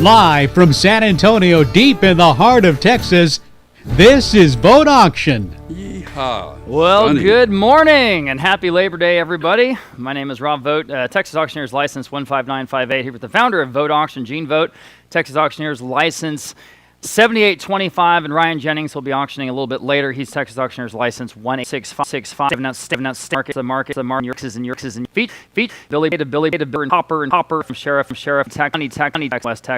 Live from San Antonio, deep in the heart of Texas, this is Vogt Auction. Yeehaw. Well, Sunny. good morning and happy Labor Day, everybody. My name is Rob Vogt, Texas Auctioneers License 15958, here with the founder of Vogt Auction, Gene Vogt, Texas Auctioneers License 7825, and Ryan Jennings will be auctioning a little bit later. He's Texas Auctioneers License 18665. The market, Yorks and feet, Billy, and Hopper, from Sheriff, County, West,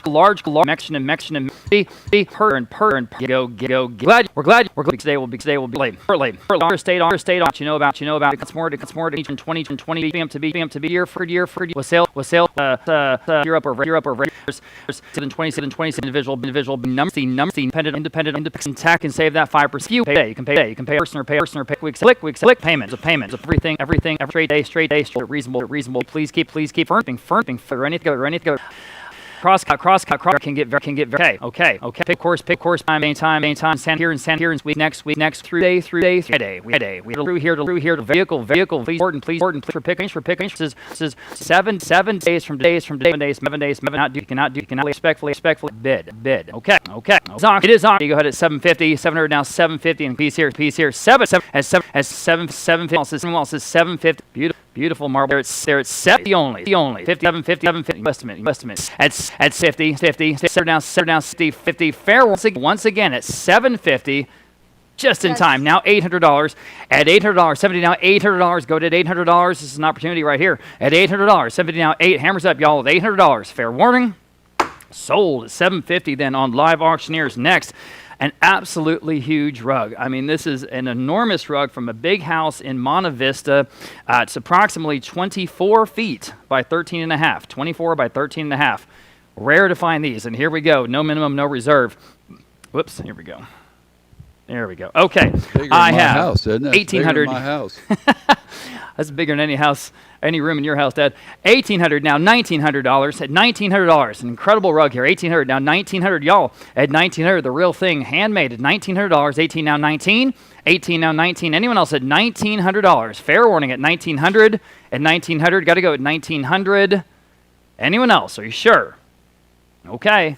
large, Mexican, per and go. We're glad today will be late. State, you know about it's more to each and 20 BM to be year for was sale, Europe over 27 individual number independent tax and save that 5%. You can pay person or pick weeks payments of everything every straight day reasonable. Please keep firming for anything. Cross can get very okay. Pick course time San here and week next 3 day. We through here to vehicle please important for picking this is 7 days from days not do cannot respectfully bid. Okay. It is on. You go ahead at 750 now 750 and piece here 7 at 750 also 750 beautiful marble. They're at 70 only. 5750 estimate. At 50. Now 50. Fair once again at 750. Just in time. Now $800. At $800. 70 now $800. Go to $800. This is an opportunity right here. At $800. 70 now 8. Hammers up, y'all. At $800. Fair warning. Sold at 750. Then on Live Auctioneers next. An absolutely huge rug. I mean, this is an enormous rug from a big house in Monte Vista. It's approximately 24 feet by 13 and a half. 24 by 13 and a half. Rare to find these. And here we go. No minimum, no reserve. Whoops. Here we go. There we go. Okay. I have house, isn't it? 1800. My house. That's bigger than any house, any room in your house, Dad. $1,800 now, $1,900 at $1,900. An incredible rug here. $1,800 now, $1,900, y'all. At $1,900, the real thing, handmade at $1,900. 18 now, 19. 18 now, 19. Anyone else at $1,900? Fair warning at $1,900. At $1,900, got to go at $1,900. Anyone else? Are you sure? Okay.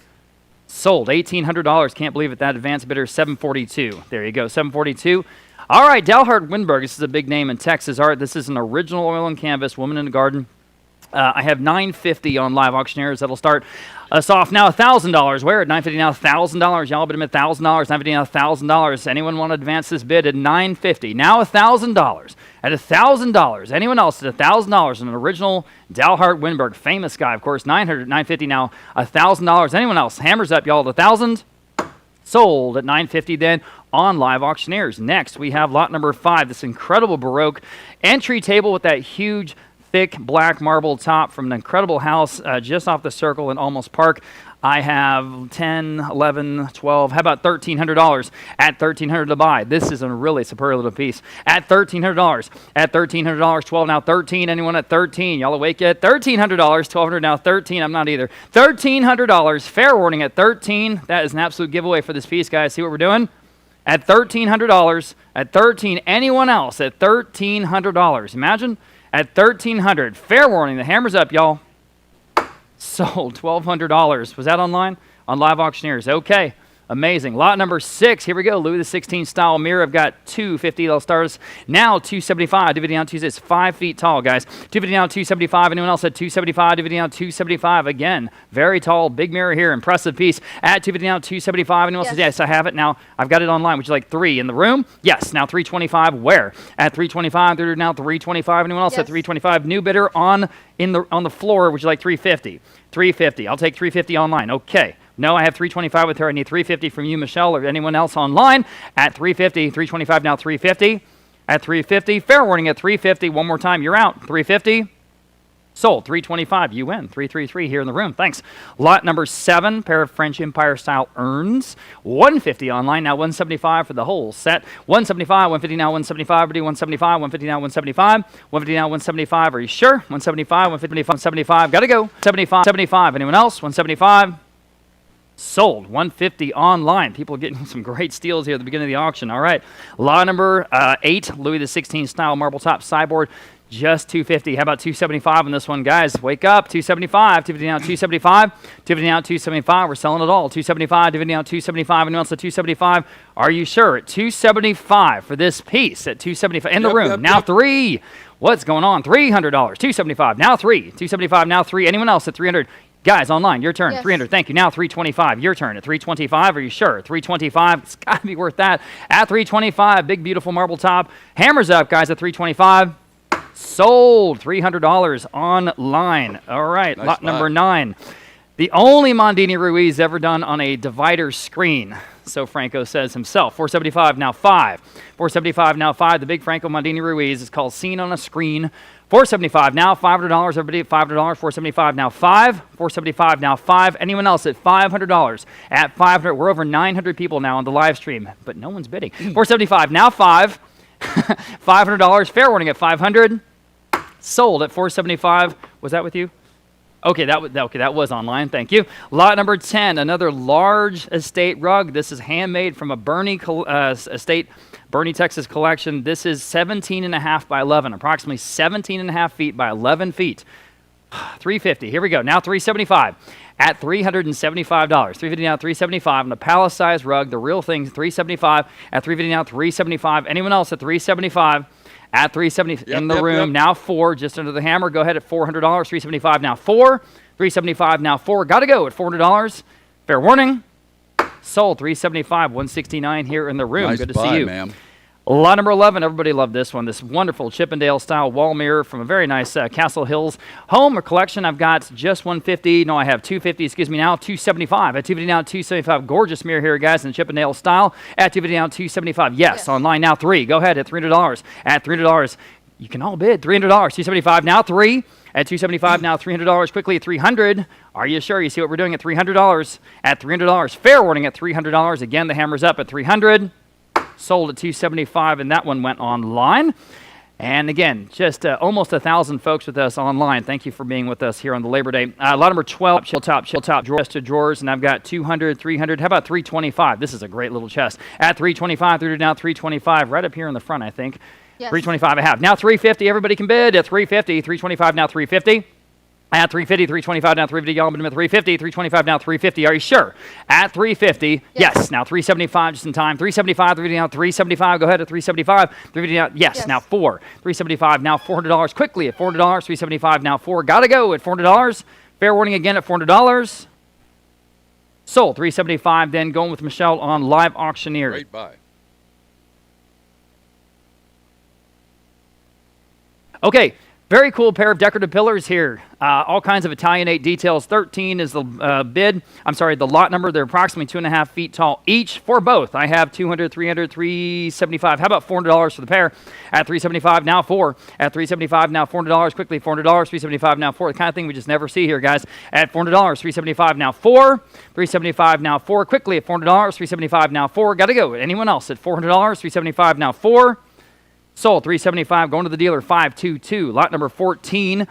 Sold $1,800. Can't believe it. That advance bidder $742. There you go, $742. All right, Dalhart Winberg. This is a big name in Texas art. This is an original oil and canvas, Woman in the Garden. I have $950 on Live Auctioneers. That'll start us off now. $1,000. Where at $950 now? $1,000. Y'all bid him at $1,000. $950 now. $1,000. Anyone want to advance this bid at $950? Now $1,000. At $1,000. Anyone else at $1,000? An original Dalhart Winberg, famous guy, of course. $900, $950 now. $1,000. Anyone else? Hammers up, y'all. At $1,000. Sold at $950 then on Live Auctioneers. Next, we have lot number 5, this incredible Baroque entry table with that huge, thick black marble top from an incredible house just off the Circle in Almost Park. I have 10, 11, 12, how about $1,300 at $1,300 to buy. This is a really superlative piece. At $1,300, at $1,300, 12 now 13. Anyone at 13? Y'all awake yet? $1,300, 1,200 now 13. I'm not either. $1,300, fair warning at 13. That is an absolute giveaway for this piece, guys. See what we're doing? At $1,300, at 13. Anyone else at $1,300? Imagine at $1,300. Fair warning. The hammer's up, y'all. Sold $1,200. Was that online? On Live Auctioneers. Okay. Amazing. Lot number 6. Here we go. Louis XVI style mirror. I've got $250. They'll start us now. $275. Dividend down Tuesday. It's 5 feet tall, guys. Dividend down $275. Anyone else at $275? Dividend down $275. Again, very tall. Big mirror here. Impressive piece. At dividend down $275. Anyone else says yes, I have it. Now, I've got it online. Would you like 3 in the room? Yes. Now $325. Where? At $325. They're now $325. Anyone else at $325? New bidder on the floor. Would you like $350? $350. I'll take $350 online. Okay. No, I have $325 with her. I need $350 from you, Michelle, or anyone else online. At $350. $325 now $350. At $350. Fair warning at $350. One more time. You're out. $350. Sold. $325. You win. $333 here in the room. Thanks. Lot number 7. Pair of French Empire style urns. $150 online. Now $175 for the whole set. $175. $150 now $175. $175. $150 now $175. $150 now $175. Are you sure? $175. $150. $175. Gotta go. $75. $75. Anyone else? $175. Sold. $150 online. People are getting some great steals here at the beginning of the auction. All right. Lot number 8. Louis XVI style marble top sideboard. Just $250. How about $275 on this one, guys? Wake up. $275. $250 now. $275. $250 now. $275. We're selling it all. $275. $250 now. $275. Anyone else at $275? Are you sure? At $275 for this piece. At $275 in the room. Now 3. What's going on? $300. $275. Now 3. $275. Now 3. Anyone else at $300? Guys, online, your turn. Yes. $300. Thank you. Now $325. Your turn. At $325. Are you sure? $325. It's got to be worth that. At $325. Big, beautiful marble top. Hammers up, guys, at $325. Sold. $300 online. All right. Nice Lot buy. number 9. The only Mondini Ruiz ever done on a divider screen. So Franco says himself. $475. Now 5. $475. Now 5. The big Franco Mondini Ruiz is called Seen on a Screen. $475 now, $500, everybody at $500, $475 now 5, $475 now 5. Anyone else at $500? At $500, we're over 900 people now on the live stream, but no one's bidding. $475 now 5, $500, fair warning at $500, sold at $475. Was that with you? Okay, that was online. Thank you. Lot number 10, another large estate rug. This is handmade from a Bernie estate. Bernie, Texas collection. This is 17.5 by 11, approximately 17.5 feet by 11 feet. $350. Here we go. Now $375 at $375. $350 now, $375 on the palace-sized rug. The real thing, $375 at $350 now, $375. Anyone else at $375? At $370 in the room. Now 4, just under the hammer. Go ahead at $400. $375 now 4. $375 now 4. Got to go at $400. Fair warning. Sold. $375. $169 here in the room. Nice Good to buy, see you. ma'am. Lot number 11. Everybody loved this one. This wonderful Chippendale-style wall mirror from a very nice Castle Hills home or collection. I've got just $150. No, I have $250. Excuse me, now $275. At $250 now, $275. Gorgeous mirror here, guys, in Chippendale style. At $250 now, $275. Yes, online now 3. Go ahead at $300. At $300, you can all bid. $300. $275 now 3. At $275 now, $300. Quickly at $300. Are you sure? You see what we're doing at $300? At $300. Fair warning at $300. Again, the hammer's up at $300. Sold at $275, and that one went online. And again, just almost 1,000 folks with us online. Thank you for being with us here on the Labor Day. Lot number 12, chill top, drawers to drawers, and I've got 200, 300. How about 325? This is a great little chest. At 325, through to now 325, right up here in the front, I think. Yes. 325 I have. Now 350, everybody can bid at 350. 325 now 350. At 350, 325 now 350. Y'all been at 350, 325 now 350. Are you sure? At 350, yes. Now 375 just in time. 375, 350 now 375. Go ahead at 375. 350 now, yes. Now 4. 375 now $400. Quickly at $400. 375 now 4. Gotta go at $400. Fair warning again at $400. Sold. 375. Then going with Michelle on Live Auctioneer. Great buy. Okay, very cool pair of decorative pillars here. All kinds of Italianate details. 13 is the the lot number. They're approximately 2.5 feet tall each for both. I have 200, 300, 375. How about $400 for the pair? At 375 now 4. At 375 now $400. Quickly $400. 375 now 4. The kind of thing we just never see here, guys. At $400. 375 now 4. 375 now 4. Quickly at $400. 375 now 4. Got to go. Anyone else at $400? 375 now 4. Sold. 375 going to the dealer. 522. Lot number 14.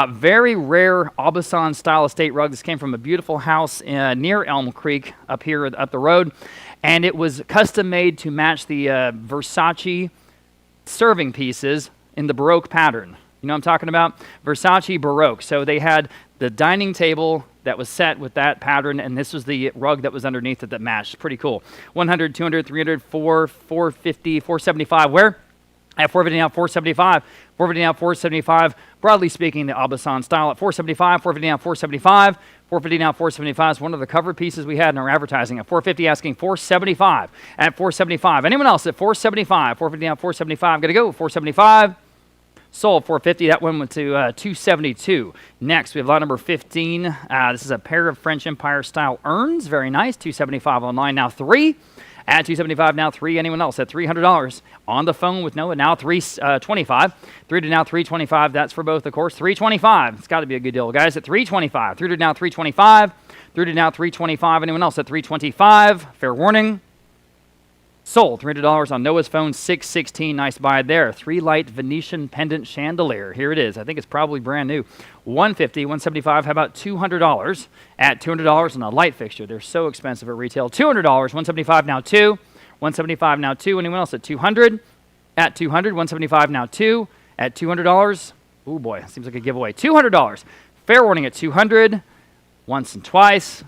Very rare Aubusson style estate rug. This came from a beautiful house near Elm Creek up here up the road, and it was custom made to match the Versace serving pieces in the Baroque pattern. You know what I'm talking about? Versace Baroque. So they had the dining table that was set with that pattern, and this was the rug that was underneath it that matched. Pretty cool. 100, 200, 300, 450, 475. Where? At 450 now, 475. 450 now, 475. Broadly speaking, the Aubusson style at 475. 450 now, 475. 450 now, 475 is one of the cover pieces we had in our advertising. At 450, asking 475. At 475. Anyone else at 475? 450 now, 475. Got to go. 475. Sold. 450. That one went to 272. Next, we have lot number 15. This is a pair of French Empire style urns. Very nice. 275 online. Now 3. At 275 now 3. Anyone else at $300? On the phone with Noah now 325. 3 to now 325. That's for both, of course. 325. It's got to be a good deal, guys. At 325. 3 to now 325. 3 to now 325. Anyone else at 325? Fair warning. Sold. $300 on Noah's phone. 616. Nice buy there. 3-light Venetian pendant chandelier. Here it is. I think it's probably brand new. 150, 175. How about $200? At $200 on a light fixture. They're so expensive at retail. $200. 175 now 2. 175 now 2. Anyone else at 200? At 200. 175 now 2. at $200. Oh boy, seems like a giveaway. $200. Fair warning at $200. Once and twice.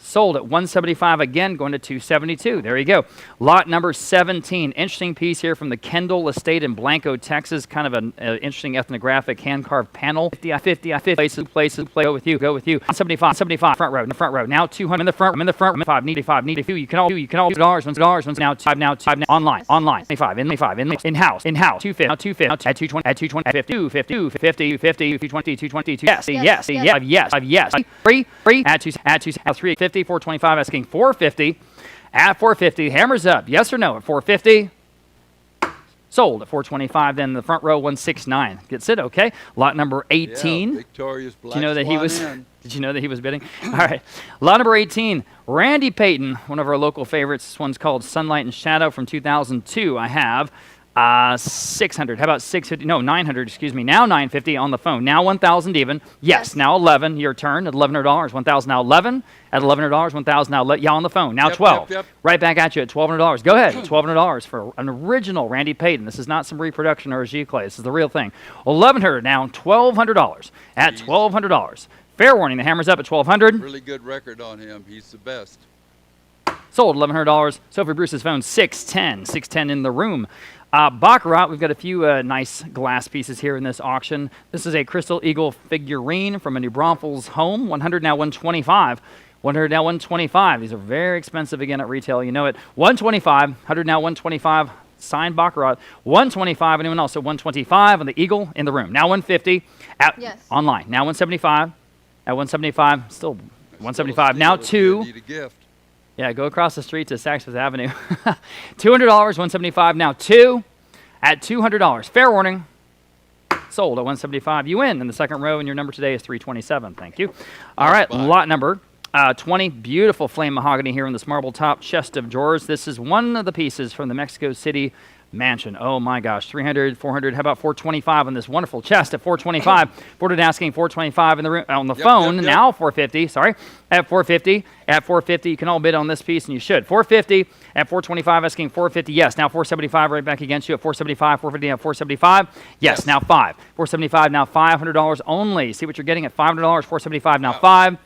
Sold at $175 again, going to $272. There you go. Lot number 17. Interesting piece here from the Kendall Estate in Blanco, Texas. Kind of an interesting ethnographic hand-carved panel. 50 places. Go with you. 75 front row. Now 200 in the front. 5 need a few. You can all $dollars now 5 online 25 in house 250 at 220 at 220 yes free at 350 425 asking 450 at 450. Hammers up, yes or no at 450. Sold at 425. Then the front row 169 gets it. Okay, lot number 18. Victoria's Black Did you know that he was? Swan Did you know that he was bidding? All right, lot number 18. Randy Payton, one of our local favorites. This one's called Sunlight and Shadow from 2002. I have 600. How about 650? No, 900. Excuse me. Now 950 on the phone. Now 1,000 even. Yes. Now 11. Your turn at $1,100. 1,000 now 11 at $1,100. 1,000 now. Y'all on the phone. Now 12. Yep. Right back at you at $1,200. Go ahead. $1,200 for an original Randy Payton. This is not some reproduction or a G clay. This is the real thing. 1,100 now. $1,200 at $1,200. Fair warning. The hammer's up at 1,200. Really good record on him. He's the best. Sold $1,100. Sophie Bruce's phone 610. 610 in the room. Baccarat, we've got a few nice glass pieces here in this auction. This is a Crystal Eagle figurine from a New Braunfels home. 100 now 125. 100 now 125. These are very expensive again at retail. You know it. 125. 100 now 125. Signed Baccarat. 125. Anyone else? So 125 on the Eagle in the room. Now 150 at online. Now 175. At 175. Still 175. Now 2. Need a gift. Yeah, go across the street to Saks Fifth Avenue. $200, $175. Now 2 at $200. Fair warning. Sold at $175. You win in the second row, and your number today is 327. Thank you. All right, lot number 20. Beautiful flame mahogany here in this marble top chest of drawers. This is one of the pieces from the Mexico City mansion. Oh my gosh, 300, 400. How about 425 on this wonderful chest at 425? Boarded asking 425 in the room on the phone. Now 450. Sorry, at 450. At 450, you can all bid on this piece, and you should. 450 at 425, asking 450. Yes. Now 475 right back against you at 475. 450 at 475. Yes. Now 5. 475 now $500 only. See what you're getting at $500. 475 now 5.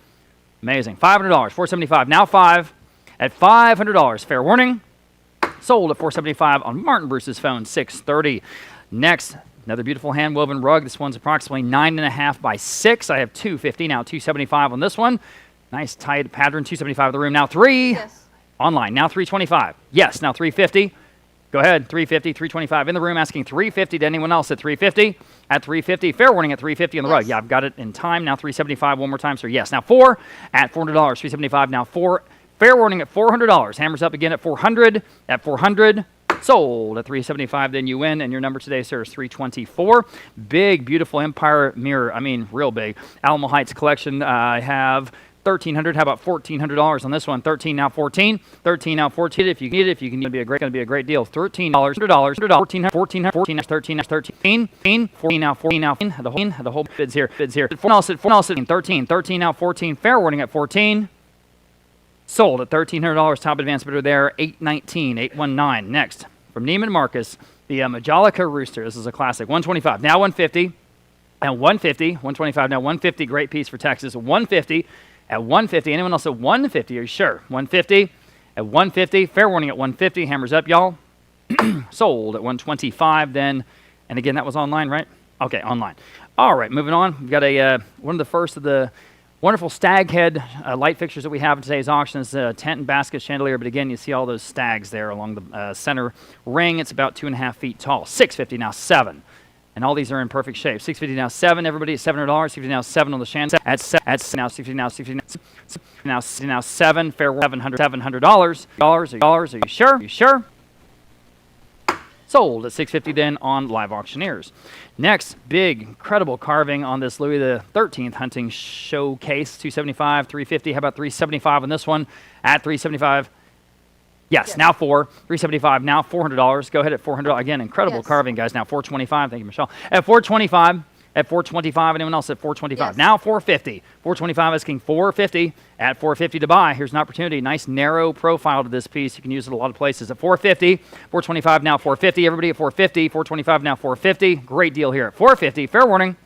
Amazing. $500. 475 now 5 at $500. Fair warning. Sold at 475 on Martin Bruce's phone, 630. Next, another beautiful hand-woven rug. This one's approximately 9.5 by 6. I have 250 now, 275 on this one. Nice tight pattern, 275 in the room. Now 3. Yes. Online, now 325. Yes, now 350. Go ahead, 350, 325 in the room, asking 350 to anyone else at 350. At 350, fair warning at 350 on the rug. Yeah, I've got it in time. Now 375 one more time, sir. Yes, now 4 at $400. 375 now 4. Fair warning at $400. Hammers up again at 400. At 400. Sold at 375. Then you win, and your number today, sir, is 324. Big, beautiful Empire mirror. I mean, real big. Alamo Heights collection. I have 1,300. How about $1,400 on this one? 13 now 14. 13 now 14. If you need it, if you can, going to be a great deal. $13. $14. 13. 14 now 14 now. The whole bids here. 13 now 14. Fair warning at 14. Sold at $1,300. Top advance bidder there, 819, 819. Next, from Neiman Marcus, the Majolica Rooster. This is a classic. 125, now 150. At 150, 125, now 150. Great piece for Texas. 150 at 150. Anyone else at 150? Are you sure? 150 at 150. Fair warning at 150. Hammers up, y'all. Sold at 125 then. And again, that was online, right? Okay, online. All right, moving on. We've got a one of the first of the wonderful stag head light fixtures that we have in today's auction. Is a tent and basket chandelier, but again, you see all those stags there along the center ring. It's about 2.5 feet tall. $650 now 7, and all these are in perfect shape. $650 now 7. Everybody at $700. $650 now 7 on the chandelier. At now $60 now 7. Fair $700. Are you sure? You sure? Sold at $650 then on Live Auctioneers. Next, big, incredible carving on this Louis XIII hunting showcase. $275, $350. How about $375 on this one? At $375. Yes, now 4. $375, now $400. Go ahead at $400. Again, incredible carving, guys. Now $425. Thank you, Michelle. At $425. at 425. Anyone else at 425? Yes. Now 450. 425 asking 450 at 450 to buy. Here's an opportunity. Nice narrow profile to this piece. You can use it a lot of places. At 450, 425 now 450. Everybody at 450. 425 now 450. Great deal here at 450. Fair warning.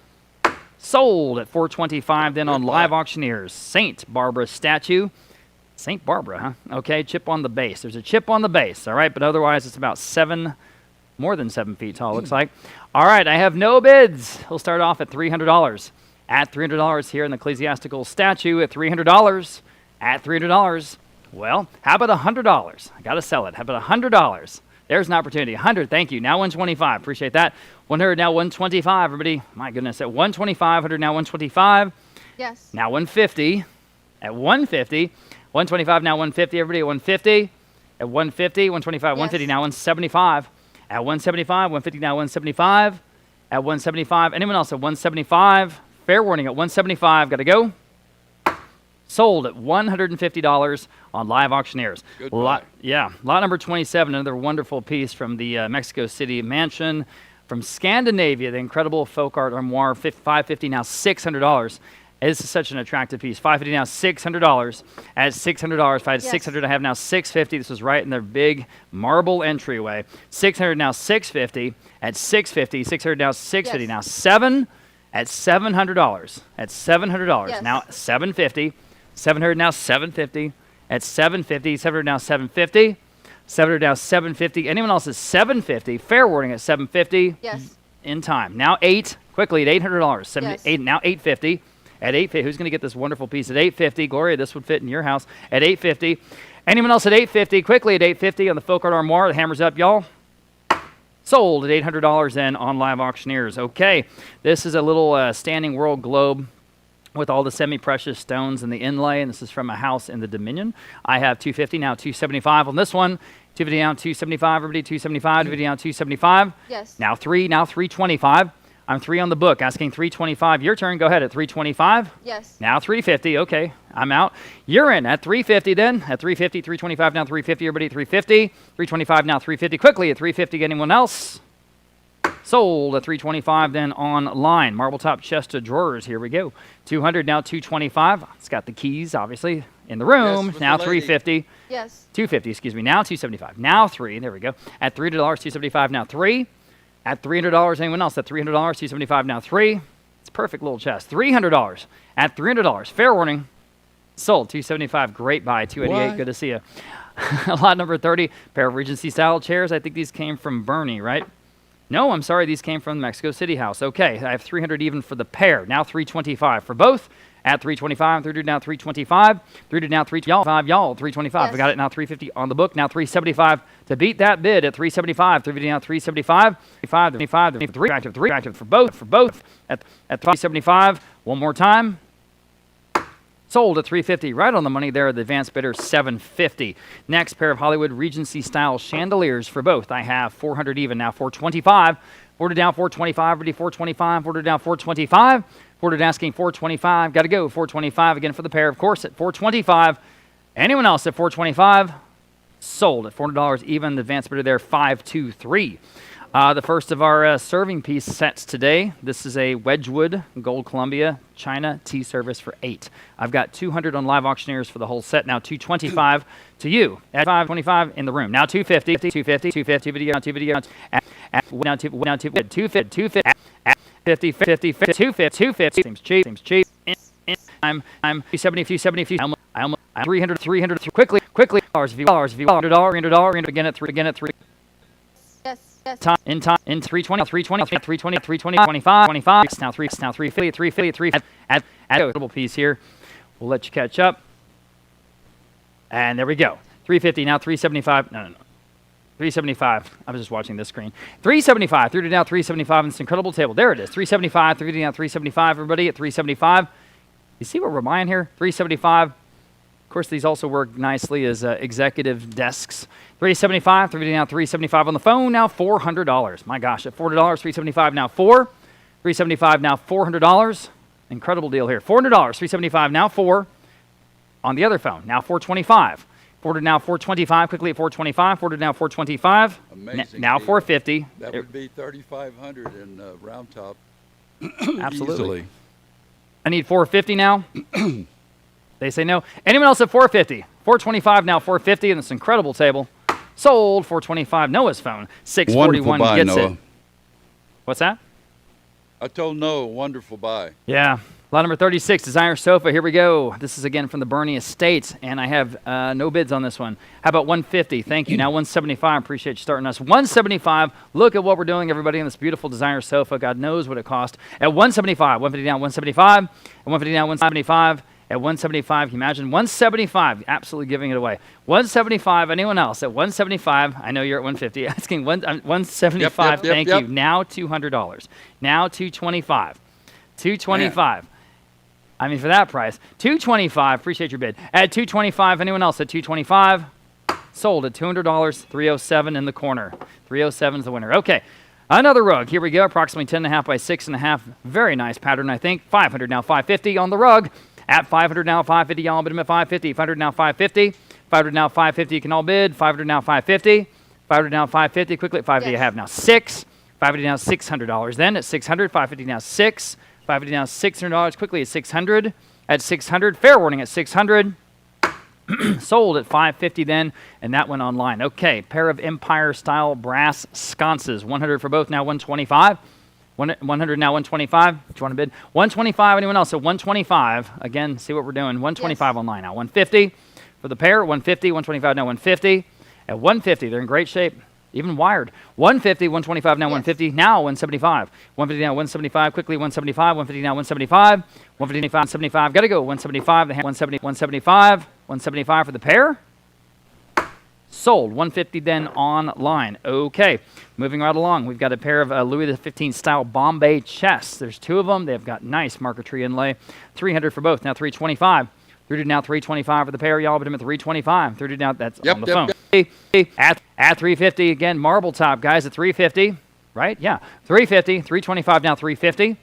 Sold at 425. Then on Live Auctioneers, St. Barbara statue. St. Barbara, huh? Okay, chip on the base. There's a chip on the base, all right? But otherwise, it's about more than 7 feet tall, looks like. All right, I have no bids. We'll start off at $300. At $300 here in the Ecclesiastical statue at $300. At $300. Well, how about $100? I got to sell it. How about $100? There's an opportunity. 100, thank you. Now 125. Appreciate that. 100, now 125. Everybody, my goodness, at 125. 100, now 125. Yes. Now 150. At 150. 125, now 150. Everybody at 150. At 150. 125, 150, Yes. now 175. At 175. 150, now 175. At 175. Anyone else at 175? Fair warning, at 175. Got to go. Sold at $150 on Live Auctioneers. Good buy. Yeah, lot number 27, another wonderful piece from the Mexico City mansion. From Scandinavia, the incredible folk art armoire, $550, now $600. This is such an attractive piece. $550, now $600. At $600, if I had Yes. $600, I have now $650. This was right in their big marble entryway. $600, now $650. At $650, $600, now $650. Yes. Now $7 at $700. At $700, Yes. now $750. 700 now 750 at 750. 700 now 750. 700 now 750. Anyone else is 750? Fair warning at 750. Yes. In time. Now 8 quickly at $800. Yes. Now 850. At 850. Who's going to get this wonderful piece at 850? Gloria, this would fit in your house at 850. Anyone else at 850? Quickly at 850 on the folk art armoire. The hammer's up, y'all. Sold at $800 and on Live Auctioneers. Okay, this is a little standing world globe with all the semi-precious stones and the inlay, and this is from a house in the Dominion. I have 250 now 275 on this one. 250 down 275. Everybody 275. 250 down 275. Yes. Now 325. I'm 3 on the book, asking 325. Your turn. Go ahead at 325. Yes. Now 350. Okay, I'm out. You're in at 350 then. At 350, 325 now 350. Everybody 350. 325 now 350. Quickly at 350. Anyone else? Sold at 325 then online. Marble top chest of drawers. Here we go. 200 now 225. It's got the keys obviously in the room. Yes, with now the lady. 350. Yes. 250, excuse me. Now 275. Now 3. There we go. At $300, 275 now 3. At $300, anyone else? At $300, 275 now 3. It's a perfect little chest. $300. At $300. Fair warning. Sold 275. Great buy. 288. What? Good to see you. Lot number 30. Pair of Regency style chairs. I think these came from Bernie, right? No, I'm sorry. These came from the Mexico City house. Okay, I have 300 even for the pair. Now 325 for both. At 325, 300 now 325, 300 now 325, y'all 325. Yes. We got it now 350 on the book. Now 375 to beat that bid at 375. 350 now 375, 25, 3 active for both at 375. One more time. Sold at 350, right on the money there. The advanced bidder 750. Next pair of Hollywood Regency style chandeliers for both. I have 400 even now 425. Ordered down 425, ready 425. Ordered down 425. Ordered asking 425. Got to go 425 again for the pair, of course, at 425. Anyone else at 425? Sold at $400 even. The advanced bidder there 523. The first of our serving piece sets today. This is a Wedgwood Gold Columbia China tea service for 8. I've got 200 on Live Auctioneers for the whole set. Now 225 to you at 525 in the room. Now 250, 250, 250 video, 2 video at now 250 50 50 250 seems cheap. I'm 270 I'm 300 quickly dollars $300 again at 3 Yes. Yes. time in 320 25 now 350 at a little piece here. We'll let you catch up. And there we go. 350 now 375. No. 375. I was just watching this screen. 375. 3 to now 375 on this incredible table. There it is. 375. 3 to now 375. Everybody at 375. You see what we're buying here? 375. Of course, these also work nicely as executive desks. 375. 3 to now 375 on the phone. Now $400. My gosh, at $400. 375 now 4. 375 now $400. Incredible deal here. $400. 375 now 4. On the other phone. Now 425. Forwarded now 425, quickly at 425. Forwarded now 425. Amazing Now deal. 450. That would be 3,500 in Round Top. Absolutely. Easily. I need 450 now. They say no. Anyone else at 450? 425 now, 450 in this incredible table. Sold, 425. Noah's phone, 641 Wonderful buy, gets Noah. it. What's that? I told Noah, wonderful buy. Yeah. Lot number 36, designer sofa. Here we go. This is again from the Bernie Estate, and I have no bids on this one. How about 150? Thank you. Now 175. Appreciate you starting us. 175. Look at what we're doing, everybody, in this beautiful designer sofa. God knows what it cost. At 175, 150 down, 175. At 150 down, 175. At 175, can you imagine? 175, absolutely giving it away. 175, anyone else? At 175, I know you're at 150. Asking 175, thank you. Now $200. Now 225. 225. Man. I mean, for that price, 225. Appreciate your bid. At 225, anyone else at 225? Sold at $200. 307 in the corner. 307 is the winner. Okay, another rug. Here we go. Approximately 10.5 by 6.5. Very nice pattern, I think. 500 now. 550 on the rug. At 500 now. 550. Y'all bid them at 550. 500 now. 550. 500 now. 550. You can all bid. 500 now. 550. 500 now. 550. Quickly at 550. You have now 6. 550 now. $600. Then at 600. 550 now. 6. 550 now, $600. Quickly at 600. At 600, fair warning at 600. Sold at 550 then, and that went online. Okay, pair of Empire-style brass sconces. 100 for both, now 125. 100 now, 125. Do you want to bid? 125, anyone else? So 125. Again, see what we're doing. 125 yes. Online now. 150 for the pair. 150, 125 now, 150. At 150, they're in great shape. Even wired. 150, 125 now, yes. 150 now, 175. 150 now, 175. Quickly, 175. 150 now, 175. 150, 175. Got to go. 175. The 170, 175. 175 for the pair. Sold. 150 then online. Okay. Moving right along. We've got a pair of Louis XV style Bombay chests. There's two of them. They've got nice marquetry inlay. 300 for both. Now 325. 300 now, 325 for the pair. Y'all bid them at 325. 300 now, that's on the phone. At 350 again, marble top, guys, at 350, right? Yeah, 350, 325 now, 350.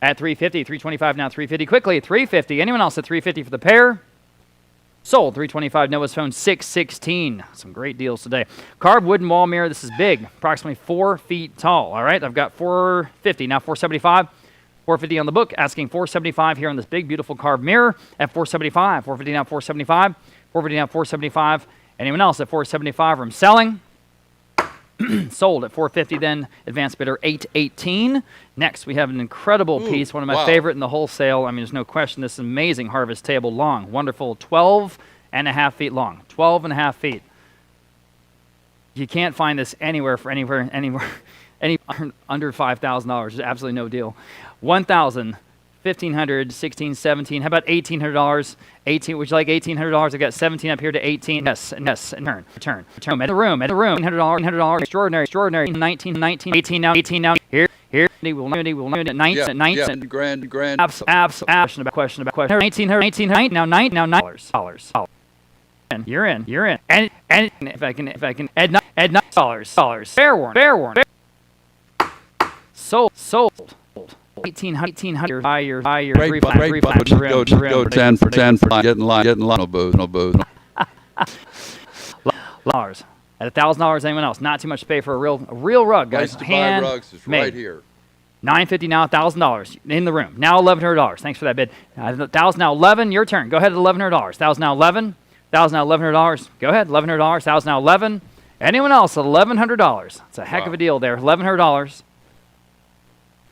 At 350, 325 now, 350. Quickly, 350. Anyone else at 350 for the pair? Sold. 325. Noah's phone, 616. Some great deals today. Carved wooden wall mirror. This is big, approximately 4 feet tall. All right, I've got 450 now, 475. 450 on the book, asking 475 here on this big, beautiful carved mirror at 475. 450 now, 475. 450 now, 475. Anyone else at 475 from selling? Sold at 450 then, advanced bidder 818. Next, we have an incredible piece, one of my favorite in the wholesale. I mean, there's no question, this is an amazing harvest table, long, wonderful, 12 and a half feet long, 12 and a half feet. You can't find this anywhere for anywhere any under $5,000. There's absolutely no deal. 1,000, 1,500, 16, 17. How about $1,800? 18. Would you like $1,800? I've got 17 up here to 18. Yes. Return. At the room. $100. Extraordinary. 19. 18 now. Here. We will not at 19. Yeah. Grand. Question about. 1900. Now $9. You're in. And if I can add $9. Fair warning. Sold. 1800. Buy your great go 10 for getting line. No booze. $1,000. At $1,000, anyone else? Not too much to pay for a real rug, guys. Place to buy rugs is right here. $950 now, $1,000 in the room. Now $1,100. Thanks for that bid. 1,000 now, 11. Your turn. Go ahead at $1,100. 1,000 now, 11. 1,000 now, $1,100. Go ahead, $1,100. 1,000 now, 11. Anyone else at $1,100? It's a heck of a deal there. $1,100.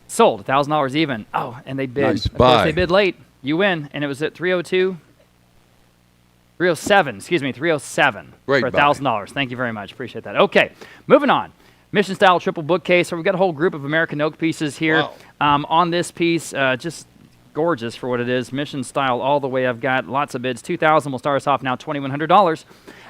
Sold, $1,000 even. Oh, and they bid. Nice of course, buy. they bid late. You win, and it was at 302. 307. Excuse me, 307 Great for $1,000. Thank you very much. Appreciate that. Okay, moving on. Mission style triple bookcase. So we've got a whole group of American oak pieces here. Wow. On this piece. Just gorgeous for what it is. Mission style all the way. I've got lots of bids. $2,000 will start us off now. $2,100.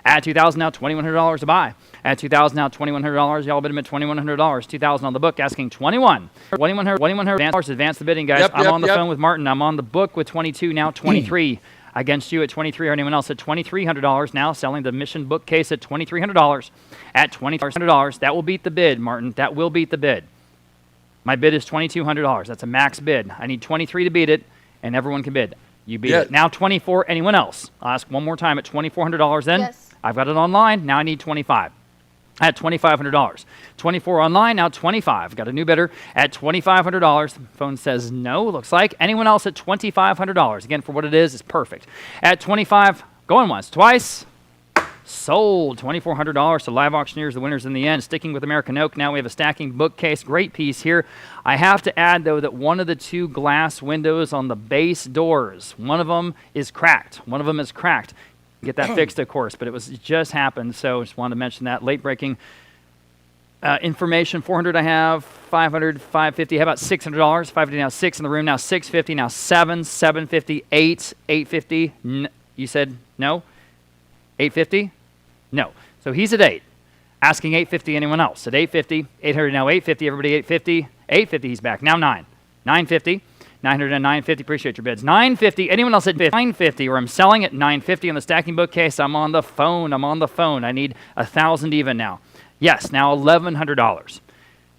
At $2,000 now, $2,100 to buy. At $2,000 now, $2,100. Y'all bid them at $2,100. $2,000 on the book, asking $2,100. $2,100. Advance the bidding, guys. I'm on the phone with Martin. I'm on the book with 22. Now 23. Against you at 23, or anyone else at $2,300. Now selling the Mission bookcase at $2,300. At $2,300. That will beat the bid, Martin. That will beat the bid. My bid is $2,200. That's a max bid. I need 23 to beat it, and everyone can bid. You beat it. Now 24. Anyone else? I'll ask one more time at $2,400 then. Yes. I've got it online. Now I need 25. at $2,500. 24 online, now 25. Got a new bidder at $2,500. Phone says no, looks like. Anyone else at $2,500? Again, for what it is, it's perfect. At 25, going once, twice. Sold. $2,400 to Live Auctioneers, the winners in the end. Sticking with American Oak, now we have a stacking bookcase. Great piece here. I have to add, though, that one of the two glass windows on the base doors, one of them is cracked. Get that fixed, of course, but it just happened, so just wanted to mention that. Late breaking information. 400 I have, 500, 550. How about $600? 550 now, 6 in the room, now 650, now 7, 750, 8, 850. You said no? 850? No. So he's at 8. Asking 850, anyone else? At 850, 800 now, 850, everybody 850. 850, he's back. Now 9. 950. 900 and 950, appreciate your bids. 950, anyone else at 950, or I'm selling at 950 on the stacking bookcase. I'm on the phone. I need 1,000 even now. Yes, now $1,100.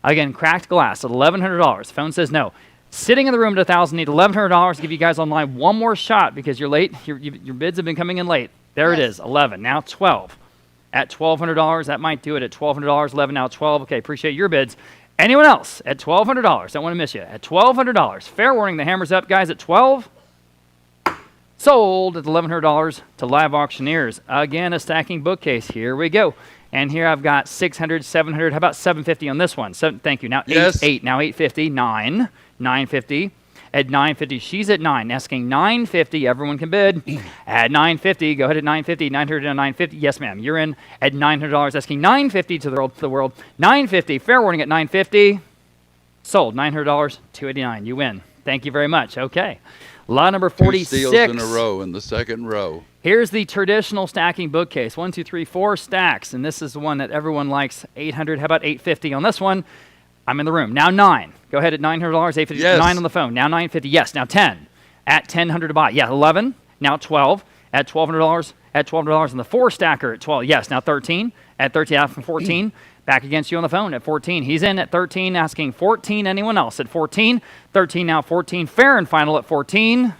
Again, cracked glass at $1,100. Phone says no. Sitting in the room at 1,000, need $1,100. Give you guys online one more shot because you're late. Your bids have been coming in late. There it is, 11. Now 12. At $1,200, that might do it. At $1,200, 11, now 12. Okay, appreciate your bids. Anyone else at $1,200? Don't want to miss you. At $1,200. Fair warning, the hammer's up, guys. At 12. Sold at $1,100 to Live Auctioneers. Again, a stacking bookcase. Here we go. And here I've got 600, 700. How about 750 on this one? Thank you. Now 8. Now 850. 9. 950. At 950, she's at 9, asking 950. Everyone can bid. At 950, go ahead at 950. 900 to 950. Yes, ma'am. You're in at $900, asking 950 to the world. 950. Fair warning at 950. Sold. $900. 289. You win. Thank you very much. Okay. Lot number 46. 2 steals in a row in the second row. Here's the traditional stacking bookcase. 1, 2, 3, 4 stacks, and this is the one that everyone likes. 800. How about 850 on this one? I'm in the room. Now 9. Go ahead at $900, 850. Yes. 9 on the phone. Now 950. Yes. Now 10. At $1,000 to buy. Yeah. 11. Now 12. At $1,200. At $1,200 on the 4 stacker at 12. Yes. Now 13. At 13 out from 14. Back against you on the phone at 14. He's in at 13, asking 14. Anyone else at 14? 13 now 14. Fair and final at 14.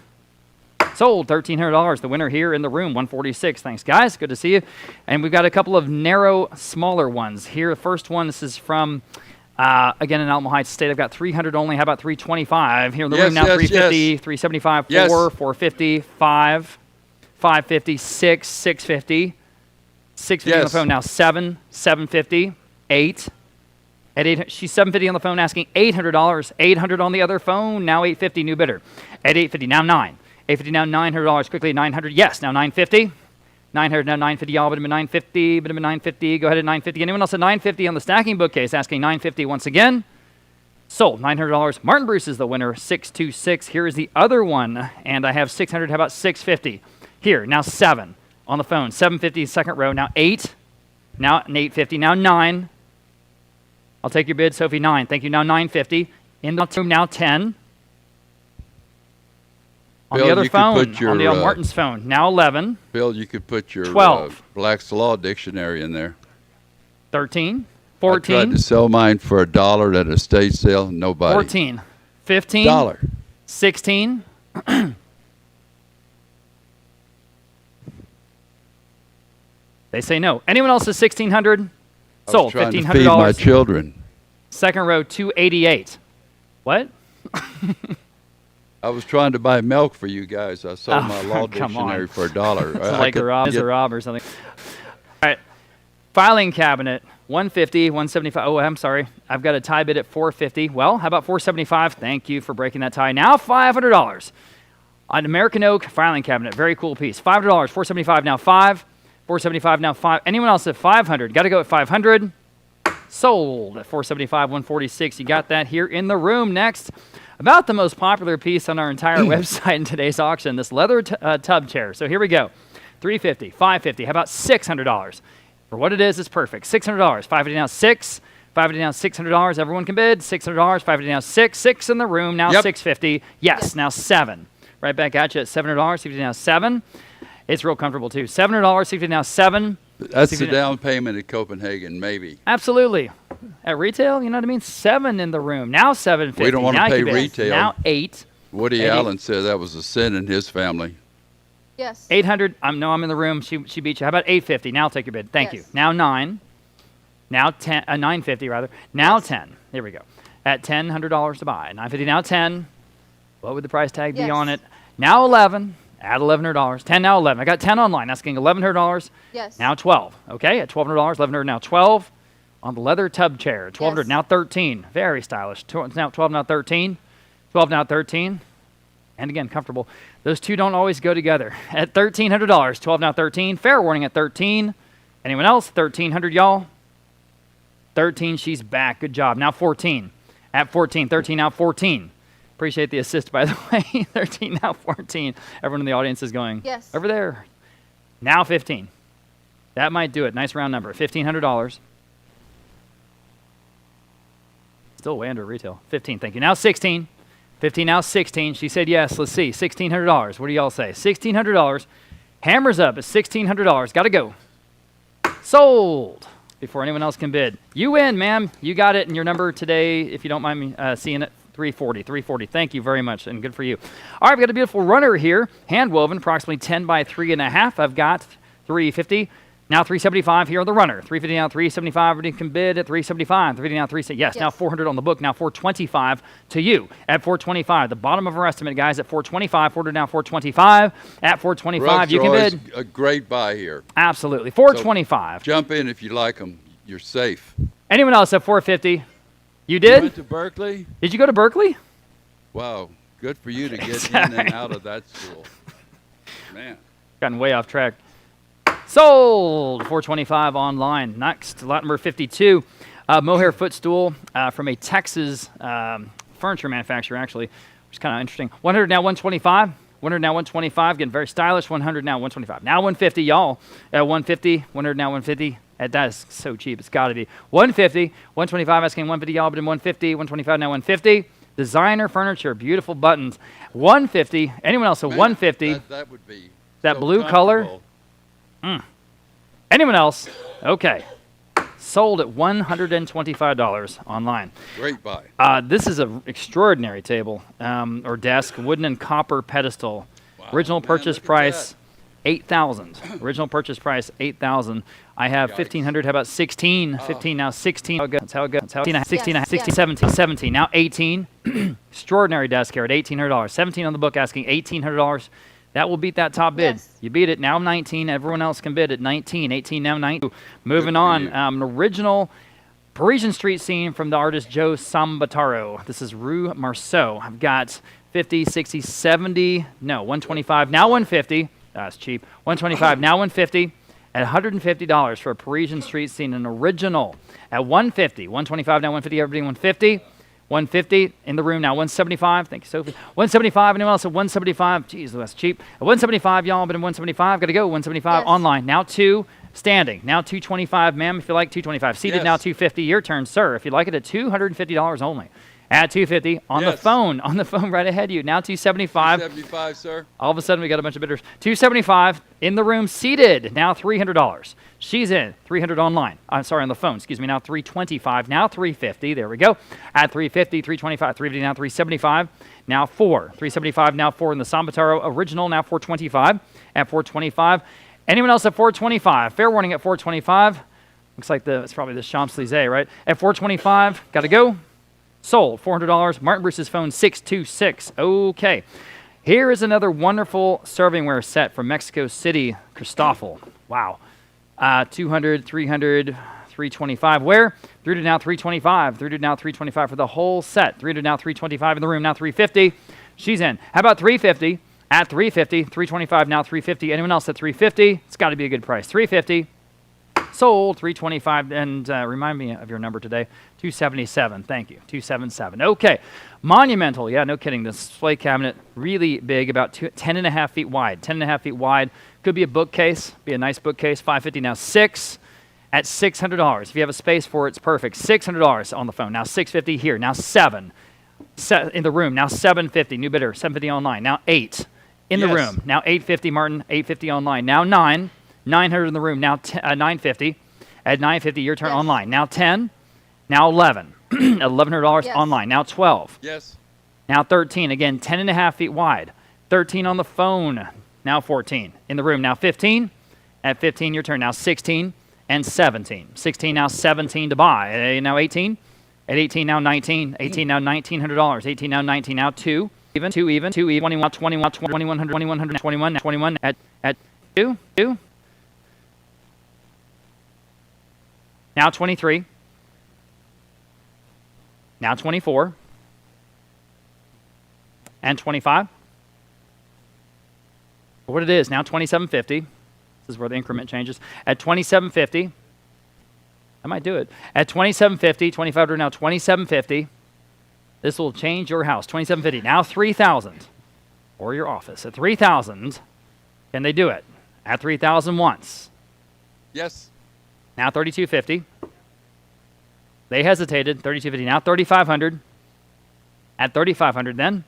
Sold. $1,300. The winner here in the room. 146. Thanks, guys. Good to see you. And we've got a couple of narrow, smaller ones here. The first one. This is from. Again, in Alamo Heights State, I've got 300 only. How about 325? Here in the room now, 350, 375, 4, 450, 5, 550, 6, 650, 650 on the phone now, 7, 750, 8. At 8, she's 750 on the phone, asking $800, 800 on the other phone. Now 850, new bidder. At 850, now 9. 850 now $900 quickly. 900, yes. Now 950. 900 now 950, y'all, but 950, but 950. Go ahead at 950. Anyone else at 950 on the stacking bookcase? Asking 950 once again. Sold. $900. Martin Bruce is the winner. 626. Here is the other one, and I have 600. How about 650? Here now 7 on the phone. 750 second row. Now 8. Now 850. Now 9. I'll take your bid, Sophie. 9. Thank you. Now 950. In the room now 10. On Bill, the other phone, your, on the Martin's phone, now 11. Bill, you could put your 12. Black's Law Dictionary in there. 13. 14. I tried to sell mine for $1 at a estate sale. Nobody. 14. 15. $1. 16. They say no. Anyone else is 1,600? Sold. I was trying $1,500. to feed my children. Second row, 288. What? I was trying to buy milk for you guys. I sold my law come dictionary on. for $1. It's like a rob or something. All right. Filing cabinet, 150, 175. Oh, I'm sorry. I've got a tie bid at 450. Well, how about 475? Thank you for breaking that tie. Now $500. An American Oak filing cabinet. Very cool piece. $500. 475 now 5. 475 now 5. Anyone else at 500? Got to go at 500. Sold at 475, 146. You got that here in the room. Next, about the most popular piece on our entire website in today's auction, this leather tub chair. So here we go. 350, 550. How about $600? For what it is, it's perfect. $600. 550 now 6. 550 now $600. Everyone can bid. $600. 550 now 6. 6 in the room. Now 650. Yes, now 7. Right back at you at $700. 650 now 7. It's real comfortable too. $700. 650 now 7. That's the down payment at Copenhagen, maybe. Absolutely. At retail, you know what I mean? 7 in the room. Now 750. We don't want to now pay retail. Now 8. Woody Allen said that was a sin in his family. Yes. 800. I'm in the room. She beat you. How about 850? Now I'll take your bid. Thank you. Now 9. Now 10, 950 rather. Now 10. Here we go. At $100 to buy. 950 now 10. What would the price tag be on it? Now 11. Add $1,100. 10 now 11. I got 10 online. Asking $1,100. Yes. Now 12. Okay, at $1,200. $1,100 now 12. On the leather tub chair. $1,200 now 13. Very stylish. Now 12 now 13. 12 now 13. And again, comfortable. Those two don't always go together. At $1,300. 12 now 13. Fair warning at 13. Anyone else? 1,300, y'all. 13. She's back. Good job. Now 14. At 14. 13 now 14. Appreciate the assist, by the way. 13 now 14. Everyone in the audience is going, yes, over there. Now 15. That might do it. Nice round number. $1,500. Still way under retail. 15. Thank you. Now 16. 15 now 16. She said yes. Let's see. $1,600. What do y'all say? $1,600. Hammers up at $1,600. Got to go. Sold. Before anyone else can bid. You win, ma'am. You got it. And your number today, if you don't mind me seeing it, 340. 340. Thank you very much, and good for you. All right, we've got a beautiful runner here, hand woven, approximately 10 by 3.5. I've got 350. Now 375 here on the runner. 350 now 375. Everybody can bid at 375. 350 now 370. Yes, now 400 on the book. Now 425 to you at 425. The bottom of our estimate, guys, at 425. 400 now 425. At 425, Rugs you can are always bid. a great buy here. Absolutely. 425. So jump in if you like them. You're safe. Anyone else at 450? You You did? went to Berkeley? Did you go to Berkeley? Wow. Good for you to get in and out of that school. Man. Gotten way off track. Sold. 425 online. Next, lot number 52. Mohair footstool from a Texas furniture manufacturer, actually, which is kind of interesting. 100 now 125. 100 now 125. Getting very stylish. 100 now 125. Now 150, y'all. At 150. 100 now 150. That is so cheap. It's got to be. 150. 125. Asking 150, y'all. But in 150. 125 now 150. Designer furniture. Beautiful buttons. 150. Anyone else at 150? That would be That so blue color. comfortable. Anyone else? Okay. Sold at $125 online. Great buy. This is an extraordinary table or desk, wooden and copper pedestal. Wow, Original man, purchase look at price $8,000. Original purchase price $8,000. I have Yikes. 1,500. How about 16? 15 now 16. That's how it goes. That's how it goes. 16, Yes, 16, yes. 17, 17. Now 18. Extraordinary desk here at $1,800. 17 on the book, asking $1,800. That will beat that top bid. Yes. You beat it. Now 19. Everyone else can bid at 19. 18 now 19. Moving for on. you. An original Parisian street scene from the artist Joe Sambataro. This is Rue Marceau. I've got 50, 60, 70. No, 125. Now 150. That's cheap. 125. Now 150. At $150 for a Parisian street scene, an original. At 150. 125 now 150. Everybody 150. 150 in the room now. 175. Thank you, Sophie. 175. Anyone else at 175? Jeez, that's cheap. At 175, y'all. But in 175, got to go. 175 Yes. online. Now 2 standing. Now 225, ma'am. If you like 225. Seated Yes. now 250. Your turn, sir. If you'd like it at $250 only. At 250 on the Yes. phone. On the phone right ahead of you. Now 275. 75, sir. All of a sudden, we got a bunch of bidders. 275 in the room, seated. Now $300. She's in. 300 online. I'm sorry, on the phone. Excuse me. Now 325. Now 350. There we go. At 350, 325, 350. Now 375. Now 4. 375. Now 4 in the Sambataro original. Now 425. At 425. Anyone else at 425? Fair warning at 425. Looks like it's probably the Champs-Élysées, right? At 425. Got to go. Sold. $400. Martin Bruce's phone 626. Okay. Here is another wonderful servingware set from Mexico City, Cristofel. Wow. 200, 300, 325. Where? 300 now 325. 300 now 325 for the whole set. 300 now 325 in the room. Now 350. She's in. How about 350? At 350. 325 now 350. Anyone else at 350? It's got to be a good price. 350. Sold. 325. And remind me of your number today. 277. Thank you. 277. Okay. Monumental. Yeah, no kidding. This display cabinet, really big, about 10.5 feet wide. 10.5 feet wide. Could be a bookcase. Be a nice bookcase. 550. Now 6 at $600. If you have a space for it, it's perfect. $600 on the phone. Now 650 here. Now 7 in the room. Now 750. New bidder. 750 online. Now 8 in the Yes. room. Now 850, Martin. 850 online. Now 9. 900 in the room. Now 950. At 950, your turn Yes. online. Now 10. Now 11. $1,100 Yes. online. Now 12. Yes. Now 13. Again, 10.5 feet wide. 13 on the phone. Now 14. In the room. Now 15. At 15, your turn. Now 16. and 17. 16 now 17 to buy. Now 18. At 18 now 19. 18 now $1,900. 18 now 19 now 2. Even 2 even 2 even 21 21 2100 2100 21 21 at 2 2. Now 23. Now 24. And 25. What it is now 2750. This is where the increment changes. At 2750. I might do it. At 2750, 25 now 2750. This will change your house. 2750. Now 3,000. Or your office. At 3,000, can they do it? At 3,000 once. Yes. Now 3,250. They hesitated. 3,250. Now 3,500. At 3,500 then.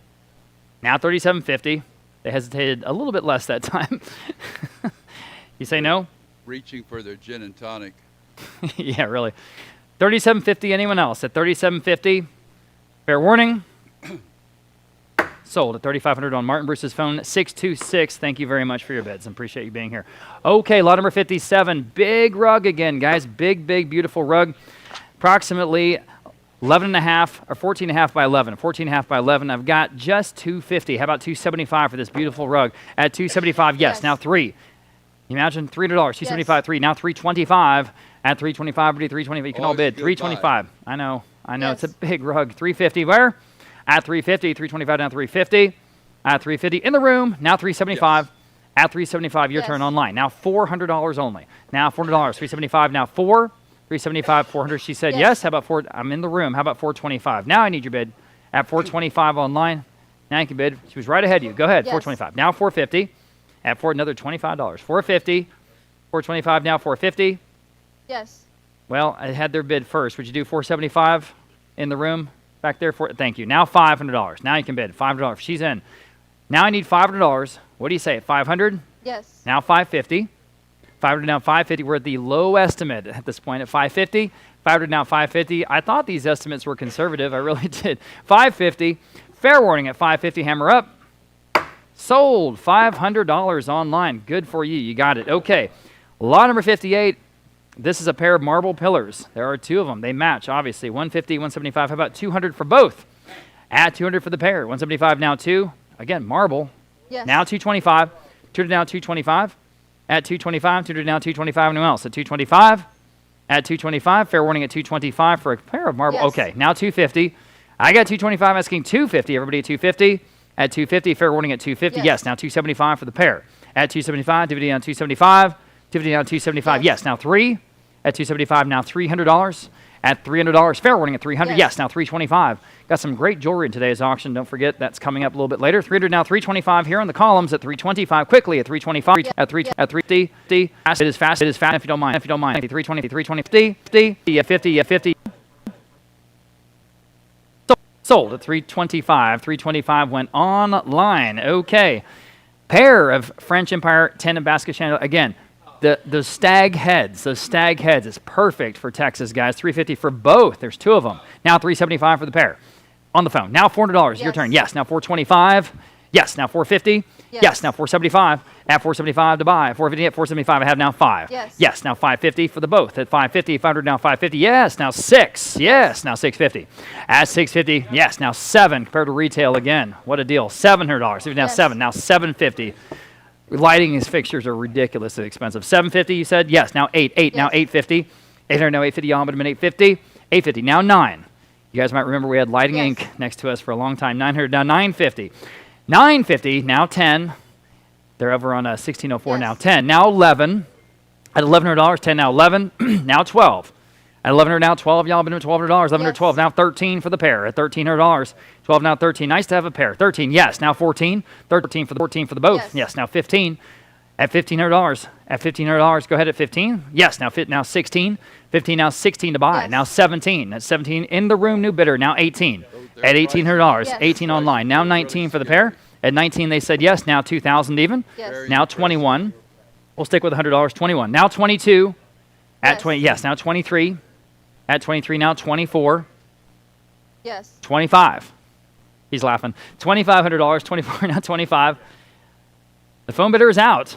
Now 3,750. They hesitated a little bit less that time. You say no? Reaching for their gin and tonic. Yeah, really. 3,750. Anyone else? At 3,750. Fair warning. Sold at 3,500 on Martin Bruce's phone. 626. Thank you very much for your bids. I appreciate you being here. Okay, lot number 57. Big rug again, guys. Big, beautiful rug. Approximately 11 and a half or 14 and a half by 11. 14 and a half by 11. I've got just 250. How about 275 for this beautiful rug? At 275, yes. Now 3. You imagine $300. 275, 3. Now 325. At 325, 325. You can all bid. 325. I know. It's a big rug. 350 where? At 350. 325 down 350. At 350 in the room. Now 375. Yes. At 375, your turn online. Now $400 only. Now $400. 375. Now 4. 375, 400. She said yes. How about 4? I'm in the room. How about 425? Now I need your bid. At 425 online. Now you can bid. She was right ahead of you. Go ahead. 425. Now 450. At 4, another $25. 450. 425. Now 450. Yes. Well, I had their bid first. Would you do 475 in the room back there? Thank you. Now $500. Now you can bid. $500. She's in. Now I need $500. What do you say? 500? Yes. Now 550. 500 now 550. We're at the low estimate at this point at 550. 500 now 550. I thought these estimates were conservative. I really did. 550. Fair warning at 550. Hammer up. Sold. $500 online. Good for you. You got it. Okay. Lot number 58. This is a pair of marble pillars. There are 2 of them. They match, obviously. 150, 175. How about 200 for both? At 200 for the pair. 175 now 2. Again, marble. Yes. Now 225. 200 now 225. At 225. 200 now 225. Anyone else? At 225. At 225. Fair warning at 225 for a pair of marble. Yes. Okay. Now 250. I got 225 asking 250. Everybody at 250. At 250. Fair warning at 250. Yes. Now 275 for the pair. At 275. Dividend on 275. Dividend on 275. Yes. Now 3. At 275. Now $300. At $300. Fair warning at 300. Yes. Now 325. Got some great jewelry in today's auction. Don't forget that's coming up a little bit later. 300 now 325 here on the columns at 325. Quickly at 325. At 350. It is fast. It is fast if you don't mind. 320. 320. 50. Sold at 325. 325 went online. Okay. Pair of French Empire 10 and basket chandelier. Again, the stag heads. Those stag heads is perfect for Texas, guys. 350 for both. There's 2 of them. Now 375 for the pair. On the phone. Now $400. Your turn. Yes. Now 425. Yes. Now 450. Yes. Now 475. At 475 to buy. 450 at 475. I have now 5. Yes. Now 550 for the both. At 550. 500 now 550. Yes. Now 6. Yes. Now 650. At 650. Yes. Now 7 compared to retail again. What a deal. $700. Now 7. Now 750. Lighting and fixtures are ridiculously expensive. 750, you said? Yes. Now 8. 8. Now 850. 800 now 850. Y'all been 850. 850. Now 9. You guys might remember we had Lighting Inc. next to us for a long time. 900 now 950. 950 now 10. They're over on 1604 now 10. Now 11. At $1,100. 10 now 11. Now 12. At $1,100 now 12. Y'all been at $1,200. 1100 12. Now 13 for the pair. At $1,300. 12 now 13. Nice to have a pair. 13. Yes. Now 14. 13 for the both. Yes. Now 15. At $1,500. At $1,500. Go ahead at 15. Yes. Now 16. 15 now 16 to buy. Now 17. At 17 in the room. New bidder. Now 18. At $1,800. 18 online. Now 19 for the pair. At 19 they said yes. Now 2,000 even. Now 21. We'll stick with $100. 21. Now 22. At 20. Yes. Now 23. At 23 now 24. Yes. 25. He's laughing. $2,500. 24 now 25. The phone bidder is out.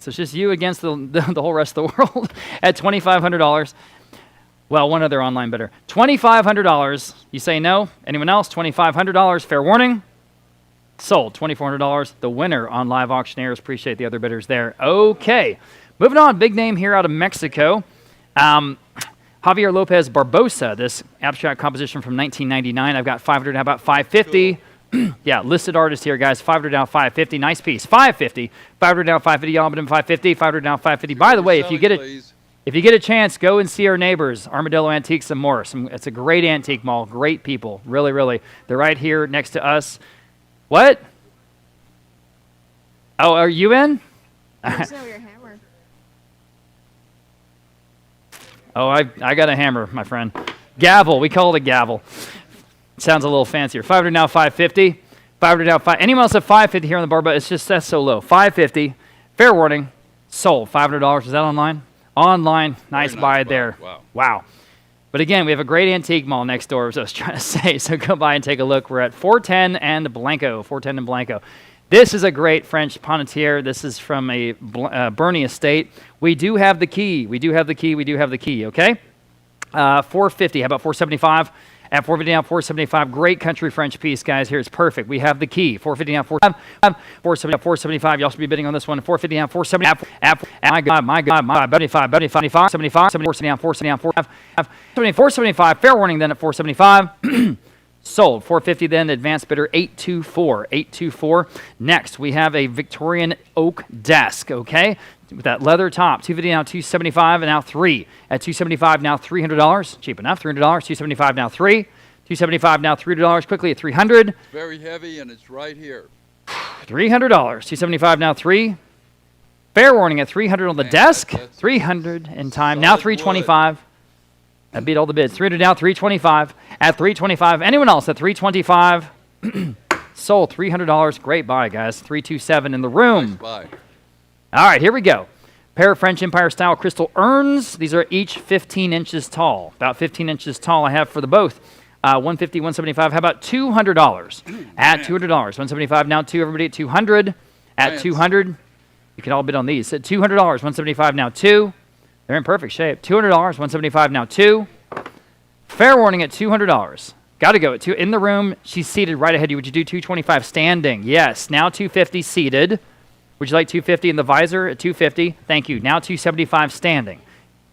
So it's just you against the whole rest of the world at $2,500. Well, one other online bidder. $2,500. You say no? Anyone else? $2,500. Fair warning. Sold. $2,400. The winner on Live Auctioneers. Appreciate the other bidders there. Okay. Moving on. Big name here out of Mexico. Javier Lopez Barbosa. This abstract composition from 1999. I've got 500. How about 550? Cool. Yeah, listed artist here, guys. 500 down, 550. Nice piece. 550. 500 down, 550. Y'all bid him 550. 500 down, 550. By the way, if you get it. If you get a chance, go and see our neighbors, Armadillo Antiques and more. It's a great antique mall, great people, really, really. They're right here next to us. What? Oh, are you in? There's no your hammer. Oh, I got a hammer, my friend. Gavel, we call it a gavel. Sounds a little fancier. 500 now, 550. 500 now, 5. Anyone else at 550 here on the bar, but it's just that's so low. 550. Fair warning. Sold. $500. Is that online? Online, nice buy there. Wow. But again, we have a great antique mall next door, as I was trying to say, so go by and take a look. We're at 410 and Blanco, 410 and Blanco. This is a great French panetier. This is from a Bernie estate. We do have the key. We do have the key, okay? 450, how about 475? At 450 down, 475. Great country French piece, guys. Here it's perfect. We have the key. 450 down, 475. 475. You all should be bidding on this one. 450 down, 470. My God. 75. 75. 475. Fair warning then at 475. Sold. 450 then. Advanced bidder 824. 824. Next, we have a Victorian oak desk, okay? With that leather top, 250 now, 275, and now 3. At 275 now, $300. Cheap enough, $300. 275 now, 3. 275 now, $300. Quickly at 300. It's very heavy, and it's right here. $300. 275 now, 3. Fair warning at 300 on the desk. 300 in time. Now 325. I beat all the bids. 300 now, 325. At 325. Anyone else at 325? Sold. $300. Great buy, guys. 327 in the room. Nice buy. All right, here we go. Pair of French Empire style crystal urns. These are each 15 inches tall. About 15 inches tall I have for the both. 150, 175. How about $200? At $200. 175 now 2. Everybody at 200. At 200. You can all bid on these. At $200. 175 now 2. They're in perfect shape. $200. 175 now 2. Fair warning at $200. Got to go at 2. In the room, she's seated right ahead of you. Would you do 225 standing? Yes. Now 250 seated. Would you like 250 in the visor at 250? Thank you. Now 275 standing.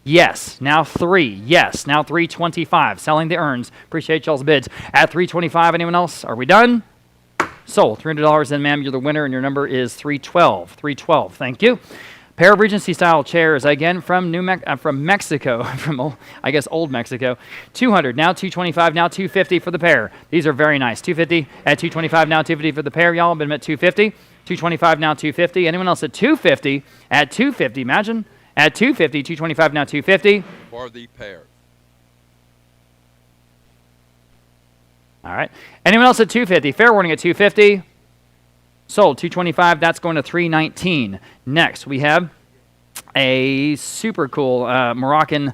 Yes. Now 3. Yes. Now 325. Selling the urns. Appreciate y'all's bids. At 325, anyone else? Are we done? Sold. $300 then, ma'am. You're the winner, and your number is 312. 312. Thank you. Pair of Regency-style chairs, again from Mexico, from, I guess, old Mexico. 200, now 225, now 250 for the pair. These are very nice. 250 at 225, now 250 for the pair. Y'all have been at 250. 225, now 250. Anyone else at 250? At 250, imagine. At 250, 225, now 250. For the pair. All right. Anyone else at 250? Fair warning at 250. Sold. 225. That's going to 319. Next, we have a super cool Moroccan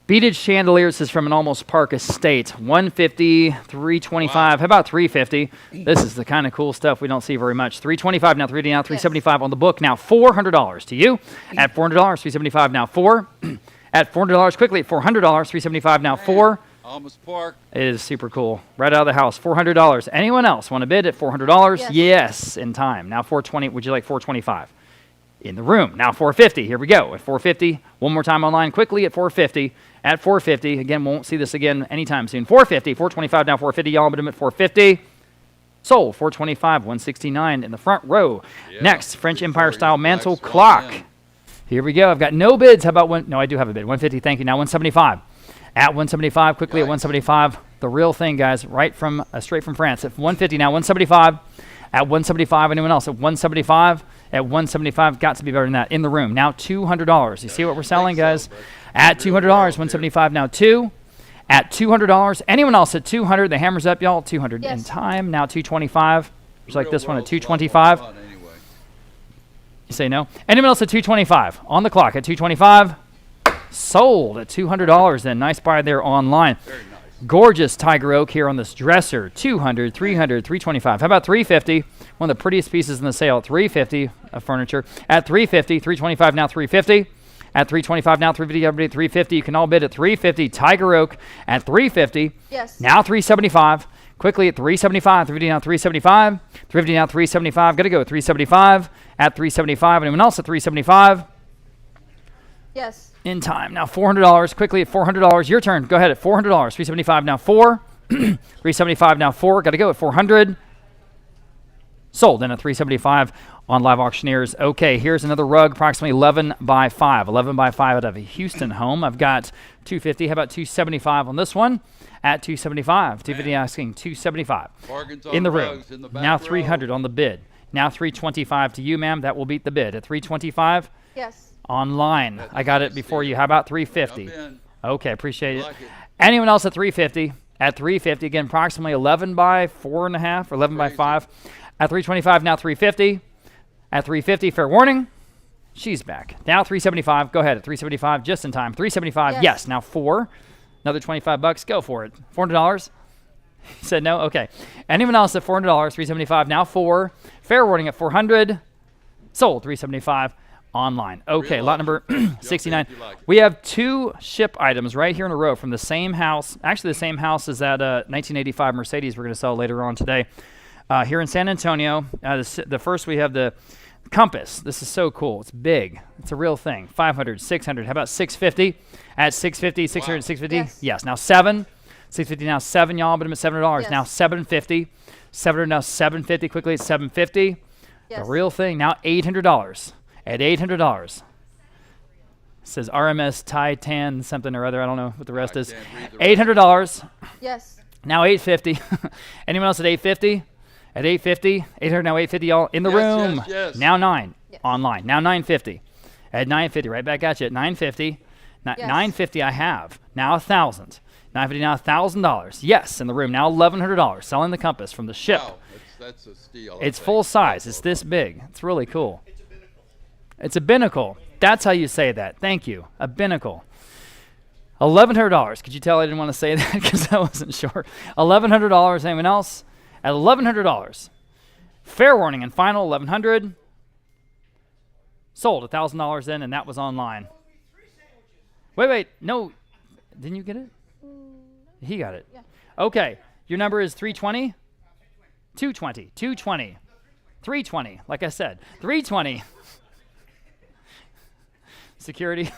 beaded chandelier. This is from an Almost Park estate. 150, 325. Wow. How about 350? This is the kind of cool stuff we don't see very much. 325 now, 3 now, 375 on the book. Now $400 to you. At $400, 375 now 4. At $400 quickly at $400, 375 now 4. Almost Park. It is super cool. Right out of the house. $400. Anyone else want to bid at $400? Yes. Yes, in time. Now 420. Would you like 425? In the room. Now 450. Here we go. At 450. One more time online quickly at 450. At 450. Again, won't see this again anytime soon. 450. 425 now 450. Y'all bid them at 450. Sold. 425. 169 in the front row. Yeah. Next, French Empire style mantle clock. Here we go. I've got no bids. How about one? No, I do have a bid. 150. Thank you. Now 175. At 175, quickly at 175. The real thing, guys, right from straight from France. At 150 now, 175. At 175, anyone else? At 175. At 175, got to be better than that. In the room. Now $200. You see what we're selling, guys? At $200, 175 now 2. At $200, anyone else at 200? The hammer's up, y'all. 200 in time. Now 225. Just like this one at 225. You say no? Anyone else at 225? On the clock at 225. Sold at $200 then. Nice buy there online. Very nice. Gorgeous tiger oak here on this dresser. 200, 300, 325. How about 350? One of the prettiest pieces in the sale. 350. of furniture. At 350, 325 now 350. At 325 now 350, everybody at 350. You can all bid at 350. Tiger Oak at 350. Yes. Now 375. Quickly at 375. 350 now 375. 350 now 375. Got to go at 375. At 375. Anyone else at 375? Yes. In time. Now $400. Quickly at $400. Your turn. Go ahead at $400. 375 now 4. 375 now 4. Got to go at 400. Sold in at 375 on Live Auctioneers. Okay, here's another rug, approximately 11 by 5. 11 by 5 out of a Houston home. I've got 250. How about 275 on this one? At 275. 250 asking 275. Bargains In on the room. rugs in the back Now row. 300 on the bid. Now 325 to you, ma'am. That will beat the bid. At 325 Yes. online. I got it before you. How about 350? Jump in. Okay, appreciate it. Like it. Anyone else at 350? At 350, again, approximately 11 by 4.5 or 11 by Crazy. 5. At 325, now 350. At 350, fair warning, she's back. Now 375, go ahead at 375, just in time. 375, yes. Now 4, another 25 bucks, go for it. $400. He said no, okay. Anyone else at $400? 375, now 4. Fair warning at 400. Sold 375 online. Okay, lot number 69. if you like it. We have 2 ship items right here in a row from the same house. Actually, the same house as that 1985 Mercedes we're going to sell later on today. Here in San Antonio, the first we have the compass. This is so cool. It's big. It's a real thing. 500, 600. How about 650? At 650, 600, Wow. 650? Yes. Now 7. 650 now 7, y'all. But I'm at $700. Yes. Now 750. 700 now 750. Quickly at 750. Yes. The real thing now $800. At $800. It says RMS Titan something or other. I don't know what the rest is. can't read the rest. $800. Yes. Now $850. Anyone else at $850? At $850. 800 now $850, y'all. In the Yes, room. yes, yes. Now 9. Yes. Online. Now $950. At $950. Right back at you at $950. Yes. $950 I have. Now $1,000. $950 now $1,000. Yes, in the room. Now $1,100. Selling the compass from the ship. Wow, that's a steal. I It's think. full size. It's this big. It's really cool. It's a binnacle. That's how you say that. Thank you. A binnacle. $1,100. Could you tell I didn't want to say that because I wasn't sure? $1,100. Anyone else? At $1,100. Fair warning and final $1,100. Sold $1,000 in, and that was online. Wait. No. Didn't you get it? He got it. Yeah. Okay. Your number is 320? 220. 220. 320. Like I said. 320. Security.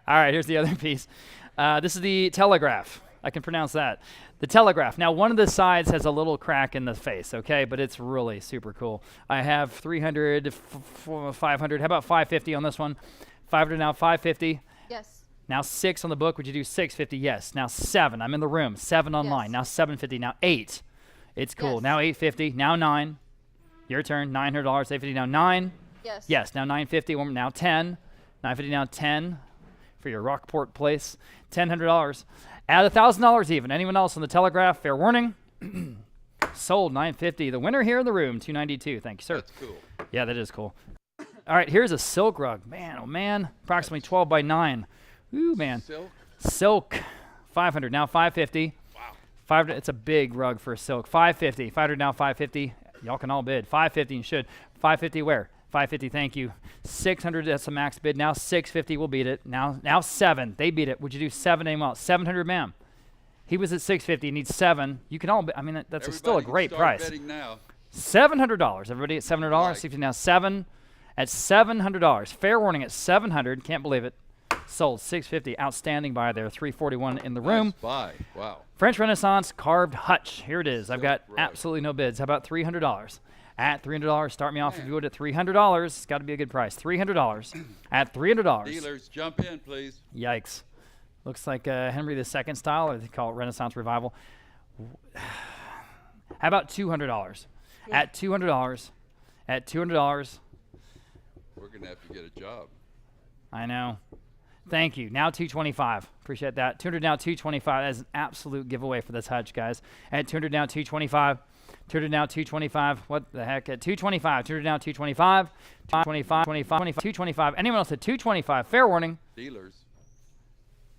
All right, here's the other piece. This is the telegraph. I can pronounce that. The telegraph. Now, one of the sides has a little crack in the face, okay? But it's really super cool. I have 300, 500. How about 550 on this one? 500 now, 550. Yes. Now 6 on the book. Would you do 650? Yes. Now 7. I'm in the room. 7 online. Yes. Now 750. Now 8. It's cool. Yes. Now 850. Now 9. Your turn. $900. 850. Now 9. Yes. Yes. Now 950. Now 10. 950. Now 10 for your Rockport place. $1,000. At $1,000 even. Anyone else on the telegraph? Fair warning. Sold $950. The winner here in the room. $292. Thank you, sir. That's cool. Yeah, that is cool. All right, here's a silk rug. Man, oh man, approximately 12 by 9. Ooh, man. Silk. Silk, 500 now 550. Wow. 500. It's a big rug for silk. 550. 500 now 550. Y'all can all bid. 550 you should. 550 where? 550. Thank you. 600. That's the max bid. Now 650 will beat it. Now 7. They beat it. Would you do 7 anyone else? 700, ma'am. He was at 650. He needs 7. You can all. I mean, that's still a Everybody great start price. betting now. $700. Everybody at $700. Like. 60 now 7 at $700. Fair warning at 700. Can't believe it. Sold 650. Outstanding buy there. 341 in the room. Nice buy. Wow. French Renaissance carved hutch. Here it is. I've got Silk rug. absolutely no bids. How about $300? At $300, start me off if you would at $300. It's got to be a good price. $300. At $300. Dealers, jump in, please. Yikes. Looks like Henry II style, or they call it Renaissance Revival. How about $200? Yeah. At $200. At $200. We're gonna have to get a job. I know. Thank you. Now $225. Appreciate that. 200 now $225. That is an absolute giveaway for this hutch, guys. At 200 now $225. 200 now $225. What the heck? At $225. 200 now $225. 225. 25. 225. Anyone else at $225? Fair warning. Dealers.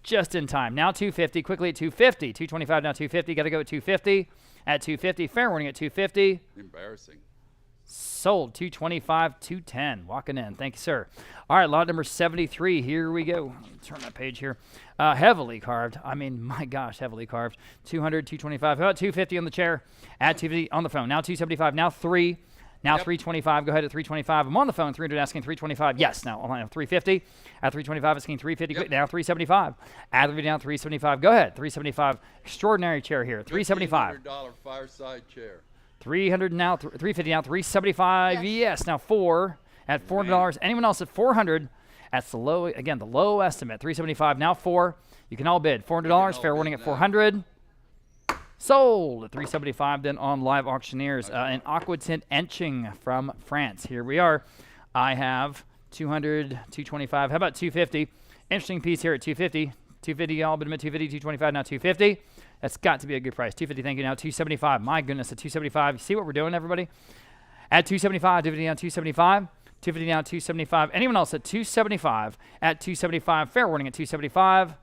Just in time. Now 250, quickly at 250. 225, now 250. Got to go at 250. At 250, fair warning at 250. Embarrassing. Sold. 225, 210. Walking in. Thank you, sir. All right, lot number 73. Here we go. Let me turn that page here. Heavily carved. I mean, my gosh, heavily carved. 200, 225. How about 250 on the chair? At 250 on the phone. Now 275. Now 3. Now 325. Go ahead at 325. I'm on the phone. 300 asking 325. Yes. Now online at 350. At 325 asking 350. Quick. Now 375. At 350 now 375. Go ahead. 375. Extraordinary chair here. 375. $1,500 fireside chair. 300 now. 350 now. 375. Yes. Now 4 at $400. Anyone else at 400? That's the low. Again, the low estimate. 375 now 4. You can all bid. $400. Fair warning at 400. Sold at 375 then on Live Auctioneers. An aqua tint etching from France. Here we are. I have 200, 225. How about 250? Interesting piece here at 250. 250, y'all bid at 250, 225, now 250. That's got to be a good price. 250, thank you. Now 275. My goodness, at 275. You see what we're doing, everybody? At 275, 250 now 275. 250 now 275. Anyone else at 275? At 275. Fair warning at 275.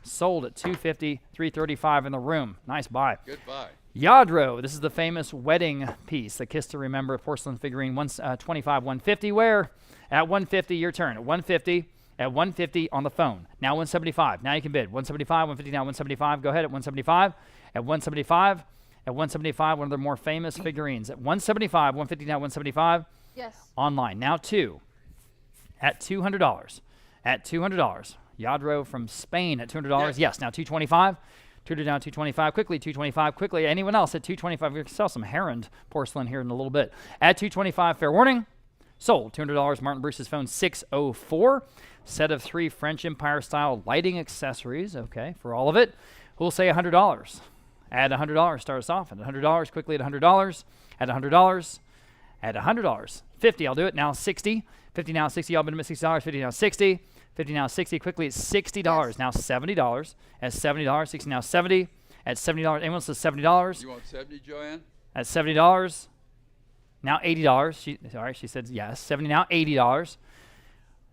Sold at 250, 335 in the room. Nice buy. Good buy. Yadro, this is the famous wedding piece, the Kiss to Remember porcelain figurine, 125, 150. Where? At 150, your turn. At 150, at 150 on the phone. Now 175. Now you can bid. 175, 150, now 175. Go ahead at 175. At 175, at 175, one of the more famous figurines. At 175, 150, now 175. Yes. Online. Now 2. At $200. At $200. Yadro from Spain at $200. Yes. Now 225. 200 down 225. Quickly 225. Quickly. Anyone else at 225? We're going to sell some Heron porcelain here in a little bit. At 225. Fair warning. Sold. $200. Martin Bruce's phone 604. Set of 3 French Empire style lighting accessories. Okay. For all of it. We'll say $100. At $100. Start us off at $100. Quickly at $100. At $100. At $100. 50. I'll do it. Now 60. 50 now 60. Y'all been at $60. 50 now 60. 50 now 60. Quickly at $60. Yes. Now $70. At $70. 60 now 70. At $70. Anyone says $70? You want 70, Joanne? At $70. Now $80. She said yes. 70 now $80.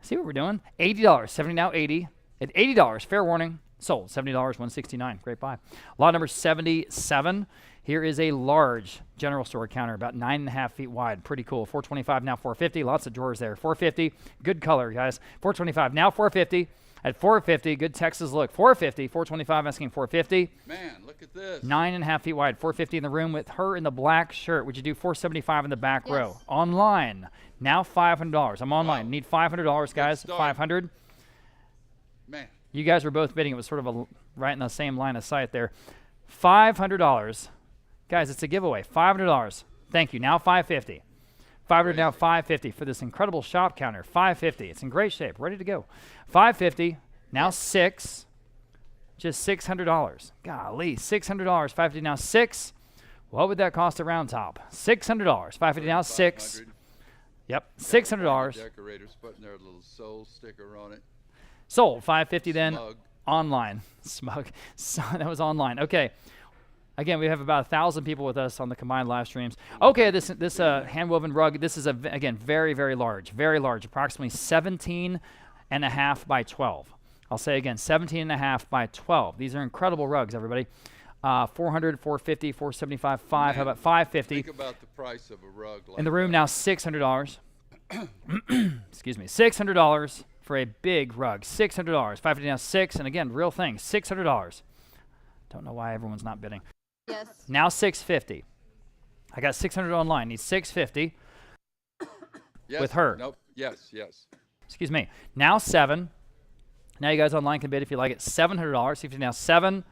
See what we're doing? $80. 70 now 80. At $80. Fair warning. Sold. $70. 169. Great buy. Lot number 77. Here is a large general store counter, about 9.5 feet wide. Pretty cool. 425 now 450. Lots of drawers there. 450. Good color, guys. 425 now 450. At 450. Good Texas look. 450. 425 asking 450. Man, look at this. 9.5 feet wide. 450 in the room with her in the black shirt. Would you do 475 in the back Yes. row? Online. Now $500. I'm online. Wow. Need $500, guys. start. 500. Man. You guys were both bidding. It was sort of right in the same line of sight there. $500. Guys, it's a giveaway. $500. Thank you. Now $550. 500 now $550 for this incredible shop counter. $550. It's in great shape. Ready to go. $550. Now 6. Just $600. Golly. $600. $550 now 6. What would that cost around top? $600. $550 now 6. 500. Yep. $600. Decorators putting their little soul sticker on it. Sold. $550 then. Smug. Online. Smug. So that was online. Okay. Again, we have about 1,000 people with us on the combined live streams. Okay, this hand-woven rug, this is, again, very, very large, approximately 17.5 by 12. I'll say again, 17.5 by 12. These are incredible rugs, everybody. 400, 450, 475, 5. How about 550? Think about the price of a rug like In the room now, $600. Excuse me, $600 for a big rug. $600. 550 now 6, and again, real thing, $600. Don't know why everyone's not bidding. Yes. Now $650. I got 600 online. Need 650 Yes. with her. Nope. Yes. Excuse me. Now 7. Now you guys online can bid if you like it. $700. 50 now 7.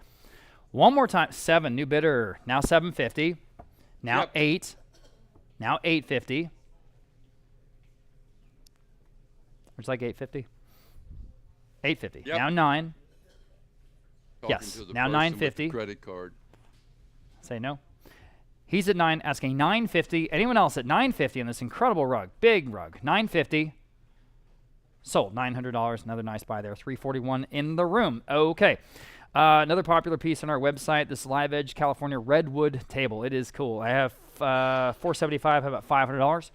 One more time. 7. New bidder. Now 750. Now Yep. 8. Now 850. Would you like 850? 850. Yep. Now 9. Talking Yes. to the Now person with the 950. credit card. Say no. He's at 9, asking 950. Anyone else at 950 on this incredible rug? Big rug. 950. Sold. $900. Another nice buy there. 341 in the room. Okay. Another popular piece on our website, this Live Edge California redwood table. It is cool. I have 475. How about $500?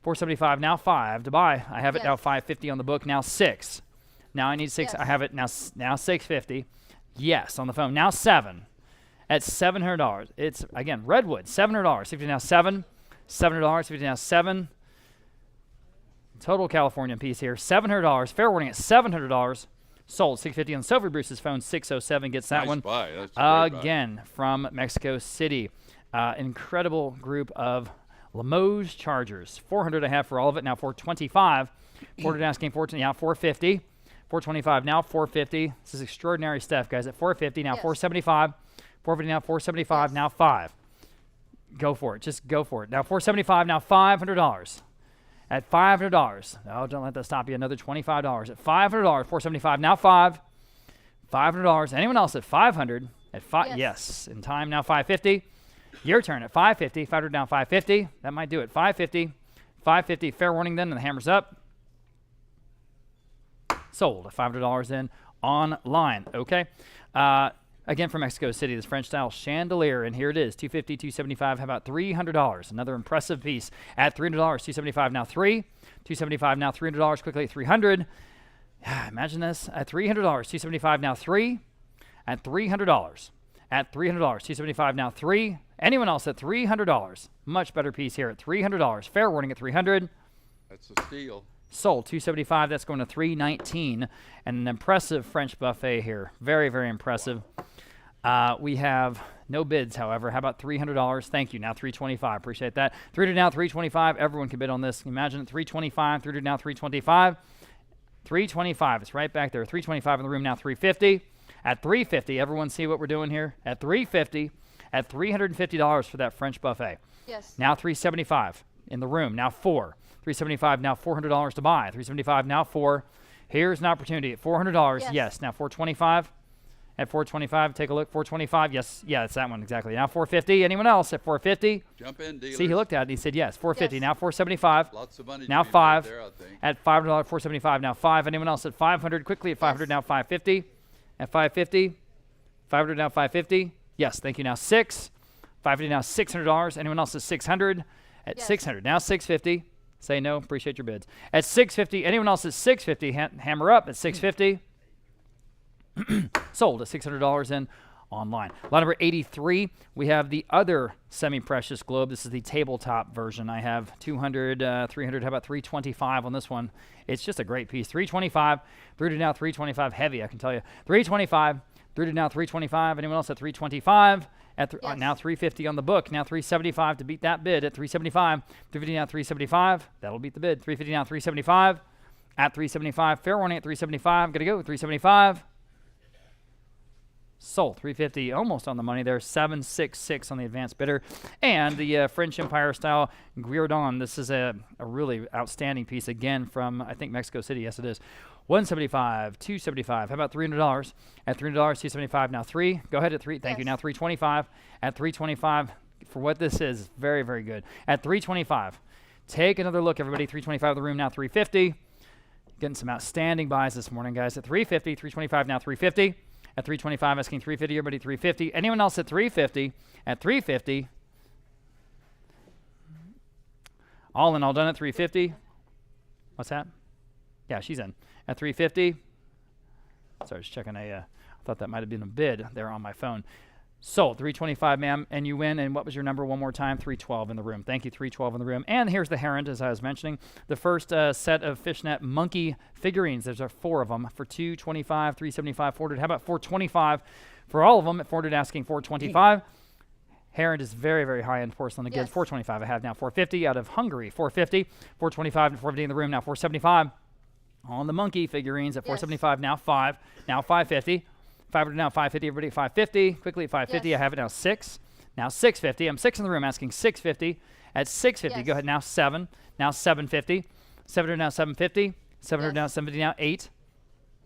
475 now 5 to buy. I have it now Yes. 550 on the book. Now 6. Now I need 6. Yes. I have it now. Now 650. Yes, on the phone. Now 7. At $700. It's again redwood. $700. 50 now 7. $700. 50 now 7. Total California piece here. $700. Fair warning at $700. Sold. $650 on Sophie Bruce's phone. 607 gets that Nice one. buy. That's a great buy. Again from Mexico City. Incredible group of Limoges Chargers. $400 I have for all of it. Now $425. $400 asking $420. Now $450. $425 now $450. This is extraordinary stuff, guys. At $450 now Yes. $475. $450 now $475 Yes. now $5. Go for it. Just go for it. Now $475 now $500. At $500. Oh, don't let that stop you. Another $25. At $500. $475 now $5. $500. Anyone else at $500? At $5. Yes. Yes. In time now $550. Your turn at $550. $500 down $550. That might do it. $550. $550. Fair warning then, and the hammer's up. Sold at $500 then online. Okay. Again from Mexico City, this French style chandelier, and here it is, $250, $275. How about $300? Another impressive piece at $300, $275 now $3, $275 now $300. Quickly at $300. Imagine this at $300, $275 now $3, at $300, at $300, $275 now $3. Anyone else at $300? Much better piece here at $300. Fair warning at $300. That's a steal. Sold $275. That's going to $319, and an impressive French buffet here. Very, very impressive. We have no bids, however. How about $300? Thank you. Now $325. Appreciate that. $300 now $325. Everyone can bid on this. Imagine $325. $300 now $325. $325. It's right back there. $325 in the room now $350. At $350, everyone see what we're doing here? At $350, at $350 for that French buffet. Yes. Now $375 in the room. Now $4. $375 now $400 to buy. $375 now $4. Here's an opportunity at $400. Yes. Yes. Now $425. At $425, take a look. $425. Yes. Yeah, it's that one exactly. Now $450. Anyone else at $450? Jump in, dealers. See, he looked at it and he said yes. $450. Yes. Now $475. Lots of money. Now to be made $5. there, I think. At $500, $475. Now $5. Anyone else at $500? Quickly at $500. Yes. Now $550. At $550. $500 now $550. Yes. Thank you. Now $6. $550 now $600. Anyone else at $600? At Yes. $600. Now $650. Say no. Appreciate your bids. At $650. Anyone else at $650? Hammer up at $650. Sold at $600 in online. Lot number 83, we have the other semi-precious globe. This is the tabletop version. I have 200, 300, how about 325 on this one? It's just a great piece. 325, through to now 325, heavy, I can tell you. 325, through to now 325. Anyone else at 325? At Yes. now 350 on the book. Now 375 to beat that bid at 375. 350 now 375. That'll beat the bid. 350 now 375. At 375. Fair warning at 375. Gotta go with 375. Sold. 350, almost on the money there. 766 on the advanced bidder. And the French Empire style Guerdon. This is a really outstanding piece again from, I think, Mexico City. Yes, it is. 175, 275. How about $300? At $300, 275. Now 3. Go ahead at 3. Thank you. Yes. Now 325. At 325, for what this is, very, very good. At 325, take another look, everybody. 325 the room. Now 350. Getting some outstanding buys this morning, guys. At 350, 325. Now 350. At 325, asking 350, everybody 350. Anyone else at 350? At 350. All in, all done at 350. What's that? Yeah, she's in. At 350. Sorry, just checking I thought that might have been a bid there on my phone. Sold, 325, ma'am, and you win. And what was your number one more time? 312 in the room. Thank you, 312 in the room. And here's the Heron, as I was mentioning. The first set of fishnet monkey figurines. There's 4 of them for $225, $375, $400. How about $425 for all of them? At $400, asking $425. Heron is very, very high-end porcelain. Again, Yes. $425. I have now $450 out of Hungary. $450, $425, and $450 in the room. Now $475 on the monkey figurines at Yes. $475. Now 5. Now $550. $500 now, $550, everybody, $550. Quickly, $550. Yes. I have it now 6. Now $650. I'm 6 in the room, asking $650. At $650, Yes. go ahead now 7. Now $750. $700 now $750. $700 now Yes. $750 now 8.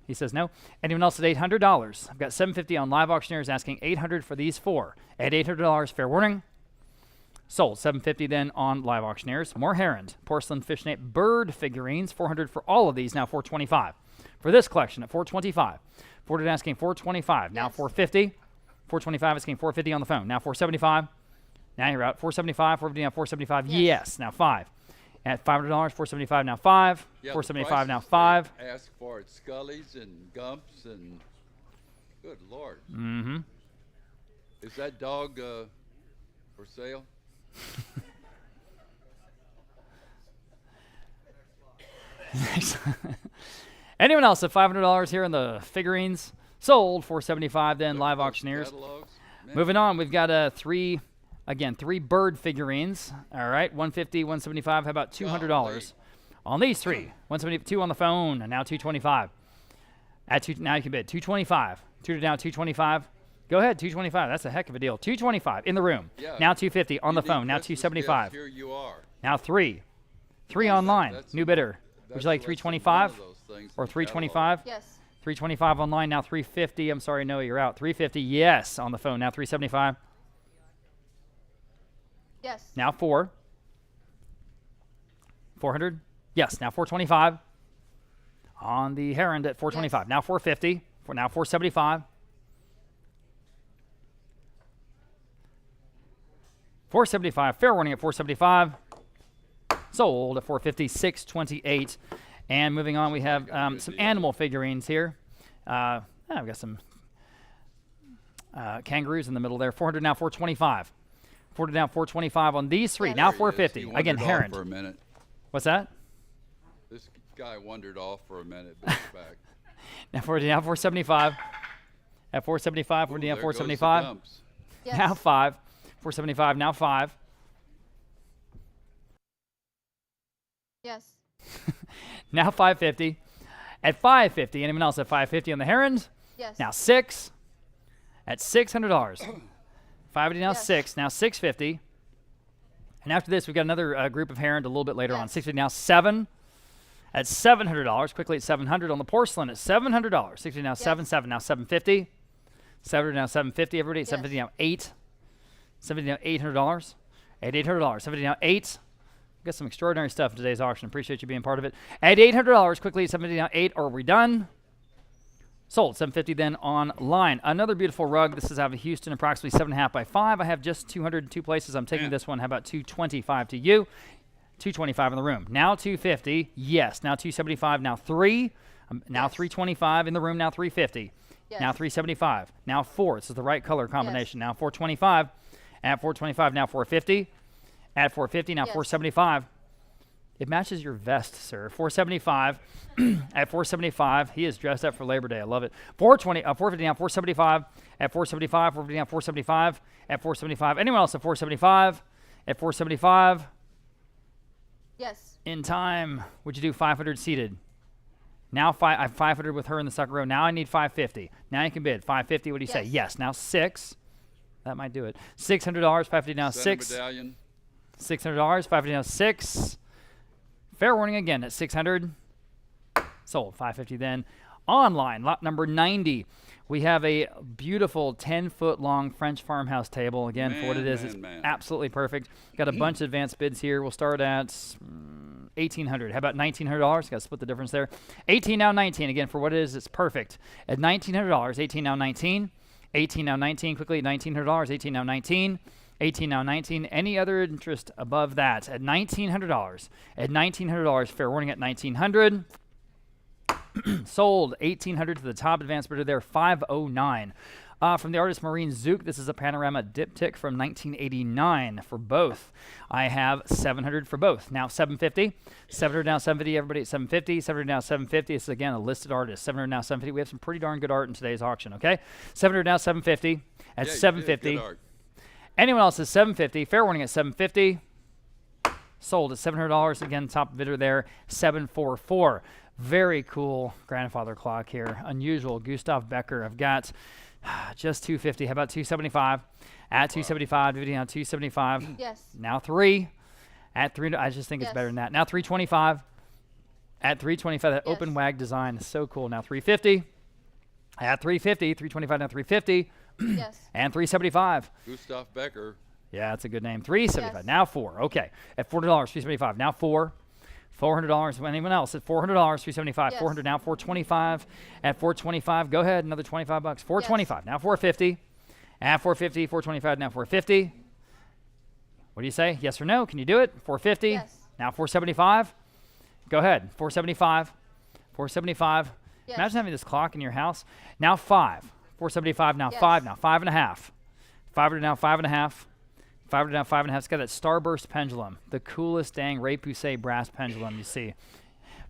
He says no. Anyone else at $800? I've got $750 on live auctioneers, asking $800 for these 4. At $800, fair warning. Sold. $750 then on live auctioneers. More Heron porcelain fishnet bird figurines. $400 for all of these. Now $425 for this collection at $425. $400 asking $425. Now Yes. $450. $425 asking $450 on the phone. Now $475. Now you're out. $475. $450 now $475. Yes. Yes. Now 5. At $500, $475 now 5. Yeah, $475 now the prices 5. they ask for at Scully's and Gump's and good Lord. Mm-hmm. Is that dog for sale? Anyone else at $500 here in the figurines? Sold $475 then, live Those auctioneers. catalogs? Man, Moving on, we've got three Bird figurines. All right, $150, $175. How about $200 Golly. on these three? $172 on the phone, and now $225. Now you can bid $225. Two down, $225. Go ahead, $225. That's a heck of a deal. $225 in the room. Yeah. Now $250 on you the need phone. Now Christmas $275. gifts, here you are. Now three online. That's New bidder. Would you like That's less than one $325 of those things or in the catalog. $325? Yes. $325 online. Now $350. I'm sorry, no, you're out. $350. Yes, on the phone. Now $375. Yes. Now $400. Yes. Now $425 on the Heron at $425. Yes. Now $450. Now $475. $475. Fair warning at $475. Sold at $450. $628. And moving on, we have some animal figurines here. I've got some kangaroos in the middle there. $400 now $425. $400 now $425 on these three. Yes. Now There he is. He $450. Again, wandered off Heron. for a minute. What's that? This guy wandered off for a minute, but he's back. Now $475. At $475. $400 now Ooh, there goes the $475. Gumps. Yes. Now 5. $475. Now 5. Yes. Now $550. At $550. Anyone else at $550 on the Herons? Yes. Now 6. At $600. $550 now Yes. 6. Now $650. And after this, we've got another group of Heron a little bit later on. Yes. $650 now 7. At $700. Quickly at $700 on the porcelain at $700. $650 now 7. 7 now $750. $700 now $750. Everybody at Yes. $750 now 8. $750 now $800. At $800. $750 now 8. Got some extraordinary stuff in today's auction. Appreciate you being part of it. At $800, quickly at $750 now 8. Are we done? Sold. $750 then online. Another beautiful rug. This is out of Houston, approximately 7.5 by 5. I have just 202 places. I'm taking this one. How about 225 to you? 225 in the room. Now 250. Yes. Now 275. Now 3. Now Yes. 325 in the room. Now 350. Yes. Now 375. Now 4. This is the right color combination. Now 425. At 425. Now 450. At 450. Now Yes. 475. It matches your vest, sir. 475. At 475. He is dressed up for Labor Day. I love it. 450 now 475. At 475. 450 now 475. At 475. Anyone else at 475? At 475. Yes. In time, would you do 500 seated? Now I have 500 with her in the second row. Now I need 550. Now you can bid 550. What do you say? Yes. Yes. Now 6. That might do it. $600. 550 now Center 6. medallion. $600. 550 now 6. Fair warning again at 600. Sold. 550 then. Online, lot number 90. We have a beautiful 10-foot long French farmhouse table. Again, for what it is, it's absolutely perfect. Got a bunch of advanced bids here. We'll start at $1,800. How about $1,900? Got to split the difference there. 18 now 19. Again, for what it is, it's perfect. At $1,900. 18 now 19. 18 now 19. Quickly, $1,900. 18 now 19. 18 now 19. Any other interest above that at $1,900? At $1,900. Fair warning at $1,900. Sold. $1,800 to the top advanced bidder there. $509. From the artist Maureen Zook, this is a panorama diptych from 1989 for both. I have $700 for both. Now $750. $700 now $750. Everybody at $750. $700 now $750. This is again a listed artist. $700 now $750. We have some pretty darn good art in today's auction. Okay. $700 now $750. At $750. Anyone else is $750. Fair warning at $750. Sold at $700. Again, top bidder there. $744. Very cool grandfather clock here. Unusual. Gustav Becker. I've got just $250. How about $275? At $275. Video on $275. Yes. Now 3. At 3. I just think it's Yes. better than that. Now $325. At $325. That Yes. open wag design is so cool. Now $350. At $350. $325. Now $350. Yes. And $375. Gustav Becker. Yeah, that's a good name. $375. Yes. Now 4. Okay. At $40. $375. Now 4. $400. Anyone else at $400? $375. Yes. $400 now $425. At $425. Go ahead. Another $25. $425. Now $450. At $450. $425. Now $450. What do you say? Yes or no? Can you do it? $450. Yes. Now 475. Go ahead. 475. 475. Yes. Imagine having this clock in your house. Now 5. 475. Now Yes. 5. Now 5.5. 500 now 5.5. 500 now 5.5. It's got that starburst pendulum, the coolest dang Ray Pousset brass pendulum you see.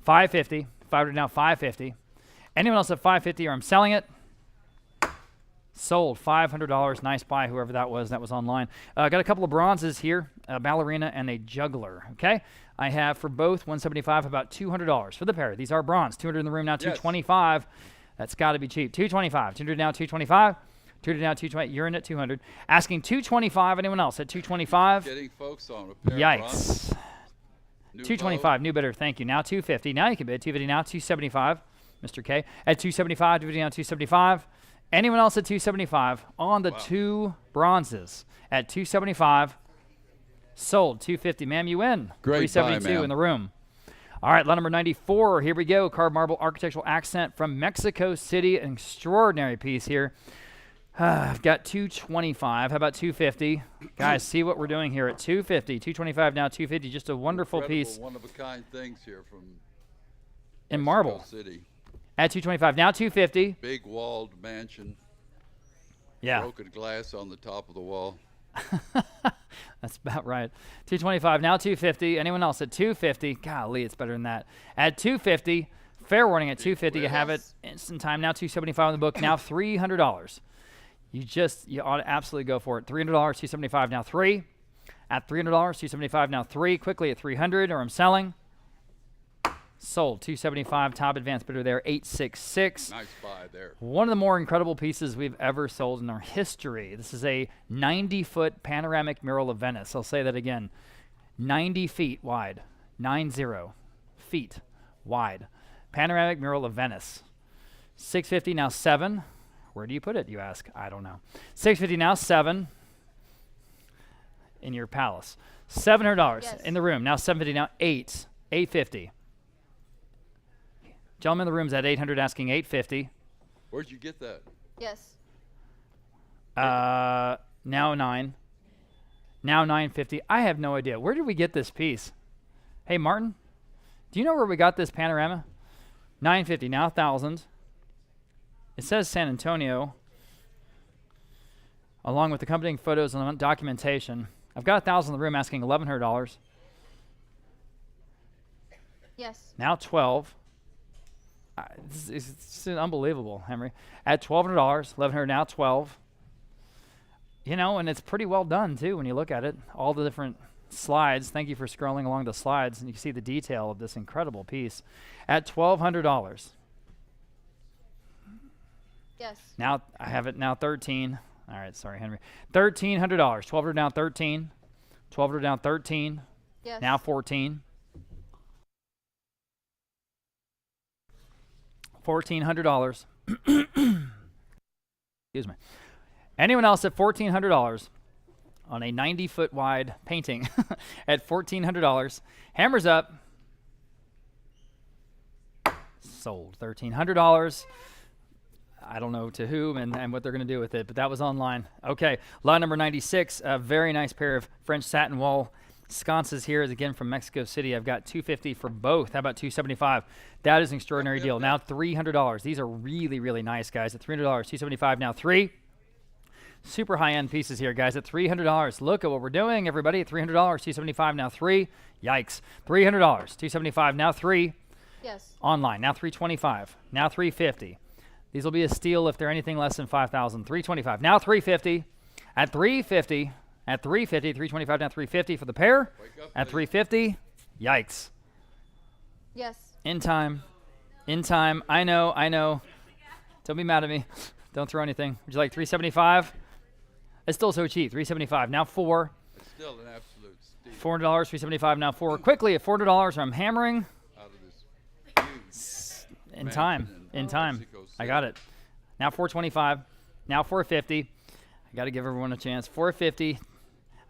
550. 500 now 550. Anyone else at 550 or I'm selling it? Sold. $500. Nice buy, whoever that was. That was online. Got a couple of bronzes here, a ballerina and a juggler. Okay. I have for both 175, about $200 for the pair. These are bronze. 200 in the room now. 225. That's got to be cheap. 225. 200 now. 225. 200 now. 220. You're in at 200. Asking 225. Anyone else at 225? Getting folks on a pair of Yikes. bronze. New 225. New bidder. Thank you. Now 250. Now you can bid. 250 now. 275. Mr. K at 275. 250 now. 275. Anyone else at 275 on the two bronzes at 275? Sold. 250. Ma'am, you win. Great 372 buy, ma'am. in the room. All right, lot number 94. Here we go. Carved marble architectural accent from Mexico City. An extraordinary piece here. I've got 225. How about 250? Guys, see what we're doing here at 250. 225 now. 250. Just a wonderful piece one-of-a-kind things here from in Mexico marble. City. At 225 now. 250. Big walled mansion. Yeah. Broken glass on the top of the wall. That's about right. 225 now. 250. Anyone else at 250? Golly, it's better than that. At 250. Fair warning at 250. You have it instant time now. 275 on the book. Now $300. You ought to absolutely go for it. $300. 275 now. 3. At $300. 275 now. 3. Quickly at 300 or I'm selling. Sold. 275. Top advance bidder there. 866. Nice buy there. One of the more incredible pieces we've ever sold in our history. This is a 90-foot panoramic mural of Venice. I'll say that again. 90 feet wide. 90 feet wide. Panoramic mural of Venice. 650 now 7. Where do you put it, you ask? I don't know. 650 now 7 in your palace. $700 Yes. in the room. Now 750 now 8. 850. Gentleman in the room's at 800 asking 850. Where'd you get that? Yes. Now 9. Now 950. I have no idea. Where did we get this piece? Hey, Martin, do you know where we got this panorama? 950. Now 1,000. It says San Antonio, along with accompanying photos and documentation. I've got 1,000 in the room asking $1,100. Yes. Now 12. It's just unbelievable, Henry. At $1,200, $1,100 now 12. You know, and it's pretty well done too when you look at it. All the different slides. Thank you for scrolling along the slides, and you can see the detail of this incredible piece. At $1,200. Yes. Now I have it now 13. All right, sorry, Henry. $1,300. 1,200 down 13. 1,200 down 13. Yes. Now 14. $1,400. Excuse me. Anyone else at $1,400 on a 90-foot wide painting at $1,400? Hammers up. Sold. $1,300. I don't know to whom and what they're going to do with it, but that was online. Okay, lot number 96. A very nice pair of French satin wall sconces here is again from Mexico City. I've got $250 for both. How about $275? That is an extraordinary deal. Now $300. These are really, really nice, guys. At $300, $275 now 3. Super high-end pieces here, guys. At $300. Look at what we're doing, everybody. At $300, $275 now 3. Yikes. $300, $275 now 3. Yes. Online now $325. Now $350. These will be a steal if they're anything less than $5,000. $325. Now $350. At $350. At $350. $325 now $350 for the pair. At $350. Yikes. Yes. In time. In time. I know. I know. Don't be mad at me. Don't throw anything. Would you like $375? It's still so cheap. $375. Now 4. It's still an absolute steal. $400. $375 now 4. Quickly at $400. I'm hammering. Out of this huge In time. In time. Mexico I City. got it. Now $425. Now $450. I got to give everyone a chance. $450.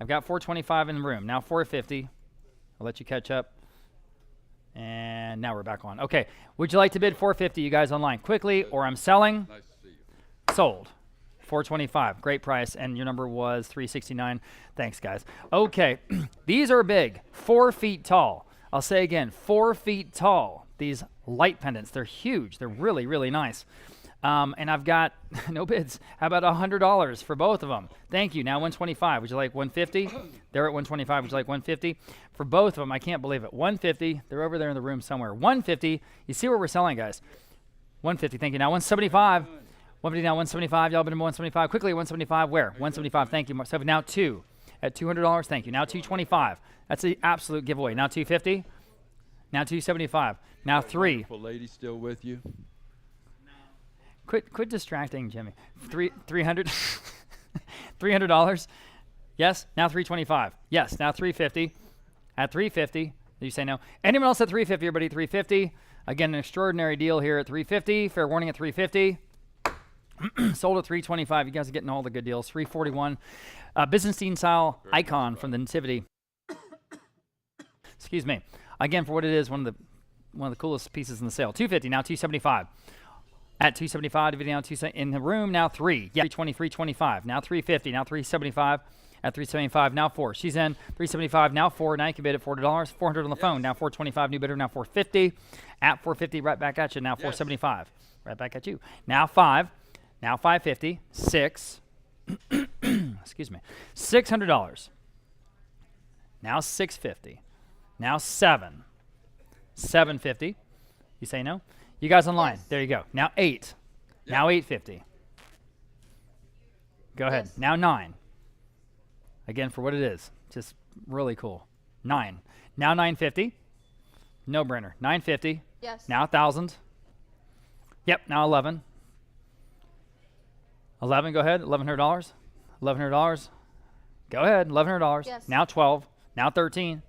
I've got $425 in the room. Now $450. I'll let you catch up. And now we're back on. Okay. Would you like to bid $450, you guys online? Quickly, or I'm selling? Nice to see you. Sold. $425. Great price. And your number was $369. Thanks, guys. Okay. These are big. 4 feet tall. I'll say again, 4 feet tall. These light pendants, they're huge. They're really, really nice. And I've got no bids. How about $100 for both of them? Thank you. Now 125. Would you like 150? They're at 125. Would you like 150? For both of them, I can't believe it. 150. They're over there in the room somewhere. 150. You see where we're selling, guys? 150. Thank you. Now 175. 150. Now 175. Y'all been to 175. Quickly 175. Where? 175. Thank you. So now 2 at $200. Thank you. Now 225. That's the absolute giveaway. Now 250. Now 275. Now 3. Wonderful lady still with you? Quit distracting Jimmy. 300. $300. Yes. Now 325. Yes. Now 350. At 350. Did you say no? Anyone else at 350? Everybody 350. Again, an extraordinary deal here at 350. Fair warning at 350. Sold at 325. You guys are getting all the good deals. 341. Byzantine style icon from the Nativity. Excuse me. Again, for what it is, one of the coolest pieces in the sale. 250. Now 275. At 275, dividing down in the room, now 3. Yeah, 320, 325. Now 350, now 375. At 375, now 4. She's in. 375, now 4. Now you can bid at $4. 400 on the phone. Now 425, new bidder. Now 450. At 450, right back at you. Now 475, right back at you. Now 5. Now 550. 6. Excuse me. $600. Now 650. Now 7. 750. You say no? You guys online. Yes. There you go. Now 8. Now 850. Go ahead. Yes. Now 9. Again, for what it is. Just really cool. 9. Now 950. No brainer. 950. Yes. Now 1,000. Yep. Now 11. 11. Go ahead. $1,100. $1,100. Go ahead. $1,100. Yes. Now 12. Now 13.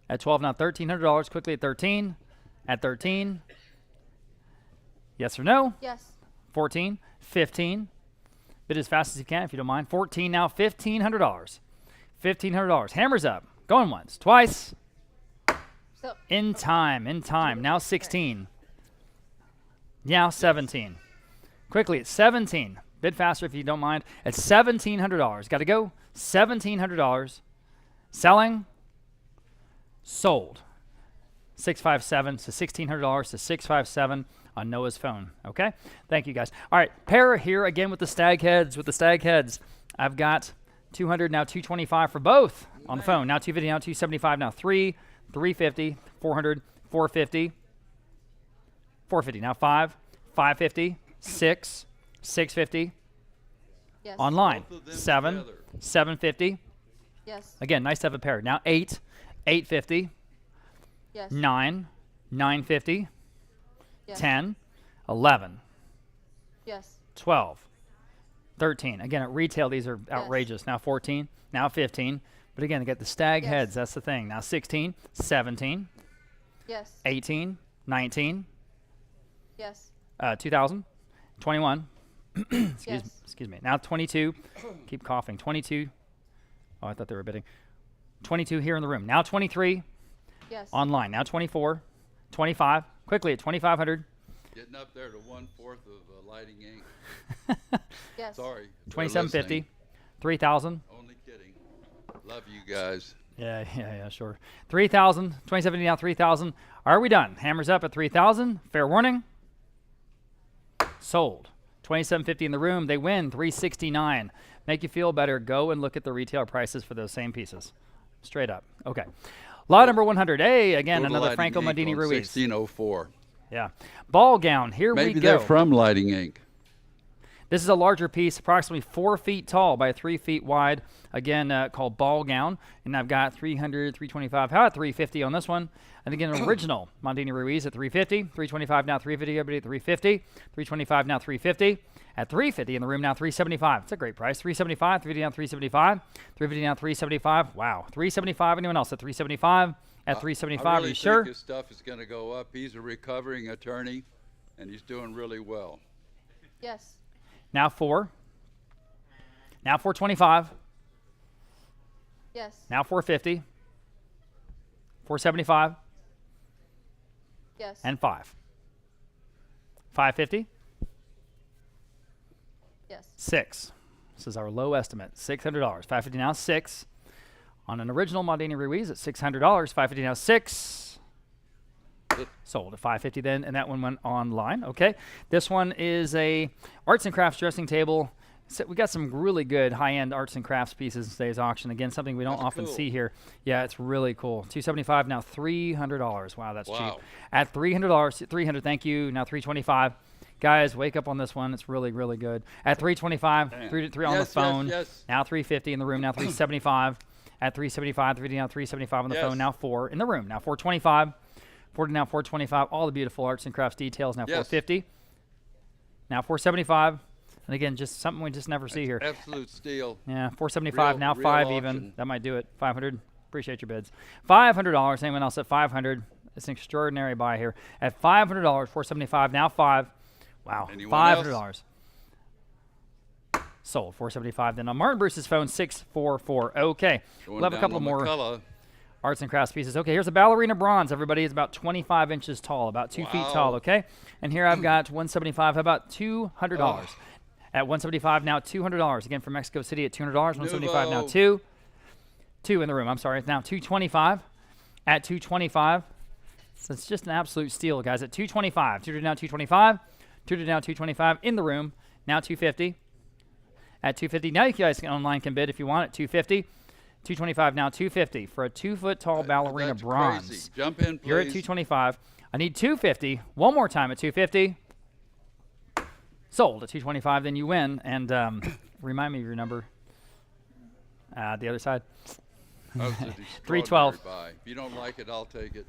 At 12. Now $1,300. Quickly at 13. At 13. Yes or no? Yes. 14, 15. Bid as fast as you can if you don't mind. 14, now $1,500. $1,500. Hammers up. Going once, twice. So In time. Now 16. Now 17. Quickly, it's 17. Bid faster if you don't mind. It's $1,700. Got to go. $1,700. Selling. Sold. 657 to $1,600 to 657 on Noah's phone. Okay, thank you guys. All right, pair here again with the stag heads. I've got 200 now 225 for both on the phone. Now 250 now 275 now 3 350 400 450 450 now 5 550 6 650 yes. online Both of them 7 together. 750 Yes. again. Nice to have a pair. Now 8 850 Yes. 9 950 Yes. 10 11 Yes. 12 13. Again, at retail, these are outrageous. Now 14, now 15. But again, they get the stag Yes. heads. That's the thing. Now 16, 17, Yes. 18, 19, Yes. 2000, 21. Yes. Excuse me. Now 22. Keep coughing. 22. Oh, I thought they were bidding. 22 here in the room. Now 23 Yes. online. Now 24, 25. Quickly at 2,500. Getting up there to 1/4 of lighting ink. Yes. Sorry. if they're 2750, listening. 3,000. Only kidding. Love you guys. Yeah, sure. 3,000, 2070 now 3,000. Are we done? Hammers up at 3,000. Fair warning. Sold. 2750 in the room. They win 369. Make you feel better. Go and look at the retail prices for those same pieces. Straight up. Okay. Lot number 100. Hey, again, Go to another Lighting Franco Ink Mandini on Ruiz. 1604. Yeah. Ball gown. Here Maybe we they're go. from Lighting Ink. This is a larger piece, approximately 4 feet tall by 3 feet wide. Again, called ball gown. And I've got 300, 325. How about 350 on this one? And again, original Mondini Ruiz at 350. 325 now 350. Everybody at 350. 325 now 350. At 350 in the room now 375. It's a great price. 375. 350 now 375. 350 now 375. Wow. 375. Anyone else at 375? At 375. I Are really you sure? think his stuff is going to go up. He's a recovering attorney, and he's doing really well. Yes. Now 4. Now 425. Yes. Now 450. 475. Yes. And 5. 550. Yes. 6. This is our low estimate. $600. 550 now. 6. On an original Modena Ruiz at $600, $550 now 6. Sold at $550 then, and that one went online. Okay, this one is a arts and crafts dressing table. So we got some really good high-end arts and crafts pieces in today's auction. Again, something we don't often see here. Yeah, it's really cool. $275 now $300. Wow, that's cheap. At $300, $300. Thank you. Now $325. Guys, wake up on this one. It's really, really good. At $325, three on the phone. Now $350 in the room. Now $375. At $375, now $375 on the phone. Now $4 in the room. Now $425. Now $425. All the beautiful arts and crafts details. Now $450. Now $475. And again, just something we just never see here. Absolute steal. Yeah, $475 now $5 even. That might do it. $500. Appreciate your bids. $500. Anyone else at $500? It's an extraordinary buy here. At $500, $475 now $5. Wow, $500. Sold $475. Then on Martin Bruce's phone, 644. Okay, we'll have a couple more arts and crafts pieces. Okay, here's a ballerina bronze. Everybody is about 25 inches tall, about 2 feet tall. Okay, and here I've got $175. How about $200? At $175 now $200. Again from Mexico City at $200. $175 now two in the room. I'm sorry. It's now $225. At $225. So it's just an absolute steal, guys. At $225. $200 now $225. $200 now $225 in the room. Now $250. At $250. Now you guys online can bid if you want it. $250. $225 now $250 for a 2-foot tall ballerina bronze. Crazy. Jump in, please. You're at $225. I need $250. One more time at $250. Sold at $225. Then you win. And remind me of your number. The other side. $312. If you don't like it, I'll take it.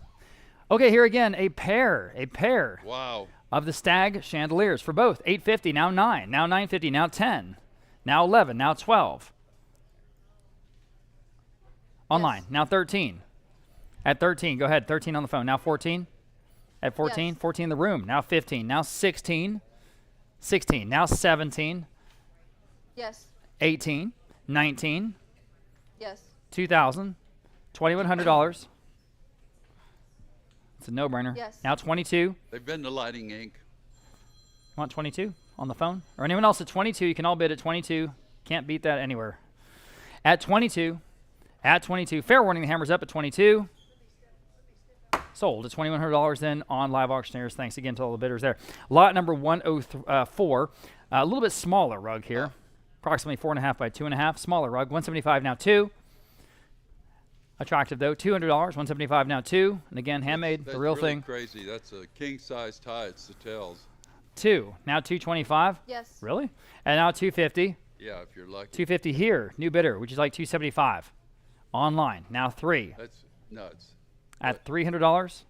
Okay, here again, a pair. Wow. Of the Stag chandeliers for both. $850, now $9, now $950, now $10, now $11, now $12. Online, now $13. At $13, go ahead, $13 on the phone. Now $14. At $14, $14 in the room. Now $15, now $16. $16, now $17. Yes. $18, $19. Yes. $2,000, $2,100. It's a no-brainer. Yes. Now $22. They've been to Lighting Inc. You want $22 on the phone? Or anyone else at $22? You can all bid at $22. Can't beat that anywhere. At $22. At $22. Fair warning, the hammer's up at $22. Sold at $2,100 then on Live Auctioneers. Thanks again to all the bidders there. Lot number 104. A little bit smaller rug here. Approximately 4.5 by 2.5. Smaller rug. $175 now 2. Attractive though. $200. $175 now 2. And again, handmade. That's the real really thing. Crazy. That's a king-size tie. It's the tails. 2. Now $225. Yes. Really? And now $250. Yeah, if you're lucky. $250 here. New bidder. Would you like $275? Online. Now 3. That's nuts. At $300.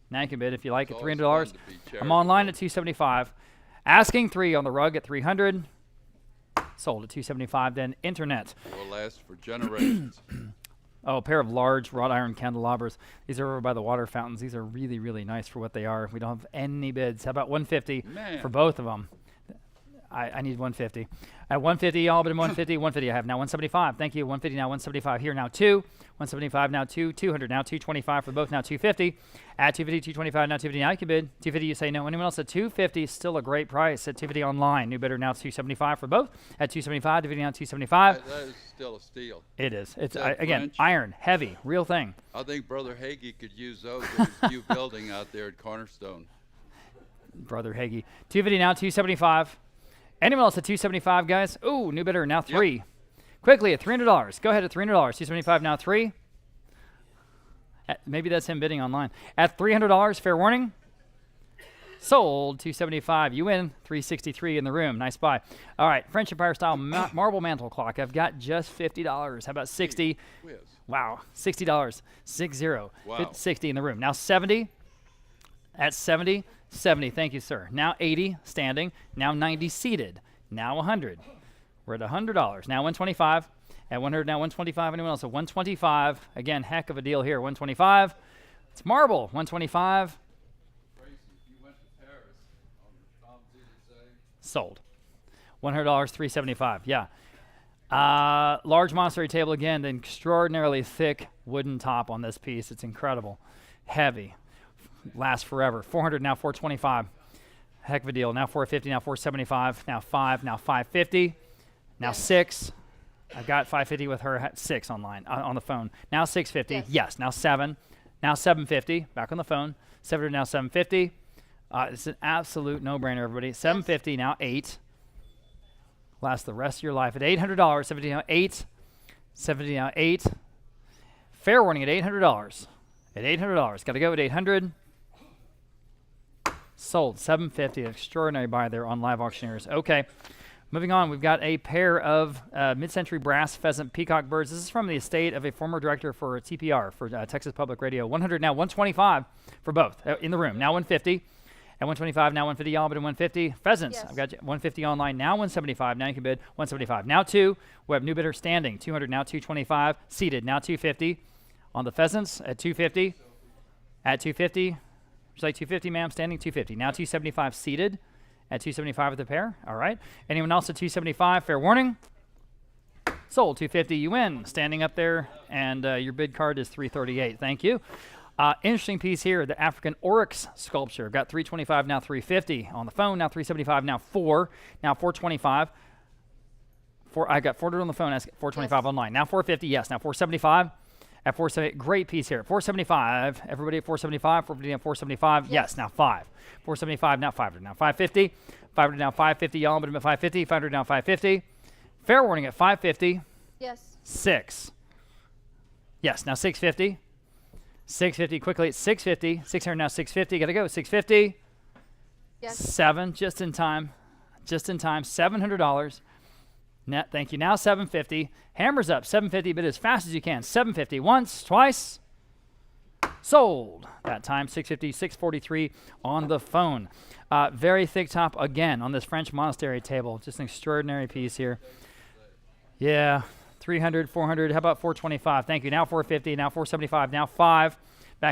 Now you can bid if you like it. It's $300. always fun to be I'm online at $275. Asking 3 on the rug at $300. Sold at $275. Then internet. It will last for generations. Oh, a pair of large wrought iron candelabras. These are over by the water fountains. These are really, really nice for what they are. We don't have any bids. How about $150 for both of them? I need $150. At $150, y'all, but in $150, $150 I have. Now $175. Thank you. $150 now, $175 here. Now 2. $175 now 2. $200 now $225 for both. Now $250. At $250, $225 now $250. Now you can bid. $250 you say no. Anyone else at $250 is still a great price. At $250 online. New bidder now $275 for both. At $275, $250 now $275. That is still a steal. It is. It's again iron, heavy, real thing. I think Brother Hagee could use those in his new building out there at Cornerstone. Brother Hagee. $250 now $275. Anyone else at $275, guys? Ooh, new bidder now 3. Yep. Quickly at $300. Go ahead at $300. $275 now 3. Maybe that's him bidding online. At $300, fair warning. Sold $275. You win $363 in the room. Nice buy. All right, French Empire style marble mantle clock. I've got just $50. How about 60? Wow, $60. 60. Wow. 60 in the room. Now 70. At 70. 70, thank you, sir. Now 80, standing. Now 90, seated. Now 100. We're at $100. Now 125. At 100, now 125. Anyone else at 125? Again, heck of a deal here. 125. It's marble. 125. Sold. $100, $375. Yeah. Large monastery table again. The extraordinarily thick wooden top on this piece. It's incredible. Heavy. Lasts forever. $400 now $425. Heck of a deal. Now $450. Now $475. Now $5. Now $550. Now $6. I've got 550 with her at 6 online on the phone. Now 650. Yes. Yes. Now 7. Now 750. Back on the phone. 700 now 750. It's an absolute no-brainer, everybody. 750 now 8. Last the rest of your life at $800. 70 now 8. 70 now 8. Fair warning at $800. At $800. Got to go at 800. Sold. 750. Extraordinary buy there on Live Auctioneers. Okay. Moving on, we've got a pair of mid-century brass pheasant peacock birds. This is from the estate of a former director for TPR, for Texas Public Radio. 100 now 125 for both in the room. Now 150. At 125, now 150 y'all, but at 150. Pheasants, Yes. I've got 150 online, now 175. Now you can bid 175. Now 2. We have new bidder standing. 200, now 225. Seated, now 250. On the pheasants at 250. At 250. Would you like 250, ma'am? Standing 250. Now 275 seated. At 275 with the pair. All right. Anyone else at 275? Fair warning. Sold. 250. You win. Standing up there, and your bid card is 338. Thank you. Interesting piece here. The African oryx sculpture. Got 325 now 350 on the phone. Now 375. Now 4. Now 425. I got 400 on the phone. Ask 425 Yes. online. Now 450. Yes. Now 475. At 470, great piece here. 475. Everybody at 475. 450 at 475. Yes. Now 5. 475. Now 500. Now 550. 500 now 550. Y'all, but I'm at 550. 500 now 550. Fair warning at 550. Yes. 6. Yes. Now 650. 650 quickly at 650. 600 now 650. Got to go. 650. Yes. 7. Just in time. Just in time. $700. Net, thank you. Now 750. Hammers up. 750, but as fast as you can. 750. Once, twice. Sold. That time 650, 643 on the phone. Very thick top again on this French monastery table. Just an extraordinary piece here. Yeah. 300, 400. How about 425? Thank you. Now 450. Now 475. Now 5.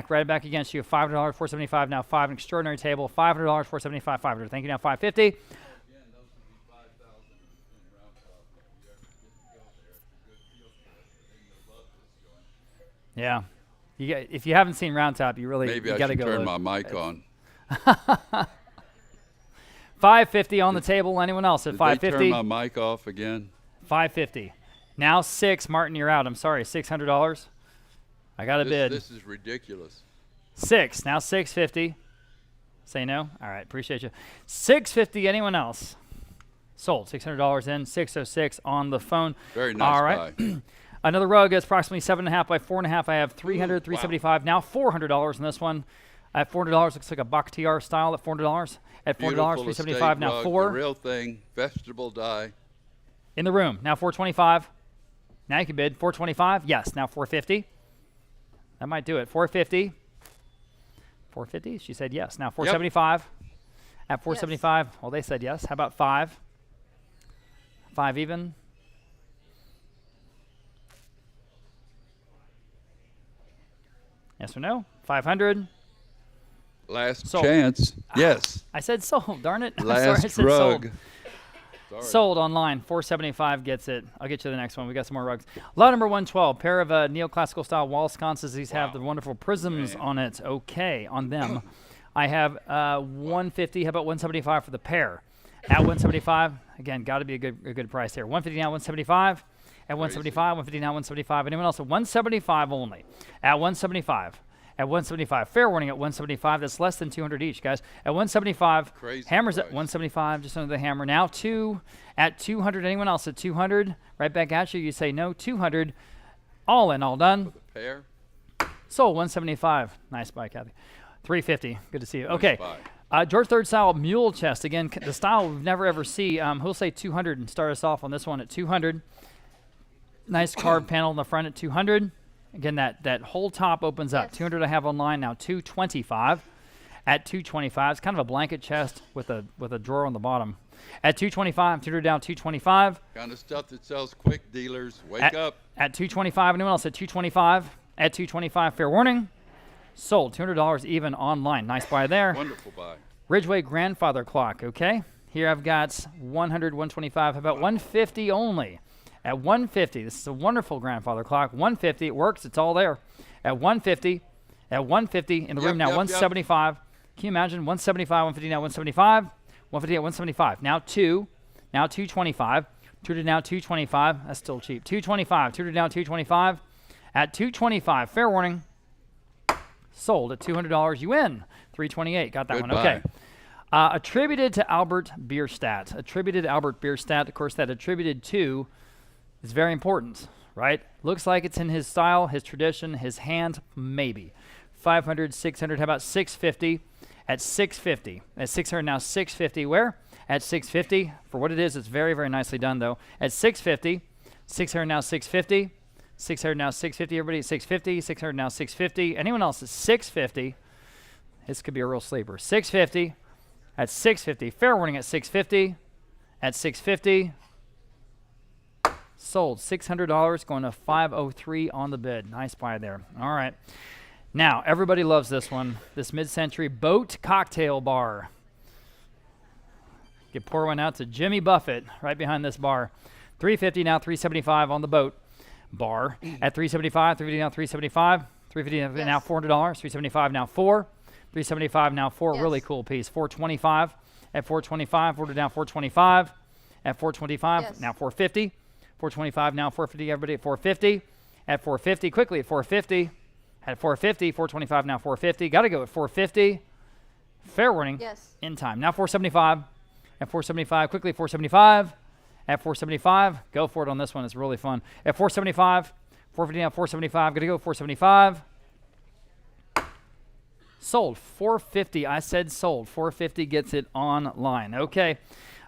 Right back against you. $500, 475. Now 5. An extraordinary table. $500, 475, 500. Thank you. Now 550. Yeah. If you haven't seen Round Top, you Maybe I got to should go turn look. my mic on. 550 on the table. Anyone else at Did 550? they turn my mic off again? 550. Now 6. Martin, you're out. I'm sorry. $600. I got a bid. This is ridiculous. 6. Now 650. Say no? All right. Appreciate you. 650. Anyone else? Sold. $600 in. 606 on the phone. Very nice All right. buy. Another rug is approximately 7.5 by 4.5. I have 300, 375. Now $400 in this one. At $400, looks like a Bakhtiar style at $400. At $400, Beautiful 375. estate Now rug, 4 the real thing, vegetable dye. in the room. Now 425. Now you can bid 425. Yes. Now 450. That might do it. 450. 450. She said yes. Now 475. At 475. Well, they said yes. How about 5? 5 even. Yes or no? 500. Last Sold. chance. Yes. I said sold. Darn it. I'm Last sorry, I said rug. sold. Sorry. Sold online. 475 gets it. I'll get you the next one. We got some more rugs. Lot number 112. Pair of neoclassical style wall sconces. These have the wonderful prisms on it. Okay, on them. I have 150. How about 175 for the pair? At 175, again, got to be a good price here. 150 now, 175. At 175, 150 now, 175. Anyone else at 175 only? At 175. At 175. Fair warning at 175. That's less than 200 each, guys. At 175. Crazy Hammers at price. 175, just under the hammer. Now 2 at 200. Anyone else at 200? Right back at you. You say no. 200. All in, all done. Pair. Sold 175. Nice buy, Kathy. 350. Good to see you. Nice Okay. buy. George III style mule chest. Again, the style we've never ever see. He'll say 200 and start us off on this one at 200. Nice carved panel in the front at 200. Again, that whole top opens up. Yes. 200 I have online now. 225. At 225, it's kind of a blanket chest with a drawer on the bottom. At 225, 200 down. 225. Kind of stuff that sells quick, dealers. Wake up. At 225. Anyone else at 225? At 225, fair warning. Sold. $200 even online. Nice buy there. Wonderful buy. Ridgeway grandfather clock. Okay. Here I've got 100, 125. How about 150 only? At 150, this is a wonderful grandfather clock. 150, it works. It's all there. At 150, in the room now. 175. Can you imagine? 175, 150 now. 175. 150 at 175. Now 2. Now 225. 200 now, 225. That's still cheap. 225. 200 now, 225. At 225, fair warning. Sold at $200. You win. 328. Got that one. Okay. Attributed to Albert Bierstadt. Attributed to Albert Bierstadt. Of course, that attributed to is very important, right? Looks like it's in his style, his tradition, his hand, maybe. 500, 600. How about 650? At 650. At 600 now, 650. Where? At 650. For what it is, it's very, very nicely done, though. At 650. 600 now, 650. 600 now, 650. Everybody at 650. 600 now, 650. Anyone else at 650? This could be a real sleeper. 650. At 650. Fair warning at 650. At 650. Sold. $600 going to 503 on the bid. Nice buy there. All right. Now, everybody loves this one. This mid-century Vogt cocktail bar. You pour one out to Jimmy Buffett right behind this bar. 350 now, 375 on the boat bar. At 375, 350 now, 375. 350 now, $400. 375 now, 4. 375 now, 4. Yes. Really cool piece. 425. At 425, order down 425. At 425, Yes. now 450. 425 now, 450. Everybody at 450. At 450, quickly at 450. At 450, 425 now, 450. Got to go at 450. Fair warning. Yes. In time. Now 475. At 475, quickly 475. At 475, go for it on this one. It's really fun. At 475, 450 now, 475. Got to go 475. Sold. 450. I said sold. 450 gets it online. Okay.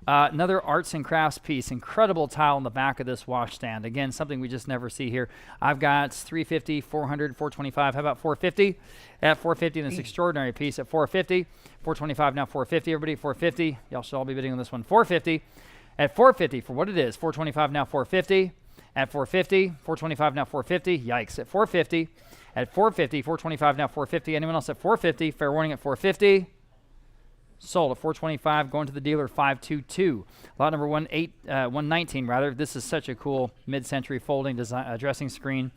Another arts and crafts piece. Incredible tile in the back of this washstand. Again, something we just never see here. I've got 350, 400, 425. How about 450? At 450, this extraordinary piece at 450. 425 now, 450. Everybody, 450. Y'all should all be bidding on this one. 450. At 450 for what it is. 425 now, 450. At 450. 425 now, 450. Yikes. At 450. At 450. 425 now, 450. Anyone else at 450? Fair warning at 450. Sold at 425, going to the dealer 522. Lot number 119 rather. This is such a cool mid-century folding design, dressing screen.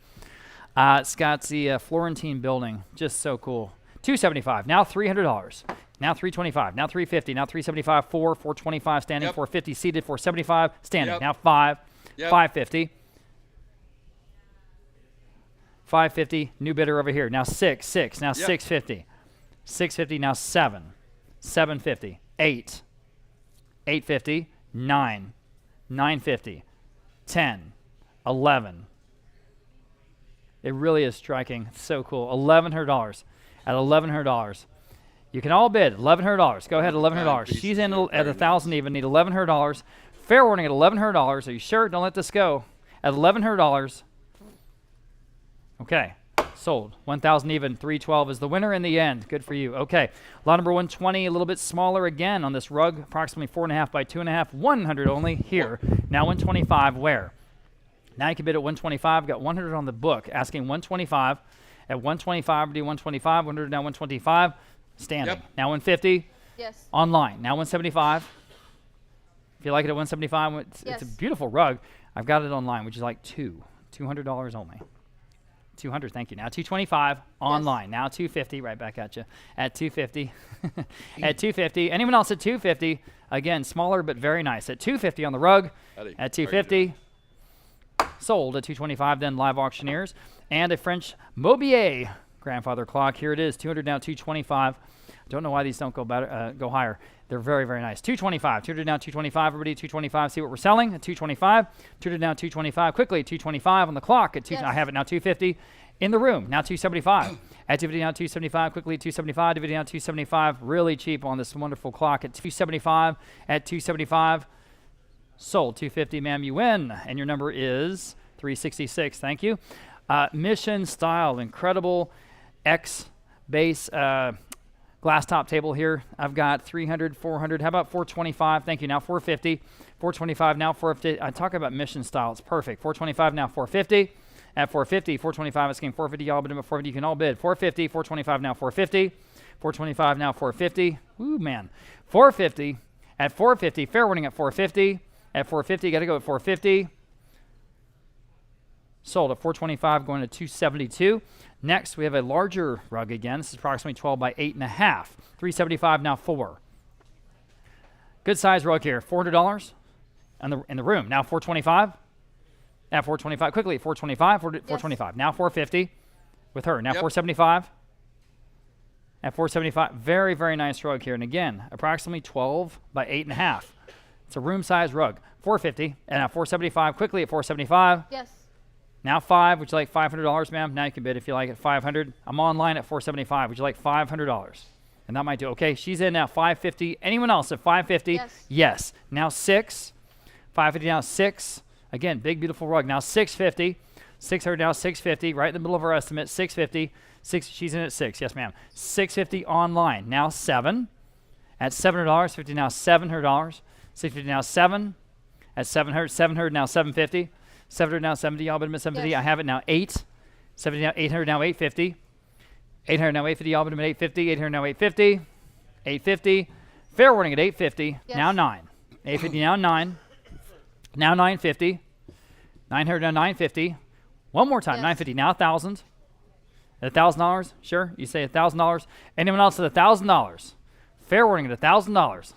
It's got the Florentine building, just so cool. 275, now $300. Now 325, now 350, now 375, 425 standing, 450 seated, 475 standing. Now 5, 550. 550, new bidder over here. Now 6, now 650. 650, now 7. 750, 8, 850, 9, 950, 10, 11. It really is striking. It's so cool. $1,100. At $1,100. You can all bid. $1,100. Go ahead, $1,100. She's in at $1,000 even. Need $1,100. Fair warning at $1,100. Are you sure? Don't let this go. At $1,100. Okay. Sold. 1,000 even. 312 is the winner in the end. Good for you. Okay. Lot number 120, a little bit smaller again on this rug, approximately 4.5 by 2.5. 100 only here. Now 125. Where? Now you can bid at 125. Got 100 on the book. Asking 125. At 125, do 125. 100 now 125. Standing. Now 150. Yes. Online. Now 175. If you like it at 175, it's a beautiful rug. I've got it online, which is like $200 only. 200, thank you. Now 225 online. Now 250, right back at you. At 250. At 250. Anyone else at 250? Again, smaller but very nice. At 250 on the rug. At 250. Sold at 225, then live auctioneers. And a French Mobier grandfather clock. Here it is. 200 now, 225. Don't know why these don't go better, go higher. They're very, very nice. 225. 200 now, 225. Everybody, 225. See what we're selling at 225. 200 now, 225. Quickly, 225 on the clock. At I have it now, 250 in the room. Now 275. At 250 now, 275. Quickly, 275. 250 now, 275. Really cheap on this wonderful clock at 275. At 275. Sold. 250, ma'am. You win. And your number is 366. Thank you. Mission style. Incredible X base. Glass top table here. I've got 300, 400. How about 425? Thank you. Now 450. 425. Now 450. I talk about mission style. It's perfect. 425. Now 450. At 450. 425. It's getting 450. Y'all bid at 450. You can all bid. 450. 425. Now 450. 425. Now 450. Ooh, man. 450. At 450. Fair warning at 450. At 450. Got to go at 450. Sold at 425, going to 272. Next, we have a larger rug again. This is approximately 12 by 8.5. 375, now 4. Good size rug here. $400. in the room. Now 425. At 425. Quickly, 425. 425. Now 450 with her. Now 475. At 475. Very, very nice rug here. And again, approximately 12 by 8.5. It's a room-size rug. 450. And now 475. Quickly at 475. Yes. Now 5. Would you like $500, ma'am? Now you can bid if you like it. 500. I'm online at 475. Would you like $500? And that might do. Okay, she's in now. 550. Anyone else at 550? Yes. Yes. Now 6. 550 now 6. Again, big, beautiful rug. Now 650. 600 now 650. Right in the middle of our estimate. 650. 6. She's in at 6. Yes, ma'am. 650 online. Now 7. At $700. 50 now $700. 650 now 7. At 700. 700 now 750. 700 now 70. Y'all been at 750. Yes. I have it now 8. 70 now 800 now 850. 800 now 850. Y'all been at 850. 800 now 850. 850. Fair warning at 850. Yes. Now 9. 850 now 9. Now 950. 900 now 950. One more time. Yes. 950 now 1,000. At $1,000. Sure. You say $1,000. Anyone else at $1,000? Fair warning at $1,000.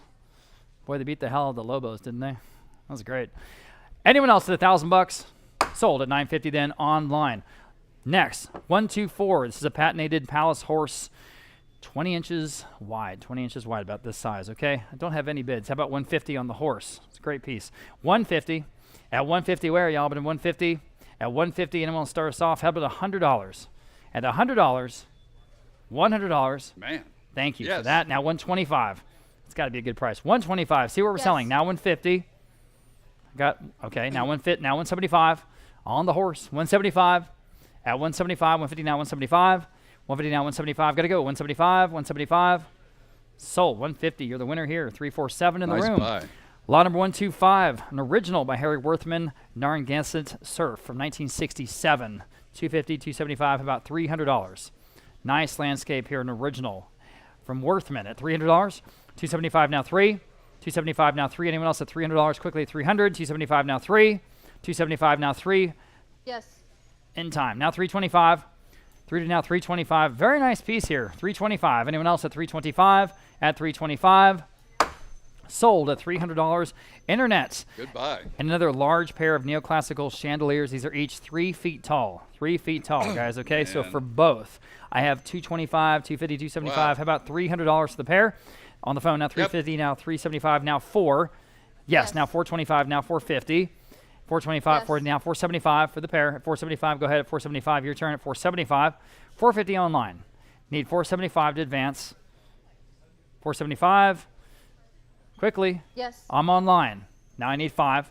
Boy, they beat the hell out of the Lobos, didn't they? That was great. Anyone else at $1,000? Sold at 950 then online. Next, 124. This is a patinated palace horse, 20 inches wide. 20 inches wide, about this size, okay? I don't have any bids. How about 150 on the horse? It's a great piece. 150. At 150 where, y'all? But at 150. At 150, anyone want to start us off? How about $100? At $100, $100. Man. Thank you Yes. for that. Now 125. It's got to be a good price. 125. See what we're Yes. selling. Now 150. Got okay. Now 175 on the horse. 175. At 175. 150 now 175. 150 now 175. Got to go. 175. 175. Sold. 150. You're the winner here. 347 in the Nice room. buy. Lot number 125. An original by Harry Worthman. Narragansett Surf from 1967. 250, 275, about $300. Nice landscape here, an original from Worthman at $300. 275 now 3. 275 now 3. Anyone else at $300? Quickly at 300. 275 now 3. 275 now 3. Yes. In time. Now 325. 3 to now 325. Very nice piece here. 325. Anyone else at 325? At 325. Sold at $300. Internet. Goodbye. And another large pair of neoclassical chandeliers. These are each 3 feet tall. 3 feet tall, guys. Okay, so Man. for both, I have 225, 250, 275. Wow. How about $300 for the pair? On the phone now, 350, now 375, now 4. Yes, Yes. now 425, now 450. 425, Yes. 40, now 475 for the pair. At 475, go ahead at 475. Your turn at 475. 450 online. Need 475 to advance. 475. Quickly. Yes. I'm online. Now I need 5.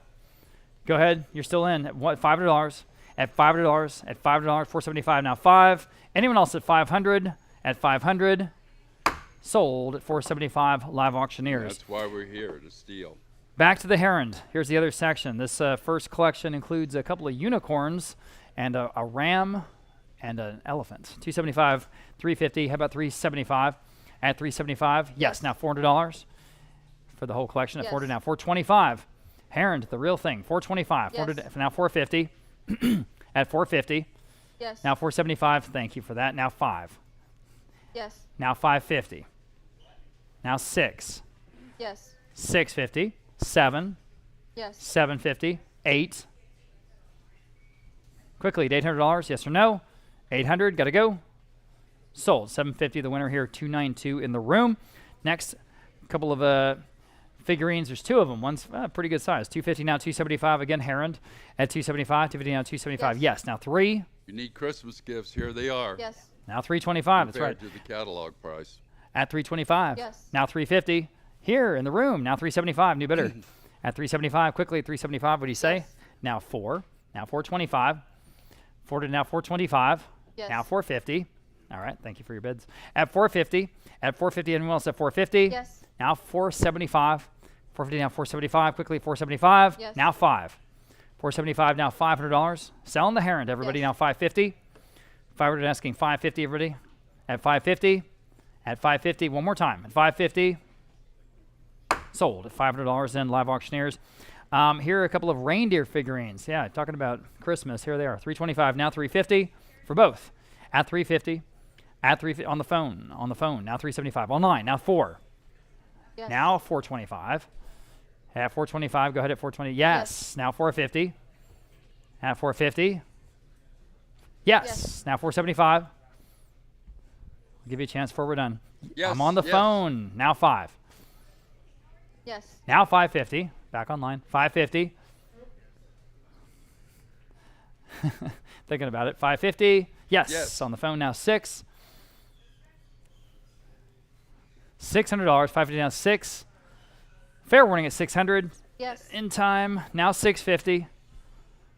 Go ahead. You're still in. At what? $500. At $500. At $500. 475. Now 5. Anyone else at 500? At 500. Sold at 475. Live auctioneers. That's why we're here, to steal. Back to the Heron. Here's the other section. This first collection includes a couple of unicorns and a ram and an elephant. 275, 350. How about 375? At 375. Yes. Now $400 for the whole collection. At Yes. 400 now. 425. Heron, the real thing. 425. Yes. 400, now 450. At 450. Yes. Now 475. Thank you for that. Now 5. Yes. Now 550. Now 6. Yes. 650. 7. Yes. 750. 8. Quickly, at $800. Yes or no? 800. Got to go. Sold. 750. The winner here. 292 in the room. Next, a couple of figurines. There's 2 of them. One's pretty good size. 250 now. 275 again. Heron at 275. 250 now. 275. Yes. Now 3. You need Christmas gifts. Here they are. Yes. Now 325. That's right. Compared to the catalog price. At 325. Yes. Now 350. Here in the room. Now 375. New bidder. At 375. Quickly at 375. What do you say? Yes. Now 4. Now 425. 4 to now 425. Yes. Now 450. All right. Thank you for your bids. At 450. At 450. Anyone else at 450? Yes. Now 475. 450 now 475. Quickly 475. Yes. Now 5. 475 now $500. Selling the Heron to everybody Yes. now 550. 500 asking 550 everybody. At 550. At 550. One more time. At 550. Sold at $500 in live auctioneers. Here are a couple of reindeer figurines. Yeah, talking about Christmas. Here they are. 325 now 350 for both. At 350. At 350 on the phone. On the phone. Now 375. Online. Now 4. Yes. Now 425. At 425, go ahead at 420. Yes. Yes. Now 450. At 450. Yes. Yes. Now 475. I'll give you a chance before we're done. Yes. I'm on the yes. phone. Now 5. Yes. Now 550. Back online. 550. Thinking about it. 550. Yes. Yes. On the phone now. 6. $600. 550 now 6. Fair warning at 600. Yes. In time. Now 650.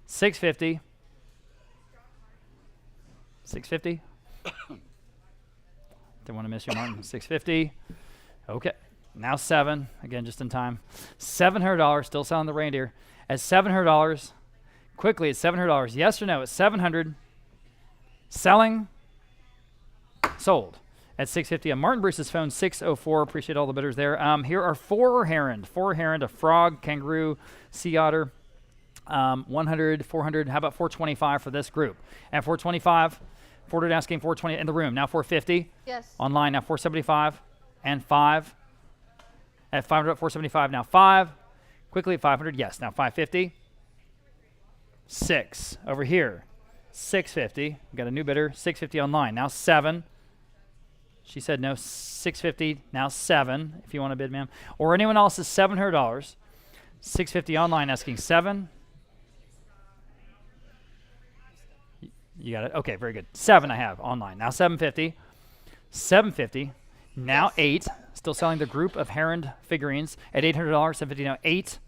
650. 650. Didn't want to miss you, Martin. 650. Okay. Now 7. Again, just in time. $700. Still selling the reindeer. At $700. Quickly at $700. Yes or no? At 700. Selling. Sold. At 650 on Martin Bruce's phone, 604. Appreciate all the bidders there. Here are 4 heron. 4 heron, a frog, kangaroo, sea otter. 100, 400. How about 425 for this group? At 425, 400 asking 420 in the room. Now 450. Yes. Online now 475 and 5. At 500, 475 now 5. Quickly at 500. Yes. Now 550. 6 over here. 650. We got a new bidder. 650 online. Now 7. She said no. 650. Now 7. If you want to bid, ma'am. Or anyone else is $700. 650 online asking 7. You got it. Okay, very good. 7 I have online. Now 750. 750. Now Yes. 8. Still selling the group of heron figurines at $800. 750 now 8.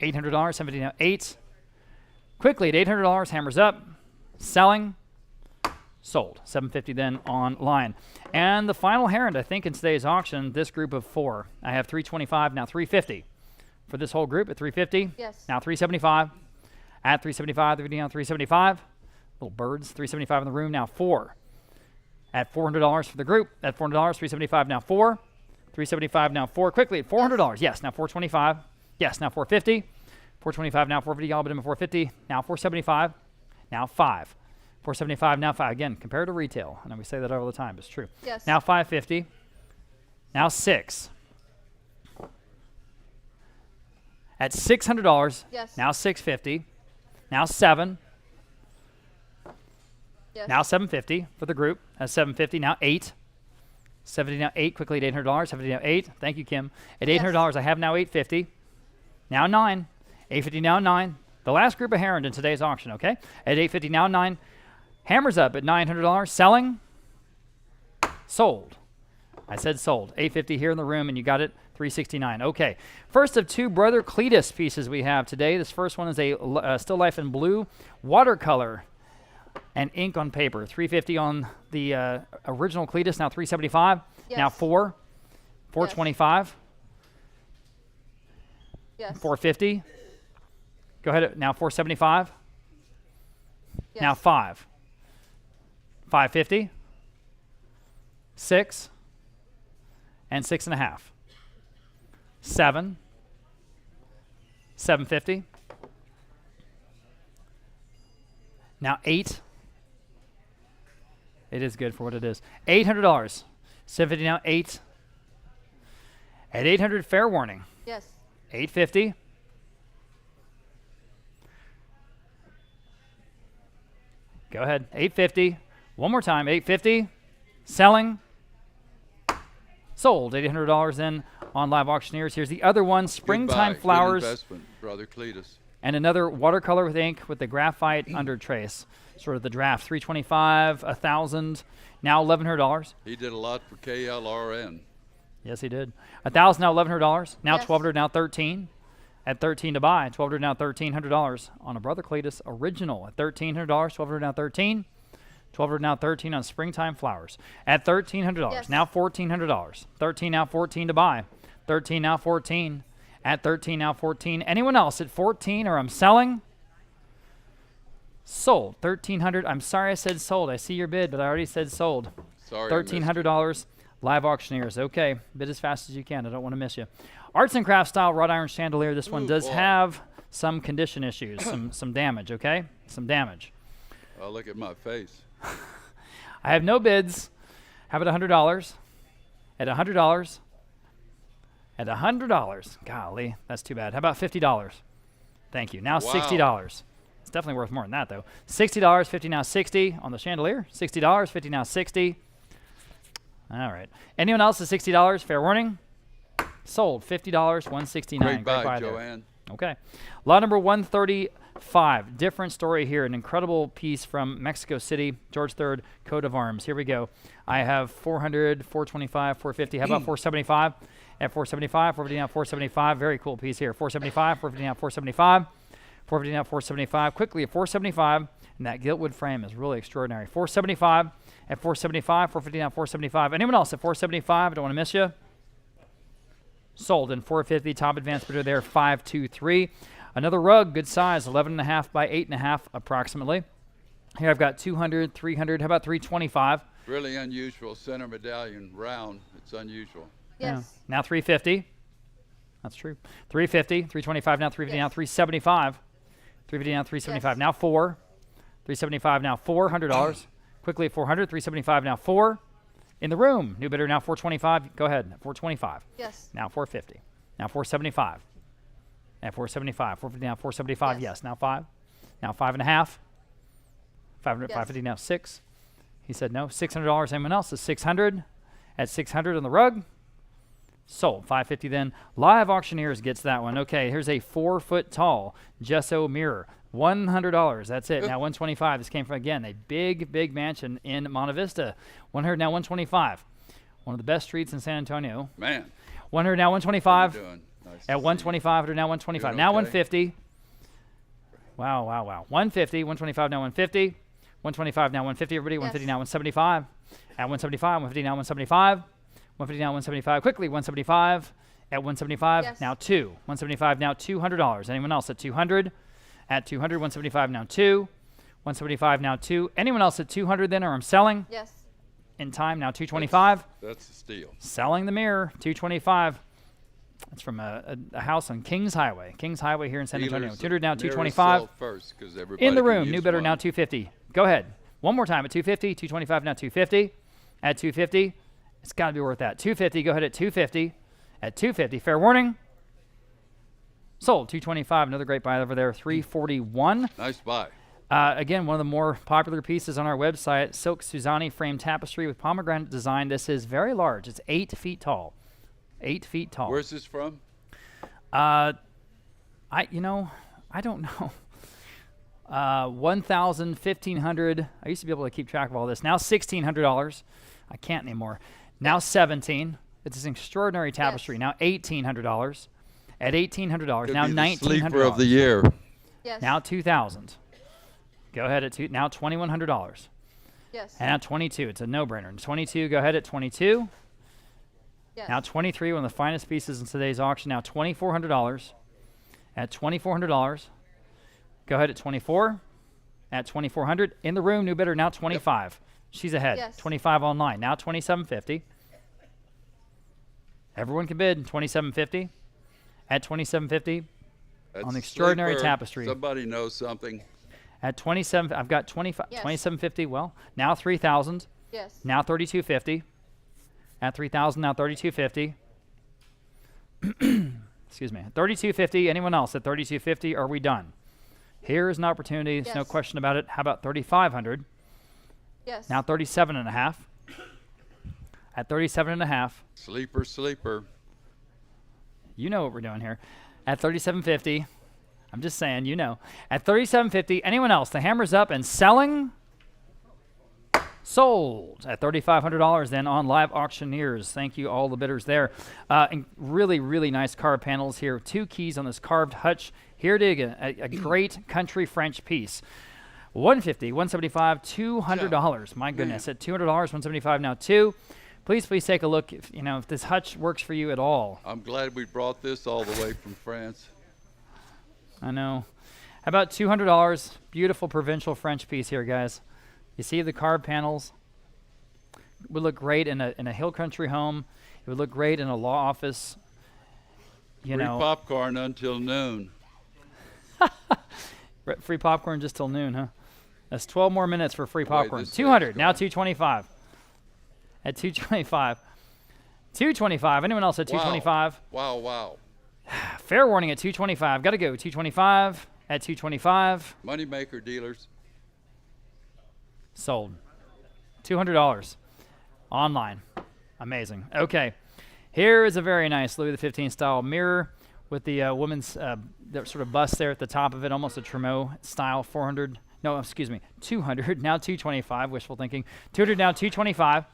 $800. 750 now 8. Quickly at $800. Hammers up. Selling. Sold. 750 then online. And the final heron, I think, in today's auction, this group of 4. I have 325, now 350. For this whole group at 350. Yes. Now 375. At 375, the video now 375. Little birds, 375 in the room, now 4. At $400 for the group. At $400, 375 now 4. 375 now 4. Quickly at $400. Yes, now 425. Yes, now 450. 425 now 450. Y'all bid him at 450. Now 475. Now 5. 475 now 5. Again, compared to retail. I know we say that all the time, but it's true. Yes. Now 550. Now 6. At $600. Yes. Now 650. Now 7. Yes. Now 750 for the group. That's 750. Now 8. 70 now 8. Quickly at $800. 70 now 8. Thank you, Kim. At $800, I have now 850. Now 9. 850 now 9. The last group of heron in today's auction, okay? At 850 now 9. Hammers up at $900. Selling. Sold. I said sold. 850 here in the room, and you got it. 369. Okay. First of 2 Brother Cletus pieces we have today. This first one is a still life in blue watercolor and ink on paper. 350 on the original Cletus. Now 375. Yes. Now 4. 425. Yes. 450. Go ahead. Now 475. Yes. Now 5. 550. 6. And 6.5. 7. 750. Now 8. It is good for what it is. $800. 750 now 8. At 800, fair warning. Yes. 850. Go ahead. 850. One more time. 850. Selling. Sold. $800 then on Live Auctioneers. Here's the other one. Springtime Goodbye. Flowers. Good investment, Brother Cletus. And another watercolor with ink with the graphite under trace. Sort of the draft. 325, 1,000, now $1,100. He did a lot for KLRN. Yes, he did. 1,000 now $1,100. Now Yes. $1,200 now 13. At 13 to buy. $1,200 now $1,300 on a Brother Cletus original. At $1,300. $1,200 now 13. $1,200 now 13 on Springtime Flowers. At $1,300. Yes. Now $1,400. 13 now 14 to buy. 13 now 14. At 13 now 14. Anyone else at 14 or I'm selling? Sold. 1,300. I'm sorry I said sold. I see your bid, but I already said sold. Sorry. I missed it. $1,300. Live Auctioneers. Okay. Bid as fast as you can. I don't want to miss you. Arts and Crafts style wrought iron chandelier. This one Ooh, does boy. have some condition issues, some damage, okay? Some damage. Oh, look at my face. I have no bids. How about $100? At $100, at $100. Golly, that's too bad. How about $50? Thank you. Now Wow. $60. It's definitely worth more than that, though. $60, 50 now 60 on the chandelier. $60, 50 now 60. All right. Anyone else at $60? Fair warning. Sold. $50, 169. Great buy, there. Joanne. Okay. Lot number 135. Different story here. An incredible piece from Mexico City, George III coat of arms. Here we go. I have 400, 425, 450. How about 475? At 475, 450 now 475. Very cool piece here. 475, 450 now 475. 450 now 475. Quickly at 475. And that gilt wood frame is really extraordinary. 475 at 475. 450 now 475. Anyone else at 475? I don't want to miss you. Sold in 450. Top advanced bidder there, 523. Another rug, good size, 11.5 by 8.5 approximately. Here I've got 200, 300. How about 325? Really unusual center medallion round. It's unusual. Yes. Now 350. That's true. 350, 325 now, 350 now, 375. 350 now, 375 Yes. now, 4. 375 now, $400. Quickly at 400, 375 now, 4. In the room, new bidder now 425. Go ahead, 425. Yes. Now 450. Now 475. At 475. 450 now 475. Yes. Now 5. Now 5.5. 500. Yes. 550 now 6. He said no. $600. Anyone else? Is 600. At 600 on the rug. Sold. 550 then. Live Auctioneers gets that one. Okay, here's a 4-foot tall gesso mirror. $100. That's it. Now 125. This came from, again, a big, big mansion in Monte Vista. 100 now 125. One of the best streets in San Antonio. Man. 100 now 125. How you doing? Nice to At see 125, 100 now 125. Doing Now okay? 150. Wow, wow, wow. 150, 125 now 150. 125 now 150, everybody. 150 Yes. now 175. At 175, 150 now 175. 150 now 175. Quickly, 175. At 175, Yes. now 2. 175 now $200. Anyone else at 200? At 200, 175 now 2. 175 now 2. Anyone else at 200 then, or I'm selling Yes. in time now 225. That's a steal. Selling the mirror, 225. That's from a house on Kings Highway. Kings Highway here in San Antonio. Dealers 200 now mirrors 225. sell first 'cause everybody In the can room, use new bidder now one. 250. Go ahead. One more time at 250. 225 now 250. At 250. It's got to be worth that. 250. Go ahead at 250. At 250. Fair warning. Sold. 225. Another great buy over there. 341. Nice buy. Again, one of the more popular pieces on our website, Silk Suzani frame tapestry with pomegranate design. This is very large. It's 8 feet tall. 8 feet tall. Where's this from? I don't know. 1,000, 1,500. I used to be able to keep track of all this. Now $1,600. I can't anymore. Now 17. It's an extraordinary tapestry. Yes. Now $1,800. At $1,800. Could Now be the $1,900. sleeper of the year. Yes. Now 2,000. Go ahead at now $2,100. Yes. And now 22. It's a no-brainer. 22. Go ahead at 22. Yes. Now 23. One of the finest pieces in today's auction. Now $2,400. At $2,400. Go ahead at 24. At 2,400. In the room, new bidder now 25. She's ahead. Yes. 25 online. Now 2750. Everyone can bid. 2750. At 2750. That's On the a extraordinary sleeper. tapestry. Somebody knows something. At 27, I've got 25, Yes. 2750. Well, now 3,000. Yes. Now 3250. At 3,000. Now 3250. Excuse me. 3250. Anyone else at 3250? Are we done? Here is an opportunity. There's no Yes. question about it. How about 3,500? Yes. Now 37 and a half. At 37 and a half. Sleeper, sleeper. You know what we're doing here. At 3750. I'm just saying, you know. At 3750. Anyone else? The hammer's up and selling. Sold at $3,500 then on Live Auctioneers. Thank you, all the bidders there. And really, really nice carved panels here. 2 keys on this carved hutch. Here it is, a great country French piece. 150, 175, $200. My goodness, at $200, 175 now 2. Please take a look if this hutch works for you at all. I'm glad we brought this all the way from France. I know. How about $200? Beautiful provincial French piece here, guys. You see the carved panels? It would look great in a hill country home. It would look great in a law office. Free popcorn until noon. Free popcorn just till noon, huh? That's 12 more minutes for free The way popcorn. this 200, thing's now going. 225. At 225. 225. Anyone else at 225? Wow, wow. Fair warning at 225. Got to go. 225 at 225. Moneymaker dealers. Sold. $200 online. Amazing. Okay. Here is a very nice Louis XV style mirror with the woman's that sort of bust there at the top of it, almost a Tremont style. 400. No, excuse me. 200. Now 225. Wishful thinking. 200 now 225.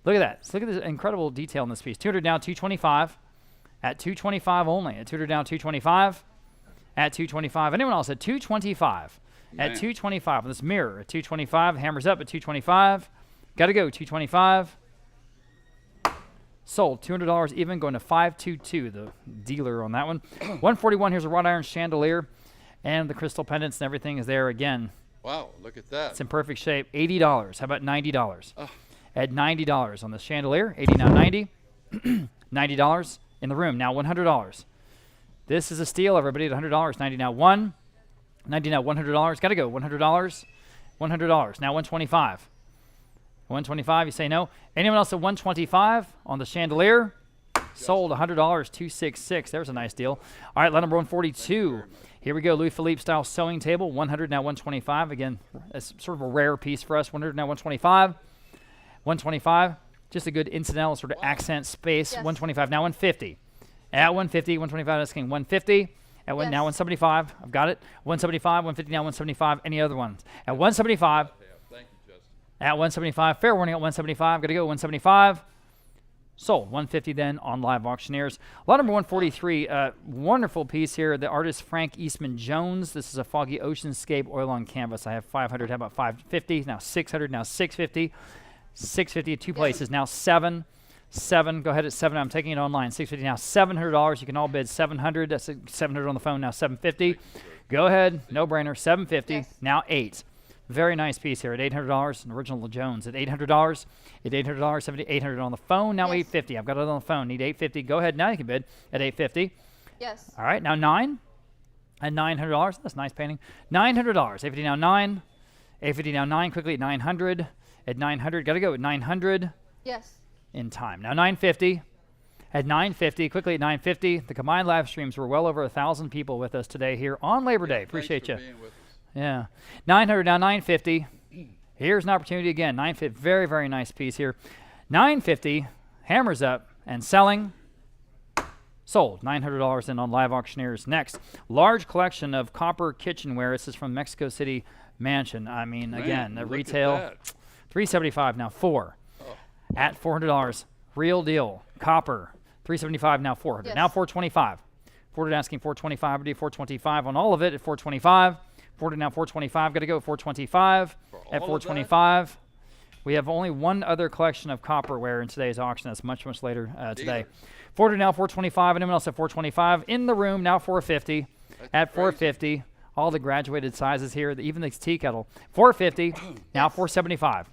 Look at that. So look at this incredible detail in this piece. 200 now 225 at 225 only. At 200 now 225 at 225. Anyone else at 225? Man. At 225 on this mirror at 225. Hammers up at 225. Got to go 225. Sold. $200 even, going to 522, the dealer on that one. 141, here's a wrought iron chandelier. And the crystal pendants and everything is there again. Wow, look at that. It's in perfect shape. $80. How about $90? At $90 on the chandelier. 80 now 90. $90 in the room. Now $100. This is a steal, everybody, at $100. 90 now 1. 90 now $100. Got to go. $100. $100. Now 125. 125, you say no. Anyone else at 125 on the chandelier? Sold. $100. 266. There's a nice deal. All right, lot number 142. Here we go. Louis Philippe style sewing table. 100 now 125. Again, it's sort of a rare piece for us. 100 now 125. 125. Just a good incidental sort of accent space. Yes. 125 now 150. At 150, 125 asking 150. At one, Yes. now 175. I've got it. 175, 150 now 175. Any other ones? At 175. Thank you, Justin. At 175. Fair warning at 175. Got to go 175. Sold. 150 then on Live Auctioneers. Lot number 143. Wonderful piece here. The artist Frank Eastman Jones. This is a Foggy Oceanscape oil on canvas. I have 500. How about 550? Now 600. Now 650. 650 at two places. Now 7. 7. Go ahead at 7. I'm taking it online. 650 now $700. You can all bid 700. That's 700 on the phone. Now 750. Go ahead. No brainer. 750. Yes. Now 8. Very nice piece here at $800. An original Jones at $800. At $800. 800 on the phone. Now Yes. 850. I've got it on the phone. Need 850. Go ahead. Now you can bid at 850. Yes. All right. Now 9. At $900. That's a nice painting. $900. 850 now 9. 850 now 9. Quickly at 900. At 900. Got to go at 900. Yes. In time. Now 950. At 950, quickly at 950. The combined live streams were well over 1,000 people with us today here on Labor Day. Appreciate you. Thanks for being with us. Yeah. 900 now 950. Here's an opportunity again. 950. Very, very nice piece here. 950. Hammers up and selling. Sold. $900 in on Live Auctioneers. Next, large collection of copper kitchenware. This is from Mexico City Mansion. I mean, Man, again, the look at retail. that. $375 now 4. At $400. Real deal. Copper. $375 now 400. Yes. Now 425. Ford asking 425. We do 425 on all of it at 425. Ford now 425. Got to go at 425. At all of that? 425. We have only one other collection of copperware in today's auction. That's much, much later today. Ford now 425. Anyone else at 425? In the room now 450. At 450. All the graduated sizes here. Even this tea kettle. 450. Now 475.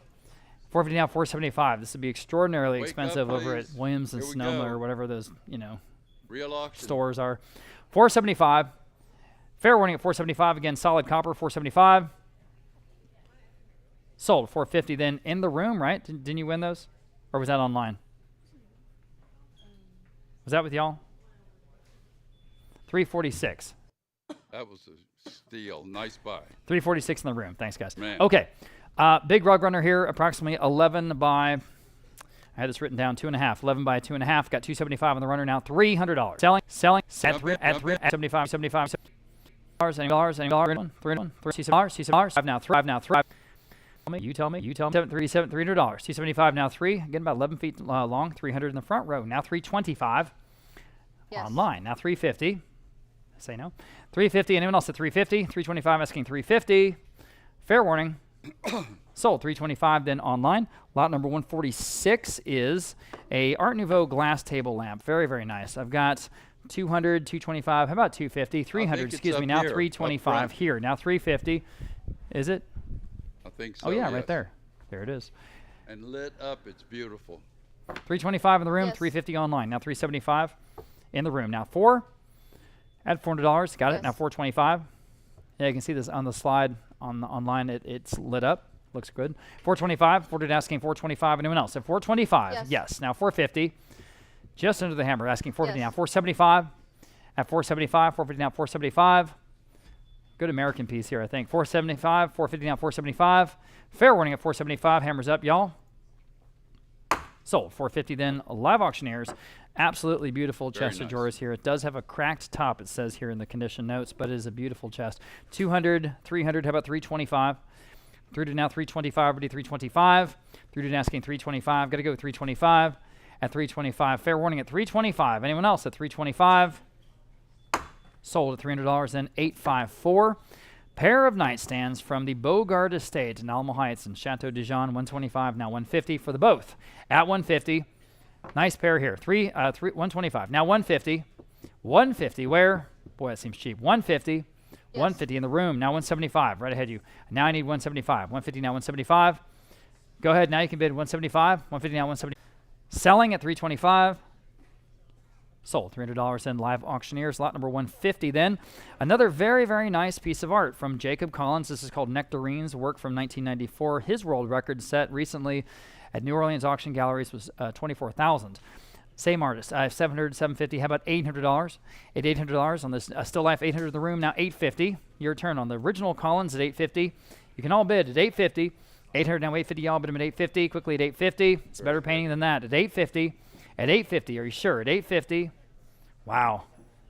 450 now 475. This would be extraordinarily Wake expensive up, over at please. Williams and Here we Sonoma go. or whatever those, Real auction. stores are. 475. Fair warning at 475. Again, solid copper, 475. Sold. 450 then in the room, right? Didn't you win those? Or was that online? Was that with y'all? 346. That was a steal. Nice buy. 346 in the room. Thanks, guys. Man. Okay. Big rug runner here, approximately 11 by, I had this written down, 2.5. 11 by 2.5. Got 275 on the runner now. $300. Selling. At three, at 75. $75. Any dollars? $300. $5 now. $3. You tell me. $300. 275 now 3. Again, about 11 feet long. 300 in the front row. Now 325. Yes. Online. Now 350. Say no. 350. Anyone else at 350? 325 asking 350. Fair warning. Sold. 325 then online. Lot number 146 is a Art Nouveau glass table lamp. Very, very nice. I've got 200, 225. How about 250? 300. it's Excuse up me. Now here, up 325 front. here. Now 350. Is it? I think so. Oh yeah, yes. right there. There it is. And lit up. It's beautiful. 325 in the room. Yes. 350 online. Now 375 in the room. Now 4 at $400. Got it. Yes. Now 425. Yeah, you can see this on the slide online. It's lit up. Looks good. 425. Forwarded asking 425. Anyone else? At 425. Yes. Now 450. Just under the hammer. Asking 450 Yes. now. 475. At 475. 450 now. 475. Good American piece here, I think. 475. 450 now. 475. Fair warning at 475. Hammers up, y'all. Sold. 450 then. Live auctioneers. Absolutely beautiful Very chest of nice. drawers here. It does have a cracked top, it says here in the condition notes, but it is a beautiful chest. 200, 300, how about 325? Through to now 325, already 325. Through to asking 325. Got to go with 325. At 325. Fair warning at 325. Anyone else at 325? Sold at $300. Then 854. Pair of nightstands from the Bogart Estate in Alamo Heights and Chateau Dijon. 125. Now 150 for the both. At 150. Nice pair here. 125. Now 150. 150. Where? Boy, that seems cheap. 150. 150 in the room. Now 175. Right ahead of you. Now I need 175. 150 now 175. Go ahead. Now you can bid 175. 150 now 170. Selling at 325. Sold. $300 in live auctioneers. Lot number 150 then. Another very, very nice piece of art from Jacob Collins. This is called Nectarines, work from 1994. His world record set recently at New Orleans Auction Galleries was $24,000. Same artist. I have $700, $750. How about $800? At $800 on this still life. $800 in the room. Now $850. Your turn on the original Collins at $850. You can all bid at $850. $800 now $850. Y'all bid him at $850. Quickly at $850. It's a better painting than that. At $850. At $850. Are you sure? At $850. Wow.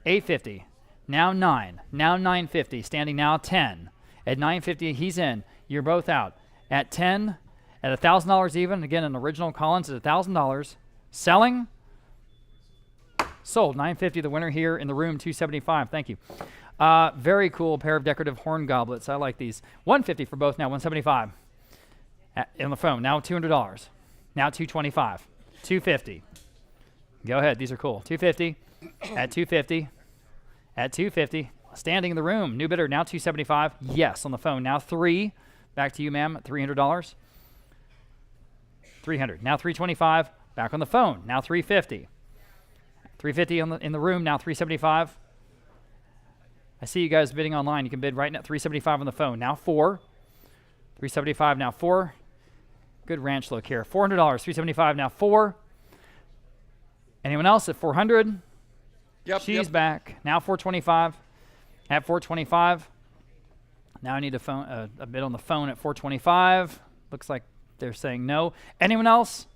$850. Now 9. Now $950. Standing now 10. At $950 he's in. You're both out. At 10. At $1,000 even. Again, an original Collins at $1,000. Selling. Sold. $950 the winner here in the room. $275. Thank you. Very cool pair of decorative horn goblets. I like these. $150 for both now. $175. On the phone. Now $200. Now $225. $250. Go ahead. These are cool. $250. At $250. At $250. Standing in the room. New bidder. Now $275. Yes. On the phone. Now 3. Back to you, ma'am. $300. $300. Now $325. Back on the phone. Now $350. $350 in the room. Now $375. I see you guys bidding online. You can bid right now. $375 on the phone. Now 4. $375. Now 4. Good ranch look here. $400. $375. Now 4. Anyone else at $400? Yep. She's back. Now $425. At $425. Now I need a bid on the phone at $425. Looks like they're saying no. Anyone else?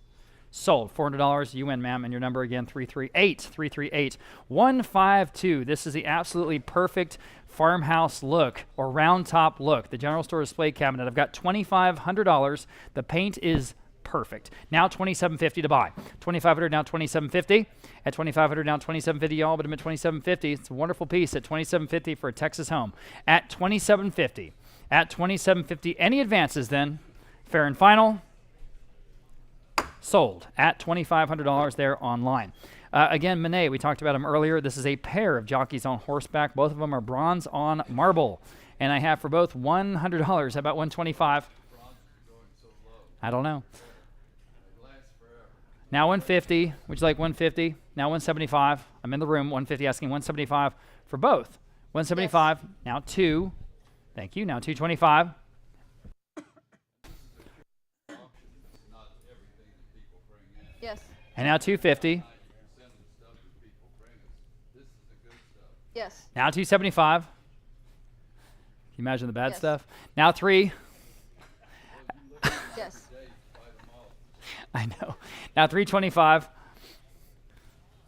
Sold. $400. You win, ma'am. And your number again, 338. 338. 152. This is the absolutely perfect farmhouse look or round top look. The general store display cabinet. I've got $2,500. The paint is perfect. Now $2,750 to buy. $2,500 now $2,750. At $2,500 now $2,750. Y'all, but I'm at $2,750. It's a wonderful piece at $2,750 for a Texas home. At $2,750. At $2,750. Any advances then? Fair and final. Sold at $2,500 there online. Again, Manet, we talked about him earlier. This is a pair of jockeys on horseback. Both of them are bronze on marble. And I have for both $100. How about $125? I don't know. Now $150. Would you like $150? Now $175. I'm in the room. $150 asking $175 for both. $175. Yes. Now 2. Thank you. Now $225. Yes. And now $250. Yes. Now $275. Can you imagine the bad Yes. stuff? Now 3. Yes. I know. Now $325.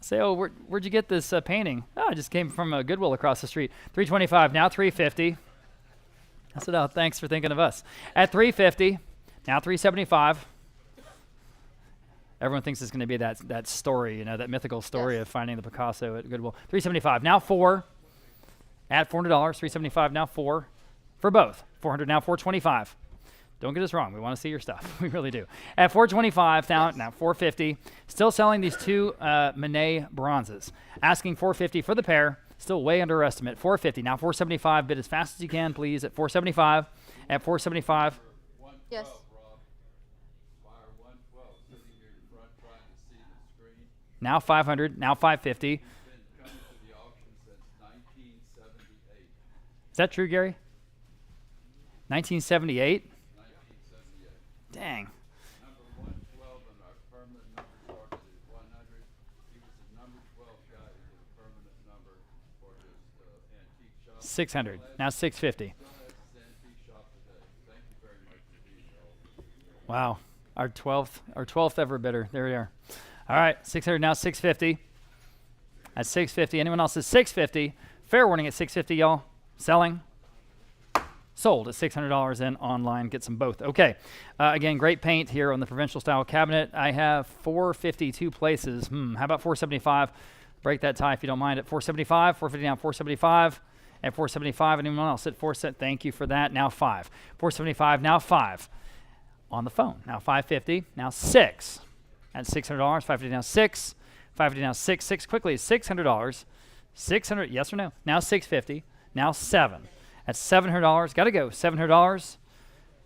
Say, oh, where'd you get this painting? Oh, I just came from a Goodwill across the street. $325. Now $350. I said, oh, thanks for thinking of us. At $350. Now $375. Everyone thinks it's going to be that story, that mythical story of finding the Picasso at Goodwill. $375. Now 4. At $400. $375. Now 4. For both. $400. Now $425. Don't get us wrong. We want to see your stuff. We really do. At $425. Now $450. Still selling these 2 Manet bronzes. Asking $450 for the pair. Still way under estimate. $450. Now $475. Bid as fast as you can, please. At $475. At $475. Yes. Now $500. Now $550. Is that true, Gary? 1978? Dang. Number 112 on our permanent number target is 100. He was the number 12 guy to get a permanent number for his antique shop. 600. Now 650. Antique shop today. Thank you very much for being here. Wow. Our 12th ever bidder. There we are. All right, 600 now 650. At 650. Anyone else is 650. Fair warning at 650, y'all. Selling. Sold at $600 and online. Get some both. Okay. Again, great paint here on the provincial style cabinet. I have 452 places. How about 475? Break that tie if you don't mind at 475. 450 now 475. At 475. Anyone else at 470? Thank you for that. Now 5. 475. Now 5. On the phone. Now 550. Now 6. At $600. 550 now 6. 550 now 6. 6 quickly. $600. 600. Yes or no? Now 650. Now 7. At $700. Got to go. $700.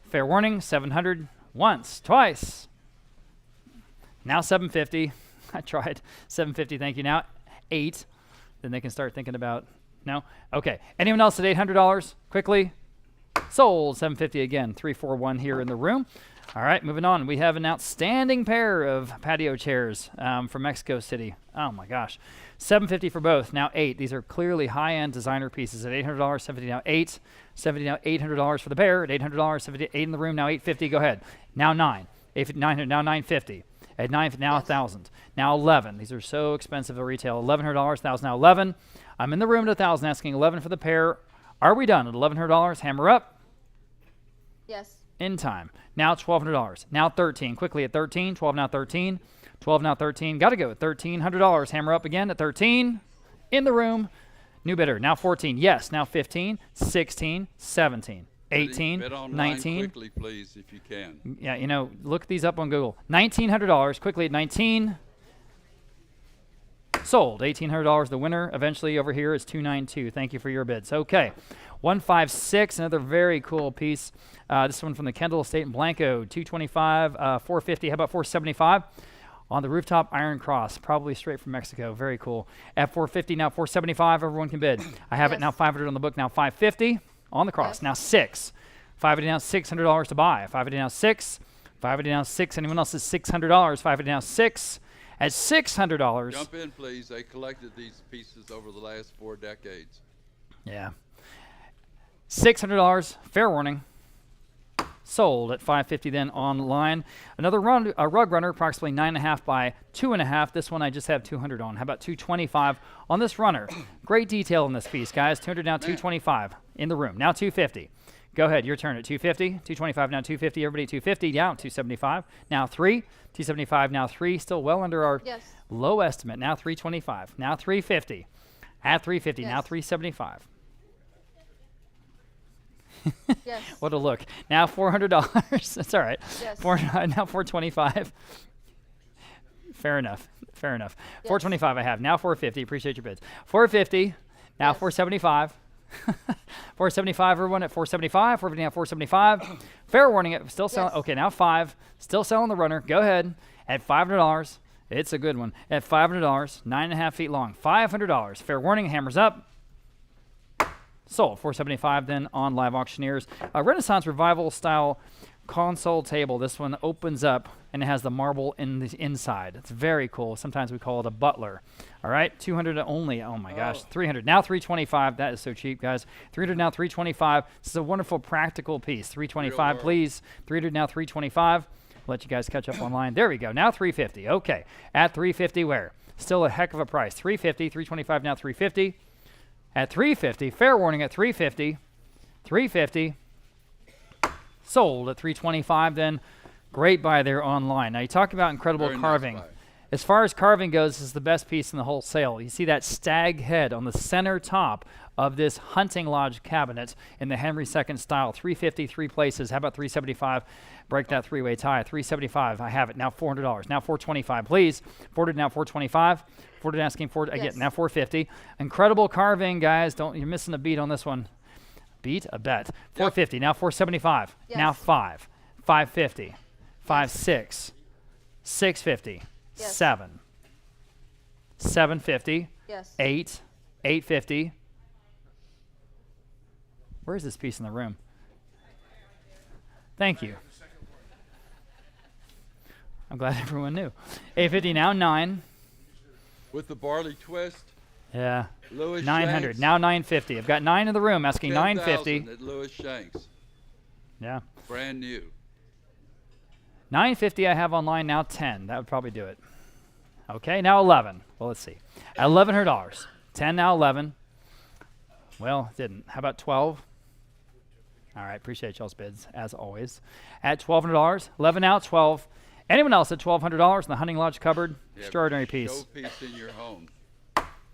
Fair warning. 700. Once. Twice. Now 750. I tried. 750. Thank you. Now 8. Then they can start thinking about. No? Okay. Anyone else at $800? Quickly. Sold. 750 again. 341 here in the room. All right, moving on. We have an outstanding pair of patio chairs from Mexico City. Oh my gosh. 750 for both. Now 8. These are clearly high-end designer pieces at $800. 750 now 8. 750 now $800 for the pair. At $800. 78 in the room. Now 850. Go ahead. Now 9. 900. Now 950. At 9. Now 1,000. Now 11. These are so expensive at retail. $1,100. 1,000 now 11. I'm in the room at 1,000 asking 11 for the pair. Are we done at $1,100? Hammer up. Yes. In time. Now $1,200. Now 13. Quickly at 13. 12 now 13. 12 now 13. Got to go at $1,300. Hammer up again at 13. In the room. New bidder. Now 14. Yes. Now 15. 16. 17. 18. Bid online 19. quickly, please, if you can. Yeah, you know, look these up on Google. $1,900. Quickly at 19. Sold. $1,800. The winner eventually over here is 292. Thank you for your bids. Okay. 156. Another very cool piece. This one from the Kendall Estate in Blanco. 225. 450. How about 475? On the rooftop iron cross. Probably straight from Mexico. Very cool. At 450. Now 475. Everyone can bid. I have it now 500 on the book. Now 550 on the cross. Yes. Now 6. 550 now $600 to buy. 550 now 6. 550 now 6. Anyone else is $600? 550 now 6. At $600. Jump in, please. They collected these pieces over the last 4 decades. Yeah. $600. Fair warning. Sold at $550 then online. Another rug runner, approximately 9.5 by 2.5. This one I just have 200 on. How about 225 on this runner? Great detail in this piece, guys. 200 now 225 in the room. Now 250. Go ahead, your turn at 250. 225 now 250. Everybody 250. Down 275. Now 3. 275 now 3. Still well under our low estimate. Now 325. Now 350. At 350. Now 375. Yes. What a look. Now $400. That's all right. Yes. Now 425. Fair enough. Fair enough. 425 I have. Now 450. Appreciate your bids. 450. Now 475. 475 everyone at 475. 450 now 475. Fair warning. It still selling. Okay, now 5. Still selling the runner. Go ahead at $500. It's a good one. At $500. 9.5 feet long. $500. Fair warning. Hammers up. Sold. 475 then on Live Auctioneers. A Renaissance Revival style console table. This one opens up and it has the marble in the inside. It's very cool. Sometimes we call it a butler. All right, 200 only. Oh my gosh, 300. Now 325. That is so cheap, guys. 300 now 325. This is a wonderful practical piece. 325, please. 300 now 325. Let you guys catch up online. There we go. Now 350. Okay, at 350 where? Still a heck of a price. 350, 325 now 350. At 350, fair warning at 350, 350, sold at 325 then. Great buy there online. Now you talk about incredible Very carving. nice buy. As far as carving goes, this is the best piece in the whole sale. You see that stag head on the center top of this hunting lodge cabinet in the Henry II style. 350, 3 places. How about 375? Break that three-way tie. 375. I have it. Now $400. Now 425, please. 400 now 425. 400 asking for again. Now 450. Incredible carving, guys. You're missing a beat on this one. Beat a bet. 450. Now 475. Now 5. 550. 5 6. 650. 7. 750. 8. 850. Where is this piece in the room? Thank you. I'm glad everyone knew. 850 now 9. With the barley twist, Yeah. Louis 900 Shanks, now 950. I've got 9 in the room asking 10,000 950. at Louis Shanks, Yeah. brand new. 950 I have online now 10. That would probably do it. Okay, now 11. Well, let's see. At $1,100. 10 now 11. Well, didn't. How about 12? All right, appreciate y'all's bids as always. At $1,200. 11 now 12. Anyone else at $1,200 in the Hunting Lodge cupboard? Yeah, Extraordinary piece. Showpiece in your home.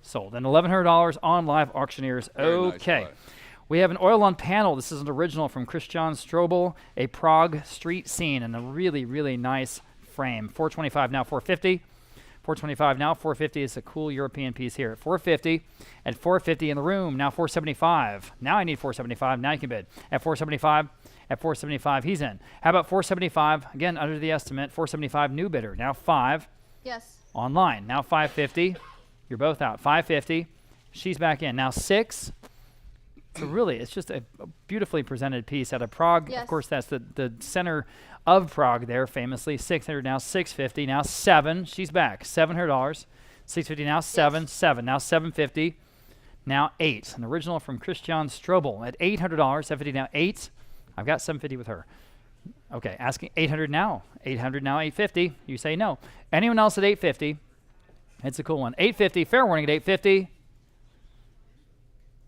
Sold. And $1,100 on Live Auctioneers. Very nice Okay. buy. We have an oil-on panel. This is an original from Christian Strobel, a Prague street scene, and a really, really nice frame. $425 now, $450. $425 now, $450 is a cool European piece here. At $450, at $450 in the room, now $475. Now I need $475. Now you can bid. At $475, at $475, he's in. How about $475? Again, under the estimate. $475 new bidder. Now 5 Yes. online. Now $550. You're both out. $550. She's back in. Now 6. So really, it's just a beautifully presented piece out of Prague. Yes. Of course, that's the center of Prague there, famously. 600 now, 650 now, 7. She's back. $700. 650 now, 7. Yes. 7 now, 750. Now 8. An original from Christian Strobel at $800. 750 now, 8. I've got 750 with her. Okay, asking 800 now. 800 now, 850. You say no. Anyone else at 850? It's a cool one. 850. Fair warning at 850.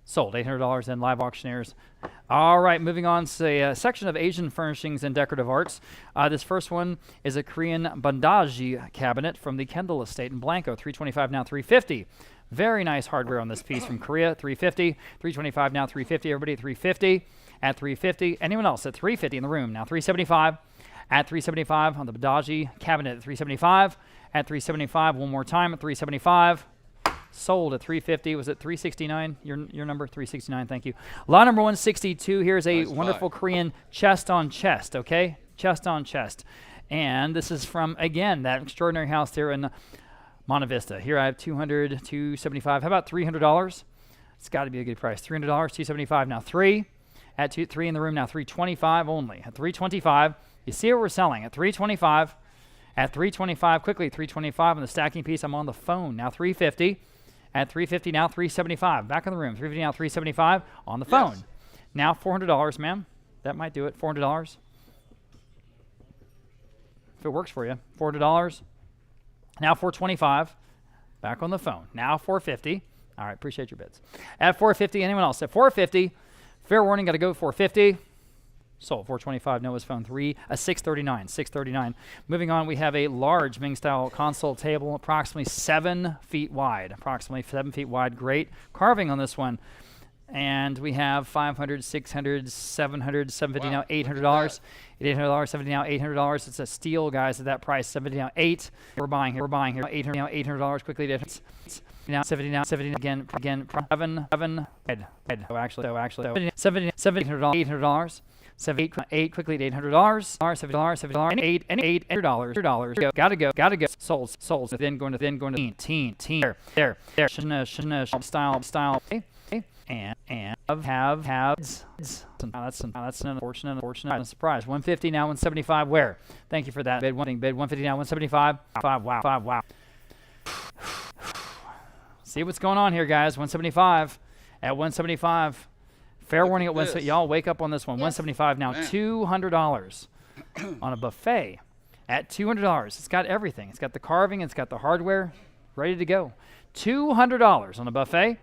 Sold. $800 in Live Auctioneers. All right, moving on to a section of Asian furnishings and decorative arts. This first one is a Korean bandaji cabinet from the Kendall estate in Blanco. $325 now, $350. Very nice hardware on this piece from Korea. $350. $325 now, $350. Everybody at $350. At $350. Anyone else at $350 in the room now? $375. At $375 on the bandaji cabinet at $375. At $375 one more time at $375. Sold at $350. Was it $369? Your number? $369. Thank you. Lot number 162. Here's a Nice wonderful buy. Korean chest on chest. Okay, chest on chest, and this is from again that extraordinary house there in Monte Vista. Here I have $200, $275. How about $300? It's got to be a good price. $300, $275. Now 3 at 3 in the room. Now $325 only at $325. You see what we're selling at $325. At $325 quickly. $325 on the stacking piece. I'm on the phone now. $350. At $350 now, $375. Back in the room. $350 now, $375 on the phone. Yes. Now $400, ma'am. That might do it. $400. If it works for you. $400. Now $425. Back on the phone. Now $450. All right, appreciate your bids. At $450, anyone else? At $450, fair warning, got to go $450. Sold. $425. Noah's phone. $639. $639. Moving on, we have a large Ming style console table, approximately 7 feet wide. Approximately 7 feet wide. Great carving on this one. And we have $500, $600, $700, $750 Wow, now, $800. $800, $70 now, $800. It's a steal, guys, at that price. $70 now, $8. We're buying here. $800 now, $800 quickly. Now 70 now, 70 again, 7. So actually, $70, $800. 8 quickly at $800. $70, $8 and $800. Gotta go. Sold. Then going to teen. There. Style. And have. That's an unfortunate surprise. 150 now, 175. Where? Thank you for that. Bid 150 now, 175. 5. Wow. See what's going on here, guys. 175 at 175. Fair Look warning at at 175. this. Y'all wake up on this one. Yes. 175 now. Man. $200 on a buffet at $200. It's got everything. It's got the carving. It's got the hardware ready to go. $200 on a buffet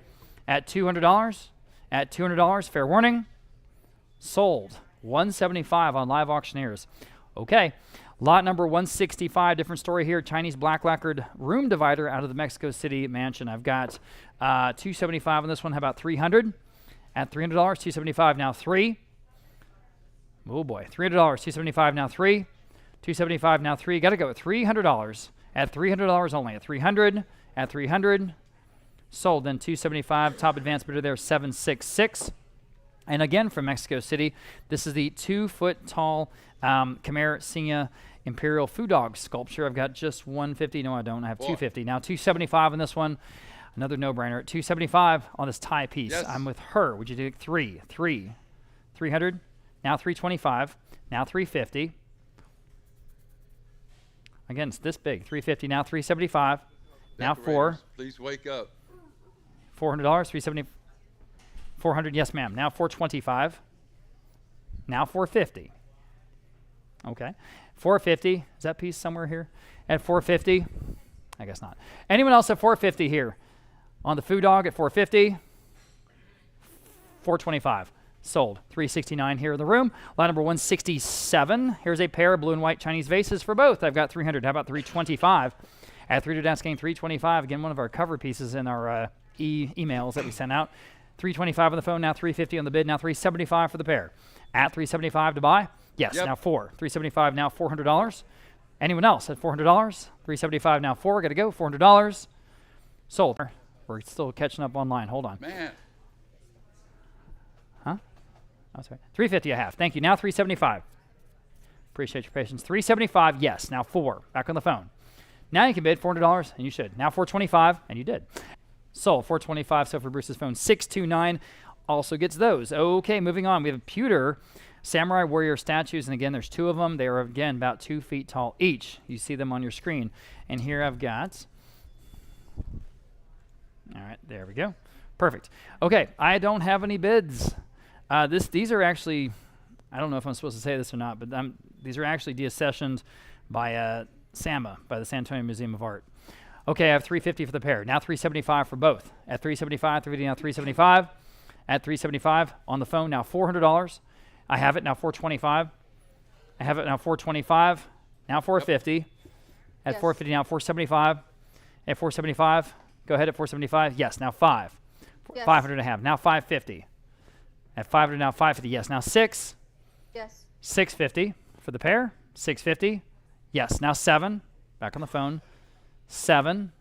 at $200. At $200. Fair warning. Sold. 175 on Live Auctioneers. Okay. Lot number 165, different story here. Chinese black lacquered room divider out of the Mexico City mansion. I've got $275 on this one. How about $300? At $300, $275 now 3. Oh boy, $300, $275 now 3. $275 now 3. Got to go at $300. At $300 only. At $300. Sold. Then $275. Top advanced bidder there, $766. And again from Mexico City, this is the 2-foot tall Khmer Singha Imperial Food Dog sculpture. I've got just $150. No, I don't. I have $250. Now $275 on this one. Another no-brainer at $275 on this tie piece. Yes. I'm with her. Would you do 3? 300. Now $325. Now $350. Again, it's this big. 350 now, 375. Now Decorators, please wake up. $400, 370, 400. Yes, ma'am. Now 425. Now 450. Okay. 450. Is that piece somewhere here? At 450? I guess not. Anyone else at 450 here? On the food dog at 450? 425. Sold. 369 here in the room. Lot number 167. Here's a pair of blue and white Chinese vases for both. I've got 300. How about 325? At 300 asking 325. Again, one of our cover pieces in our emails that we sent out. 325 on the phone, now 350 on the bid, now 375 for the pair. At 375 to buy? Yes, Yep. now 4. 375 now $400. Anyone else at $400? 375 now 4. Got to go. $400. Sold. We're still catching up online. Hold on. Man, Huh? Oh, sorry. 350 a half. Thank you. Now 375. Appreciate your patience. 375. Yes. Now 4. Back on the phone. Now you can bid $400, and you should. Now 425, and you did. Sold. 425. So for Bruce's phone, 629 also gets those. Okay, moving on. We have pewter samurai warrior statues, and again, there's 2 of them. They are again about 2 feet tall each. You see them on your screen. And here I've got. All right, there we go. Perfect. Okay, I don't have any bids. These are actually, I don't know if I'm supposed to say this or not, but these are actually deaccessioned by SAMA, by the San Antonio Museum of Art. Okay, I have 350 for the pair. Now 375 for both. At 375, 350 now 375. At 375 on the phone, now $400. I have it now 425. I have it now 425. Now 450. At Yes. 450 now 475. At 475, go ahead at 475. Yes, now 5. Yes. 500 and a half. Now 550. At 500 now 550. Yes, now 6. Yes. 650 for the pair. 650. Yes, now 7. Back on the phone. 7.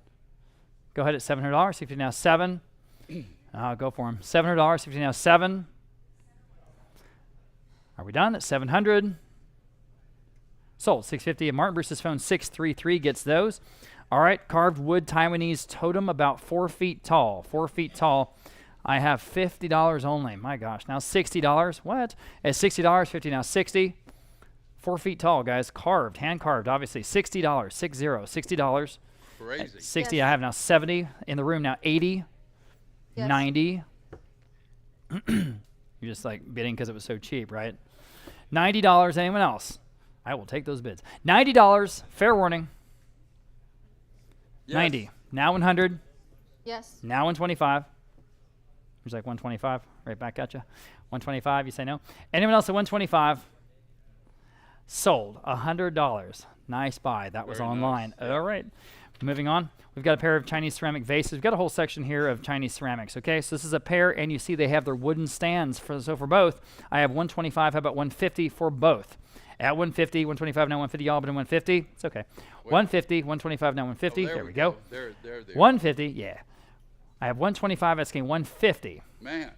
Go ahead at $700. 50 now 7. Go for him. $700. 50 now 7. Are we done at 700? Sold. 650. And Martin Bruce's phone 633 gets those. All right, carved wood Taiwanese totem about 4 feet tall. 4 feet tall. I have $50 only. My gosh. Now $60. What? At $60. 50 now 60. 4 feet tall, guys. Carved, hand carved, obviously. $60. 60. $60. crazy. 60. Yes. I have now 70 in the room. Now 80. Yes. 90. You're just like bidding because it was so cheap, right? $90. Anyone else? I will take those bids. $90. Fair warning. Yes. 90. Now 100. Yes. Now 125. There's like 125. Right back at you. 125. You say no. Anyone else at 125? Sold. $100. Nice buy. That was Very online. nice. All right. Moving on. We've got a pair of Chinese ceramic vases. We've got a whole section here of Chinese ceramics. Okay, so this is a pair, and you see they have their wooden stands. So for both, I have 125. How about 150 for both? At 150, 125 now 150. Y'all been in 150? It's okay. 150, 125 now 150. Oh, there we go. There. 150. Yeah. I have 125 asking 150. Man,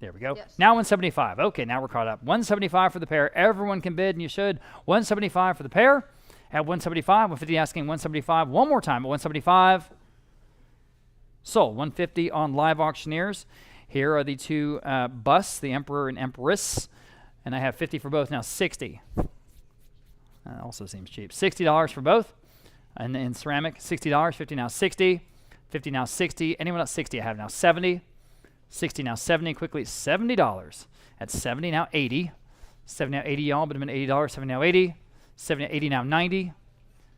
There we go. Yes. Now 175. Okay, now we're caught up. 175 for the pair. Everyone can bid, and you should. 175 for the pair. At 175, 150 asking 175. One more time at 175. Sold. 150 on Live Auctioneers. Here are the 2 busts, the Emperor and Empress. And I have 50 for both. Now 60. That also seems cheap. $60 for both. And in ceramic, $60. 50 now 60. 50 now 60. Anyone at 60? I have now 70. 60 now 70. Quickly, $70. At 70 now 80. 70 now 80, y'all, but I'm at $80. 70 now 80. 70 now 80 now 90.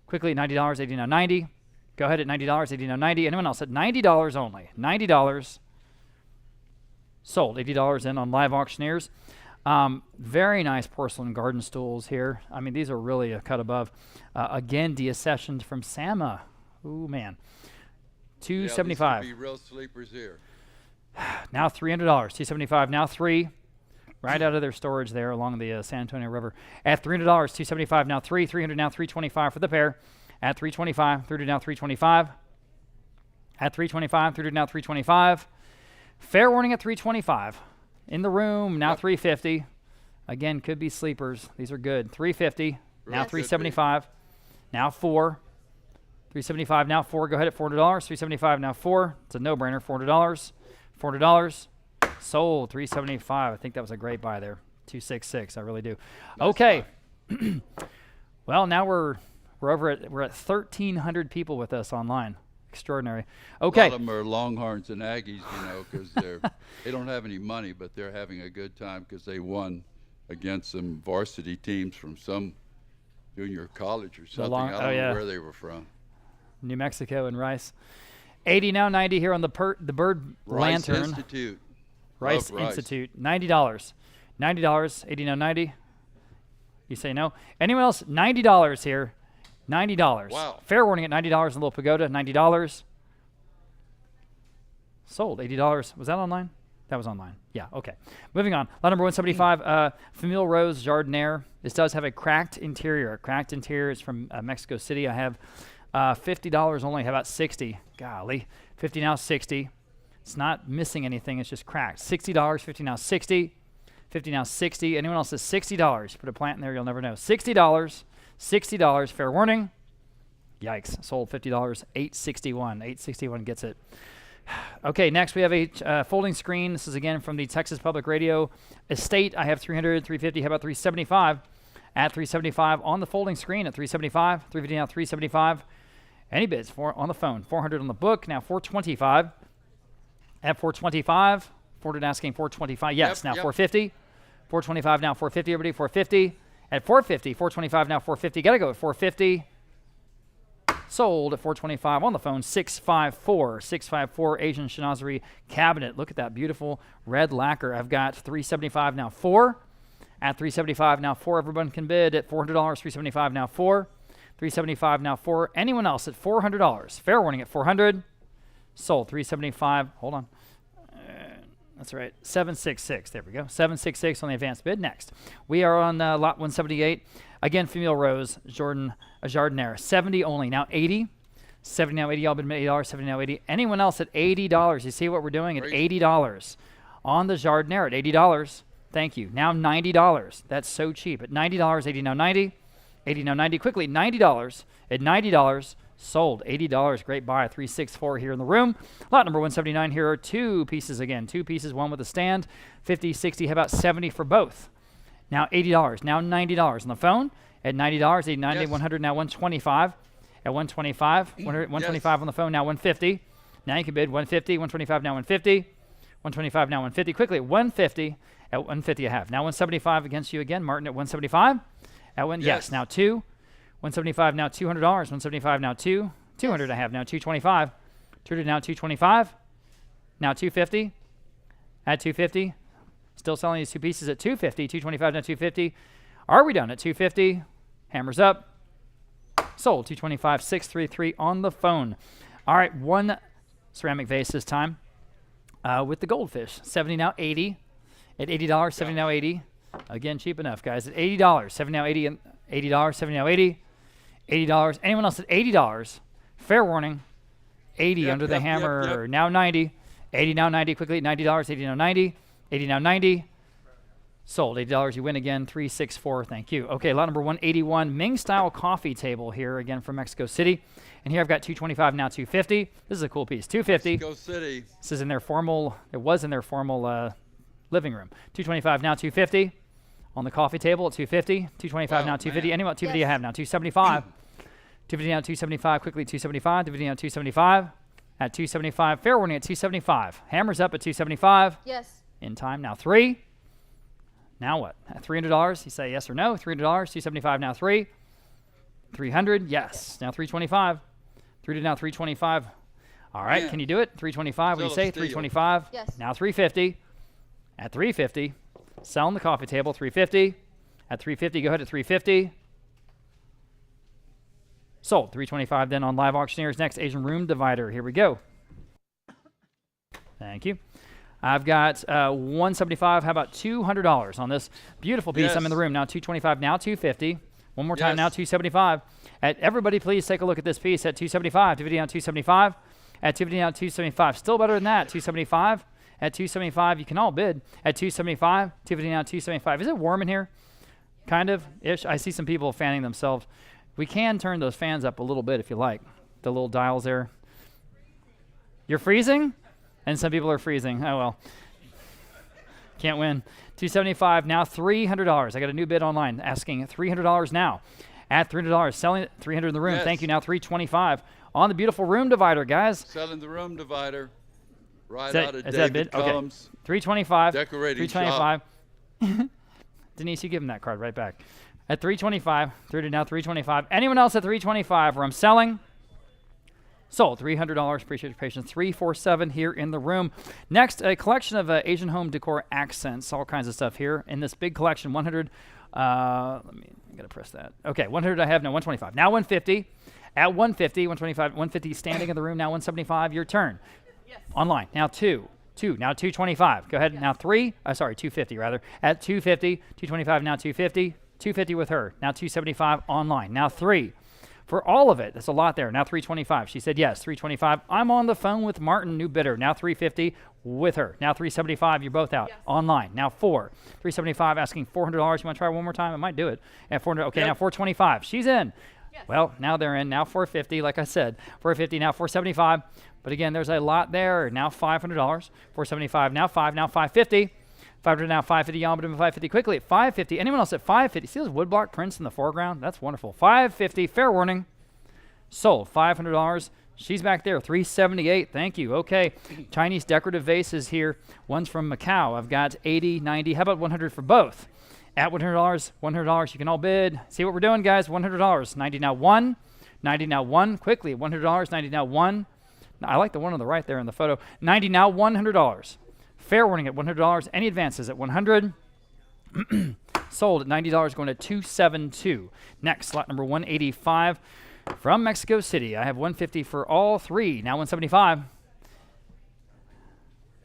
Quickly, $90. 80 now 90. Go ahead at $90. 80 now 90. Anyone else at $90 only? $90. Sold. $80 in on Live Auctioneers. Very nice porcelain garden stools here. I mean, these are really a cut above. Again, deaccessioned from SAMA. Ooh, man. yeah, $275. these could be real sleepers here. Now $300. $275. Now 3. Right out of their storage there along the San Antonio River. At $300. $275. Now 3. $300 now $325 for the pair. At $325. $300 now $325. At $325. $300 now $325. Fair warning at $325. In the room, now Yep. $350. Again, could be sleepers. These are good. $350. Now Yes. $375. Now 4. $375. Now 4. Go ahead at $400. $375. Now 4. It's a no-brainer. $400. $400. Sold. $375. I think that was a great buy there. $266. I really do. Nice Okay. Well, now we're We're at 1,300 people with us online. Extraordinary. A Okay. lot of them are Longhorns and Aggies, because they don't have any money, but they're having a good time because they won against some varsity teams from some junior college or something. I don't know where they were from. New Mexico and Rice. 80 now, 90 here on the Bird Rice Lantern. Institute. Rice Love Rice. Institute. $90. $90. 80 now, 90. You say no. Anyone else? $90 here. $90. Wow. Fair warning at $90 in the Little Pagoda. $90. Sold. $80. Was that online? That was online. Yeah, okay. Moving on. Lot number 175, Famille Rose Jardiniere. This does have a cracked interior. A cracked interior is from Mexico City. I have $50 only. How about 60? Golly. 50 now, 60. It's not missing anything. It's just cracked. $60. 50 now, 60. 50 now, 60. Anyone else says $60? Put a plant in there. You'll never know. $60. $60. Fair warning. Yikes. Sold $50. $861. $861 gets it. Okay, next we have a folding screen. This is again from the Texas Public Radio Estate. I have 300, 350. How about 375? At 375 on the folding screen at 375. 350 now, 375. Any bids on the phone? 400 on the book. Now 425. At 425. 400 asking 425. Yes, now 450. 425 now 450. Everybody 450. At 450. 425 now 450. Gotta go at 450. Sold at 425 on the phone. 654. 654 Asian Chinoiserie cabinet. Look at that beautiful red lacquer. I've got 375 now 4. At 375 now 4. Everyone can bid at $400. 375 now 4. 375 now 4. Anyone else at $400? Fair warning at 400. Sold 375. Hold on. That's right. 766. There we go. 766 on the advanced bid. Next, we are on lot 178. Again, Famille Rose Jardiniere. 70 only. Now 80. 70 now 80. Y'all bid $80. 70 now 80. Anyone else at $80? You see what we're doing at $80 on the Jardiniere at $80. Thank you. Now $90. That's so cheap. At $90. 80 now 90. 80 now 90. Quickly, $90. At $90. Sold. $80. Great buy. 364 here in the room. Lot number 179 here are two pieces again. Two pieces, one with a stand. 50, 60. How about 70 for both? Now $80. Now $90 on the phone. At $90, 80, 90, 100. Now 125. At 125. 125 on the phone. Now 150. Now you can bid 150. 125. Now 150. 125. Now 150. Quickly, 150. At 150 I have. Now 175 against you again. Martin at 175. At one, yes. Now 2. 175 now $200. 175 now 2. 200 I have now 225. 200 now 225. Now 250. At 250. Still selling these two pieces at 250. 225 now 250. Are we done at 250? Hammers up. Sold. 225. 633 on the phone. All right, one ceramic vase this time with the goldfish. 70 now 80. At $80. 70 now 80. Again, cheap enough, guys. At $80. 70 now 80. And $80. 70 now 80. $80. Anyone else at $80? Fair warning. 80 under the hammer. Now 90. 80 now 90. Quickly. $90. 80 now 90. 80 now 90. Sold. $80. You win again. 364. Thank you. Okay, lot number 181. Ming style coffee table here again from Mexico City. And here I've got 225 now 250. This is a cool piece. 250. Mexico City. This is in their formal. It was in their formal living room. 225 now 250. On the coffee table at 250. 225 now 250. Anyone 250 I have now. 275. 250 now 275. Quickly 275. 250 now 275. At 275. Fair warning at 275. Hammers up at 275. Yes. In time. Now 3. Now what? At $300. You say yes or no. $300. 275 now 3. 300. Yes. Now 325. 3 to now 325. All right. Yeah. Can you do it? 325. What do you say? 325. Yes. Now 350. At 350. Selling the coffee table, 350. At 350, go ahead at 350. Sold, 325 then on Live Auctioneers. Next, Asian Room Divider. Here we go. Thank you. I've got 175. How about $200 on this beautiful piece? Yes. I'm in the room now. 225, now 250. One more time now, 275. Everybody, please take a look at this piece at 275. 250 now 275. At 250 now 275. Still better than that, 275. At 275, you can all bid. At 275, 250 now 275. Is it warm in here? Kind of ish. I see some people fanning themselves. We can turn those fans up a little bit if you like. The little dials there. You're freezing? And some people are freezing. Oh, well. Can't win. 275 now $300. I got a new bid online asking $300 now. at $300. Selling it, 300 in the room. Yes. Thank you. Now 325 on the beautiful room divider, guys. Selling the room divider. Right Is out of that a bid? David Okay. Cullum's 325. Decorating 325. Denise, you give him that card right back. At 325, through to now 325. Anyone else at 325 where I'm selling? Sold. $300. Appreciate your patience. 347 here in the room. Next, a collection of Asian home decor accents, all kinds of stuff here in this big collection. 100. I gotta press that. Okay, 100. I have now 125. Now 150. At 150, 125, 150 standing in the room. Now 175. Your turn. Yes. Online. Now two. Now 225. Go ahead. Now 250 rather. At 250, 225. Now 250. 250 with her. Now 275 online. Now 3. For all of it, that's a lot there. Now 325. She said yes. 325. I'm on the phone with Martin, new bidder. Now 350 with her. Now 375. You're both out. Yes. Online. Now 375 asking $400. You want to try one more time? I might do it. At 400. Okay. Yep. Now 425. She's in. Yes. Well, now they're in. Now 450. Like I said, 450. Now 475. But again, there's a lot there. Now $500. 475. Now 5. Now 550. 500 now, 550, y'all, but 550 quickly at 550. Anyone else at 550? See those woodblock prints in the foreground? That's wonderful. 550, fair warning. Sold, $500. She's back there, 378. Thank you. Okay, Chinese decorative vases here. One's from Macau. I've got 80, 90. How about 100 for both? At $100, $100. You can all bid. See what we're doing, guys? $100. 90 now, 1. 90 now, 1. Quickly, $100. 90 now, 1. I like the one on the right there in the photo. 90 now, $100. Fair warning at $100. Any advances at 100? Sold at $90, going to 272. Next, slot number 185 from Mexico City. I have 150 for all three. Now 175.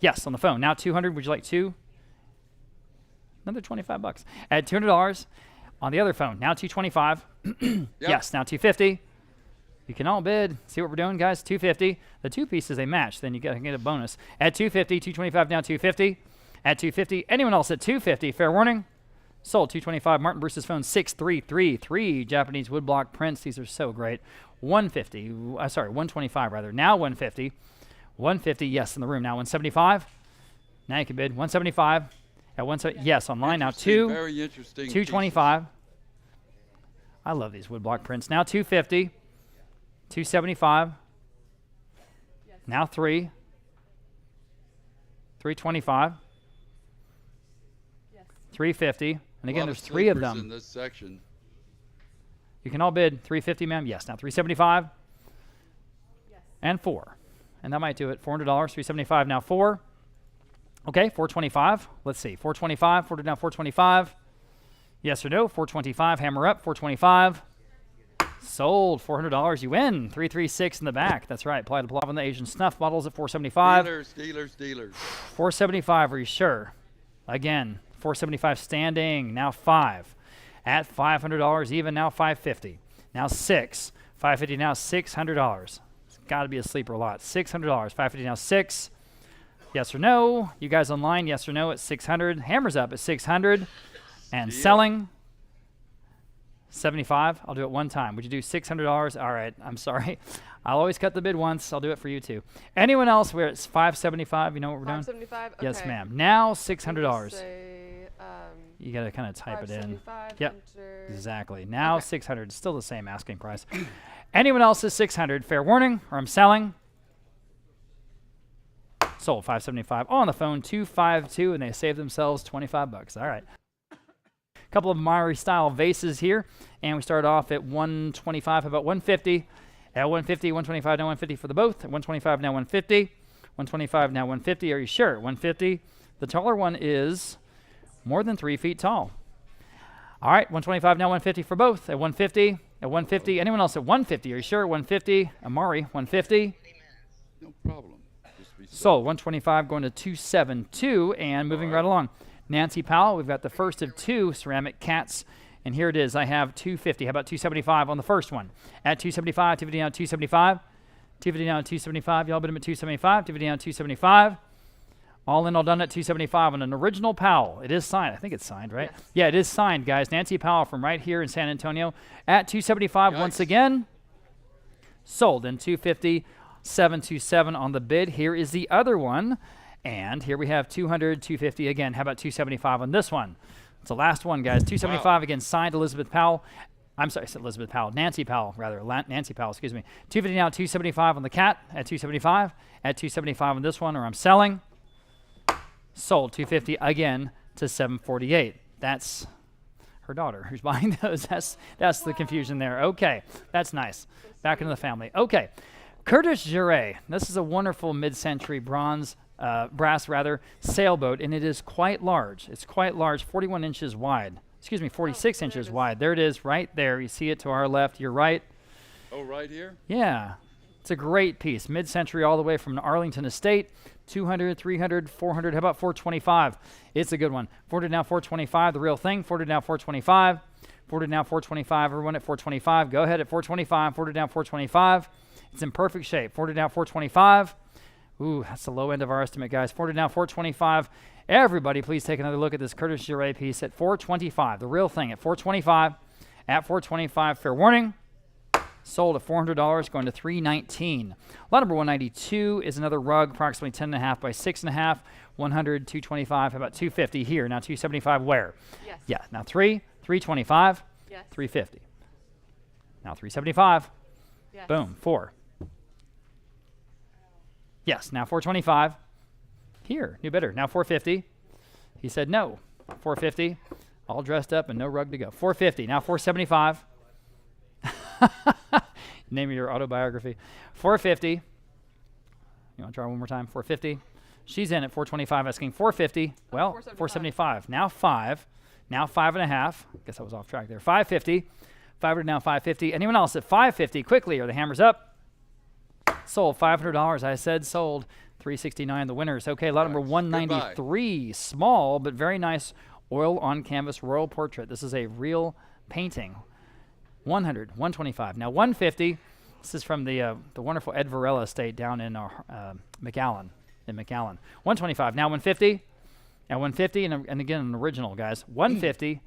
Yes, on the phone. Now 200. Would you like two? Another $25. At $200 on the other phone. Now 225. Yep. Yes, now 250. You can all bid. See what we're doing, guys? 250. The two pieces, they match. Then you get a bonus. At 250, 225 now 250. At 250. Anyone else at 250? Fair warning. Sold 225. Martin Bruce's phone 6333. Japanese woodblock prints. These are so great. 150. 125 rather. Now 150. 150. Yes, in the room. Now 175. Now you can bid. 175. At 170. Yes, online now. Very interesting. 225. I love these woodblock prints. Now 250. 275. Yes. Now 3. 325. Yes. 350. And again, there's 3 of them. In this section. You can all bid 350, ma'am. Yes. Now 375. Yes. And 4. And that might do it. $400. 375. Now 4. Okay. 425. Let's see. 425. 400 now. 425. Yes or no? 425. Hammer up. 425. Sold. $400. You win. 336 in the back. That's right. Apply the plop on the Asian snuff bottles at 475. Dealers. 475. Are you sure? Again, 475 standing. Now 5. At $500 even. Now 550. Now 6. 550 now $600. It's got to be a sleeper lot. $600. 550 now 6. Yes or no? You guys online? Yes or no at 600. Hammers up at 600. And Deal. selling 75. I'll do it one time. Would you do $600? All right. I'm sorry. I'll always cut the bid once. I'll do it for you too. Anyone else where it's 575? You know what we're doing? 575. Okay. Yes, ma'am. Now $600. Say, You got to kind of type it in. 575. Yep. Enter. Exactly. Now Okay. 600. Still the same asking price. Anyone else is 600? Fair warning, or I'm selling. Sold 575 on the phone 252, and they saved themselves $25. All right. Couple of Mari style vases here, and we start off at 125. How about 150? At 150, 125 now 150 for the both. At 125 now 150. 125 now 150. Are you sure? 150. The taller one is more than 3 feet tall. All right, 125 now 150 for both. At 150. At 150. Anyone else at 150? Are you sure? 150. Amari 150. No problem. Just be Sold 125 going to 272, and moving right along. Nancy Powell, we've got the first of 2 ceramic cats, and here it is. I have 250. How about 275 on the first one? At 275, 250 down 275. 250 down 275. Y'all bid them at 275. 250 down 275. All in, all done at 275 on an original Powell. It is signed. I think it's signed, right? Yes. Yeah, it is signed, guys. Nancy Powell from right here in San Antonio at 275 once again. Sold in 250. 727 on the bid. Here is the other one. And here we have 200, 250 again. How about 275 on this one? It's the last one, guys. 275 again, signed Elizabeth Powell. I'm sorry, it's Elizabeth Powell. Nancy Powell, rather. Nancy Powell, excuse me. 250 now, 275 on the cat at 275. At 275 on this one, or I'm selling. Sold 250 again to 748. That's her daughter who's buying those. That's the confusion there. Okay, that's nice. Back into the family. Okay, Curtis Juret. This is a wonderful mid-century brass sailboat, and it is quite large. It's quite large, 41 inches wide. Excuse me, 46 inches wide. There it is, right there. You see it to our left. You're right. Oh, right here? Yeah. It's a great piece. Mid-century all the way from the Arlington Estate. 200, 300, 400. How about 425? It's a good one. 400 now, 425. The real thing. 400 now, 425. 400 now, 425. Everyone at 425. Go ahead at 425. 400 down, 425. It's in perfect shape. 400 down, 425. Ooh, that's the low end of our estimate, guys. 400 down, 425. Everybody, please take another look at this Curtis Juret piece at 425. The real thing at 425. At 425, fair warning. Sold at $400, going to $319. Lot number 192 is another rug, approximately 10.5 by 6.5. 100, 225. How about 250 here? Now 275 where? Yes. Yeah. Now 325. Yes. 350. Now 375. Yes. Boom. 4. Yes. Now 425. Here, new bidder. Now 450. He said no. 450. All dressed up and no rug to go. 450. Now 475. Name of your autobiography. 450. You want to try one more time? 450. She's in at 425, asking 450. Well, 475. Now 5. Now 5.5. Guess I was off track there. 550. 500 now 550. Anyone else at 550? Quickly, are the hammers up? Sold. $500. I said sold. 369 the winners. Okay, lot number 193. Goodbye. Small but very nice oil on canvas royal portrait. This is a real painting. 100, 125. Now 150. This is from the wonderful Ed Varela estate down in McAllen. 125. Now 150. Now 150, and again an original, guys. 150.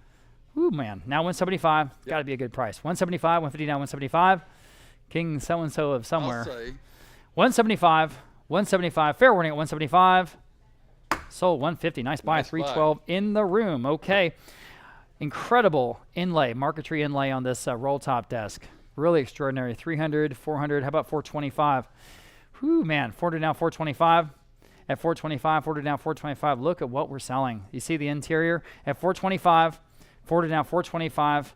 Ooh, man. Now 175. Yep. Got to be a good price. 175. 150. Now 175. King so and so of somewhere. I'll say. 175. 175. Fair warning at 175. Sold 150. Nice buy. 312 in the room. Okay. Incredible inlay, marquetry inlay on this roll top desk. Really extraordinary. 300, 400. How about 425? Whew, man. 400 now, 425. At 425, 400 now, 425. Look at what we're selling. You see the interior? At 425, 400 now, 425.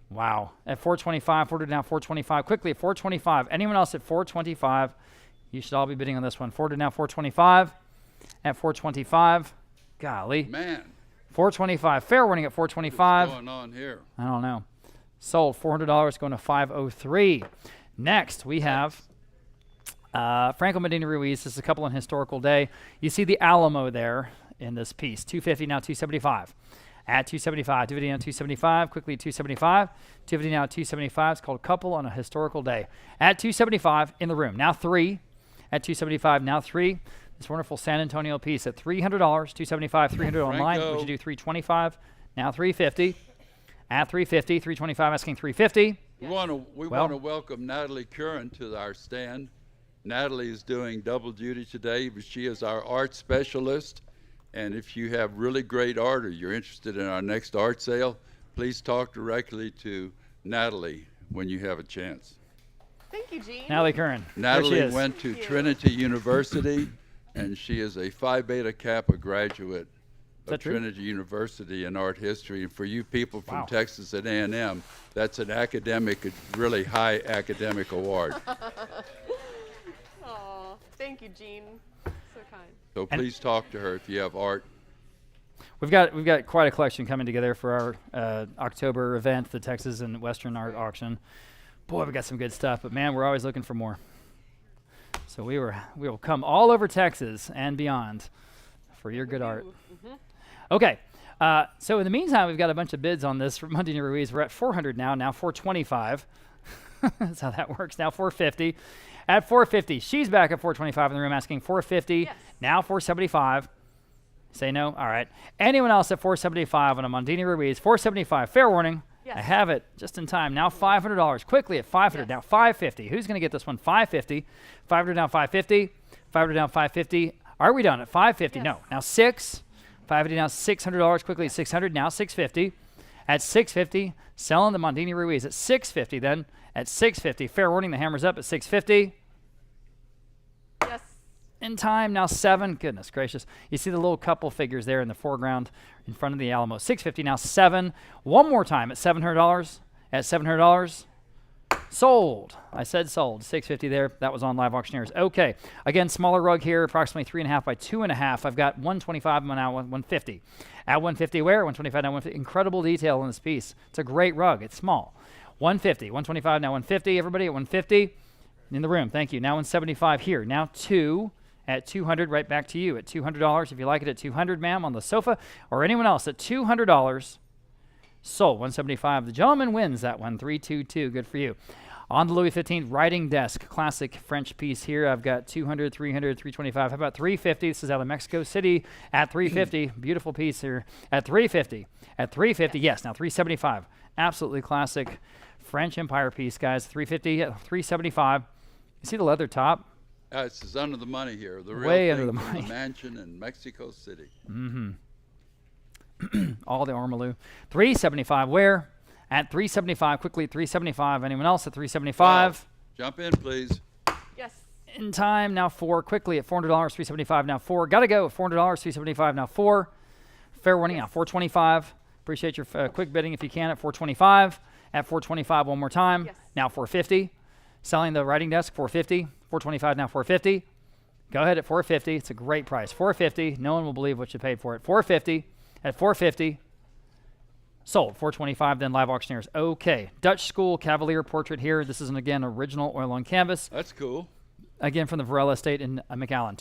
Wow. At 425, 400 now, 425. Quickly at 425. Anyone else at 425? You should all be bidding on this one. 400 now, 425. At 425. Golly. Man. 425. Fair warning at 425. What's going on here? I don't know. Sold. $400 going to 503. Next, we have Franco Medina Ruiz. This is a couple on Historical Day. You see the Alamo there in this piece. 250 now 275. At 275. 250 now 275. Quickly 275. 250 now 275. It's called Couple on a Historical Day. At 275 in the room. Now 3. At 275. Now 3. This wonderful San Antonio piece at $300. 275. 300 online. Would you do 325? Now 350. At 350. 325 asking 350. We want to welcome Natalie Curran to our stand. Natalie is doing double duty today, but she is our art specialist. And if you have really great art or you're interested in our next art sale, please talk directly to Natalie when you have a chance. Thank you, Gene. Natalie Curran. Natalie went to Trinity University, and she is a Phi Beta Kappa graduate of Trinity University in art history. And for you people from Texas at A&M, that's an academic, really high academic award. Oh, thank you, Gene. So kind. So please talk to her if you have art. We've got quite a collection coming together for our October event, the Texas and Western Art Auction. Boy, we got some good stuff, but man, we're always looking for more. So we will come all over Texas and beyond for your good art. Mm-hmm. Okay, so in the meantime, we've got a bunch of bids on this from Medina Ruiz. We're at 400 now 425. That's how that works. Now 450. At 450, she's back at 425 in the room asking 450. Yes. Now 475. Say no? All right. Anyone else at 475 on a Medina Ruiz? 475. Fair warning. Yes. I have it just in time. Now $500. Quickly at 500. Yes. Now 550. Who's going to get this one? 550. 500 now 550. 500 now 550. Are we done at 550? Yes. No. Now 6. 550 now $600. Quickly at 600. Now 650. at $6.50. Selling the Mondini Ruiz at $6.50 then. At $6.50. Fair warning, the hammer's up at $6.50. Yes. In time, now 7. Goodness gracious. You see the little couple figures there in the foreground in front of the Alamo. $6.50, now 7. One more time at $700. At $700. Sold. I said sold. $6.50 there. That was on Live Auctioneers. Okay. Again, smaller rug here, approximately 3.5 by 2.5. I've got $125. I'm now $150. At $150 where? $125 now $150. Incredible detail in this piece. It's a great rug. It's small. $150. $125 now $150. Everybody at $150 in the room. Thank you. Now $175 here. Now 2 at $200. Right back to you at $200. If you like it at $200, ma'am, on the sofa, or anyone else at $200. Sold. $175. The gentleman wins that one. 322. Good for you. On the Louis XV writing desk, classic French piece here. I've got 200, 300, 325. How about 350? This is out of Mexico City at 350. Beautiful piece here at 350. At 350, yes. Now 375. Absolutely classic French Empire piece, guys. 350, 375. You see the leather top? It's under the money here. The real Way thing under the from money. The mansion in Mexico City. All the ormolu. 375. Where? At 375. Quickly, 375. Anyone else at 375? Wow. Jump in, please. Yes. In time, now 4. Quickly at $400. 375. Now 4. Gotta go. $400. 375. Now 4. Fair warning. Now 425. Appreciate your quick bidding if you can at 425. At 425 one more time. Yes. Now 450. Selling the writing desk 450. 425 now 450. Go ahead at 450. It's a great price. 450. No one will believe what you paid for it. 450. At 450. Sold. 425 then Live Auctioneers. Okay. Dutch School Cavalier portrait here. This is an again original oil on canvas. That's cool. Again from the Varela estate in McAllen.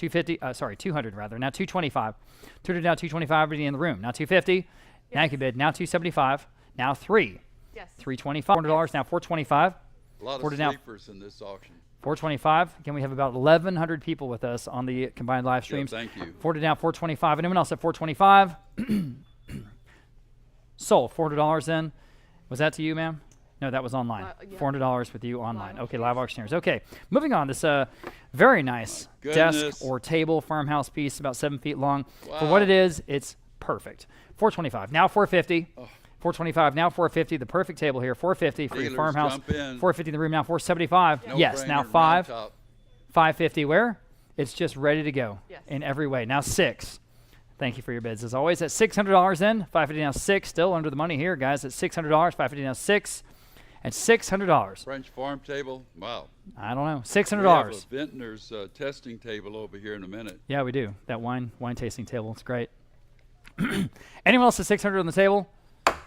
200 rather. Now 225. 200 now 225. Everybody in the room. Now 250. Yes. Now you can bid. Now 275. Now 3. Yes. 325. $400 now 425. A lot of sleepers in this auction. 425. Again, we have about 1,100 people with us on the combined live streams. Yeah, thank you. 40 down 425. Anyone else at 425? Sold. $400 then. Was that to you, ma'am? No, that was online. Yeah. $400 with you online. Live Okay, Live Auctioneers. Okay, moving on. This very nice desk or table farmhouse piece, about 7 feet long. Wow. For what it is, it's perfect. 425. Now 450. 425. Now 450. The perfect table here. 450 for your Dealers, farmhouse. jump in. 450 in the room. Now 475. No Yes. brainer, Now round 5. top. 550. Where? It's just ready to go Yes. in every way. Now 6. Thank you for your bids as always. At $600 then. 550 now 6. Still under the money here, guys. At $600. 550 now 6. At $600. French farm table. Wow. I don't know. We have $600. a vintner's testing table over here in a minute. Yeah, we do. That wine tasting table. It's great. Anyone else at $600 on the table?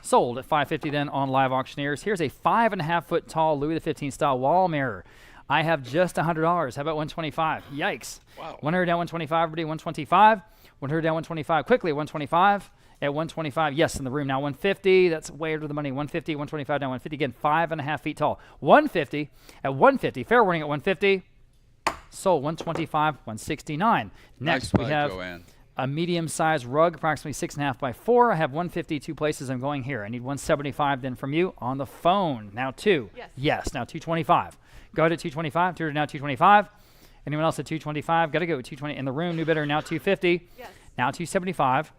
Sold at $550 then on Live Auctioneers. Here's a 5.5 foot tall Louis XV style wall mirror. I have just $100. How about $125? Yikes. Wow. 100 down 125. Everybody 125. 100 down 125. Quickly 125. At 125. Yes, in the room now 150. That's way under the money. 150. 125 down 150. Again, 5.5 feet tall. 150 at 150. Fair warning at 150. Sold 125. 169. Next Nice we buy, have Joanne. a medium-sized rug, approximately 6.5 by 4. I have 150, 2 places. I'm going here. I need 175 then from you on the phone. Now 2. Yes. Yes. Now 225. Go ahead at 225. 200 now 225. Anyone else at 225? Got to go at 220 in the room. New bidder now 250. Yes. Now 275.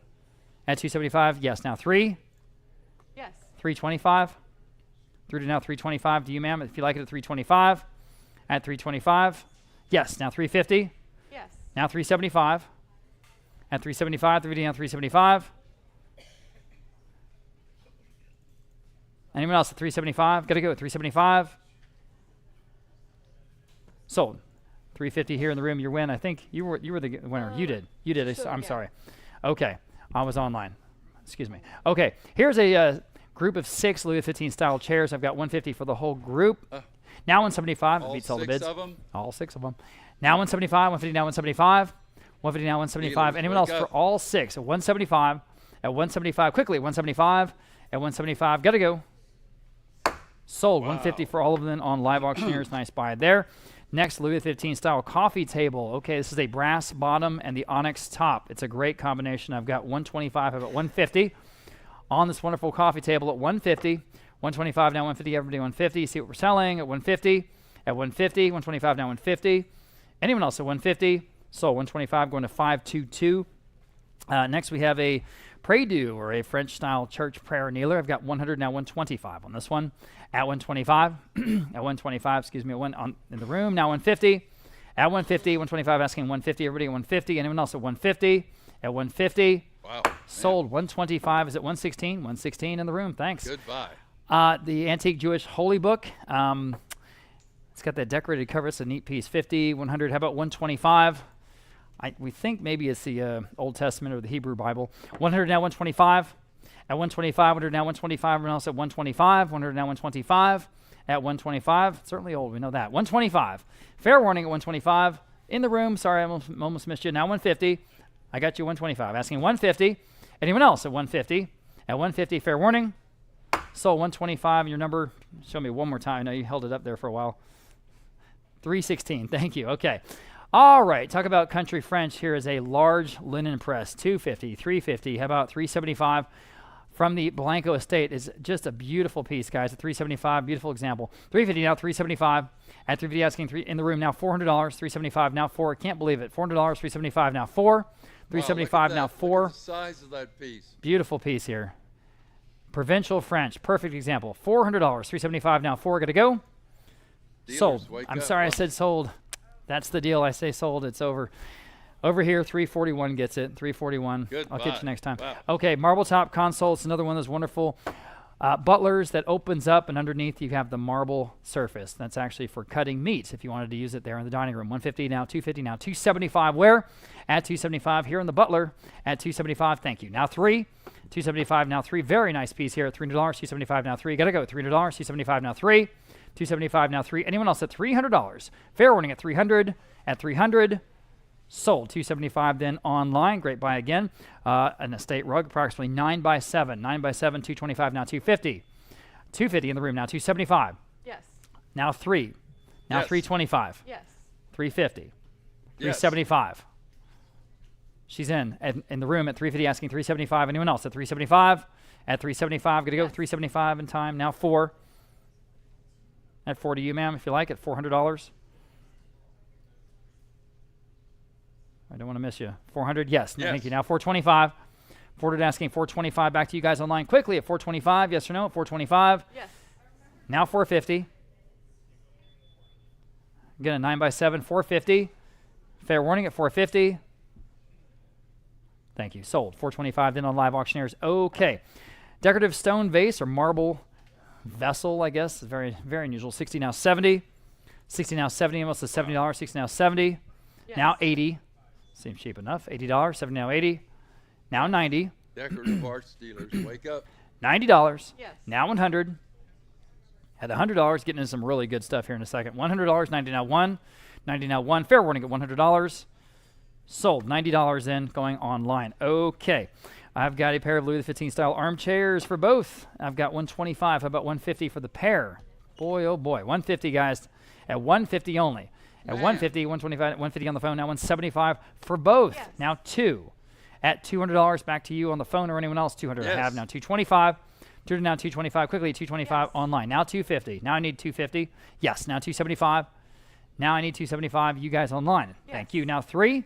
At 275. Yes. Now 3. Yes. 325. Through to now 325. Do you, ma'am? If you like it at 325. At 325. Yes. Now 350. Yes. Now 375. At 375, 350 down 375. Anyone else at 375? Got to go at 375. Sold. 350 here in the room. Your win. I think you were the winner. You did. You did. I'm yeah. sorry. Okay. I was online. Excuse me. Okay. Here's a group of 6 Louis XV style chairs. I've got 150 for the whole group. Now 175. All Beats all the 6 bids. of them? All 6 of them. Now 175. 150 now 175. 150 now 175. Dealers, Anyone wake else for up. all 6 at 175? At 175. Quickly 175. At 175. Got to go. Sold. 150 for all of them on Live Auctioneers. Nice buy there. Next, Louis XV style coffee table. Okay, this is a brass bottom and the onyx top. It's a great combination. I've got 125. I've got 150 on this wonderful coffee table at 150. 125 now 150. Everybody 150. See what we're selling at 150. At 150. 125 now 150. Anyone else at 150? So 125 going to 522. Next, we have a prie-dieu, or a French-style church prayer kneeler. I've got 100, now 125 on this one. At 125, at 125, excuse me, in the room, now 150. At 150, 125, asking 150. Everybody at 150. Anyone else at 150? At 150. Wow. Sold. 125 is at 116. 116 in the room. Thanks. Goodbye. The Antique Jewish Holy Book. It's got that decorated cover. It's a neat piece. 50, 100. How about 125? We think maybe it's the Old Testament or the Hebrew Bible. 100 now 125. At 125, 100 now 125. Everyone else at 125. 100 now 125. At 125. Certainly old. We know that. 125. Fair warning at 125. In the room. Sorry, I almost missed you. Now 150. I got you 125. Asking 150. Anyone else at 150? At 150, fair warning. Sold 125. Your number, show me one more time. I know you held it up there for a while. 316. Thank you. Okay. All right. Talk about country French. Here is a large linen press. 250, 350. How about 375? From the Blanco estate is just a beautiful piece, guys. At 375, beautiful example. 350 now, 375. At 350, asking in the room now, $400. 375 now, 4. Can't believe it. $400. 375 now, 4. 375 wow, now, 4. Look at the size of that piece. Beautiful piece here. Provincial French, perfect example. $400. 375 now, 4. Got to go. Dealers, Sold. wake I'm up. sorry, I said sold. That's the deal. I say sold. It's over. Over here, 341 gets it. 341. I'll catch you next time. Wow. Okay, marble top console. It's another one of those wonderful butlers that opens up, and underneath you have the marble surface. That's actually for cutting meat if you wanted to use it there in the dining room. 150 now, 250 now, 275. Where? At 275 here in the butler. At 275. Thank you. Now 3. 275 now 3. Very nice piece here at $300. 275 now 3. Got to go. $300. 275 now 3. 275 now 3. Anyone else at $300? Fair warning at 300. At 300. Sold. 275 then online. Great buy again. An estate rug, approximately 9 by 7. 9 by 7, 225 now 250. 250 in the room now 275. Yes. Now 3. Now Yes. 325. Yes. 350. Yes. 375. She's in the room at 350, asking 375. Anyone else at 375? At 375, gonna go. 375 in time. Now 4. At 4 to you, ma'am, if you like, at $400. I don't want to miss you. 400, yes. No, Yes. thank you. Now 425. 400 asking 425. Back to you guys online quickly at 425. Yes or no? At 425. Yes. Now 450. Again, a 9 by 7, 450. Fair warning at 450. Thank you. Sold. 425 then on live auctioneers. Okay. Decorative stone vase or marble vessel, I guess. Is very, very unusual. 60 now 70. 60 now 70. Almost a $70. 60 now 70. Yes. Now 80. Seems cheap enough. $80. 70 now 80. Now 90. Decorative arts dealers, wake up. $90. Yes. Now 100. At $100, getting into some really good stuff here in a second. $100, 90 now 1. 90 now 1. Fair warning at $100. Sold. $90 in, going online. Okay. I've got a pair of Louis XV style armchairs for both. I've got 125. How about 150 for the pair? Boy, oh boy. 150, guys. At 150 only. At 150, 125, 150 on the phone. Now 175 for both. Yes. Now 2. At $200, back to you on the phone or anyone else. 200 I Yes. have now 225. 200 now 225. Quickly 225 Yes. online. Now 250. Now I need 250. Yes. Now 275. Now I need 275. You guys online. Thank Yes. you. Now 3.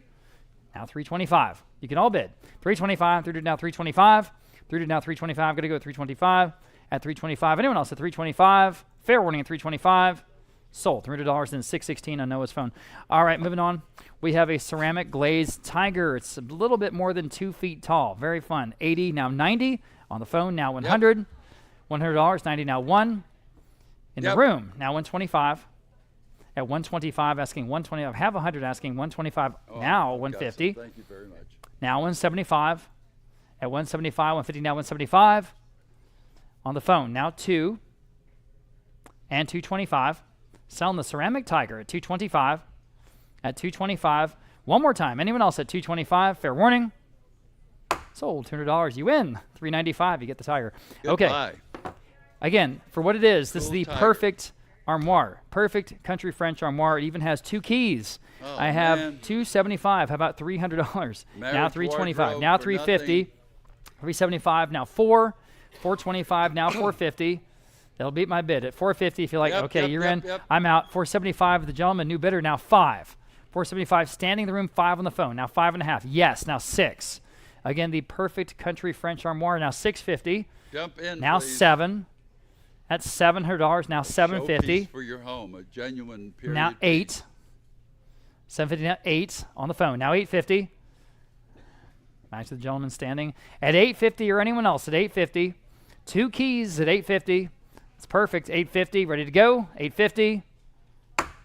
Now 325. You can all bid. 325. 300 now 325. 300 now 325. Got to go at 325. At 325. Anyone else at 325? Fair warning at 325. Sold. $300 and $616 on Noah's phone. All right, moving on. We have a ceramic glazed tiger. It's a little bit more than 2 feet tall. Very fun. 80 now 90 on the phone. Now 100. $100. 90 now 1 in the Yep. room. Now 125. At 125, asking 120. I have 100 asking 125. Now 150. Thank you very much. Now 175. At 175, 150. Now 175 on the phone. Now 2 and 225. Selling the ceramic tiger at 225. At 225. One more time. Anyone else at 225? Fair warning. Sold. $200. You win. $395. You get the tiger. Okay. Goodbye. Again, for what it is, this is Cool the tiger. perfect armoire. Perfect country French armoire. It even has 2 keys. Oh, I have man. $275. How about $300? Now Marriage $325. wardrobe Now for $350. nothing. $375. Now 4. $425. Now $450. That'll beat my bid at $450. If you're like, Yep, okay, yep, you're yep, in. yep. I'm out. $475. The gentleman, new bidder. Now 5. $475. Standing in the room. 5 on the phone. Now 5.5. Yes. Now 6. Again, the perfect country French armoire, now $650. Jump in, Now please. 7. That's $700. Now $750. Showpiece for your home, a genuine period Now piece. 8. $750. Now 8 on the phone. Now $850. Back to the gentleman standing at $850, or anyone else at $850. 2 keys at $850. It's perfect. $850. Ready to go. $850.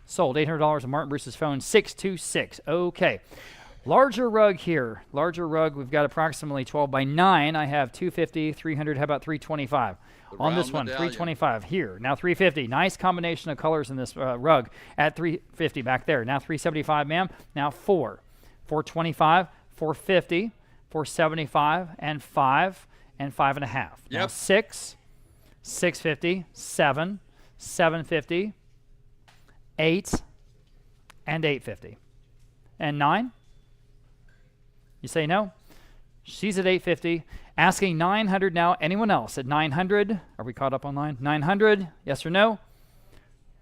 Sold. $800 on Martin Bruce's phone. 626. Okay. Larger rug here. Larger rug. We've got approximately 12 by 9. I have $250, $300. How about $325? On this one, medallion. $325 here. Now $350. Nice combination of colors in this rug at $350 back there. Now $375, ma'am. Now 4. $425, $450, $475, and 5, and 5.5. Now Yep. 6, $650, 7, $750, 8, and $850. And 9? You say no? She's at $850. Asking $900 now. Anyone else at $900? Are we caught up online? $900? Yes or no?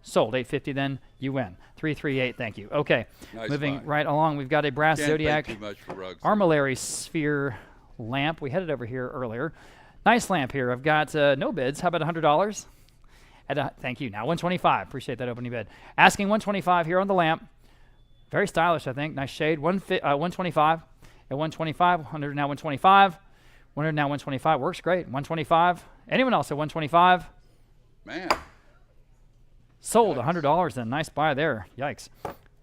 Sold. $850 then. You win. 338. Thank you. Okay. Nice Moving buy. right along. We've got a brass Can't Zodiac pay too much for rugs. armillary sphere lamp. We had it over here earlier. Nice lamp here. I've got no bids. How about $100? Thank you. Now $125. Appreciate that opening bid. Asking $125 here on the lamp. Very stylish, I think. Nice shade. $125. At $125. $100 now $125. $100 now $125. Works great. $125. Anyone else at $125? Man, Sold. $100 then. Nice buy there. Yikes.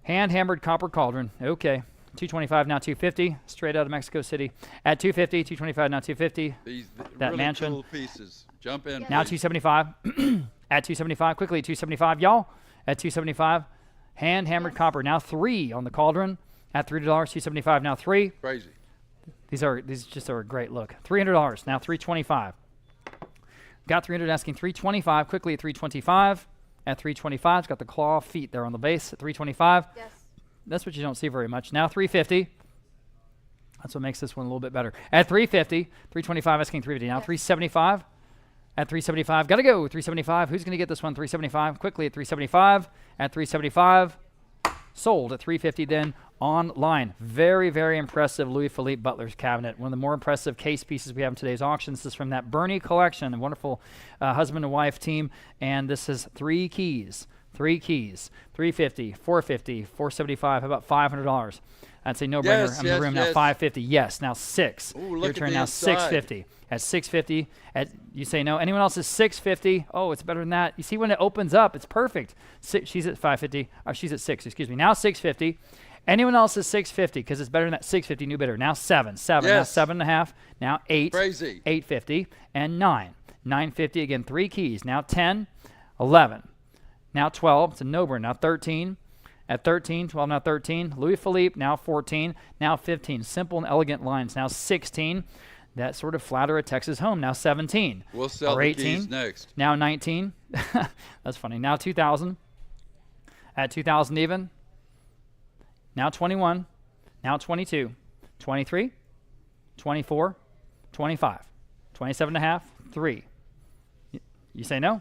Hand hammered copper cauldron. Okay. $225 now $250. Straight out of Mexico City. At $250. $225 now $250. these That really mansion. cool pieces. Jump in, Now please. $275. At $275. Quickly $275. Y'all. At $275. Hand hammered copper. Now 3 on the cauldron. At $3. $275 now 3. Crazy. These just are a great look. $300 now $325. Got $300 asking $325. Quickly at $325. At $325, it's got the claw feet there on the base at $325. Yes. That's what you don't see very much. Now $350. That's what makes this one a little bit better. At $350, $325 asking $350. Now Yes. $375. At $375, gotta go. $375. Who's gonna get this one? $375. Quickly at $375. At $375. Sold at $350 then online. Very, very impressive Louis Philippe Butler's cabinet. One of the more impressive case pieces we have in today's auction. This is from that Bernie collection, a wonderful husband and wife team. And this is 3 keys. 3 keys. $350, $450, $475. How about $500? That's a no-brainer. Yes, I'm in the yes, room yes. now. $550. Yes. Now 6. Ooh, Your look at turn the now. inside. $650. At $650. You say no. Anyone else is $650? Oh, it's better than that. You see when it opens up, it's perfect. She's at $550. Or she's at 6. Excuse me. Now $650. Anyone else is $650 because it's better than that $650 new bidder. Now 7. Yes. Now 7.5. Now 8. Crazy. $850 and 9. $950 again. 3 keys. Now 10. 11. Now 12. It's a no-brainer. Now 13. At 13, 12 now 13. Louis Philippe now 14. Now 15. Simple and elegant lines. Now 16. That sort of flatter a Texas home. Now 17. We'll sell Or the 18. keys next. Now 19. That's funny. Now 2,000. At 2,000 even. Now 21. Now 22. 23. 24. 25. 27.5. 3. You say no?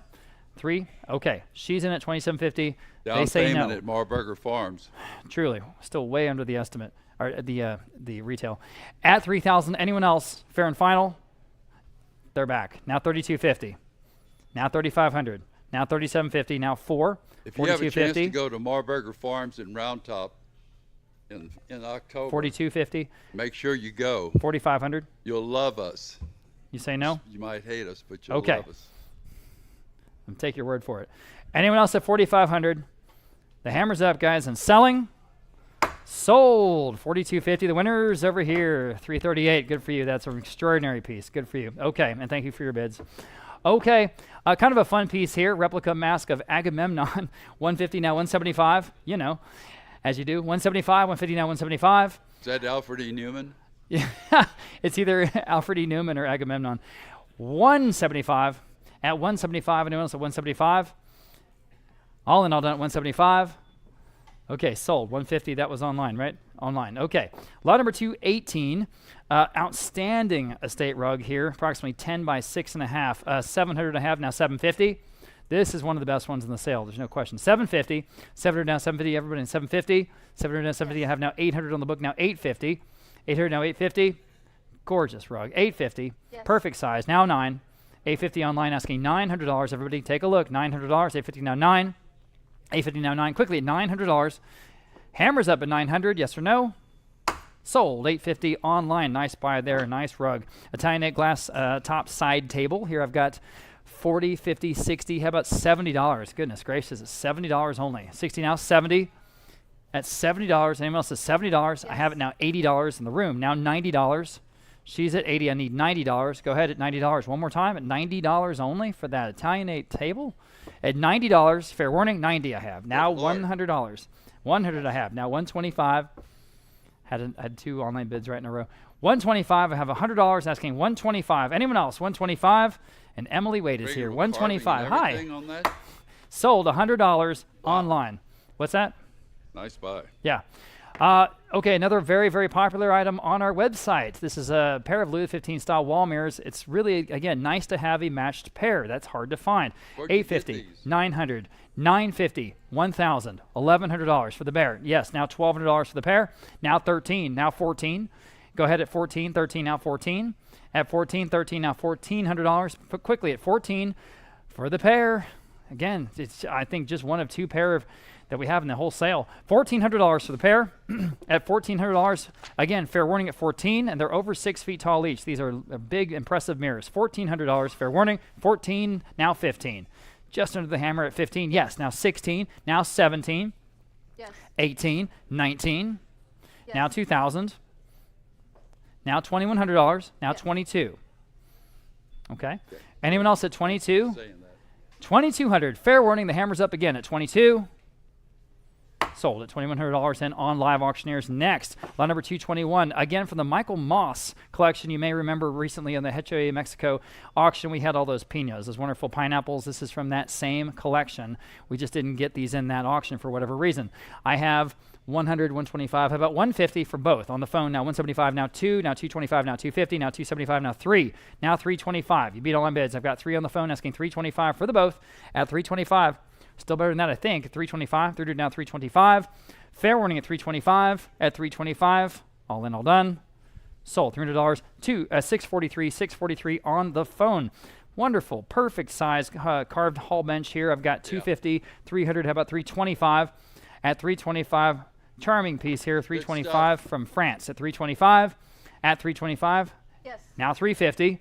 3. Okay. She's in at $2,750. Down They say payment no. at Marburger Farms. Truly, still way under the estimate or the retail. At $3,000. Anyone else? Fair and final. They're back. Now $3,250. Now $3,500. Now $3,750. Now 4. If you have a chance to $4,250. go to Marburger Farms in Round Top in October, $4,250. make sure you go. $4,500. You'll love us. You say no? You might hate us, but you'll Okay. love us. I'll take your word for it. Anyone else at $4,500? The hammer's up, guys, and selling. Sold. $4,250. The winner's over here. $338. Good for you. That's an extraordinary piece. Good for you. Okay, and thank you for your bids. Okay, kind of a fun piece here. Replica mask of Agamemnon. $150 now $175. You know, as you do. $175. $150 now $175. Is that Alfred E. Newman? Yeah, it's either Alfred E. Newman or Agamemnon. $175. At $175. Anyone else at $175? All in all done at $175. Okay, sold. $150. That was online, right? Online. Okay. Lot number 218. Outstanding estate rug here. Approximately 10 by 6.5. $700.5. Now $750. This is one of the best ones in the sale. There's no question. $750. $700 now $750. Everybody in $750. $700 now $750. I have now $800 on the book. Now $850. $800 now $850. Gorgeous rug. $850. Yes. Perfect size. Now 9. $850 online, asking $900. Everybody take a look. $900. $850 now 9. $850 now 9. Quickly, $900. Hammers up at $900. Yes or no? Sold. $850 online. Nice buy there. Nice rug. Italianate glass top side table. Here I've got 40, 50, 60. How about $70? Goodness gracious, it's $70 only. 60 now, 70. At $70. Anyone else at $70? Yes. I have it now $80 in the room. Now $90. She's at 80. I need $90. Go ahead at $90. One more time at $90 only for that Italianate table. At $90, fair warning, 90 I have. Now $100. 100 I have. Now $125. Had two online bids right in a row. $125. I have $100 asking $125. Anyone else? $125. And Emily Wade is here. $125. Hi. On that? Sold $100 online. What's that? Nice buy. Yeah. Okay, another very, very popular item on our website. This is a pair of Louis XV style wall mirrors. It's really, again, nice to have a matched pair. That's hard to find. $850, $900, $950, $1,000, $1,100 for the pair. Yes, now $1,200 for the pair. Now $13, now $14. Go ahead at $14, $13, now $14. At $14, $13, now $1,400. Put quickly at $14 for the pair. Again, it's, I think, just one of two pair that we have in the whole sale. $1,400 for the pair. At $1,400, again, fair warning at $14, and they're over 6 feet tall each. These are big, impressive mirrors. $1,400, fair warning. 14, now 15. Just under the hammer at 15. Yes, now 16, now 17. Yes. 18, 19. Yes. Now 2,000. Now $2,100. Now 22. Okay. Anyone else at 22? 2,200. Fair warning, the hammer's up again at 22. Sold at $2,100 and on live auctioneers. Next, lot number 221, again from the Michael Moss collection. You may remember recently on the Hecho, Mexico auction, we had all those pinos, those wonderful pineapples. This is from that same collection. We just didn't get these in that auction for whatever reason. I have 100, 125, how about 150 for both on the phone. Now 175, now 2, now 225, now 250, now 275, now 3, now 325. You beat all my bids. I've got 3 on the phone asking 325 for the both at 325. Still better than that, I think. 325, 300 now 325. Fair warning at 325. At 325, all in, all done. Sold $300 to 643, 643 on the phone. Wonderful, perfect size carved hall bench here. I've got 250, 300. How about 325? At 325, charming piece here. 325 from France. At 325. At 325. Yes. Now 350.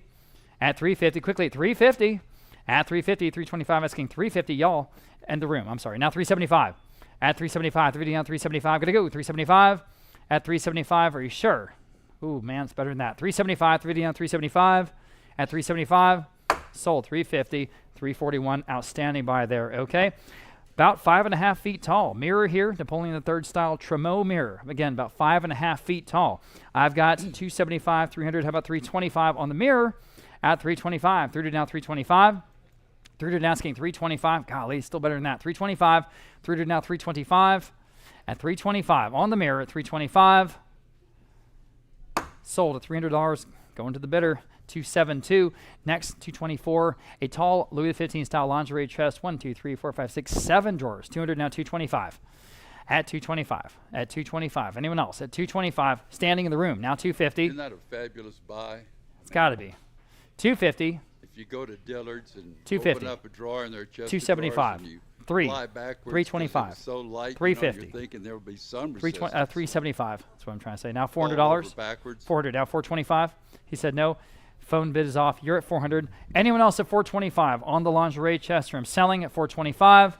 At 350, quickly at 350. At 350, 325, asking 350, y'all. And the room, I'm sorry. Now 375. At 375, 3 down 375. Gotta go. 375. At 375, are you sure? Ooh, man, it's better than that. 375, 3 down 375. At 375, sold 350, 341. Outstanding buy there. Okay. About 5.5 feet tall. Mirror here, Napoleon III style Tremont mirror. Again, about 5.5 feet tall. I've got 275, 300. How about 325 on the mirror? At 325, 3 down 325. 300 asking 325. Golly, still better than that. 325. 300 now 325. At 325 on the mirror at 325. Sold at $300. Going to the bidder. 272. Next 224. A tall Louis XV style lingerie chest. 1, 2, 3, 4, 5, 6, 7 drawers. 200 now 225. At 225. At 225. Anyone else? At 225. Standing in the room. Now 250. Isn't that a fabulous buy? It's got to be. 250. You go to Dillard's and 250. open up a drawer in their chest 275. 3. fly backwards 325. it's so light, 350. you're thinking there will be some 375. That's what I'm trying to say. Now Fall $400. over backwards. 400. Now 425. He said no. Phone bid is off. You're at 400. Anyone else at 425 on the lingerie chest room? Selling at 425.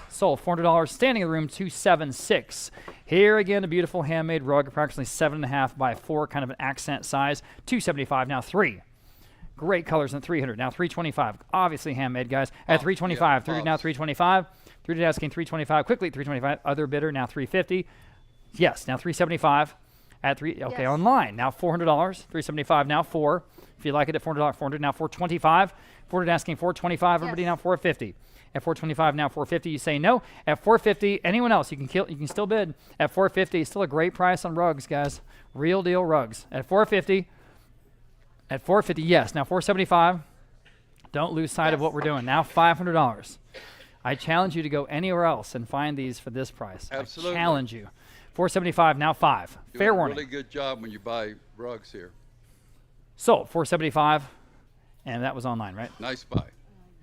Sold $400. Standing in the room 276. Here again, a beautiful handmade rug, approximately 7.5 by 4, kind of an accent size. 275. Now 3. Great colors in 300. Now 325. Obviously handmade, guys. At 325. 300 now 325. 300 asking 325. Quickly 325. Other bidder now 350. Yes. Now 375. At 3. Okay, yes. Online. Now $400. 375. Now 4. If you like it at $400. 400 now 425. 400 asking 425. Everybody Yes. now 450. At 425 now 450. You say no. At 450. Anyone else? You can still bid. At 450. Still a great price on rugs, guys. Real deal rugs. At 450. At 450, yes. Now 475. Don't lose sight of what we're doing. Now $500. I challenge you to go anywhere else and find these for this price. Absolutely. I challenge you. 475, now 5. Fair Do a warning. really good job when you buy rugs here. Sold, 475. And that was online, right? Nice buy.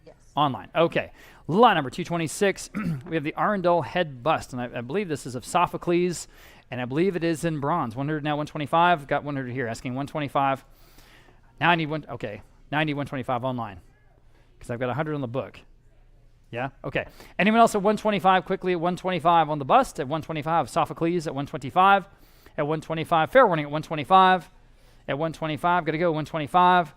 Yes. Online. Okay. Lot number 226. We have the Arundel head bust, and I believe this is of Sophocles, and I believe it is in bronze. 100 now, 125. Got 100 here, asking 125. Now I need one. Okay. Now I need 125 online because I've got 100 on the book. Yeah? Okay. Anyone else at 125? Quickly at 125 on the bust. At 125, Sophocles at 125. At 125, fair warning at 125. At 125, got to go 125.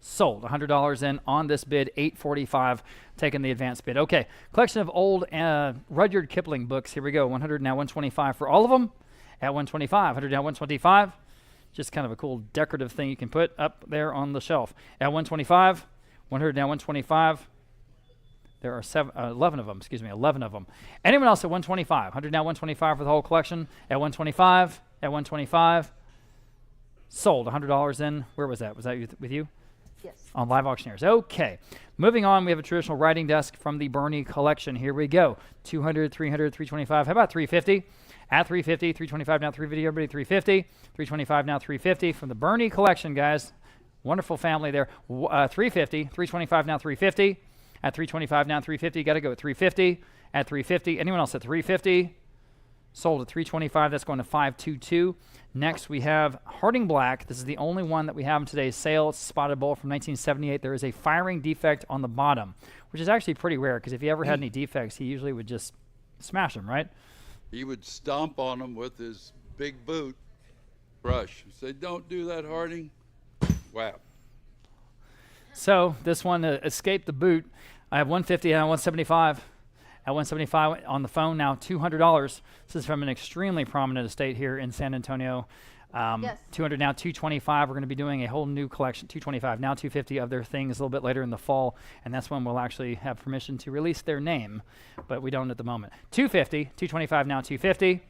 Sold, $100 in on this bid, $845, taking the advance bid. Okay, collection of old Rudyard Kipling books. Here we go, 100 now, 125 for all of them. At 125, 100 now, 125. Just kind of a cool decorative thing you can put up there on the shelf. At 125, 100 now, 125. There are 11 of them, 11 of them. Anyone else at 125? 100 now, 125 for the whole collection. At 125, at 125. Sold, $100 in. Where was that? Was that with you? Yes. On Live Auctioneers. Okay. Moving on, we have a traditional writing desk from the Bernie collection. Here we go. 200, 300, 325. How about 350? At 350, 325 now, 350. Everybody, 350. 325 now, 350 from the Bernie collection, guys. Wonderful family there. 350, 325 now, 350. At 325 now, 350. Got to go at 350. At 350. Anyone else at 350? Sold at 325. That's going to 522. Next, we have Harding Black. This is the only one that we have in today's sale. It's a spotted bowl from 1978. There is a firing defect on the bottom, which is actually pretty rare because if he ever had any defects, he usually would just smash them, right? He would stomp on them with his big boot brush. Say, don't do that, Harding. Whap. So this one escaped the boot. I have 150 and 175. At 175 on the phone now, $200. This is from an extremely prominent estate here in San Antonio. Yes. 200 now, 225. We're going to be doing a whole new collection, 225 now, 250 of their things a little bit later in the fall, and that's when we'll actually have permission to release their name, but we don't at the moment. 250, 225 now, 250.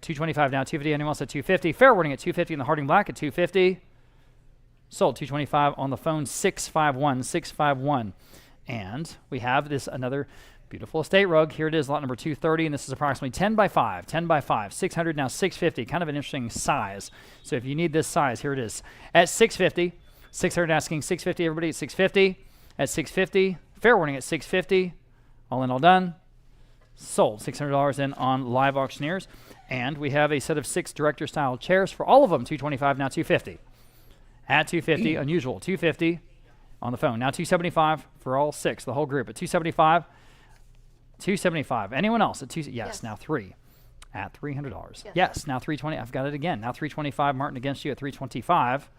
225 now, 250. Anyone else at 250? Fair warning at 250 in the Harding Black at 250. Sold 225 on the phone, 651, 651. And we have this another beautiful estate rug. Here it is, lot number 230, and this is approximately 10 by 5, 10 by 5, 600 now, 650, kind of an interesting size. So if you need this size, here it is. At 650, 600 asking 650, everybody at 650. At 650, fair warning at 650, all in, all done. Sold, $600 in on Live Auctioneers. And we have a set of 6 director-style chairs for all of them, 225 now, 250. At 250, unusual, 250 on the phone. Now 275 for all 6, the whole group. At 275, 275. Anyone else at 2? Yes. Now 3 at $300. Yes. Now 320. I've got it again. Now 325. Martin against you at 325.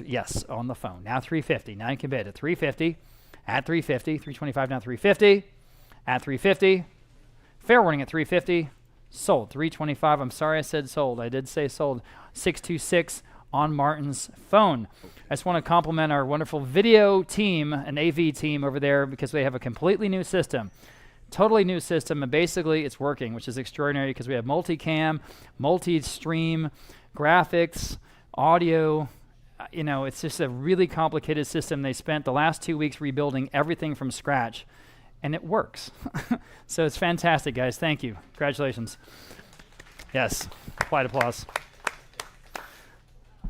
Yes, on the phone. Now 350. Now you can bid at 350. At 350. 325. Now 350. At 350. Fair warning at 350. Sold 325. I'm sorry I said sold. I did say sold. 626 on Martin's phone. I just want to compliment our wonderful video team, an AV team over there, because they have a completely new system. Totally new system, and basically it's working, which is extraordinary because we have multicam, multi-stream, graphics, audio. It's just a really complicated system. They spent the last 2 weeks rebuilding everything from scratch, and it works. So it's fantastic, guys. Thank you. Congratulations. Yes, applied applause.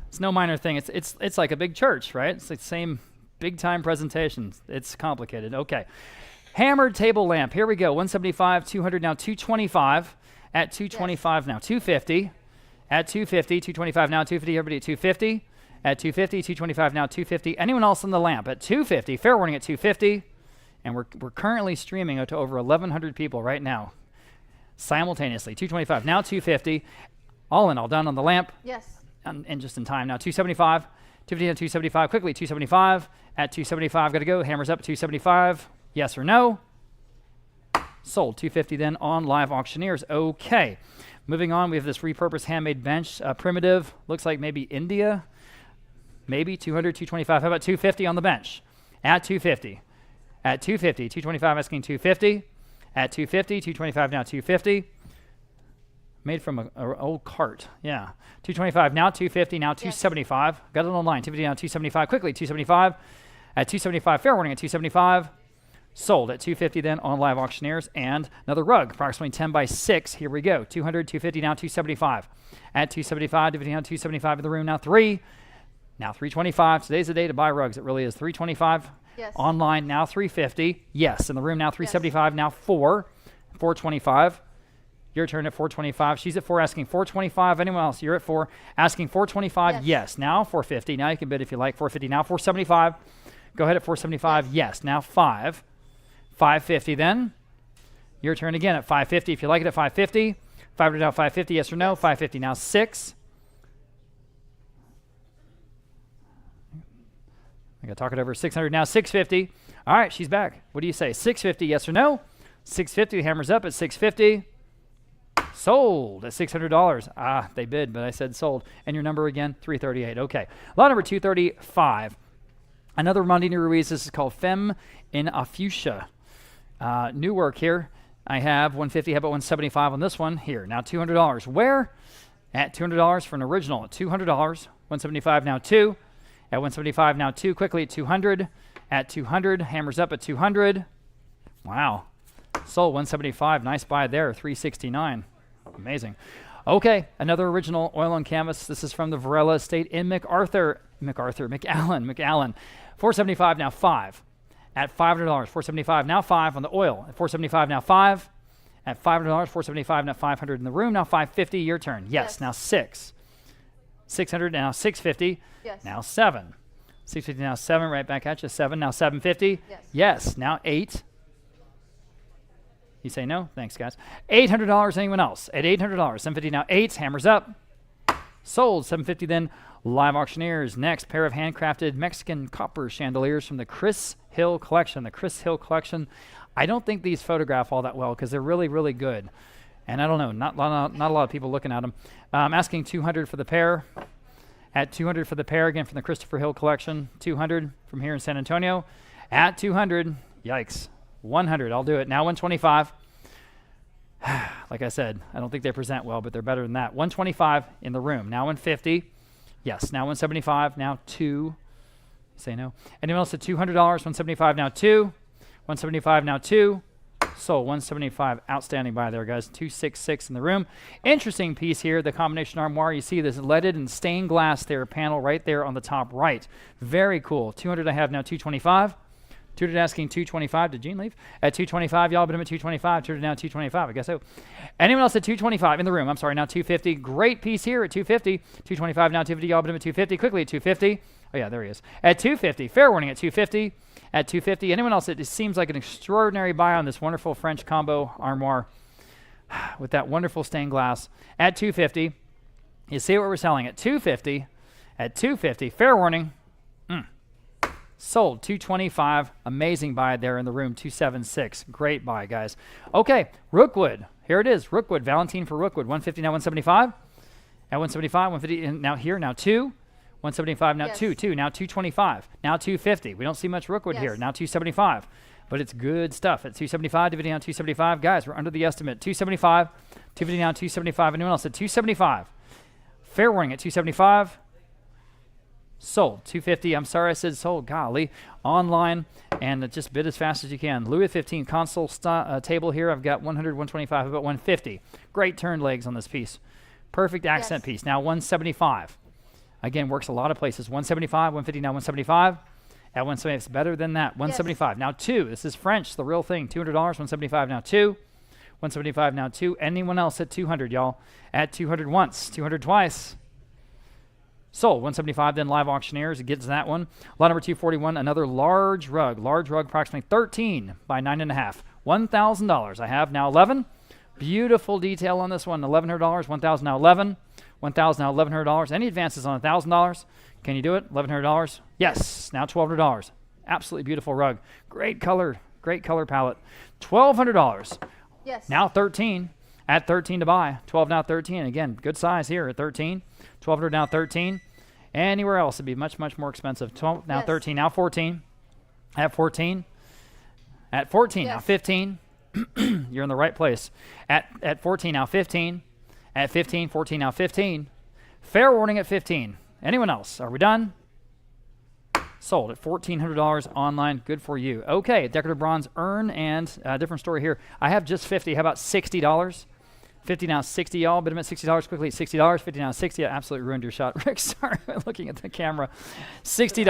It's no minor thing. It's like a big church, right? It's like the same big-time presentation. It's complicated. Okay. Hammered table lamp. Here we go. 175, 200 now, 225. At 225 now, 250. At 250, 225 now, 250. Everybody at 250. At 250, 225 now, 250. Anyone else on the lamp? At 250. Fair warning at 250. And we're currently streaming to over 1,100 people right now, simultaneously. 225 now, 250. All in, all done on the lamp. Yes. And just in time now. 275. 250 now, 275. Quickly, 275. At 275, got to go. Hammers up at 275. Yes or no? Sold. 250 then on Live Auctioneers. Okay. Moving on, we have this repurposed handmade bench. Primitive. Looks like maybe India. Maybe 200, 225. How about 250 on the bench? At 250. At 250. 225 asking 250. At 250. 225 now 250. Made from an old cart. Yeah. 225 now 250. Now 275. Got it online. 250 now 275. Quickly 275. At 275. Fair warning at 275. Sold at $250 then on Live Auctioneers. And another rug, approximately 10 by 6. Here we go. $200, $250, now $275. At $275, dividing on $275 in the room. Now 3. Now $325. Today's the day to buy rugs. It really is. $325. Yes. Online now $350. Yes. In the room now $375. Now 4. $425. Your turn at $425. She's at 4 asking $425. Anyone else? You're at 4 asking $425. Yes. Now $450. Now you can bid if you like. $450. Now $475. Go ahead at $475. Yes. Now 5. $550 then. Your turn again at $550. If you like it at $550. $500 now $550. Yes or no? $550 now 6. I got to talk it over. $600 now $650. All right, she's back. What do you say? $650. Yes or no? $650. Hammer's up at $650. Sold at $600. Ah, they bid, but I said sold. And your number again, $338. Okay. Lot number 235. Another Mondini Ruiz. This is called Femme in a Fuchsia. New work here. I have $150. How about $175 on this one? Here. Now $200. Where? At $200 for an original. At $200. $175 now 2. At $175 now 2. Quickly at $200. At $200. Hammers up at $200. Wow. Sold $175. Nice buy there. $369. Amazing. Okay, another original oil on canvas. This is from the Varela estate in MacAllen. $475 now 5. At $500. $475 now 5 on the oil. At $475 now 5. At $500. $475 now 500 in the room. Now $550. Your turn. Yes. Now 6. $600 now $650. Yes. Now 7. $650 now 7. Right back at you. 7 now $750. Yes. Yes. Now 8. You say no? Thanks, guys. $800. Anyone else? At $800. $750 now 8. Hammers up. Sold. $750 then. Live Auctioneers. Next, pair of handcrafted Mexican copper chandeliers from the Chris Hill collection. The Chris Hill collection. I don't think these photograph all that well because they're really, really good. And I don't know, not a lot of people looking at them. I'm asking $200 for the pair. At $200 for the pair, again from the Christopher Hill collection. $200 from here in San Antonio. At $200, yikes. $100, I'll do it. Now $125. Like I said, I don't think they present well, but they're better than that. $125 in the room. Now $150. Yes, now $175. Now 2. Say no. Anyone else at $200? $175 now 2. $175 now 2. Sold. $175. Outstanding buy there, guys. $266 in the room. Interesting piece here. The combination armoire. You see this leaded and stained glass there panel right there on the top right. Very cool. $200 I have now $225. $200 asking $225. Did Gene leave? At $225, y'all bid him at $225. $200 now $225. I guess so. Anyone else at $225 in the room? I'm sorry, now $250. Great piece here at $250. $225 now $250. Y'all bid him at $250. Quickly at $250. Oh yeah, there he is. At $250. Fair warning at $250. At $250. Anyone else? It seems like an extraordinary buy on this wonderful French combo armoire with that wonderful stained glass. At $250. You see what we're selling at $250. At $250. Fair warning. Sold $225. Amazing buy there in the room. $276. Great buy, guys. Okay, Rookwood. Here it is. Rookwood. Valentine for Rookwood. $150 now $175. At $175. $150 and now here. Now 2. $175 now 2. 2. Now $225. Now $250. We don't see much Rookwood here. Now $275. But it's good stuff. At $275. Dividing on $275. Guys, we're under the estimate. $275. $250 now $275. Anyone else at $275? Fair warning at $275. Sold. $250. I'm sorry I said sold. Golly. Online. And just bid as fast as you can. Louis XV console table here. I've got 100, 125, about 150. Great turn legs on this piece. Perfect accent piece. Now 175. Again, works a lot of places. 175, 150, now 175. At 175, it's better than that. 175. Now 2. This is French, the real thing. $200. 175 now 2. 175 now 2. Anyone else at 200, y'all? At 200 once. 200 twice. Sold. 175 then Live Auctioneers. It gets that one. Lot number 241, another large rug. Large rug, approximately 13 by 9.5. $1,000. I have now 11. Beautiful detail on this one. $1,100. $1,000 now 11. $1,000 now $1,100. Any advances on $1,000? Can you do it? $1,100? Yes. Now $1,200. Absolutely beautiful rug. Great color palette. $1,200. Yes. Now 13. At 13 to buy. 12 now 13. Again, good size here at 13. 1,200 now 13. Anywhere else it'd be much, much more expensive. 12 now 13. Now 14. At 14. At 14 now 15. You're in the right place. At 14 now 15. At 15. 14 now 15. Fair warning at 15. Anyone else? Are we done? Sold at $1,400 online. Good for you. Okay, decorative bronze urn and different story here. I have just 50. How about $60? 50 now, 60, y'all. Bid them at $60 quickly. $60, 50 now, 60. I absolutely ruined your shot, Rick. Sorry, looking at the camera. $60.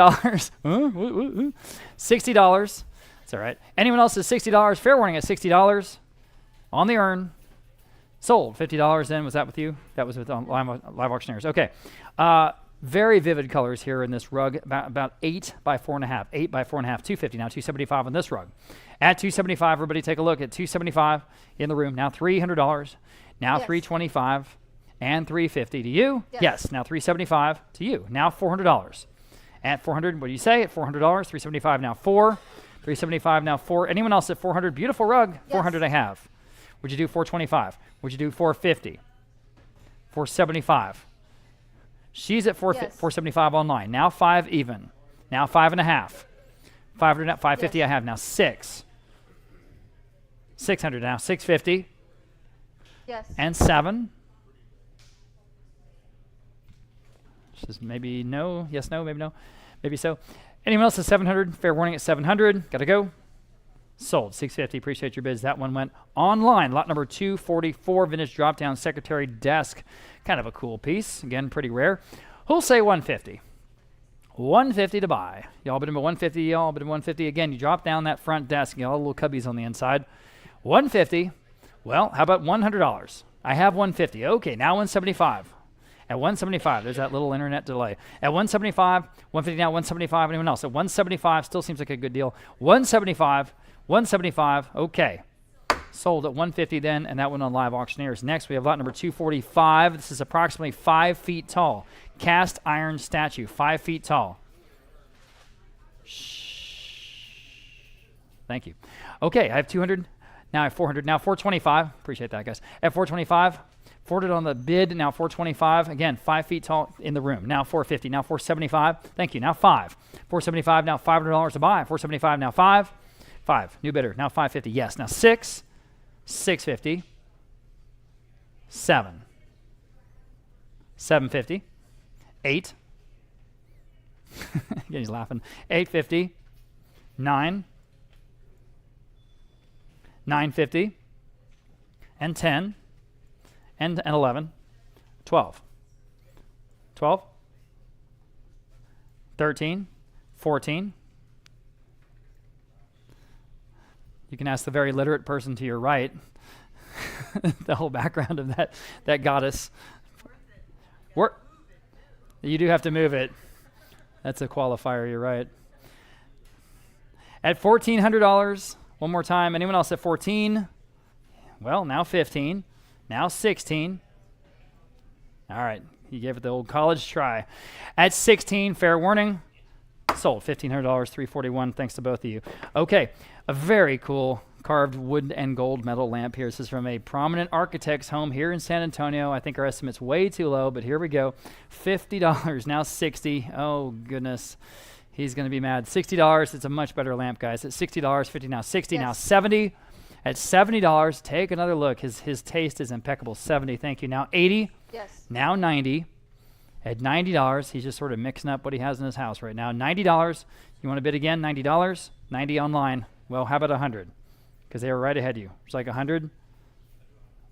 $60. That's all right. Anyone else is $60? Fair warning at $60 on the urn. Sold $50. Then was that with you? That was with live auctioneers. Okay. Very vivid colors here in this rug. About 8 by 4.5. 8 by 4.5. $250 now. $275 on this rug. At $275, everybody take a look at $275 in the room. Now $300. Now Yes. $325 and $350 to you. Yes. Now $375 to you. Now $400. At $400, what do you say? At $400, $375 now 4. $375 now 4. Anyone else at $400? Beautiful rug. Yes. $400 I have. Would you do $425? Would you do $450? $475. She's at Yes. $475 online. Now 5 even. Now 5.5. 500 now, 550 Yes. I have now 6. 600 now, 650 Yes. and 7. Just maybe no, yes, no, maybe no, maybe so. Anyone else at 700? Fair warning at 700. Gotta go. Sold 650. Appreciate your bids. That one went online. Lot number 244, vintage drop down secretary desk. Kind of a cool piece. Again, pretty rare. Who'll say 150? 150 to buy. Y'all bid him at 150. Y'all bid him 150. Again, you drop down that front desk. You know, all the little cubbies on the inside. 150. Well, how about $100? I have 150. Okay, now 175. At 175, there's that little internet delay. At 175, 150 now, 175. Anyone else? At 175, still seems like a good deal. 175, 175. Okay. Sold at 150 then, and that went on live auctioneers. Next, we have lot number 245. This is approximately 5 feet tall. Cast iron statue, 5 feet tall. Shh. Thank you. Okay, I have 200. Now I have 400. Now 425. Appreciate that, guys. At 425, 400 on the bid. Now 425. Again, 5 feet tall in the room. Now 450. Now 475. Thank you. Now 5. 475. Now $500 to buy. 475. Now 5. 5. New bidder. Now 550. Yes. Now 6. 650. 7. 750. 8. Again, he's laughing. 850. 9. 950. And 10. And 11. 12. 12. 13. 14. You can ask the very literate person to your right the whole background of that goddess. You do have to move it. That's a qualifier, you're right. At $1,400, one more time. Anyone else at 14? Well, now 15. Now 16. All right, you gave it the old college try. At 16, fair warning. Sold $1,500, $341. Thanks to both of you. Okay, a very cool carved wood and gold metal lamp here. This is from a prominent architect's home here in San Antonio. I think our estimate's way too low, but here we go. $50, now 60. Oh, goodness. He's going to be mad. $60. It's a much better lamp, guys. At $60, 50 now 60, now 70. At $70, take another look. His taste is impeccable. 70, thank you. Now 80. Yes. Now 90. At $90, he's just sort of mixing up what he has in his house right now. $90. You want to bid again? $90. 90 online. Well, how about 100? Because they were right ahead of you. It's like 100.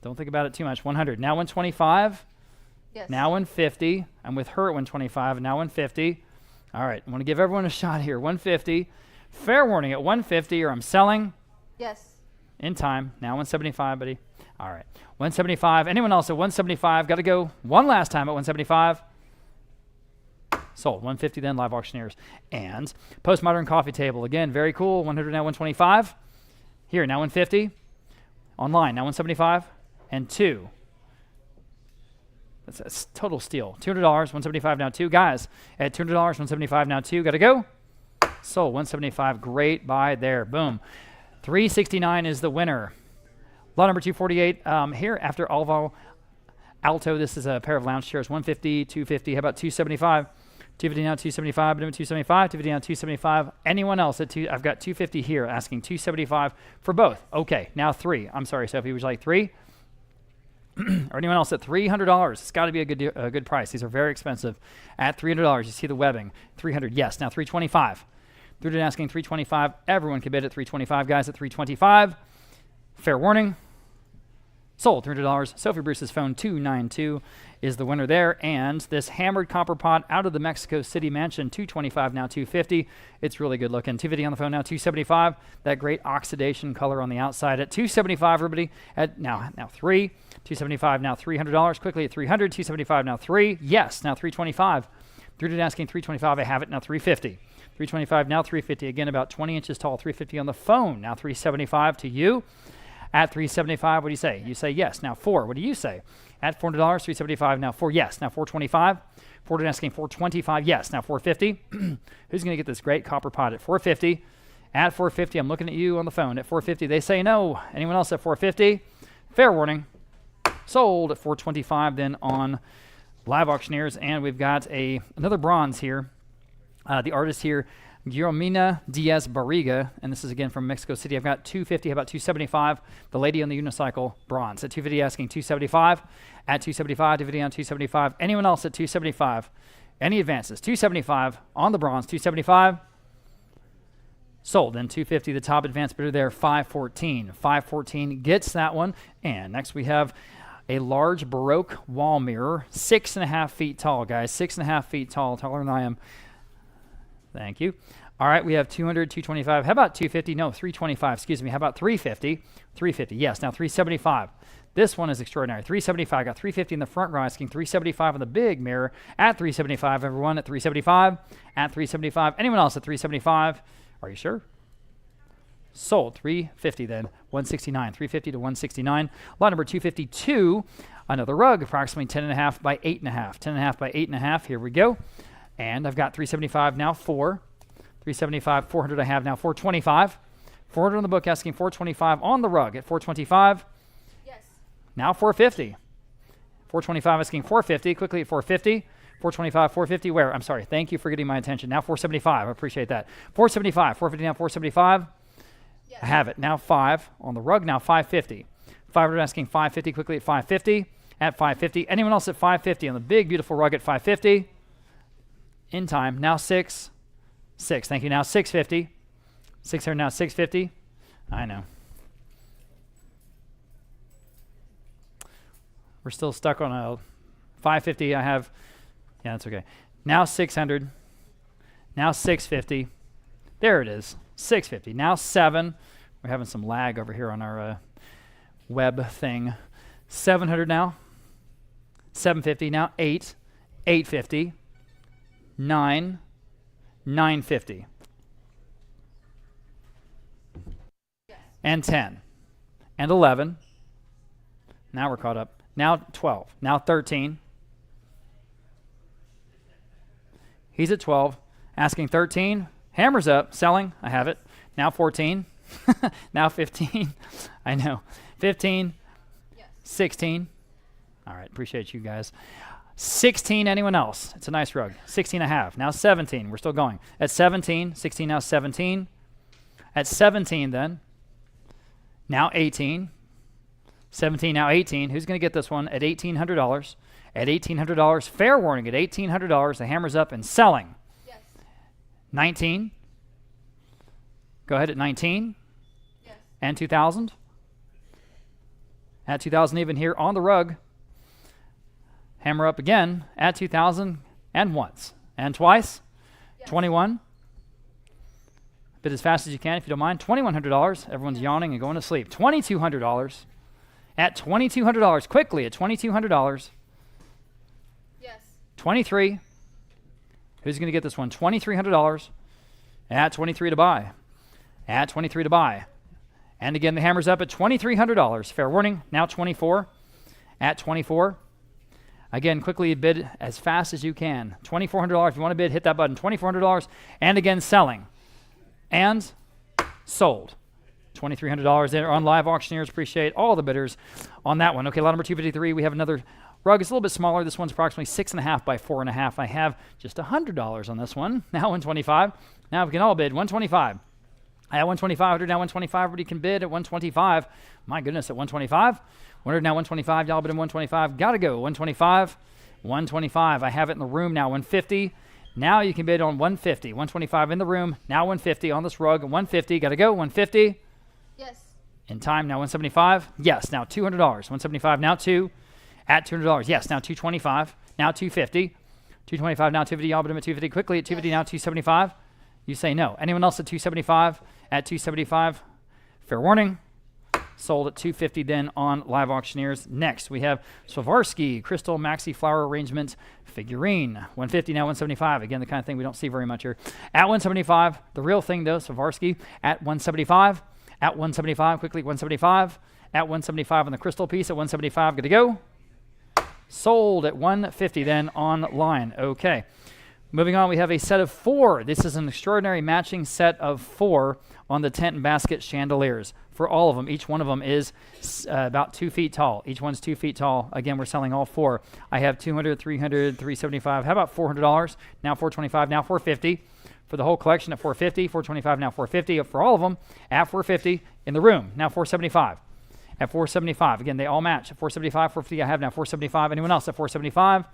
Don't think about it too much. 100. Now 125. Yes. Now 150. I'm with her at 125. Now 150. All right. I want to give everyone a shot here. 150. Fair warning at 150 or I'm selling. Yes. In time. Now 175, buddy. All right. 175. Anyone else at 175? Got to go one last time at 175. Sold. 150 then, live auctioneers. And postmodern coffee table. Again, very cool. 100 now 125. Here, now 150. Online, now 175. And 2. That's total steal. $200, 175 now 2. Guys, at $200, 175 now 2. Got to go. Sold. 175. Great buy there. Boom. 369 is the winner. Lot number 248 here after Alvo Alto. This is a pair of lounge chairs. 150, 250. How about 275? 250 now, 275. 275. 250 now, 275. Anyone else at two? I've got 250 here asking 275 for both. Okay, now 3. I'm sorry, Sophie. Would you like 3? or anyone else at $300. It's got to be a good price. These are very expensive. At $300, you see the webbing. $300, yes. Now $325. They're asking $325. Everyone can bid at $325, guys, at $325. Fair warning. Sold $300. Sophie Bruce's phone 292 is the winner there. And this hammered copper pot out of the Mexico City mansion, $225, now $250. It's really good looking. $250 on the phone now, $275. That great oxidation color on the outside at $275, everybody. At now $3. $275, now $300. Quickly at $300. $275, now $3. Yes, now $325. They're asking $325. I have it now $350. $325, now $350. Again, about 20 inches tall. $350 on the phone. Now $375 to you. At $375, what do you say? You say yes. Now $4. What do you say? At $400, $375. Now $4. Yes. Now $425. Ford asking $425. Yes. Now $450. Who's going to get this great copper pot at $450? At $450, I'm looking at you on the phone. At $450, they say no. Anyone else at $450? Fair warning. Sold at $425 then on Live Auctioneers. And we've got another bronze here. The artist here, Guillermina Diaz Barriga, and this is again from Mexico City. I've got $250, how about $275? The lady on the unicycle, bronze. At $250 asking $275. At $275, $250 on $275. Anyone else at $275? Any advances? $275 on the bronze, $275. Sold. Then $250, the top advance bidder there, $514. $514 gets that one. And next we have a large Baroque wall mirror, 6.5 feet tall, guys. 6.5 feet tall, taller than I am. Thank you. All right, we have $200, $225. How about $250? No, $325. Excuse me. How about $350? $350. Yes. Now $375. This one is extraordinary. $375. Got $350 in the front row, asking $375 on the big mirror. At $375, everyone at $375. At $375. Anyone else at $375? Are you sure? Sold. $350 then. $169. $350 to $169. Lot number 252. Another rug, approximately 10.5 by 8.5. 10.5 by 8.5. Here we go. And I've got $375 now, $4. $375, $400 I have now, $425. $400 on the book, asking $425 on the rug at $425. Yes. Now $450. $425 asking $450. Quickly at $450. $425, $450. Where? I'm sorry. Thank you for getting my attention. Now $475. I appreciate that. $475. $450 now, $475. Yes. I have it. Now $5 on the rug. Now $550. $500 asking $550. Quickly at $550. At $550. Anyone else at $550 on the big, beautiful rug at $550? In time. Now $6. Thank you. Now $650. $600 now $650. I know. We're still stuck on a $550. I have. Yeah, that's okay. Now $600. Now $650. There it is. $650. Now $7. We're having some lag over here on our web thing. $700 now. $750 now. $8. $850. $9. $950. Yes. And 10. And 11. Now we're caught up. Now 12. Now 13. He's at 12. Asking 13. Hammers up. Selling. I have it. Now 14. Now 15. I know. 15. Yes. 16. All right. Appreciate you guys. 16. Anyone else? It's a nice rug. 16 I have. Now 17. We're still going. At 17. 16 now 17. At 17 then. Now 18. 17 now 18. Who's going to get this one at $1,800? At $1,800. Fair warning at $1,800. The hammer's up and selling. Yes. 19. Go ahead at 19. Yes. And 2,000. At 2,000 even here on the rug. Hammer up again at 2,000 and once and twice. Yes. 21. Bid as fast as you can if you don't mind. $2,100. Everyone's yawning and going to sleep. $2,200. At $2,200. Quickly at $2,200. Yes. 23. Who's going to get this one? $2,300. At 23 to buy. At 23 to buy. And again, the hammer's up at $2,300. Fair warning. Now 24. At 24. Again, quickly bid as fast as you can. $2,400. If you want to bid, hit that button. $2,400. And again, selling. And sold. $2,300 there on Live Auctioneers. Appreciate all the bidders on that one. Okay, lot number 253. We have another rug. It's a little bit smaller. This one's approximately 6.5 by 4.5. I have just $100 on this one. Now $125. Now we can all bid $125. At 125, now 125, everybody can bid at 125. My goodness, at 125. 100 now 125, y'all bid at 125. Gotta go, 125. 125, I have it in the room now, 150. Now you can bid on 150. 125 in the room, now 150 on this rug, 150, gotta go, 150. Yes. In time, now 175. Yes, now $200. 175, now 2. At $200, yes, now 225. Now 250. 225, now 250, y'all bid at 250. Quickly at 250, now 275. You say no. Anyone else at 275? At 275, fair warning. Sold at 250 then on Live Auctioneers. Next, we have Swarovski Crystal Maxi Flower Arrangement Figurine. 150 now 175. Again, the kind of thing we don't see very much here. At 175, the real thing though, Swarovski at 175. At 175, quickly 175. At 175 on the crystal piece. At 175, good to go. Sold at 150 then online. Okay. Moving on, we have a set of 4. This is an extraordinary matching set of 4 on the tent and basket chandeliers. For all of them, each one of them is about 2 feet tall. Each one's 2 feet tall. Again, we're selling all 4. I have $200, $300, $375. How about $400? Now $425. Now $450 for the whole collection at $450. $425. Now $450 for all of them at $450 in the room. Now $475. At $475. Again, they all match. At $475, $450. I have now $475. Anyone else at $475?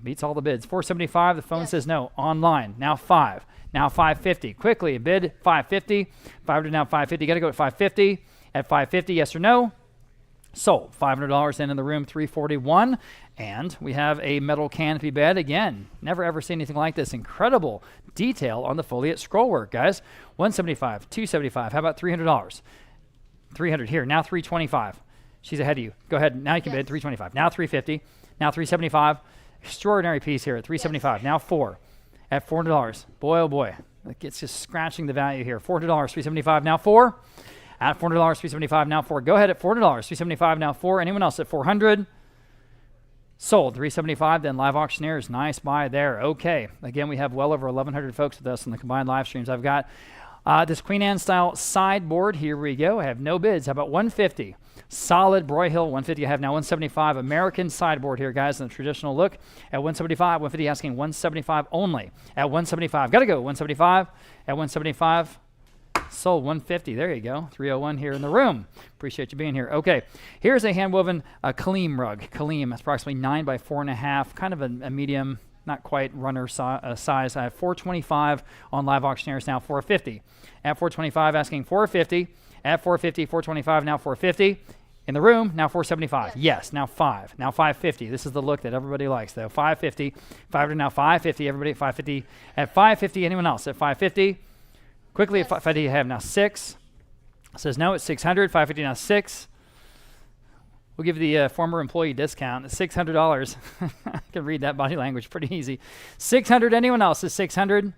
Beats all the bids. $475. The phone says no. Online. Now 5. Now 550. Quickly, a bid. 550. 500 now 550. Got to go at 550. At 550, yes or no? Sold. $500 in the room. 341. And we have a metal canopy bed. Again, never ever seen anything like this. Incredible detail on the foliate scrollwork, guys. 175. 275. How about $300? 300 here. Now 325. She's ahead of you. Go ahead. Now you can bid 325. Now 350. Now 375. Extraordinary piece here at 375. Now 4 at $400. Boy, oh boy, it's just scratching the value here. $400, 375. Now 4 at $400, 375. Now 4. Go ahead at $400, 375. Now 4. Anyone else at 400? Sold 375. Then Live Auctioneers, nice buy there. Okay, again we have well over 1,100 folks with us on the combined live streams. I've got this Queen Anne style sideboard. Here we go. I have no bids. How about 150? Solid Broyhill 150. I have now 175. American sideboard here, guys, in the traditional look. At 175, 150 asking 175 only. At 175, got to go. 175. At 175, sold 150. There you go. 301 here in the room. Appreciate you being here. Okay, here's a hand-woven Kalim rug. Kalim, that's approximately 9 by 4.5, kind of a medium, not quite runner size. I have 425 on Live Auctioneers, now 450. At 425, asking 450. At 450, 425, now 450. In the room, now 475. Yes, now 5. Now 550. This is the look that everybody likes, though. 550. 500 now 550. Everybody at 550. At 550, anyone else at 550? Quickly at 550, I have now 6. Says no, it's 600. 550 now 6. We'll give the former employee discount. $600. I can read that body language pretty easy. 600. Anyone else at 600?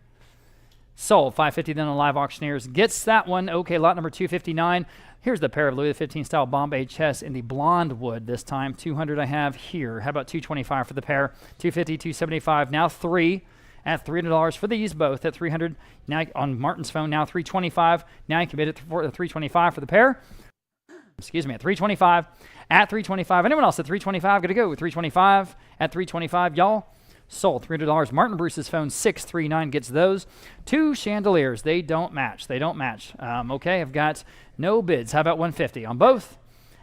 Sold. 550 then on Live Auctioneers. Gets that one. Okay, lot number 259. Here's the pair of Louis XV style Bombay chess in the blonde wood this time. 200 I have here. How about 225 for the pair? 250, 275. Now 3 at $300 for these both at 300. Now on Martin's phone, now 325. Now you can bid at 325 for the pair. Excuse me, at 325. At 325. Anyone else at 325? Got to go with 325. At 325, y'all. Sold $300. Martin Bruce's phone 639 gets those. 2 chandeliers. They don't match. They don't match. Okay, I've got no bids. How about 150 on both?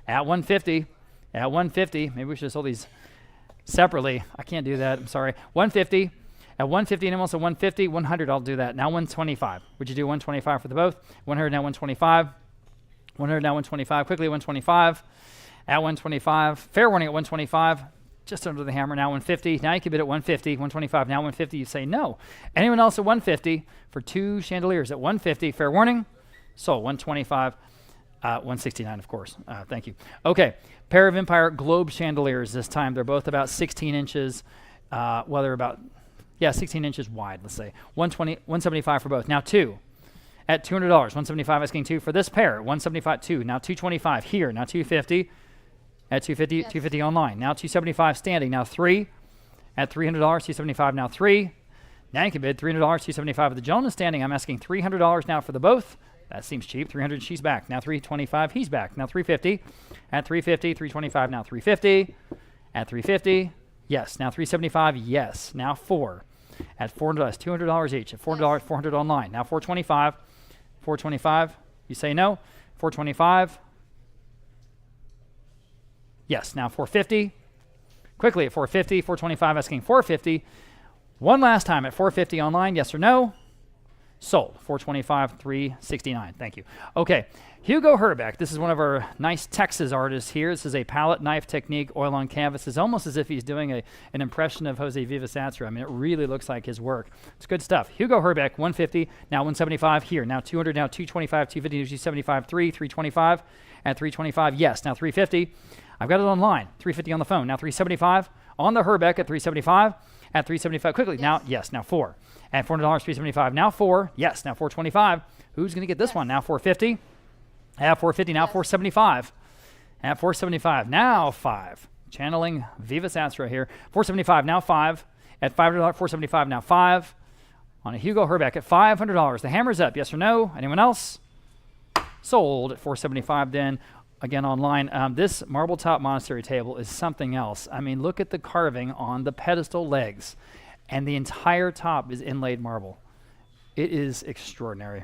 At 150. At 150. Maybe we should have sold these separately. I can't do that. I'm sorry. 150. At 150. Anyone else at 150? 100. I'll do that. Now 125. Would you do 125 for the both? 100 now 125. 100 now 125. Quickly 125. At 125. Fair warning at 125. Just under the hammer, now 150. Now you can bid at 150, 125. Now 150, you say no. Anyone else at 150 for 2 chandeliers at 150? Fair warning. Sold 125, 169, of course. Thank you. Okay, pair of Empire Globe chandeliers this time. They're both about 16 inches. They're about, 16 inches wide, let's say. 175 for both. Now 2 at $200. 175 asking 2 for this pair. 175, 2. Now 225 here. Now 250. At 250, 250 online. Now 275 standing. Now 3 at $300. 275 now 3. Now you can bid $300. 275 with the gentleman standing. I'm asking $300 now for the both. That seems cheap. 300. She's back. Now 325. He's back. Now 350. At 350. 325. Now 350. At 350. Yes. Now 375. Yes. Now 4 at $400. $200 each. At $400. 400 online. Now 425. 425. You say no. 425. Yes, now 450. Quickly at 450. 425 asking 450. One last time at 450 online. Yes or no? Sold. 425, 369. Thank you. Okay. Hugo Herbeck. This is one of our nice Texas artists here. This is a palette knife technique, oil on canvas. It's almost as if he's doing an impression of Jose Vivasatra. I mean, it really looks like his work. It's good stuff. Hugo Herbeck, 150, now 175 here. Now 200, now 225, 250, 275, 325. At 325, yes. Now 350. I've got it online. 350 on the phone. Now 375 on the Herbeck at 375. At 375 quickly. Yes. Now, yes. Now 4. At $400, 375. Now 4. Yes. Now 425. Who's going to get this one? Now 450. At 450. Now 475. At 475. Now 5. Channeling Vivasatra here. 475. Now 5. At $500, 475. Now 5. On a Hugo Herbeck at $500. The hammer's up. Yes or no? Anyone else? Sold at 475 then. Again, online. This marble top monastery table is something else. I mean, look at the carving on the pedestal legs, and the entire top is inlaid marble. It is extraordinary.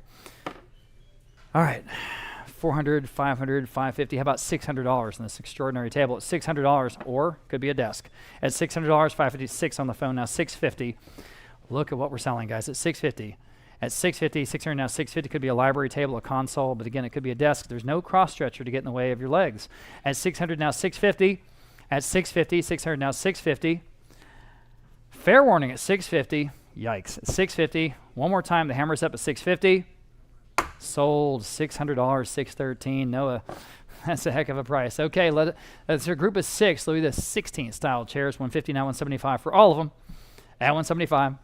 All right, 400, 500, 550. How about $600 on this extraordinary table? At $600, or could be a desk. At $600, 550, 6 on the phone now, 650. Look at what we're selling, guys. At 650. At 650, 600 now, 650 could be a library table, a console, but again, it could be a desk. There's no cross stretcher to get in the way of your legs. At 600 now, 650. At 650, 600 now, 650. Fair warning at 650. Yikes. At 650. One more time, the hammer's up at 650. Sold $600, 613. Noah, that's a heck of a price. Okay, that's a group of 6. Look at this 16th style chairs, 150 now, 175 for all of them. At 175.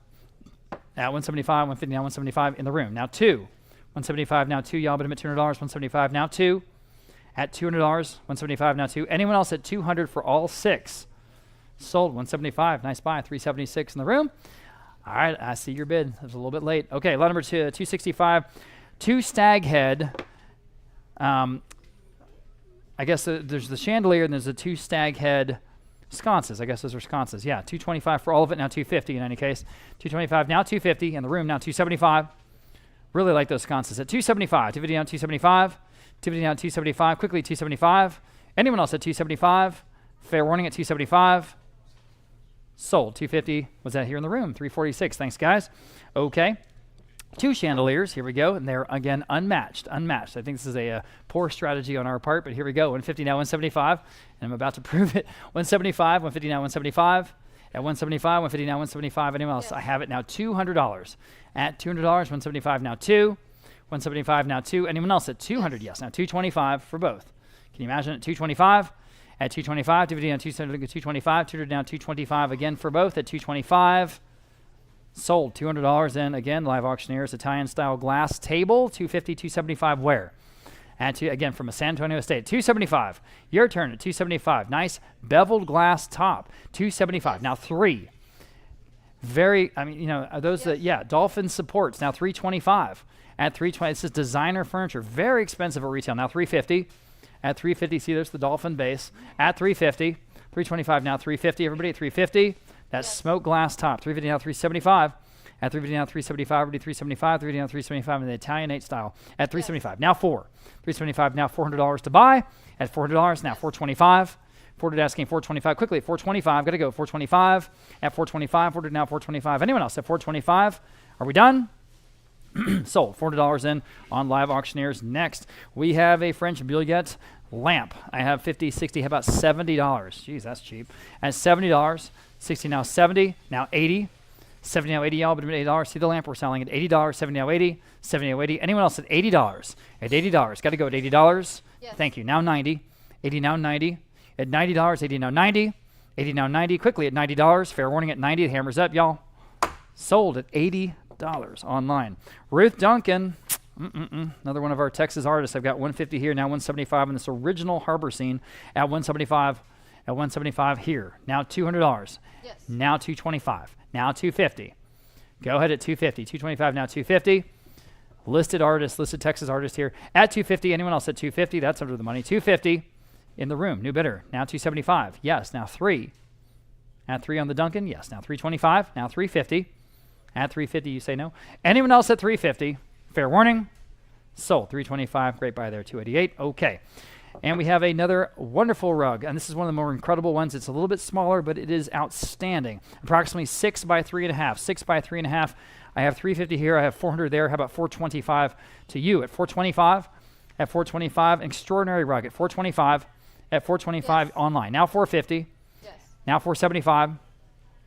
At 175, 150, now 175 in the room. Now 2. 175, now 2. Y'all, but I'm at $200. 175, now 2. At $200, 175, now 2. Anyone else at $200 for all 6? Sold, 175. Nice buy, 376 in the room. All right, I see your bid. It was a little bit late. Okay, lot number 2, 265. 2 stag head. I guess there's the chandelier and there's the 2 stag head sconces. I guess those are sconces. Yeah, 225 for all of it, now 250 in any case. 225, now 250 in the room, now 275. Really like those sconces. At 275, 250 down 275. 250 down 275, quickly 275. Anyone else at 275? Fair warning at 275. Sold, 250. Was that here in the room? 346, thanks guys. Okay. 2 chandeliers, here we go, and they're again unmatched. I think this is a poor strategy on our part, but here we go. 150 now, 175, and I'm about to prove it. 175, 150 now, 175. At 175, 150 now, 175. Anyone else? Yes. I have it now, $200. At $200, 175 now 2. 175 now 2. Anyone else at 200? Yes, now 225 for both. Can you imagine at 225? At 225, 250 down 225, 200 down 225 again for both at 225. Sold, $200, and again, live auctioneers, Italian-style glass table, 250, 275 where? And again, from a San Antonio estate, 275. Your turn at 275. Nice beveled glass top, 275. Now 3. Very, I mean, you know, are those dolphin supports, now 325. At 320, this is designer furniture, very expensive at retail, now 350. At 350, see, there's the dolphin base. At 350, 325, now 350. Everybody at 350. That's smoke glass top, 350 now 375. At 350 now 375, already 375, 350 now 375 in the Italianate style. At 375, now 4. 375, now $400 to buy. At $400, now 425. 400 asking 425 quickly. 425, got to go. 425. At 425, 400 now 425. Anyone else at 425? Are we done? Sold, $400 in on live auctioneers. Next, we have a French Bulliette lamp. I have 50, 60, how about $70? Jeez, that's cheap. At $70, 60 now 70, now 80. 70 now 80, y'all, but $80. See the lamp we're selling at $80, 70 now 80, 70 now 80. Anyone else at $80? At $80, got to go at $80. Yes. Thank you. Now 90, 80 now 90. At $90, 80 now 90, 80 now 90. Quickly at $90. Fair warning at 90. The hammer's up, y'all. Sold at $80 online. Ruth Duncan. Another one of our Texas artists. I've got 150 here, now 175 in this original harbor scene at 175. At 175 here. Now $200. Yes. Now 225. Now 250. Go ahead at 250. 225 now 250. Listed artist, listed Texas artist here at 250. Anyone else at 250? That's under the money. 250 in the room. New bidder. Now 275. Yes. Now 3. At 3 on the Duncan. Yes. Now 325. Now 350. At 350 you say no. Anyone else at 350? Fair warning. Sold. 325. Great buy there. 288. Okay. And we have another wonderful rug, and this is one of the more incredible ones. It's a little bit smaller, but it is outstanding. Approximately 6 by 3.5. 6 by 3.5. I have 350 here. I have 400 there. How about 425 to you? At 425. At 425. Extraordinary rug. At 425. At 425 Yes. online. Now 450. Yes. Now 475.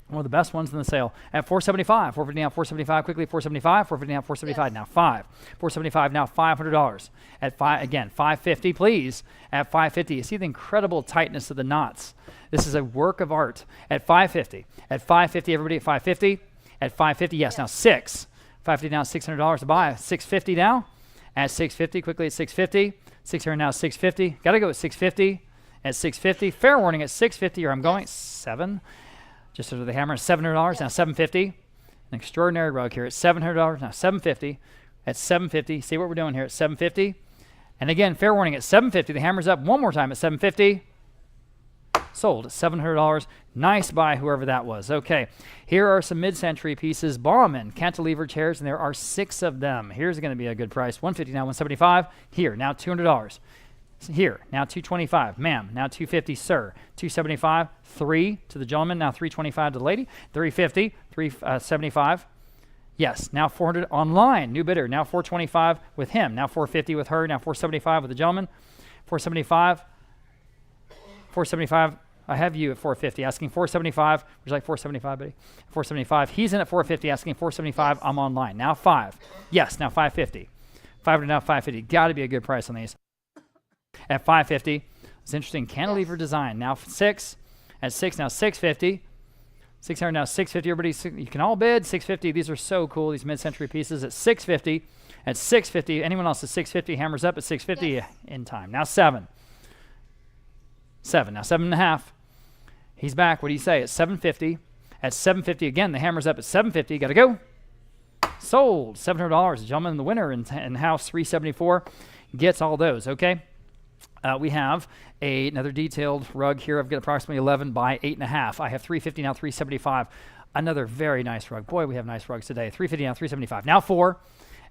One of the best ones in the sale. At 475. 450 now 475. Quickly 475. 450 now 475. Yes. Now 5. 475 now $500. At 5 again 550 please. At 550. You see the incredible tightness of the knots. This is a work of art. At 550. At 550 everybody at 550. At 550 yes. Now 6. 550 now $600 to buy. 650 now. At 650 quickly at 650. 600 now 650. Got to go at 650. At 650. Fair warning at 650 or I'm going 7. Just under the hammer, $700, now $750. An extraordinary rug here at $700, now $750. At $750, see what we're doing here at $750. And again, fair warning at $750. The hammer's up one more time at $750. Sold at $700. Nice buy, whoever that was. Okay, here are some mid-century pieces. Bauman cantilever chairs, and there are 6 of them. Here's going to be a good price. $150 now, $175. Here, now $200. Here, now $225, ma'am. Now $250, sir. $275, 3 to the gentleman. Now $325 to the lady. $350, $375. Yes, now $400 online. New bidder. Now $425 with him. Now $450 with her. Now $475 with the gentleman. $475. $475. I have you at $450, asking $475. Would you like $475, buddy? $475. He's in at $450, asking $475. Yes. I'm online. Now $5. Yes, now $550. $500 now $550. Got to be a good price on these. At $550, it's interesting cantilever design. Now 6, at 6 now $650, 600 now $650. Everybody, you can all bid $650. These are so cool. These mid-century pieces at $650. At $650, anyone else at $650? Hammers up at $650 Yes. in time. Now 7, now 7.5. He's back. What do you say? At $750. At $750 again. The hammer's up at $750. Got to go. Sold $700. Gentleman, the winner in house 374 gets all those. Okay. We have another detailed rug here. I've got approximately 11 by 8.5. I have 350 now, 375. Another very nice rug. Boy, we have nice rugs today. 350 now, 375. Now 4.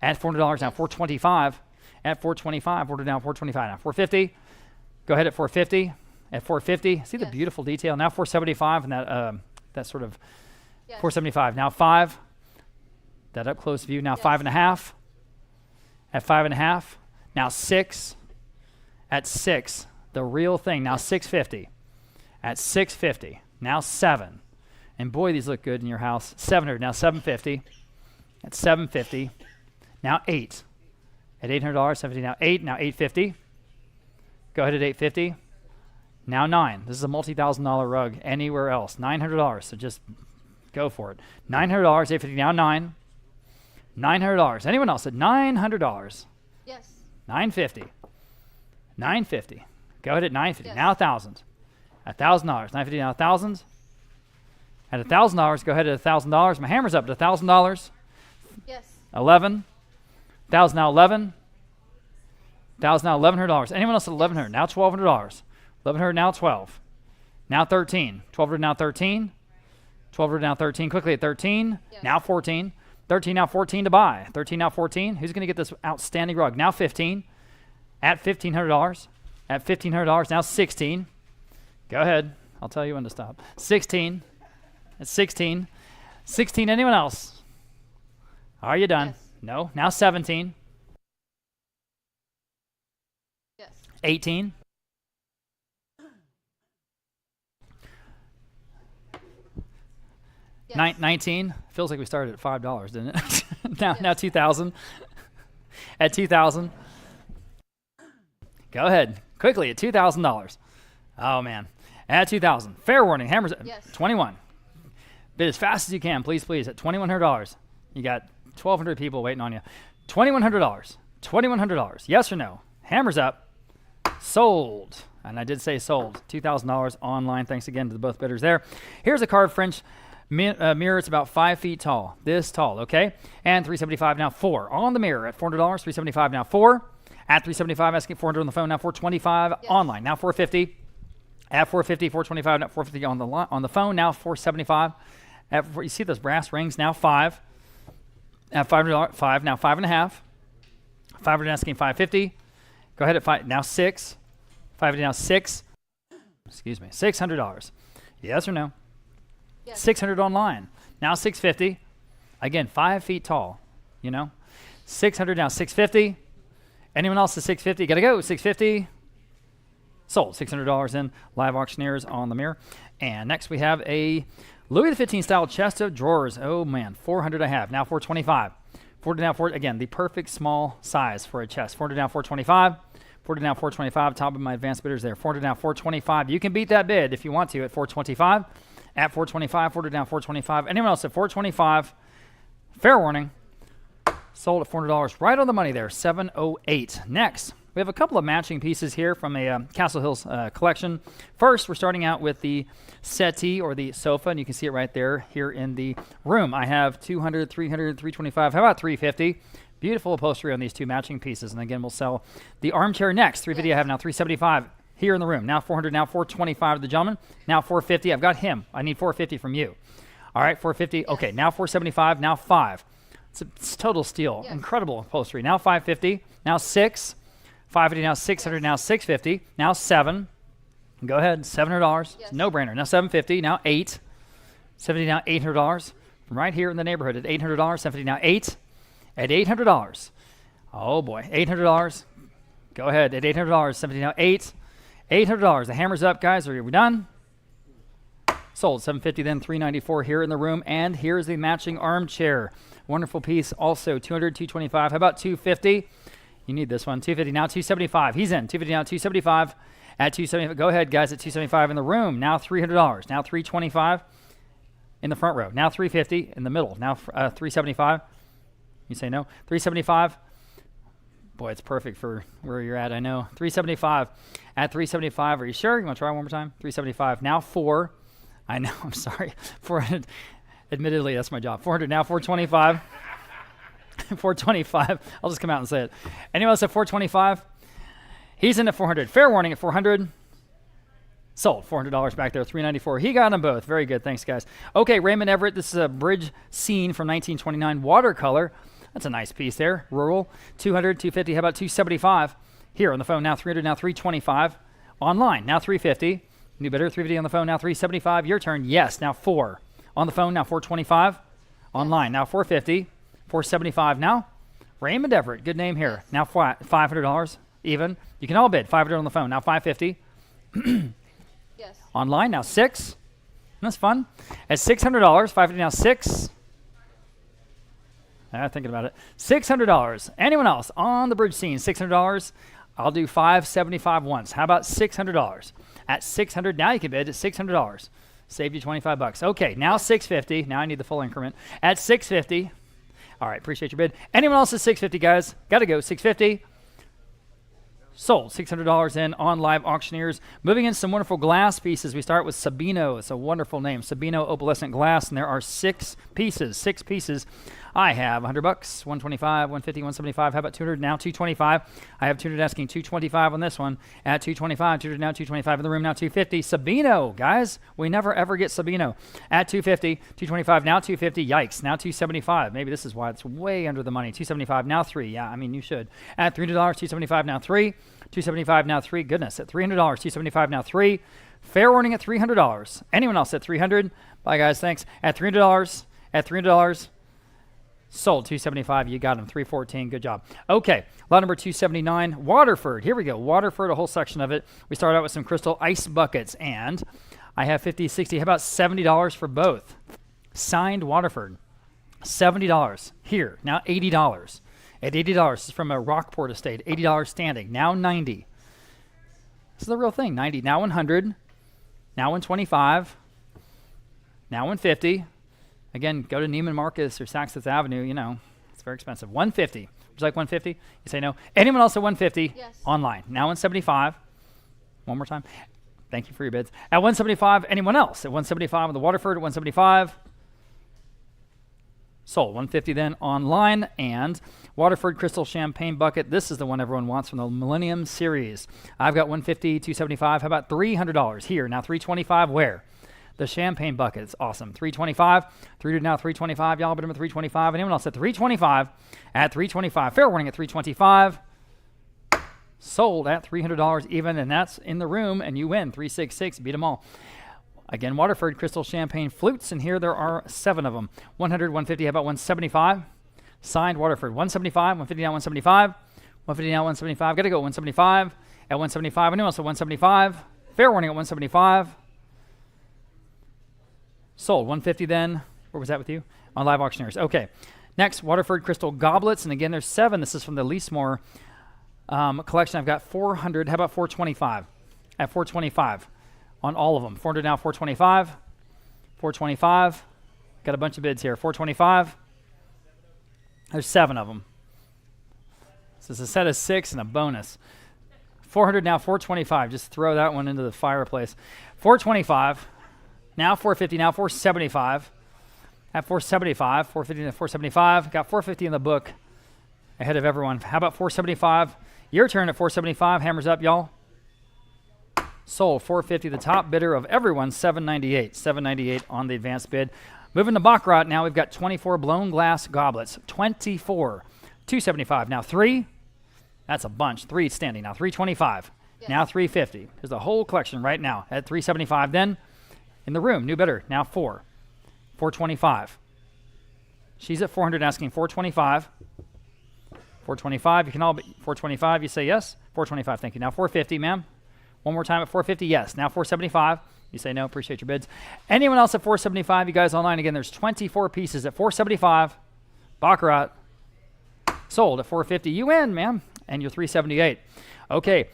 At $400 now, 425. At 425, order down 425 now. 450. Go ahead at 450. At 450. See the Yes. beautiful detail. Now 475 and that sort of Yes. 475. Now 5. That up close view. Now Yes. 5.5. At 5.5. Now 6. At 6, the real thing. Now 650. At 650. Now 7. And boy, these look good in your house. 700. Now 750. At 750. Now 8. At $800. 70. Now 8. Now 850. Go ahead at 850. Now 9. This is a multi-$1,000 rug anywhere else. $900. So just go for it. $900. 850. Now 9. $900. Anyone else at $900? Yes. 950. 950. Go ahead at 950. Yes. Now 1,000. $1,000. 950 now 1,000. At $1,000, go ahead at $1,000. My hammer's up to $1,000. Yes. 11. 1,000 now 11. 1,000 now $1,100. Anyone else at $1,100? Now $1,200. $1,100 now 12. Now 13. $1,200 now 13. $1,200 now 13. Quickly at 13. Yes. Now 14. 13 now 14 to buy. 13 now 14. Who's going to get this outstanding rug? Now 15. At $1,500. At $1,500. Now 16. Go ahead. I'll tell you when to stop. 16. At 16. 16. Anyone else? Are you done? Yes. No. Now 17. Yes. 18. Yes. 19. Feels like we started at $5, didn't it? now, Yes. now 2,000. At 2,000. Go ahead. Quickly at $2,000. Oh, man. At 2,000. Fair warning. Hammers at Yes. 21. Bid as fast as you can, please, please. At $2,100. You got 1,200 people waiting on you. $2,100. $2,100. Yes or no? Hammers up. Sold. And I did say sold. $2,000 online. Thanks again to the both bidders there. Here's a carved French mirror. It's about 5 feet tall. This tall, okay? And $375 now 4. On the mirror at $400. $375 now 4. At $375, asking $400 on the phone. Now $425 Yes. online. Now $450. At $450, $425. Now $450 on the phone. Now $475. You see those brass rings? Now $5. At $500, 5. Now $5.5. 500 asking 550. Go ahead at 5. Now 6. 550 now 6. Excuse me. $600. Yes or no? Yes. 600 online. Now 650. Again, 5 feet tall. You know. 600 now 650. Anyone else at 650? Gotta go. 650. Sold. $600 in. Live auctioneers on the mirror. And next we have a Louis XV style chest of drawers. Oh man, 400 I have. Now 425. 400 now 4. Again, the perfect small size for a chest. 400 now 425. 400 now 425. Top of my advanced bidders there. 400 now 425. You can beat that bid if you want to at 425. At 425. 400 now 425. Anyone else at 425? Fair warning. Sold at $400. Right on the money there. 708. Next. We have a couple of matching pieces here from a Castle Hills collection. First, we're starting out with the settee or the sofa, and you can see it right there here in the room. I have 200, 300, 325. How about 350? Beautiful upholstery on these two matching pieces. And again, we'll sell the armchair next. 350 I have now 375 here in the room. Now 400, now 425 to the gentleman. Now 450. I've got him. I need 450 from you. All right, 450. Okay, now 475. Now 5. It's total steal. Yes. Incredible upholstery. Now 550. Now 6. 550 now 600 now 650 now 7. Go ahead, $700. Yes. No brainer. Now 750 now 8. 70 now $800 from right here in the neighborhood at $800. 750 now 8 at $800. Oh boy, $800. Go ahead at $800. 70 now 8. $800. The hammer's up, guys. Are we done? Sold. 750 then 394 here in the room, and here's the matching armchair. Wonderful piece. Also 200, 225. How about 250? You need this one. 250 now 275. He's in. 250 now 275 at 275. Go ahead, guys, at 275 in the room. Now $300. Now 325 in the front row. Now 350 in the middle. Now 375. You say no. 375. Boy, it's perfect for where you're at. I know. 375 at 375. Are you sure? You want to try one more time? 375. Now 4. I know. I'm sorry. 400. Admittedly, that's my job. 400 now 425. 425. I'll just come out and say it. Anyone else at 425? He's in at 400. Fair warning at 400. Sold. $400 back there. 394. He got them both. Very good. Thanks, guys. Okay, Raymond Everett. This is a bridge scene from 1929. Watercolor. That's a nice piece there. Rural. 200, 250. How about 275? Here on the phone. Now 300. Now 325. Online. Now 350. New bidder. 350 on the phone. Now 375. Your turn. Yes. Now 4. On the phone. Now 425. Online. Now 450. 475 now. Raymond Everett, good name here. Now flat, $500 even. You can all bid. 500 on the phone. Now 550. Yes. Online now 6. That's fun. At $600, 550 now 6. Thinking about it. $600. Anyone else on the bridge scene? $600. I'll do 575 once. How about $600? At 600 now you can bid at $600. Saved you 25 bucks. Okay, now 650. Now I need the full increment. At 650. All right, appreciate your bid. Anyone else at 650, guys? Got to go. 650. Sold. $600 in on live auctioneers. Moving in some wonderful glass pieces. We start with Sabino. It's a wonderful name. Sabino opalescent glass, and there are 6 pieces. 6 pieces. I have $100, 125, 150, 175. How about 200? Now 225. I have 200 asking 225 on this one. At 225, 200 now 225 in the room. Now 250. Sabino, guys. We never ever get Sabino. At 250, 225 now 250. Yikes. Now 275. Maybe this is why it's way under the money. 275 now 3. Yeah, I mean you should. At $300, 275 now 3. 275 now 3. Goodness, at $300, 275 now 3. Fair warning at $300. Anyone else at 300? Bye guys, thanks. At $300. At $300. Sold. 275. You got him. 314. Good job. Okay. Lot number 279. Waterford. Here we go. Waterford. A whole section of it. We start out with some crystal ice buckets, and I have 50, 60. How about $70 for both? Signed Waterford. $70 here. Now $80. At $80. This is from a Rockport estate. $80 standing. Now 90. This is the real thing. 90. Now 100. Now 125. Now 150. Again, go to Neiman Marcus or Saks Fifth Avenue. You know, it's very expensive. 150. Would you like 150? You say no. Anyone else at 150? Yes. Online. Now 175. One more time. Thank you for your bids. At 175, anyone else? At 175 on the Waterford at 175. Sold. 150 then online. And Waterford Crystal Champagne Bucket. This is the one everyone wants from the Millennium Series. I've got 150, 275. How about $300 here? Now 325 where? The champagne bucket. It's awesome. $325. 300 now, $325. Y'all bid them at $325. Anyone else at $325? At $325. Fair warning at $325. Sold at $300 even, and that's in the room, and you win. 366. Beat them all. Again, Waterford Crystal Champagne Flutes, and here there are 7 of them. 100, 150, how about 175? Signed Waterford. 175, 150 now, 175. 150 now, 175. Got to go 175. At 175. Anyone else at 175? Fair warning at 175. Sold. 150 then. Where was that with you? On Live Auctioneers. Okay. Next, Waterford Crystal Goblets. And again, there's 7. This is from the Leasemore collection. I've got 400. How about 425? At 425 on all of them. 400 now, 425. 425. Got a bunch of bids here. 425. There's 7 of them. So it's a set of 6 and a bonus. 400 now, 425. Just throw that one into the fireplace. 425. Now 450. Now 475. At 475. 450 to 475. Got 450 in the book ahead of everyone. How about 475? Your turn at 475. Hammers up, y'all. Sold. 450. The top bidder of everyone, 798. 798 on the advanced bid. Moving to Baccarat. Now we've got 24 blown glass goblets. 24. 275. Now 3. That's a bunch. 3 standing now. 325. Yes. Now 350. There's the whole collection right now at 375. Then in the room, new bidder. Now 4. 425. She's at 400 asking 425. 425. You can all be 425. You say yes. 425. Thank you. Now 450, ma'am. One more time at 450. Yes. Now 475. You say no. Appreciate your bids. Anyone else at 475? You guys online again. There's 24 pieces at 475. Baccarat. Sold at 450. You win, ma'am. And you're 378. Okay.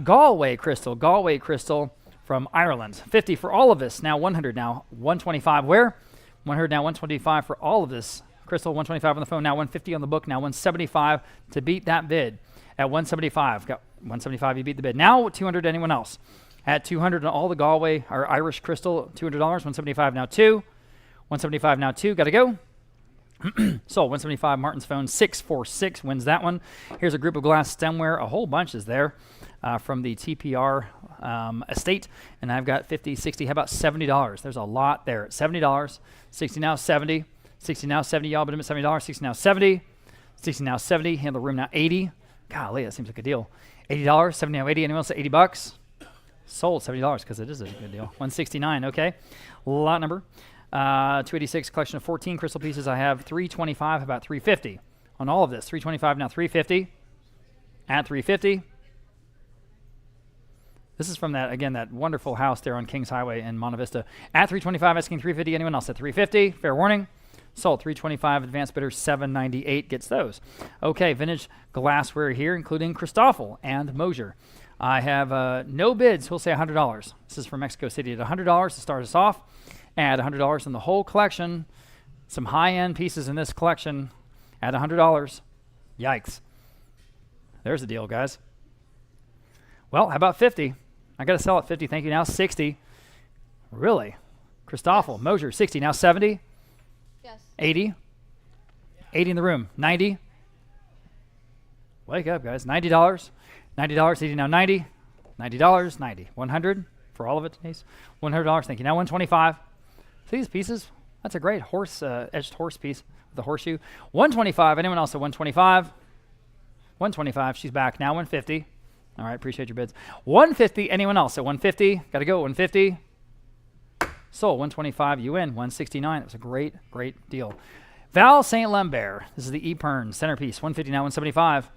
Galway crystal from Ireland. 50 for all of this. Now 100. Now 125. Where? 100 now 125 for all of this. Crystal 125 on the phone. Now 150 on the book. Now 175 to beat that bid. At 175. Got 175. You beat the bid. Now 200 to anyone else. At 200 on all the Galway or Irish crystal. $200. 175 now 2. 175 now 2. Got to go. Sold. 175. Martin's phone 646 wins that one. Here's a group of glass stemware. A whole bunch is there from the TPR estate. And I've got 50, 60. How about $70? There's a lot there at $70. 60 now 70. 60 now 70. Y'all bid them at $70. 60 now 70. 60 now 70. Handle room now 80. Golly, that seems like a deal. $80. 70 now 80. Anyone else at $80? Sold. $70 because it is a good deal. 169. Okay. Lot number. 286, collection of 14 crystal pieces. I have 325, about 350 on all of this. 325 now 350. At 350. This is from that, again, that wonderful house there on Kings Highway in Monte Vista. At 325, asking 350. Anyone else at 350? Fair warning. Sold. 325. Advanced bidder 798 gets those. Okay, vintage glassware here, including Christoffel and Mosier. I have no bids. We'll say $100. This is from Mexico City at $100 to start us off. Add $100 in the whole collection. Some high-end pieces in this collection at $100. Yikes. There's the deal, guys. Well, how about 50? I got to sell at 50. Thank you. Now 60. Really? Christoffel, yes. Mosier, 60. Now 70? Yes. 80? 80 in the room. 90? Wake up, guys. $90. $90. 80 now 90. $90. 90. 100 for all of it, Denise. $100. Thank you. Now 125. See these pieces? That's a great horse, edged horse piece with a horseshoe. 125. Anyone else at 125? 125. She's back. Now 150. All right. Appreciate your bids. 150. Anyone else at 150? Got to go. 150. Sold. 125. You win. 169. It was a great, great deal. Val St. Lambert. This is the Epern centerpiece. 150 now 175.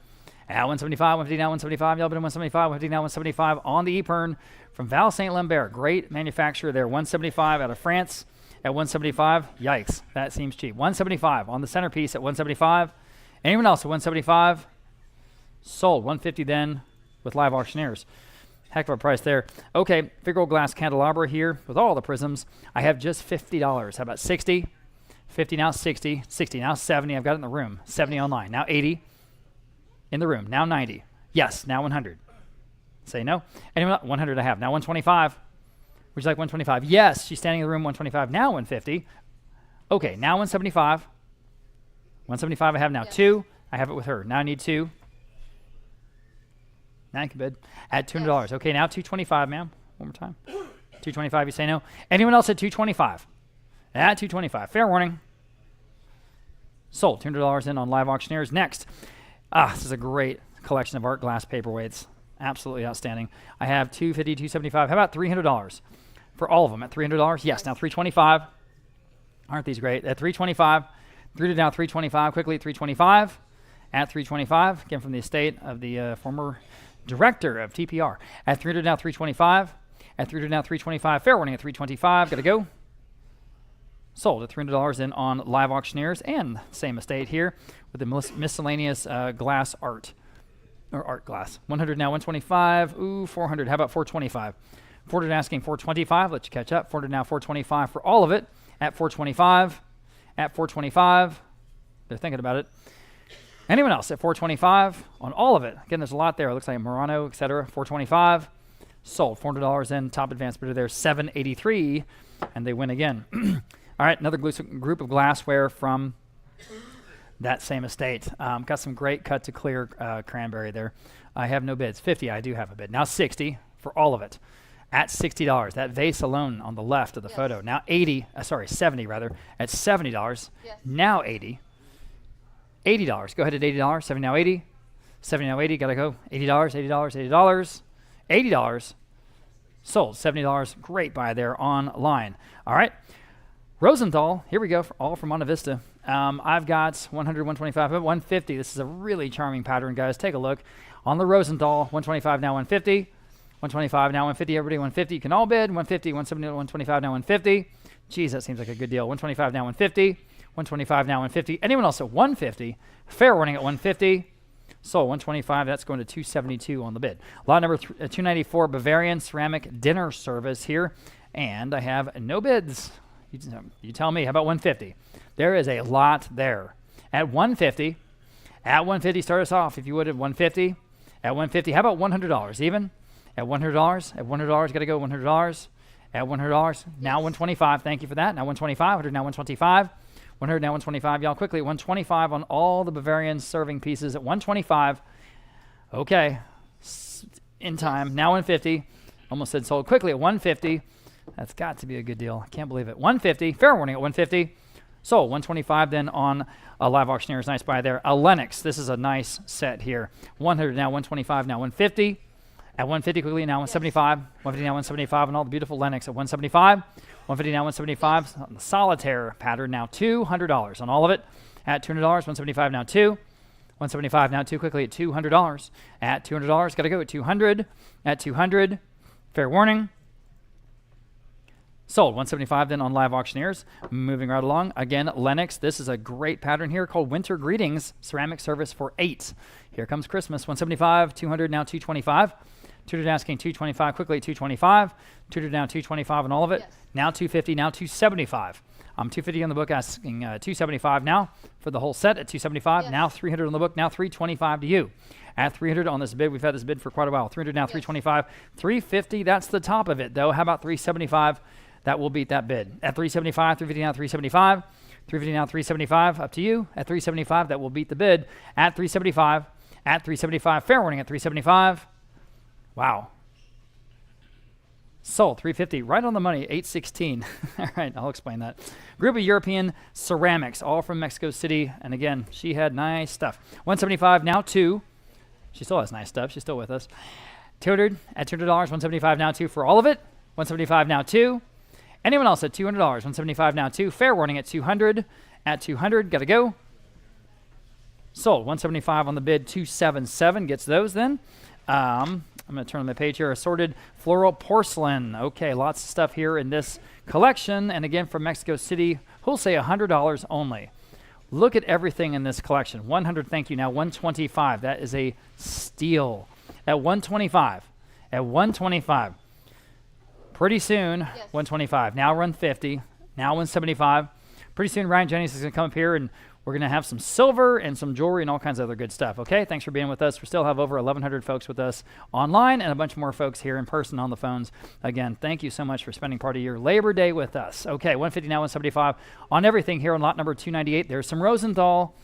At 175. 150 now 175. Y'all bid 175. 150 now 175 on the Epern from Val St. Lambert. Great manufacturer there. 175 out of France. At 175, yikes, that seems cheap. 175 on the centerpiece at 175. Anyone else at 175? Sold. 150 then with Live Auctioneers. Heck of a price there. Okay, figural glass candelabra here with all the prisms. I have just $50. How about 60? 50 now 60. 60 now 70. I've got it in the room. 70 online. Now 80 in the room. Now 90. Yes, now 100. Say no. Anyone else? 100 I have. Now 125. Would you like 125? Yes, she's standing in the room. 125. Now 150. Okay, now 175. 175 I have now. Yes. 2. I have it with her. Now I need 2. Now you can bid. At $200. Yes. Okay, now 225, ma'am. One more time. 225, you say no. Anyone else at 225? At 225, fair warning. Sold, $200 in on Live Auctioneers. Next, this is a great collection of art glass paperweights. Absolutely outstanding. I have 250, 275. How about $300 for all of them at $300? Yes. Now 325. Aren't these great? At 325, through to now 325. Quickly at 325. At 325. Again from the estate of the former director of TPR. At 300 now 325. At 300 now 325. Fair warning at 325. Gotta go. Sold at $300 in on Live Auctioneers, and same estate here with the miscellaneous glass art. Or art glass. 100 now, 125. Ooh, 400. How about 425? 400 asking 425. Let you catch up. 400 now, 425 for all of it at 425. At 425. They're thinking about it. Anyone else at 425 on all of it? Again, there's a lot there. It looks like Murano, etc. 425. Sold. $400 in. Top advanced bidder there. 783. And they win again. All right, another group of glassware from that same estate. Got some great cut to clear cranberry there. I have no bids. 50, I do have a bid. Now 60 for all of it at $60. That vase alone on the left of the photo. Now 70 rather, at $70. Yes. Now 80. $80. Go ahead at $80. 70 now 80. 70 now 80. Gotta go. $80, $80, $80. $80. Sold. $70. Great buy there online. All right. Rosenthal, here we go, all from Monte Vista. I've got 100, 125, 150. This is a really charming pattern, guys. Take a look. On the Rosenthal, 125 now 150. 125 now 150, everybody 150. You can all bid. 150, 170, 125 now 150. Geez, that seems like a good deal. 125 now 150. 125 now 150. Anyone else at 150? Fair warning at 150. So 125, that's going to 272 on the bid. Lot number 294, Bavarian ceramic dinner service here. And I have no bids. You tell me. How about 150? There is a lot there. At 150, start us off if you would at 150. At 150, how about $100 even? At $100, got to go $100. At $100, now 125. Thank you for that. Now 125, 100 now 125. 100 now 125. Y'all quickly, 125 on all the Bavarian serving pieces at 125. Okay, in time. Now 150. Almost said sold. Quickly at 150. That's got to be a good deal. I can't believe it. 150. Fair warning at 150. So 125 then on Live Auctioneers. Nice buy there. A Lennox. This is a nice set here. 100 now 125 now 150. At 150 quickly now 175. 150 now 175 on all the beautiful Lennox at 175. 150 now 175 on the solitaire pattern now $200 on all of it. At $200. 175 now 2. 175 now 2 quickly at $200. At $200. Got to go at 200. At 200. Fair warning. Sold. 175 then on Live Auctioneers. Moving right along. Again, Lennox. This is a great pattern here called Winter Greetings. Ceramic service for 8. Here comes Christmas. 175, 200, now 225. 200 asking 225 quickly. 225. 200 now 225 on all of it. Yes. Now 250, now 275. 250 on the book asking 275 now for the whole set at 275. Yes. Now 300 on the book. Now 325 to you. At 300 on this bid. We've had this bid for quite a while. 300 now 325. 350, that's the top of it though. How about 375? That will beat that bid. At 375, 350 now 375. 350 now 375. Up to you. At 375, that will beat the bid. At 375. At 375. Fair warning at 375. Wow. Sold. 350. Right on the money. 816. All right, I'll explain that. Group of European ceramics, all from Mexico City. And again, she had nice stuff. 175 now 2. She still has nice stuff. She's still with us. 200 at $200. 175 now 2 for all of it. 175 now 2. Anyone else at $200? 175 now 2. Fair warning at 200. At 200, got to go. Sold. 175 on the bid. 277 gets those then. I'm going to turn on my page here. Assorted floral porcelain. Okay, lots of stuff here in this collection. And again, from Mexico City, who'll say $100 only. Look at everything in this collection. 100, thank you. Now 125. That is a steal. At 125. At 125. Pretty soon, 125. Now 150. Now 175. Pretty soon, Ryan Jennings is going to come up here, and we're going to have some silver and some jewelry and all kinds of other good stuff. Okay, thanks for being with us. We still have over 1,100 folks with us online and a bunch more folks here in person on the phones. Again, thank you so much for spending part of your Labor Day with us. Okay, 150 now 175 on everything here on lot number 298. There's some Rosenthal.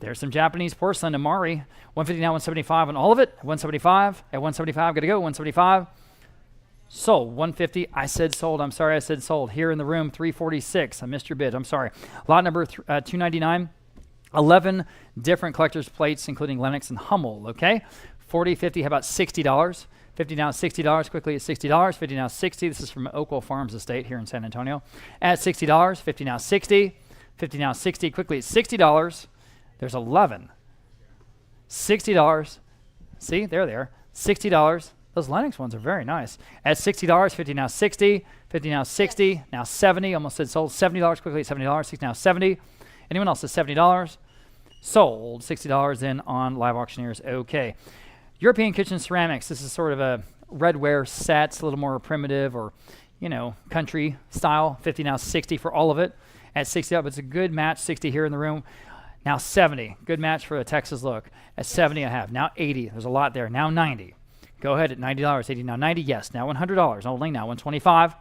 There's some Japanese porcelain Amari. 150 now 175 on all of it. 175. At 175, got to go. 175. Sold. Sold. 150. I said sold. I'm sorry, I said sold. Here in the room, 346. I missed your bid. I'm sorry. Lot number 299. 11 different collector's plates, including Lenox and Hummel. Okay. 40, 50. How about $60? 50 now, $60. Quickly at $60. 50 now, 60. This is from Oakwell Farms Estate here in San Antonio. At $60. 50 now, 60. 50 now, 60. Quickly at $60. There's 11. $60. See, they're there. $60. Those Lenox ones are very nice. At $60, 50 now 60, 50 now 60, yes. Now 70, almost said sold. $70 quickly at $70, 60 now 70. Anyone else at $70? Sold. $60 in on Live Auctioneers. Okay. European Kitchen Ceramics. This is sort of a redware set. It's a little more primitive or, country style. 50 now 60 for all of it. At 60 up, it's a good match. 60 here in the room. Now 70. Good match for a Texas look. At 70 I have. Now 80. There's a lot there. Now 90. Go ahead at $90. 80 now 90. Yes. Now $100 only. Now 125.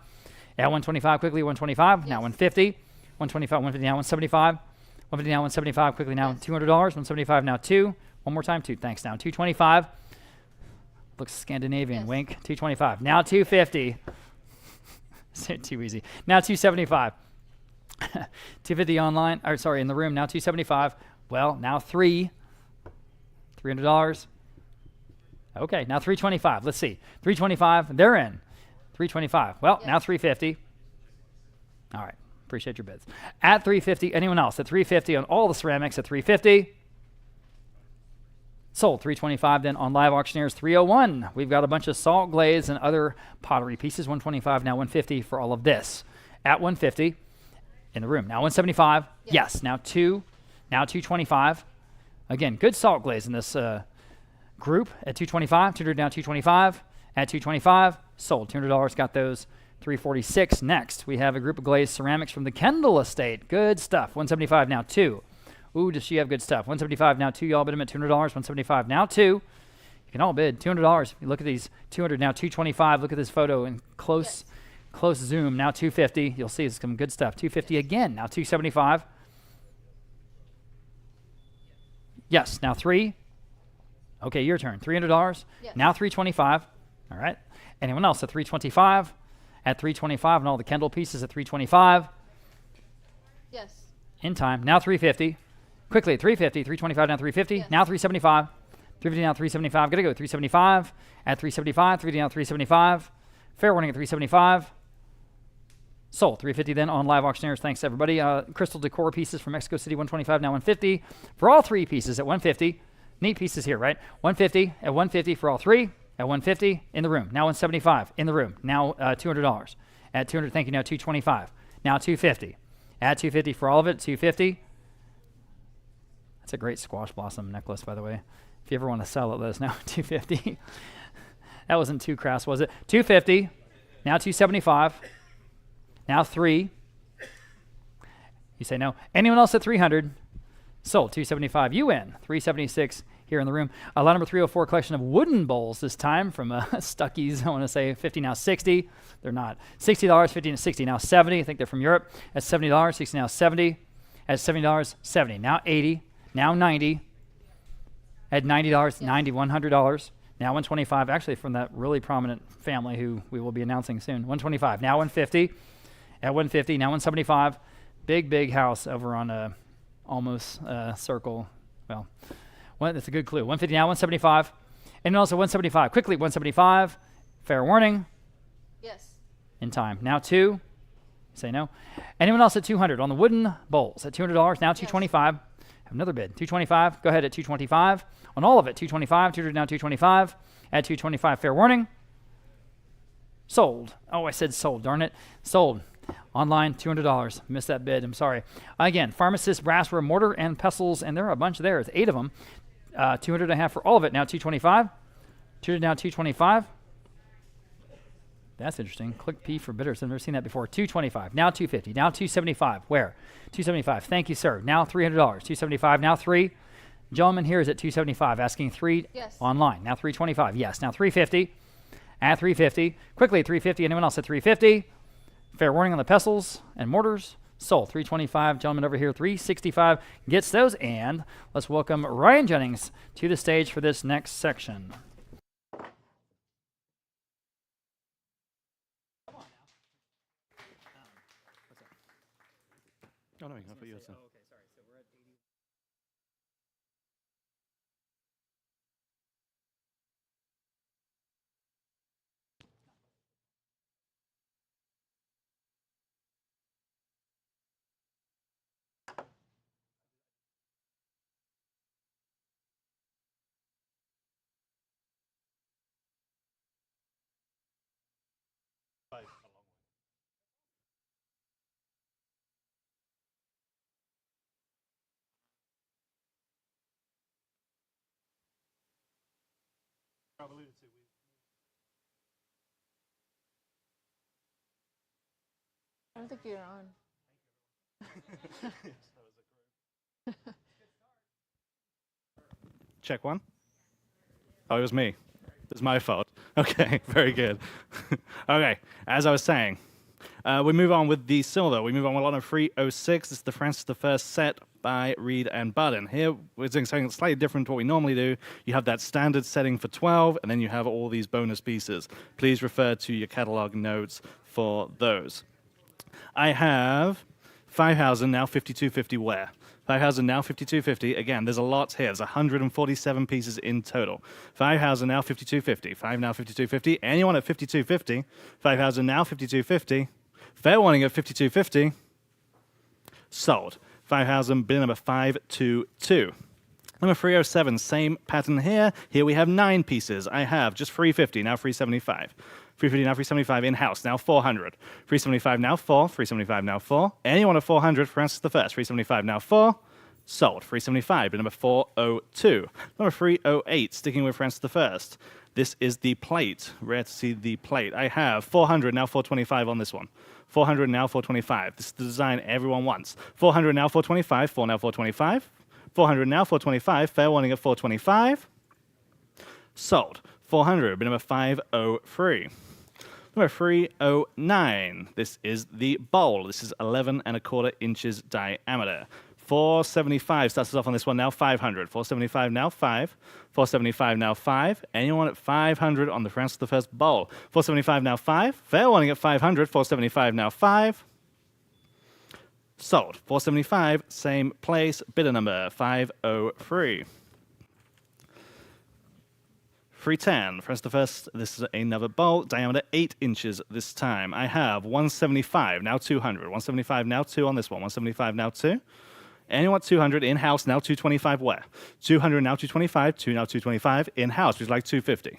At 125 quickly. 125. Yes. Now 150. 125. 150 now 175. 150 now 175 quickly. Now $200. 175 now 2. One more time 2. Thanks. Now 225. Looks Scandinavian. Yes. Wink. 225. Now 250. Too easy. Now 275. 250 online. Or sorry, in the room. Now 275. Well, now $300. Okay, now 325. Let's see. 325. They're in. 325. Well, now 350. All right. Appreciate your bids. At 350. Anyone else? At 350 on all the ceramics at 350. Sold. 325 then on Live Auctioneers. 301. We've got a bunch of salt glaze and other pottery pieces. 125. Now 150 for all of this. At 150 in the room. Now 175. Yes. Now 2. Now 225. Again, good salt glaze in this group at 225. 200 now 225. At 225. Sold. $200. Got those. 346. Next, we have a group of glazed ceramics from the Kendall Estate. Good stuff. 175 now 2. Ooh, does she have good stuff? 175 now 2. Y'all bid them at $200. 175 now 2. You can all bid $200. You look at these. 200 now 225. Look at this photo in close zoom. Now 250. You'll see some good stuff. 250 again. Now 275. Yes. Now 3. Okay, your turn. $300. Yes. Now 325. All right. Anyone else at 325? At 325 and all the Kendall pieces at 325. Yes. In time. Now 350. Quickly at 350. 325 now 350. Yes. Now 375. 350 now 375. Gotta go 375. At 375. 350 now 375. Fair warning at 375. Sold. 350 then on Live Auctioneers. Thanks everybody. Crystal decor pieces from Mexico City. 125 now 150. For all three pieces at 150. Neat pieces here, right? 150 at 150 for all three. At 150 in the room. Now 175 in the room. Now $200. At 200, thank you. Now 225. Now 250. At 250 for all of it. 250. That's a great squash blossom necklace, by the way. If you ever want to sell it, let us know. 250. That wasn't too crass, was it? 250. Now 275. Now 3. You say no. Anyone else at 300? Sold. 275. You win. 376. Here in the room. Lot number 304, collection of wooden bowls this time from Stuckey's. I want to say 50 now 60. They're not. $60, 50 and 60 now 70. I think they're from Europe. At $70, 60 now 70. At $70, 70. Now 80. Now 90. At $90, 90, $100. Now 125. Actually from that really prominent family who we will be announcing soon. 125. Now 150. At 150. Now 175. Big house over on almost circle. Well, that's a good clue. 150 now, 175. And also 175. Quickly, 175. Fair warning. Yes. In time. Now 2. Say no. Anyone else at 200 on the wooden bowls? At $200, now 225. Have another bid. 225. Go ahead at 225. On all of it, 225. 200 now 225. At 225, fair warning. Sold. Oh, I said sold. Darn it. Sold. Online, $200. Missed that bid. I'm sorry. Again, Pharmacist Brassware Mortar and Pestles, and there are a bunch there. It's 8 of them. 200 and a half for all of it. Now 225. 200 now 225. That's interesting. Click P for bidders. I've never seen that before. 225. Now 250. Now 275. Where? 275. Thank you, sir. Now $300. 275. Now 3. Gentleman here is at 275. Asking 3 online. Now 325. Yes. Now 350. At 350. Quickly 350. Anyone else at 350? Fair warning on the pestles and mortars. Sold. 325. Gentleman over here, 365 gets those. And let's welcome Ryan Jennings to the stage for this next section. Oh, no, you can put yours in. Oh, okay, sorry. So we're at 80. I don't think you're on. Check one. Oh, it was me. It was my fault. Okay, very good. Okay, as I was saying, we move on with the silver. We move on with lot of 306. This is the Francis I set by Reed and Budden. Here, we're doing something slightly different to what we normally do. You have that standard setting for 12, and then you have all these bonus pieces. Please refer to your catalog notes for those. I have 5,000, now 5250 where? 5,000, now 5250. Again, there's a lot here. There's 147 pieces in total. 5,000, now 5250. 5 now 5250. Anyone at 5250. 5,000, now 5250. Fair warning at 5250. Sold. 5,000, bid number 522. Number 307, same pattern here. Here we have 9 pieces. I have just 350, now 375. 350, now 375 in-house, now 400. 375, now 4. 375, now 4. Anyone at 400, Francis I. 375, now 4. Sold. 375, bid number 402. Number 308, sticking with Francis I. This is the plate. Rare to see the plate. I have 400, now 425 on this one. 400, now 425. This is the design everyone wants. 400, now 425. 4 now 425. 400, now 425. Fair warning at 425. Sold. 400, bid number 503. Number 309. This is the bowl. This is 11¼ inches diameter. 475 starts us off on this one now. 500. 475 now 5. 475 now 5. Anyone at 500 on the Francis I bowl? 475 now 5. Fair warning at 500. 475 now 5. Sold. 475, same place. Bidder number 503. 310, Francis I. This is another bowl, diameter 8 inches this time. I have 175, now 200. 175, now 2 on this one. 175, now 2. Anyone at 200 in-house, now 225 where? 200, now 225. 2 now 225 in-house, which is like 250.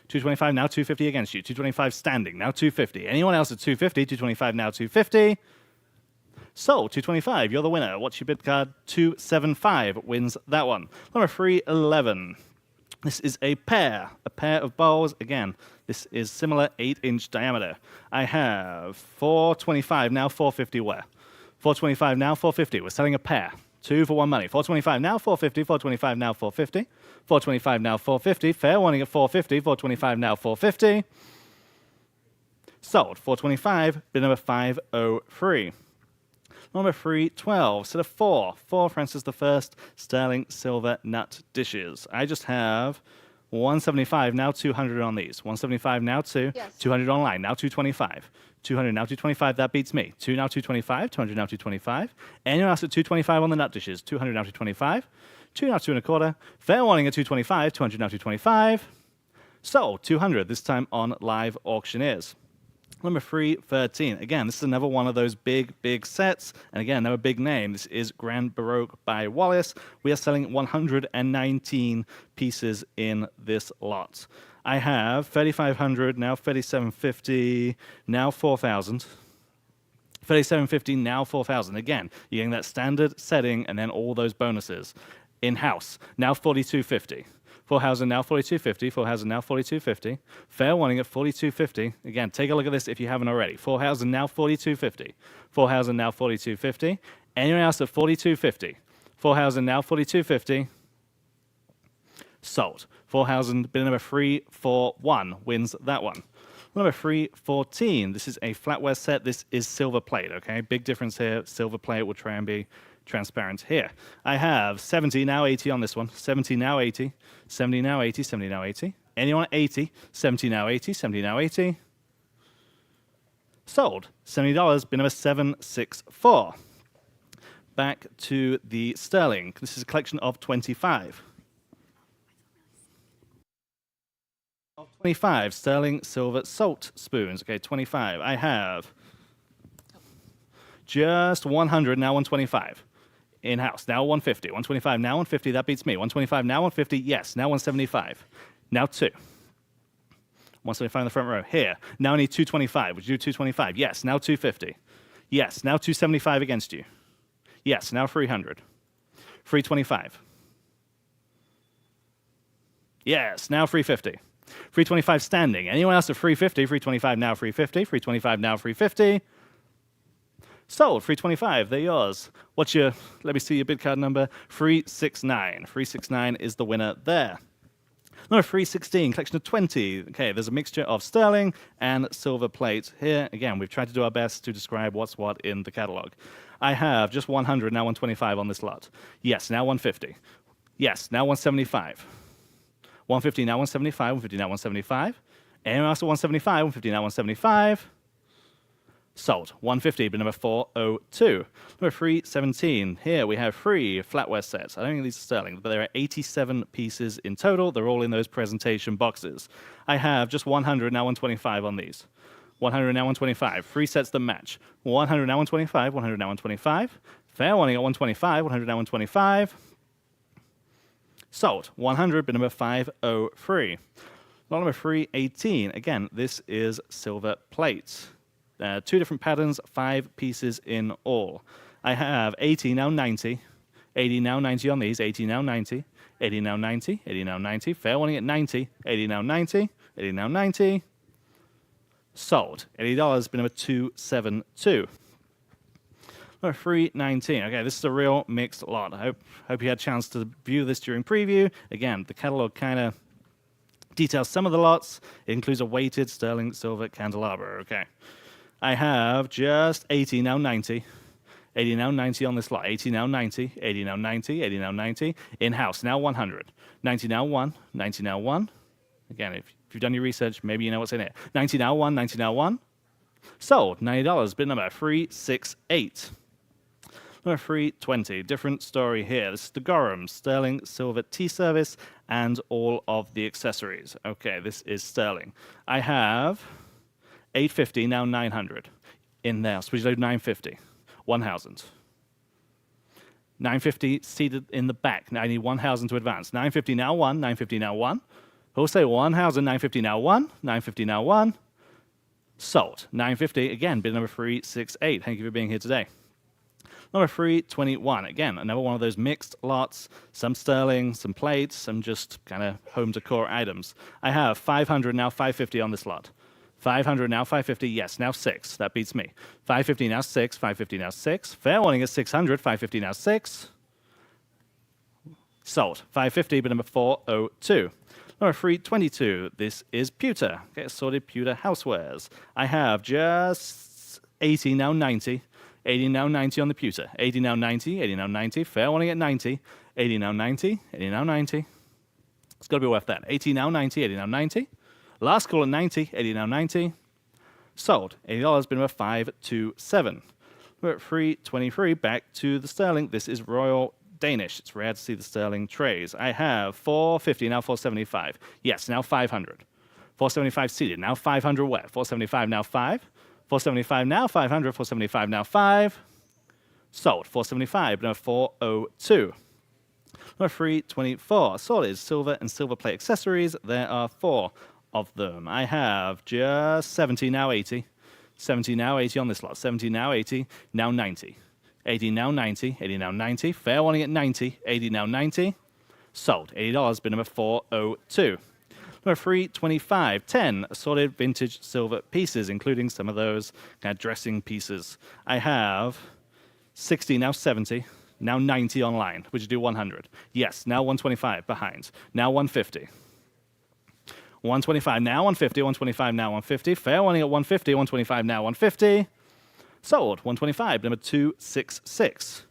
225, now 250 against you. 225 standing, now 250. Anyone else at 250? 225, now 250. So, 225, you're the winner. What's your bid card? 275 wins that one. Number 311. This is a pair of bowls. Again, this is similar 8-inch diameter. I have 425, now 450 where? 425, now 450. We're selling a pair. 2 for 1 money. 425, now 450. 425, now 450. 425, now 450. Fair warning at 450. 425, now 450. Sold. 425, bid number 503. Number 312, set of 4. 4 Francis I sterling silver nut dishes. I just have 175, now 200 on these. 175, now 2. Yes. 200 online, now 225. 200, now 225, that beats me. 2 now 225, 200 now 225. Anyone else at 225 on the nut dishes? 200 now 225. 2 now 2¼ Fair warning at 225, 200 now 225. So, 200, this time on Live Auctioneers. Number 313. Again, this is another one of those big sets. And again, another big name. This is Grand Baroque by Wallace. We are selling 119 pieces in this lot. I have 3,500, now 3,750, now 4,000. 3,750, now 4,000. Again, you're getting that standard setting and then all those bonuses. In-house, now 4,250. 4,000 now 4,250. 4,000 now 4,250. Fair warning at 4,250. Again, take a look at this if you haven't already. 4,000 now 4,250. 4,000 now 4,250. Anyone else at 4,250? 4,000 now 4,250. Sold. 4,000. Bid number 341 wins that one. Number 314. This is a flatware set. This is silver plate. Okay, big difference here. Silver plate will try and be transparent here. I have 70 now 80 on this one. 70 now 80. 70 now 80. 70 now 80. Anyone at 80? 70 now 80. 70 now 80. Sold. $70. Bid number 764. back to the sterling. This is a collection of 25. 25 sterling silver salt spoons. Okay, 25. I have just 100, now 125. In-house, now 150. 125, now 150. That beats me. 125, now 150. Yes, now 175. Now 2. 175 in the front row. Here. Now I need 225. Would you do 225? Yes, now 250. Yes, now 275 against you. Yes, now 300. 325. Yes, now 350. 325 standing. Anyone else at 350? 325 now 350. 325 now 350. Sold. 325. They're yours. What's your, let me see your bid card number. 369. 369 is the winner there. Number 316, collection of 20. Okay, there's a mixture of sterling and silver plate here. Again, we've tried to do our best to describe what's what in the catalog. I have just 100, now 125 on this lot. Yes, now 150. Yes, now 175. 150, now 175. 150, now 175. Anyone else at 175? 150, now 175. Sold. 150, but number 402. Number 317. Here we have 3 flatware sets. I don't think these are sterling, but there are 87 pieces in total. They're all in those presentation boxes. I have just 100, now 125 on these. 100, now 125. 3 sets that match. 100, now 125. 100, now 125. Fair warning at 125. 100, now 125. Sold. 100, but number 503. Lot number 318. Again, this is silver plate. 2 different patterns, 5 pieces in all. I have 80, now 90. 80, now 90 on these. 80, now 90. 80, now 90. 80, now 90. Fair warning at 90. 80, now 90. 80, now 90. Sold. $80, but number 272. Number 319. Okay, this is a real mixed lot. I hope you had a chance to view this during preview. Again, the catalog kind of details some of the lots. It includes a weighted sterling silver candelabra. Okay. I have just 80, now 90. 80, now 90 on this lot. 80, now 90. 80, now 90. 80, now 90. In-house, now 100. 90, now 1. 90, now 1. Again, if you've done your research, maybe you know what's in it. 90, now 1. 90, now 1. Sold. $90. Bid number 368. Number 320. Different story here. This is the Gorham sterling silver tea service and all of the accessories. Okay, this is sterling. I have 850, now 900. In there, so we load 950. 1,000. 950 seated in the back. Now I need 1,000 to advance. 950 now 1, 950 now 1. Who'll say 1,000, 950 now 1, 950 now 1. Sold. 950, again, bid number 368. Thank you for being here today. Number 321, again, another one of those mixed lots, some sterling, some plates, some just kind of home decor items. I have 500, now 550 on this lot. 500, now 550, yes, now 6. That beats me. 550, now 6. 550, now 6. Fair warning is 600. 550, now 6. Sold. 550, but number 402. Number 322, this is pewter. Okay, assorted pewter housewares. I have just 80, now 90. 80, now 90 on the pewter. 80, now 90. 80, now 90. Fair warning at 90. 80, now 90. 80, now 90. It's got to be worth that. 80, now 90. 80, now 90. Last call at 90, 80 now 90. Sold. $80, bid number 527. We're at 323, back to the sterling. This is Royal Danish. It's rare to see the sterling trays. I have 450, now 475. Yes, now 500. 475 seated, now 500 wet. 475 now 5. 475 now 500. 475 now 5. Sold. 475, number 402. Number 324, solid silver and silver plate accessories. There are 4 of them. I have just 70, now 80. 70, now 80 on this lot. 70, now 80, now 90. 80, now 90. 80, now 90. Fair warning at 90. 80, now 90. Sold. $80, bid number 402. Number 325, 10 assorted vintage silver pieces, including some of those kind of dressing pieces. I have 60, now 70. Now 90 online. Would you do 100? Yes. Now 125 behind. Now 150. 125 now 150. 125 now 150. Fair warning at 150. 125 now 150. Sold. 125. Number 266.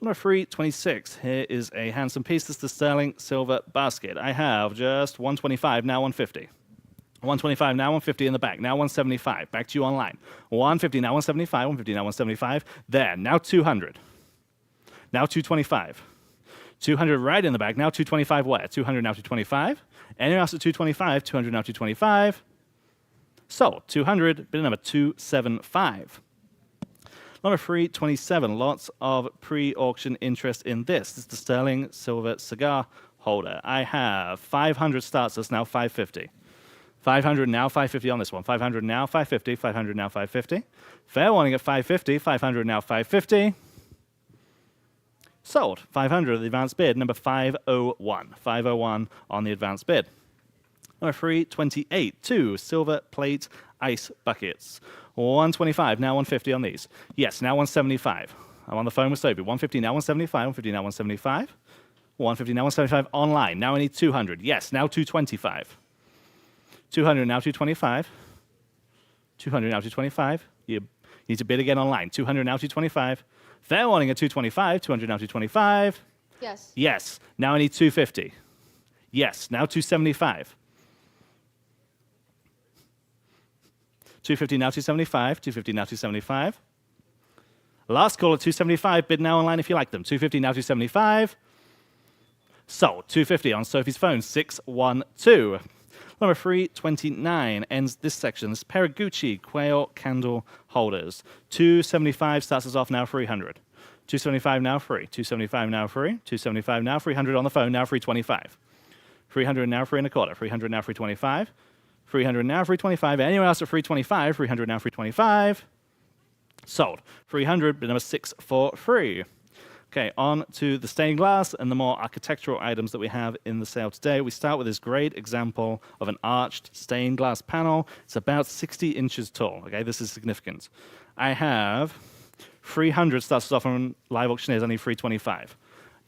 Number 326. Here is a handsome piece. This is the sterling silver basket. I have just 125 now 150. 125, now 150 in the back, now 175. Back to you online. 150, now 175, 150, now 175. There, now 200. Now 225. 200 right in the back, now 225 where? 200, now 225. Anyone else at 225? 200, now 225. Sold. 200, bid number 275. Number 327, lots of pre-auction interest in this. This is the sterling silver cigar holder. I have 500 starts us, now 550. 500 now, 550 on this one. 500 now, 550. 500 now, 550. Fair warning at 550. 500 now, 550. Sold. 500 at the advanced bid. Number 501. 501 on the advanced bid. Number 328. 2 silver plate ice buckets. 125 now, 150 on these. Yes, now 175. I'm on the phone with Sophie. 150 now, 175. 150 now, 175. 150 now, 175 online. Now I need 200. Yes, now 225. 200 now, 225. 200 now, 225. You need to bid again online. 200 now, 225. Fair warning at 225. 200 now, 225. Yes. Yes. Now I need 250. Yes. Now 275. 250 now, 275. 250 now, 275. Last call at 275. Bid now online if you like them. 250 now, 275. Sold. 250 on Sophie's phone. 612. Number 329 ends this section. This Paragucci quail candle holders. 275 starts us off now 300. 275 now free. 275 now free. 275 now 300 on the phone now 325. 300 now 3 and a quarter. 300 now 325. 300 now 325. Anyone else at 325? 300 now 325. Sold. 300 bid number 643. Okay, on to the stained glass and the more architectural items that we have in the sale today. We start with this great example of an arched stained glass panel. It's about 60 inches tall. Okay, this is significant. I have 300 starts off on live auctioneers. I need 325.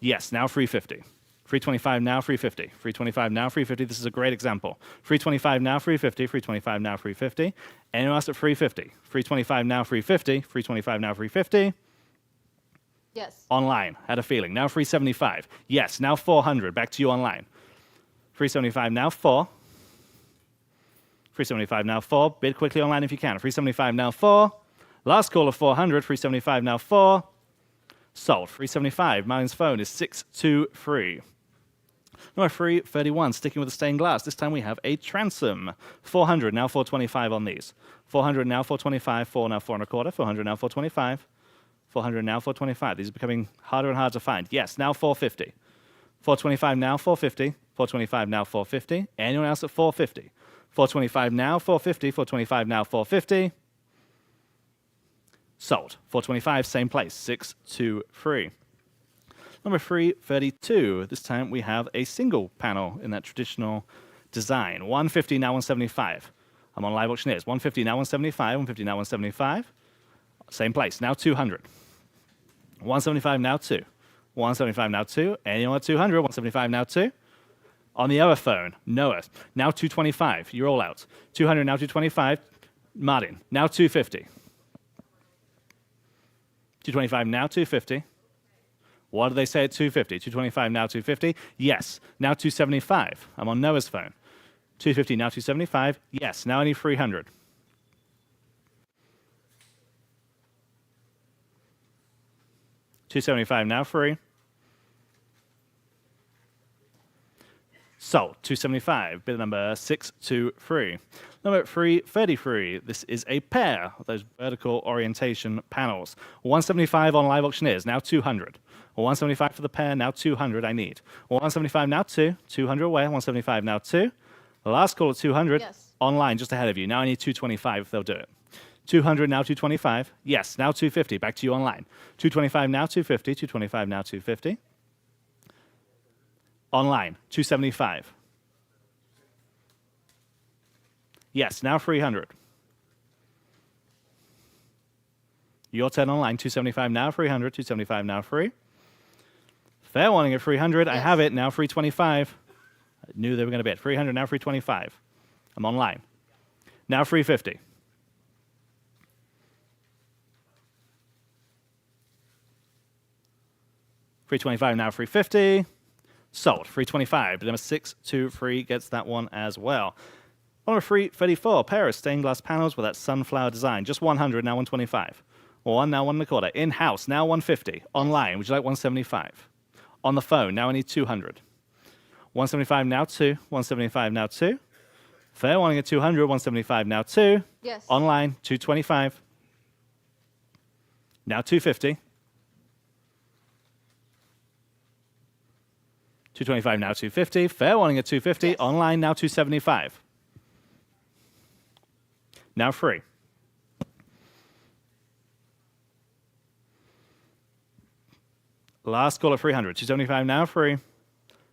Yes, now 350. 325 now 350. 325 now 350. This is a great example. 325 now 350. 325 now 350. Anyone else at 350? 325 now 350. 325 now 350. Yes. Online. Had a feeling. Now 375. Yes. Now 400. Back to you online. 375 now 4. 375 now 4. Bid quickly online if you can. 375 now 4. Last call of 400. 375 now 4. Sold. 375. Martin's phone is 623. Number 331. Sticking with the stained glass. This time we have a transom. 400 now 425 on these. 400 now 425. 4 now 4 and a quarter. 400 now 425. 400 now, 425. These are becoming harder and harder to find. Yes, now 450. 425 now, 450. 425 now, 450. Anyone else at 450? 425 now, 450. 425 now, 450. Sold. 425, same place, 623. Number 332. This time we have a single panel in that traditional design. 150 now, 175. I'm on live auctioneers. 150 now, 175. 150 now, 175. Same place, now 200. 175 now 2. 175 now 2. Anyone at 200? 175 now 2. On the other phone, Noah. Now 225. You're all out. 200 now 225. Martin. Now 250. 225 now 250. What do they say at 250? 225 now 250. Yes. Now 275. I'm on Noah's phone. 250 now 275. Yes. Now I need 300. 275 now free. Sold. 275. Bid number 623. Number 333. This is a pair of those vertical orientation panels. 175 on live auctioneers. Now 200. 175 for the pair. Now 200 I need. 175 now 2. 200 away. 175 now 2. The last call at 200. Yes. Online just ahead of you. Now I need 225 if they'll do it. 200 now 225. Yes, now 250. Back to you online. 225 now 250. 225 now 250. Online 275. Yes, now 300. Your turn online. 275 now 300. 275 now free. Fair warning at 300. Yes. I have it now 325. I knew they were going to bid. 300 now 325. I'm online. Now 350. 325 now, 350. Sold. 325. But number 623 gets that one as well. On a free 34, pair of stained glass panels with that sunflower design. Just 100, now 125. One, now 1.25. In-house, now 150. Online, would you like 175? On the phone, now I need 200. 175, now 2. 175, now 2. Fair wanting at 200, 175, now 2. Yes. Online, 225. Now 250. 225, now 250. Fair wanting at 250. Yes. Online, now 275. Now free. Last call at 300. 275 now free.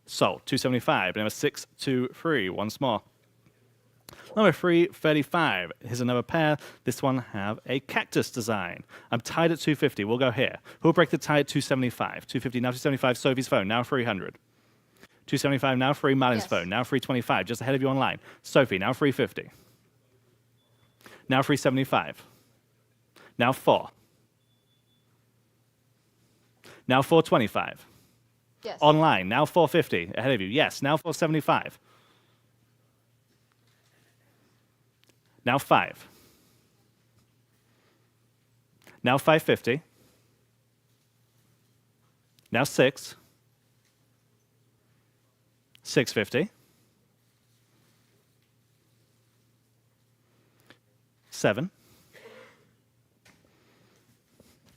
Sold. 275. Number 623. Once more. Number 335. Here's another pair. This one have a cactus design. I'm tied at 250. We'll go here. Who'll break the tie at 275? 250 now 275. Sophie's phone now 300. 275 now free. Madeline Yes. phone now 325. Just ahead of you online. Sophie now 350. Now 375. Now 4. Now 425. Yes. Online, now 450. Ahead of you. Yes, now 475. Now 5. Now 550. Now 6. 650. 7.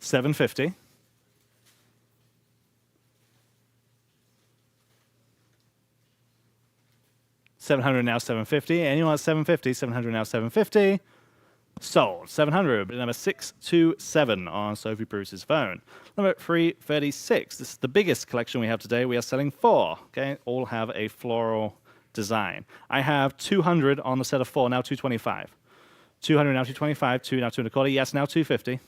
750. 700 now 750. Anyone at 750? 700 now 750. Sold. 700. Number 627 on Sophie Bruce's phone. Number 336. This is the biggest collection we have today. We are selling 4. Okay, all have a floral design. I have 200 on the set of 4. Now 225. 200 now 225. 2 now 2.25. Yes, now 250.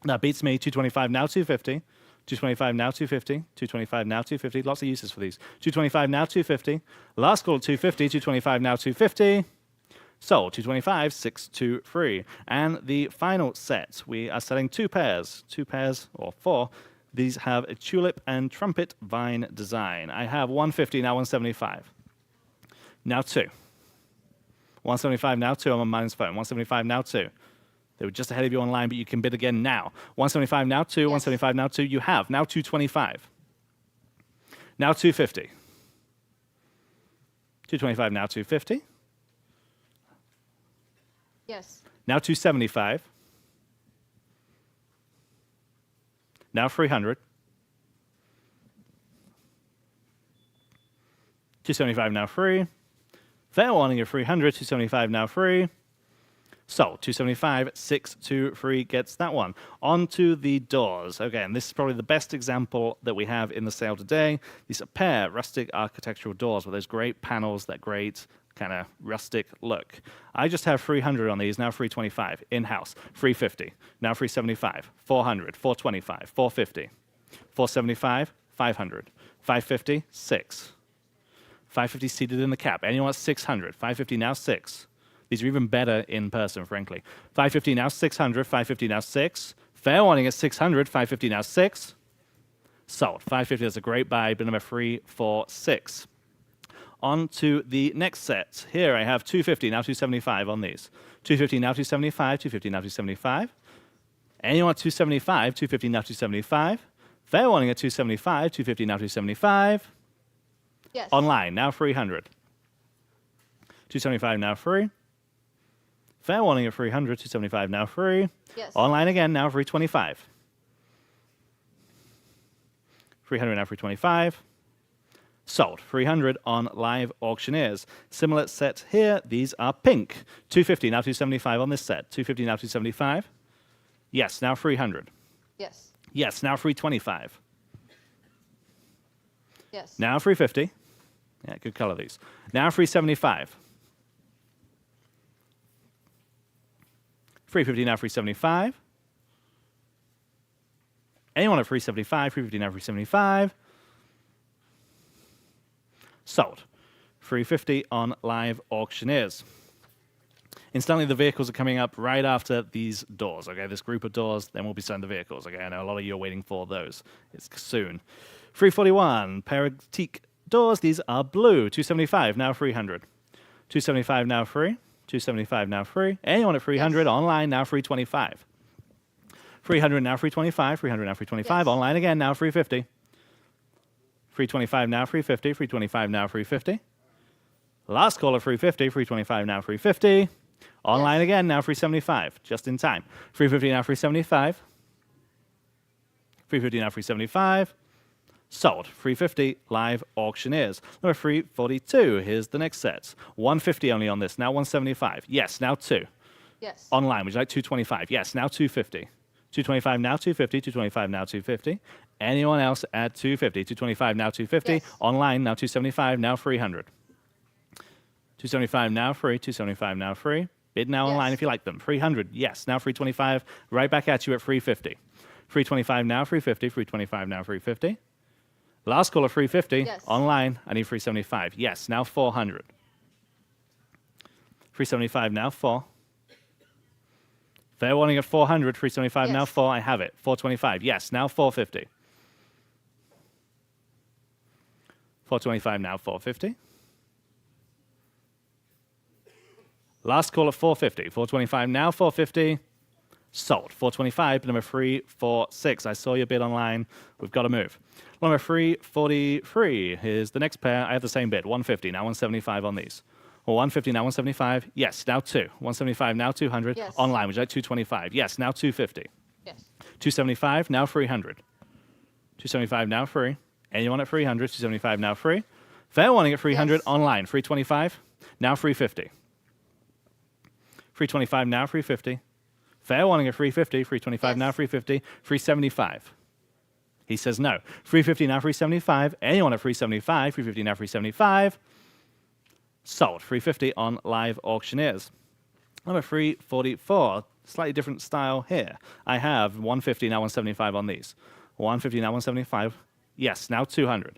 That beats me. 225 now 250. 225 now 250. 225 now 250. Lots of uses for these. 225 now 250. Last call 250. 225 now 250. Sold. 225, 623. And the final set, we are selling 2 pairs. 2 pairs or 4. These have a tulip and trumpet vine design. I have 150 now 175. Now 2. 175 now 2. I'm on mine's phone. 175 now 2. They were just ahead of you online, but you can bid again now. 175 now 2, 175 now 2. You have. Now 225. Now 250. 225 now 250. Yes. Now 275. Now 300. 275 now free. Fair warning of 300. 275 now free. Sold. 275, 623 gets that one. On to the doors. Okay, and this is probably the best example that we have in the sale today. These are pair rustic architectural doors with those great panels, that great kind of rustic look. I just have 300 on these, now 325. In-house, 350. Now 375, 400, 425, 450, 475, 500, 550, 6. 550 seated in the cap. Anyone at 600, 550 now 6. These are even better in person, frankly. 550 now 600, 550 now 6. Fair warning at 600, 550 now 6. Sold. 550, that's a great buy, bid number 346. On to the next set. Here I have 250, now 275 on these. 250 now 275, 250 now 275. Anyone at 275, 250 now 275. Fair warning at 275, 250 now 275. Yes. Online, now 300. 275 now free. Fair warning at 300, 275 now free. Yes. Online again, now 325. 300 now 325. Sold. 300 on Live Auctioneers. Similar set here. These are pink. 250 now 275 on this set. 250 now 275. Yes, now 300. Yes. Yes, now 325. Yes. Now 350. Yeah, good color these. Now 375. 350 now 375. Anyone at 375, 350 now 375. Sold. 350 on Live Auctioneers. Incidentally, the vehicles are coming up right after these doors, okay? This group of doors, then we'll be selling the vehicles, okay? I know a lot of you are waiting for those. It's soon. 341, pair of teak doors. These are blue. 275, now 300. 275 now free. 275 now free. Anyone at 300 Yes. online now free 25. 300 now free 25. 300 now free 25. Yes. Online again now free 50. Free 25 now free 50. Free 25 now free 50. Last call of free 50. Free 25 now free 50. Online Yes. again now free 75. Just in time. Free 50 now free 75. Free 50 now free 75. Sold. 350 live auctioneers. Number 342. Here's the next set. 150 only on this. Now 175. Yes. Now 2. Yes. Online. Would you like 225? Yes. Now 250. 225 now 250. 225 now 250. Anyone else at 250? 225 now 250. Yes. Online now 275. Now 300. 275 now free. 275 now free. Bid now Yes. online if you like them. 300. Yes. Now 325. Right back at you at 350. 325 now 350. 325 now 350. Last call of 350. Yes. Online, I need 375. Yes, now 400. 375 now 4. Fair warning at 400. 375 now Yes. 4. I have it. 425. Yes, now 450. 425 now 450. Last call at 450. 425 now 450. Sold. 425, number 346. I saw your bid online. We've got to move. Number 343. Here's the next pair. I have the same bid. 150, now 175 on these. Well, 150, now 175. Yes, now 2. 175, now 200. Yes. Online, would you like 225? Yes, now 250. Yes. 275, now 300. 275, now free. Anyone at 300. 275, now free. Fair warning at 300. Yes. Online, 325, now 350. 325, now 350. Fair warning at 350. 325 now Yes. 350. 375. He says no. 350 now 375. Anyone at 375. 350 now 375. Sold. 350 on live auctioneers. Number 344. Slightly different style here. I have 150 now 175 on these. 150 now 175. Yes, now 200.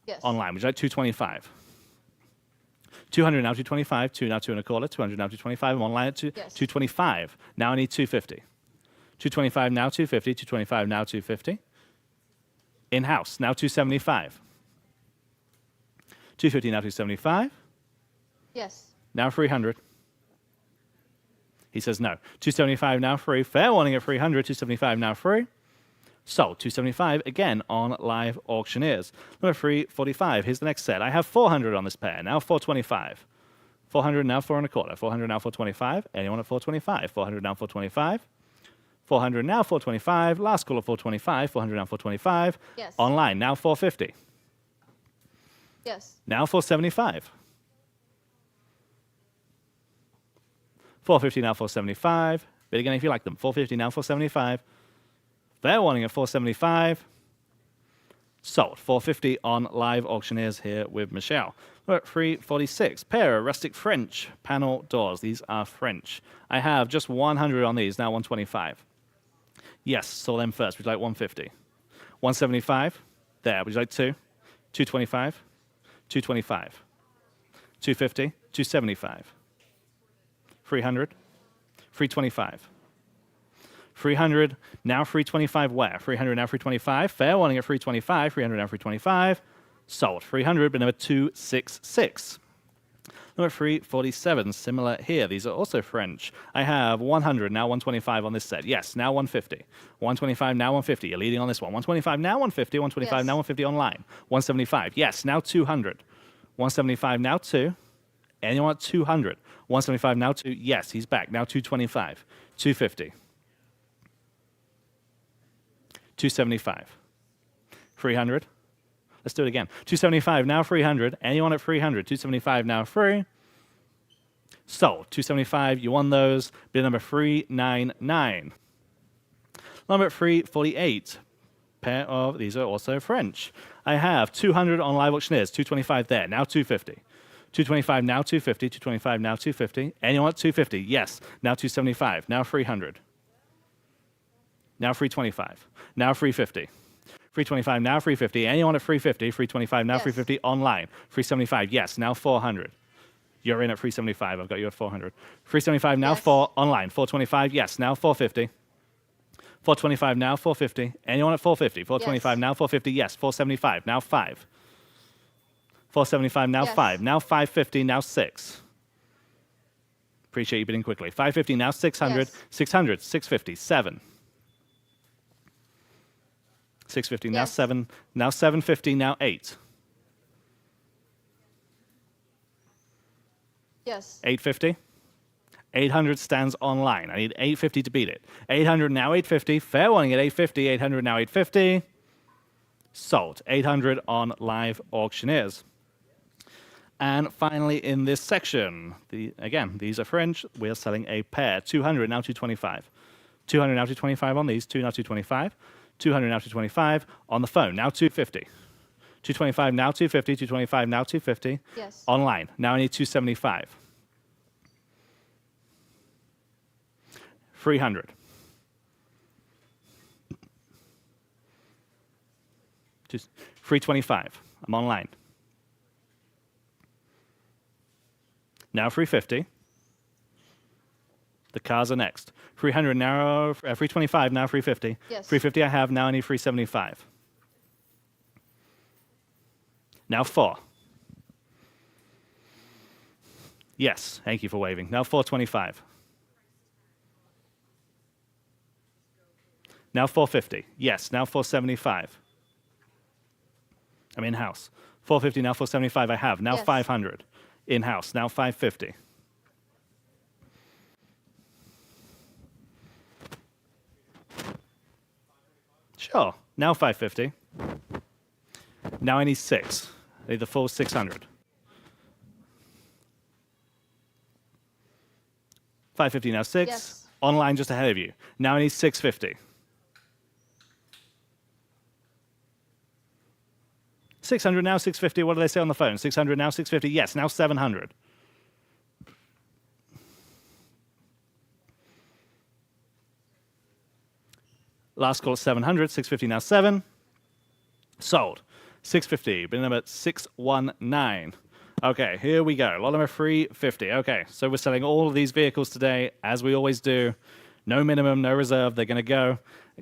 Yes. Online. Would you like 225? 200 now 225, 2 now 2 and a quarter, 200 now 225. I'm online at Yes. 225. Now I need 250. 225 now 250, 225 now 250. In-house, now 275. 250 now 275. Yes. Now 300. He says no. 275 now free. Fair warning at 300, 275 now free. Sold. 275 again on live auctioneers. Number 345. Here's the next set. I have 400 on this pair. Now 425. 400 now 4 and a quarter. 400 now 425. Anyone at 425? 400 now 425. 400 now 425. Last call of 425. 400 now 425. Yes. Online now 450. Yes. Now 475. 450 now 475. Bid again if you like them. 450 now 475. Fair warning at 475. Sold. 450 on live auctioneers here with Michelle. We're at 346. Pair of rustic French panel doors. These are French. I have just 100 on these. Now 125. Yes, saw them first. Would you like 150? 175. There. Would you like 2? 225. 225. 250. 275. 300. 325. 300, now 325 where? 300, now 325. Fair warning at 325. 300, now 325. Sold. 300, but number 266. Number 347, similar here. These are also French. I have 100, now 125 on this set. Yes, now 150. 125, now 150. You're leading on this one. 125, now 150. 125, Yes. now 150 online. 175. Yes, now 200. 175, now 2. Anyone at 200. 175, now 2. Yes, he's back. Now 225. 250. 275. 300. Let's do it again. 275, now 300. Anyone at 300. 275, now free. Sold. 275, you won those. Bid number 399. Number 348. Pair of, these are also French. I have 200 on live auctioneers. 225 there, now 250. 225, now 250. 225, now 250. Anyone at 250? Yes. Now 275. Now 300. Now 325. Now 350. 325, now 350. Anyone at 350? 325, now Yes. 350. Online. 375, yes. Now 400. You're in at 375. I've got you at 400. 375, now Yes. 4. Online. 425, yes. Now 450. 425, now 450. Anyone at 450? 425, Yes. now 450. Yes. 475, now 5. 475, now Yes. 5. Now 550, now 6. Appreciate you bidding quickly. 550, now 600, Yes. 600, 650, 7. 650, now Yes. 7, now 750, now 8. Yes. 850. 800 stands online. I need 850 to beat it. 800 now 850. Fair warning at 850. 800 now 850. Sold. 800 on live auctioneers. And finally, in this section, again, these are French. We're selling a pair. 200 now 225. 200 now 225 on these. 2 now 225. 200 now 225 on the phone. Now 250. 225 now 250. 225 now 250. Yes. Online. Now I need 275. 300. 325. I'm online. Now 350. The cars are next. 300 now, 325 now 350. Yes. 350 I have, now I need 375. Now 4. Yes, thank you for waving. Now 425. Now 450. Yes, now 475. I'm in-house. 450, now 475 I have. Now Yes. 500. In-house. Now 550. Sure. Now 550. Now I need 6. I need the full 600. 550 now 6. Yes. Online just ahead of you. Now I need 650. 600 now 650. What do they say on the phone? 600 now 650. Yes, now 700. Last call at 700. 650 now 7. Sold. 650. Bid number 619. Okay, here we go. Lot number 350. Okay, so we're selling all of these vehicles today, as we always do. No minimum, no reserve. They're going to go.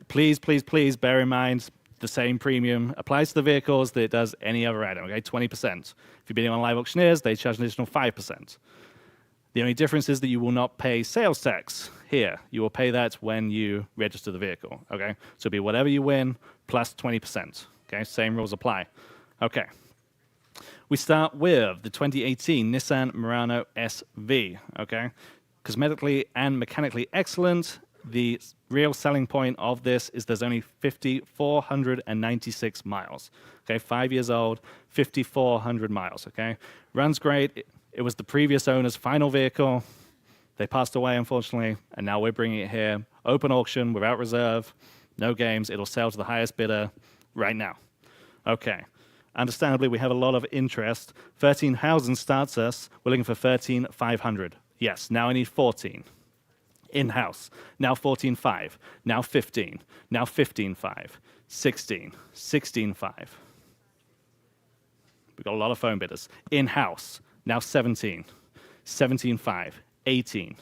Please, please, please bear in mind the same premium applies to the vehicles that it does any other item. Okay, 20%. If you're bidding on live auctioneers, they charge an additional 5%. The only difference is that you will not pay sales tax here. You will pay that when you register the vehicle. Okay, so it'll be whatever you win plus 20%. Okay, same rules apply. Okay. We start with the 2018 Nissan Murano SV, okay? Cosmetically and mechanically excellent. The real selling point of this is there's only 5,496 miles, okay? 5 years old, 5,400 miles, okay? Runs great. It was the previous owner's final vehicle. They passed away, unfortunately, and now we're bringing it here. Open auction, without reserve, no games. It'll sell to the highest bidder right now. Okay. Understandably, we have a lot of interest. 13,000 starts us. We're looking for 13,500. Yes, now I need 14. In-house. Now 14,500. Now 15. Now 15,500. 16. 16,500. We've got a lot of phone bidders. In-house. Now 17. 17,500. 18.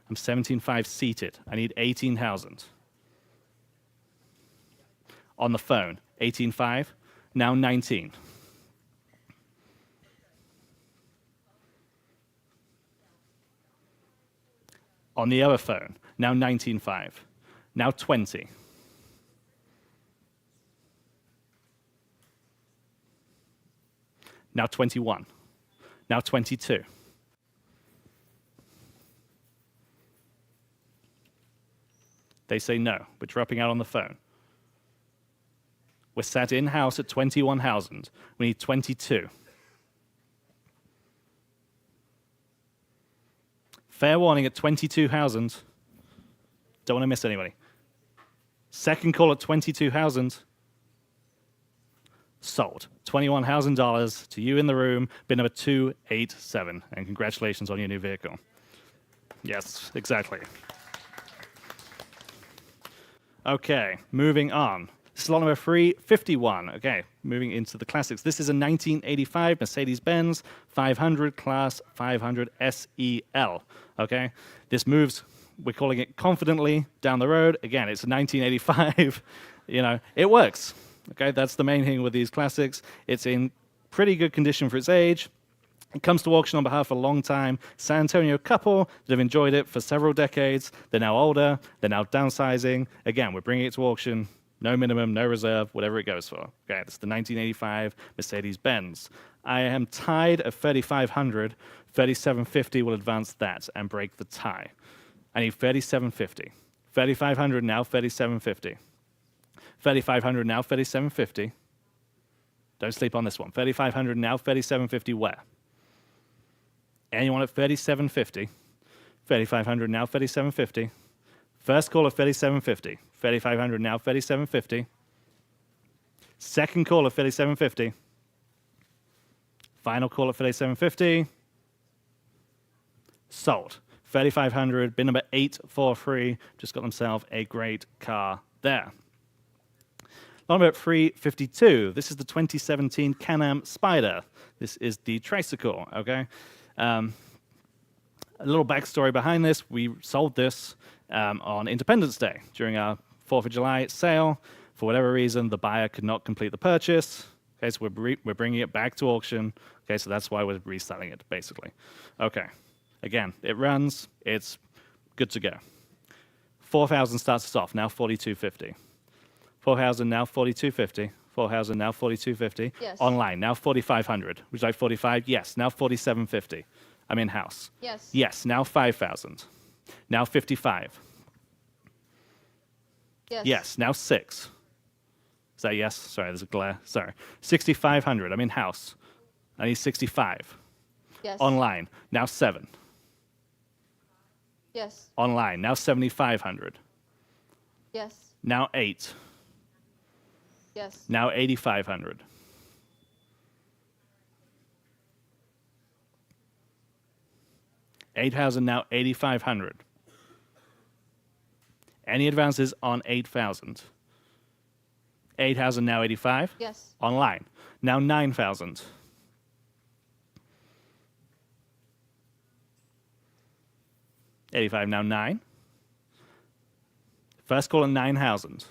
I'm 17,500 seated. I need 18,000. On the phone. 18,500. Now 19. On the other phone, now 19.5. Now 20. Now 21. Now 22. They say no, we're dropping out on the phone. We're sat in-house at 21,000. We need 22. Fair warning at 22,000. Don't want to miss anybody. Second call at 22,000. Sold. $21,000 to you in the room. Bid number 287. And congratulations on your new vehicle. Yes, exactly. Okay, moving on. This is lot number 351. Okay, moving into the classics. This is a 1985 Mercedes-Benz 500 Class 500 SEL. Okay, this moves, we're calling it confidently down the road. Again, it's a 1985. You know, it works. Okay, that's the main thing with these classics. It's in pretty good condition for its age. It comes to auction on behalf of a long-time San Antonio couple that have enjoyed it for several decades. They're now older. They're now downsizing. Again, we're bringing it to auction. No minimum, no reserve, whatever it goes for. Okay, it's the 1985 Mercedes-Benz. I am tied at 3,500. 3,750 will advance that and break the tie. I need 3,750. 3,500 now, 3,750. 3,500 now, 3,750. Don't sleep on this one. 3,500 now, 3,750 where? Anyone at 3,750? 3,500 now, 3,750. First call at 3,750. 3,500 now, 3,750. Second call at 3,750. Final call at 3,750. Sold. 3,500. Bin number 843. Just got themselves a great car there. Lot number 352. This is the 2017 Can-Am Spider. This is the tricycle, okay? A little backstory behind this. We sold this on Independence Day during our 4th of July sale. For whatever reason, the buyer could not complete the purchase. Okay, so we're bringing it back to auction. Okay, so that's why we're reselling it, basically. Okay, again, it runs. It's good to go. 4,000 starts us off, now 4,250. 4,000, now 4,250. 4,000, now 4,250. Yes. Online, now 4,500. Would you like 45? Yes, now 4,750. I'm in-house. Yes. Yes, now 5,000. Now 55. Yes. Yes, now 6. Is that yes? Sorry, there's a glare. Sorry. 6,500. I'm in-house. I need 65. Yes. Online, now 7. Yes. Online, now 7,500. Yes. Now 8. Yes. Now 8,500. $8,000, now 8,500. Any advances on 8,000? 8,000, now 85. Yes. Online, now 9,000. 85, now 9. First call at 9,000.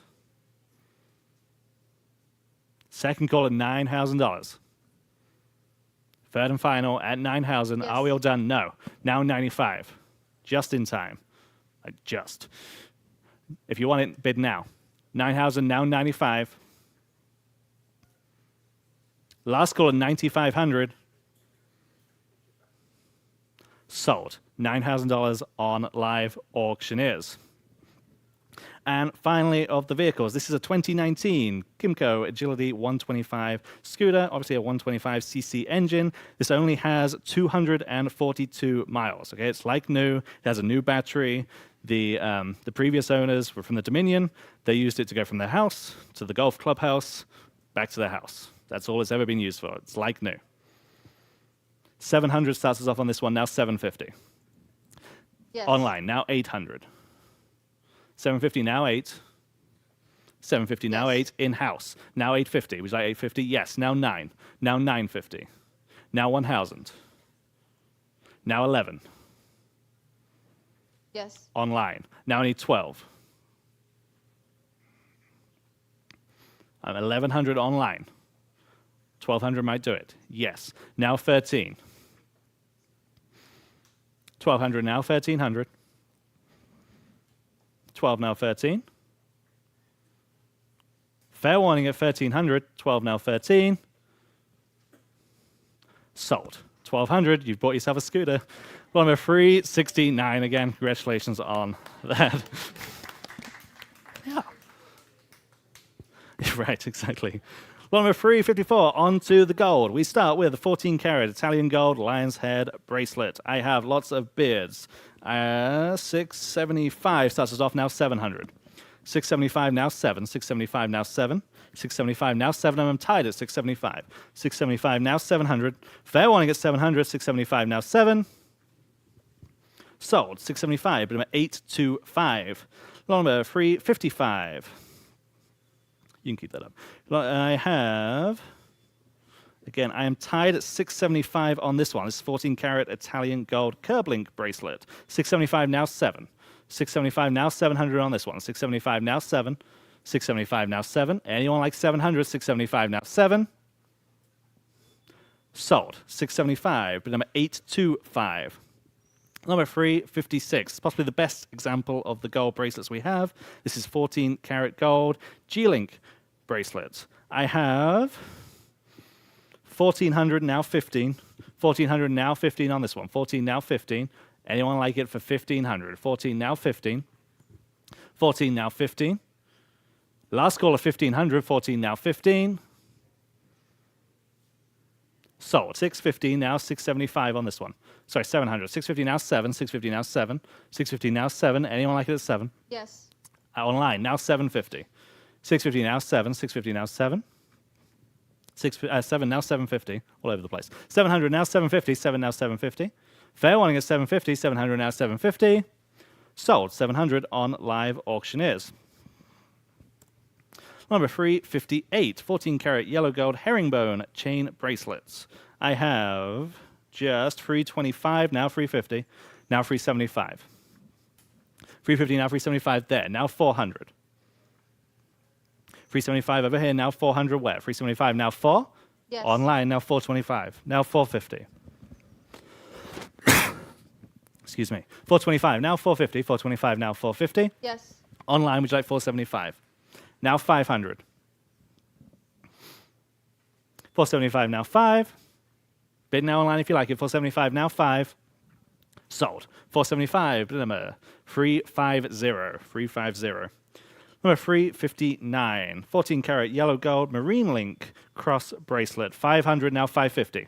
Second call at $9,000. Third and final at 9,000. Yes. Are we all done? No. Now 95. Just in time. Just. If you want it, bid now. 9,000, now 95. Last call at 9,500. Sold. $9,000 on live auctioneers. And finally, of the vehicles, this is a 2019 Kymco Agility 125 scooter, obviously a 125cc engine. This only has 242 miles. Okay, it's like new. It has a new battery. The previous owners were from the Dominion. They used it to go from their house to the golf clubhouse, back to their house. That's all it's ever been used for. It's like new. 700 starts us off on this one, now 750. Yes. Online, now 800. 750, now 8. 750, now Yes. 8. In-house, now 850. Was that 850? Yes, now 9. Now 950. Now 1,000. Now 11. Yes. Online, now I need 12. 1,100 online. 1,200 might do it. Yes. Now 13. 1,200 now, 1,300. 12 now, 13. Fair warning at 1,300. 12 now, 13. Sold. 1,200. You've bought yourself a scooter. Well, number 369 again. Congratulations on that. Yeah. Right, exactly. Well, number 354, on to the gold. We start with a 14-karat Italian gold lion's head bracelet. I have lots of bids. 675 starts us off, now 700. 675 now 7. 675 now 7. 675 now 7. I'm tied at 675. 675 now 700. Fair warning at 700. 675 now 7. Sold. 675, but I'm at 825. Number 355. You can keep that up. I have, again, I am tied at 675 on this one. This is 14-karat Italian gold curb link bracelet. 675 now 7. 675 now 700 on this one. 675 now 7. 675 now 7. Anyone like 700? 675 now 7. Sold. 675. Bid number 825. Number 356. Possibly the best example of the gold bracelets we have. This is 14 karat gold G-Link bracelets. I have 1400, now 15. 1400, now 15 on this one. 14, now 15. Anyone like it for 1500? 14, now 15. 14, now 15. Last call of 1500. 14, now 15. Sold. 650, now 675 on this one. Sorry, 700. 650, now 7. 650, now 7. 650, now 7. Anyone like it at 7? Yes. Online, now 750. 650, now 7. 650, now 7. 7, now 750. All over the place. 700, now 750. 7, now 750. Fair warning at 750. 700, now 750. Sold. 700 on Live Auctioneers. Number 358, 14 karat yellow gold herringbone chain bracelets. I have just 325, now 350, now 375. 350, now 375 there, now 400. 375 over here, now 400 where? 375, now 4? Yes. Online, now 425, now 450. Excuse me. 425, now 450, 425, now 450. Yes. Online, would you like 475? Now 500. 475, now 5. Bid now online if you like it. 475, now 5. Sold. 475, bid number 350. 350. Number 359, 14 karat yellow gold marine link cross bracelet. 500, now 550.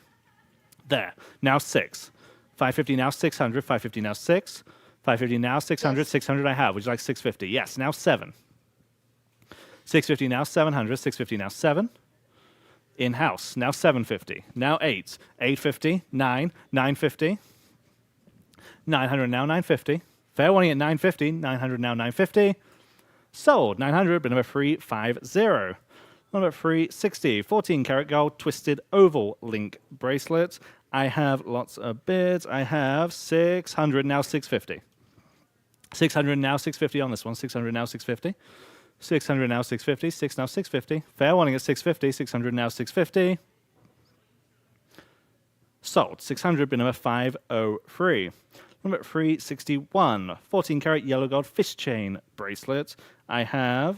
There. Now 6. 550, now 600. 550, now 6. 550, now 600. Yes. 600 I have. Would you like 650? Yes. Now 7. 650, now 700. 650, now 7. In-house, now 750. Now 8. 850, 9. 950. 900, now 950. Fair warning at 950. 900, now 950. Sold. 900, bid number 350. Number 360, 14 karat gold twisted oval link bracelets. I have lots of bids. I have 600, now 650. 600, now 650 on this one. 600, now 650. 600, now 650. 6, now 650. Fair warning at 650. 600, now 650. Sold. 600, bid number 503. Number 361, 14 karat yellow gold fish chain bracelets. I have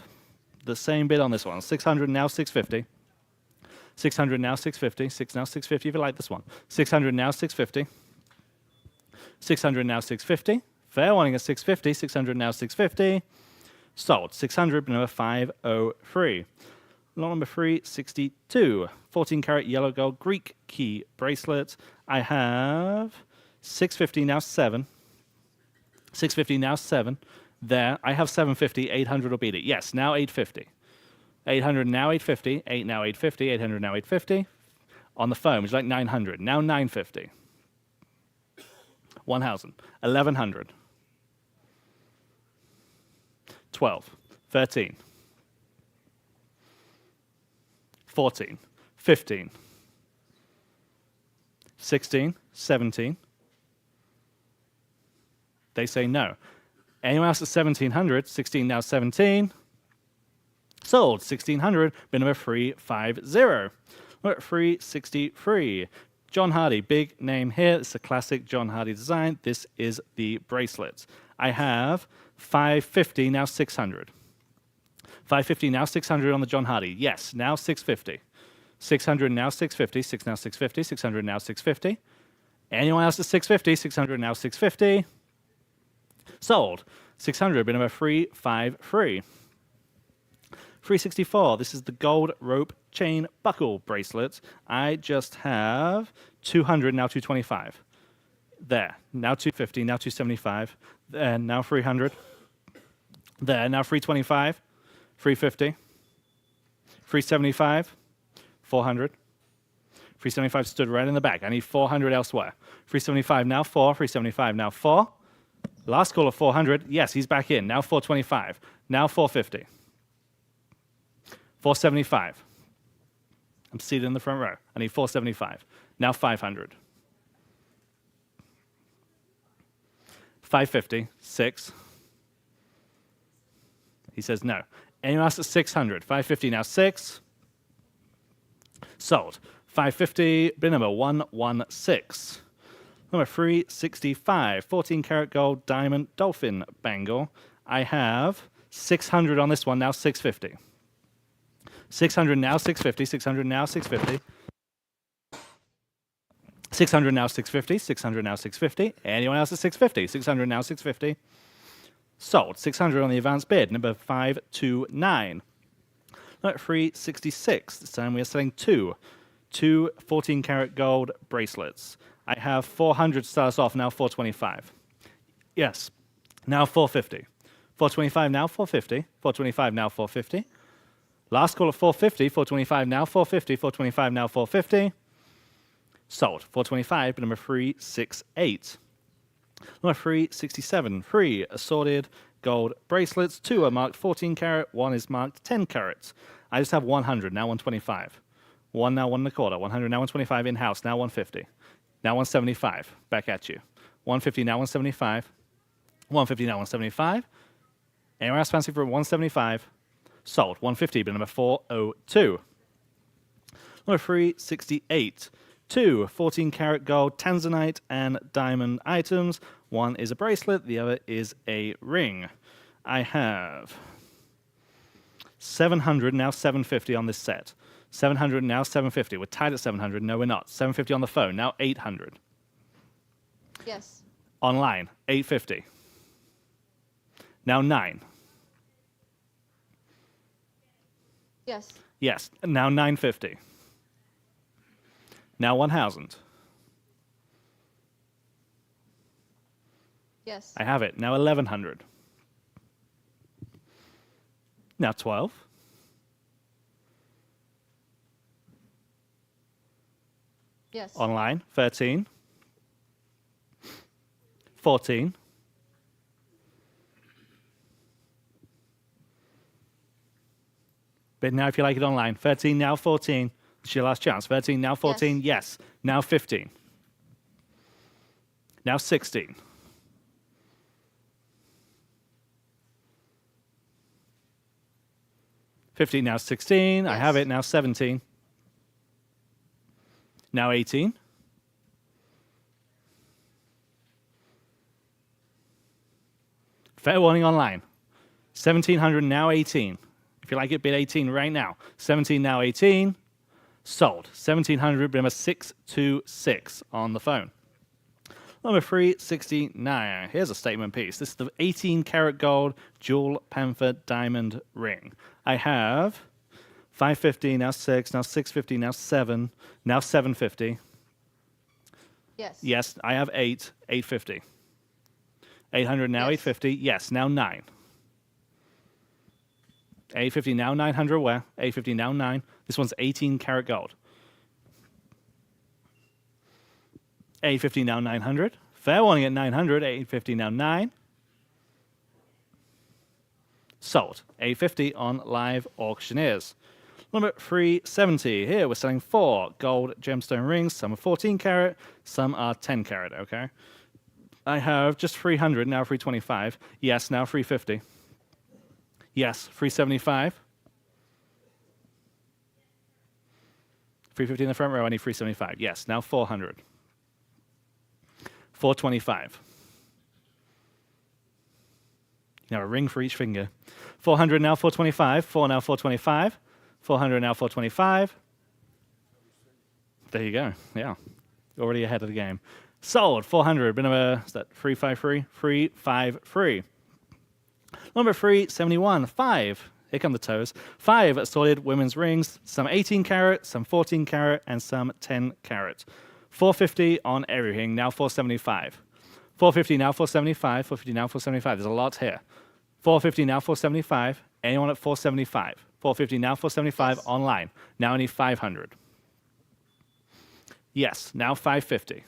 the same bid on this one. 600, now 650. 600, now 650. 6, now 650 if you like this one. 600, now 650. 600, now 650. Fair warning at 650. 600, now 650. Sold. 600, number 503. Lot number 362, 14 karat yellow gold Greek key bracelets. I have 650, now 7. 650, now 7. There. I have 750. 800 will beat it. Yes, now 850. 800, now 850. 8, now 850. 800, now 850. On the phone, which is like 900. Now 950. 1,000. 1,100. 12. 13. 14. 15. 16. 17. They say no. Anyone else at 1,700? 16, now 17. Sold. 1,600. Bid number 350. We're at 363. John Hardy, big name here. It's a classic John Hardy design. This is the bracelets. I have 550, now 600. 550, now 600 on the John Hardy. Yes, now 650. 600, now 650. 6, now 650. 600, now 650. Anyone else at 650? 600, now 650. Sold. 600, bid number 353. 364, this is the gold rope chain buckle bracelets. I just have 200, now 225. There, now 250, now 275. There, now 300. There, now 325. 350. 375. 400. 375 stood right in the back. I need 400 elsewhere. 375, now 4. 375, now 4. Last call of 400. Yes, he's back in. Now 425. Now 450. 475. I'm seated in the front row. I need 475. Now 500. 550. 6. He says no. Anyone else at 600? 550, now 6. Sold. 550, bid number 116. Number 365, 14 karat gold diamond dolphin bangle. I have 600 on this one, now 650. 600 now 650, 600 now 650. 600 now 650, 600 now 650. Anyone else at 650? 600 now 650. Sold. 600 on the advanced bid. Number 529. Number 366. This time we are selling two 14 karat gold bracelets. I have 400 to start us off, now 425. Yes, now 450. 425 now 450. 425 now 450. Last call at 450. 425 now 450. 425 now 450. Sold. 425, but number 368. Number 367. 3 assorted gold bracelets. 2 are marked 14 karat. 1 is marked 10 carats. I just have 100, now 125. 1 now 1 1/4. 100 now 125 in house, now 150. Now 175. Back at you. 150 now 175. 150 now 175. Anyone else fancy for 175? Sold. 150, but number 402. Number 368. 2 14 karat gold tanzanite and diamond items. 1 is a bracelet, the other is a ring. I have 700, now 750 on this set. 700, now 750. We're tied at 700. No, we're not. 750 on the phone, now 800. Yes. Online, 850. Now 9. Yes. Yes, now 950. Now 1,000. Yes. I have it. Now 1,100. Now 12. Yes. Online, 13. 14. But now if you like it online, 13, now 14. It's your last chance. 13, now 14. Yes. Now 15. Now 16. 15, now 16. I have it. Now 17. Now 18. Fair warning online. 1,700, now 18. If you like it, bid 18 right now. 17, now 18. Sold. 1,700, number 626 on the phone. Number 369. Here's a statement piece. This is the 18 karat gold jewel panther diamond ring. I have 550, now 6, now 650, now 7, now 750. Yes. Yes, I have 8, 850. 800, now Yes. 850. Yes, now 9. 850, now 900 where? 850, now 9. This one's 18 karat gold. 850, now 900. Fair warning at 900. 850, now 9. Sold. 850 on Live Auctioneers. Number 370. Here we're selling 4 gold gemstone rings. Some are 14 karat, some are 10 karat, okay? I have just 300, now 325. Yes, now 350. Yes, 375. 350 in the front row, I need 375. Yes, now 400. 425. Now a ring for each finger. 400 now 425. 4 now 425. 400 now 425. There you go. Yeah. Already ahead of the game. Sold. 400. Bit number, is that 353? 353. Number 371. 5. Here come the toes. 5 assorted women's rings. Some 18 karat, some 14 karat, and some 10 karat. 450 on everything. Now 475. 450 now 475. 450 now 475. There's a lot here. 450 now 475. Anyone at 475? 450 now 475 Yes. online. Now I need 500. Yes, now 550.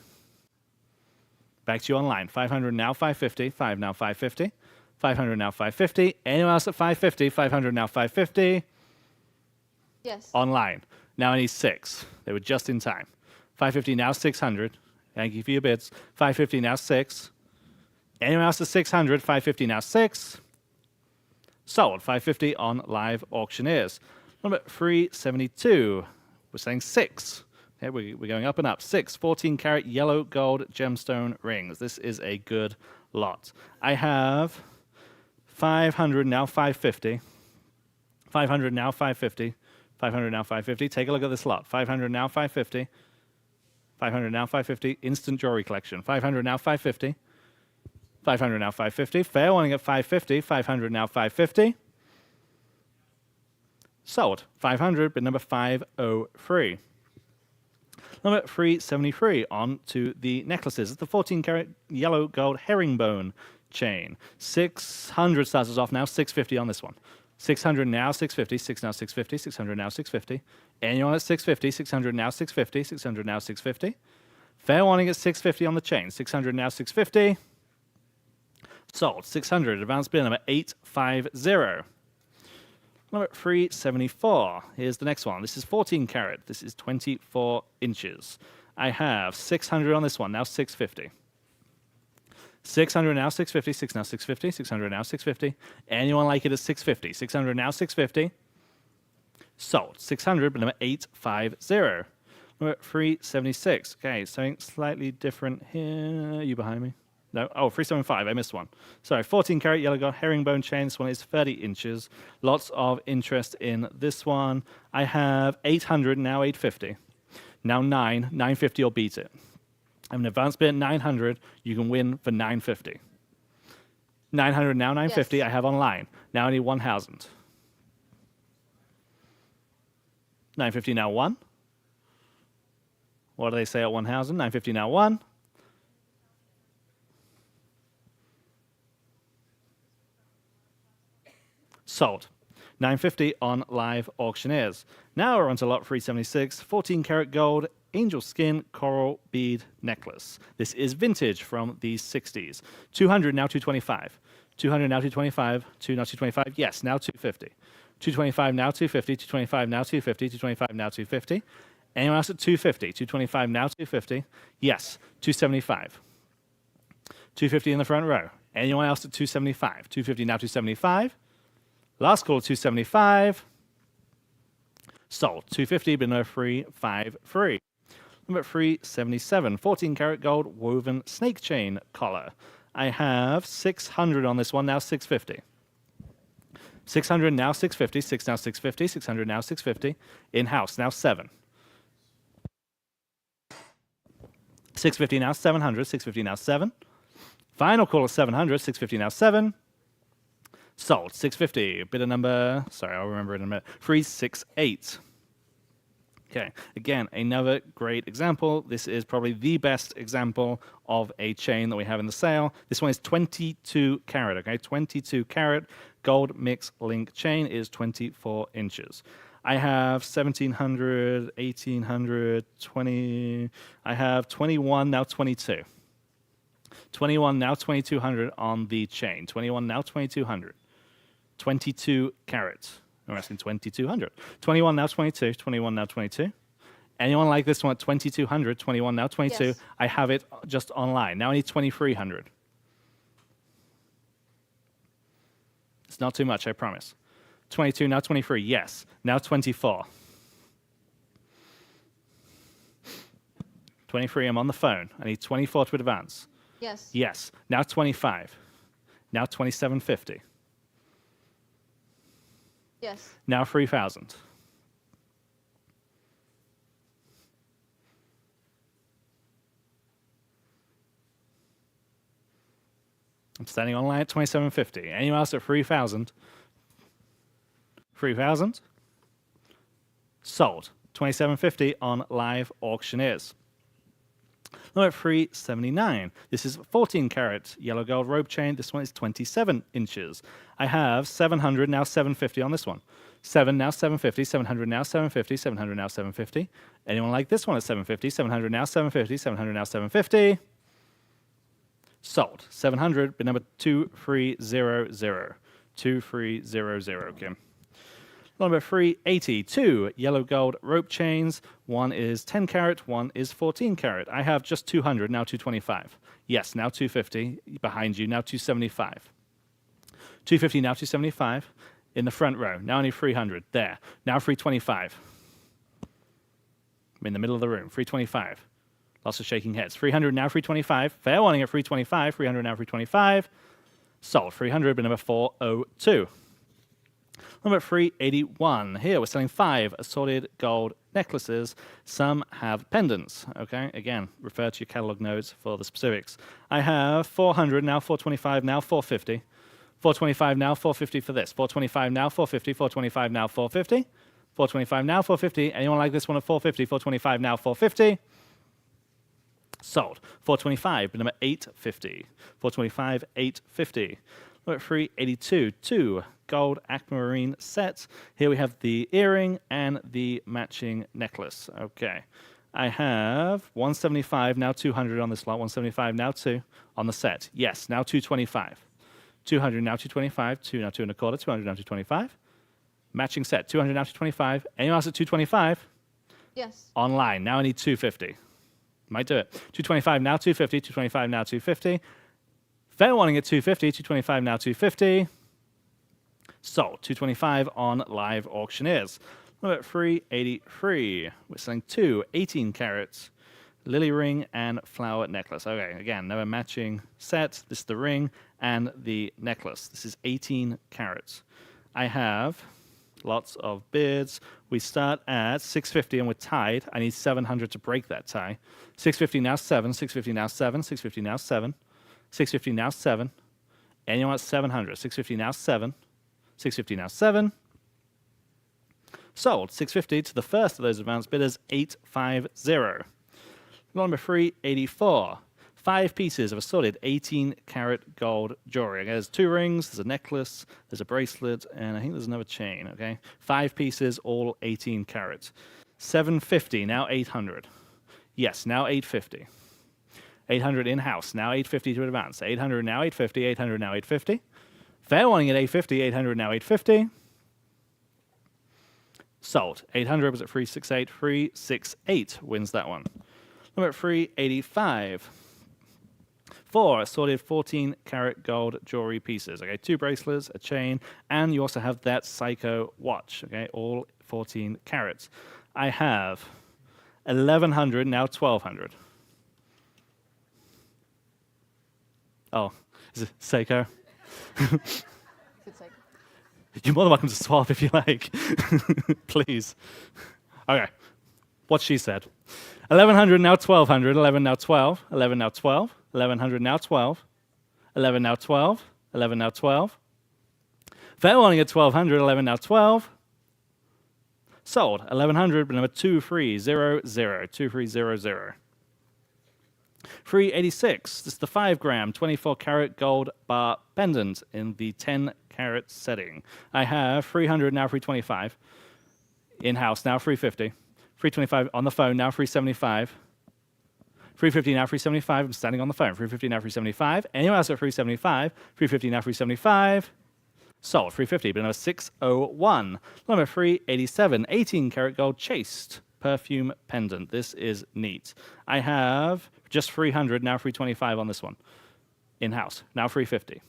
Back to you online. 500 now 550. 5 now 550. 500 now 550. Anyone else at 550? 500 now 550. Yes. Online. Now I need 6. They were just in time. 550 now 600. Thank you for your bids. 550 now 6. Anyone else at 600? 550 now 6. Sold. 550 on Live Auctioneers. Number 372. We're saying 6. Okay, we're going up and up. 6 14-carat yellow gold gemstone rings. This is a good lot. I have 500 now, 550. 500 now, 550. 500 now, 550. Take a look at this lot. 500 now, 550. 500 now, 550. Instant jewelry collection. 500 now, 550. 500 now, 550. Fair warning at 550. 500 now, 550. Sold. 500, bid number 503. Number 373, on to the necklaces. It's the 14-carat yellow gold herringbone chain. 600 starts us off now, 650 on this one. 600 now, 650, 6 now, 650, 600 now, 650. Annual at 650, 600 now, 650, 600 now, 650. Fair warning at 650 on the chain, 600 now, 650. Sold. 600, advanced bid number 850. Number 374. Here's the next one. This is 14 carat. This is 24 inches. I have 600 on this one, now 650. 600 now, 650, 6 now, 650, 600 now, 650. Anyone like it at 650? 600 now, 650. Sold. 600, but number 850. Number 376. Okay, something slightly different here. Are you behind me? No? Oh, 375. I missed one. Sorry, 14 carat yellow gold herringbone chain. This one is 30 inches. Lots of interest in this one. I have 800, now 850. Now 950 or beat it. I have an advanced bid at 900. You can win for 950. 900 now, 950. Yes. I have online. Now I need 1,000. 950 now 1. What do they say at 1,000? 950 now 1. Sold. 950 on live auctioneers. Now we're on to lot 376, 14 karat gold, angel skin, coral bead necklace. This is vintage from the 60s. 200 now 225. 200 now 225. 2 now 225. Yes, now 250. 225 now 250. 225 now 250. 225 now 250. Anyone else at 250? 225 now 250. Yes, 275. 250 in the front row. Anyone else at 275? 250 now 275. Last call, 275. Sold. 250, but no 353. Number 377, 14 karat gold woven snake chain collar. I have 600 on this one, now 650. 600 now 650, 6 now 650, 600 now 650. In-house, now 7. 650 now 700, 650 now 7. Final call is 700, 650 now 7. Sold. 650. Bidder number, sorry, I'll remember it in a minute. 368. Okay, again, another great example. This is probably the best example of a chain that we have in the sale. This one is 22 carat, okay? 22 carat gold mix link chain is 24 inches. I have 1,700, 1,800, 20. I have 21, now 22. 21, now 2,200 on the chain. 21, now 2,200. 22 carat. We're asking 2,200. 21 now 22. 21 now 22. Anyone like this one at 2,200? 21 now 22. Yes. I have it just online. Now I need 2,300. It's not too much, I promise. 22 now 23. Yes. Now 24. 23. I'm on the phone. I need 24 to advance. Yes. Yes. Now 25. Now 2750. Yes. Now 3,000. I'm standing online at 2750. Anyone else at 3,000? 3,000. Sold. 2750 on live auctioneers. Number 379. This is 14 karat yellow gold rope chain. This one is 27 inches. I have 700, now 750 on this one. 7 now 750, 700 now 750, 700 now 750. Anyone like this one at 750? 700 now 750, 700 now 750. Sold. 700, but number 2300. 2300, Kim. Number 382, yellow gold rope chains. One is 10 carat, one is 14 carat. I have just 200, now 225. Yes, now 250. Behind you, now 275. 250, now 275. In the front row, now only 300. There. Now 325. I'm in the middle of the room. 325. Lots of shaking heads. 300 now, 325. Fair warning at 325. 300 now, 325. Sold. 300, but number 402. Number 381. Here we're selling 5 assorted gold necklaces. Some have pendants. Okay, again, refer to your catalog notes for the specifics. I have 400 now, 425 now, 450. 425 now, 450 for this. 425 now, 450. 425 now, 450. 425 now, 450. Anyone like this one at 450? 425 now, 450. Sold. 425, but number 850. 425, 850. Number 382, 2 gold aquamarine sets. Here we have the earring and the matching necklace. Okay. I have 175, now 200 on this lot. 175, now 2 on the set. Yes, now 225. 200, now 225. 2, now 2 and a quarter. 200, now 225. Matching set. 200, now 225. Anyone else at 225? Yes. Online. Now I need 250. Might do it. 225 now 250, 225 now 250. Fair warning at 250, 225 now 250. Sold. 225 on live auctioneers. Number 383. We're selling 2 18 carats lily ring and flower necklace. Okay, again, another matching set. This is the ring and the necklace. This is 18 carats. I have lots of bids. We start at 650 and we're tied. I need 700 to break that tie. 650 now 7, 650 now 7, 650 now 7, 650 now 7. Anyone at 700. 650 now 7, 650 now 7. Sold. 650 to the first of those advanced bidders, 850. Number 384. 5 pieces of assorted 18-carat gold jewelry. Okay, there's 2 rings, there's a necklace, there's a bracelet, and I think there's another chain. Okay, 5 pieces, all 18 carats. 750, now 800. Yes, now 850. 800 in-house, now 850 to advance. 800 now 850, 800 now 850. Fair warning at 850, 800 now 850. Sold. 800 was at 368. 368 wins that one. Number 385. 4 assorted 14-carat gold jewelry pieces. Okay, 2 bracelets, a chain, and you also have that Psycho watch. Okay, all 14 carats. I have 1,100, now 1,200. Oh, is it Seiko? It's like, You're more than welcome to swap if you like. Please. Okay. What she said. 1,100, now 1,200. 11, now 12. 11, now 12. 1,100, now 12. 11, now 12. 11, now 12. Fair warning at 1,200. 11, now 12. Sold. 1,100, but number 2300. 2300. 386. This is the 5-gram, 24-carat gold bar pendant in the 10-carat setting. I have 300, now 325. In-house, now 350. 325 on the phone, now 375. 350 now 375. I'm standing on the phone. 350 now 375. Anyone else at 375? 350 now 375. Sold. 350, but number 601. Number 387. 18-karat gold chased perfume pendant. This is neat. I have just 300, now 325 on this one. In-house, now 350.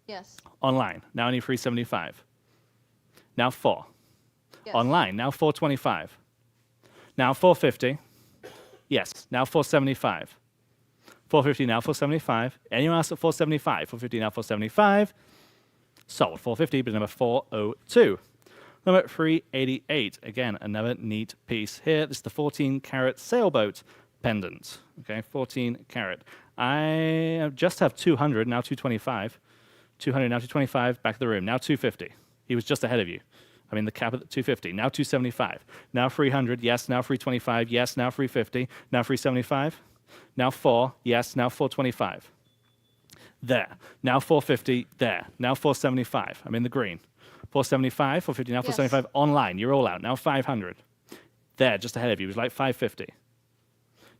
yes. Online, now only 375. Now 4. Yes. Online, now 425. Now 450. Yes, now 475. 450 now 475. Anyone else at 475? 450 now 475. Sold. 450, but number 402. Number 388. Again, another neat piece here. This is the 14-carat sailboat pendant. Okay, 14 carat. I just have 200, now 225. 200, now 225. Back of the room, now 250. He was just ahead of you. I mean, the cap at 250. Now 275. Now 300. Yes. Now 325. Yes. Now 350. Now 375. Now 4. Yes. Now 425. There. Now 450. There. Now 475. I'm in the green. 475. 450. Now 475. Online. You're all out. Now 500. There. Just ahead of you. It was like 550.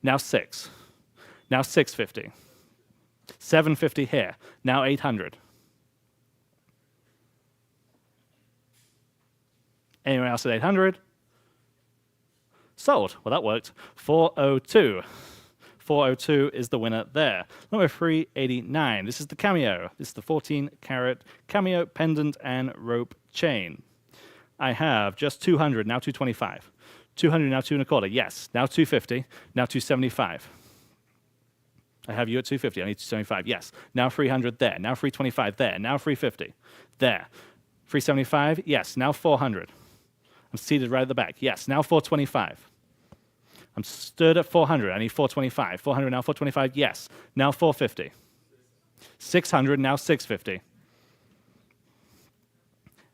Now 6. Now 650. 750 here. Now 800. Anyone else at 800? Sold. Well, that worked. 402. 402 is the winner there. Number 389. This is the cameo. This is the 14-carat cameo pendant and rope chain. I have just 200, now 225. 200, now 2.25. Yes. Now 250. Now 275. I have you at 250. I need 275. Yes. Now 300 there. Now 325 there. Now 350 there. 375. Yes. Now 400. I'm seated right at the back. Yes. Now 425. I'm stood at 400. I need 425. 400 now 425. Yes. Now 450. 600 now 650.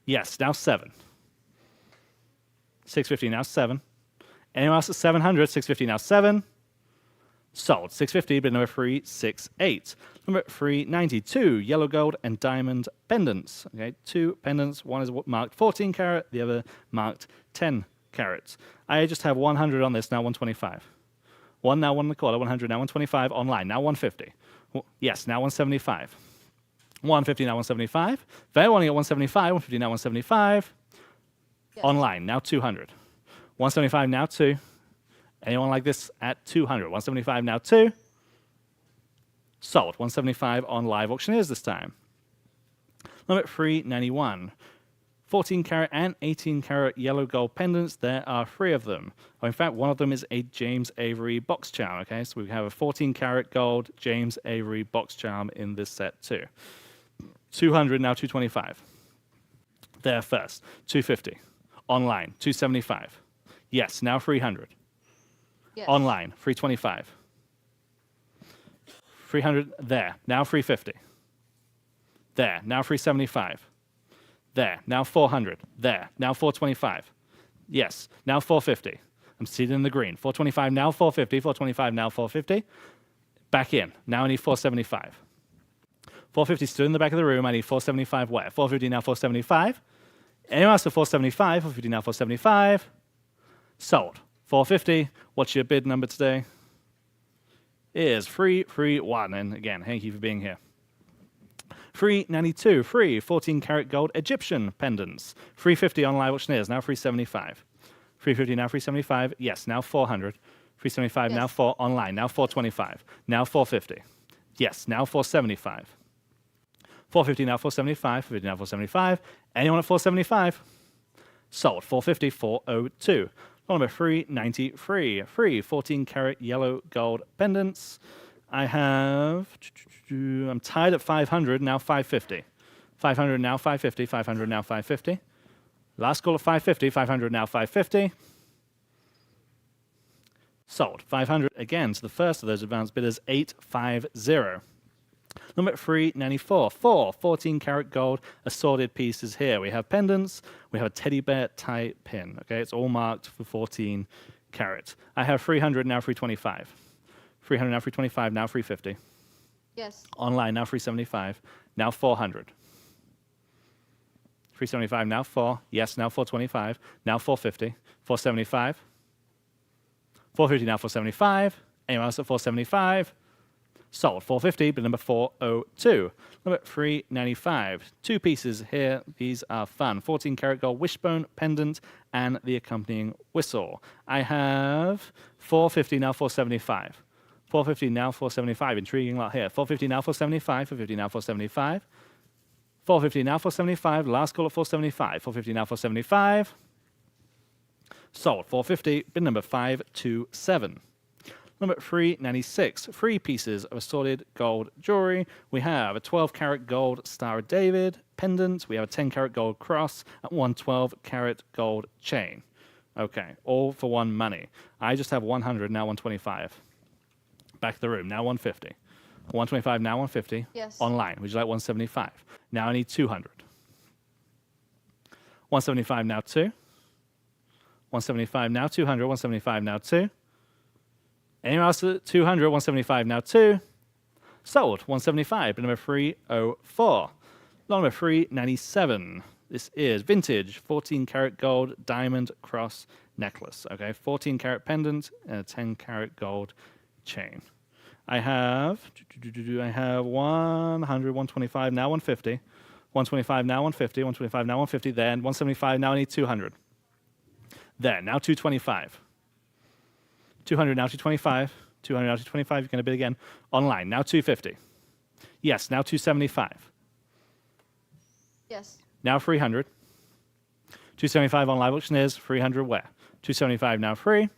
Yes. Now 7. 650 now 7. Anyone else at 700? 650 now 7. Sold. 650, bid number 368. Number 392, yellow gold and diamond pendants. Okay, 2 pendants. One is marked 14 carat, the other marked 10 carats. I just have 100 on this, now 125. 1 now 1.25, 100 now 125 online, now 150. Yes, now 175. 150 now 175. If I want to get 175, 150 now 175. Yes. Online, now 200. 175 now 2. Anyone like this at 200? 175 now 2. Sold. 175 on live auctioneers this time. Number 391. 14 carat and 18 carat yellow gold pendants. There are 3 of them. Oh, in fact, one of them is a James Avery box charm. Okay, so we have a 14 carat gold James Avery box charm in this set too. 200 now 225. There first. 250. Online. 275. Yes, now 300. Yes. Online, 325. 300 there, now 350. There, now 375. There, now 400. There, now 425. Yes, now 450. I'm seated in the green. 425, now 450. 425, now 450. Back in. Now I need 475. 450 stood in the back of the room. I need 475 where? 450, now 475. Anyone else at 475? 450, now 475. Sold. 450. What's your bid number today? Is 331. And again, thank you for being here. 392. Free 14 karat gold Egyptian pendants. 350 on live auctioneers. Now 375. 350 now 375. Yes, now 400. 375 Yes. now 4 online. Now 425. Now 450. Yes, now 475. 450 now 475. 450 now 475. Anyone at 475? Sold. 450. 402. Number 393, free 14 karat yellow gold pendants. I'm tied at 500, now 550. 500 now 550, 500 now 550. Last call at 550, 500 now 550. Sold. 500 again to the first of those advanced bidders, 850. Number 394, 14 karat gold assorted pieces here. We have pendants, we have a teddy bear tie pin. Okay, it's all marked for 14 karat. I have 300, now 325. 300, now 325, now 350. Yes. Online, now 375, now 400. 375, now 4. Yes, now 425, now 450. 475. 450, now 475. Anyone else at 475? Sold. 450, but number 402. Number 395. 2 pieces here. These are fun. 14 karat gold wishbone pendant and the accompanying whistle. I have 450, now 475. 450, now 475. Intriguing lot here. 450, now 475. 450, now 475. 450, now 475. Last call at 475. 450, now 475. Sold. 450, bid number 527. Number 396, 3 pieces of assorted gold jewelry. We have a 12 karat gold Star of David pendant. We have a 10 karat gold cross and 1 12 karat gold chain. Okay, all for one money. I just have 100, now 125. Back of the room, now 150. 125, now 150. Yes. Online, would you like 175? Now I need 200. 175, now 2. 175, now 200. 175, now 2. Anyone else at 200, 175 now 2. Sold, 175, but number 304. Number 397. This is vintage 14 karat gold diamond cross necklace. Okay, 14 karat pendant and a 10 karat gold chain. I have 100, 125, now 150. 125, now 150. 125, now 150. Then 175, now I need 200. There, now 225. 200, now 225. 200, now 225. You're going to bid again. Online, now 250. Yes, now 275. Yes. Now 300. 275 on live auctioneers. 300 where? 275 now free.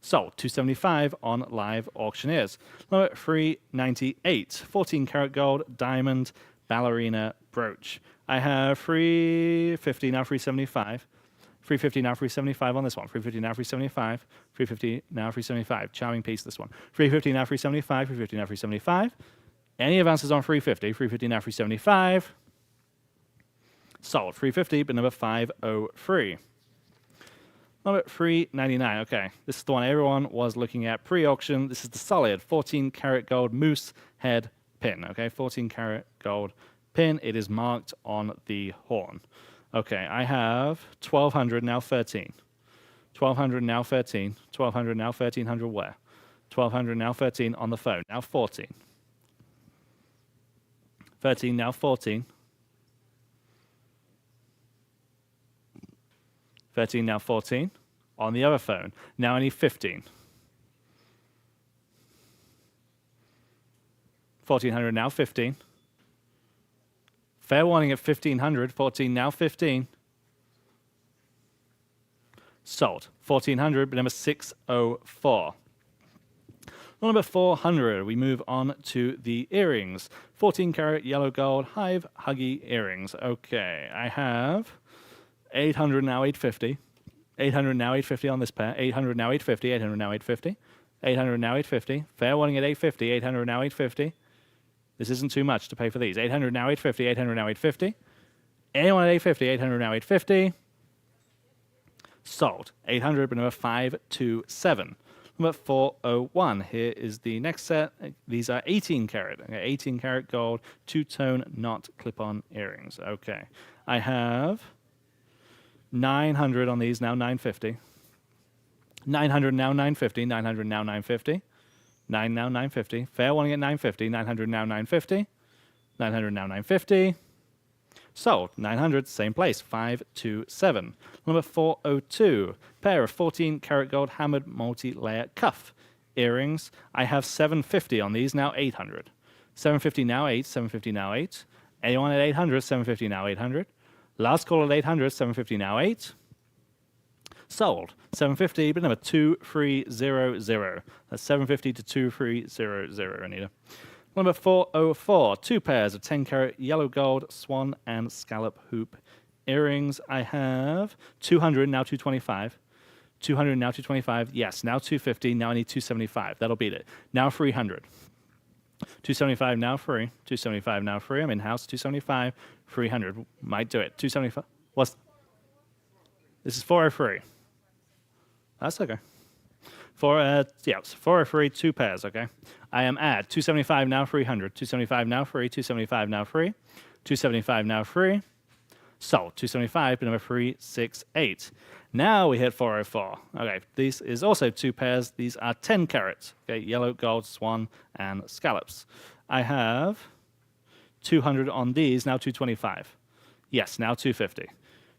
Sold. 275 on live auctioneers. Number 398. 14 karat gold diamond ballerina brooch. I have 350 now 375. 350 now 375 on this one. 350 now 375. 350 now 375. Charming piece this one. 350 now 375. 350 now 375. Any advances on 350? 350 now 375. Sold. 350, but number 503. Number 399. Okay, this is the one everyone was looking at pre-auction. This is the solid 14 karat gold moose head pin. Okay, 14 karat gold pin. It is marked on the horn. Okay, I have 1200 now 13. 1200 now 13. 1200 now 1300 where? 1200 now 13 on the phone. Now 14. 13 now 14. 13 now 14 on the other phone. Now I need 15. 1400 now 15. Fair warning at 1500. 14 now 15. Sold. 1400, but number 604. Number 400, we move on to the earrings. 14 karat yellow gold hive huggy earrings. Okay, I have 800 now 850. 800 now 850 on this pair. 800 now 850. 800 now 850. 800 now 850. Fair warning at 850. 800 now 850. This isn't too much to pay for these. 800 now 850. 800 now 850. Anyone at 850. 800 now 850. Sold. 800, but number 527. Number 401. Here is the next set. These are 18 karat. Okay, 18 karat gold, two-tone knot clip-on earrings. Okay. I have 900 on these, now 950. 900 now 950. 900 now 950. 9 now 950. Fair warning at 950. 900 now 950. 900 now 950. Sold. 900, same place. 527. Number 402. Pair of 14 karat gold hammered multi-layer cuff earrings. I have 750 on these, now 800. 750 now 8. 750 now 8. Anyone at 800. 750 now 800. Last call at 800. 750 now 8. Sold. 750, but number 2300. That's 750 to 2300, Anita. Number 404, two pairs of 10 karat yellow gold swan and scallop hoop earrings. I have 200, now 225. 200, now 225. Yes, now 250. Now I need 275. That'll beat it. Now 300. 275 now free. 275 now free. I'm in house. 275. 300 might do it. 275. What's this is 403. That's okay. 403, two pairs, okay? I am at 275 now 300. 275 now free. 275 now free. 275 now free. Sold. 275, but number 368. Now we hit 404. Okay, this is also two pairs. These are 10 carats. Okay, yellow, gold, swan, and scallops. I have 200 on these, now 225. Yes, now 250.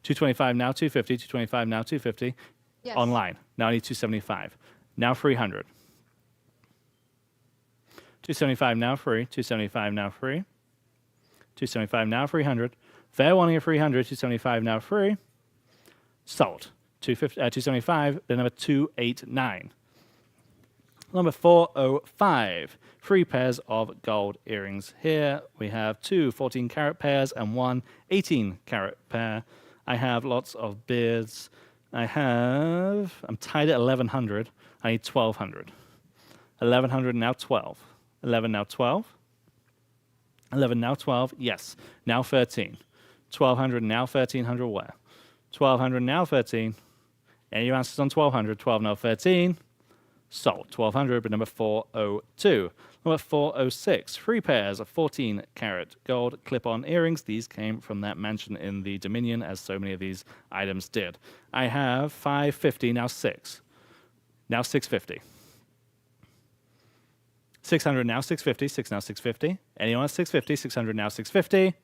225 now 250. 225 now 250. Yes. Online. Now I need 275. Now 300. 275 now free. 275 now free. 275 now 300. Fair warning at 300. 275 now free. Sold. 275. Then number 289. Number 405. 3 pairs of gold earrings. Here we have 2 14 karat pairs and 1 18 karat pair. I have lots of beards. I'm tied at 1100. I need 1200. 1100 now 12. 11 now 12. 11 now 12. Yes. Now 13. 1200 now 1300 where? 1200 now 13. Any answers on 1200? 12 now 13. Sold. 1200, but number 402. Number 406. 3 pairs of 14 karat gold clip-on earrings. These came from that mansion in the Dominion, as so many of these items did. I have 550, now 6. Now 650. 600 now 650. 6 now 650. Anyone at 650? 600 now 650.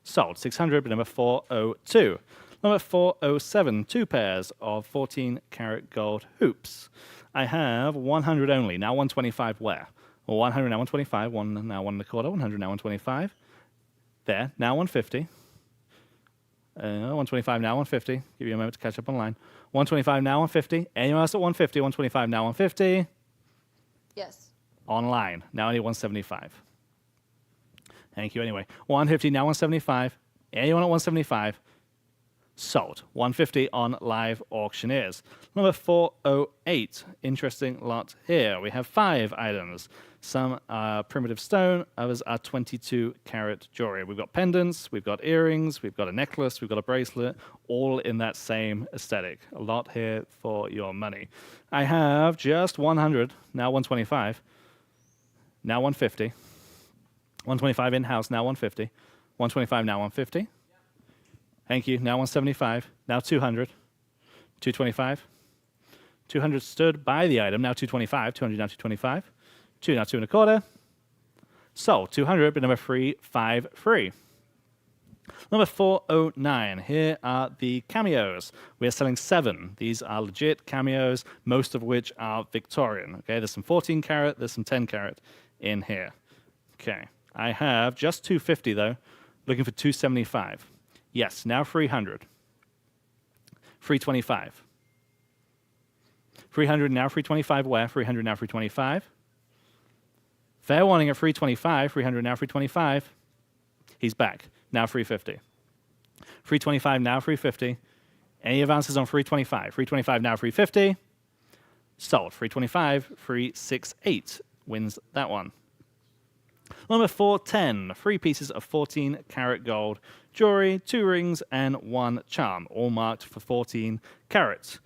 Sold. 600, but number 402. Number 407. 2 pairs of 14 karat gold hoops. I have 100 only. Now 125 where? 100 now 125. 1 now 1 1/4. 100 now 125. There. Now 150. 125 now, 150. Give you a moment to catch up online. 125 now, 150. Anyone else at 150? 125 now, 150. Yes. Online. Now only 175. Thank you anyway. 150 now, 175. Anyone at 175? Sold. 150 on live auctioneers. Number 408. Interesting lot here. We have 5 items. Some are primitive stone, others are 22 karat jewelry. We've got pendants, we've got earrings, we've got a necklace, we've got a bracelet, all in that same aesthetic. A lot here for your money. I have just 100, now 125, now 150. 125 in-house, now 150. 125, now 150. Thank you, now 175, now 200. 225. 200 stood by the item, now 225. 200, now 225. 2, now 2 1/4. Sold. 200, but number 353. Number 409. Here are the cameos. We are selling 7. These are legit cameos, most of which are Victorian. Okay, there's some 14 karat, there's some 10 karat in here. Okay, I have just 250 though. Looking for 275. Yes, now 300. 325. 300 now 325 where? 300 now 325. Fair warning at 325, 300 now 325. He's back. Now 350. 325 now 350. Any advances on 325? 325 now 350. Sold. 325, 368 wins that one. Number 410. 3 pieces of 14 karat gold jewelry, 2 rings, and 1 charm, all marked for 14 carats.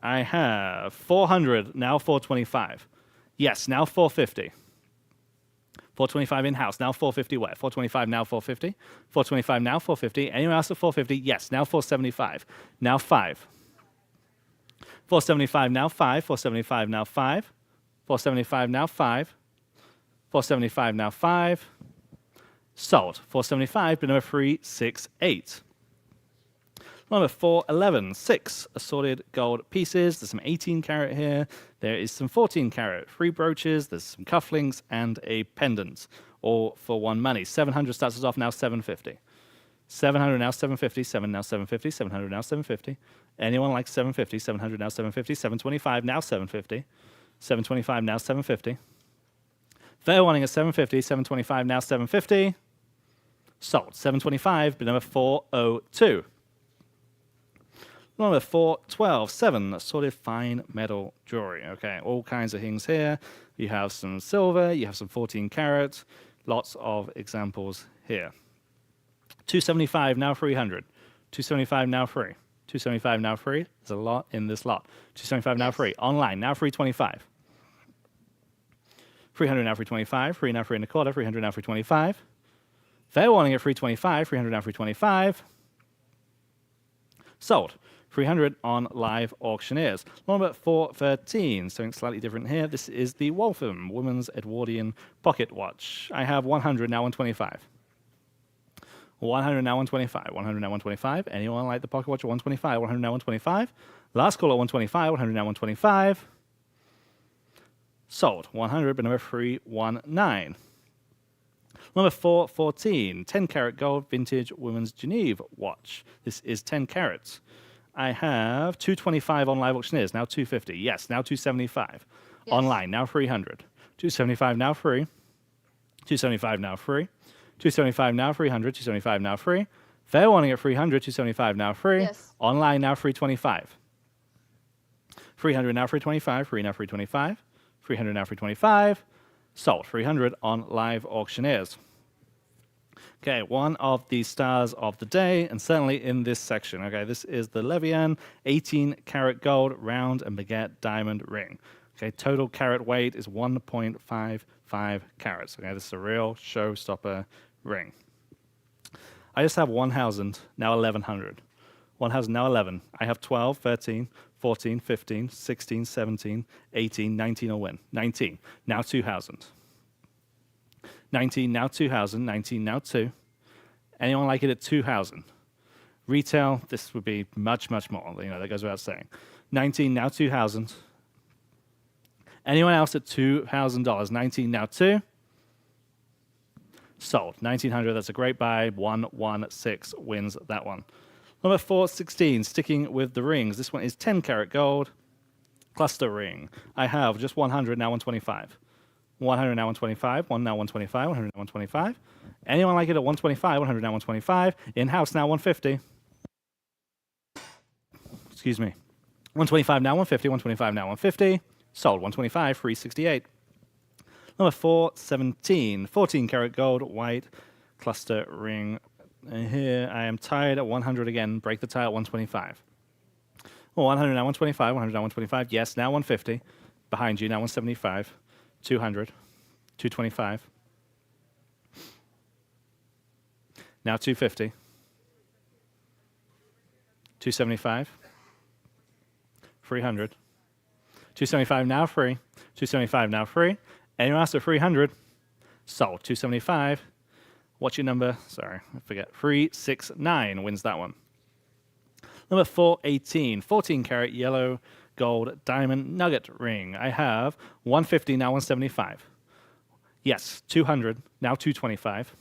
I have 400, now 425. Yes, now 450. 425 in-house, now 450 where? 425 now 450. 425 now 450. Anyone else at 450? Yes, now 475. Now 5. 475 now 5. 475 now 5. 475 now 5. 475 now 5. Sold. 475, but number 368. Number 411, 6 assorted gold pieces. There's some 18 karat here. There is some 14 karat. 3 brooches. There's some cufflinks and a pendant, all for 1 money. 700 starts us off now 750. 700 now 750. 7 now 750. 700 now 750. Anyone like 750? 700 now 750. 725 now 750. 725 now 750. Fair warning at 750. 725 now 750. Sold. 725, but number 402. Number 412, 7 assorted fine metal jewelry. Okay, all kinds of things here. You have some silver, you have some 14 karat, lots of examples here. 275 now 300. 275 now free. 275 now free. There's a lot in this lot. 275 now free. Online now 325. 300 now 325. 3 now 3 1/4. 300 now 325. Fair warning at 325. 300 now 325. Sold. 300 on live auctioneers. Number 413, something slightly different here. This is the Waltham Women's Edwardian Pocket Watch. I have 100, now 125. 100, now 125. 100, now 125. Anyone like the Pocket Watch at 125? 100, now 125. Last call at 125. 100, now 125. Sold. 100, but number 319. Number 414, 10 karat gold vintage women's Geneve watch. This is 10 carats. I have 225 on live auctioneers, now 250. Yes, now 275. Yes. Online, now 300. 275 now free. 275 now free. 275 now 300. 275 now free. Fair warning at 300. 275 now free. Yes. Online now 325. 300 now 325. 3 now 325. 300 now 325. Sold. 300 on live auctioneers. Okay, one of the stars of the day, and certainly in this section. Okay, this is the Levian 18 karat gold round and baguette diamond ring. Okay, total carat weight is 1.55 carats. Okay, this is a real showstopper ring. I just have 1,000, now 1,100. 1,000, now 11. I have 12, 13, 14, 15, 16, 17, 18, 19 will win. 19, now 2,000. 19, now 2,000. 19, now 2. Anyone like it at 2,000? Retail, this would be much, much more. You know, that goes without saying. 19, now 2,000. Anyone else at $2,000? 19, now 2. Sold. 1900, that's a great buy. 116 wins that one. Number 416, sticking with the rings. This one is 10 karat gold, cluster ring. I have just 100, now 125. 100, now 125. 1, now 125. 100, now 125. Anyone like it at 125? 100, now 125. In-house, now 150. Excuse me. 125, now 150. 125, now 150. Sold. 125, 368. Number 417, 14 karat gold, white, cluster ring. And here I am tied at 100 again. Break the tie at 125. Oh, 100, now 125. 100, now 125. Yes, now 150. Behind you, now 175. 200. 225. Now 250. 275. 300. 275 now free. 275 now free. Anyone else at 300? Sold. 275. What's your number? Sorry, I forget. 369 wins that one. Number 418, 14 karat yellow gold diamond nugget ring. I have 150, now 175. Yes, 200, now 225.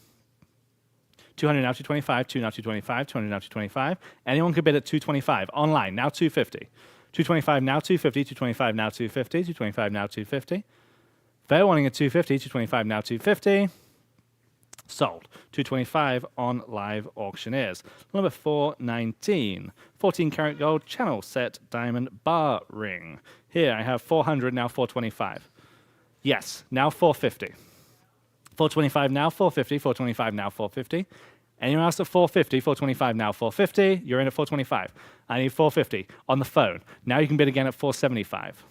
200, now 225. 2 now 225. 200, now 225. Anyone could bid at 225. Online, now 250. 225, now 250. 225, now 250. 225, now 250. Fair warning at 250. 225, now 250. Sold. 225 on live auctioneers. Number 419, 14 karat gold channel set diamond bar ring. Here I have 400, now 425. Yes, now 450. 425 now 450. 425 now 450. Anyone else at 450? 425 now 450. You're in at 425. I need 450 on the phone. Now you can bid again at 475.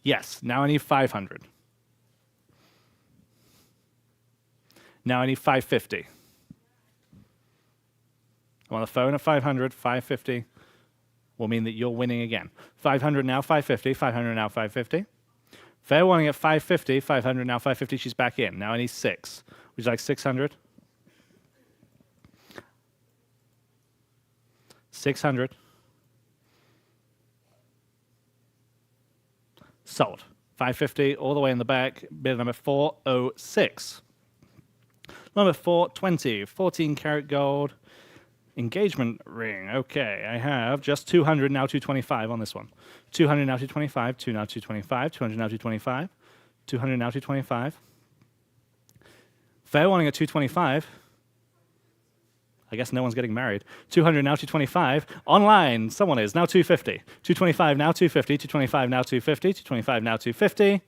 Yes, now I need 500. Now I need 550. I'm on the phone at 500. 550 will mean that you're winning again. 500 now 550. 500 now 550. Fair warning at 550. 500 now 550. She's back in. Now I need 6. Would you like 600? 600. Sold. 550 all the way in the back. Bid number 406. Number 420, 14 karat gold engagement ring. Okay, I have just 200, now 225 on this one. 200, now 225. 2 now 225. 200, now 225. 200, now 225. Fair warning at 225. I guess no one's getting married. 200, now 225. Online, someone is. Now 250. 225, now 250. 225, now 250. 225, now 250.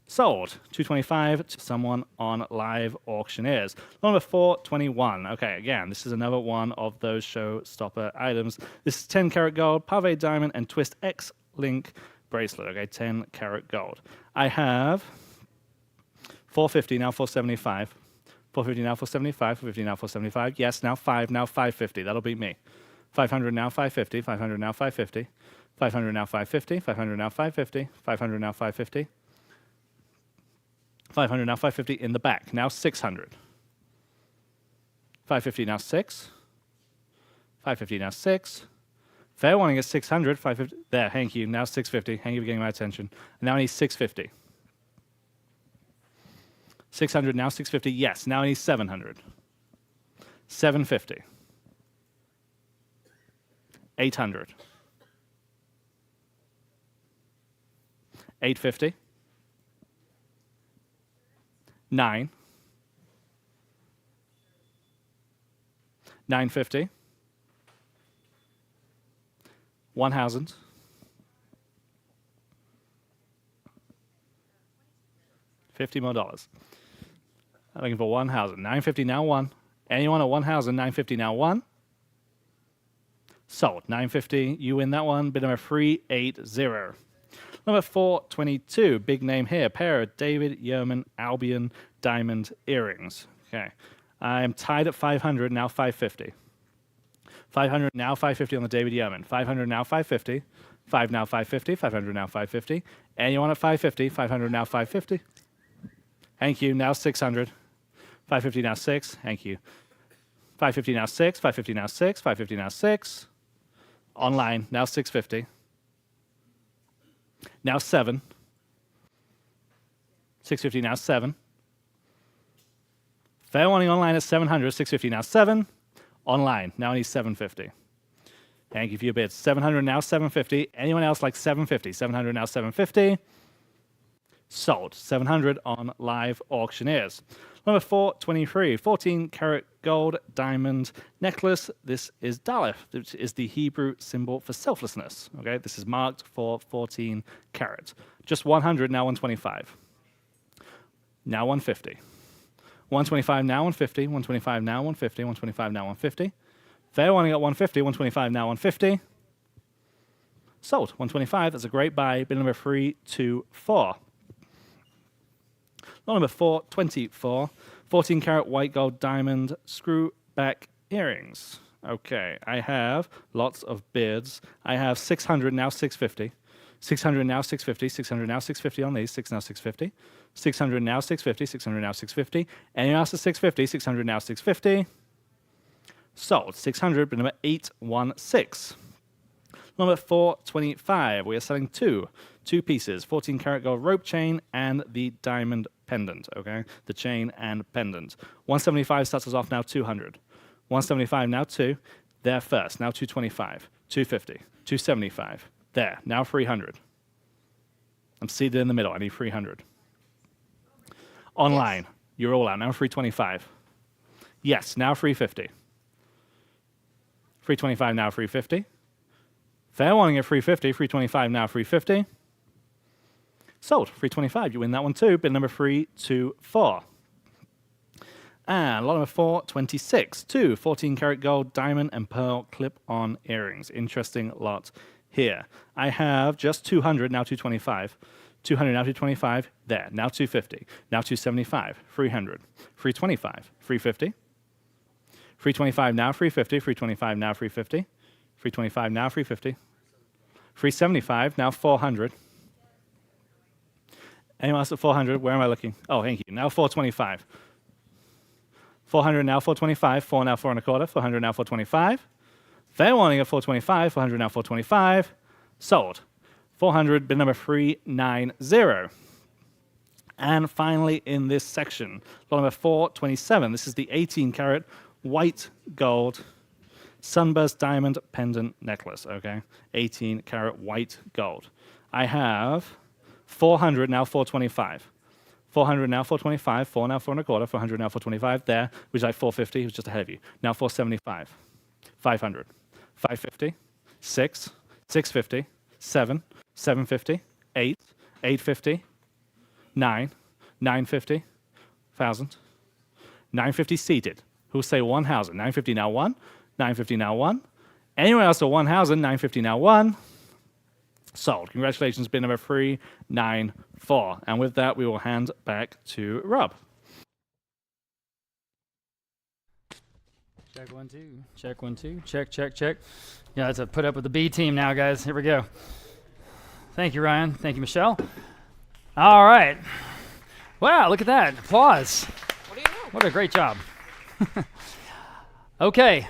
Sold. 225 to someone on live auctioneers. Number 421. Okay, again, this is another one of those showstopper items. This is 10 karat gold, pave diamond, and twist X link bracelet. Okay, 10 karat gold. I have 450, now 475. 450, now 475. 450, now 475. Yes, now 5, now 550. That'll beat me. 500, now 550. 500, now 550. 500, now 550. 500, now 550. 500, now 550. 500, now 550 in the back. Now 600. 550, now 6. 550, now 6. Fair warning is 600. 550. There, thank you. Now 650. Thank you for getting my attention. Now I need 650. 600, now 650. Yes, now I need 700. 750. 800. 850. 9. 950. 1,000. 50 more dollars. I'm looking for 1,000. 950 now 1. Anyone at 1,000? 950 now 1. Sold. 950. You win that one. Bid number 380. Number 422. Big name here. Pair of David Yeoman Albion diamond earrings. Okay. I'm tied at 500. Now 550. 500 now 550 on the David Yeoman. 500 now 550. 5 now 550. 500 now 550. Anyone at 550? 500 now 550. Thank you. Now 600. 550 now 6. Thank you. 550 now 6. 550 now 6. 550 now 6. Online. Now 650. Now 7. 650 now 7. Fair warning online at 700, 650 now 7. Online, now only 750. Thank you for your bids. 700 now 750. Anyone else like 750? 700 now 750. Sold. 700 on Live Auctioneers. Number 423, 14 karat gold diamond necklace. This is Daleth, which is the Hebrew symbol for selflessness. Okay, this is marked for 14 karat. Just 100, now 125. Now 150. 125 now 150, 125 now 150, 125 now 150. Fair warning at 150, 125 now 150. Sold. 125, that's a great buy. Bid number 324. Lot number 424, 14 karat white gold diamond screw back earrings. Okay, I have lots of bids. I have 600 now 650. 600 now 650, 600 now 650 on these, 6 now 650. 600 now 650, 600 now 650. Anyone else at 650, 600 now 650. Sold. 600, bid number 816. Number 425, we are selling two pieces, 14 karat gold rope chain and the diamond pendant, okay? The chain and pendant. 175 starts us off now 200. 175 now 2, there first, now 225, 250, 275, there, now 300. I'm seated in the middle, I need 300. Online, yes. You're all out, now 325. Yes, now 350. 325 now 350. Fair warning at 350, 325 now 350. Sold, 325, you win that one too. Bid number 324. And lot number 426, 14 karat gold diamond and pearl clip-on earrings. Interesting lot here. I have just 200, now 225. 200, now 225, there, now 250, now 275, 300, 325, 350. 325 now 350, 325 now 350. 325 now 350. 375 now 400. Anyone else at 400? Where am I looking? Oh, thank you. Now 425. 400 now 425. 4 now 4 and a quarter. 400 now 425. Fair warning at 425. 400 now 425. Sold. 400, bid number 390. And finally in this section, lot number 427. This is the 18 karat white gold sunburst diamond pendant necklace, okay? 18 karat white gold. I have 400, now 425. 400, now 425. 4 now 4 and a quarter. 400, now 425. There, which is like 450, who's just ahead of you. Now 475. 500. 550. 6. 650. 7. 750. 8. 850. 9. 950. 1,000. 950 seated. Who'll say 1,000? 950 now 1. 950 now 1. Anyone else at 1,000? 950 now 1. Sold. Congratulations, bid number 394. And with that, we will hand back to Rob. Check 1 2. Check 1 2. Check check check. Yeah, it's a put up with the B team now, guys. Here we go. Thank you, Ryan. Thank you, Michelle. All right. Wow, look at that. Applause. What do you know? What a great job. Okay.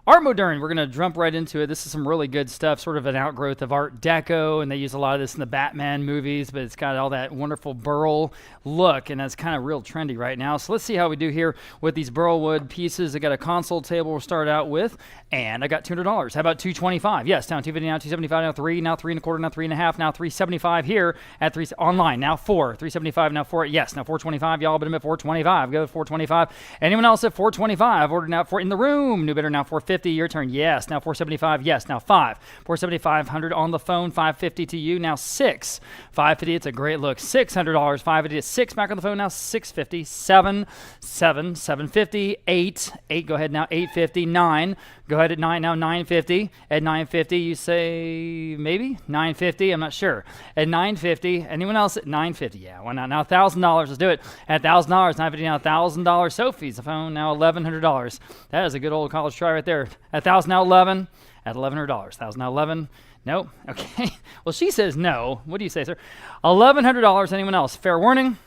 Art Moderne, we're going to jump right into it. This is some really good stuff, sort of an outgrowth of Art Deco, and they use a lot of this in the Batman movies, but it's got all that wonderful burl look, and that's kind of real trendy right now. So let's see how we do here with these burl wood pieces. I got a console table we'll start out with, and I got $200. How about $225? Yes, down $250, now $275, now 3, now 3 and a quarter, now 3 and a half, now $375 here at 3 online, now 4, $375, now 4. Yes, now $425. Y'all bid them at $425. Go to $425. Anyone else at $425? Ordered now for in the room. New bidder now $450. Your turn. Yes. Now $475. Yes. Now 5. $475 on the phone. $550 to you. Now 6. $550. It's a great look. $600. $550 to 6. Back on the phone now. $650. 7. $750. 8. 8. Go ahead now. $850. 9. Go ahead at 9 now. $950. At $950, you say maybe $950. I'm not sure. At $950. Anyone else at $950? Yeah. Why not? Now $1,000. Let's do it. At $1,000. $950. Now $1,000. Sophie's the phone now. $1,100. That is a good old college try right there. At 1,000 now 11. At $1,100. 1,000 now 11. Nope. Okay. Well, she says no. What do you say, sir? $1,100. Anyone else? Fair warning.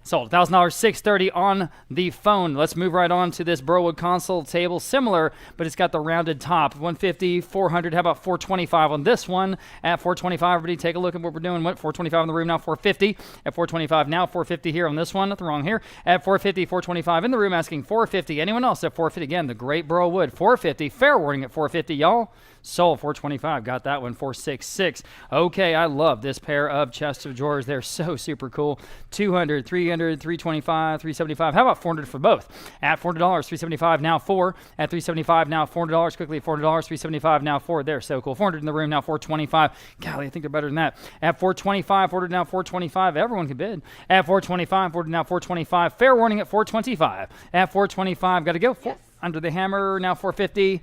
Sold. $1,000, $630 on the phone. Let's move right on to this Burwood console table. Similar, but it's got the rounded top. $150, $400. How about $425 on this one? At $425, everybody take a look at what we're doing. What, $425 in the room now, $450. At $425 now, $450 here on this one. Nothing wrong here. At $450, $425 in the room, asking $450. Anyone else at $450? Again, the great Burwood, $450. Fair warning at $450, y'all. Sold. $425. Got that one. $466. Okay, I love this pair of chest of drawers. They're so super cool. $200, $300, $325, $375. How about $400 for both? At $400, $375 now $4. At $375 now $400. Quickly $400, $375 now $4. They're so cool. $400 in the room now $425. Golly, I think they're better than that. At $425, $400 now $425. Everyone can bid. At $425, $400 now $425. Fair warning at $425. At $425, got to go. Under the hammer, now $450.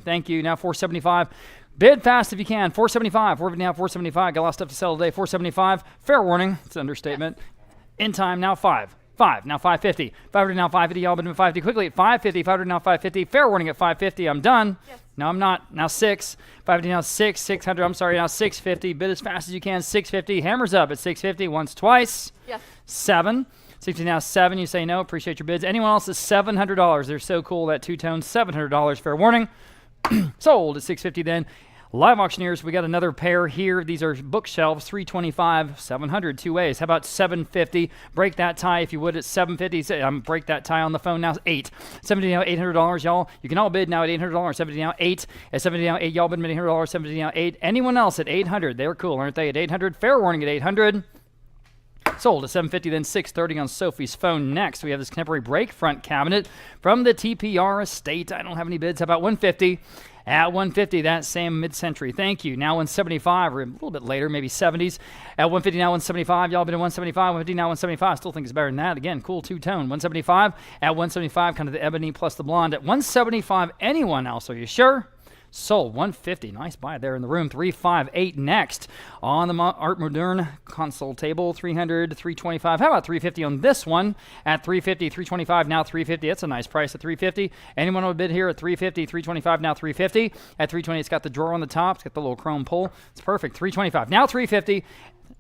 Thank you. Now $475. Bid fast if you can. $475. We're now $475. Got a lot of stuff to sell today. $475. Fair warning. It's an understatement. In time, now $5. Now $550. $500 now $550. Y'all been $550 quickly at $550. $500 now $550. Fair warning at $550. I'm done. Yes. No, I'm not. Now $6. $550 now $6. $600. I'm sorry. Now $650. Bid as fast as you can. $650. Hammers up at $650. Once, twice. Yes. $7. 60 now $7. You say no. Appreciate your bids. Anyone else is $700. They're so cool. That two-tone $700. Fair warning. Sold at $650 then. Live auctioneers, we got another pair here. These are bookshelves, $325, $700, two ways. How about $750? Break that tie if you would at $750. Break that tie on the phone now. $8. $70 now $800, y'all. You can all bid now at $800. $70 now $8. At $70 now $8. Y'all bid $800. $70 now $8. Anyone else at $800? They're cool, aren't they? At $800. Fair warning at $800. Sold at $750, then $630 on Sophie's phone. Next, we have this contemporary break front cabinet from the TPR estate. I don't have any bids. How about $150? At $150, that same mid-century. Thank you. Now $175, or a little bit later, maybe 70s. At $150, now $175. Y'all been at $175. $150, now $175. Still think it's better than that. Again, cool two-tone. $175. At $175, kind of the ebony plus the blonde. At $175, anyone else? Are you sure? Sold. $150. Nice buy there in the room. $358 next on the Art Moderne console table. $300, $325. How about $350 on this one? At $350, $325, now $350. That's a nice price at $350. Anyone would bid here at $350, $325, now $350. At $320, it's got the drawer on the top. It's got the little chrome pull. It's perfect. $325, now $350.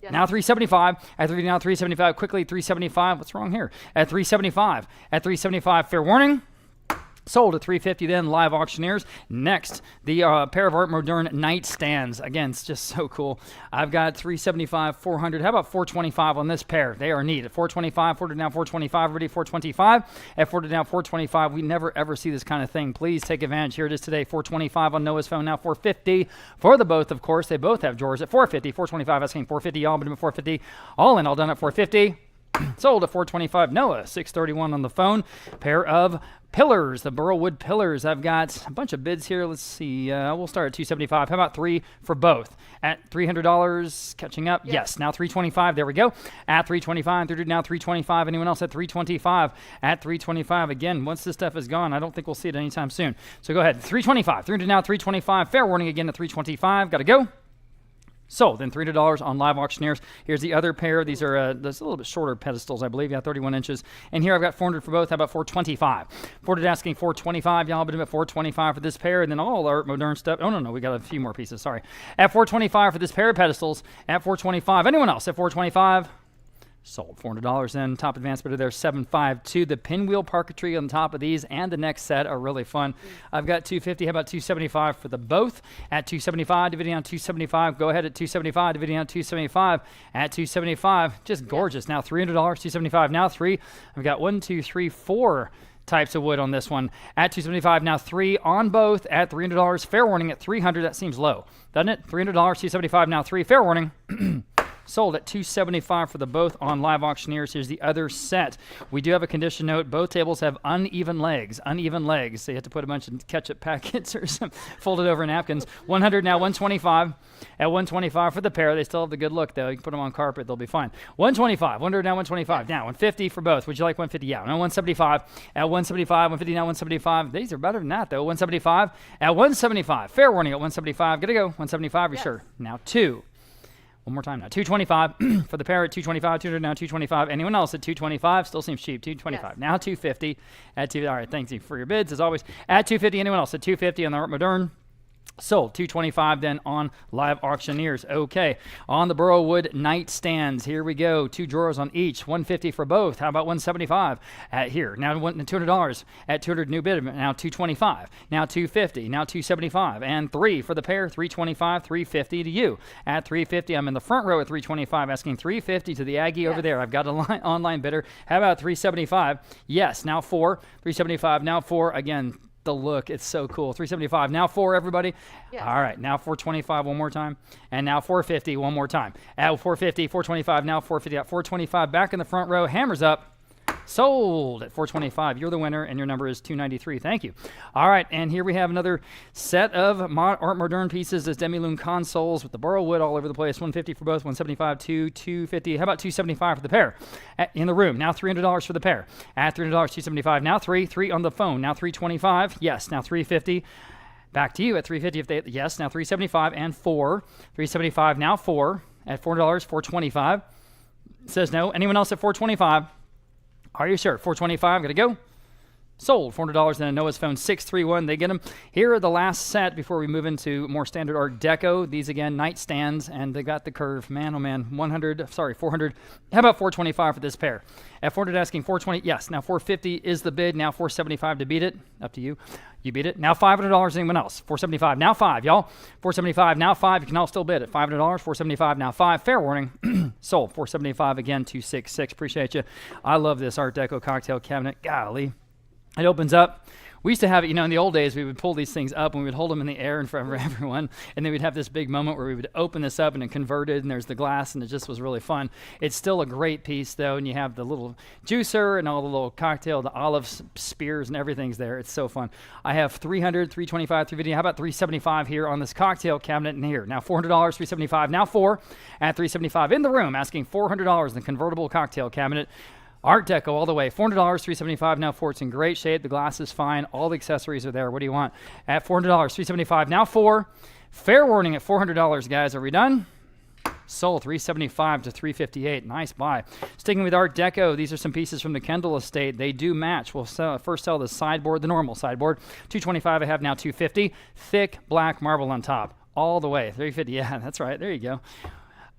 Yes. Now $375. At $3 now $375. Quickly $375. What's wrong here? At $375. At $375. Fair warning. Sold at $350 then, live auctioneers. Next, the pair of Art Moderne nightstands. Again, it's just so cool. I've got $375, $400. How about $425 on this pair? They are neat. At $425, $400 now $425, already $425. At $400 now $425. We never ever see this kind of thing. Please take advantage. Here it is today. $425 on Noah's phone now. $450 for the both, of course. They both have drawers at $450. $425 asking $450. Y'all been at $450. All in, all done at $450. Sold at $425. Noah, $631 on the phone. Pair of pillars, the Burwood pillars. I've got a bunch of bids here. Let's see. We'll start at $275. How about $3 for both? At $300, catching up? Yes. Now $325. There we go. At $325. $300 now $325. Anyone else at $325? At $325. Again, once this stuff is gone, I don't think we'll see it anytime soon. So go ahead. $325. $300 now $325. Fair warning again at $325. Got to go. Sold. Then $300 on live auctioneers. Here's the other pair. These are there's a little bit shorter pedestals, I believe. Yeah, 31 inches. And here I've got $400 for both. How about $425? $400 asking $425. Y'all been at $425 for this pair. And then all Art Moderne stuff. Oh, no. We got a few more pieces. Sorry. At $425 for this pair of pedestals. At $425. Anyone else at $425? Sold. $400 then. Top advance bidder there, $752. The pinwheel parquetry on top of these and the next set are really fun. I've got $250. How about $275 for the both? At $275, dividing on $275. Go ahead at $275, dividing on $275. At $275, just gorgeous. Now $300, $275. Now $3. I've got 1, 2, 3, 4 types of wood on this one. At $275, now 3 on both. At $300, fair warning at $300. That seems low, doesn't it? $300, $275, now 3. Fair warning. Sold at $275 for the both on live auctioneers. Here's the other set. We do have a condition note. Both tables have uneven legs. Uneven legs. So you have to put a bunch of ketchup packets or some folded over napkins. $100 now, $125. At $125 for the pair. They still have the good look, though. You can put them on carpet. They'll be fine. $125. $100 now, $125. Now, $150 for both. Would you like $150? Yeah. No, $175. At $175. $150 now, $175. These are better than that, though. $175. At $175. Fair warning at $175. Gotta go. $175. You sure? Now, 2. One more time now. $225 for the pair at $225. $200 now $225. Anyone else at $225? Still seems cheap. $225. Yes. Now $250 at $2. All right, thank you for your bids as always. At $250. Anyone else at $250 on the Art Moderne? Sold. $225 then on Live Auctioneers. Okay. On the burrow wood nightstands. Here we go. 2 drawers on each. $150 for both. How about $175 at here? Now $200 at $200 new bid. Now $225. Now $250. Now $275. And 3 for the pair. $325. $350 to you. At $350. I'm in the front row at $325. Asking $350 to the Aggie over there. I've got an online bidder. How about $375? Yes. Now 4. $375. Now 4. Again, the look, it's so cool. $375. Now 4, everybody. Yes. All right, now $425 one more time, and now $450 one more time. At $450, $425. Now $450 at $425. Back in the front row. Hammers up. Sold at $425. You're the winner, and your number is $293. Thank you. All right, and here we have another set of Art Moderne pieces. This demi-lune consoles with the burrow wood all over the place. $150 for both. $175 to $250. How about $275 for the pair? In the room. Now $300 for the pair. At $300, $275. Now 3 on the phone. Now $325. Yes. Now $350. Back to you at $350 if they yes. Now $375 and 4. $375. Now 4 at $400. $425. Says no. Anyone else at $425? Are you sure? $425, gonna go. Sold. $400 and a Noah's phone 631. They get them. Here are the last set before we move into more standard Art Deco. These again, nightstands, and they got the curve. Man, oh man, 400. How about $425 for this pair? At 400 asking $420. Yes. Now $450 is the bid. Now $475 to beat it. Up to you. You beat it. Now $500. Anyone else? $475. Now 5, y'all. $475. Now 5. You can all still bid at $500. $475. Now 5. Fair warning. Sold. $475 again. 266. Appreciate you. I love this Art Deco cocktail cabinet. Golly. It opens up. We used to have it, in the old days, we would pull these things up and we would hold them in the air in front of everyone. And then we'd have this big moment where we would open this up and it converted and there's the glass and it just was really fun. It's still a great piece though. And you have the little juicer and all the little cocktail, the olive spears and everything's there. It's so fun. I have $300, $325, $350. How about $375 here on this cocktail cabinet in here? Now $400, $375. Now 4 at $375 in the room, asking $400 in the convertible cocktail cabinet. Art Deco all the way. $400, $375. Now 4. It's in great shape. The glass is fine. All the accessories are there. What do you want? At $400, $375. Now 4. Fair warning at $400, guys. Are we done? Sold. $375 to $358. Nice buy. Sticking with Art Deco, these are some pieces from the Kendall estate. They do match. We'll first sell the sideboard, the normal sideboard. $225. I have now $250. Thick black marble on top. All the way. $350. Yeah, that's right. There you go.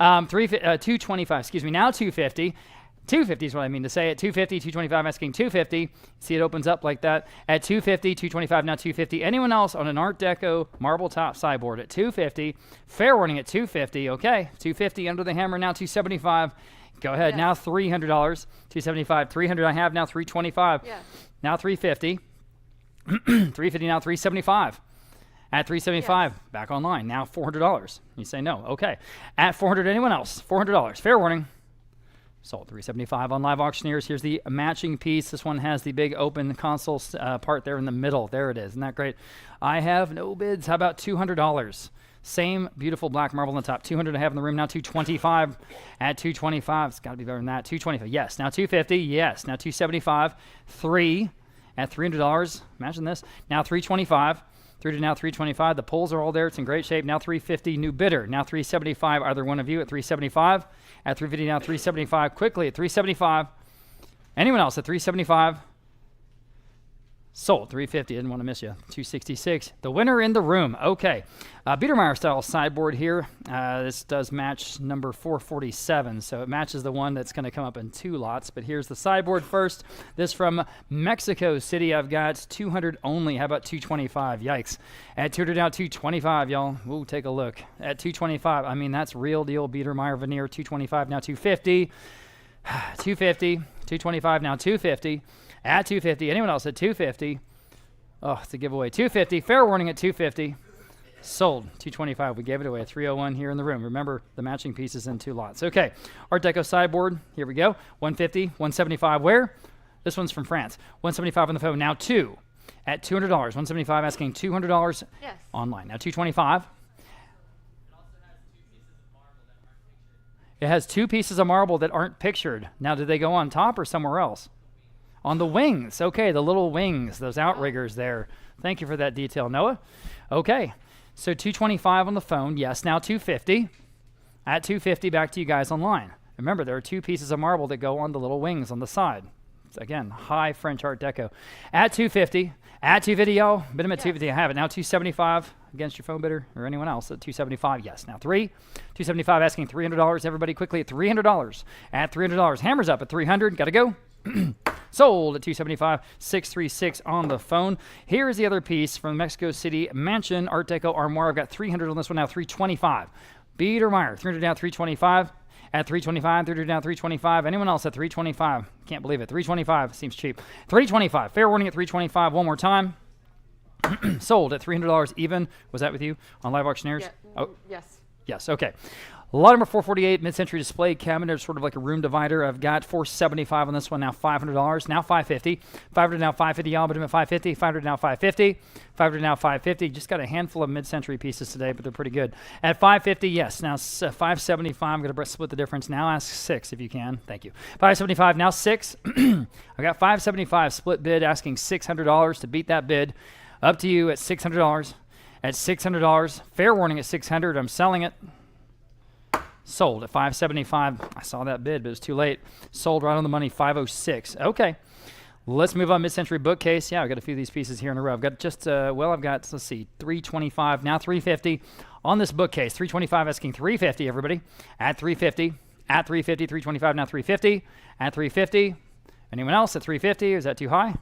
$225. Excuse me. Now $250. $250 is what I mean to say. At $250, $225, asking $250. See, it opens up like that. At $250, $225, now $250. Anyone else on an Art Deco marble top sideboard at $250? Fair warning at $250. Okay, $250 under the hammer. Now $275. Go ahead. Yes. Now $300. $275. $300. I have now $325. Yes. Now $350. $350. Now $375. At $375, Yes. back online. Now $400. You say no. Okay. At $400, anyone else? $400. Fair warning. Sold. $375 on Live Auctioneers. Here's the matching piece. This one has the big open console part there in the middle. There it is. Isn't that great? I have no bids. How about $200? Same beautiful black marble on the top. $200 I have in the room. Now $225. At $225. It's got to be better than that. $225. Yes. Now $250. Yes. Now $275. 3 at $300. Imagine this. Now $325. Through to now $325. The poles are all there. It's in great shape. Now $350. New bidder. Now $375. Either one of you at $375. At $350. Now $375. Quickly at $375. Anyone else at $375? Sold. $350. Didn't want to miss you. $266. The winner in the room. Okay. Biedermeier style sideboard here. This does match number 447. So it matches the one that's going to come up in 2 lots. But here's the sideboard first. This from Mexico City. I've got 200 only. How about 225? Yikes. At 200 now 225, y'all. Ooh, take a look. At 225. I mean, that's real deal Biedermeier veneer. 225 now 250. 250. 225 now 250. At 250. Anyone else at 250? Oh, it's a giveaway. 250. Fair warning at 250. Sold. 225. We gave it away at 301 here in the room. Remember, the matching pieces in 2 lots. Okay. Art Deco sideboard. Here we go. 150. 175. Where? This one's from France. 175 on the phone. Now 2 at $200. 175 asking $200 Yes. online. Now 225. It has 2 pieces of marble that aren't pictured. Now, did they go on top or somewhere else? On the wings. Okay, the little wings, those outriggers there. Thank you for that detail, Noah. Okay, so 225 on the phone. Yes, now 250. At 250, back to you guys online. Remember, there are 2 pieces of marble that go on the little wings on the side. It's, again, high French Art Deco. At 250. At 250, y'all. Bid them at 250. I have it. Now 275. against your phone bidder or anyone else at 275? Yes. Now 3, 275 asking $300. Everybody quickly at $300. At $300. Hammers up at 300. Got to go. Sold at 275. 636 on the phone. Here is the other piece from Mexico City Mansion Art Deco Armoire. I've got 300 on this one now. 325. Biedermeier. 300 down. 325. At 325, 300 down, 325. Anyone else at 325? Can't believe it. 325 seems cheap. 325. Fair warning at 325. One more time. Sold at $300 even. Was that with you on Live Auctioneers? Yeah. Oh, Yes. yes. Okay. Lot number 448, mid-century display cabinet, sort of like a room divider. I've got 475 on this one now. $500 now. 550. 500 now. 550. Y'all, but I'm at 550. 500 now. 550. 500 now. 550. Just got a handful of mid-century pieces today, but they're pretty good. At 550, yes. Now 575. I'm going to split the difference. Now ask 6 if you can. Thank you. 575 now. 6. I got 575 split bid asking $600 to beat that bid. Up to you at $600. At $600. Fair warning at $600. I'm selling it. Sold at 575. I saw that bid, but it was too late. Sold right on the money, 506. Okay. Let's move on. Mid-century bookcase. Yeah, I've got a few of these pieces here in a row. I've got just, I've got, let's see, 325, now 350 on this bookcase. 325 asking 350, everybody. At 350. At 350, 325, now 350. At 350. Anyone else at 350? Is that too high?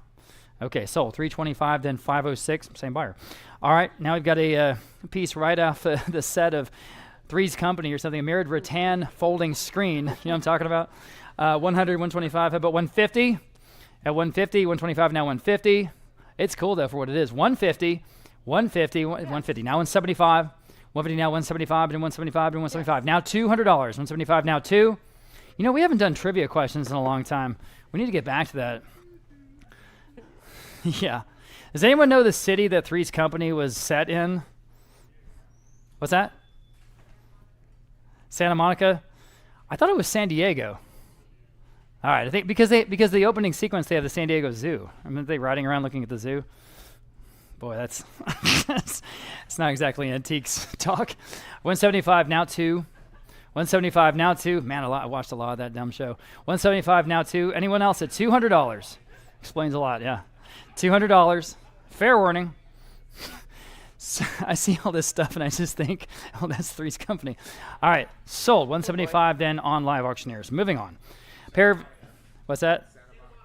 Okay, sold. 325, then 506. Same buyer. All right, now we've got a piece right off the set of Three's Company or something, a mirrored rattan folding screen. You know what I'm talking about? 100, 125, how about 150? At 150, 125, now 150. It's cool, though, for what it is. 150, 150, 150, now 175. 150, now 175, and 175, and 175. Now $200. 175, now 2. You know, we haven't done trivia questions in a long time. We need to get back to that. Yeah. Does anyone know the city that Three's Company was set in? What's that? Santa Monica? I thought it was San Diego. All right, I think because the opening sequence they have the San Diego Zoo. I mean, they riding around looking at the zoo. Boy, that's that's not exactly antiques talk. 175 now 2. 175 now 2. Man, I watched a lot of that dumb show. 175 now 2. Anyone else at $200? Explains a lot. Yeah, $200. Fair warning. So I see all this stuff and I just think, oh, that's Three's Company. All right, sold. 175 then on Live Auctioneers. Moving on. Pair of, what's that?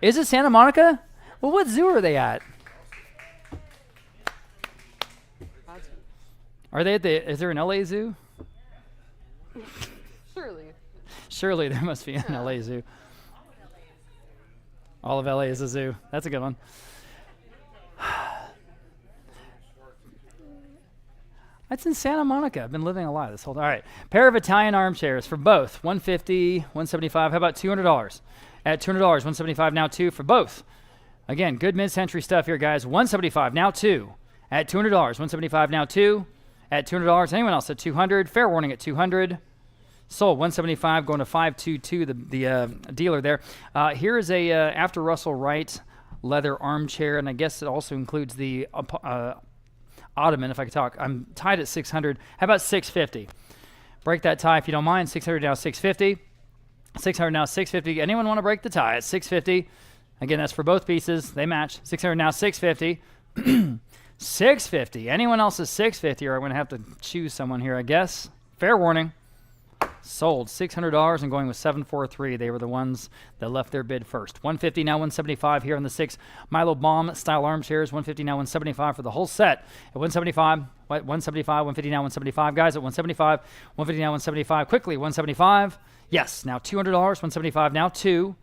Is it Santa Monica? Well, what zoo are they at? Are they at is there an LA zoo? Surely. Surely there must be an LA zoo. All of LA is a zoo. That's a good one. That's in Santa Monica. I've been living a lie this whole time. All right. Pair of Italian armchairs for both. 150, 175. How about $200? At $200, 175 now 2 for both. Again, good mid-century stuff here, guys. 175 now 2. At $200, 175 now 2. At $200. Anyone else at 200? Fair warning at 200. Sold. 175 going to 522. The dealer there. Here is a after Russell Wright leather armchair, and I guess it also includes the ottoman, if I could talk. I'm tied at 600. How about 650? Break that tie if you don't mind. 600 now 650. 600 now 650. Anyone want to break the tie at 650? Again, that's for both pieces. They match. 600 now 650. 650. Anyone else is 650, or I'm going to have to choose someone here, I guess. Fair warning. Sold. $600 and going with 743. They were the ones that left their bid first. 150 now 175 here on the 6 Milo Baum style armchairs. 150 now 175 for the whole set. At 175, 175, 150 now 175. Guys, at 175, 150 now 175. Quickly, 175. Yes, now $200. 175 now 2.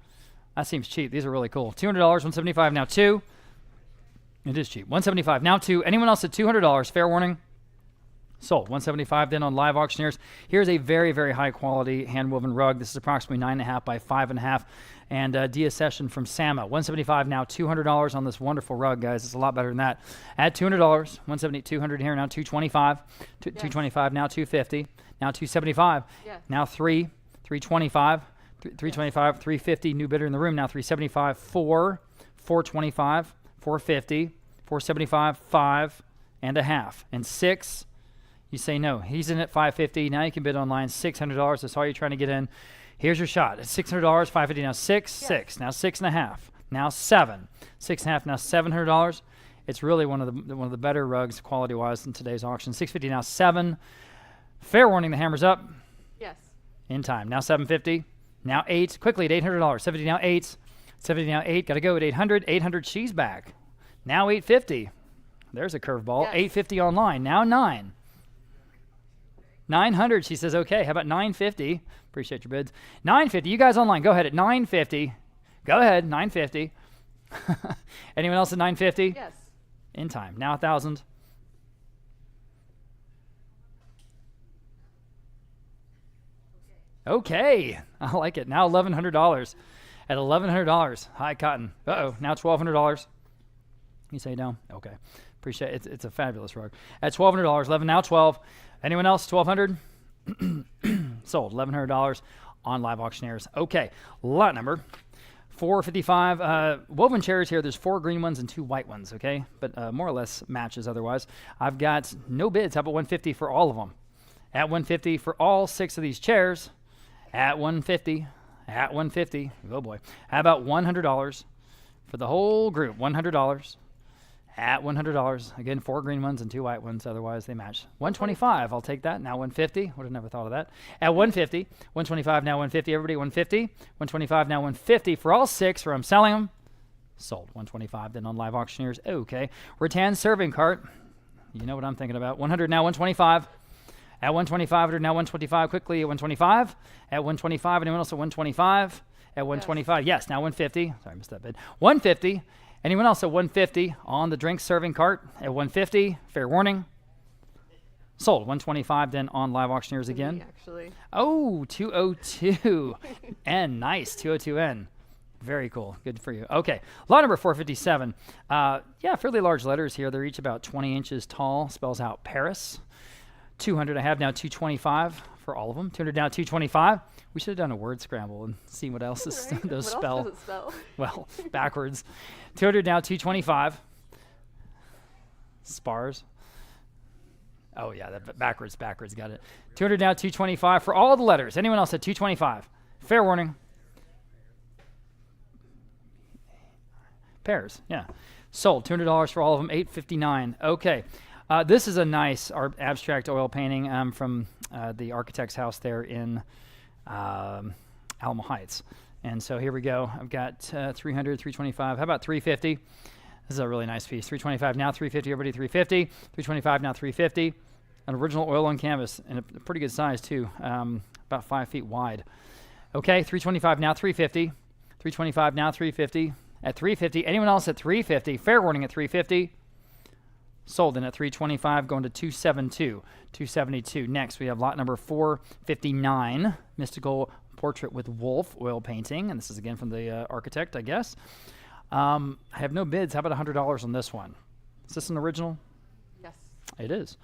That seems cheap. These are really cool. $200. 175 now 2. It is cheap. 175 now 2. Anyone else at $200? Fair warning. Sold. 175 then on Live Auctioneers. Here's a very, very high quality hand-woven rug. This is approximately 9.5 by 5.5. And Dia Session from Sama. 175 now $200 on this wonderful rug, guys. It's a lot better than that. At $200, 170, 200 here, now 225. 225 now 250. Now 275. Yes. Now 325. 325, 350, new bidder in the room. Now 375, 425, 450, 475, 5.5. And 6. You say no. He's in at 550. Now you can bid online. $600. That's all you're trying to get in. Here's your shot. At $600, 550. Now 6, yes. 6. Now 6.5. Now 7. 6.5. Now $700. It's really one of the better rugs quality-wise in today's auction. $650 now, 7. Fair warning, the hammer's up. Yes. In time. Now $750. Now 8. Quickly at $800. 70 now 8. 70 now 8. Got to go at 800. 800. She's back. Now $850. There's a curveball. Yes. $850 online. Now 9. 900. She says okay. How about $950? Appreciate your bids. $950. You guys online. Go ahead at $950. Go ahead. $950. Anyone else at $950? Yes. In time. Now 1,000. Okay. I like it. Now $1,100. At $1,100. High cotton. Uh-oh. Now $1,200. You say no? Okay. Appreciate it. It's a fabulous rug. At $1,200. 11 now 12. Anyone else? $1,200? Sold. $1,100 on Live Auctioneers. Okay. Lot number 455. Woven chairs here. There's 4 green ones and 2 white ones. Okay. But more or less matches otherwise. I've got no bids. How about $150 for all of them? At $150 for all 6 of these chairs. At $150. At $150. Oh boy. How about $100 for the whole group? $100. At $100. Again, 4 green ones and 2 white ones. Otherwise, they match. $125. I'll take that. Now $150. Would have never thought of that. At $150. $125. Now $150. Everybody, $150. $125. Now $150 for all 6 where I'm selling them. Sold. $125. Then on Live Auctioneers. Okay. Rattan serving cart. You know what I'm thinking about. $100. Now $125. At $125. Now $125. Quickly at $125. At $125. Anyone else at $125? At $125. Yes. Now $150. Sorry, I missed that bid. $150. Anyone else at $150 on the drink serving cart? At $150, fair warning. Sold. $125 then on Live Auctioneers again. Actually. Oh, 202. N, nice. 202N. Very cool. Good for you. Okay. Lot number 457. Yeah, fairly large letters here. They're each about 20 inches tall. Spells out Paris. 200 I have now 225 for all of them. 200 now 225. We should have done a word scramble and see what else is Right? those What spell. else does it spell? Well, backwards. 200 now 225. Spars. Oh yeah, that backwards. Got it. 200 now 225 for all the letters. Anyone else at 225? Fair warning. Pairs. Yeah. Sold. $200 for all of them. $859. Okay. This is a nice abstract oil painting from the architect's house there in Alamo Heights. And so here we go. I've got 300, 325. How about 350? This is a really nice piece. 325 now 350. Everybody 350. 325 now 350. An original oil on canvas and a pretty good size too. About 5 feet wide. Okay, 325 now 350. 325 now 350. At 350. Anyone else at 350? Fair warning at 350. Sold in at 325, going to 272, 272. Next, we have lot number 459, Mystical Portrait with Wolf oil painting, and this is again from the architect, I guess. I have no bids. How about $100 on this one? Is this an original? Yes. It is.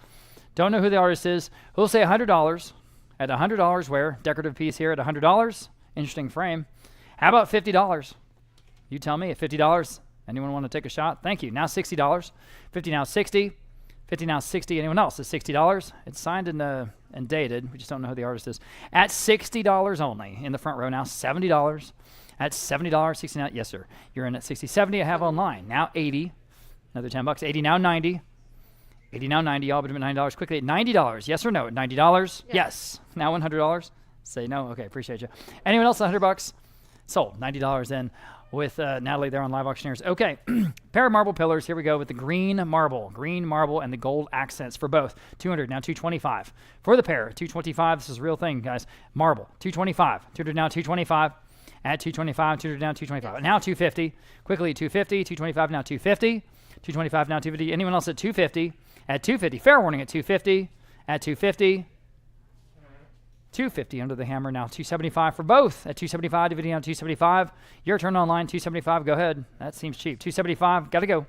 Don't know who the artist is. Who'll say $100? At $100, where? Decorative piece here at $100. Interesting frame. How about $50? You tell me at $50. Anyone want to take a shot? Thank you. Now $60. 50 now 60. 50 now 60. Anyone else at $60? It's signed and dated. We just don't know who the artist is. At $60 only. In the front row now $70. At $70, 60 now. Yes, sir. You're in at 60. 70 I have online. Now 80. Another $10. 80 now 90. 80 now 90. Y'all but $90 quickly at $90. Yes or no? At $90? Yes. Now $100. Say no. Okay, appreciate you. Anyone else at $100? Sold. $90 then. With Natalie there on Live Auctioneers. Okay, pair of marble pillars. Here we go with the green marble and the gold accents for both. 200 now 225 for the pair. 225. This is a real thing, guys. Marble 225. 200 now 225. At 225. 200 now 225. Yes. Now 250. Quickly 250. 225 now 250. 225 now 250. Anyone else at 250? At 250. Fair warning at 250. At 250. 250 under the hammer now 275 for both at 275 dividing on 275. Your turn online 275. Go ahead. That seems cheap. 275. Got to go.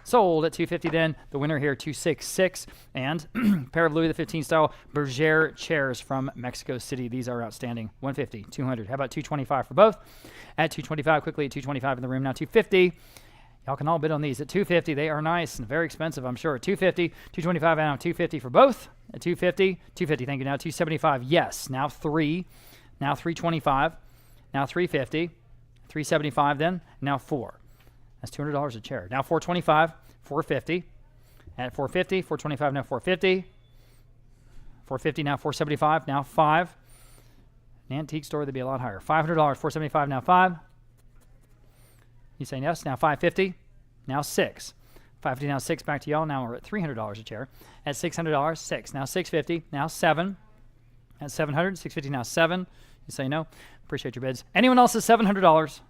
Sold at 250 then. The winner here 266 and pair of Louis XV style Bergère chairs from Mexico City. These are outstanding. 150, 200. How about 225 for both? At 225 quickly at 225 in the room now 250. Y'all can all bid on these at 250. They are nice and very expensive, I'm sure. 250, 225 and now 250 for both. At 250, 250, thank you. Now 275, yes. Now 3, now 325, now 350, 375 then, now 4. That's $200 a chair. Now 425, 450. At 450, 425, now 450. 450, now 475, now 5. An antique store, they'd be a lot higher. $500, 475, now 5. You saying yes? Now 550, now 6. 550, now 6, back to y'all. Now we're at $300 a chair. At $600, 6. Now 650, now 7. At 700, 650, now 7. You say no? Appreciate your bids. Anyone else at $700?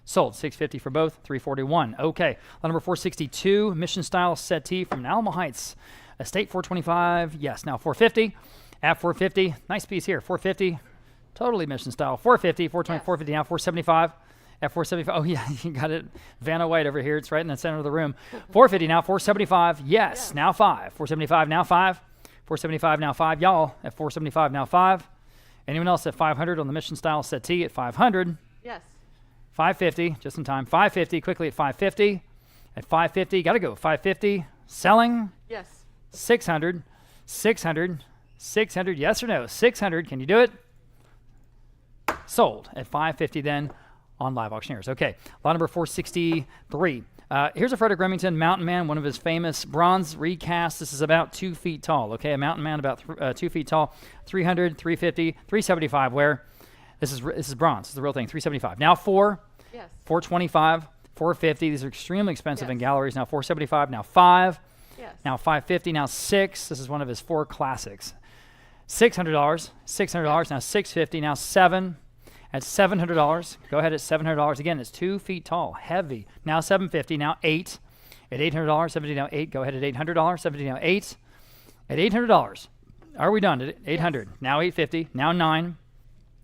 Sold. 650 for both. 341. Okay. Lot number 462, Mission Style Settee from Alamo Heights. Estate 425. Yes. Now 450. At 450. Nice piece here. 450. Totally Mission Style. 450. 420. Yes. 450. Now 475. At 475. Oh, yeah. You got it. Vanna White over here. It's right in the center of the room. 450. Now 475. Yes. Now 5. 475. Now 5. 475. Now 5. Y'all at 475. Now 5. Anyone else at 500 on the Mission Style Settee at 500? Yes. 550, just in time. 550, quickly at 550. At 550, got to go. 550, selling. Yes. 600, 600, 600, yes or no? 600, can you do it? Sold at 550 then on Live Auctioneers. Okay, lot number 463. Here's a Frederick Remington Mountain Man, one of his famous bronze recasts. This is about 2 feet tall, okay? A Mountain Man about 2 feet tall, 300, 350, 375. Where? This is bronze. This is the real thing. 375. Now 4. Yes. 425. 450. These are extremely expensive in Yes. galleries. Now 475. Now 5. Yes. Now 550. Now 6. This is one of his 4 classics. $600. $600. Now 650. Now 7. At $700. Go ahead at $700. Again, it's 2 feet tall. Heavy. Now 750. Now 8. At $800. 70. Now 8. Go ahead at $800. 70. Now 8. At $800. Are we done? At 800. Yes. Now 850. Now 9.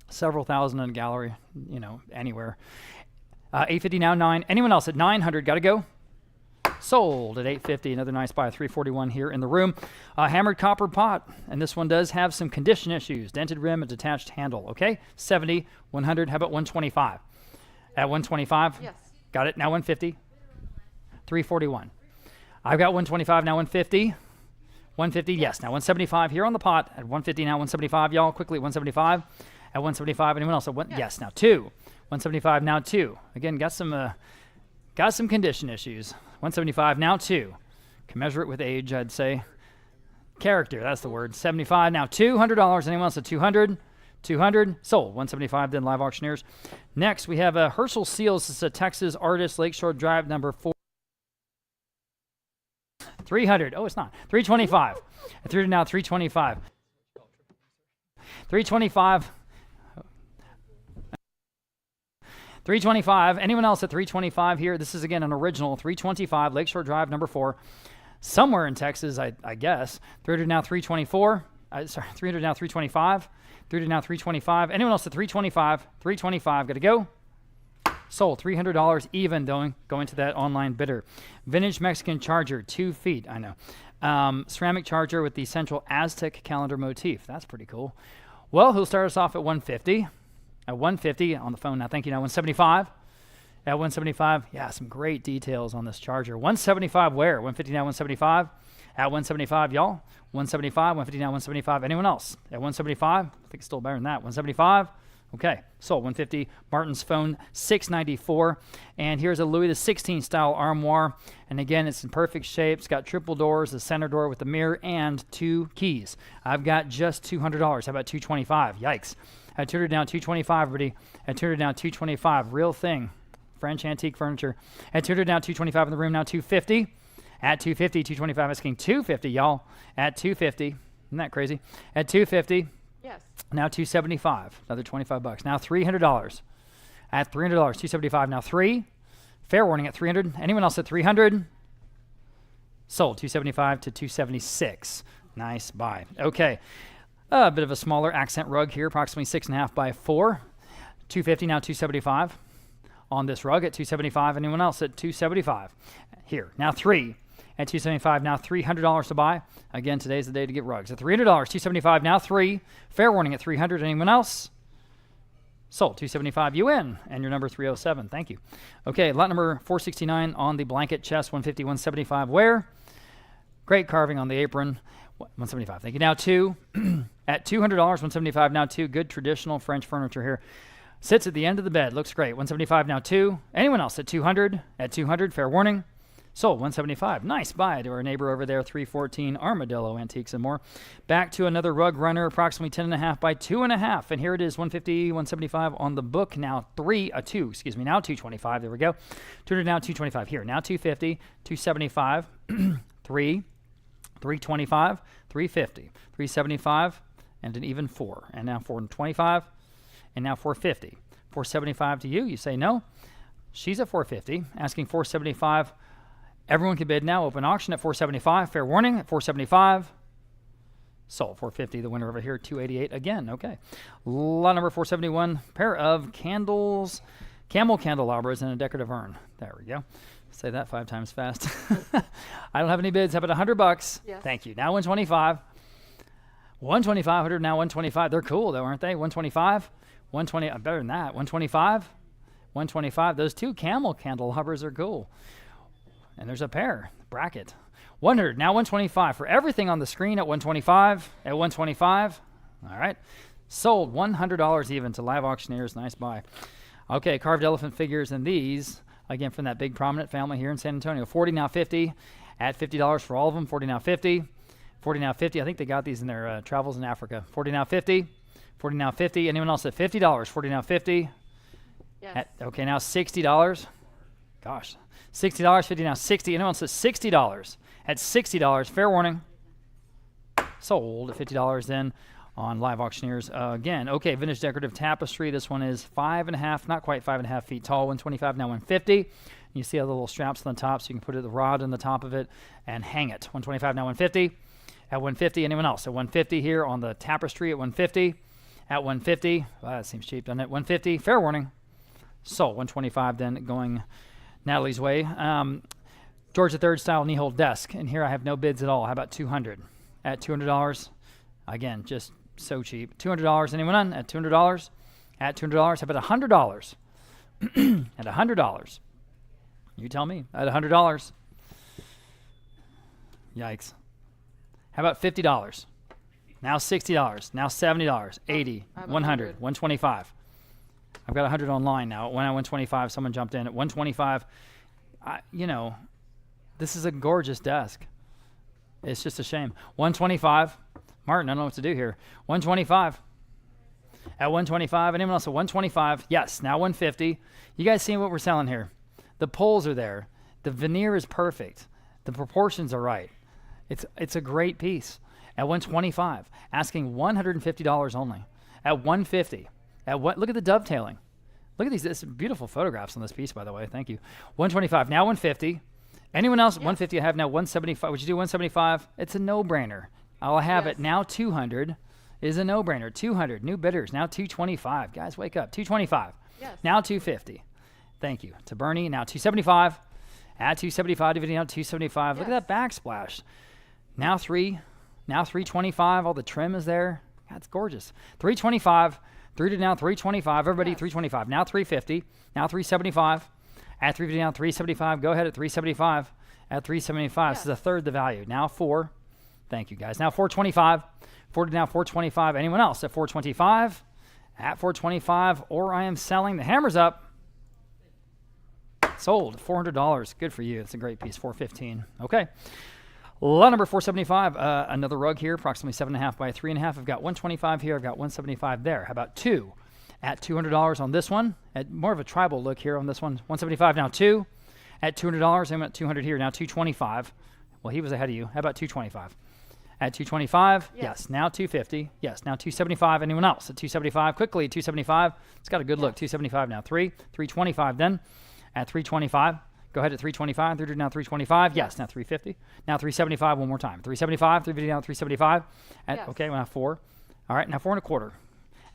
Several thousand in a gallery, you know, anywhere. 850, now 9. Anyone else at 900? Got to go. Sold at 850. Another nice buy. 341 here in the room. Hammered copper pot, and this one does have some condition issues. Dented rim, a detached handle. Okay, 70, 100. How about 125? At 125. Yes. Got it. Now 150. 341. I've got 125. Now 150. 150. Yes. Now 175 here on the pot. At 150. Now 175. Y'all quickly. 175. At 175, anyone else? At one, yes. Now 2. 175, now 2. Again, got some condition issues. 175, now 2. Can measure it with age, I'd say. Character, that's the word. 75, now $200. Anyone else at 200? 200, sold. 175, then Live Auctioneers. Next, we have Herschel Seals. This is a Texas artist, Lakeshore Drive, number 4. 300. Oh, it's not. 325. I threw it now 325. 325. 325. Anyone else at 325 here? This is, again, an original. 325, Lakeshore Drive, number 4. Somewhere in Texas, I guess. 300 now 324. 300 now 325. 300 now 325. Anyone else at 325? 325. Got to go. Sold. $300 even, going to that online bidder. Vintage Mexican charger, 2 feet. I know. Ceramic charger with the central Aztec calendar motif. That's pretty cool. Well, he'll start us off at 150. At 150 on the phone now. Thank you. Now 175. At 175. Yeah, some great details on this charger. 175 where? 150 now 175. At 175, y'all. 175. 150 now 175. Anyone else? At 175. I think it's still better than that. 175. Okay. Sold. 150. Martin's phone, $694. And here's a Louis XVI style armoire. And again, it's in perfect shape. It's got triple doors, the center door with the mirror, and 2 keys. I've got just $200. How about 225? Yikes. At 200 now 225, everybody. At 200 now 225. Real thing. French antique furniture. At 200 now 225 in the room. Now 250. At 250, 225. Asking 250, y'all. At 250. Isn't that crazy? At 250. Yes. Now 275. Another $25. Now $300. At $300, 275. Now 3. Fair warning at 300. Anyone else at 300? Sold. 275 to 276. Nice buy. Okay. A bit of a smaller accent rug here, approximately 6.5 by 4. 250 now 275 on this rug at 275. Anyone else at 275? Here. Now 3 at 275. Now $300 to buy. Again, today's the day to get rugs. At $300, 275. Now 3. Fair warning at 300. Anyone else? Sold. 275. You win. And your number 307. Thank you. Okay, lot number 469 on the blanket chest. 150, 175. Where? Great carving on the apron. 175. Thank you. Now 2. At $200, 175. Now 2. Good traditional French furniture here. Sits at the end of the bed. Looks great. 175 now 2. Anyone else at 200? At 200, fair warning. Sold. 175. Nice buy to our neighbor over there. 314 Armadillo Antiques and More. Back to another rug runner, approximately 10.5 by 2.5. And here it is, 150, 175 on the book. Now now 225. There we go. 200 now 225 here. Now 250, 275, 325, 350, 375, and an even 4. And now 425. And now 450. 475 to you. You say no. She's at 450, asking 475. Everyone can bid now. Open auction at 475. Fair warning at 475. Sold. 450. The winner over here, 288 again. Okay. Lot number 471. Pair of candles, camel candelabras, and a decorative urn. There we go. Say that 5 times fast. I don't have any bids. How about $100? Yes. Thank you. Now 125. 125. 100 now 125. They're cool though, aren't they? 125. 120, better than that. 125, 125. Those 2 camel candelabras are cool. And there's a pair, bracket. 100, now 125. For everything on the screen at 125, at 125. All right. Sold, $100 even to live auctioneers. Nice buy. Okay, carved elephant figures. And these, again, from that big prominent family here in San Antonio. 40 now 50, at $50 for all of them. 40 now 50, 40 now 50. I think they got these in their travels in Africa. 40 now 50. 40 now 50. Anyone else at $50? 40 now 50. Yes. Okay, now $60. Gosh. $60, 50 now 60. Anyone else at $60? At $60, fair warning. Sold at $50 then on live auctioneers. Again, okay, vintage decorative tapestry. This one is 5.5, not quite 5.5 feet tall. 125 now 150. You see all the little straps on the top, so you can put the rod on the top of it and hang it. 125 now 150. At 150, anyone else? At 150 here on the tapestry at 150. At 150, well, that seems cheap, doesn't it? 150, fair warning. Sold. 125 then going Natalie's way. George III style knee-hole desk. And here I have no bids at all. How about 200? At $200, again, just so cheap. $200, anyone on? At $200? At $200, how about $100? At $100. You tell me. At $100. Yikes. How about $50? Now $60, now $70, 80, 100, 125. I've got 100 online now. When at 125, someone jumped in at 125. This is a gorgeous desk. It's just a shame. 125. Martin, I don't know what to do here. 125. At 125. Anyone else at 125? Yes, now 150. You guys see what we're selling here? The poles are there. The veneer is perfect. The proportions are right. It's a great piece. At 125, asking $150 only. At 150, look at the dovetailing. Look at these beautiful photographs on this piece, by the way. Thank you. 125, now 150. Anyone else? Yes. 150, I have now 175. Would you do 175? It's a no-brainer. I'll have it now 200 is a no-brainer. 200, new bidders, now 225. Guys, wake up. 225. Yes. Now 250. Thank you. To Bernie, now 275. At 275, dividing out 275. Yes. Look at that backsplash. Now 325. All the trim is there. That's gorgeous. 325. Through to now 325. Everybody, yes. 325. Now 350. Now 375. At 350 now 375. Go ahead at 375. At 375. Yes. This is a third the value. Now 4. Thank you, guys. Now 425. 40 now 425. Anyone else at 425? At 425. Or I am selling. The hammer's up. Sold. $400. Good for you. It's a great piece. 415. Okay. Lot number 475, another rug here, approximately 7.5 by 3.5. I've got 125 here. I've got 175 there. How about 2? At $200 on this one. At more of a tribal look here on this one. 175 now 2. At $200, I'm at 200 here. Now 225. Well, he was ahead of you. How about 225? At 225, yes. Now 250, yes. Now 275. Anyone else at 275? Quickly, 275. It's got a good look. 275 now 325 then. At 325. Go ahead at 325. Through to now 325. Yes. Now 350. Now 375. One more time. 375. 350 now 375. At, okay. Well, now 4. All right. Now 4.25.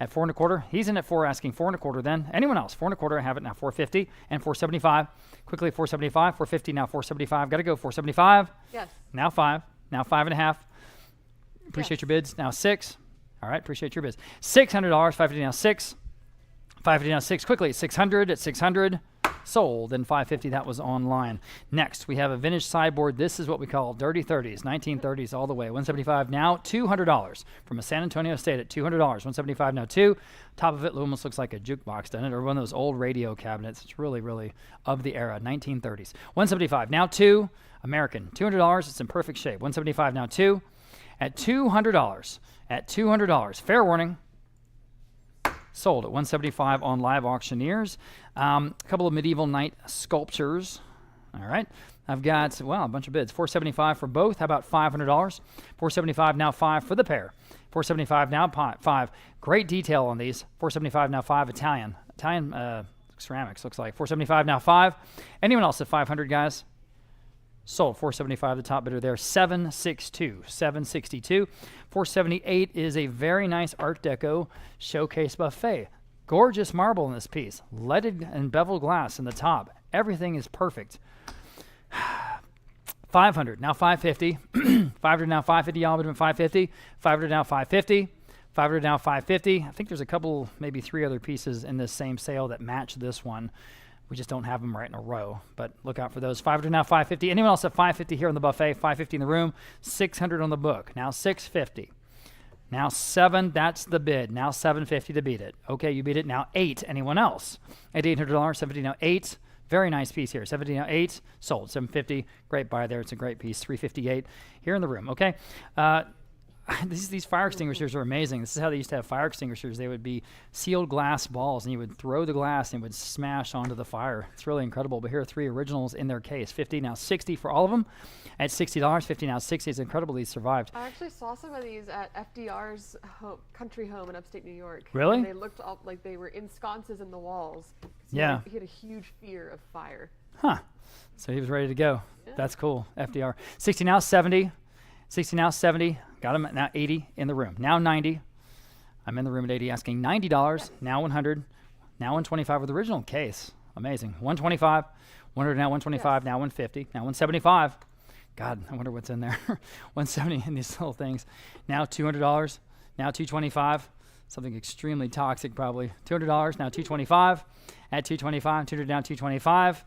At 4.25. He's in at 4, asking 4.25. Then anyone else? 4.25. I have it now. 450 and 475. Quickly 475. 450 now 475. Got to go 475. Yes. Now 5. Now 5.5. Appreciate your bids. Now 6. All right. Appreciate your bids. $600. 550 now 6. 550 now 6. Quickly 600 at 600. sold, and $550, that was online. Next, we have a vintage sideboard. This is what we call dirty 30s, 1930s all the way. $175, now $200 from a San Antonio estate at $200. $175, now $2. Top of it almost looks like a jukebox, doesn't it? Or one of those old radio cabinets. It's really, really of the era, 1930s. $175, now $2. American, $200. It's in perfect shape. $175, now $2. At $200. At $200. Fair warning. Sold at $175 on Live Auctioneers. A couple of medieval knight sculptures. All right. I've got, wow, a bunch of bids. $475 for both. How about $500? $475, now $5 for the pair. $475, now $5. Great detail on these. $475, now $5. Italian ceramics, looks like. $475, now $5. Anyone else at $500, guys? Sold. $475, the top bidder there. $762. $478 is a very nice Art Deco showcase buffet. Gorgeous marble in this piece. Leaded and beveled glass in the top. Everything is perfect. $500, now $550. $500, now $550. Y'all been $550. $500, now $550. $500, now $550. I think there's a couple, maybe 3 other pieces in this same sale that match this one. We just don't have them right in a row, but look out for those. $500, now $550. Anyone else at $550 here on the buffet? $550 in the room. $600 on the book. Now $650. Now $7. That's the bid. Now $750 to beat it. Okay, you beat it. Now $8. Anyone else? At $800. $750, now $8. Very nice piece here. $750, now $8. Sold. $750. Great buy there. It's a great piece. $358 here in the room. Okay. These fire extinguishers are amazing. This is how they used to have fire extinguishers. They would be sealed glass balls, and you would throw the glass and it would smash onto the fire. It's really incredible. But here are 3 originals in their case. $50, now $60 for all of them. At $60, $50, now $60. It's incredible these survived. I actually saw some of these at FDR's country home in upstate New York. Really? And they looked up like they were in sconces in the walls. Yeah. He had a huge fear of fire. Huh. So he was ready to go. Yeah. That's cool. FDR. 60, now 70. 60, now 70. Got him at now 80 in the room. Now 90. I'm in the room at 80 asking $90. Now 100. Now 125 with the original case. Amazing. 125. 100, now 125. Now 150. Now 175. God, I wonder what's in there. 170 in these little things. Now $200. Now 225. Something extremely toxic probably. $200. Now 225. At 225. 200, now 225.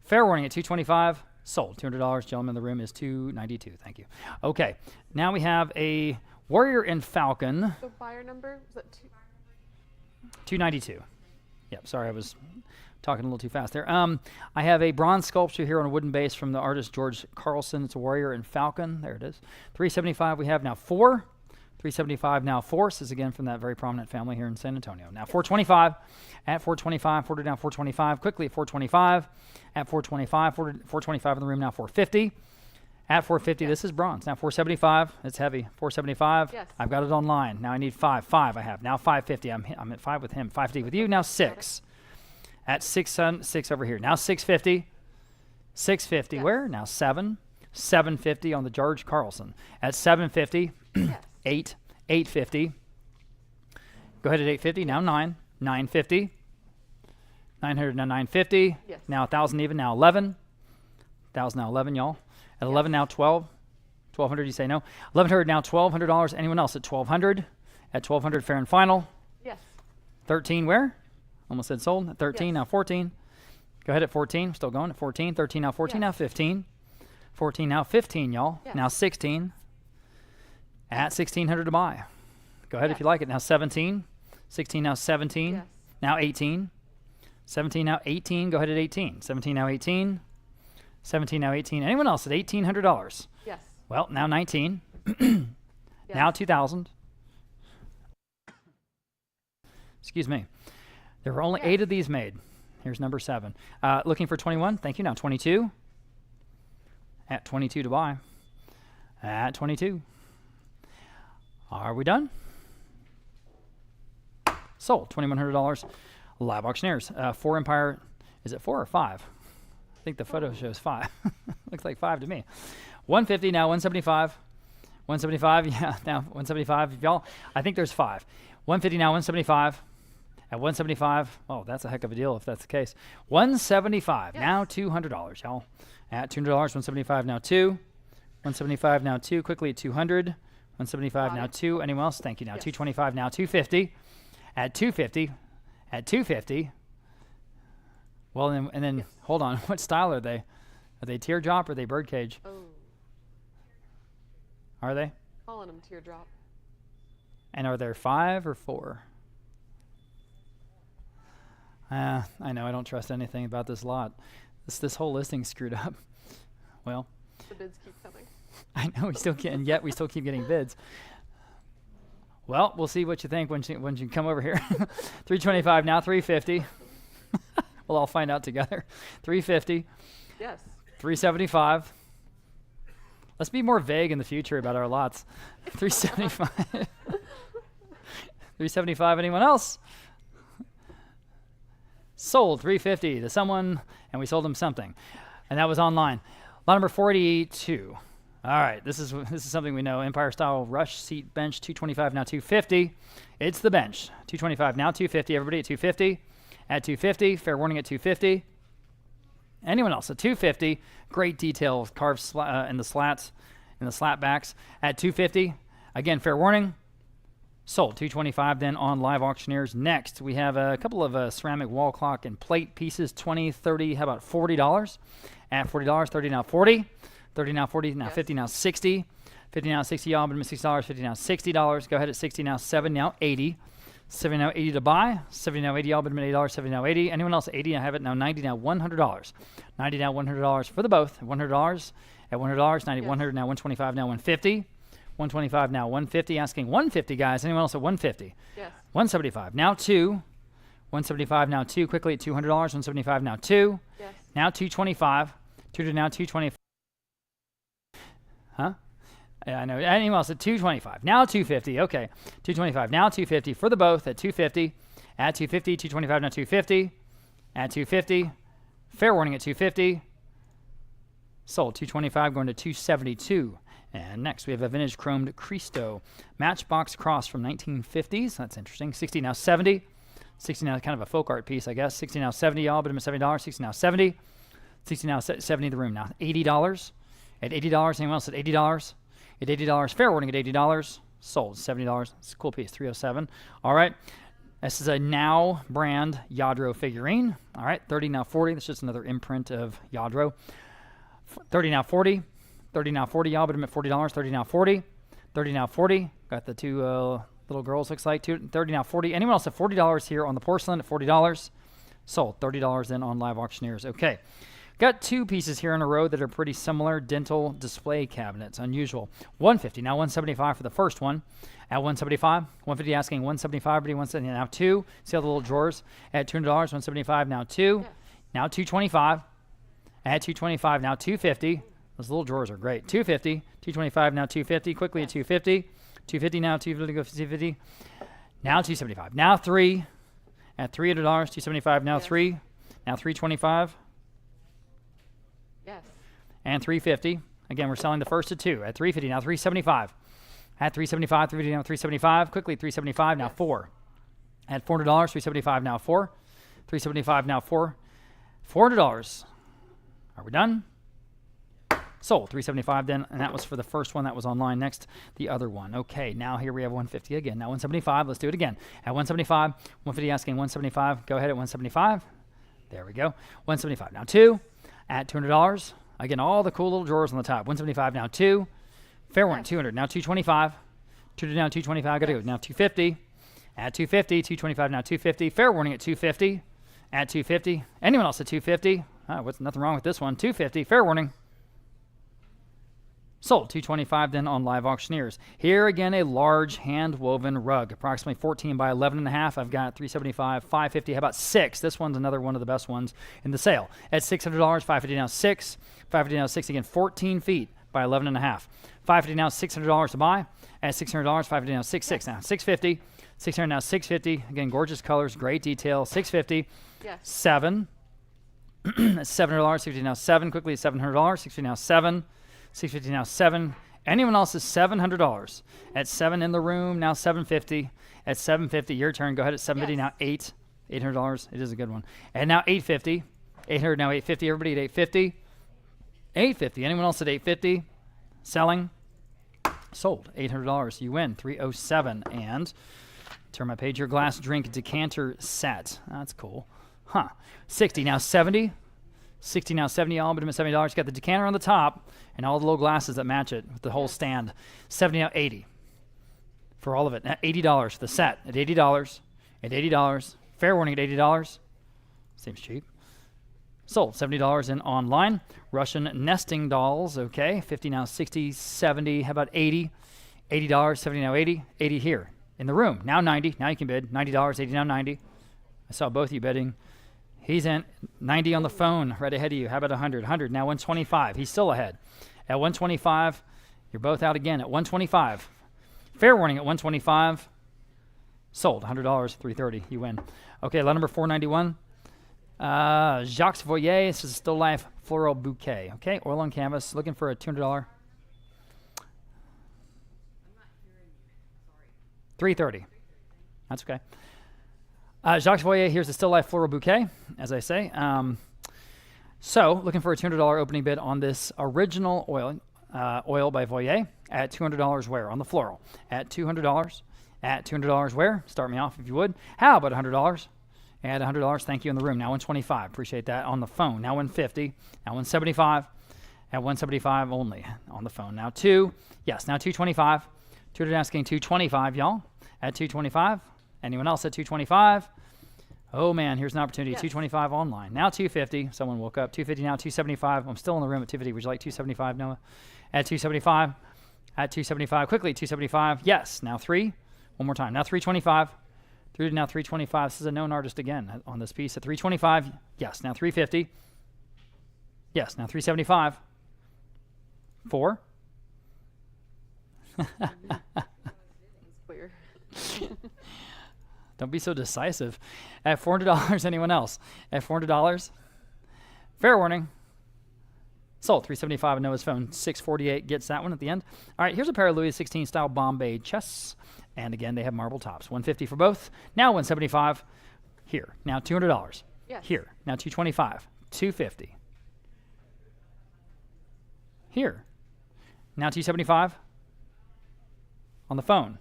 Fair warning at 225. Sold. $200. Gentleman in the room is $292. Thank you. Okay. Now we have a Warrior and Falcon. The buyer number was that 292. Yep. Sorry, I was talking a little too fast there. I have a bronze sculpture here on a wooden base from the artist George Carlson. It's a Warrior and Falcon. There it is. $375. We have now 4. $375 now 4. This is again from that very prominent family here in San Antonio. Now $425. At $425. 40 down $425. Quickly at $425. At $425. $425 in the room now $450. At $450. Yes. This is bronze. Now $475. It's heavy. $475. Yes. I've got it online. Now I need 5. 5 I have. Now $550. I'm at 5 with him. $550 with you. Now 6. At 6 over here. Now $650. $650. Yes. Where? Now 7. $750 on the George Carlson. At $750. Yes. 8. $850. Go ahead at $850. Now 9. $950. $900. Now $950. Yes. Now $1,000 even. Now $11. $1,000 now $11, y'all. At $11 now $12. $1,200. You say no. $1,100 now $1,200. Anyone else at $1,200? At $1,200 fair and final. Yes. 13 where? Almost said sold. At 13 yes. Now 14. Go ahead at 14. Still going at 14. 13 now 14. Yes. Now 15. 14 now 15, y'all. Yes. Now 16. At $1,600 to buy. Go ahead if you like it. Now 17. 16 now 17. Yes. Now 18. 17 now 18. Go ahead at 18. 17 now 18. 17 now 18. Anyone else at $1,800? Yes. Well, now 19. Yes. Now 2,000. Excuse me. There were only 8 of these made. Here's number 7. Looking for 21. Thank you. Now 22. At 22 to buy. At 22. Are we done? Sold. $2,100. Live Auctioneers. 4 Empire. Is it 4 or 5? I think the photo shows 5. Looks like 5 to me. 150 now 175. 175. Yeah, now 175. Y'all, I think there's 5. 150 now 175. At 175. Oh, that's a heck of a deal if that's the case. 175. Yes. Now $200, y'all. At $200. 175 now 2. 175 now 2. Quickly at 200. 175 now 2. Anyone else? Thank you. Now yes. 225 now 250. At 250. At 250. Well, and then hold on. What style are they? Are they teardrop or are they birdcage? Oh, Are they? calling them teardrop. And are there 5 or 4? I know I don't trust anything about this lot. This whole listing's screwed up. Well, The bids keep coming. I know we still can't, and yet we still keep getting bids. Well, we'll see what you think when you come over here. 325 now, 350. We'll all find out together. 350, Yes. 375. Let's be more vague in the future about our lots. 375. 375. Anyone else? Sold 350 to someone, and we sold them something, and that was online. Lot number 42. All right, this is something we know. Empire style rush seat bench, 225 now 250. It's the bench. 225 now 250. Everybody at 250. At 250. Fair warning at 250. Anyone else at 250? Great detail with carved in the slats, in the slat backs. At 250. Again, fair warning. Sold 225 then on Live Auctioneers. Next, we have a couple of ceramic wall clock and plate pieces, 20, 30, how about $40? At $40, 30 now 40, 30 now 40, now 50, now 60, 50 now 60, y'all, but $60, 50 now $60. Go ahead at 60 now 7, now 80, 70 now 80 to buy, 70 now 80, y'all, but $80, 70 now 80. Anyone else at 80? I have it now 90 now $100, 90 now $100 for the both, $100 at $100, 90, 100 now 125 now 150. 125 now 150, asking 150 guys. Anyone else at 150? Yes. 175 now 2, 175 now 2, quickly at $200, 175 now 2, Yes. now 225, 2 to now 225. Huh? Yeah, I know. Anyone else at 225? Now 250. Okay. 225 now 250 for the both at 250. At 250, 225 now 250. At 250. Fair warning at 250. Sold 225 going to 272. And next we have a vintage chromed Cristo matchbox cross from 1950s. That's interesting. 60 now 70. 60 now kind of a folk art piece, I guess. 60 now 70, y'all, but I'm at $70. 60 now 70. 60 now 70 in the room now. $80. At $80. Anyone else at $80? At $80. Fair warning at $80. Sold $70. It's a cool piece. 307. All right. This is a Now brand Yadro figurine. All right. 30 now 40. That's just another imprint of Yadro. 30 now 40. 30 now 40, y'all, but I'm at $40. 30 now 40. 30 now 40. Got the two little girls, looks like. 30 now 40. Anyone else at $40 here on the porcelain at $40? Sold. $30 then on Live Auctioneers. Okay. Got two pieces here in a row that are pretty similar. Dental display cabinets. Unusual. 150. Now 175 for the first one. At 175. 150 asking 175. But he wants now 2. See all the little drawers? At $200. 175 now 2. Yes. Now 225. At 225 now 250. Those little drawers are great. 250, 225, now 250. Quickly at 250. 250 now, 250, go 250. Now 275. Now 3. At $300, 275, now Yes. 3. Now 325. Yes. And 350. Again, we're selling the first of 2. At 350, now 375. At 375, 350, now 375. Quickly, 375, now 4. At $400, 375, now 4. 375, now 4. $400. Are we done? Sold. 375 then, and that was for the first one that was online. Next, the other one. Okay, now here we have 150 again. Now 175, let's do it again. At 175, 150 asking 175. Go ahead at 175. There we go. 175 now 2. At $200. Again, all the cool little drawers on the top. 175 now 2. Fair warning, 200. Now 225. 2 to now 225. Got to go. Now 250. At 250. 225 now 250. Fair warning at 250. At 250. Anyone else at 250? What's nothing wrong with this one. 250. Fair warning. Sold. 225 then on Live Auctioneers. Here again, a large hand-woven rug, approximately 14 by 11.5. I've got 375, 550. How about 6? This one's another one of the best ones in the sale. At $600, 550 now 6. 550 now 6 again, 14 feet by 11.5. 550 now $600 to buy. At $600, 550 now 6 now 650. 600 now 650. Again, gorgeous colors, great detail. 650. Yes. 7. $700. 650 now 7. Quickly $700. 650 now 7. 650 now 7. Anyone else is $700. At 7 in the room, now 750. At 750, your turn. Go ahead at 750 Yes. now 8. $800. It is a good one. And now 850. 800 now 850. Everybody at 850. 850. Anyone else at 850? Selling. Sold. $800. You win. 307. And turn my page. Your glass drink decanter set. That's cool. Huh. 60 now 70. 60 now 70, all but him at $70. You got the decanter on the top and all the little glasses that match it with the whole stand. 70 now 80 for all of it. Now $80 for the set at $80. At $80. Fair warning at $80. Seems cheap. Sold $70 in online. Russian nesting dolls. Okay, 50 now 60, 70. How about 80? $80, 70 now 80. 80 here in the room. Now 90. Now you can bid. $90, 80 now 90. I saw both of you bidding. He's in 90 on the phone right ahead of you. How about 100? 100 now 125. He's still ahead. At 125, you're both out again at 125. Fair warning at 125. Sold $100, 330. You win. Okay, lot number 491. Jacques Voyer. This is a still life floral bouquet. Okay, oil on canvas. Looking for a $200. 330. That's okay. Jacques Voyer, here's the still life floral bouquet, as I say. So, looking for a $200 opening bid on this original oil by Voyer at $200 where? On the floral. At $200. At $200 where? Start me off if you would. How about $100? At $100, thank you in the room. Now 125, appreciate that. On the phone, now 150. Now 175. At 175 only on the phone. Now yes, now 225. Tutor asking 225, y'all. At 225. Anyone else at 225? Oh man, here's an opportunity. Yes. 225 online. Now 250. Someone woke up. 250 now 275. I'm still in the room at 250. Would you like 275, Noah? At 275. At 275. Quickly, 275. Yes. Now 3. One more time. Now 325. Through to now 325. This is a known artist again on this piece. At 325. Yes. Now 350. Yes. Now 375. 4. Clear. Don't be so decisive. At $400, anyone else? At $400, fair warning. Sold $375 on Noah's phone. $648 gets that one at the end. All right, here's a pair of Louis XVI style Bombay chests, and again they have marble tops. $150 for both. Now $175. Here. Now $200. Yes. Here. Now $225. $250. Here. Now $275. On the phone.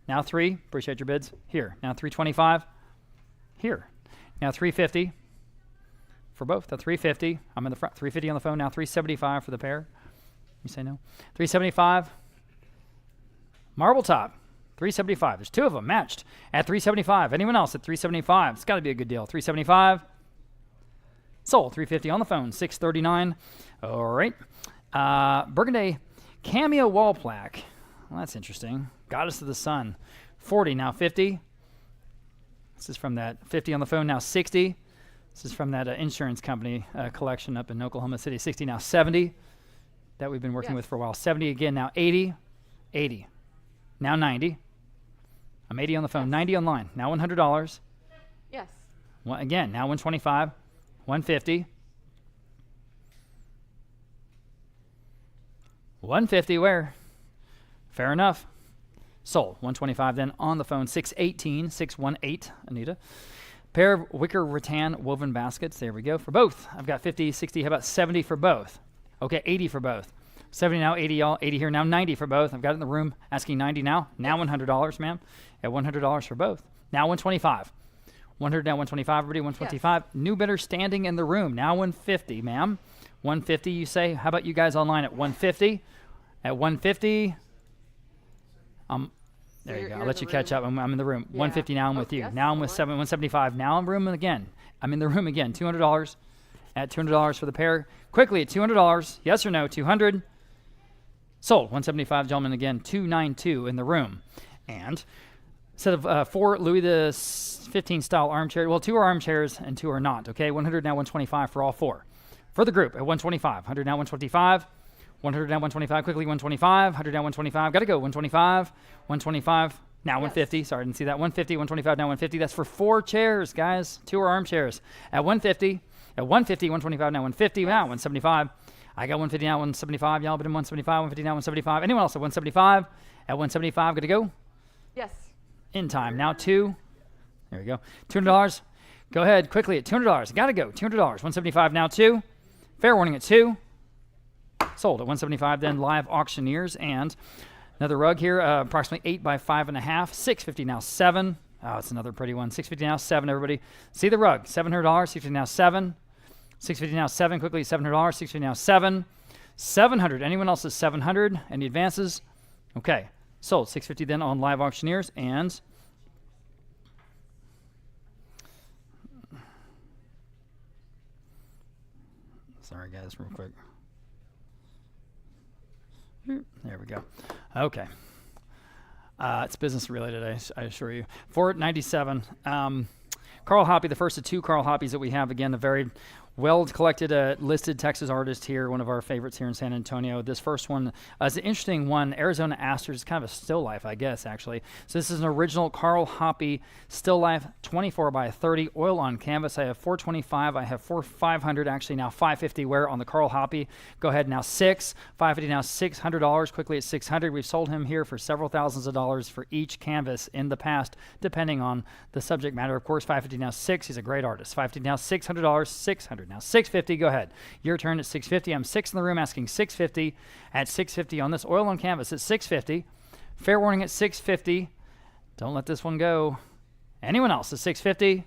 Now 3, appreciate your bids. Here, now 325. Here, now 350 for both. That's 350. I'm in the front. 350 on the phone. Now 375 for the pair. You say no. 375. Marble top. 375. There's 2 of them matched at 375. Anyone else at 375? It's got to be a good deal. 375. Sold. 350 on the phone. 639. All right. Burgundy cameo wall plaque. Well, that's interesting. Goddess of the Sun. 40, now 50. This is from that 50 on the phone, now 60. This is from that insurance company collection up in Oklahoma City. 60, now 70. That we've been working with for a while. 70 again, now 80. 80. Now 90. I'm 80 on the phone. 90 online. Now $100. Yes. Again, now 125. 150. 150 where? Fair enough. Sold. 125 then on the phone. 618. 618, Anita. Pair of wicker rattan woven baskets. There we go. For both. I've got 50, 60. How about 70 for both? Okay, 80 for both. 70 now, 80 y'all. 80 here. Now 90 for both. I've got it in the room. Asking 90 now. Now $100, ma'am. At $100 for both. Now 125. 100 now 125. Everybody 125. Yes. New bidder standing in the room. Now 150, ma'am. 150 you say. How about you guys online at 150? At 150. There you go. I'll let you catch up. I'm in the room. Yeah. 150 now. I'm with you. Yes, now I'm with 175. Now I'm room again. I'm in the room again. $200 at $200 for the pair. Quickly at $200. Yes or no? 200. Sold. 175, gentlemen. Again, 292 in the room. And instead of 4 Louis XV style armchairs, well, 2 are armchairs and 2 are not. Okay, 100 now 125 for all 4. For the group at 125. 100 now 125. 100 down 125, quickly 125, 100 down 125, got to go, 125, 125, now 150, sorry, I didn't see that, 150, 125, now 150, that's for 4 chairs, guys, 2 are armchairs, at 150, 125, now 150, now 175, I got 150 now, 175, y'all been in 175, 150 now, 175, anyone else at 175, at 175, got to go? Yes. In time, now 2, there we go, $200, go ahead, quickly at $200, got to go, $200, 175, now 2, fair warning at 2, sold at 175 then live auctioneers and another rug here approximately 8 by 5.5 650 now 7 Oh, it's another pretty one. $650 now, 7, everybody. See the rug, $700, $650 now, 7. $650 now, 7, quickly, $700, $650 now, 7. 700, anyone else is 700? Any advances? Okay, sold. $650 then on Live Auctioneers, and sorry guys, real quick. There we go. Okay. It's business related, I assure you. 497. Carl Hoppe, the first of 2 Carl Hoppes that we have. Again, a very well collected, listed Texas artist here, one of our favorites here in San Antonio. This first one is an interesting one. Arizona Asters, kind of a still life, I guess, actually. So this is an original Carl Hoppe still life, 24 by 30, oil on canvas. I have 425. I have 500, actually now 550 wear on the Carl Hoppe. Go ahead now, 6. 550 now, $600. Quickly at 600. We've sold him here for several thousands of dollars for each canvas in the past, depending on the subject matter. Of course, 550 now, 6. He's a great artist. 550 now, $600. 600 now, 650. Go ahead. Your turn at 650. I'm 6 in the room asking 650. At 650 on this oil on canvas at 650. Fair warning at 650. Don't let this one go. Anyone else at 650?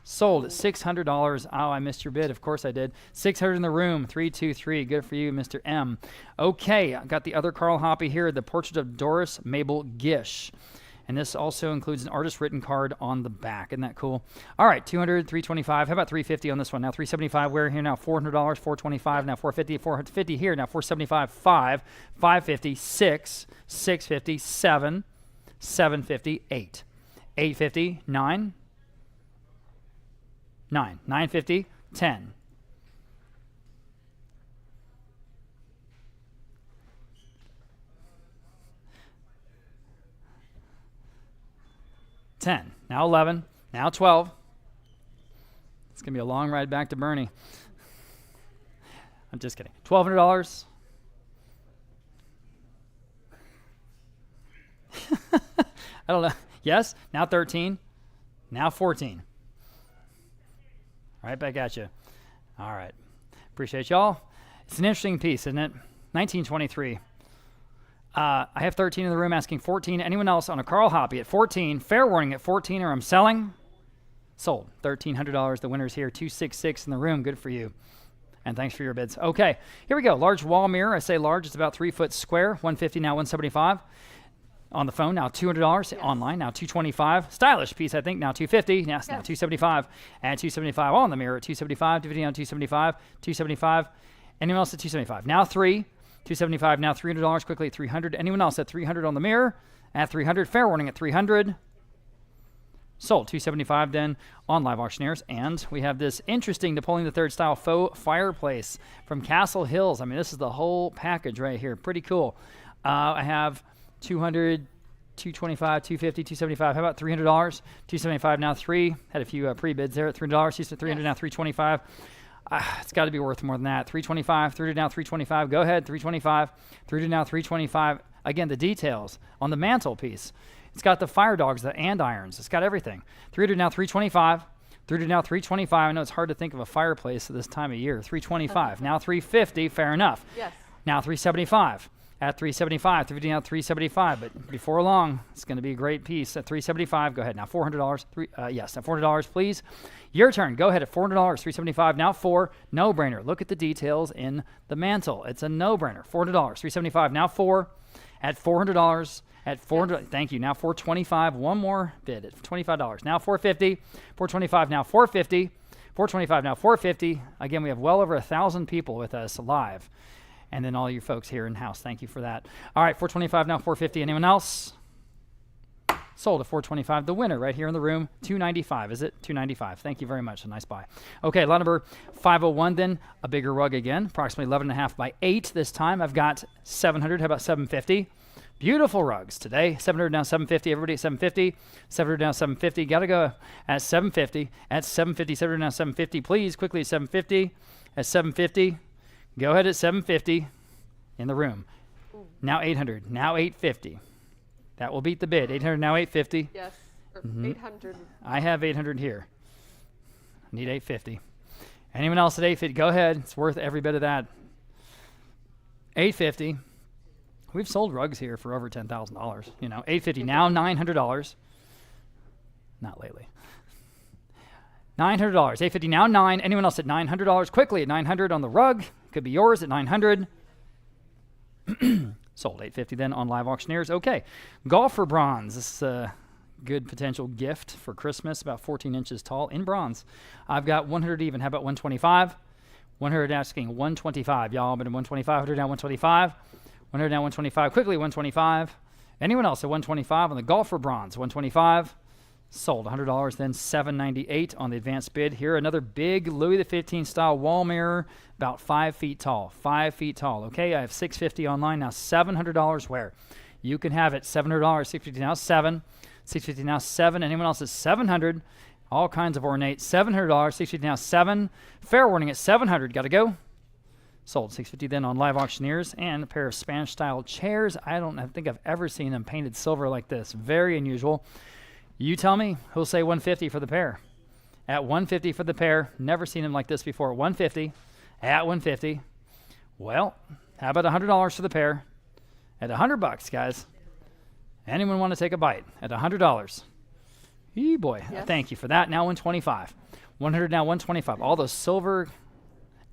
Sold at $600. Oh, I missed your bid. Of course I did. 600 in the room. 323. Good for you, Mr. M. Okay, I got the other Carl Hoppe here, the portrait of Doris Mabel Gish. And this also includes an artist-written card on the back. Isn't that cool? All right, 200, 325. How about 350 on this one? Now 375. We're here now. $400, 425. Now 450, 450 here. Now 475, 5, 550, 6, 650, 7, 750, 8, 850, 9, 9, 950, 10. $10, now 11, now 12. It's going to be a long ride back to Bernie. I'm just kidding. $1,200. I don't know. Yes, now 13, now 14. Right back at you. All right. Appreciate y'all. It's an interesting piece, isn't it? 1923. I have 13 in the room asking 14. Anyone else on a Carl Hoppe at 14? Fair warning at 14 or I'm selling. Sold. $1,300. The winner's here. 266 in the room. Good for you. And thanks for your bids. Okay, here we go. Large wall mirror. I say large. It's about 3 foot square. 150 now 175. On the phone now $200. Yes. Online now $225. Stylish piece I think now $250. Yes, now $275. And $275 on the mirror at $275. $250 on $275. $275. Anyone else at $275? Now 3. $275 now $300 quickly at $300. Anyone else at $300 on the mirror? At $300. Fair warning at $300. Sold. $275 then on Live Auctioneers. And we have this interesting Napoleon III style faux fireplace from Castle Hills. I mean, this is the whole package right here. Pretty cool. I have 200, 225, 250, 275. How about $300? 275 now 3. Had a few pre-bids there at $300. She's at $300 now 325. It's got to be worth more than that. 325, through to now 325. Go ahead, 325, through to now 325. Again, the details on the mantelpiece. It's got the fire dogs, the andirons. It's got everything. 300 now 325, through to now 325. I know it's hard to think of a fireplace at this time of year. 325, now 350. Fair enough. Yes. Now 375. At 375, 350 now 375. But before long, it's going to be a great piece at 375. Go ahead now, $400. Yes, now $400, please. Your turn. Go ahead at $400, 375. Now 4, no-brainer. Look at the details in the mantle. It's a no-brainer. $400, 375. Now 4 at $400. At $400. Thank you. Now $425. One more bid at $25. Now $450. $425. Now $450. $425. Now $450. Again, we have well over 1,000 people with us live. And then all you folks here in-house, thank you for that. All right, $425 now, $450. Anyone else? Sold at $425. The winner right here in the room, $295. Is it? $295. Thank you very much. A nice buy. Okay, lot number 501 then, a bigger rug again, approximately 11.5 by 8 this time. I've got 700. How about 750? Beautiful rugs today. 700 now 750. Everybody at 750. 700 now 750. Got to go at 750. At 750. 700 now 750. Please, quickly at 750. At 750. Go ahead at 750 in the room. Now 800. Now 850. That will beat the bid. 800 now 850. Yes, or 800. I have 800 here. I need 850. Anyone else at 850? Go ahead. It's worth every bit of that. 850. We've sold rugs here for over $10,000. You know, 850 now $900. Not lately. $900. $850 now, 9. Anyone else at $900? Quickly at $900 on the rug. Could be yours at $900. Sold. $850 then on Live Auctioneers. Okay. Golfer bronze. This is a good potential gift for Christmas. About 14 inches tall in bronze. I've got 100 even. How about 125? 100 asking 125. Y'all, but at 125. 100 down 125. 100 down 125. Quickly 125. Anyone else at 125 on the golfer bronze? 125. Sold. $100 then $798 on the advanced bid. Here another big Louis XV style wall mirror, about 5 feet tall. 5 feet tall. Okay, I have $650 online now. $700 where? You can have it. $700. $650 now 7. $650 now 7. Anyone else at 700? All kinds of ornate. $700. $650 now 7. Fair warning at 700. Got to go. Sold. $650 then on Live Auctioneers. And a pair of Spanish style chairs. I think I've ever seen them painted silver like this. Very unusual. You tell me who'll say 150 for the pair. At 150 for the pair. Never seen them like this before. 150. At 150. Well, how about $100 for the pair? At $100, guys. Anyone want to take a bite? At $100. Yee boy. Yes. Thank you for that. Now 125. 100 now 125. All those silver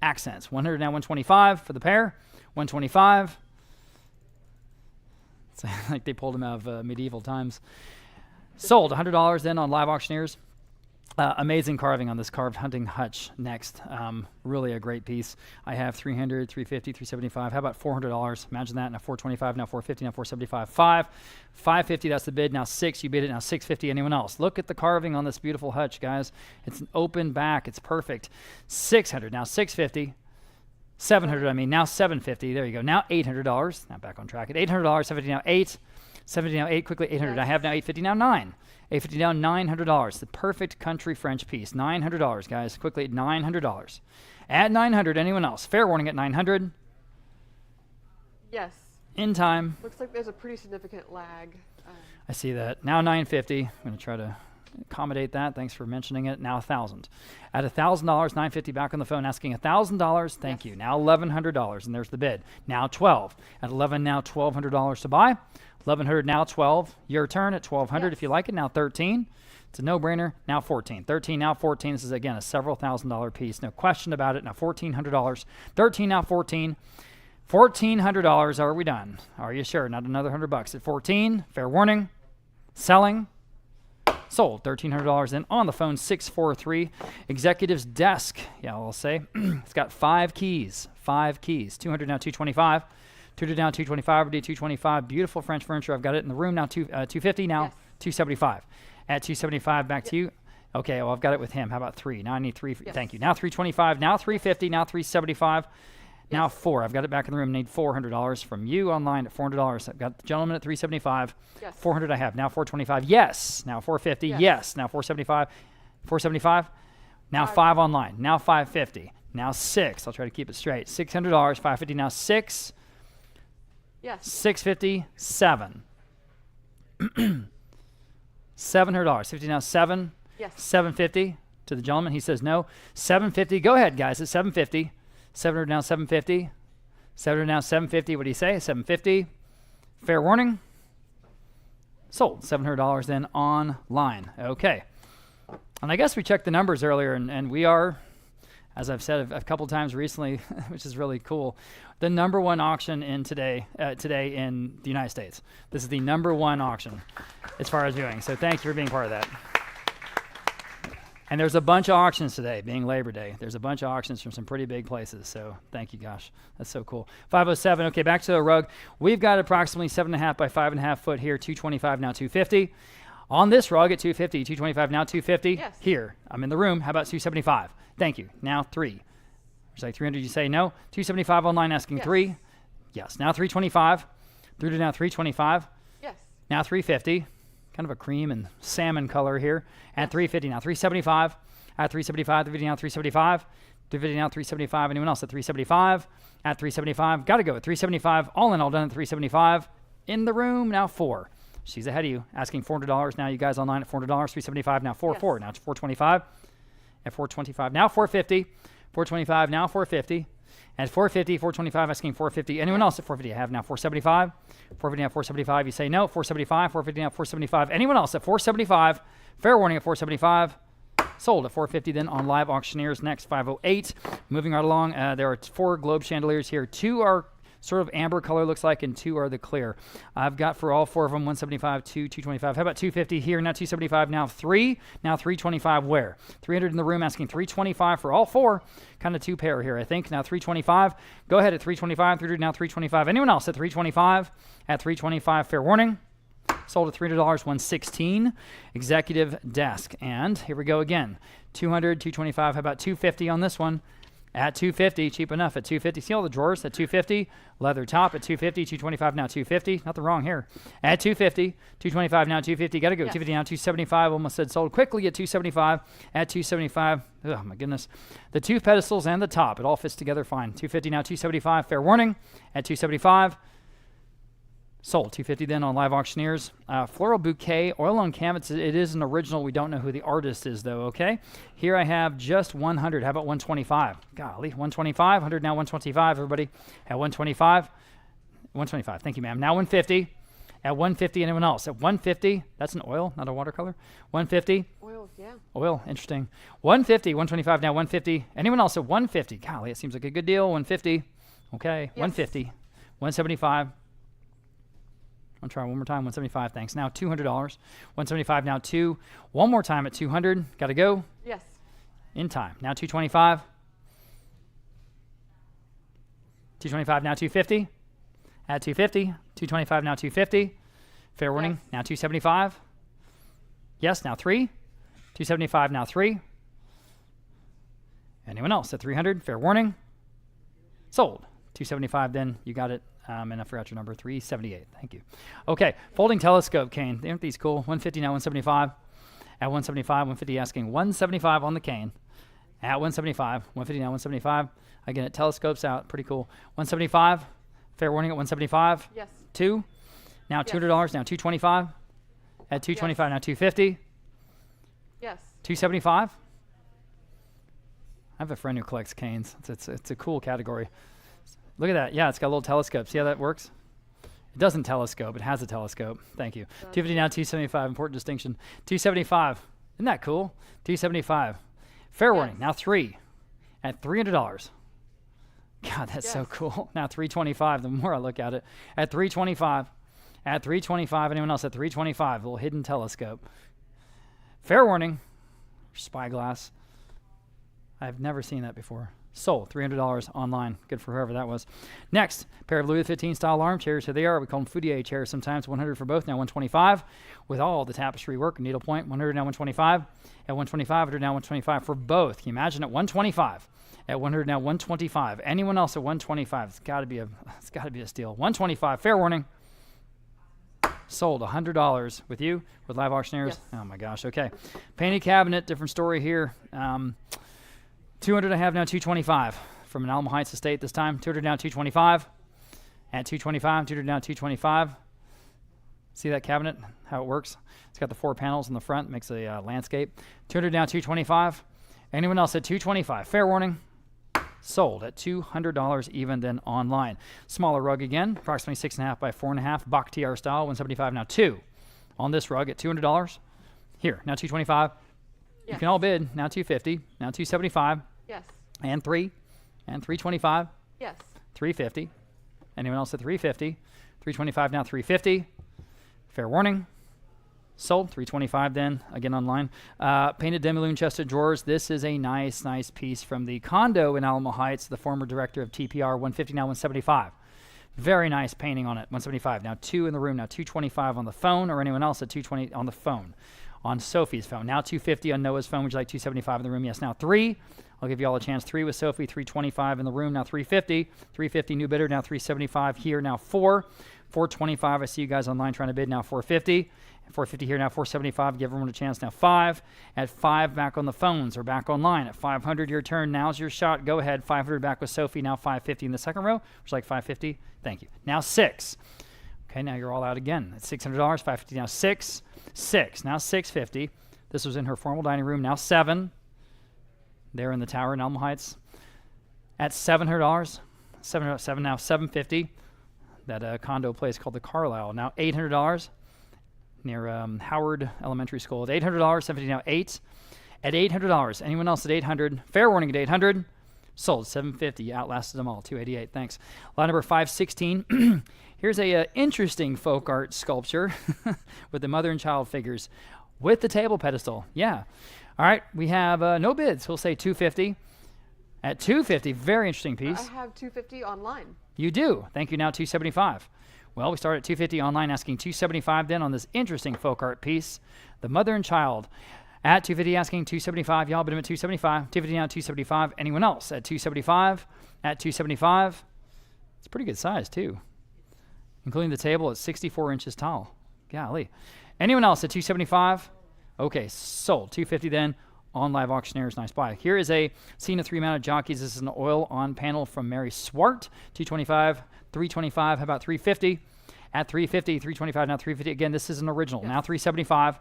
accents. 100 now 125 for the pair. 125. It's like they pulled them out of medieval times. Sold. $100 then on Live Auctioneers. Amazing carving on this carved hunting hutch next. Really a great piece. I have $300, $350, $375. How about $400? Imagine that. Now $425, now $450, now $475. $550, that's the bid. Now 6, you bid it. Now $650. Anyone else? Look at the carving on this beautiful hutch, guys. It's an open back. It's perfect. $600, now $650. $700, I mean, now $750. There you go. Now $800. Now back on track at $800. $750, now $8. $70 now 8, quickly 800. Yes. I have now $850 now 9. $850 now $900. The perfect country French piece. $900, guys. Quickly at $900. At $900, anyone else? Fair warning at $900. Yes. In time. Looks like there's a pretty significant lag. I see that. Now $950. I'm going to try to accommodate that. Thanks for mentioning it. Now $1,000. At $1,000, $950 back on the phone asking $1,000. Thank you. Now $1,100, and there's the bid. Now 12. At 11, now $1,200 to buy. 1,100 now 12. Your turn at 1,200 if you like it. Now 13. It's a no-brainer. Now 14. 13 now 14. This is again a several $1,000 piece. No question about it. Now $1,400. 13 now 14. $1,400. Are we done? Are you sure? Not another $100 at 14. Fair warning. Selling. Sold. $1,300 in on the phone. 643. Executive's desk. Yeah, I'll say it's got 5 keys. 5 keys. 200 now 225. 200 down 225, 225. Beautiful French furniture. I've got it in the room now. 250 now. Yes. 275. At 275, back to you. Okay, well I've got it with him. How about 3? Now I need 3. Yes. Thank you. Now 325. Now 350. Now 375. Now Yes. 4. I've got it back in the room. Need $400 from you online at $400. I've got the gentleman at 375. Yes. 400 I have. Now 425. Yes. Now 450. Yes. Yes. Now 475. 475. Now 5 online. Now 550. Now 6. I'll try to keep it straight. $600. 550. Now 6. Yes. 650, 7. $700. 50 now 7. Yes. 750 to the gentleman. He says no. 750. Go ahead, guys. It's 750. 700 now 750. 700 now 750. What do you say? 750. Fair warning. Sold. $700 then online. Okay. And I guess we checked the numbers earlier, and we are, as I've said a couple times recently, which is really cool, the number 1 auction in today in the United States. This is the number 1 auction as far as viewing. So thank you for being part of that. And there's a bunch of auctions today, being Labor Day. There's a bunch of auctions from some pretty big places. So thank you, gosh. That's so cool. 507. Okay, back to the rug. We've got approximately 7.5 by 5.5 foot here, 225, now 250. On this rug at 250, 225, now 250. Yes. Here, I'm in the room. How about 275? Thank you. Now 3. There's like 300. You say no. 275 online asking Yes. 3. Yes. Now 325. Through to now 325. Yes. Now 350. Kind of a cream and salmon color here. At 350 now 375. At 375. 350 now 375. 350 now 375. Anyone else at 375? At 375. Got to go at 375. All in all done at 375. In the room now 4. She's ahead of you, asking $400. Now you guys online at $400. 375 now 44. Yes. Now it's 425. At 425 now 450. 425 now 450. At 450, 425 asking 450. Anyone else at 450? I have now 475. 450 now 475. You say no. 475. 450 now 475. Anyone else at 475? Fair warning at 475. Sold at 450 then on Live Auctioneers. Next, 508. Moving right along, there are 4 globe chandeliers here. 2 are sort of amber color, looks like, and 2 are the clear. I've got for all 4 of them 175, 225. How about 250 here? Now 275, now 3. Now 325 where? 300 in the room, asking 325 for all 4. Kind of 2 pair here, I think. Now 325. Go ahead at 325. 300 now 325. Anyone else at 325? At 325, fair warning. Sold at $300, 116. Executive desk. And here we go again. 200, 225. How about 250 on this one? At 250, cheap enough at 250. See all the drawers at 250? Leather top at 250, 225 now 250. Nothing wrong here. At 250, 225 now 250. Got to go. Yes. 250 now 275. Almost said sold quickly at 275. At 275. Oh my goodness. The 2 pedestals and the top. It all fits together fine. 250 now 275. Fair warning. At 275. Sold. 250 then on Live Auctioneers. Floral bouquet, oil on canvas. It is an original. We don't know who the artist is, though, okay? Here I have just 100. How about 125? Golly, 125. 100 now 125, everybody. At 125. 125. Thank you, ma'am. Now 150. At 150, anyone else? At 150. That's an oil, not a watercolor. 150. Oil, yeah. Oil, interesting. 150. 125 now 150. Anyone else at 150? Golly, it seems like a good deal. 150. Okay. Yes. 150. 175. I'll try one more time. 175, thanks. Now $200. 175, now 2. One more time at 200. Got to go. Yes. In time. Now 225. 225, now 250. At 250. 225, now 250. Fair warning. Yes. Now 275. Yes, now 3. 275, now 3. Anyone else at 300? Fair warning. Sold. 275 then. You got it. And I forgot your number, 378. Thank you. Okay, folding telescope cane. Aren't these cool? 150 now 175. At 175, 150 asking 175 on the cane. At 175, 150 now 175. Again, it telescopes out. Pretty cool. 175. Fair warning at 175. Yes. 2. Now $200. Now 225. At 225 now 250. Yes. 275. I have a friend who collects canes. It's a cool category. Look at that. Yeah, it's got a little telescope. See how that works? It doesn't telescope. It has a telescope. Thank you. 250 now, 275. Important distinction. 275. Isn't that cool? 275. Fair warning. Now 3. At $300. God, that's so cool. Now 325. The more I look at it. At 325. At 325. Anyone else at 325? A little hidden telescope. Fair warning. Spyglass. I've never seen that before. Sold. $300 online. Good for whoever that was. Next, pair of Louis XV style armchairs. Here they are. We call them Foudier chairs sometimes. 100 for both. Now 125 with all the tapestry work, needlepoint. 100 now 125. At 125, 100 now 125 for both. Can you imagine at 125? At 100 now 125. Anyone else at 125? It's got to be a steal. 125. Fair warning. Sold. $100 with you with Live Auctioneers. Yes. Oh my gosh. Okay. Painted cabinet. Different story here. 200 I have now 225 from an Alamo Heights estate this time. 200 now 225. At 225, 200 now 225. See that cabinet, how it works? It's got the 4 panels in the front, makes a landscape. 200 now 225. Anyone else at 225? Fair warning. Sold at $200 even then online. Smaller rug again, approximately 6.5 by 4.5. Bach TR style, 175 now 2. On this rug at $200. Here, now 225. Yes. You can all bid. Now 250. Now 275. Yes. And 3. And 325. Yes. 350. Anyone else at 350? 325 now 350. Fair warning. Sold. 325 then. Again online. Painted demi-lune chested drawers. This is a nice piece from the condo in Alamo Heights. The former director of TPR. 150 now 175. Very nice painting on it. 175. Now 2 in the room. Now 225 on the phone, or anyone else at 220 on the phone. On Sophie's phone. Now 250 on Noah's phone. Would you like 275 in the room? Yes. Now 3. I'll give you all a chance. 3 with Sophie. 325 in the room. Now 350. 350 new bidder. Now 375 here. Now 4. 425. I see you guys online trying to bid. Now 450. 450 here. Now 475. Give everyone a chance. Now 5. At 5 back on the phones or back online. At 500 your turn. Now's your shot. Go ahead. 500 back with Sophie. Now 550 in the second row. Would you like 550? Thank you. Now 6. Okay, now you're all out again. At $600. 550 now 6. 6. Now 650. This was in her formal dining room. Now 7. There in the tower in Elm Heights. At $700. 7 now 750. That condo place called the Carlisle. Now $800. near Howard Elementary School. At $800, 750 now 8. At $800. Anyone else at 800? Fair warning at 800. Sold 750. Outlasted them all. 288. Thanks. Lot number 516. Here's a interesting folk art sculpture with the mother and child figures with the table pedestal. Yeah. All right. We have no bids. We'll say 250. At 250, very interesting piece. I have 250 online. You do. Thank you. Now 275. Well, we started at 250 online, asking 275 then on this interesting folk art piece, the mother and child. At 250, asking 275. Y'all bid him at 275. 250 now 275. Anyone else at 275? At 275. It's pretty good size too, including the table at 64 inches tall. Golly. Anyone else at 275? Okay, sold. 250 then. On live auctioneers, nice buy. Here is a scene of 3 mounted jockeys. This is an oil on panel from Mary Swart. 225, 325. How about 350? At 350, 325. Now 350. Again, this is an original. Yes. Now 375.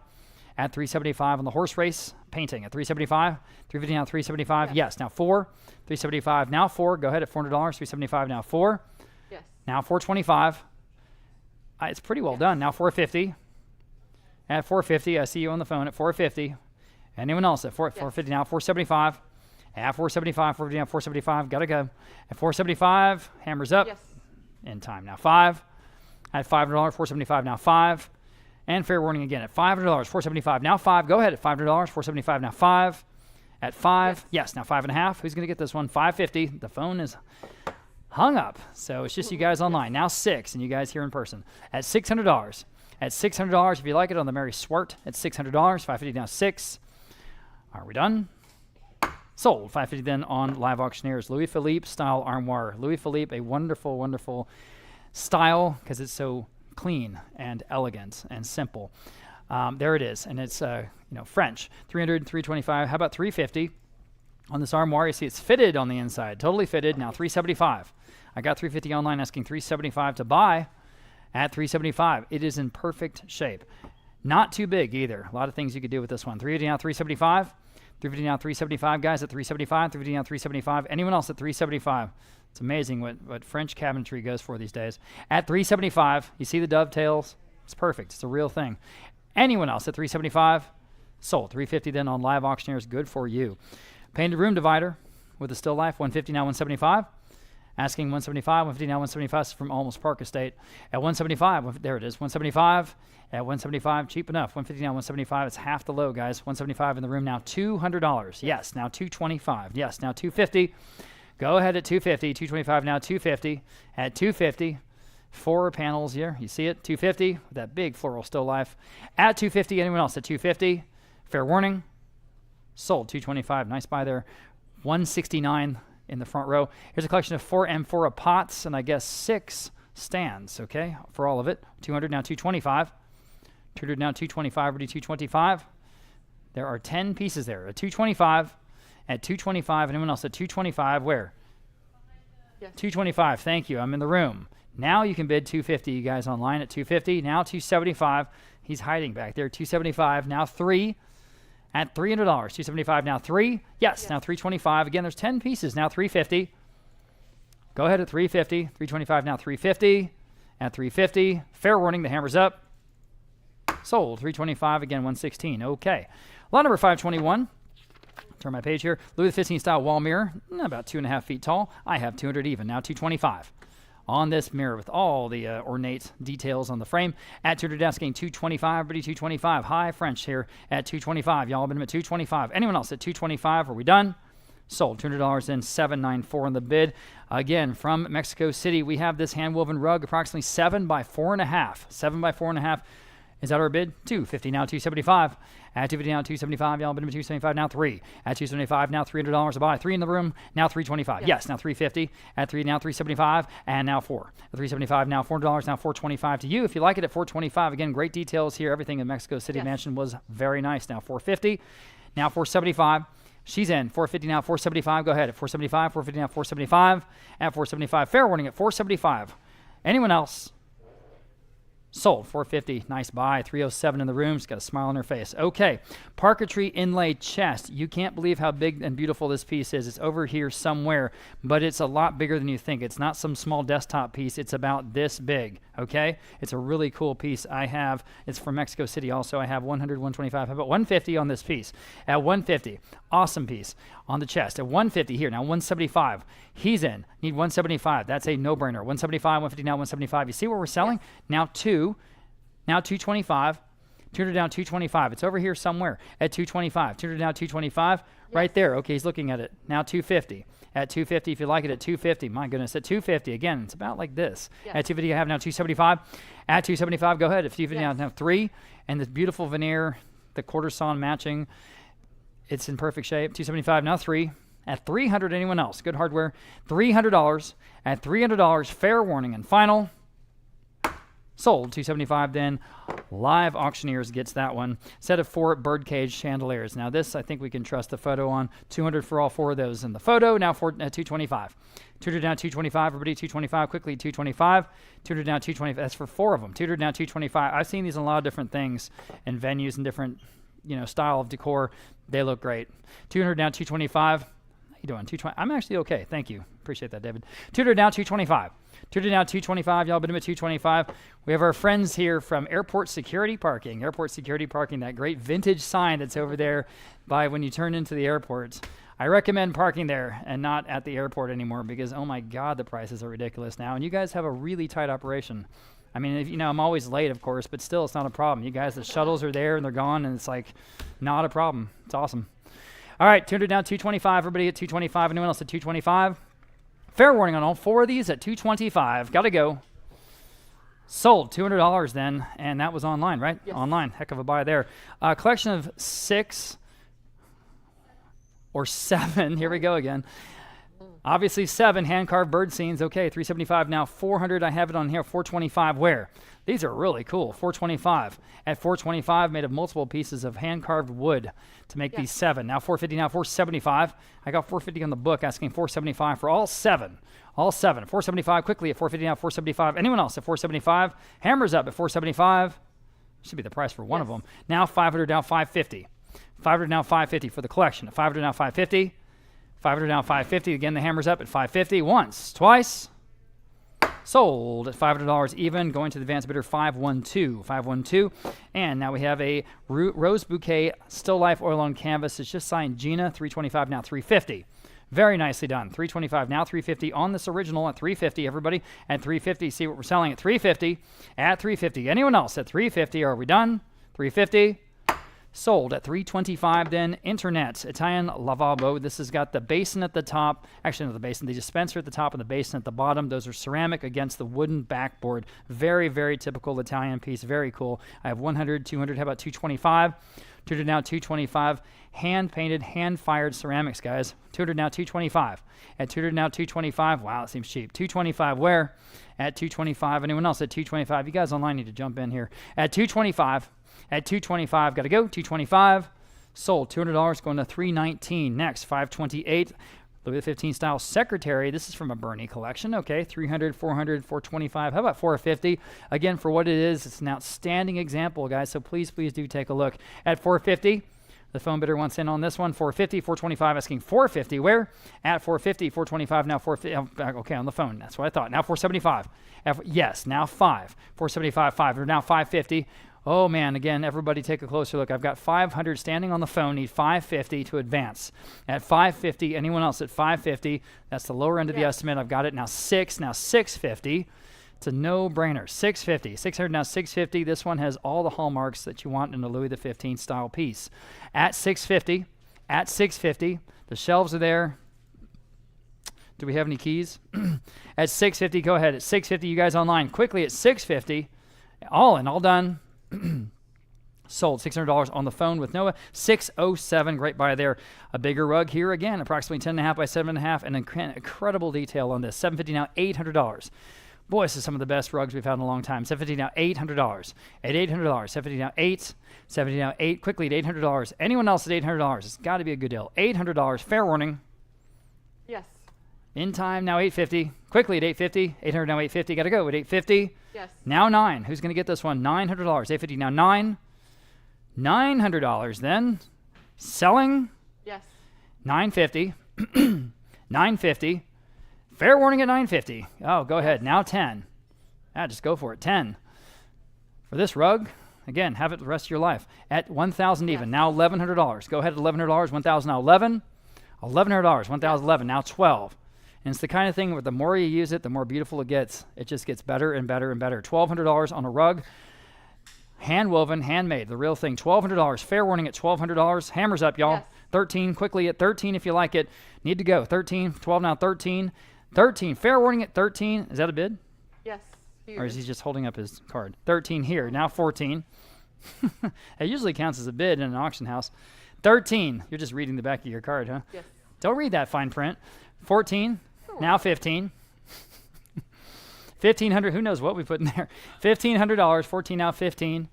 At 375 on the horse race painting. At 375, 350 now 375. Yes. Now 4, 375. Now 4. Go ahead at $400. 375 now 4. Yes. Now 425. It's pretty well done. Now 450. At 450, I see you on the phone at 450. Anyone else at 450 now? 475. At 475, 450 now, 475. Gotta go. At 475, hammers up. Yes. In time. Now 5. At $500, 475 now 5. And fair warning again at $500, 475 now 5. Go ahead at $500, 475 now 5. At 5. Yes, now 5.5. Who's gonna get this one? 550. The phone is hung up. So it's just you guys online. Now 6, and you guys here in person. At $600. At $600, if you like it, on the Mary Swart at $600. 550 now 6. Are we done? Sold. 550 then on live auctioneers. Louis Philippe style armoire. Louis Philippe, a wonderful, wonderful style because it's so clean and elegant and simple. There it is, and it's French. 300, 325. How about 350 on this armoire? You see it's fitted on the inside, totally fitted. Now 375. I got 350 online, asking 375 to buy. At 375, it is in perfect shape. Not too big either. A lot of things you could do with this one. 350 now 375. 350 now 375, guys, at 375. 350 now 375. Anyone else at 375? It's amazing what French cabinetry goes for these days. At 375, you see the dovetails? It's perfect. It's a real thing. Anyone else at 375? Sold. 350 then on live auctioneers. Good for you. Painted room divider with a still life. 150 now 175. Asking 175, 150 now 175. This is from Almost Park Estate. At 175, there it is. 175. At 175, cheap enough. 150 now 175. It's half the low, guys. 175 in the room now. $200. Yes, now 225. Yes, now 250. Go ahead at 250. 225 now 250. At 250. 4 panels here. You see it? 250 with that big floral still life. At 250. Anyone else at 250? Fair warning. Sold. 225. Nice buy there. 169 in the front row. Here's a collection of 4 amphora pots and I guess 6 stands, okay, for all of it. 200 now 225. 200 now 225. Ready 225. There are 10 pieces there. At 225. At 225. Anyone else at 225? Where? Yes. 225. Thank you. I'm in the room. Now you can bid 250. You guys online at 250. Now 275. He's hiding back there. 275. Now 3. At $300. 275 now 3. Yes, now 325. Again, there's 10 pieces. Now 350. Go ahead at 350. 325 now 350. At 350. Fair warning, the hammer's up. Sold. 325. Again, 116. Okay. Lot number 521. Turn my page here. Louis XV style wall mirror. About 2.5 feet tall. I have 200 even. Now 225. On this mirror with all the ornate details on the frame. At 200, asking 225, Brady 225. High French here at 225. Y'all been at 225. Anyone else at 225? Are we done? Sold. $200 in 794 in the bid. Again, from Mexico City, we have this hand-woven rug, approximately 7 by 4.5. 7 by 4.5. Is that our bid? 250 now 275. At 250 now 275. Y'all bid at 275 now 3. At 275 now $300 a buy. 3 in the room now 325. Yes, now 350. At 3 now 375 and now 4. At 375 now $400 now 425 to you. If you like it at 425, again, great details here. Everything in Mexico City Mansion was very nice. Now 450. Now 475. She's in. 450 now 475. Go ahead at 475. 450 now 475. At 475. Fair warning at 475. Anyone else? Sold. 450. Nice buy. 307 in the room. She's got a smile on her face. Okay. Parquetry inlay chest. You can't believe how big and beautiful this piece is. It's over here somewhere, but it's a lot bigger than you think. It's not some small desktop piece. It's about this big. Okay. It's a really cool piece. I have, it's from Mexico City also. I have 100, 125. How about 150 on this piece? At 150. Awesome piece on the chest. At 150 here. Now 175. He's in. Need 175. That's a no-brainer. 175, 150, now 175. You see what we're selling? Now 225. 200 down, 225. It's over here somewhere at 225. 200 down, 225. Right there. Okay, he's looking at it. Now 250. At 250, if you like it at 250. My goodness, at 250. Again, it's about like this. Yes. At 250, I have now 275. At 275, go ahead. At 250, Yes. now 3. And this beautiful veneer, the quarter sawn matching. It's in perfect shape. 275, now 3. At 300, anyone else? Good hardware. $300. At $300, fair warning and final. Sold. 275 then. Live Auctioneers gets that one. Set of 4 birdcage chandeliers. Now this, I think we can trust the photo on. 200 for all 4 of those in the photo. Now for 225. 200 down, 225. Everybody 225. Quickly 225. 200 down, 225. That's for 4 of them. 200 down, 225. I've seen these in a lot of different things and venues and different, style of decor. They look great. 200 down, 225. How you doing? 220. I'm actually okay. Thank you. Appreciate that, David. 200 down, 225. 200 down, 225. Y'all been at 225. We have our friends here from Airport Security Parking. Airport Security Parking, that great vintage sign that's over there by when you turn into the airport. I recommend parking there and not at the airport anymore because, oh my God, the prices are ridiculous now. And you guys have a really tight operation. I mean, I'm always late, of course, but still, it's not a problem. You guys, the shuttles are there and they're gone, and it's like not a problem. It's awesome. All right, 200 down, 225. Everybody at 225. Anyone else at 225? Fair warning on all 4 of these at 225. Got to go. Sold. $200 then, and that was online, right? Yes. Online. Heck of a buy there. Collection of 6 or 7. Here we go again. Obviously 7 hand-carved bird scenes. Okay, 375 now. 400. I have it on here. 425. Where? These are really cool. 425. At 425, made of multiple pieces of hand-carved wood to make these 7. Now 450. Now 475. I got 450 on the book, asking 475 for all 7. All 7. 475 quickly at 450. Now 475. Anyone else at 475? Hammers up at 475. Should be the price for one of them. Now 500. Now 550. 500. Now 550 for the collection. At 500. Now 550. 500 now 550. Again, the hammer's up at 550. Once, twice. Sold at $500 even. Going to the advanced bidder 512. 512. And now we have a rose bouquet still life oil on canvas. It's just signed Gina. 325 now 350. Very nicely done. 325 now 350 on this original at 350. Everybody at 350. See what we're selling at 350. At 350. Anyone else at 350? Are we done? 350. Sold at 325 then. Internet, Italian lavabo. This has got the basin at the top. Actually, not the basin. The dispenser at the top and the basin at the bottom. Those are ceramic against the wooden backboard. Very, very typical Italian piece. Very cool. I have 100, 200. How about 225? 200 now 225. Hand-painted, hand-fired ceramics, guys. 200 now 225. At 200 now 225. Wow, it seems cheap. 225 where? At 225. Anyone else at 225? You guys online need to jump in here. At 225. At 225, got to go. 225, sold. $200 going to 319. Next, 528, Louis XV style secretary. This is from a Bernie collection. Okay, 300, 400, 425. How about 450? Again, for what it is, it's an outstanding example, guys. So please, please do take a look. At 450, the phone bidder wants in on this one. 450, 425, asking 450. Where? At 450, 425, now 450. Okay, on the phone. That's what I thought. Now 475. Yes, now 5. 475, 5. Or now 550. Oh man, again, everybody take a closer look. I've got 500 standing on the phone, need 550 to advance. At 550, anyone else at 550? That's the lower end of the estimate. I've got it now 6, now 650. It's a no-brainer. 650. 600 now 650. This one has all the hallmarks that you want in a Louis XV style piece. At 650, at 650, the shelves are there. Do we have any keys? At 650, go ahead. At 650, you guys online, quickly at 650. All in, all done. Sold. $600 on the phone with Noah. 607. Great buy there. A bigger rug here again, approximately 10.5 by 7.5, and incredible detail on this. $750 now, $800. Boy, this is some of the best rugs we've had in a long time. $750 now, $800. At $800. $750 now, $8. $750 now, $8. Quickly at $800. Anyone else at $800? It's got to be a good deal. $800. Fair warning. Yes. In time, now 850. Quickly at 850. 800 now 850. Got to go at 850. Yes. Now 9. Who's going to get this one? $900. 850 now 9. $900 then. Selling Yes. 950. 950. Fair warning at 950. Oh, go ahead. Now 10. Just go for it. 10. For this rug, again, have it the rest of your life. At 1,000 even. Yes. Now $1,100. Go ahead at $1,100. 1,000 now 11. $1,100. 1,011. Now 12. And it's the kind of thing where the more you use it, the more beautiful it gets. It just gets better and better and better. $1,200 on a rug. Hand woven, handmade, the real thing. $1,200. Fair warning at $1,200. Hammers up, y'all. Yes. 13 quickly at 13 if you like it. Need to go. 13. 12 now 13. 13. Fair warning at 13. Is that a bid? Yes. Or is he just holding up his card? 13 here. Now 14. It usually counts as a bid in an auction house. 13. You're just reading the back of your card, huh? Yes. Don't read that fine print. 14. Now 15. 1,500. Who knows what we put in there? $1,500. 14 now 15.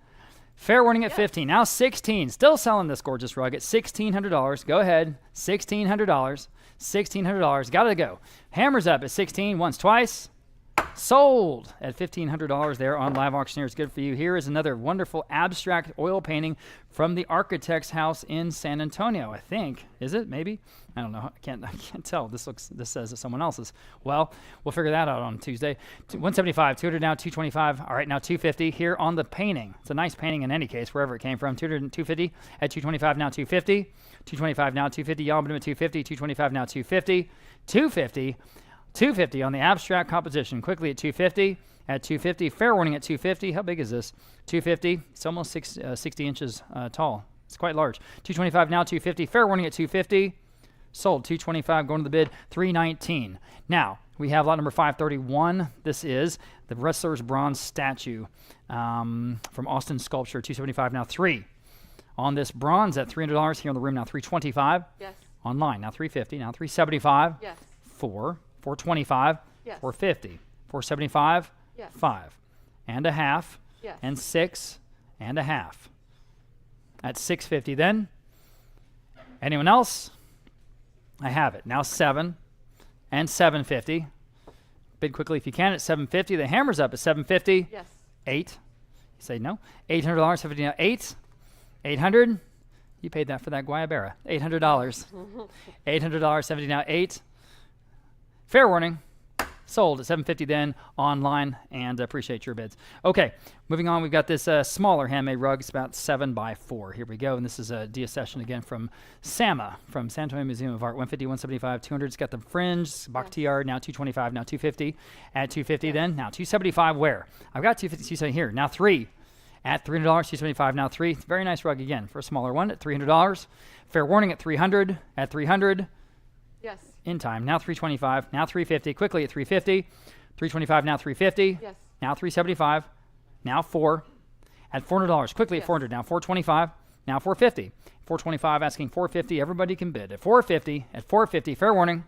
Fair warning at 15. Now 16. Still selling this gorgeous rug at $1,600. Go ahead. $1,600. $1,600. Gotta go. Hammers up at 16. Once, twice. Sold at $1,500 there on Live Auctioneers. Good for you. Here is another wonderful abstract oil painting from the architect's house in San Antonio, I think. Is it? Maybe? I don't know. I can't tell. This says it's someone else's. Well, we'll figure that out on Tuesday. 175, 200 now, 225. All right, now 250 here on the painting. It's a nice painting in any case, wherever it came from. 200 and 250 at 225 now 250. 225 now 250. Y'all been at 250. 225 now 250. 250. 250 on the abstract composition. Quickly at 250. At 250. Fair warning at 250. How big is this? 250. It's almost 60 inches tall. It's quite large. 225 now 250. Fair warning at 250. Sold. 225 going to the bid. 319. Now, we have lot number 531. This is the wrestler's bronze statue from Austin Sculpture. 275 now 3. On this bronze at $300 here in the room now 325. Yes. Online now 350. Now 375. Yes. 4. 425, Yes. 450, 475, Yes. 5 and a half, Yes. and 6 and a half. At 650 then. Anyone else? I have it. Now 7 and 750. Bid quickly if you can at 750. The hammer's up at 750. Yes. 8. You say no. $800, 750 now 8. 800. You paid that for that Guayabera. $800. $800, 70 now 8. Fair warning. Sold at $750 then online, and appreciate your bids. Okay, moving on. We've got this smaller handmade rug. It's about 7 by 4. Here we go, and this is a deaccession again from SAMA, from San Antonio Museum of Art. 150, 175, 200. It's got the fringe, box TR, now 225, now 250. At 250 then, now 275 where? I've got 250, 270 here. Now 3. At $300, 275, now 3. Very nice rug again for a smaller one at $300. Fair warning at 300. At 300. Yes. In time. Now 325. Now 350. Quickly at 350. 325. Now 350. Yes. Now 375. Now 4. At $400. Quickly at Yes. 400. Now 425. Now 450. 425 asking 450. Everybody can bid. At 450. At 450. Fair warning.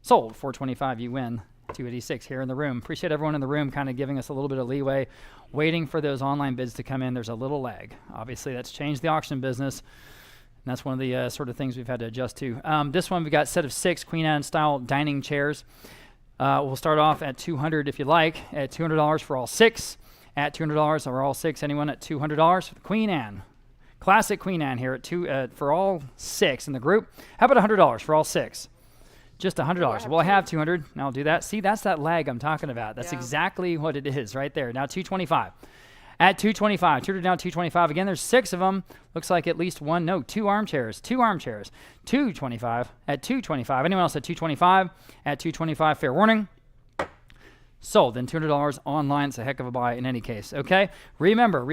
Sold. 425. You win. 286 here in the room. Appreciate everyone in the room kind of giving us a little bit of leeway, waiting for those online bids to come in. There's a little lag. Obviously, that's changed the auction business. And that's one of the sort of things we've had to adjust to. This one, we've got a set of 6 Queen Anne style dining chairs. We'll start off at $200 if you like. At $200 for all 6. At $200 for all 6. Anyone at $200 for the Queen Anne. Classic Queen Anne here at for all 6 in the group. How about $100 for all 6? Just $100. Well, I have 200. Now I'll do that. See, that's that lag I'm talking about. That's exactly what it is right there. Now 225. At 225, 200 down 225. Again, there's 6 of them. Looks like at least 2 armchairs. 2 armchairs. 225 at 225. Anyone else at 225? At 225, fair warning. Sold. Then $200 online. It's a heck of a buy in any case. Okay? Remember,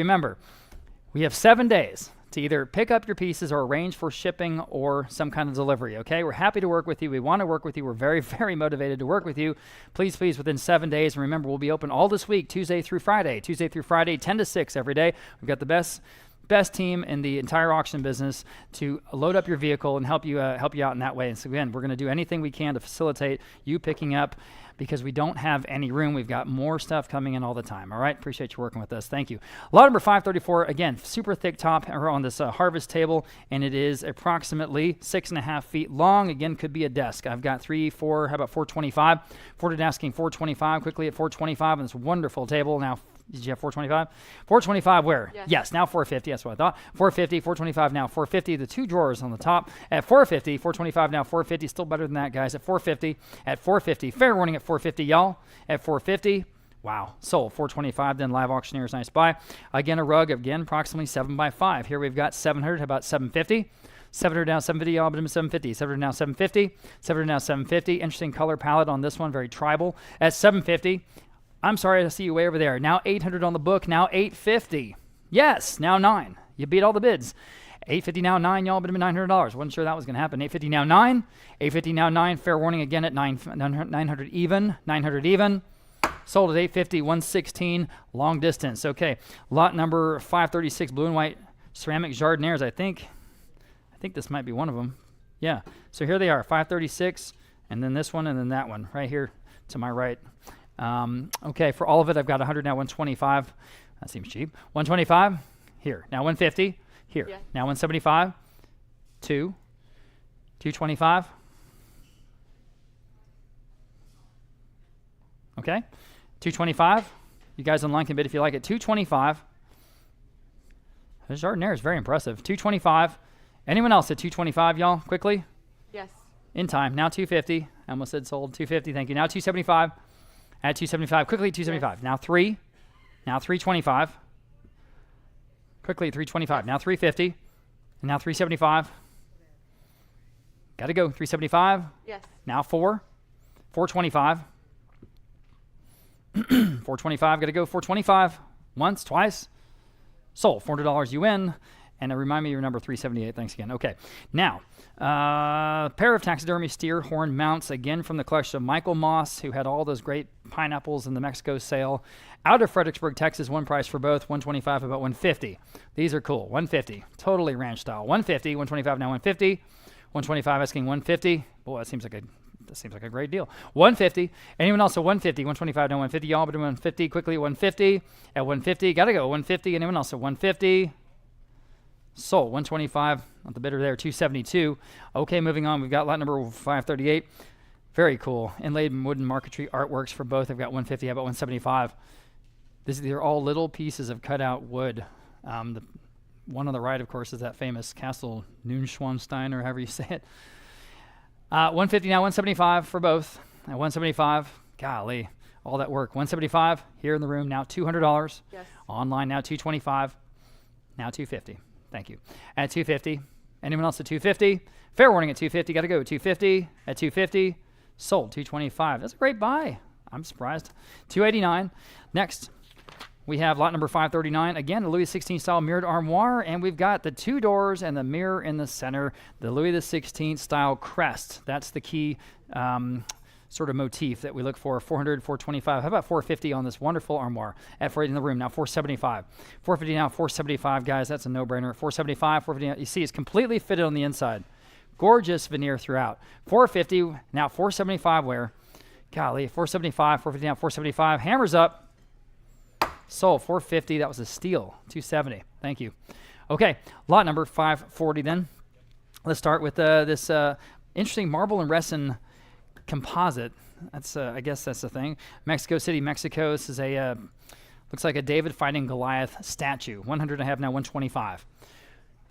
we have 7 days to either pick up your pieces or arrange for shipping or some kind of delivery, okay? We're happy to work with you. We want to work with you. We're very, very motivated to work with you. Please, within 7 days. And remember, we'll be open all this week, Tuesday through Friday, 10 to 6 every day. We've got the best team in the entire auction business to load up your vehicle and help you out in that way. And so again, we're going to do anything we can to facilitate you picking up because we don't have any room. We've got more stuff coming in all the time. All right, appreciate you working with us. Thank you. Lot number 534, again, super thick top on this harvest table, and it is approximately 6.5 feet long. Again, could be a desk. I've got 3, 4, how about 425? Forwarded asking 425, quickly at 425 on this wonderful table. Now, did you have 425? 425 where? Yes, now 450. That's what I thought. 450, 425, now 450. The 2 drawers on the top at 450, 425, now 450. Still better than that, guys, at 450. At 450. Fair warning at 450, y'all. At 450. Wow. Sold. 425. Then live auctioneers, nice buy. Again, a rug, again, approximately 7x5. Here we've got 700. How about 750? 700 now, 750, y'all, but 750. 700 now, 750. 700 now, 750. Interesting color palette on this one, very tribal. At 750. I'm sorry, I see you way over there. Now 800 on the book, now 850. Yes, now 9. You beat all the bids. 850 now 9, y'all, but $900. Wasn't sure that was going to happen. 850 now 9. 850 now 9. Fair warning again at 900 even. 900 even. Sold at 850, 116, long distance. Okay, lot number 536, blue and white ceramic jardinières, I think this might be one of them. Yeah, so here they are, 536, and then this one, and then that one, right here to my right. Okay, for all of it, I've got 100 now, 125. That seems cheap. 125, here. Now 150, here. Yeah. Now 175, 225. Okay, 225. You guys online can bid if you like it. 225. The jardinière is very impressive. 225. Anyone else at 225, y'all? Quickly. Yes. In time. Now 250. I almost said sold. 250. Thank you. Now 275. At 275. Quickly 275. Yes. Now 3. Now 325. Quickly 325. Yes. Now 350. And now 375. Got to go. 375. Yes. Now 4. 425. 425. Got to go. 425. Once, twice. Sold. $400 you win. And remind me your number 378. Thanks again. Okay. Now, pair of taxidermy steer horn mounts, again from the collection of Michael Moss, who had all those great pineapples in the Mexico sale. Out of Fredericksburg, Texas, one price for both, 125 about 150. These are cool. 150. Totally ranch style. 150, 125 now 150. 125 asking 150. Boy, that seems like a great deal. 150. Anyone else at 150? 125 now 150. Y'all but 150. Quickly 150. At 150. Gotta go. 150. Anyone else at 150? Sold. 125 on the bidder there. 272. Okay, moving on. We've got lot number 538. Very cool. Inlaid wooden marquetry artworks for both. I've got 150. How about 175? They're all little pieces of cut out wood. The one on the right, of course, is that famous Castle Neuschwanstein, or however you say it. 150 now, 175 for both. At 175, golly, all that work. 175 here in the room, now $200. Yes. Online now 225, now 250. Thank you. At 250, anyone else at 250? Fair warning at 250, got to go. 250 at 250, sold 225. That's a great buy. I'm surprised. 289. Next, we have lot number 539. Again, a Louis XVI style mirrored armoire, and we've got the 2 doors and the mirror in the center, the Louis XVI style crest. That's the key sort of motif that we look for. 400, 425. How about 450 on this wonderful armoire? At 480 in the room, now 475. 450 now, 475, guys. That's a no-brainer. 475, 450. You see, it's completely fitted on the inside. Gorgeous veneer throughout. 450, now 475 where? Golly, 475, 450 now, 475. Hammers up. Sold. 450. That was a steal. 270. Thank you. Okay, lot number 540 then. Let's start with this interesting marble and resin composite. That's I guess that's the thing. Mexico City, Mexico. This is a looks like a David fighting Goliath statue. 100 I have now 125.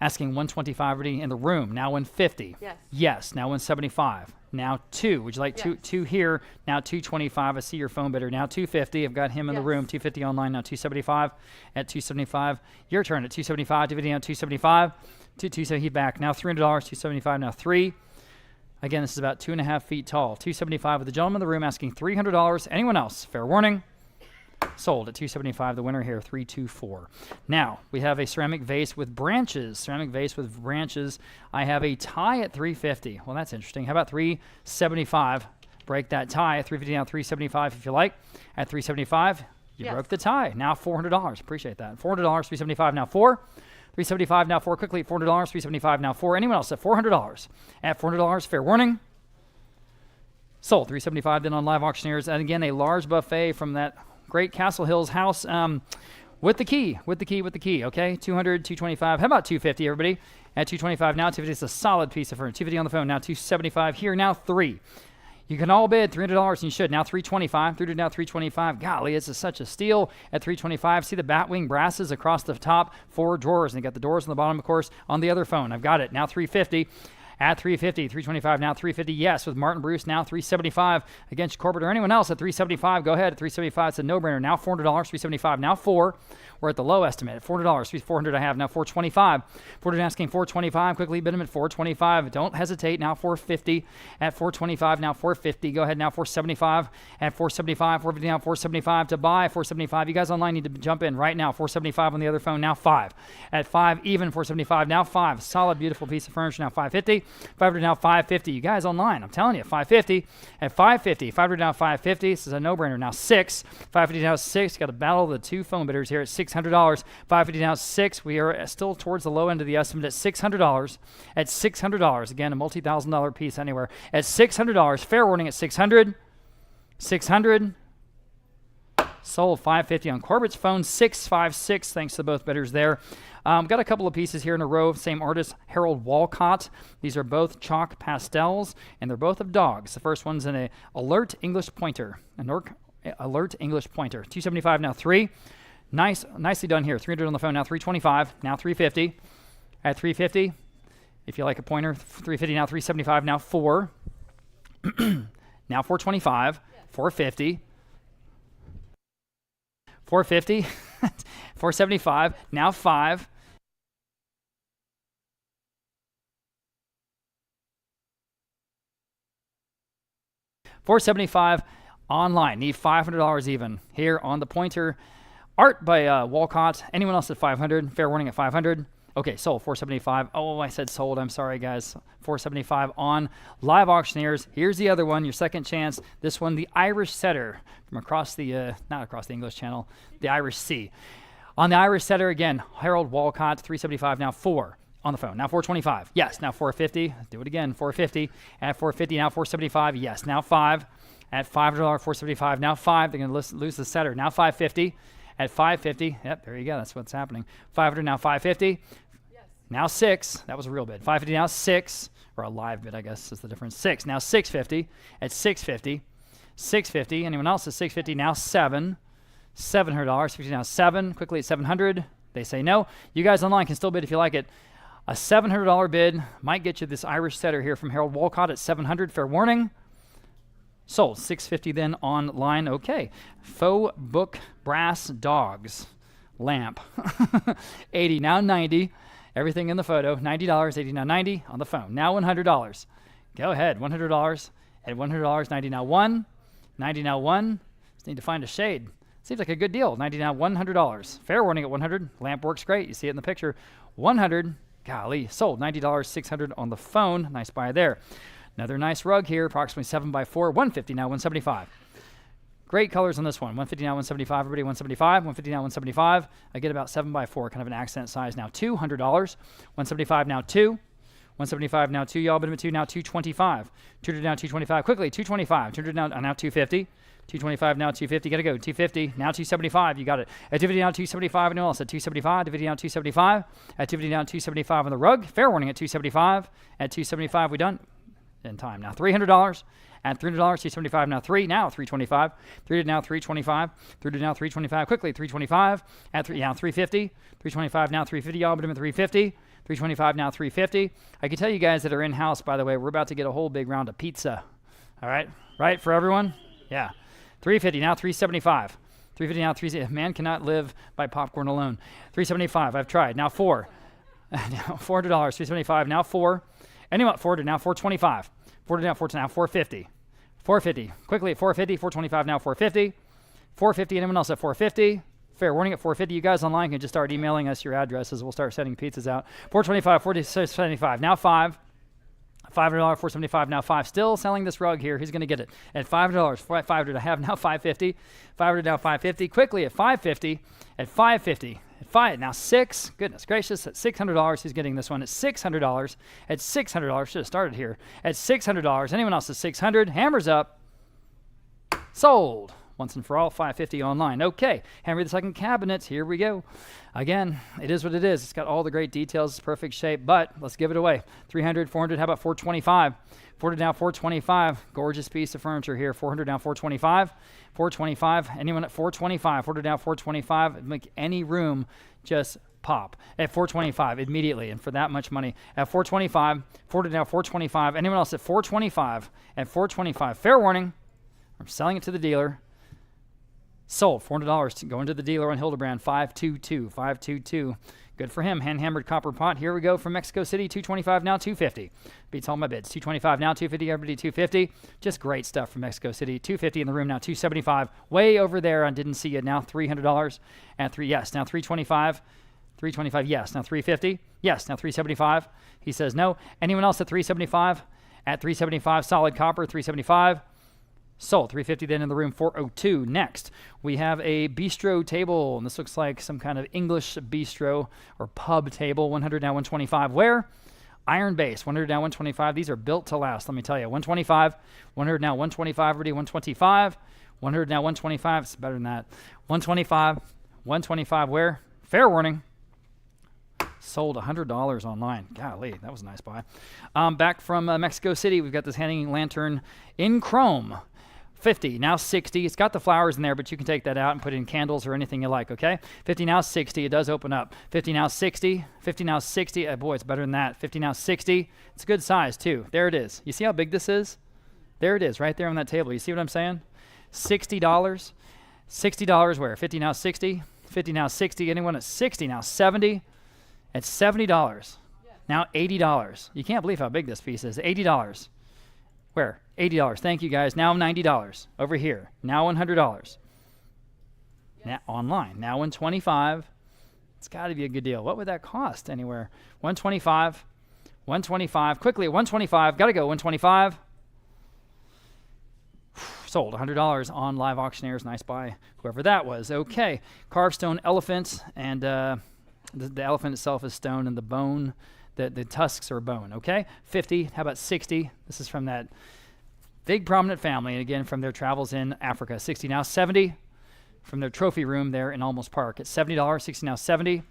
Asking 125 already in the room. Now 150. Yes. Yes. Now 175. Now 2. Would you like Yes. two here? Now 225. I see your phone bidder. Now 250. I've got him in the Yes. room. 250 online. Now 275. At 275. Your turn at 275. 250 now 275. 270. He's back. Now $300. 275. Now 3. Again, this is about 2.5 feet tall. 275 with the gentleman in the room asking $300. Anyone else? Fair warning. Sold at 275. The winner here, 324. Now, we have a ceramic vase with branches. Ceramic vase with branches. I have a tie at 350. Well, that's interesting. How about 375? Break that tie at 350 now 375 if you like. At 375, you Yes. broke the tie. Now $400. Appreciate that. $400, 375 now 4. 375 now 4. Quickly, $400, 375 now 4. Anyone else at $400? At $400, fair warning. Sold. $375 then on Live Auctioneers. And again, a large buffet from that great Castle Hills house. With the key, okay? 200, 225. How about 250, everybody? At 225 now, 250 is a solid piece of furniture. 250 on the phone now, 275 here now, 3. You can all bid $300, and you should. Now 325, through to now 325. Golly, this is such a steal at 325. See the batwing brasses across the top, 4 drawers, and you got the doors on the bottom, of course, on the other phone. I've got it. Now 350. At 350, 325, now 350, yes, with Martin Bruce, now 375 against Corbett or anyone else at 375. Go ahead at 375. It's a no-brainer. Now $400, 375, now 4. We're at the low estimate at $400. 400 I have, now 425. 400 asking 425. Quickly bid him at 425. Don't hesitate. Now 450 at 425. Now 450. Go ahead now 475 at 475. 450 now 475 to buy 475. You guys online need to jump in right now. 475 on the other phone. Now 5 at 5 even 475. Now 5. Solid beautiful piece of furniture. Now 550. 500 now 550. You guys online, I'm telling you, 550 at 550. 500 now 550. This is a no-brainer. Now 6. 550 now 6. Got to battle the 2 phone bidders here at $600. 550 now 6. We are still towards the low end of the estimate at $600. At $600. Again, a multi-$1,000 piece anywhere. At $600. Fair warning at 600. 600. Sold 550 on Corbett's phone. 656. Thanks to both bidders there. Got a couple of pieces here in a row. Same artist, Harold Walcott. These are both chalk pastels, and they're both of dogs. The first one's in a alert English pointer. Alert English pointer. 275 now 3. Nicely done here. 300 on the phone now 325. Now 350. At 350, if you like a pointer, 350 now 375 now 4. Now 425. 450. 450. 475. Now 5. 475 online. Need $500 even here on the pointer. Art by Walcott. Anyone else at 500? Fair warning at 500. Okay, sold 475. Oh, I said sold. I'm sorry, guys. 475 on Live Auctioneers. Here's the other one, your second chance. This one, the Irish Setter from across the, not across the English Channel, the Irish Sea. On the Irish Setter, again, Harold Walcott, 375 now 4. On the phone. Now 425. Yes. Now 450. Do it again. 450. At 450. Now 475. Yes. Now 5. At $500. 475. Now 5. They're going to lose the setter. Now 550. At 550. Yep. There you go. That's what's happening. 500. Now 550. Yes. Now 6. That was a real bid. 550. Now 6. Or a live bid, I guess, is the difference. 6. Now 650. At 650. 650. Anyone else at 650? Now 7. $700. 50 now 7. Quickly at 700. They say no. You guys online can still bid if you like it. A $700 bid might get you this Irish Setter here from Harold Walcott at 700. Fair warning. Sold. 650 then online. Okay. Faux book brass dogs. Lamp. 80 now 90. Everything in the photo. $90. 80 now 90 on the phone. Now $100. Go ahead. $100. At $100. 90 now 1. 90 now 1. Just need to find a shade. Seems like a good deal. 90 now $100. Fair warning at 100. Lamp works great. You see it in the picture. 100. Golly, sold. $90, 600 on the phone. Nice buy there. Another nice rug here, approximately 7x4, 150 now, 175. Great colors on this one. 150 now, 175. Everybody, 175. 150 now, 175. I get about 7x4, kind of an accent size now. $200. 175 now 2. 175 now 2. Y'all been at 2 now 225. 200 now 225. Quickly, 225. 200 now 250. 225 now 250. Gotta go. 250 now 275. You got it. At 250 now 275. Anyone else at 275? 250 now 275. At 250 now 275 on the rug. Fair warning at 275. At 275 we done in time. Now $300. At $300, 275 now 3. Now 325. 300 now 325. 300 now 325. Quickly 325. At 3 now 350. 325 now 350. Y'all been at 350. 325 now 350. I can tell you guys that are in house, by the way, we're about to get a whole big round of pizza. All right, right for everyone. Yeah. 350 now 375. 350 now 3. Man cannot live by popcorn alone. 375. I've tried. Now 4. Now $400. 375 now 4. Anyone 400 now 425. 400 now 4 now 450. 450. Quickly at 450. 425 now 450. 450. Anyone else at 450? Fair warning at 450. You guys online can just start emailing us your addresses. We'll start sending pizzas out. 425. 475. Now 5. $500, 475 now 5. Still selling this rug here. He's going to get it at $500. 500 I have now 550. 500 now 550. Quickly at 550. At 550. At 5 now 6. Goodness gracious, at $600 he's getting this one at $600. At $600 should have started here. At $600. Anyone else at 600? Hammers up. Sold. Once and for all, $550 online. Okay, Henry II cabinets, here we go. Again, it is what it is. It's got all the great details, it's perfect shape, but let's give it away. 300, 400, how about 425? 400 now, 425. Gorgeous piece of furniture here. 400 now, 425. 425. Anyone at 425? 400 now, 425. Make any room just pop. At 425 immediately, and for that much money. At 425. 400 now, 425. Anyone else at 425? At 425. Fair warning. I'm selling it to the dealer. Sold. $400 going to the dealer on Hildebrand. 522. 522. Good for him. Hand-hammered copper pot. Here we go from Mexico City. 225 now, 250. Beats all my bids. 225 now, 250. Everybody 250. Just great stuff from Mexico City. 250 in the room now, 275. Way over there on Didn't See It now, $300. And yes, now 325. 325, yes. Now 350. Yes, now 375. He says no. Anyone else at 375? At 375, solid copper, 375. Sold. 350 then in the room. 402. Next, we have a bistro table, and this looks like some kind of English bistro or pub table. 100 now, 125. Where? Iron base. 100 now, 125. These are built to last, let me tell you. 125. 100 now, 125. Everybody, 125. 100 now, 125. It's better than that. 125. 125. Where? Fair warning. Sold $100 online. Golly, that was a nice buy. Back from Mexico City, we've got this hanging lantern in chrome. 50, now 60. It's got the flowers in there, but you can take that out and put in candles or anything you like, okay? 50, now 60. It does open up. 50, now 60. 50, now 60. Boy, it's better than that. 50, now 60. It's a good size, too. There it is. You see how big this is? There it is, right there on that table. You see what I'm saying? $60. $60 where? 50, now 60. 50, now 60. Anyone at 60, now 70. At $70. Now $80. You can't believe how big this piece is. $80. Where? $80. Thank you, guys. Now $90. Over here. Now $100. Now online. Now $125. It's got to be a good deal. What would that cost anywhere? $125. $125. Quickly, $125. Got to go. $125. Sold. $100 on Live Auctioneers. Nice buy. Whoever that was. Okay. Carved stone elephant. And the elephant itself is stone, and the bone, the tusks are bone, okay? 50, how about 60? This is from that big prominent family, and again, from their travels in Africa. 60 now, 70, from their trophy room there in Olmos Park. At $70, 60 now, 70.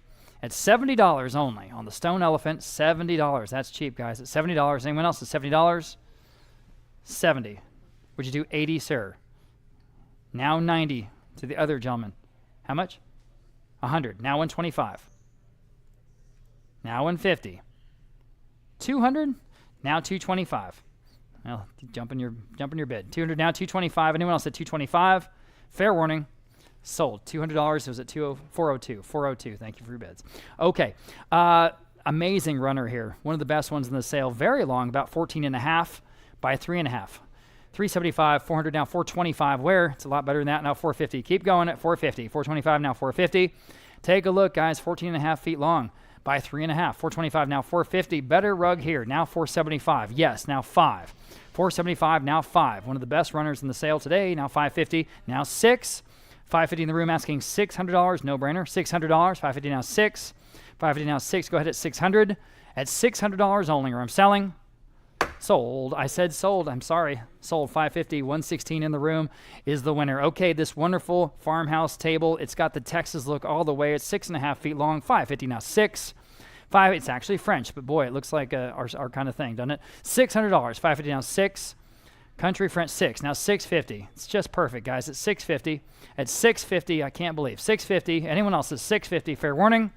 At $70 only on the stone elephant, $70. That's cheap, guys. At $70. Anyone else at $70? 70. Would you do 80, sir? Now 90 to the other gentleman. How much? 100. Now 125. Now 150. 200. Now 225. Well, jumping your bid. 200 now 225. Anyone else at 225? Fair warning. Sold. $200. It was at 402. 402. Thank you for your bids. Okay. Amazing runner here. One of the best ones in the sale. Very long, about 14.5 by 3.5. 375, 400 now, 425. Where? It's a lot better than that. Now 450. Keep going at 450. 425 now, 450. Take a look, guys. 14.5 feet long by 3.5. 425 now, 450. Better rug here. Now 475. Yes, now 5. 475 now 5. One of the best runners in the sale today. Now 550. Now 6. 550 in the room asking $600. No brainer. $600. 550 now 6. 550 now 6. Go ahead at 600. At $600 only, or I'm selling. Sold. I said sold. I'm sorry. Sold. 550. 116 in the room is the winner. Okay, this wonderful farmhouse table. It's got the Texas look all the way. It's 6.5 feet long. 550 now 6. 5. It's actually French, but boy, it looks like our kind of thing, doesn't it? $600. 550 now 6. Country French 6. Now 650. It's just perfect, guys. At 650. At 650, I can't believe. 650. Anyone else at 650? Fair warning.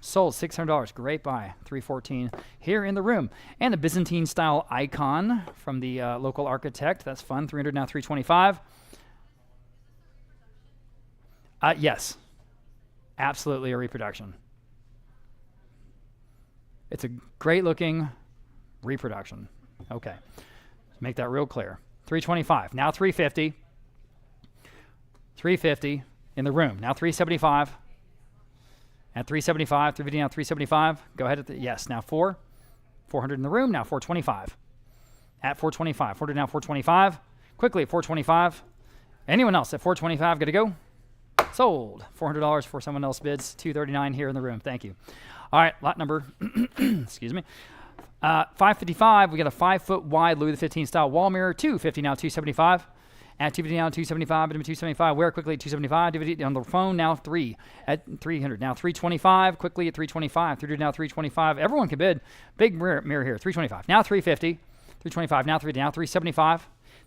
Sold. $600. Great buy. 314 here in the room. And a Byzantine style icon from the local architect. That's fun. 300 now 325. Yes. Absolutely a reproduction. It's a great looking reproduction. Okay. Make that real clear. 325. Now 350. 350 in the room. Now 375. At 375, 350 now 375. Go ahead at the, yes, now 4. 400 in the room, now 425. At 425, 400 now 425. Quickly at 425. Anyone else at 425, good to go? Sold. $400 for someone else bids. 239 here in the room. Thank you. All right, lot number, excuse me. 555, we got a 5 foot wide Louis XV style wall mirror. 250 now 275. At 250 now 275, bid 275. Where quickly at 275, DVD on the phone now 3 at 300 now 325 quickly at 325, 300 now 325. Everyone can bid. Big mirror here 325 now 350, 325 now 375,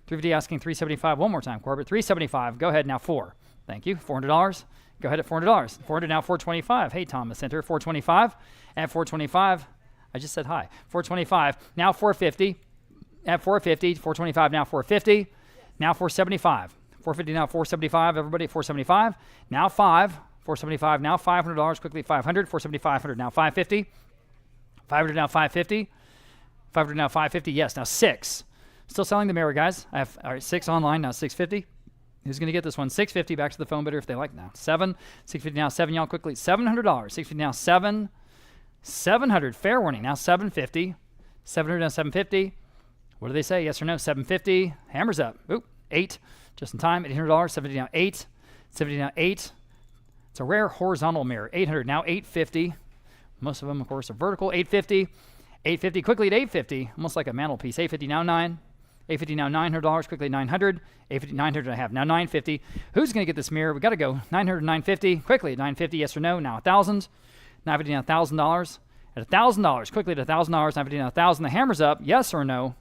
350 asking 375 one more time. Corbett 375. Go ahead now 4. Thank you. $400. Go ahead at $400. 400 now 425. Hey Thomas Center 425 at 425. I just said hi. 425 now 450 at 450. 425 now 450. Now 475. 450 now 475. Everybody 475. Now 5. 475 now $500. Quickly 500. 475 500 now 550. 500 now 550. 500 now 550. Yes, now 6. Still selling the mirror, guys. I have all right 6 online now 650. Who's going to get this one? 650. Back to the phone bidder if they like now. 7. 650 now 7. Y'all quickly $700. 650 now 7. 700. Fair warning now 750. 700 now 750. What do they say? Yes or no? 750. Hammers up. Oop. 8. Just in time. $800. 70 now 8. 70 now 8. It's a rare horizontal mirror. 800 now 850. Most of them, of course, are vertical. 850. 850. Quickly at 850. Almost like a mantelpiece. 850 now 9. 850 now $900. Quickly 900. 850 900 I have now 950. Who's going to get this mirror? We got to go 900 950. Quickly at 950. Yes or no? Now 1,000. 950 now $1,000. At $1,000. Quickly at $1,000. 950 now 1,000. The hammer's up. Yes or no?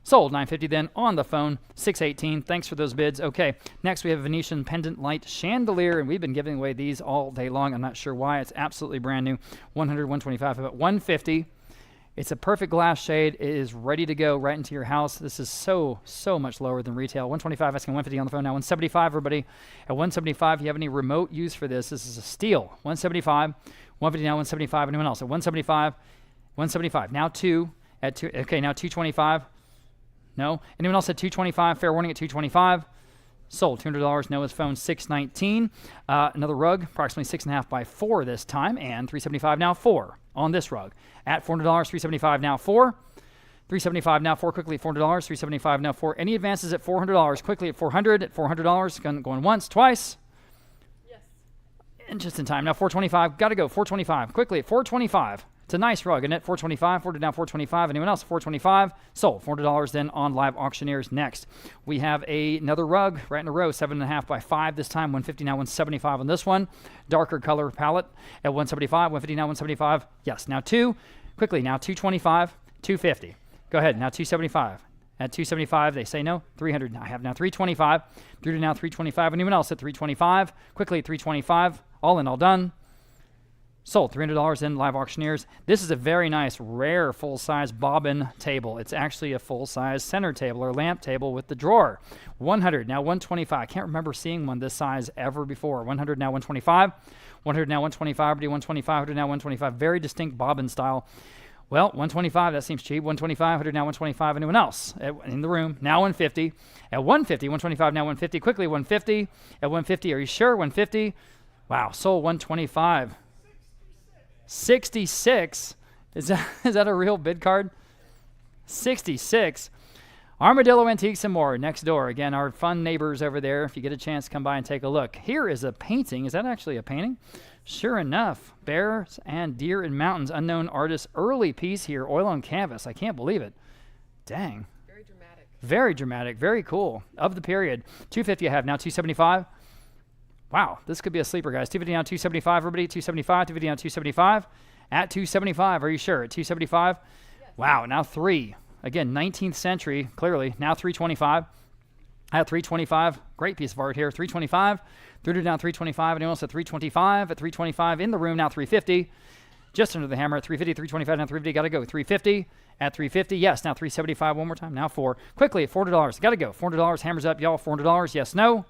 Sold. 950 then on the phone. 618. Thanks for those bids. Okay. Next we have a Venetian pendant light chandelier, and we've been giving away these all day long. I'm not sure why. It's absolutely brand new. 100, 125, about 150. It's a perfect glass shade. It is ready to go right into your house. This is so much lower than retail. 125 asking 150 on the phone now. 175, everybody. At 175, if you have any remote use for this, this is a steal. 175. 150 now 175. Anyone else? At 175. 175. Now 2. At 2. Okay, now 225. No. Anyone else at 225? Fair warning at 225. Sold. $200. Noah's phone 619. Another rug, approximately 6.5 by 4 this time, and 375 now 4 on this rug. At $400, 375 now 4. 375 now 4 quickly at $400. 375 now 4. Any advances at $400? Quickly at 400. At $400. Going once, twice. Yes. And just in time. Now 425. Got to go. 425. Quickly at 425. It's a nice rug, isn't it? 425. 400 now 425. Anyone else? 425. Sold. $400 then on Live Auctioneers next. We have another rug right in a row. 7.5 by 5 this time. 150 now 175 on this one. Darker color palette at 175. 150 now 175. Yes. Now 2. Quickly. Now 225. 250. Go ahead. Now 275. At 275, they say no. 300. I have now 325. 300 now 325. Anyone else at 325? Quickly at 325. All in, all done. Sold. $300 in Live Auctioneers. This is a very nice, rare, full-size bobbin table. It's actually a full-size center table or lamp table with the drawer. 100, now 125. I can't remember seeing one this size ever before. 100, now 125. 100, now 125. 125. 100, now 125. Very distinct bobbin style. Well, 125, that seems cheap. 125, 100, now 125. Anyone else in the room? Now 150. At 150, 125, now 150. Quickly, 150. At 150, are you sure? 150. Wow, sold 125. 66. Is that a real bid card? 66. Armadillo Antiques and More next door. Again, our fun neighbors over there. If you get a chance, come by and take a look. Here is a painting. Is that actually a painting? Sure enough. Bears and Deer in Mountains. Unknown artist. Early piece here. Oil on canvas. I can't believe it. Dang. Very dramatic. Very dramatic. Very cool. Of the period. 250 I have now. 275. Wow, this could be a sleeper, guys. 250 now, 275, everybody. 275, 250 now, 275. At 275, are you sure? At 275? Yes. Wow, now 3. Again, 19th century, clearly. Now 325. At 325, great piece of art here. 325, 300 now, 325. Anyone else at 325? At 325, in the room, now 350. Just under the hammer at 350, 325, now 350. Got to go. 350. At 350, yes. Now 375, one more time. Now 4. Quickly at $400. Got to go. $400, hammers up, y'all. $400, yes, no.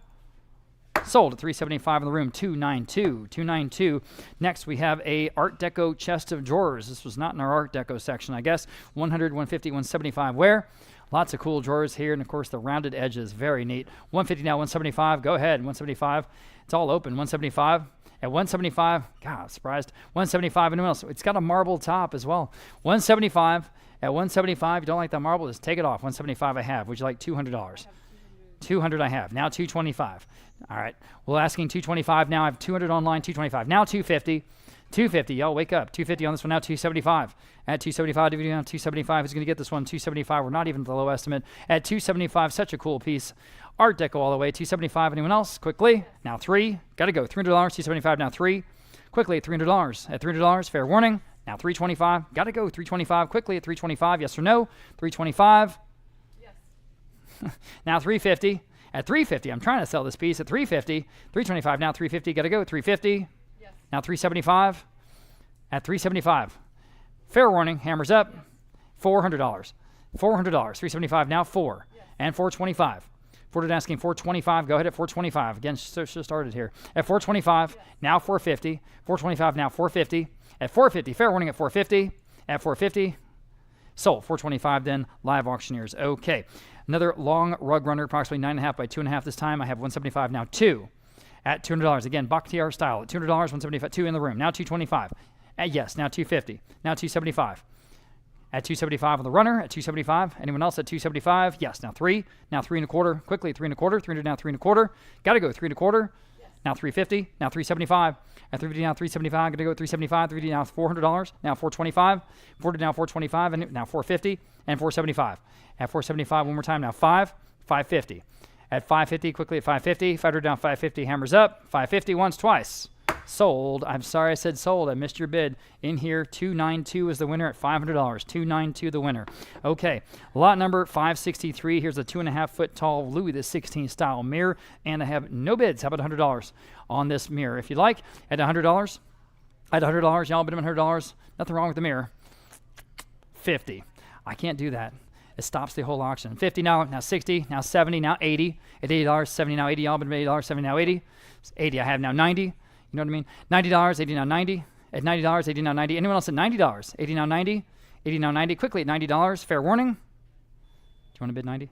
Sold at 375 in the room. 292. 292. Next, we have a Art Deco chest of drawers. This was not in our Art Deco section, I guess. 100, 150, 175. Where? Lots of cool drawers here, and of course the rounded edges. Very neat. 150 now, 175. Go ahead. 175. It's all open. 175. At 175. God, I'm surprised. 175. Anyone else? It's got a marble top as well. 175. At 175. You don't like that marble? Just take it off. 175 I have. Would you like $200? 200 I have. Now 225. All right. Well, asking 225 now. I have 200 online, 225. Now 250. 250. Y'all wake up. 250 on this one now. 275. At 275, DVD on 275. Who's going to get this one? 275. We're not even at the low estimate. At 275, such a cool piece. Art Deco all the way. 275. Anyone else? Quickly. Now 3. Got to go. $300. 275. Now 3. Quickly at $300. At $300. Fair warning. Now 325. Got to go. 325. Quickly at 325. Yes or no? 325. Yes. Now 350. At 350. I'm trying to sell this piece at 350. 325. Now 350. Got to go. 350. Yes. Now 375. At 375. Fair warning. Hammers up. $400. $400. 375. Now 4. Yes. And 425. Ford asking 425. Go ahead at 425. Again, just started here. At 425, now 450. 425, now 450. At 450, fair warning at 450. At 450, sold. 425 then, live auctioneers. Okay. Another long rug runner, approximately 9.5 by 2.5 this time. I have 175, now 2. At $200. Again, Bakhtiar style. At $200, 175, 2 in the room. Now 225. Yes, now 250. Now 275. At 275 on the runner, at 275. Anyone else at 275? Yes. Now 3. Now 3 and a quarter. Quickly, 3 and a quarter. 300 now 3 and a quarter. Got to go 3 and a quarter. Yes. Now 350. Now 375. At 350 now 375. Got to go at 375. 350 now $400. Now 425. 400 now 425. And now 450 and 475. At 475 one more time. Now 5. 550. At 550 quickly at 550. 500 down 550. Hammers up. 550 once twice. Sold. I'm sorry I said sold. I missed your bid. In here, 292 is the winner at $500. 292 the winner. Okay. Lot number 563. Here's a 2.5 foot tall Louis XVI style mirror. And I have no bids. How about $100 on this mirror? If you'd like, at $100. At $100. Y'all bid $100. Nothing wrong with the mirror. 50. I can't do that. It stops the whole auction. 50 now 60, now 70, now 80. At $80, 70 now 80. Y'all bid $80, 70 now 80. 80 I have now 90. You know what I mean? $90, 80 now 90. At $90, 80 now 90. Anyone else at $90? 80 now 90. 80 now 90. Quickly at $90. Fair warning. Do you want to bid 90?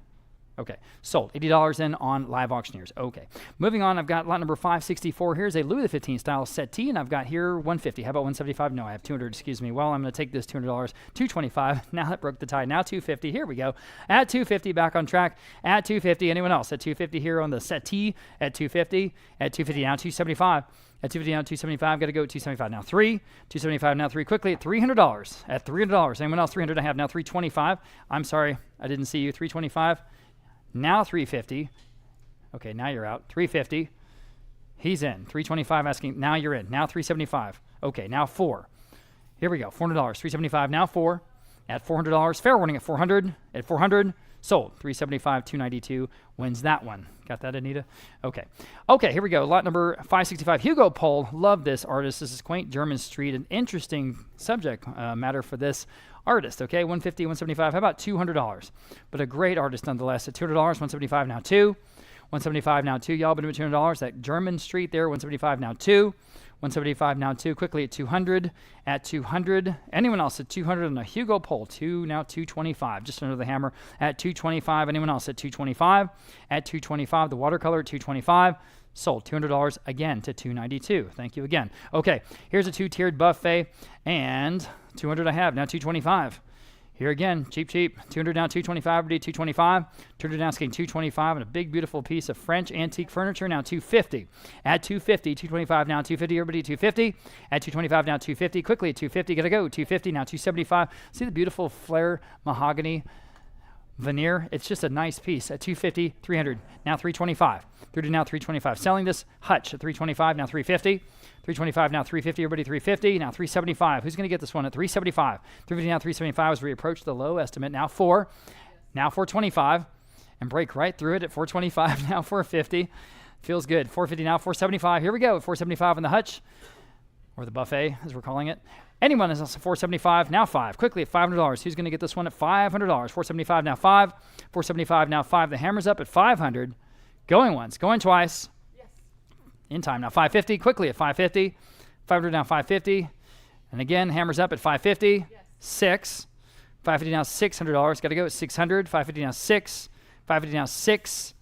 Okay. Sold. $80 in on live auctioneers. Okay. Moving on, I've got lot number 564. Here's a Louis XV style settee, and I've got here 150. How about 175? No, I have 200. Excuse me. Well, I'm going to take this $200. 225. Now that broke the tie. Now 250. Here we go. At 250, back on track. At 250. Anyone else at 250 here on the settee? At 250. At 250 now 275. At 250 now 275, got to go at 275 now 3, 275 now 3, quickly at $300. At $300, anyone else 300 I have now 325. I'm sorry, I didn't see you. 325, now 350. Okay, now you're out. 350, he's in. 325 asking, now you're in. Now 375. Okay, now 4. Here we go, $400, 375, now 4. At $400, fair warning at 400. At 400, sold. 375, 292 wins that one. Got that, Anita? Okay. Okay, here we go. Lot number 565. Hugo Pohl. Love this artist. This is quaint German street. An interesting subject matter for this artist. Okay, 150, 175. How about $200? But a great artist nonetheless. At $200, 175 now 2. 175 now 2. Y'all been doing $200. That German street there. 175 now 2. 175 now 2. Quickly at 200. At 200. Anyone else at 200 on a Hugo Pohl? 2 now 225. Just under the hammer. At 225. Anyone else at 225? At 225. The watercolor at 225. Sold. $200 again to 292. Thank you again. Okay. Here's a 2-tiered buffet. And 200 I have. Now 225. Here again, cheap. 200 down, 225, 225. 200 down, asking 225, and a big, beautiful piece of French antique furniture, now 250. At 250, 225 now, 250, everybody, 250. At 225 now, 250. Quickly at 250, gotta go. 250 now, 275. See the beautiful flare mahogany veneer? It's just a nice piece. At 250, 300, now 325. 30 now, 325. Selling this hutch at 325, now 350. 325 now 350, everybody 350, now 375. Who's going to get this one at 375? 350 now 375 as we approach the low estimate. Now 4, now 425, and break right through it at 425, now 450. Feels good. 450 now 475. Here we go, 475 on the hutch, or the buffet as we're calling it. Anyone is also 475, now 5. Quickly at $500. Who's going to get this one at $500? 475 now 5. 475 now 5. The hammer's up at 500. Going once, going twice. In time now 550, quickly at 550, 500 now 550, and again hammers up at 550, 6, 550 now $600, got to go at 600, 550 now 6, 550 now 6,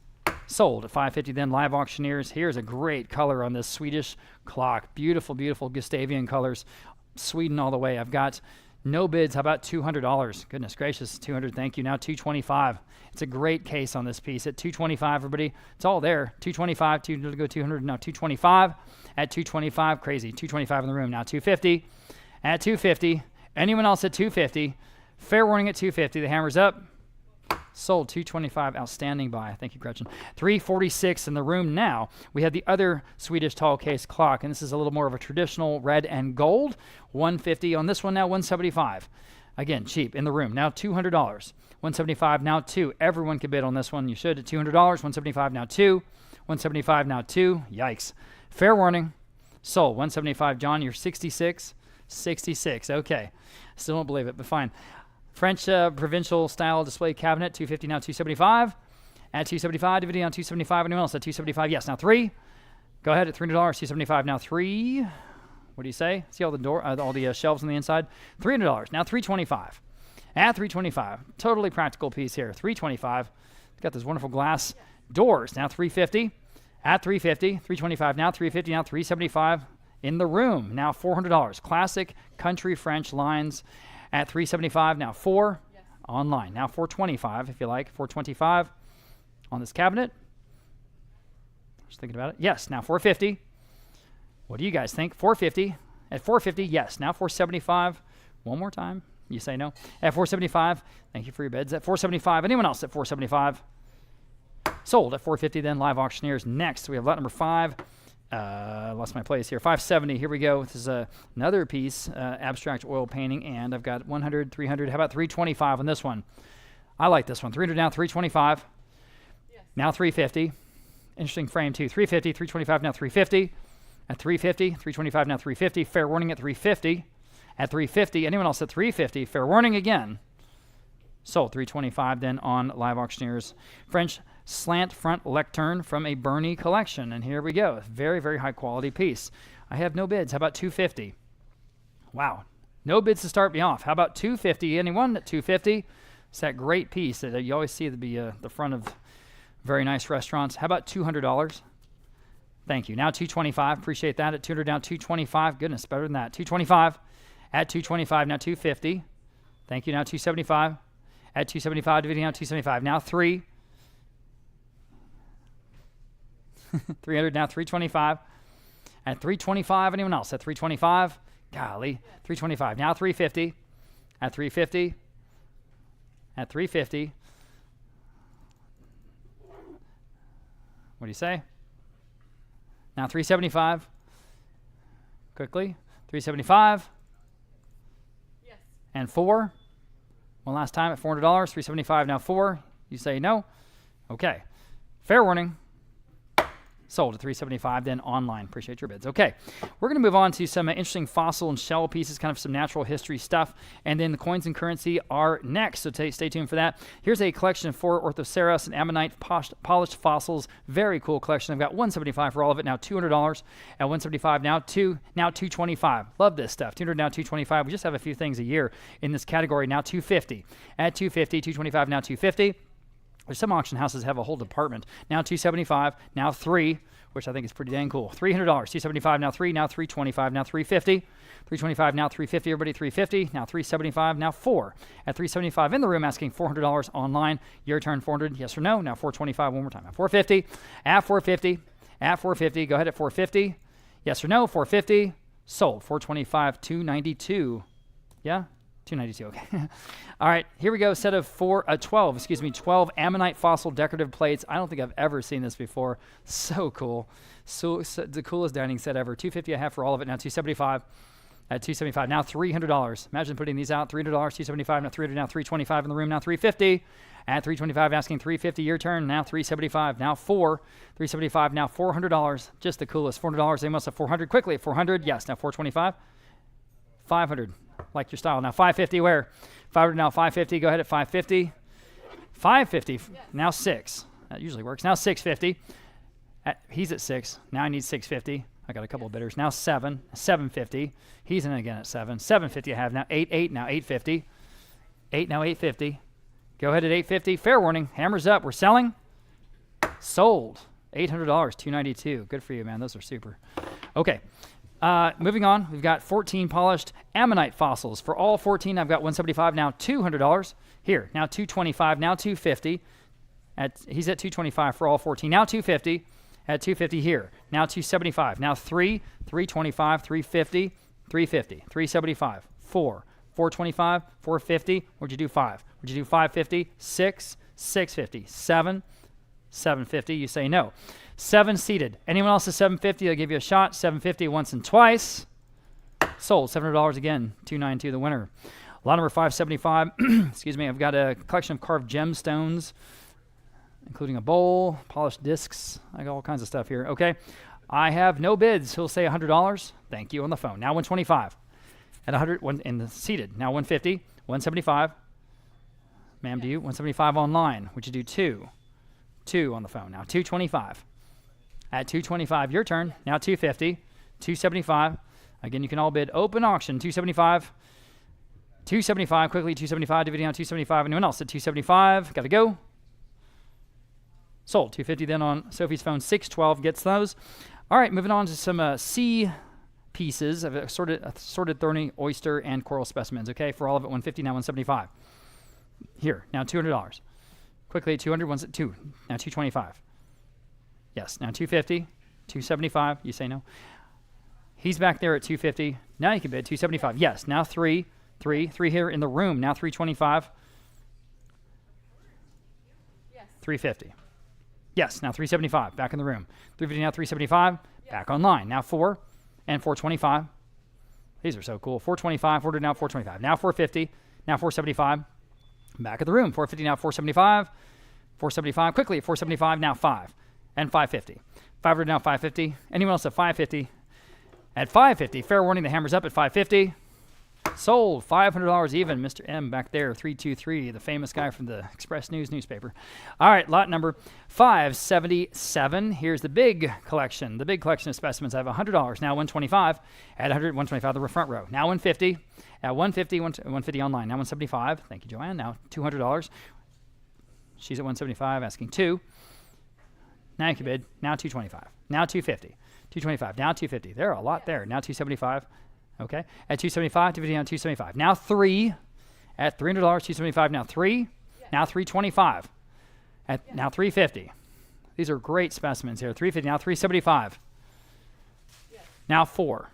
sold at 550. Then live auctioneers. Here's a great color on this Swedish clock, beautiful Gustavian colors, Sweden all the way. I've got No bids. How about $200? Goodness gracious, 200. Thank you. Now 225. It's a great case on this piece at 225. Everybody, it's all there. 225. To go 200. Now 225. At 225, crazy. 225 in the room. Now 250. At 250. Anyone else at 250? Fair warning at 250. The hammer's up. Sold. 225. Outstanding buy. Thank you, Gretchen. 346 in the room now. We have the other Swedish tall case clock, and this is a little more of a traditional red and gold. 150 on this one now. 175. Again, cheap in the room. Now $200. 175 now 2. Everyone can bid on this one. You should at $200. 175 now 2. 175 now 2. Yikes. Fair warning. Sold. 175. John, you're 66. 66. Okay. Still don't believe it, but fine. French provincial style display cabinet. 250 now 275. At 275. Dividing on 275. Anyone else at 275? Yes. Now 3. Go ahead at $300. 275 now 3. What do you say? See all the shelves on the inside? $300. Now 325. At 325. Totally practical piece here. 325. Got this wonderful glass doors. Now 350. At 350. 325. Now 350. Now 375 in the room. Now $400. Classic country French lines at 375. Now 4. Yes. Online. Now 425 if you like. 425 on this cabinet. Just thinking about it. Yes. Now 450. What do you guys think? 450. At 450, yes. Now 475. One more time. You say no. At 475. Thank you for your bids. At 475. Anyone else at 475? Sold at 450. Then live auctioneers next. We have lot number 5. Lost my place here. 570. Here we go. This is another piece, abstract oil painting, and I've got 100, 300. How about 325 on this one? I like this one. 300 now 325. Yes. Now 350. Interesting frame too. 350, 325 now 350. At 350, 325 now 350. Fair warning at 350. At 350, anyone else at 350? Fair warning again. Sold 325 then on live auctioneers. French slant front lectern from a Bernie collection. And here we go. Very, very high quality piece. I have no bids. How about 250? Wow. No bids to start me off. How about 250? Anyone at 250? It's that great piece that you always see at the front of very nice restaurants. How about $200? Thank you. Now 225. Appreciate that. At 200 now 225. Goodness, better than that. 225. At 225 now 250. Thank you. Now 275. At 275. Dividing now 275. Now 3. 300 now 325. At 325. Anyone else at 325? Golly. 325. Now 350. At 350. At 350. What do you say? Now 375. Quickly. 375. Yes. And 4. One last time at $400. 375 now 4. You say no? Okay. Fair warning. Sold at 375 then online. Appreciate your bids. Okay. We're going to move on to some interesting fossil and shell pieces, kind of some natural history stuff. And then the coins and currency are next. So stay tuned for that. Here's a collection of 4 Orthoceras and Ammonite polished fossils. Very cool collection. I've got $175 for all of it. Now $200 at $175. Now $225. Love this stuff. $200 now $225. We just have a few things a year in this category. Now $250 at $250. $225 now $250. There's some auction houses have a whole department. Now $275, now 3, which I think is pretty dang cool. $300, $275, now 3, now $325, now $350. $325, now $350, everybody $350, now $375, now 4. At $375 in the room, asking $400 online. Your turn, $400, yes or no. Now $425, one more time. At $450, at $450, at $450. Go ahead at $450, yes or no. $450, sold. $425, $292. Yeah? $292, okay. All right, here we go. Set of 12 Ammonite fossil decorative plates. I don't think I've ever seen this before. So cool. So the coolest dining set ever. $250 I have for all of it. Now $275 at $275. Now $300. Imagine putting these out. $300, $275, now $300, now $325 in the room. Now $350 at $325, asking $350. Your turn. Now $375, now 4. $375, now $400. Just the coolest. $400. They must have $400. Quickly at $400. Yes, now $425. $500. Like your style. Now $550 where? $500 now $550. Go ahead at $550. $550. Yes. Now 6. That usually works. Now $650. He's at 6. Now I need $650. I got a couple of bidders. Now 7. $750. He's in again at 7. $750 I have. Now 8. Now $850. 8 now $850. Go ahead at $850. Fair warning. Hammers up. We're selling. Sold. $800. $292. Good for you, man. Those are super. Okay. Moving on, we've got 14 polished ammonite fossils. For all 14, I've got 175, now $200. Here, now 225, now 250. He's at 225 for all 14, now 250. At 250 here, now 275, now 325, 350, 350, 375, 425, 450. Would you do 5? Would you do 550, 650, 750? You say no. 7 seated. Anyone else is 750? I'll give you a shot. 750 once and twice. Sold. $700 again. 292 the winner. Lot number 575. Excuse me. I've got a collection of carved gemstones, including a bowl, polished discs. I got all kinds of stuff here. Okay. I have no bids. He'll say $100. Thank you on the phone. Now 125. At 100 in the seated. Now 150. 175. Ma'am, do you? 175 online. Would you do 2? 2 on the phone. Now 225. At 225, your turn. Now 250. 275. Again, you can all bid open auction. 275. 275. Quickly, 275. Dividing out 275. Anyone else at 275? Got to go. Sold. 250 then on Sophie's phone. 612 gets those. All right, moving on to some sea pieces of assorted thorny, oyster, and coral specimens. Okay, for all of it, 150, now 175. Here, now $200. Quickly, 200, now 225. Yes, now 250, 275. You say no. He's back there at 250. Now you can bid 275. Yes, now 3 here in the room. Now 325. Yes. 350. Yes, now 375. Back in the room. 350 now 375. Yes. Back online. Now 4 and 425. These are so cool. 425. Ordered now 425. Now 450. Now 475. Back of the room. 450 now 475. 475. Quickly at 475. Now 5 and 550. 500 now 550. Anyone else at 550? At 550. Fair warning. The hammer's up at 550. Sold. $500 even. Mr. M back there, 323, the famous guy from the Express News newspaper. All right, lot number 577. Here's the big collection. The big collection of specimens. I have $100. Now 125. At 100, 125, the front row. Now 150. At 150, 150 online. Now 175. Thank you, Joanne. Now $200. She's at 175, asking 2. Now you can bid. Now 225. Now 250. 225. Now 250. There are a lot there. Now 275. Okay. At 275, dividing on 275. Now 3 at $300, 275. Now 3. Yes. Now 325. At yes. Now 350. These are great specimens here. 350. Now 375. Yes. Now 4.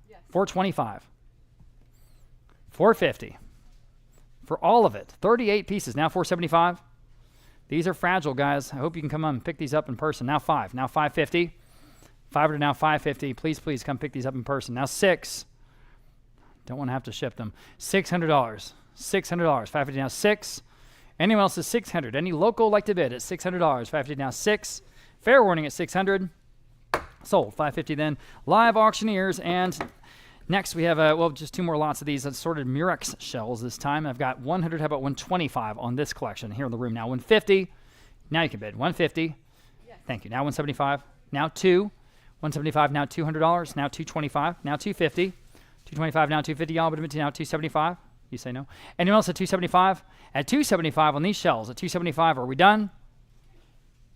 Yes. 425. 450. For all of it. 38 pieces. Now 475. These are fragile, guys. I hope you can come on and pick these up in person. Now 5. Now 550. 500 now 550. Please come pick these up in person. Now 6. Don't want to have to ship them. $600. $600. 550 now 6. Anyone else is 600. Any local like to bid at $600. 550 now 6. Fair warning at 600. Sold. 550 then. Live auctioneers. And next we have just 2 more lots of these assorted Murex shells this time. I've got 100. How about 125 on this collection here in the room? Now 150. Now you can bid 150. Yes. Thank you. Now 175. Now 2. 175, now $200, now 225, now 250, 225, now 250, y'all, but now 275. You say no. Anyone else at 275? At 275 on these shells, at 275, are we done?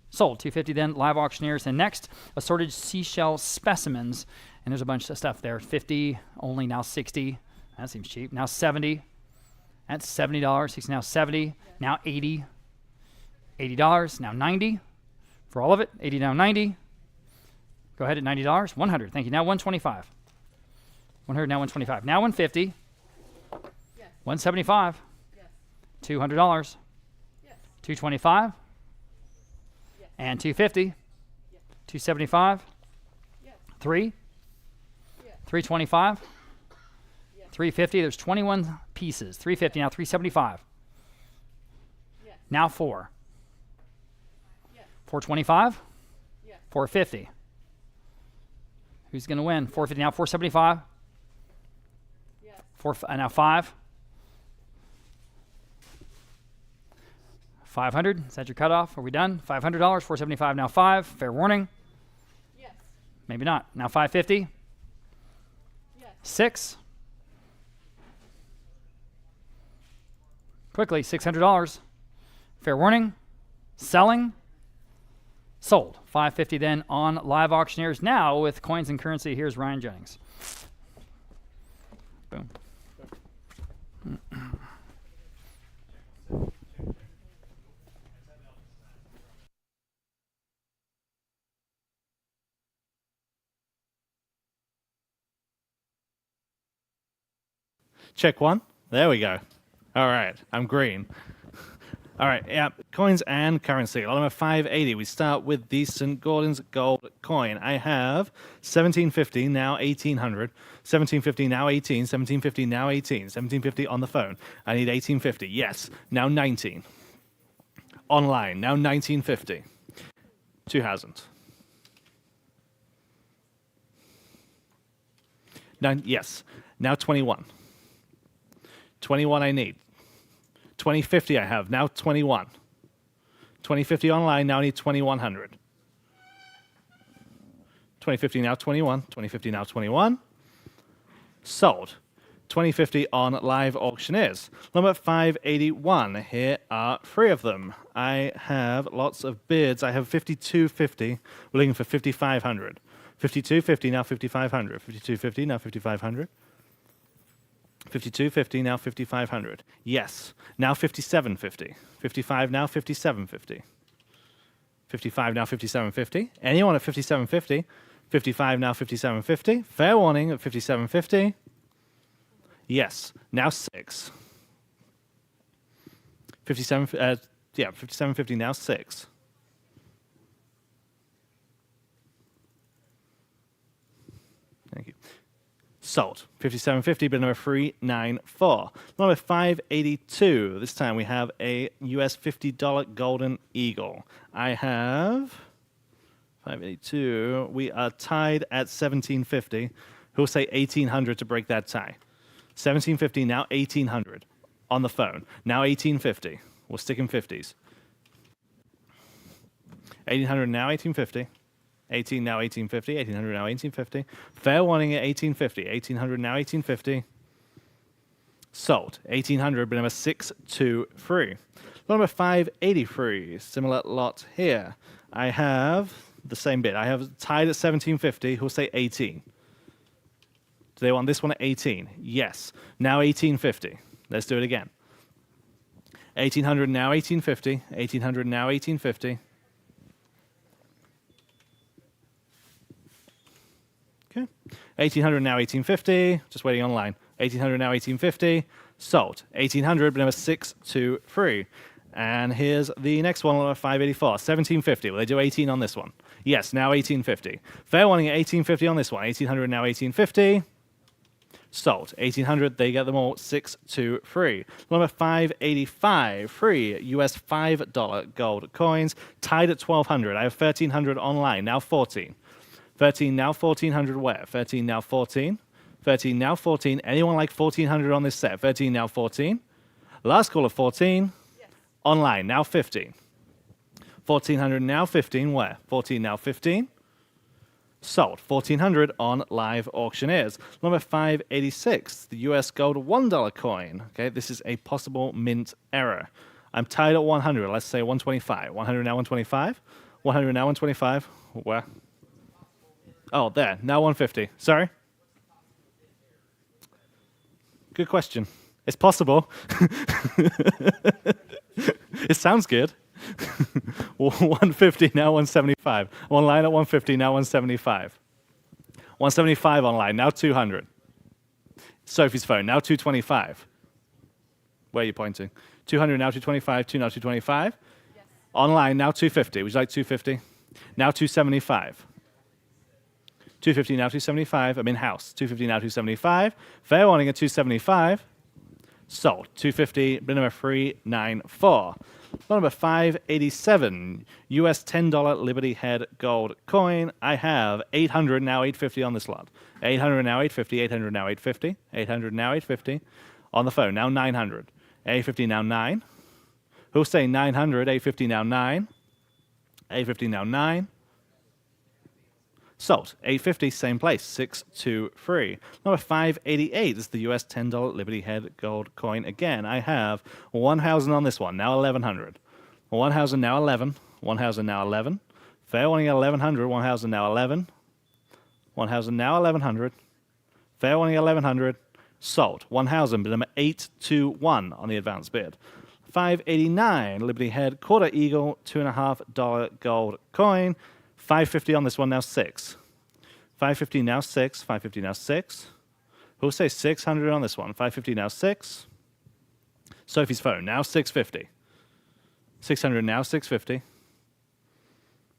Sold. 250 then, live auctioneers. And next, assorted seashell specimens. And there's a bunch of stuff there. 50, only now 60. That seems cheap. Now 70. That's $70. 60, now 70. Now 80. $80, now 90. For all of it, 80 now 90. Go ahead at $90. 100. Thank you. Now 125. 100. Now 125. Now 150. Yes. 175. Yes. $200. Yes. 225. Yes. And 250. Yes. 275. Yes. 3. Yes. 325. Yes. 350. There's 21 pieces. 350. Now 375. Yes. Now 4. Yes. 425. Yes. 450. Who's going to win? 450 now, 475. Yes. Now 5. 500. Is that your cutoff? Are we done? $500. 475 now 5. Fair warning. Yes. Maybe not. Now 550. Yes. 6. Quickly, $600. Fair warning. Selling. Sold. $550 then on Live Auctioneers. Now with coins and currency, here's Ryan Jennings. Boom. Check one. There we go. All right, I'm green. All right, yeah, coins and currency. A lot of them are 580. We start with the St. Gordon's gold coin. I have 1750, now 1800. 1750, now 18. 1750, now 18. 1750 on the phone. I need 1850. Yes, now 19. Online, now 1950. 2000. Yes, now 21. 21 I need. 2050 I have, now 21. 2050 online, now I need 2100. 2050 now 21. 2050 now 21. Sold. 2050 on Live Auctioneers. Number 581. Here are 3 of them. I have lots of bids. I have 5250. We're looking for 5500. 5250 now 5500. 5250 now 5500. 5250 now 5500. Yes. Now 5750. 55 now 5750. 55 now 5750. Anyone at 5750? 55 now 5750. Fair warning at 5750. Yes. Now 6. 5750 now 6. Thank you. Sold. 5750, bid number 394. Number 582. This time we have a US $50 Golden Eagle. I have 582. We are tied at 1750. Who'll say 1800 to break that tie? 1750, now 1800 on the phone. Now 1850. We'll stick in 50s. 1800 now 1850. 18 now 1850, 1800 now 1850. Fair warning at 1850, 1800 now 1850. Sold. 1800, but number 623. Number 583, similar lot here. I have the same bid. I have tied at 1750. Who'll say 18? Do they want this one at 18? Yes. Now 1850. Let's do it again. 1800 now 1850. 1800 now 1850. 1800 now 1850. Just waiting online. 1800 now 1850. Sold. 1800, but number 623. And here's the next one, number 584. 1750. Will they do 18 on this one? Yes, now 1850. Fair warning at 1850 on this one. 1800 now 1850. Sold. 1800, they get them all. 623. Number 585. 3 US $5 gold coins. Tied at 1200. I have 1300 online. Now 14. 13 now 1400 where? 13 now 14. 13 now 14. Anyone like 1400 on this set? 13 now 14. Last call of 14. Yes. Online now 15. 1400 now 15 where? 14 now 15. Sold. 1400 on Live Auctioneers. Number 586. The US gold $1 coin. Okay, this is a possible mint error. I'm tied at 100. Let's say 125. 100 now 125. 100 now 125. Where? Oh, there. Now 150. Sorry? Good question. It's possible. It sounds good. 150, now 175. Online at 150, now 175. 175 online, now 200. Sophie's phone, now 225. Where are you pointing? 200, now 225. 2 now 225. Yes. Online, now 250. Would you like 250? Now 275. 250 now 275. I'm in house. 250 now 275. Fair warning at 275. Sold. 250. Bid number 394. Number 587. US $10 Liberty Head gold coin. I have 800 now 850 on this lot. 800 now 850. 800 now 850. 800 now 850. On the phone now 900. 850 now 9. Who'll say 900? 850 now 9. 850 now 9. Sold. 850, same place. 623. Number 588 is the US $10 Liberty Head gold coin. Again, I have 1,000 on this one. Now 1,100. 1,000 now 11. 1,000 now 11. Fair warning at 1100. 1000 now 11. 1000 now 1100. Fair warning at 1100. Sold. 1000, bid number 821 on the advance bid. 589, Liberty Head, quarter eagle, $2.50 gold coin. 550 on this one, now 6. 550 now 6. 550 now 6. Who'll say 600 on this one? 550 now 6. Sophie's phone, now 650. 600 now 650.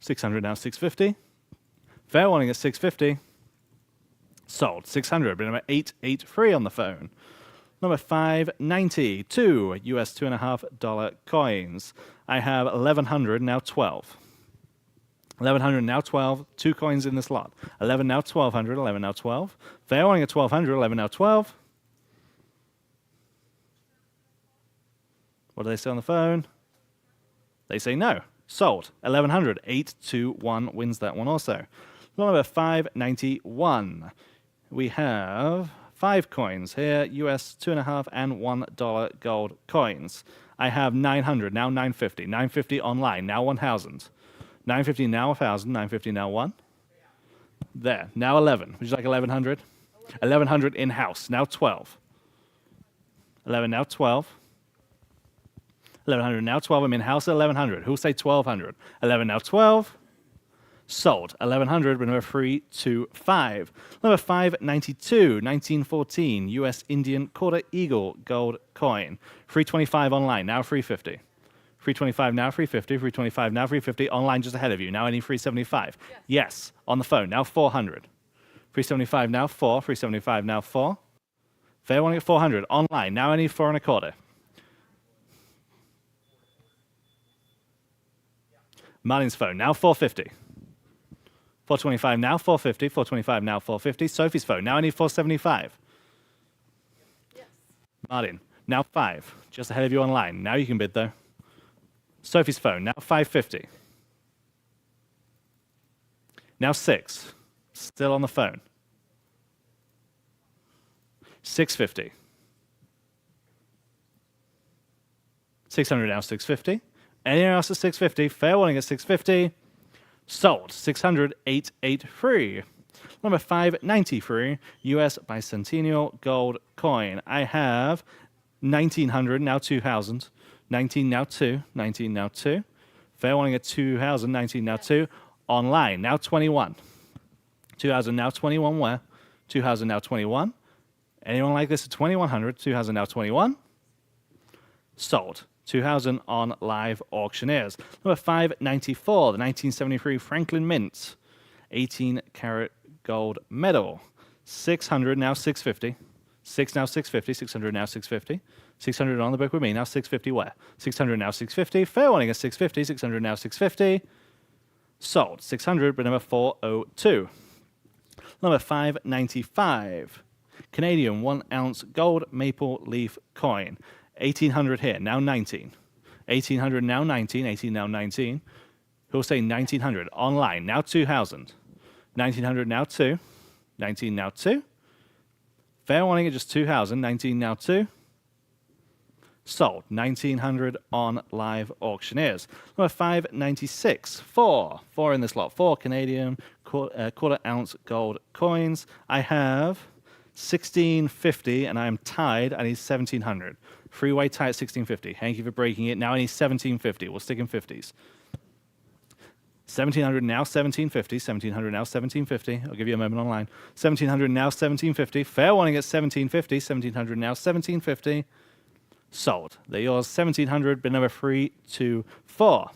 600 now 650. Fair warning at 650. Sold. 600, bid number 883 on the phone. Number 590, two US $2.50 coins. I have 1100, now 12. 1100, now 12. 2 coins in this lot. 11 now 1200, 11 now 12. Fair warning at 1200, 11 now 12. What do they say on the phone? They say no. Sold. 1100, 821 wins that one also. Number 591. We have 5 coins here, US $2.50 and $1 gold coins. I have 900, now 950. 950 online, now 1000. 950 now 1000, 950 now 1. There, now 11. Would you like 1100? 1100 in-house, now 12. 11 now 12. 1100 now 12. I'm in-house at 1100. Who'll say 1200? 11 now 12. Sold. 1100, but number 325. Number 592, 1914, US Indian quarter eagle gold coin. 325 online, now 350. 325 now 350, 325 now 350, online just ahead of you. Now I need 375. Yes. On the phone, now 400. 375 now 4, 375 now 4. Fair warning at 400, online, now I need 4 1/4. Martin's phone, now 450. 425 now, 450. 425 now, 450. Sophie's phone, now I need 475. Yes. Martin, now 5. Just ahead of you online. Now you can bid, though. Sophie's phone, now 550. Now 6. Still on the phone. 650. 600 now, 650. Anyone else at 650? Fair warning at 650. Sold. 600, 883. Number 593, US Bicentennial Gold Coin. I have 1900, now 2000. 19 now 2. 19 now 2. Fair warning at 2000. 19 now 2. Online, now 21. 2000 now 21 where? 2000 now 21. Anyone like this at 2100? 2000 now 21. Sold. 2000 on Live Auctioneers. Number 594, the 1973 Franklin Mint, 18 karat gold medal. 600 now 650. 6 now 650. 600 now 650. 600 on the book with me. Now 650 where? 600 now 650. Fair warning at 650. 600 now 650. Sold. 600, but number 402. Number 595. Canadian 1 ounce gold maple leaf coin. 1800 here, now 19. 1800 now 19. 18 now 19. Who'll say 1900? Online, now 2000. 1900 now 2. 19 now 2. Fair warning at just 2000. 19 now 2. Sold. 1900 on Live Auctioneers. Number 596. 4 in this lot. 4 Canadian quarter ounce gold coins. I have 1650 and I am tied. I need 1700. Freeway tie at 1650. Thank you for breaking it. Now I need 1750. We'll stick in 50s. 1700 now 1750. 1700 now 1750. I'll give you a moment online. 1700 now 1750. Fair warning at 1750. 1700 now 1750. Sold. They're yours. 1700. Bid number 324.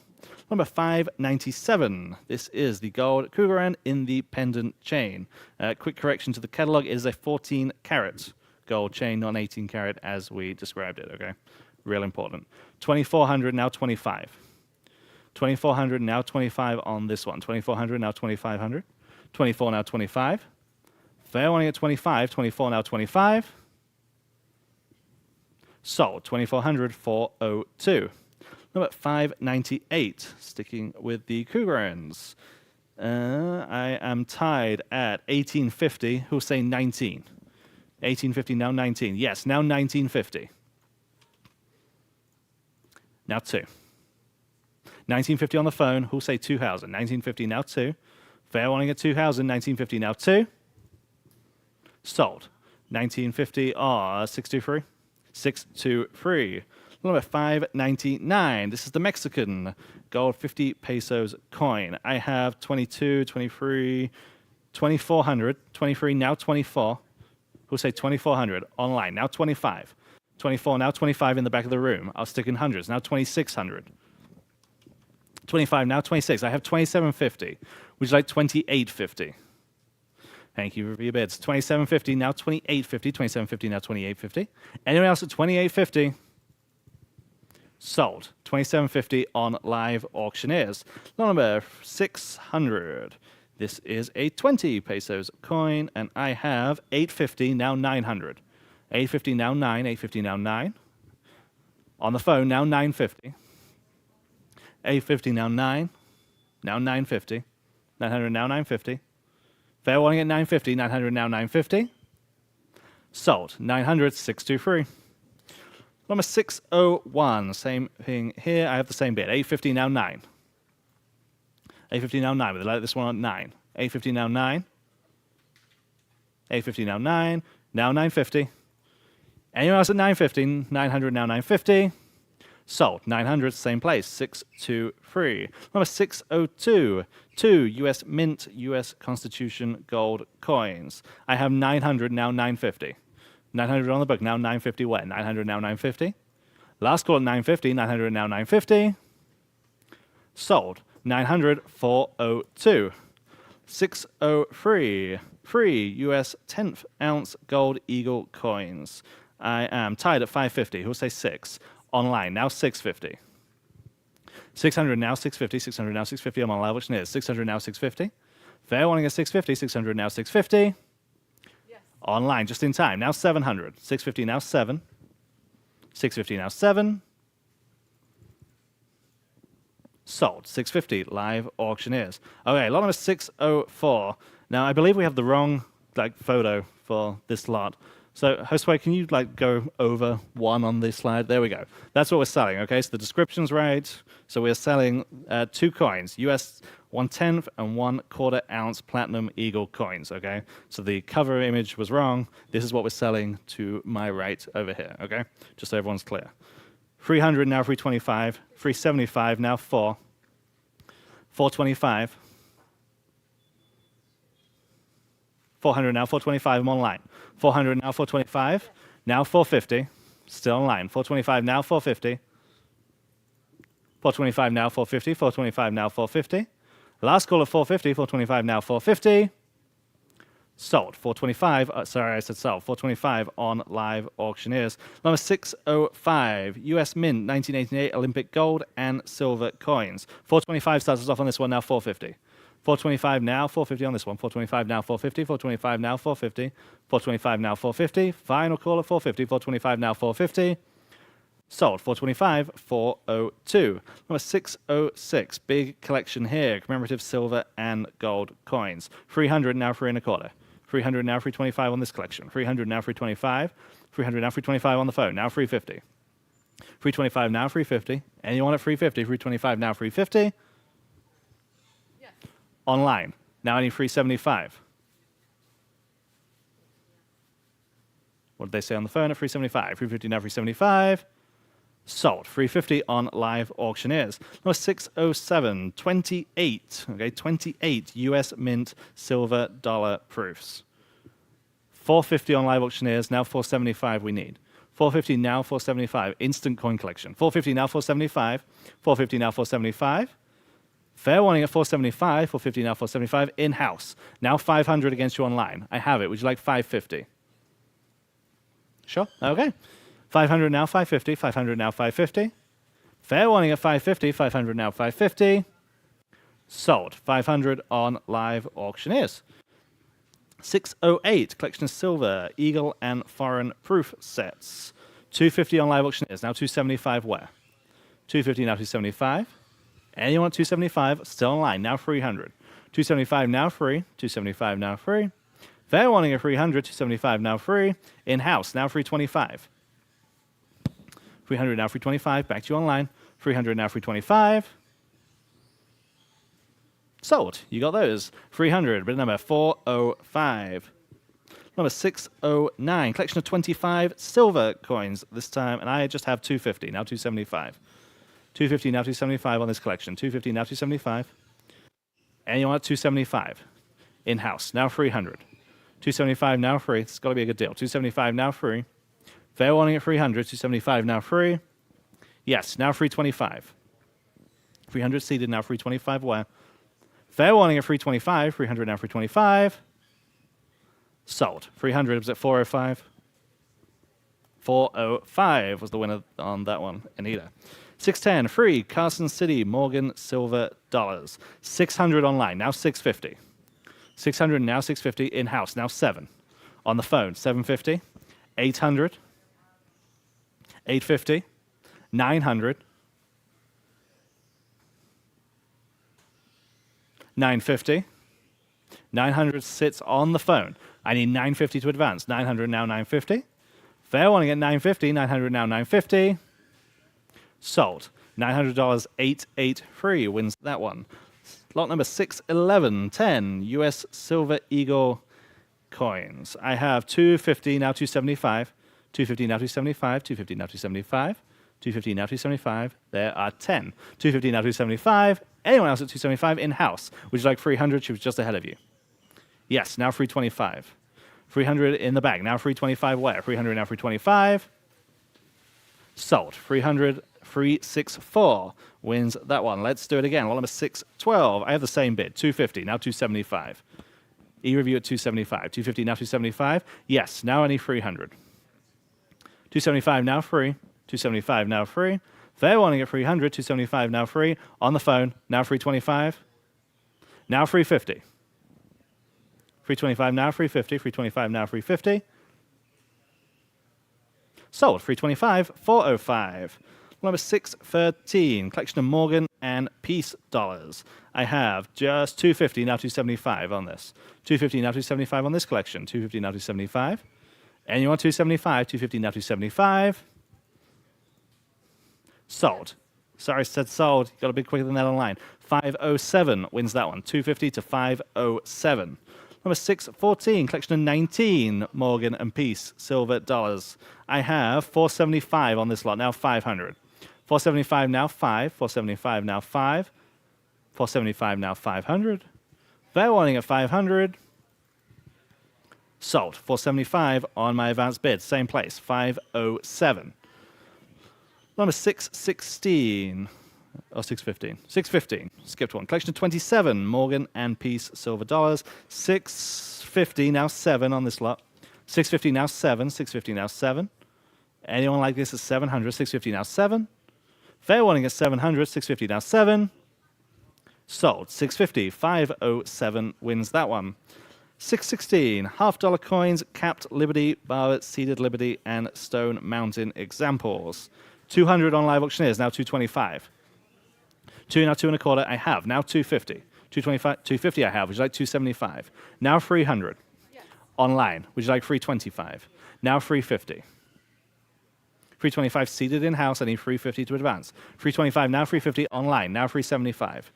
Number 597. This is the gold Cougaran in the pendant chain. Quick correction to the catalog. It is a 14 karat gold chain, not 18 karat as we described it, okay? Real important. 2400 now 25. 2400 now 25 on this one. 2400 now 2500. 24 now 25. Fair warning at 25. 24 now 25. Sold. 2400 402. Number 598. Sticking with the Cougarans. I am tied at 1850. Who'll say 19? 1850 now 19. Yes, now 1950. Now 2. 1950 on the phone. Who'll say 2,000? 1950 now 2. Fair warning at 2,000. 1950 now 2. Sold. 1950 are 623. 623. Number 599. This is the Mexican gold 50 pesos coin. I have 22, 23, 2400, 23, now 24. Who'll say 2400 online? Now 25. 24, now 25 in the back of the room. I'll stick in hundreds. Now 2600. 25, now 26. I have 2750. Would you like 2850? Thank you for your bids. 2750, now 2850. 2750, now 2850. Anyone else at 2850? Sold. 2750 on live auctioneers. Number 600. This is a 20 pesos coin, and I have 850, now 900. 850 now 9, 850 now 9. On the phone, now 950. 850 now 9, now 950. 900 now 950. Fair warning at 950, 900 now 950. Sold. 900, 623. Number 601, same thing here. I have the same bid. 850 now 9. 850 now 9. Would they like this one at 9? 850 now 9. 850 now 9. Now 950. Anyone else at 950? 900 now 950. Sold. 900, same place. 623. Number 602. 2 U.S. Mint, U.S. Constitution gold coins. I have 900 now 950. 900 on the book, now 950 where? 900 now 950. Last call at 950, 900 now 950. Sold. 900, 402. 603. 3 U.S. 10th ounce gold eagle coins. I am tied at 550. Who'll say 6? Online, now 650. 600 now 650. 600 now 650. I'm on live auctioneers. 600 now 650. Fair warning at 650. 600 now 650. Online, just in time. Now 700. 650 now 7. 650 now 7. Sold. 650 live auctioneers. Okay, lot number 604. Now I believe we have the wrong photo for this lot. So Josue, can you go over one on this slide? There we go. That's what we're selling. Okay, so the description's right. So we're selling 2 coins, US 1/10 and 1/4 ounce platinum eagle coins. Okay, so the cover image was wrong. This is what we're selling to my right over here. Okay, just so everyone's clear. 300 now 325, 375 now 4, 425. 400 now 425. I'm online. 400 now 425. Now 450. Still online. 425 now 450. 425 now 450. 425 now 450. Last call at 450. 425 now 450. Sold. 425. Sorry, I said sold. 425 on live auctioneers. Number 605. US Mint 1988 Olympic gold and silver coins. 425 starts us off on this one. Now 450. 425 now, 450 on this one. 425 now, 450. 425 now, 450. 425 now, 450. Final call at 450. 425 now, 450. Sold. 425, 402. Number 606. Big collection here. Commemorative silver and gold coins. 300 now, 3 1/4. 300 now, 325 on this collection. 300 now, 325. 300 now, 325 on the phone. Now 350. 325 now, 350. Anyone at 350? 325 now, 350. Online. Now I need 375. What did they say on the phone at 375? 350 now 375. Sold. 350 on live auctioneers. Number 607. 28. Okay, 28 US Mint silver dollar proofs. 450 on live auctioneers. Now 475 we need. 450 now 475. Instant coin collection. 450 now 475. 450 now 475. Fair warning at 475, 450 now 475, in-house. Now 500 against you online. I have it. Would you like 550? Sure? Okay. 500 now 550, 500 now 550. Fair warning at 550, 500 now 550. Sold. 500 on live auctioneers. 608, collection of silver, eagle and foreign proof sets. 250 on live auctioneers. Now 275 where? 250 now 275. Anyone at 275, still online, now 300. 275 now free, 275 now free. Fair warning at 300, 275 now free. In-house, now 325. 300 now 325, back to you online. 300 now 325. Sold. You got those. 300. Bid number 405. Number 609. Collection of 25 silver coins this time, and I just have 250. Now 275. 250, now 275 on this collection. 250, now 275. And you want 275. In-house. Now 300. 275 now free. It's got to be a good deal. 275 now free. Fair warning at 300. 275 now free. Yes, now 325. 300 seated, now 325 where? Fair warning at 325. 300 now 325. Sold. 300 was at 405. 405 was the winner on that one. Anita. 610 free. Carson City Morgan silver dollars. 600 online. Now 650. 600 now 650 in house. Now 7 on the phone. 750. 800. 850. 900. 950. 900 sits on the phone. I need 950 to advance. 900 now 950. Fair warning at 950. 900 now 950. Sold. $900 883 wins that one. Lot number 611 10 US Silver Eagle coins. I have 250 now 275. 250 now 275. 250 now 275. 250 now 275. There are 10. 250 now 275. Anyone else at 275 in house? Would you like 300? She was just ahead of you. Yes, now 325. 300 in the bag. Now 325 where? 300 now 325. Sold. 300 364 wins that one. Let's do it again. Lot number 612. I have the same bid. 250 now 275. E-review at 275. 250 now 275. Yes, now only 300. 275 now free. 275 now free. Fair warning at 300. 275 now free. On the phone. Now 325. Now 350. 325 now 350. 325 now 350. Sold. 325 405. Number 613. Collection of Morgan and Peace dollars. I have just 250 now 275 on this. 250 now 275 on this collection. 250 now 275. And you want 275. 250 now 275. Sold. Sorry, I said sold. You got a bit quicker than that online. 507 wins that one. 250 to 507. Number 614, collection of 19 Morgan and Peace silver dollars. I have 475 on this lot, now 500. 475 now 5, 475 now 5, 475 now 500. Fair warning at 500. Sold. 475 on my advanced bid. Same place, 507. Number 616. Oh, 615. 615. Skipped one. Collection of 27 Morgan and Peace silver dollars. 650 now 7 on this lot. 650 now 7. 650 now 7. Anyone like this at 700? 650 now 7. Fair warning at 700. 650 now 7. Sold. 650. 507 wins that one. 616. $half coins, capped Liberty, Barrett, seeded Liberty, and Stone Mountain examples. 200 on live auctioneers. Now 225. 2 now 2 and a quarter. I have now 250. 225. 250. I have. Would you like 275? Now 300. Yes. Online. Would you like 325? Now 350. 325 seated in house. I need 350 to advance. 325 now 350 online. Now 375.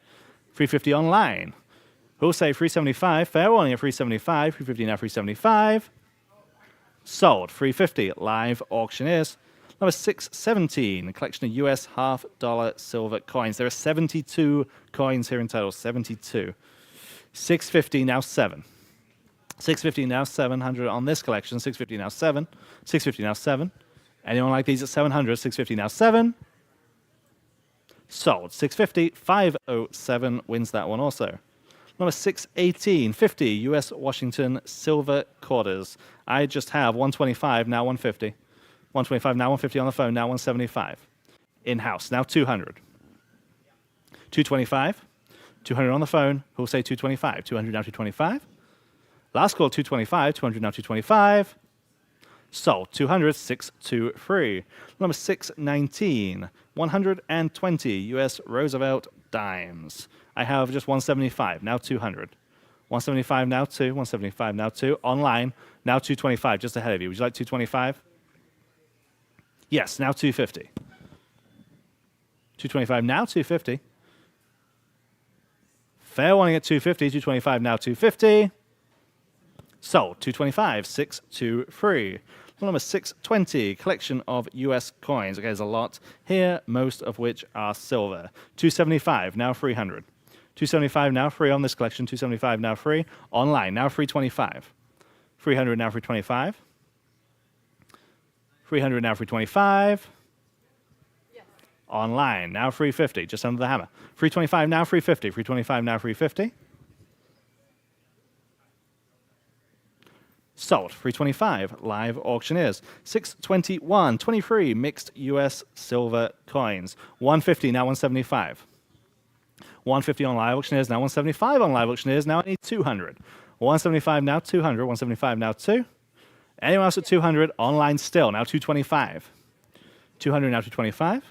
350 online. Who'll say 375? Fair warning at 375. 350 now 375. Sold. 350 live auctioneers. Number 617, a collection of US $half silver coins. There are 72 coins here in total, 72. 650 now 7. 650 now 700 on this collection. 650 now 7. 650 now 7. Anyone like these at 700? 650 now 7. Sold. 650, 507 wins that one also. Number 618, 50 US Washington silver quarters. I just have 125, now 150. 125, now 150 on the phone, now 175. In-house, now 200. 225, 200 on the phone, who'll say 225? 200 now 225. Last call, 225, 200 now 225. Sold, 200, 623. Number 619, 120 US Roosevelt dimes. I have just 175, now 200. 175 now 2, 175 now 2. Online, now 225, just ahead of you. Would you like 225? Yes, now 250. 225, now 250. Fair warning at 250, 225, now 250. Sold, 225, 623. Number 620, collection of US coins. Okay, there's a lot here, most of which are silver. 275, now 300. 275 now free on this collection, 275 now free. Online, now 325. 300 now 325. 300 now 325. Online, now 350, just under the hammer. 325 now 350. 325 now 350. Sold, 325, live auctioneers. 621, 23 mixed US silver coins. 150 now 175. 150 on live auctioneers, now 175 on live auctioneers, now I need 200. 175 now 200, 175 now 2. Anyone else at 200? Online still, now 225. 200 now 225.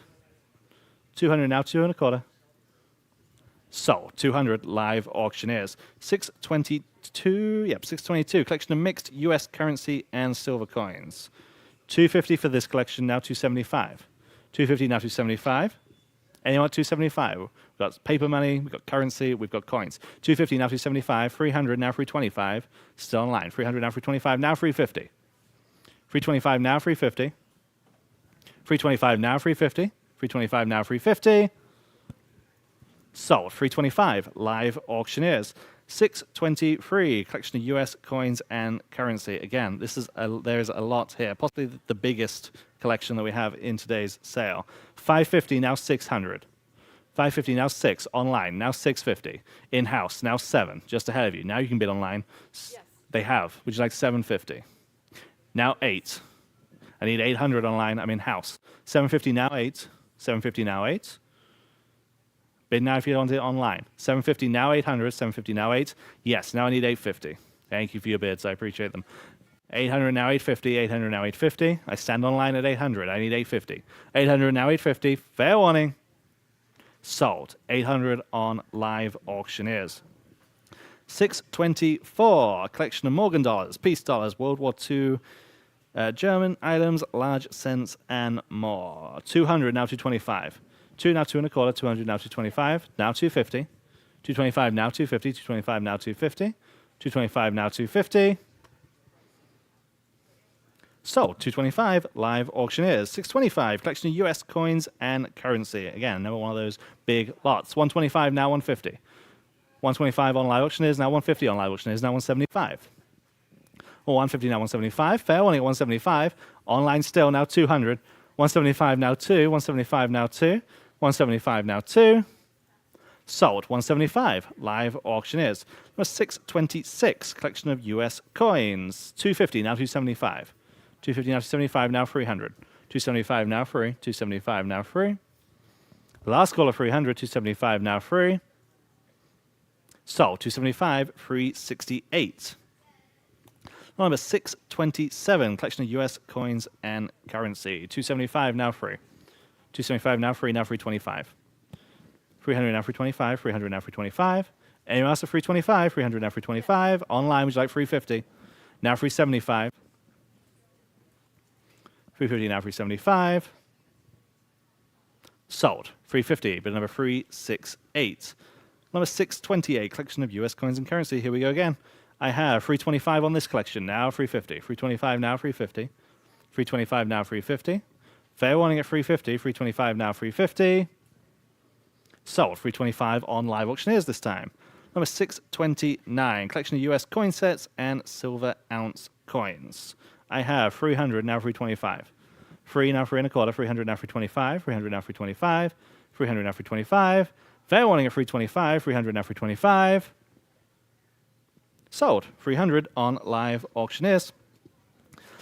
200 now 2 and a quarter. Sold, 200 live auctioneers. 622, 622, collection of mixed US currency and silver coins. 250 for this collection, now 275. 250 now 275. Anyone at 275? We've got paper money, we've got currency, we've got coins. 250 now 275, 300 now 325, still online. 300 now 325, now 350. 325 now 350. 325 now 350. 325 now 350. Sold, 325, live auctioneers. 623, collection of US coins and currency. Again, there's a lot here, possibly the biggest collection that we have in today's sale. 550, now 600. 550, now 6. Online, now 650. In-house, now 7, just ahead of you. Now you can bid online. Yes. They have. Would you like 750? Now 8. I need 800 online. I'm in-house. 750, now 8. 750, now 8. Bid now if you want it online. 750, now 800. 750, now 8. Yes, now I need 850. Thank you for your bids. I appreciate them. 800 now 850. 800 now 850. I stand online at 800. I need 850. 800 now 850. Fair warning. Sold. 800 on live auctioneers. 624, a collection of Morgan dollars, peace dollars, World War II, German items, large cents, and more. 200 now 225. 2 now 2 and a quarter. 200 now 225. Now 250. 225 now 250. 225 now 250. 225 now 250. Sold, 225, live auctioneers. 625, collection of US coins and currency. Again, another one of those big lots. 125, now 150. 125 on live auctioneers, now 150 on live auctioneers, now 175. Or 150, now 175. Fair warning at 175. Online still, now 200. 175, now 2. 175, now 2. 175, now 2. Sold, 175, live auctioneers. Number 626, collection of US coins. 250, now 275. 250 now 275, now 300. 275 now free. 275 now free. Last call of 300. 275 now free. Sold, 275, 368. Number 627, collection of US coins and currency. 275 now free. 275 now free, now 325. 300 now 325, 300 now 325. Anyone else at 325, 300 now 325. Online, would you like 350? Now 375. 350 now 375. Sold. 350, bid number 368. Number 628, collection of US coins and currency. Here we go again. I have 325 on this collection, now 350. 325 now 350. 325 now 350. Fair warning at 350. 325 now 350. Sold. 325 on live auctioneers this time. Number 629, collection of US coin sets and silver ounce coins. I have 300 now 325. 3 now 3 and a quarter. 300 now 325. 300 now 325. 300 now 325. Fair warning at 325. 300 now 325. Sold. 300 on live auctioneers.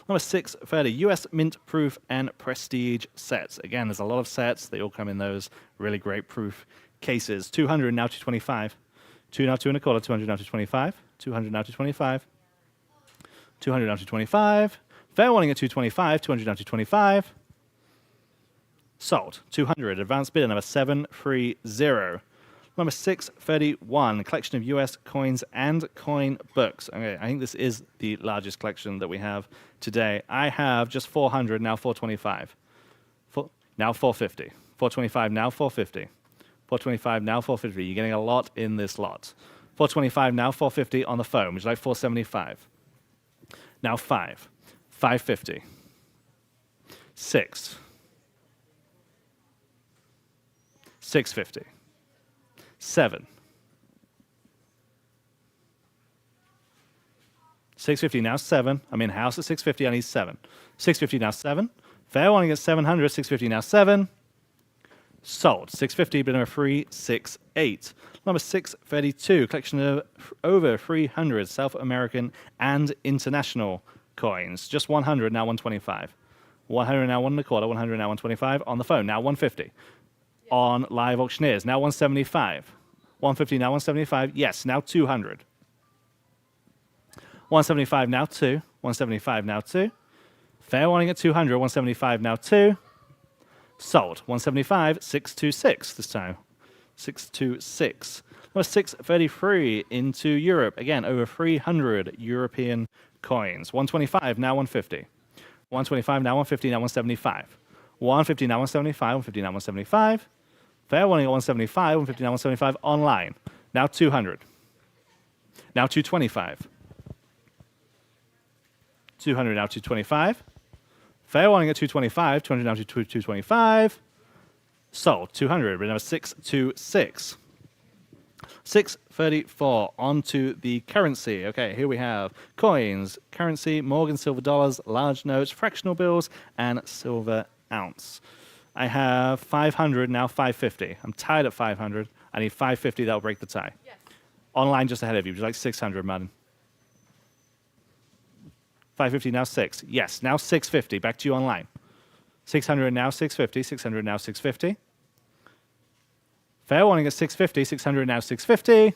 Number 630, US mint proof and prestige sets. Again, there's a lot of sets. They all come in those really great proof cases. 200 now 225. 2 now 2 and a quarter. 200 now 225. 200 now 225. 200 now 225. Fair warning at 225. 200 now 225. Sold. 200. Advanced bidder number 730. Number 631. Collection of US coins and coin books. Okay, I think this is the largest collection that we have today. I have just 400, now 425. Now 450. 425, now 450. 425, now 450. You're getting a lot in this lot. 425, now 450 on the phone. Would you like 475? Now 5. 550. 6. 650. 7. 650, now 7. I'm in house at 650, I need 7. 650, now 7. Fair wanting at 700, 650, now 7. Sold. 650, but number 368. Number 632, collection of over 300 South American and international coins. Just 100, now 125. 100, now 1 1/4, 100, now 125. On the phone, now 150. On live auctioneers, now 175. 150, now 175. Yes, now 200. 175, now 2. 175, now 2. Fair warning at 200. 175, now 2. Sold. 175, 626 this time. 626. Number 633 into Europe. Again, over 300 European coins. 125, now 150. 125, now 150, now 175. 150, now 175. 150, now 175. Fair warning at 175. 150, now 175. Online. Now 200. Now 225. 200, now 225. Fair warning at 225. 200, now to 225. Sold. 200, but now 626. 634, onto the currency. Okay, here we have coins, currency, Morgan silver dollars, large notes, fractional bills, and silver ounce. I have 500, now 550. I'm tied at 500. I need 550, that'll break the tie. Yes. Online just ahead of you. Would you like 600, Madden? 550, now 6. Yes, now 650. Back to you online. 600, now 650. 600, now 650. Fair warning at 650. 600, now 650.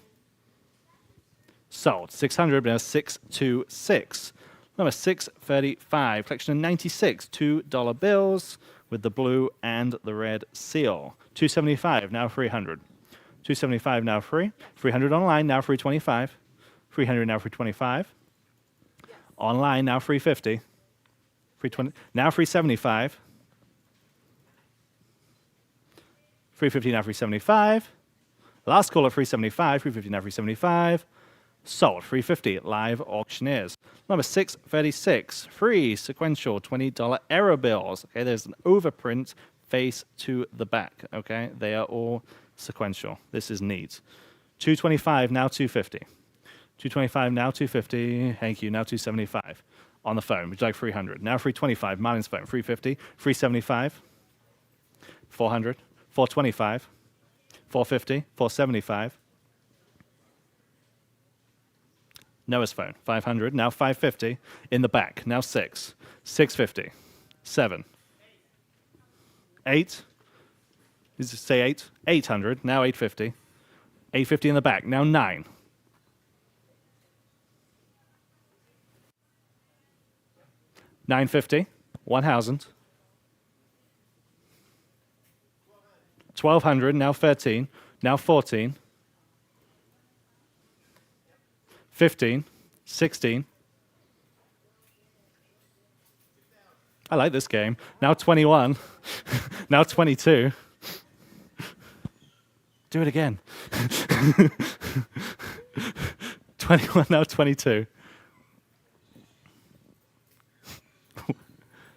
Sold. 600, now 626. Number 635. Collection of 96 $2 bills with the blue and the red seal. 275, now 300. 275, now free. 300 online, now 325. 300, now 325. Online, now 350. 320, now 375. 350, now 375. Last call at 375. 350, now 375. Sold. 350 live auctioneers. Number 636. Free sequential $20 error bills. Okay, there's an overprint face to the back. Okay, they are all sequential. This is neat. 225, now 250. 225, now 250. Thank you, now 275. On the phone, would you like 300? Now 325, Martin's phone. 350, 375, 400, 425, 450, 475. Noah's phone, 500, now 550. In the back, now 6, 650, 7, 8. Did you say 8? 800, now 850. 850 in the back, now 9. 950, 1,000. 1,200, now 13, now 14. 15, 16. I like this game. Now 21, now 22. Do it again. 21, now 22.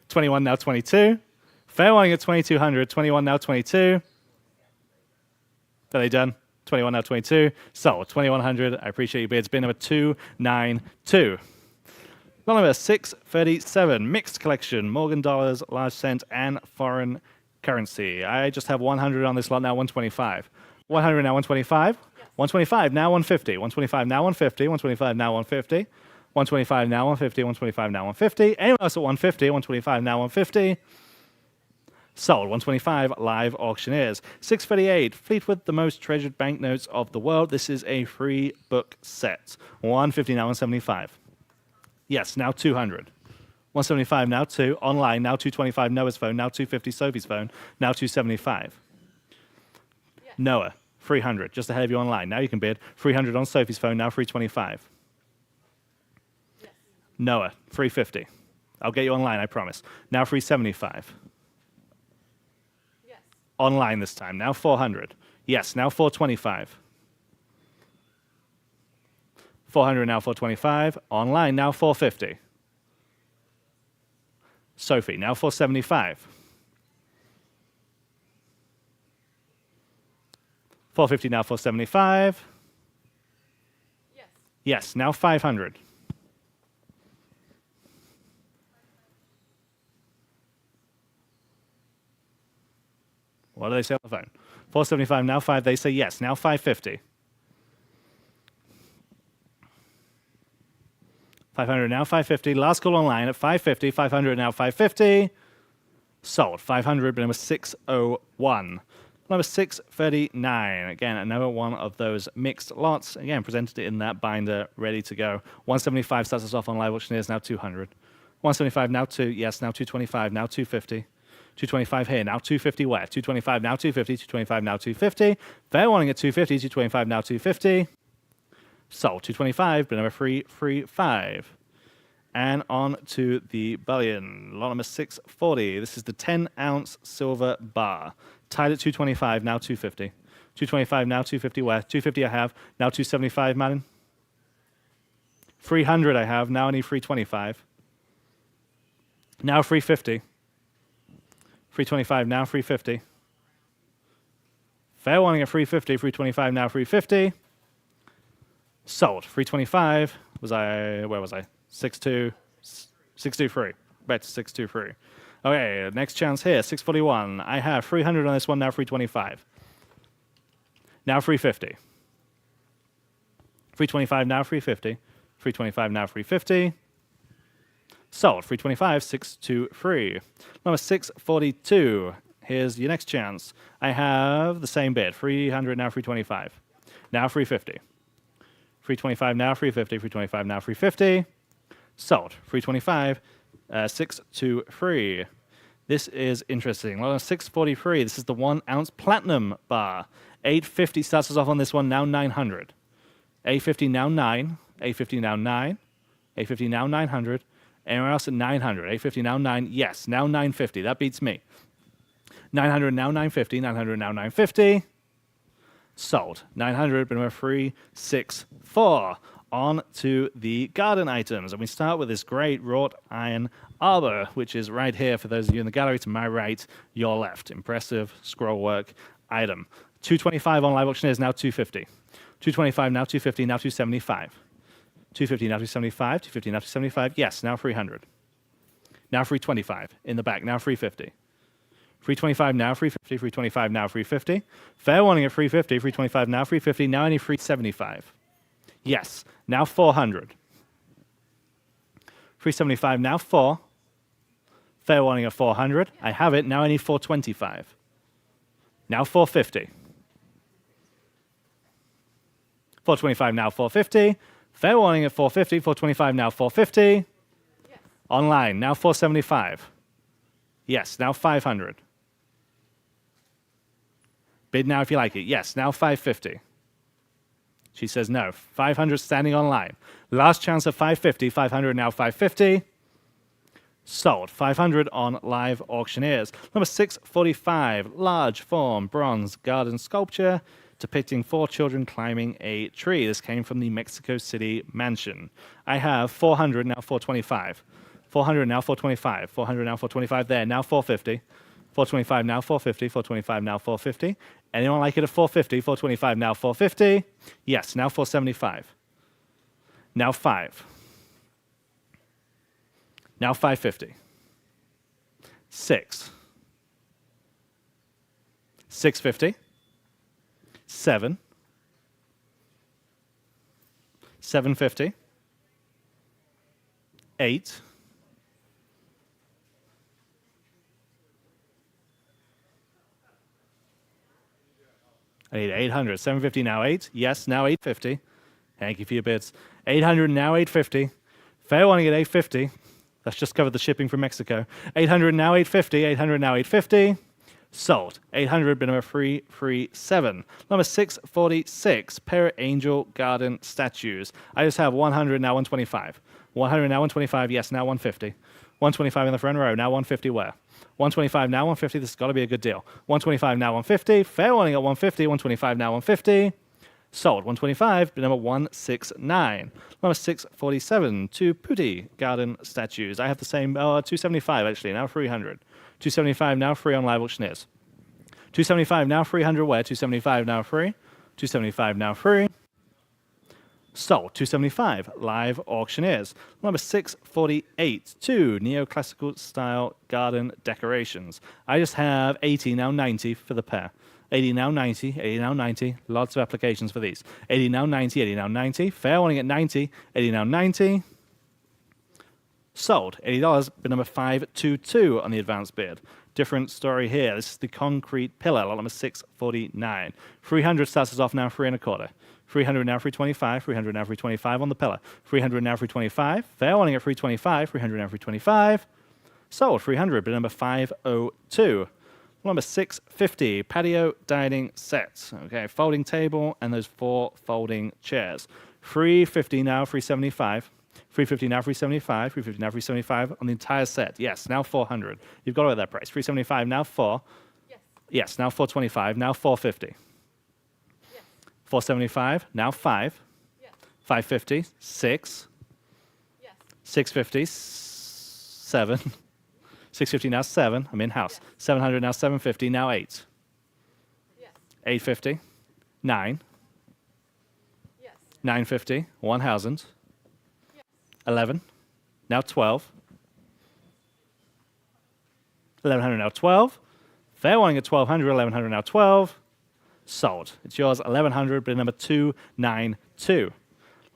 21, now 22. Fair warning at 2,200. 21, now 22. Are they done? 21, now 22. Sold. 2,100. I appreciate your bids. Bid number 292. Lot number 637. Mixed collection. Morgan dollars, large cent, and foreign currency. I just have 100 on this lot, now 125. 100, now 125. 125, now 150. 125, now 150. 125, now 150. 125, now 150. 125, now 150. Anyone else at 150? 125, now 150. Sold. 125 live auctioneers. 638. Fleetwood, the most treasured banknotes of the world. This is a free book set. 150, now 175. Yes, now 200. 175, now 2. Online, now 225. Noah's phone, now 250. Sophie's phone, now 275. Yes. Noah, 300. Just ahead of you online. Now you can bid. 300 on Sophie's phone, now 325. Yes. Noah, 350. I'll get you online, I promise. Now 375. Online this time, now 400. Yes, now 425. 400 now 425. Online now 450. Sophie now 475. 450 now 475. Yes. Yes, now 500. What do they say on the phone? 475 now 5. They say yes. Now 550. 500 now 550. Last call online at 550. 500 now 550. Sold. 500, number 601. Number 639. Again, another one of those mixed lots. Again, presented in that binder, ready to go. 175 starts us off on Live Auctioneers, now 200. 175 now 2. Yes, now 225. Now 250. 225 here, now 250 where? 225 now 250. 225 now 250. Fair warning at 250. 225 now 250. Sold. 225, but number 335. And on to the bullion. Lot number 640. This is the 10-ounce silver bar. Tied at 225, now 250. 225, now 250 where? 250 I have, now 275, Madden. 300 I have, now I need 325. Now 350. 325, now 350. Fair warning at 350. 325, now 350. Sold. 325. Where was I? 623. Bet 623. Okay, next chance here. 641. I have 300 on this one, now 325. Now 350. 325, now 350. 325, now 350. Sold. 325, 623. Number 642. Here's your next chance. I have the same bid. 300, now 325. Now 350. 325, now 350. 325, now 350. Sold. 325, 623. This is interesting. Well, 643. This is the 1-ounce platinum bar. 850 starts us off on this one, now 900. 850 now 9. 850 now 9. 850 now 900. Anywhere else at 900. 850 now 9. Yes, now 950. That beats me. 900 now 950. 900 now 950. Sold. 900, but number 364. On to the garden items. And we start with this great wrought iron arbor, which is right here for those of you in the gallery to my right, your left. Impressive scroll work item. 225 on Live Auctioneers, now 250. 225, now 250, now 275. 250, now 275. 250, now 275. Yes, now 300. Now 325 in the back, now 350. 325 now 350. 325 now 350. Fair warning at 350. 325 now 350. Now I need 375. Yes, now 400. 375 now 4. Fair warning at 400. I have it. Now I need 425. Now 450. 425 now 450. Fair warning at 450. 425 now 450. Yes. Online now 475. Yes, now 500. Bid now if you like it. Yes, now 550. She says no. 500 standing online. Last chance at 550. 500 now 550. Sold. 500 on Live Auctioneers. Number 645. Large form bronze garden sculpture depicting 4 children climbing a tree. This came from the Mexico City mansion. I have 400 now 425. 400 now 425. 400 now 425 there. Now 450. 425 now 450. 425 now 450. Anyone like it at 450? 425 now 450. Yes, now 475. Now 5. Now 550. 6. 650. 7. 750. 8. 800. 750 now 8. Yes, now 850. Thank you for your bids. 800 now 850. Fair warning at 850. That's just covered the shipping from Mexico. 800 now 850. 800 now 850. Sold. 800, bid number 337. Number 646. Pair of angel garden statues. I just have 100 now 125. 100 now 125. Yes, now 150. 125 in the front row. Now 150 where? 125 now 150. This has got to be a good deal. 125 now 150. Fair warning at 150. 125 now 150. Sold. 125. Number 169. Number 647. 2 Putty garden statues. I have the same. 275 actually. Now 300. 275 now free on live auctioneers. 275 now 300 where? 275 now free. 275 now free. Sold. 275 live auctioneers. Number 648. 2 neoclassical style garden decorations. I just have 80 now 90 for the pair. 80 now 90, 80 now 90. Lots of applications for these. 80 now 90, 80 now 90. Fair warning at 90, 80 now 90. Sold. $80, bid number 522 on the advanced bid. Different story here. This is the concrete pillar, lot number 649. 300 starts us off now 3 1/4. 300 now 325. 300 now 325 on the pillar. 300 now 325. Fair warning at 325. 300 now 325. Sold. 300, bid number 502. Number 650, patio dining sets. Okay, folding table and those 4 folding chairs. 350 now 375. 350 now 375. 350 now 375 on the entire set. Yes, now 400. You've got it at that price. 375 now 4. Yes. Yes, now 425. Now 450. Yes. 475 now 5. Yes. 550 6. Yes. 650 7. 650 now 7. I'm in house. 700 now 750. Now 8. Yes. 850 9. Yes. 950 1000. Yes. 11. Now 12. 1100 now 12. Fair warning at 1200. 1100 now 12. Sold. It's yours. 1100. Bid number 292.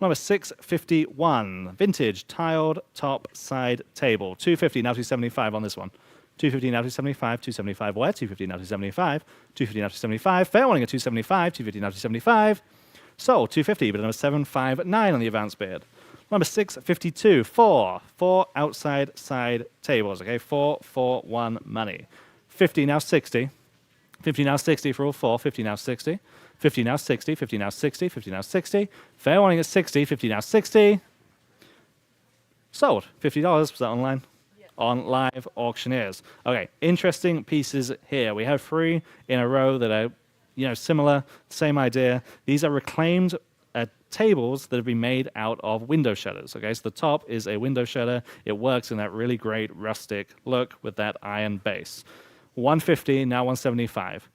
Number 651. Vintage tiled top side table. 250 now 275 on this one. 250 now 275. 275 where? 250 now 275. 250 now 275. Fair warning at 275. 250 now 275. Sold. 250. Bid number 759 on the advanced bid. Number 652, 4 outside side tables, okay? 441 money. 50 now 60. 50 now 60 for all 4. 50 now 60. 50 now 60. 50 now 60. 50 now 60. Fair warning at 60. 50 now 60. Sold. $50. Was that online? Yes. On live auctioneers. Okay, interesting pieces here. We have 3 in a row that are, similar, same idea. These are reclaimed tables that have been made out of window shutters. Okay, so the top is a window shutter. It works in that really great rustic look with that iron base. 150 now 175.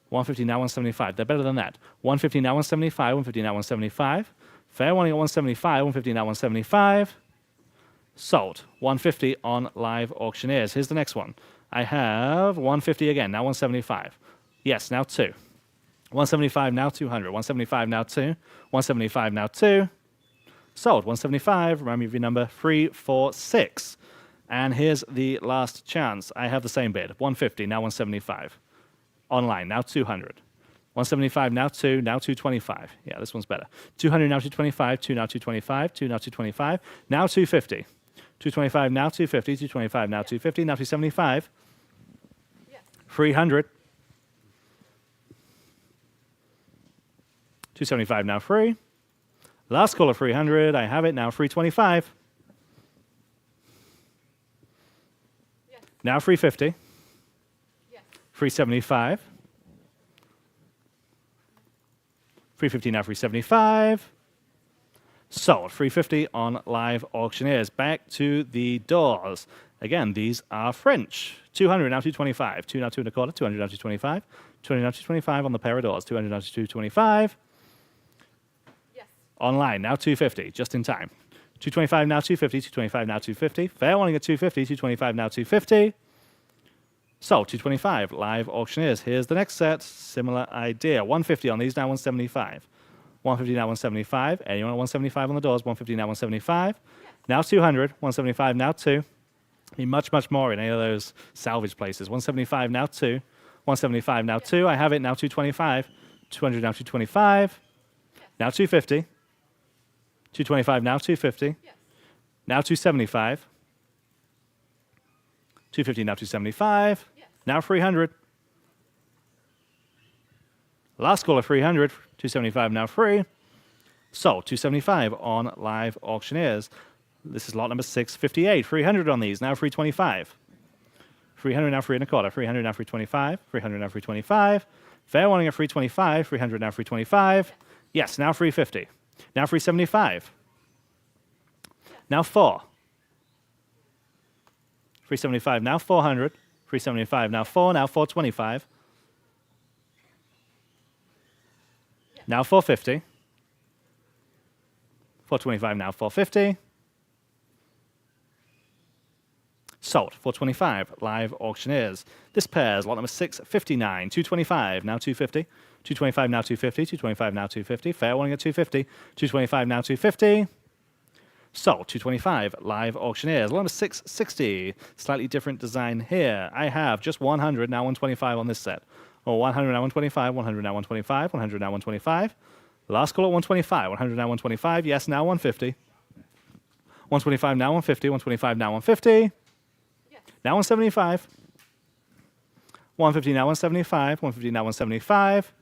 150 now 175. They're better than that. 150 now 175. 150 now 175. Fair warning at 175. 150 now 175. Sold. 150 on live auctioneers. Here's the next one. I have 150 again. Now 175. Yes, now 2. 175 now 200. 175 now 2. 175 now 2. Sold. 175. Remind me of your number 346. And here's the last chance. I have the same bid. 150 now 175. Online now 200. 175 now 2. Now 225. Yeah, this one's better. 200 now 225. 2 now 225. 2 now 225. Now 250. 225 now 250. 225 now 250. Now 275. Yes. 300. 275 now free. Last call of 300. I have it now 325. Yes. Now 350. Yes. 375. 350 now 375. Sold. 350 on live auctioneers. Back to the doors. Again, these are French. 200 now 225. 2 now 2 1/4. 200 now 225. 200 now 225 on the pair of doors. 200 now 225. Yes. Online, now 250, just in time. 225 now 250, 225 now 250. Fair warning at 250, 225 now 250. Sold, 225, live auctioneers. Here's the next set, similar idea. 150 on these, now 175. 150 now 175. Anyone at 175 on the doors, 150 now 175. Yes. Now 200, 175 now 2. Need much, much more in any of those salvage places. 175 now 2. 175 now 2. I have it now 225. 200 now 225. Yes. Now 250. 225 now 250. Yes. Now 275. 250 now 275. Yes. Now 300. Last call of 300. 275 now free. Sold. 275 on live auctioneers. This is lot number 658. 300 on these. Now 325. 300 now 3.25. 300 now 325. 300 now 325. Fair warning at 325. 300 now 325. Yes, now 350. Now 375. Now 4. 375. Now 400. 375. Now 4. Now 425. Now 450. 425. Now 450. Sold. 425. Live auctioneers. This pair's lot number 659. 225. Now 250. 225 now 250. 225 now 250. Fair warning at 250. 225 now 250. Sold. 225. Live auctioneers. Lot number 660. Slightly different design here. I have just 100 now 125 on this set. Or 100 now 125. 100 now 125. 100 now 125. Last call at 125. 100 now 125. Yes, now 150. 125 now 150. 125 now 150. Now 175. 150 now 175. 150 now 175.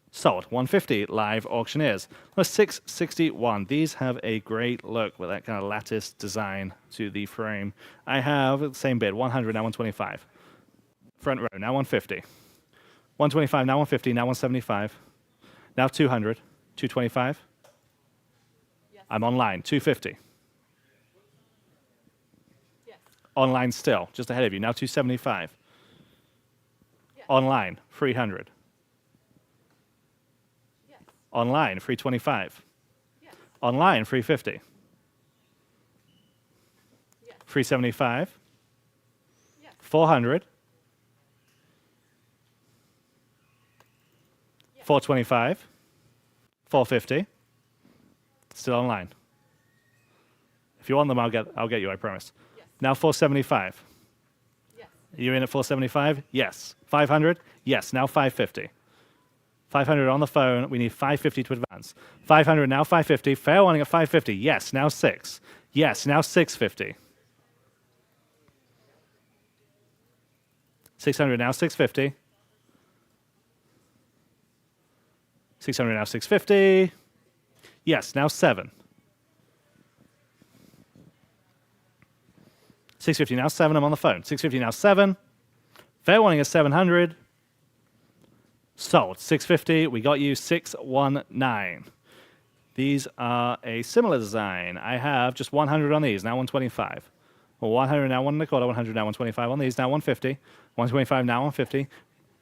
Sold. 150. Live auctioneers. Number 661. These have a great look with that kind of lattice design to the frame. I have the same bid. 100 now 125. Front row now 150. 125 now 150. Now 175. Now 200. 225. I'm online. 250. Online still, just ahead of you. Now 275. Online, 300. Online, 325. Online, 350. 375. 400. 425. 450. Still online. If you want them, I'll get you, I promise. Now 475. Yes. You're in at 475? Yes. 500? Yes. Now 550. 500 on the phone. We need 550 to advance. 500 now 550. Fair warning at 550. Yes. Now 6. Yes. Now 650. 600 now 650. 600 now 650. Yes. Now 7. 650 now 7. I'm on the phone. 650 now 7. Fair warning at 700. Sold. 650. We got you 619. These are a similar design. I have just 100 on these. Now 125. Well, 100 now 1.25. 100 now 125 on these. Now 150. 125 now 150.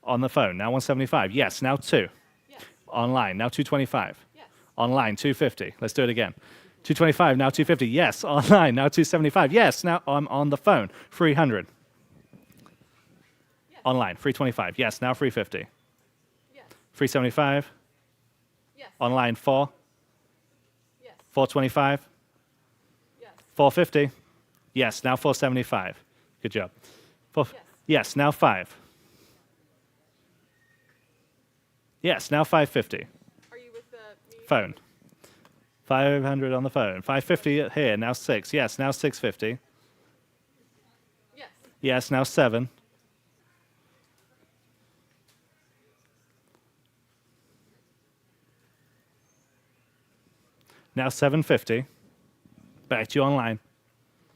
On the phone. Now 175. Yes. Now 2. Yes. Online. Now 225. Yes. Online. 250. Let's do it again. 225, now 250. Yes, online, now 275. Yes, now I'm on the phone. 300. Yes. Online, 325. Yes, now 350. Yes. 375. Yes. Online, 4. Yes. 425. Yes. 450. Yes, now 475. Good job. Yes, now 5. Yes, now 550. Are you with the me? Phone. 500 on the phone. 550 here, now 6. Yes, now 650. Yes. Yes, now 7. Now 750. Back to you online.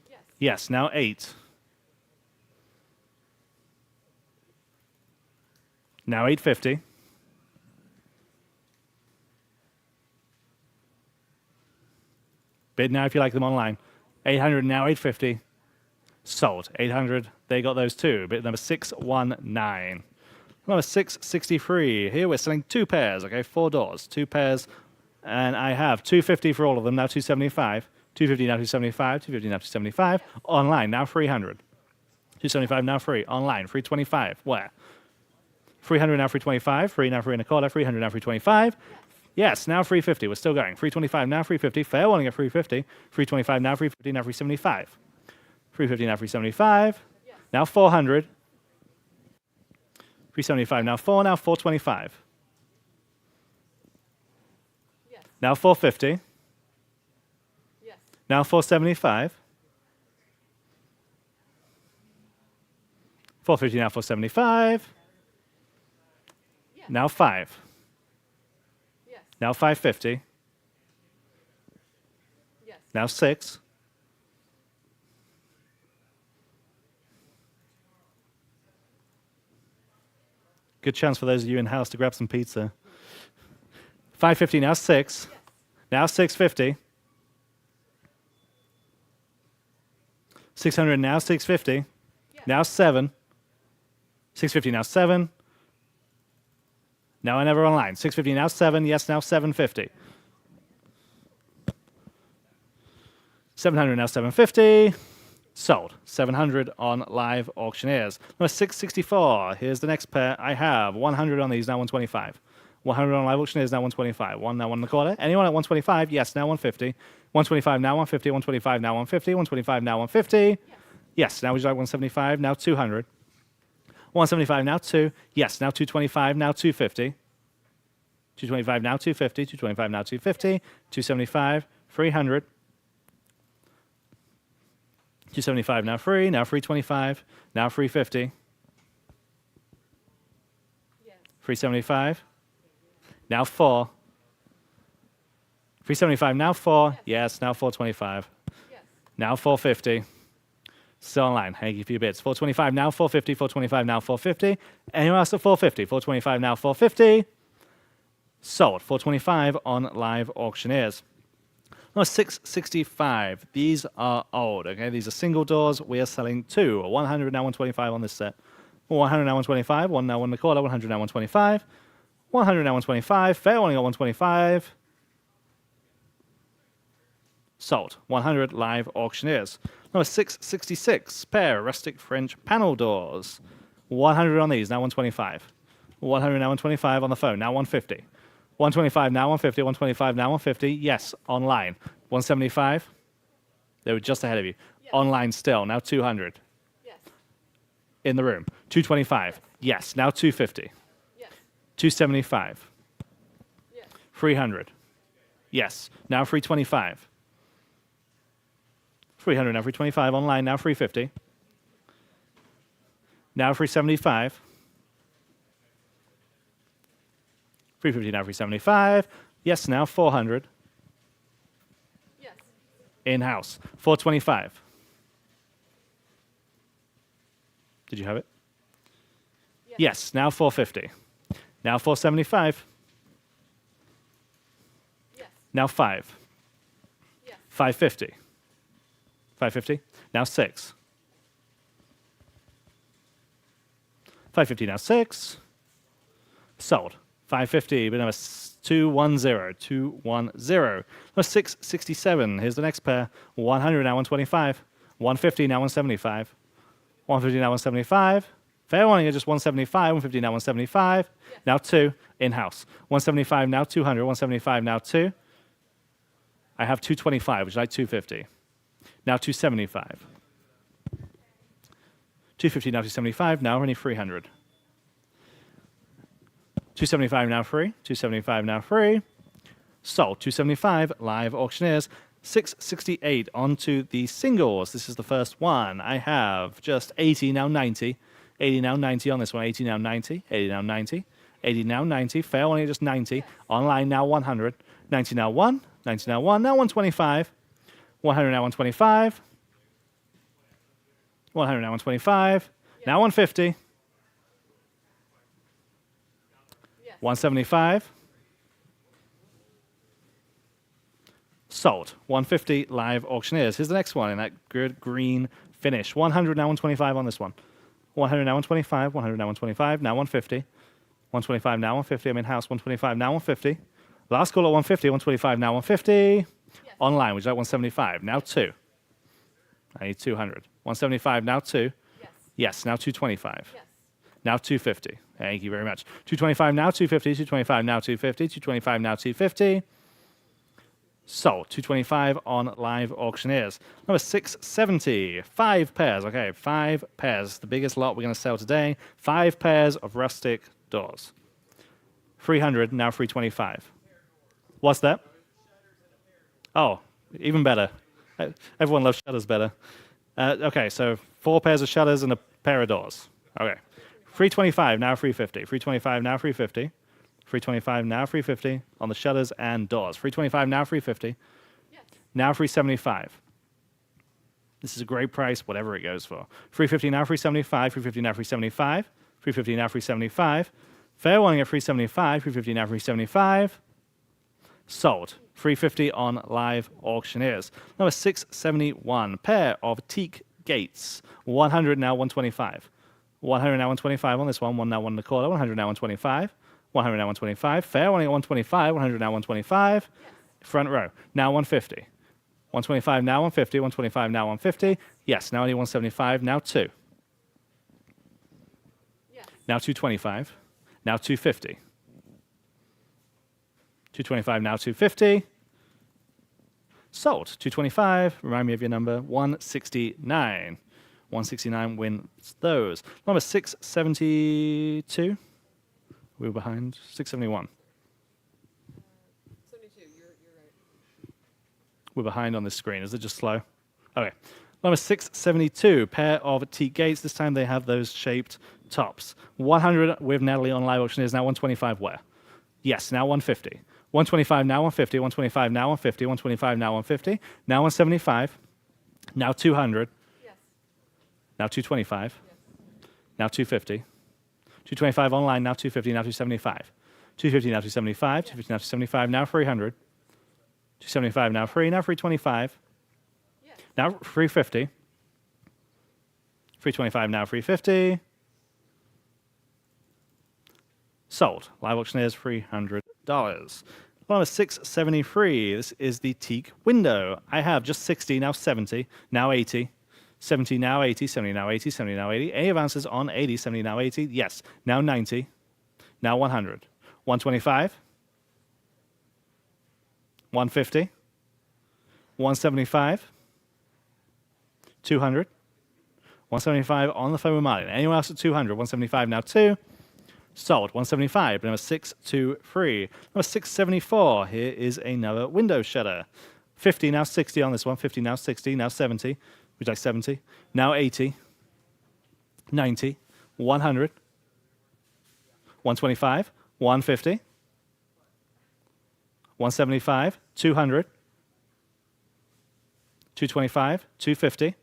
Yes. Yes, now 8. Now 850. Bid now if you like them online. 800 now 850. Sold. 800. They got those too. Bid number 619. Number 663. Here we're selling 2 pairs. Okay, 4 doors. 2 pairs. And I have 250 for all of them. Now 275. 250 now 275. 250 now 275. Online now 300. 275 now free. Online 325. Where? 300 now 325. Free now 3.25. 300 now 325. Yes, now 350. We're still going. 325 now 350. Fair warning at 350. 325 now 350. Now 375. 350 now 375. Yes. Now 400. 375 now 4. Now 425. Yes. Now 450. Yes. Now 475. 450 now 475. Yes. Now 5. Yes. Now 550. Yes. Now 6. Good chance for those of you in house to grab some pizza. 550, now 6. Now 650. 600, now 650. Now 7. 650, now 7. Now I never online. 650, now 7. Yes, now 750. 700, now 750. Sold. 700 on live auctioneers. Number 664. Here's the next pair. I have 100 on these, now 125. 100 on live auctioneers, now 125. One now 1.25. Anyone at 125? Yes, now 150. 125, now 150. 125, now 150. 125, now 150. Yes, now would you like 175? Now 200. 175, now 2. Yes, now 225, now 250. 225, now 250. 225, now 250. 275, 300. 275, now free. Now 325. Now 350. 375. Now 4. 375, now 4. Yes, now 425. Now 450. Still online. Thank you for your bits. 425, now 450. 425, now 450. Anyone else at 450? 425, now 450. Sold. 425 on live auctioneers. Number 665. These are old. Okay, these are single doors. We are selling 2. 100 now 125 on this set. 100 now 125. 1 now 1.25. 100 now 125. 100 now 125. Fair warning at 125. Sold. 100 live auctioneers. Number 666. Pair rustic French panel doors. 100 on these. Now 125. 100 now 125 on the phone. Now 150. 125 now 150. 125 now 150. Yes, online. 175. They were just ahead of you. Online still. Now 200. In the room. 225. Yes, now 250. 275. 300. Yes, now 325. 300, now 325. Online, now 350. Now 375. 350, now 375. Yes, now 400. In-house. 425. Did you have it? Yes, now 450. Now 475. Now 5. 550. 550. Now 6. 550. Now 6. Sold. 550. But number 210. 210. Number 667. Here's the next pair. 100 now 125. 150 now 175. 150 now 175. Fair warning at just 175. 150 now 175. Now 2. In-house. 175 now 200. 175 now 2. I have 225, which is like 250. Now 275. 250 now 275. Now only 300. 275 now free. 275 now free. Sold. 275 live auctioneers. 668 onto the singles. This is the first one. I have just 80 now 90. 80 now 90 on this one. 80 now 90. 80 now 90. 80 now 90. Fair only just 90. Online now 100. 90 now 1. 90 now 1. Now 125. 100 now 125. 100 now 125. Now 150. 175. Sold. 150 live auctioneers. Here's the next one in that good green finish. 100 now 125 on this one. 100 now 125. 100 now 125. Now 150. 125 now 150. I'm in house. 125 now 150. Last call at 150. 125 now 150. Online, which is like 175. Now 2. I need 200. 175 now 2. Yes, now 225. Now 250. Thank you very much. 225 now 250. 225 now 250. 225 now 250. Sold. 225 on live auctioneers. Number 670. 5 pairs. Okay, 5 pairs. The biggest lot we're going to sell today. 5 pairs of rustic doors. 300, now 325. What's that? Oh, even better. Everyone loves shutters better. Okay, so 4 pairs of shutters and a pair of doors. Okay. 325, now 350. 325, now 350. 325, now 350 on the shutters and doors. 325, now 350. now 375. This is a great price, whatever it goes for. 350 now, 375. 350 now, 375. 350 now, 375. Fair warning at 375. 350 now, 375. Sold. 350 on live auctioneers. Number 671, pair of teak gates. 100 now, 125. 100 now, 125 on this one. One now, 125. 100 now, 125. 100 now, 125. Fair warning at 125. 100 now, 125. Front row. Now 150. 125 now, 150. 125 now, 150. Yes, now only 175. Now 2. Yes. Now 225. Now 250. 225 now, 250. Sold. 225. Remind me of your number. 169. 169 wins those. Number 672. We were behind. 671. 72. You're right. We're behind on this screen. Is it just slow? Okay. Number 672, pair of teak gates. This time they have those shaped tops. 100 with Natalie on live auctioneers. Now 125 where? Yes, now 150. 125 now 150. 125 now 150. 125 now 150. Now 175. Now 200. Yes. Now 225. Yes. Now 250. 225 online. Now 250. Now 275. 250 now 275. 250 now 275. Now 300. 275 now 3. Now 325. Yes. Now 350. 325 now 350. Sold. Live auctioneers $300. Number 673. This is the teak window. I have just 60, now 70, now 80. 70 now 80, 70 now 80, 70 now 80. Any advances on 80, 70 now 80? Yes. Now 90. Now 100. 125. 150. 175. 200. 175 on the phone with Martin. Anyone else at 200? 175 now 2. Sold. 175. Number 623. Number 674. Here is another window shutter. 50 now 60 on this one. 50 now 60. Now 70. Would you like 70? Now 80. 90. 100. 125. 150. 175. 200. 225. 250.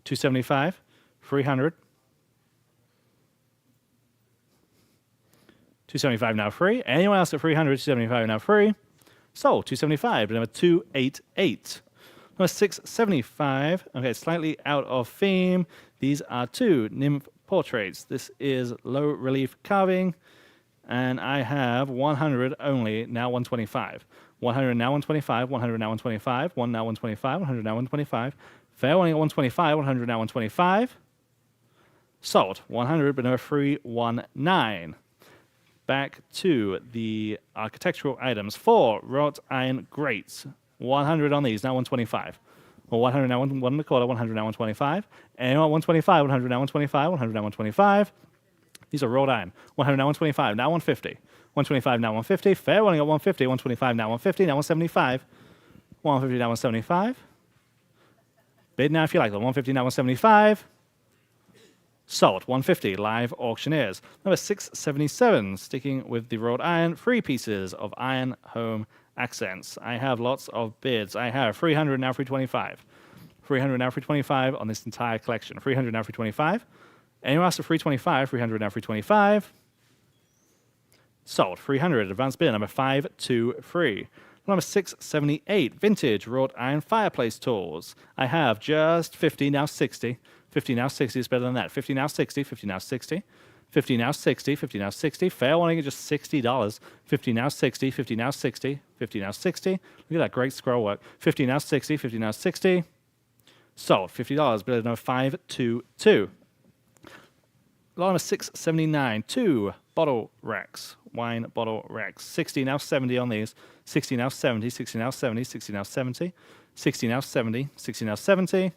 275, 300. 275 now free. Anyone else at 300, 275 now free. Sold. 275, number 288. Number 675, okay, slightly out of theme. These are two nymph portraits. This is low relief carving, and I have 100 only, now 125. 100 now 125, 100 now 125, 1 now 125, 100 now 125. Fair warning at 125, 100 now 125. Sold. 100, but no 319. Back to the architectural items. 4 wrought iron grates. 100 on these, now 125. Well, 100 now 1 1 1/4, 100 now 125. And 125, 100 now 125, 100 now 125. These are wrought iron. 100 now 125, now 150. 125 now 150. Fair warning at 150, 125 now 150, now 175. 150 now 175. Bid now if you like them. 150 now 175. Sold. 150 live auctioneers. Number 677, sticking with the wrought iron, 3 pieces of iron home accents. I have lots of bids. I have 300 now 325. 300 now 325 on this entire collection. 300 now 325. Anyone else at 325? 300 now 325. Sold. 300 advanced bid number 523. Number 678, vintage wrought iron fireplace tools. I have just 50, now 60. 50 now 60 is better than that. 50 now 60, 50 now 60. 50 now 60, 50 now 60. Fair warning at just $60. 50 now 60, 50 now 60, 50 now 60. Look at that great scroll work. 50 now 60, 50 now 60. Sold. $50, bid number 522. Lot number 679, 2 bottle racks, wine bottle racks. 60 now 70 on these. 60 now 70, 60 now 70, 60 now 70, 60 now 70, 60 now 70.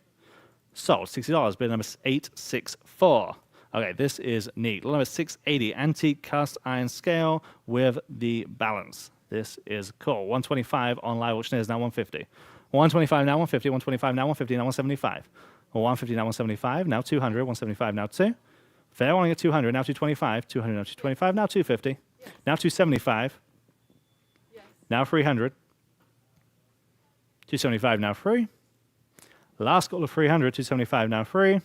Sold. $60, bid number 864. Okay, this is neat. Lot number 680, antique cast iron scale with the balance. This is cool. 125 on live auctioneers, now 150. 125 now 150, 125 now 150, now 175. 150 now 175, now 200, 175 now 2. Fair warning at 200, now 225, 200 now 225, now 250. Now 275. Yes. Now 300. 275 now free. Last couple of 300. 275 now free.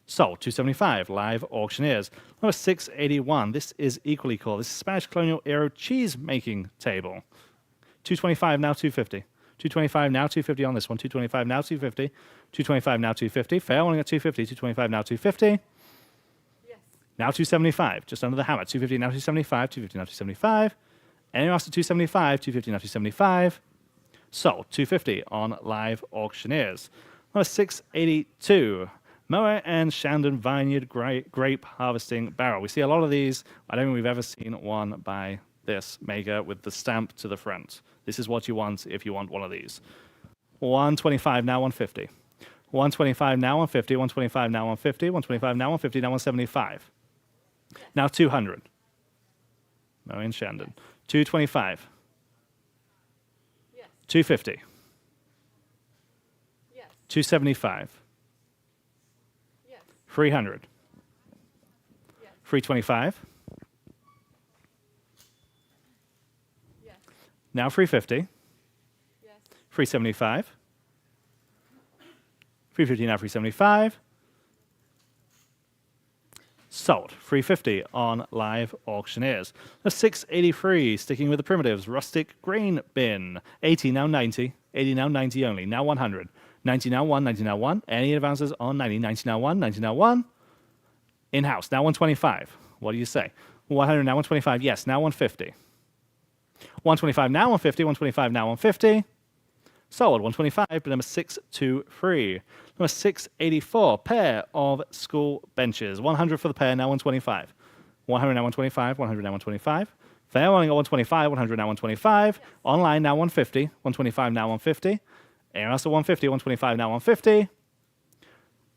Sold. 275. Live auctioneers. Number 681. This is equally cool. This is Spanish colonial era cheese making table. 225 now 250. 225 now 250 on this one. 225 now 250. 225 now 250. Fair warning at 250. 225 now 250. Yes. Now 275. Just under the hammer. 250 now 275. 250 now 275. Anyone else at 275. 250 now 275. Sold. 250 on live auctioneers. Number 682. Moa and Shandon Vineyard Grape Harvesting Barrel. We see a lot of these. I don't think we've ever seen one by this maker with the stamp to the front. This is what you want if you want one of these. 125 now 150. 125 now 150. 125 now 150. 125 now 150. Now 175. Now 200. Moa and Shandon. 225. Yes. 250. Yes. 275. 300. Yes. 325. Yes. Now 350. Yes. 375. 350 now 375. Sold. 350 on live auctioneers. The 683, sticking with the primitives, rustic grain bin. 80 now 90. 80 now 90 only. Now 100. 90 now 1, 90 now 1. Any advances on 90? 90 now 1, 90 now 1. In-house, now 125. What do you say? 100 now 125. Yes, now 150. 125 now 150. 125 now 150. Sold. 125, but number 623. Number 684, pair of school benches. 100 for the pair, now 125. 100 now 125. 100 now 125. Fair warning at 125. 100 now 125. Online now 150. 125 now 150. Air at 150, 125 now 150.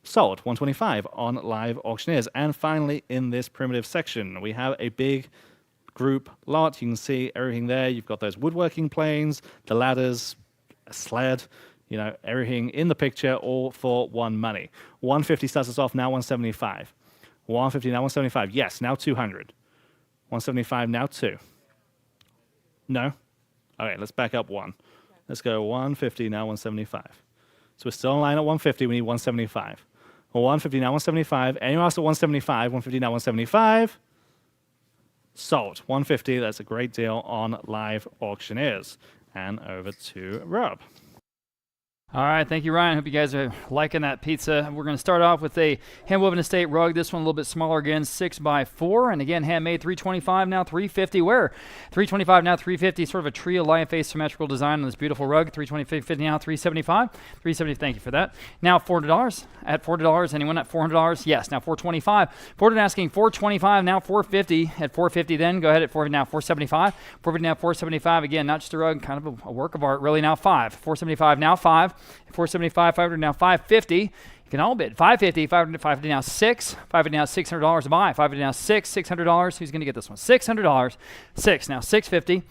Sold. 125 on live auctioneers. And finally, in this primitive section, we have a big group lot. You can see everything there. You've got those woodworking planes, the ladders, a sled, you know, everything in the picture, all for one money. 150 starts us off, now 175. 150 now 175. Yes, now 200. 175 now 2. No? Okay, let's back up 1. Let's go 150 now 175. So we're still in line at 150. We need 175. Well, 150 now 175. Anyone else at 175? 150 now 175. Sold. 150. That's a great deal on live auctioneers. And over to Rob. All right, thank you, Ryan. Hope you guys are liking that pizza. We're going to start off with a hand-woven estate rug. This one a little bit smaller again, 6x4, and again, handmade, $325 now, $350. Where? $325 now, $350. Sort of a tree of life asymmetrical design on this beautiful rug. $320 now, $375. $370. Thank you for that. Now $400. At $400, anyone at $400? Yes. Now $425. Ford asking $425 now, $450. At $450, then go ahead at $450 now, $475. $450 now, $475. Again, not just a rug, kind of a work of art. Really now $5. $475 now $5. 475, 500 now 550. You can all bid. 550, 500, 550 now 6. 550 now $600 to buy. 550 now 6, $600. Who's going to get this one? $600. 6 now 650.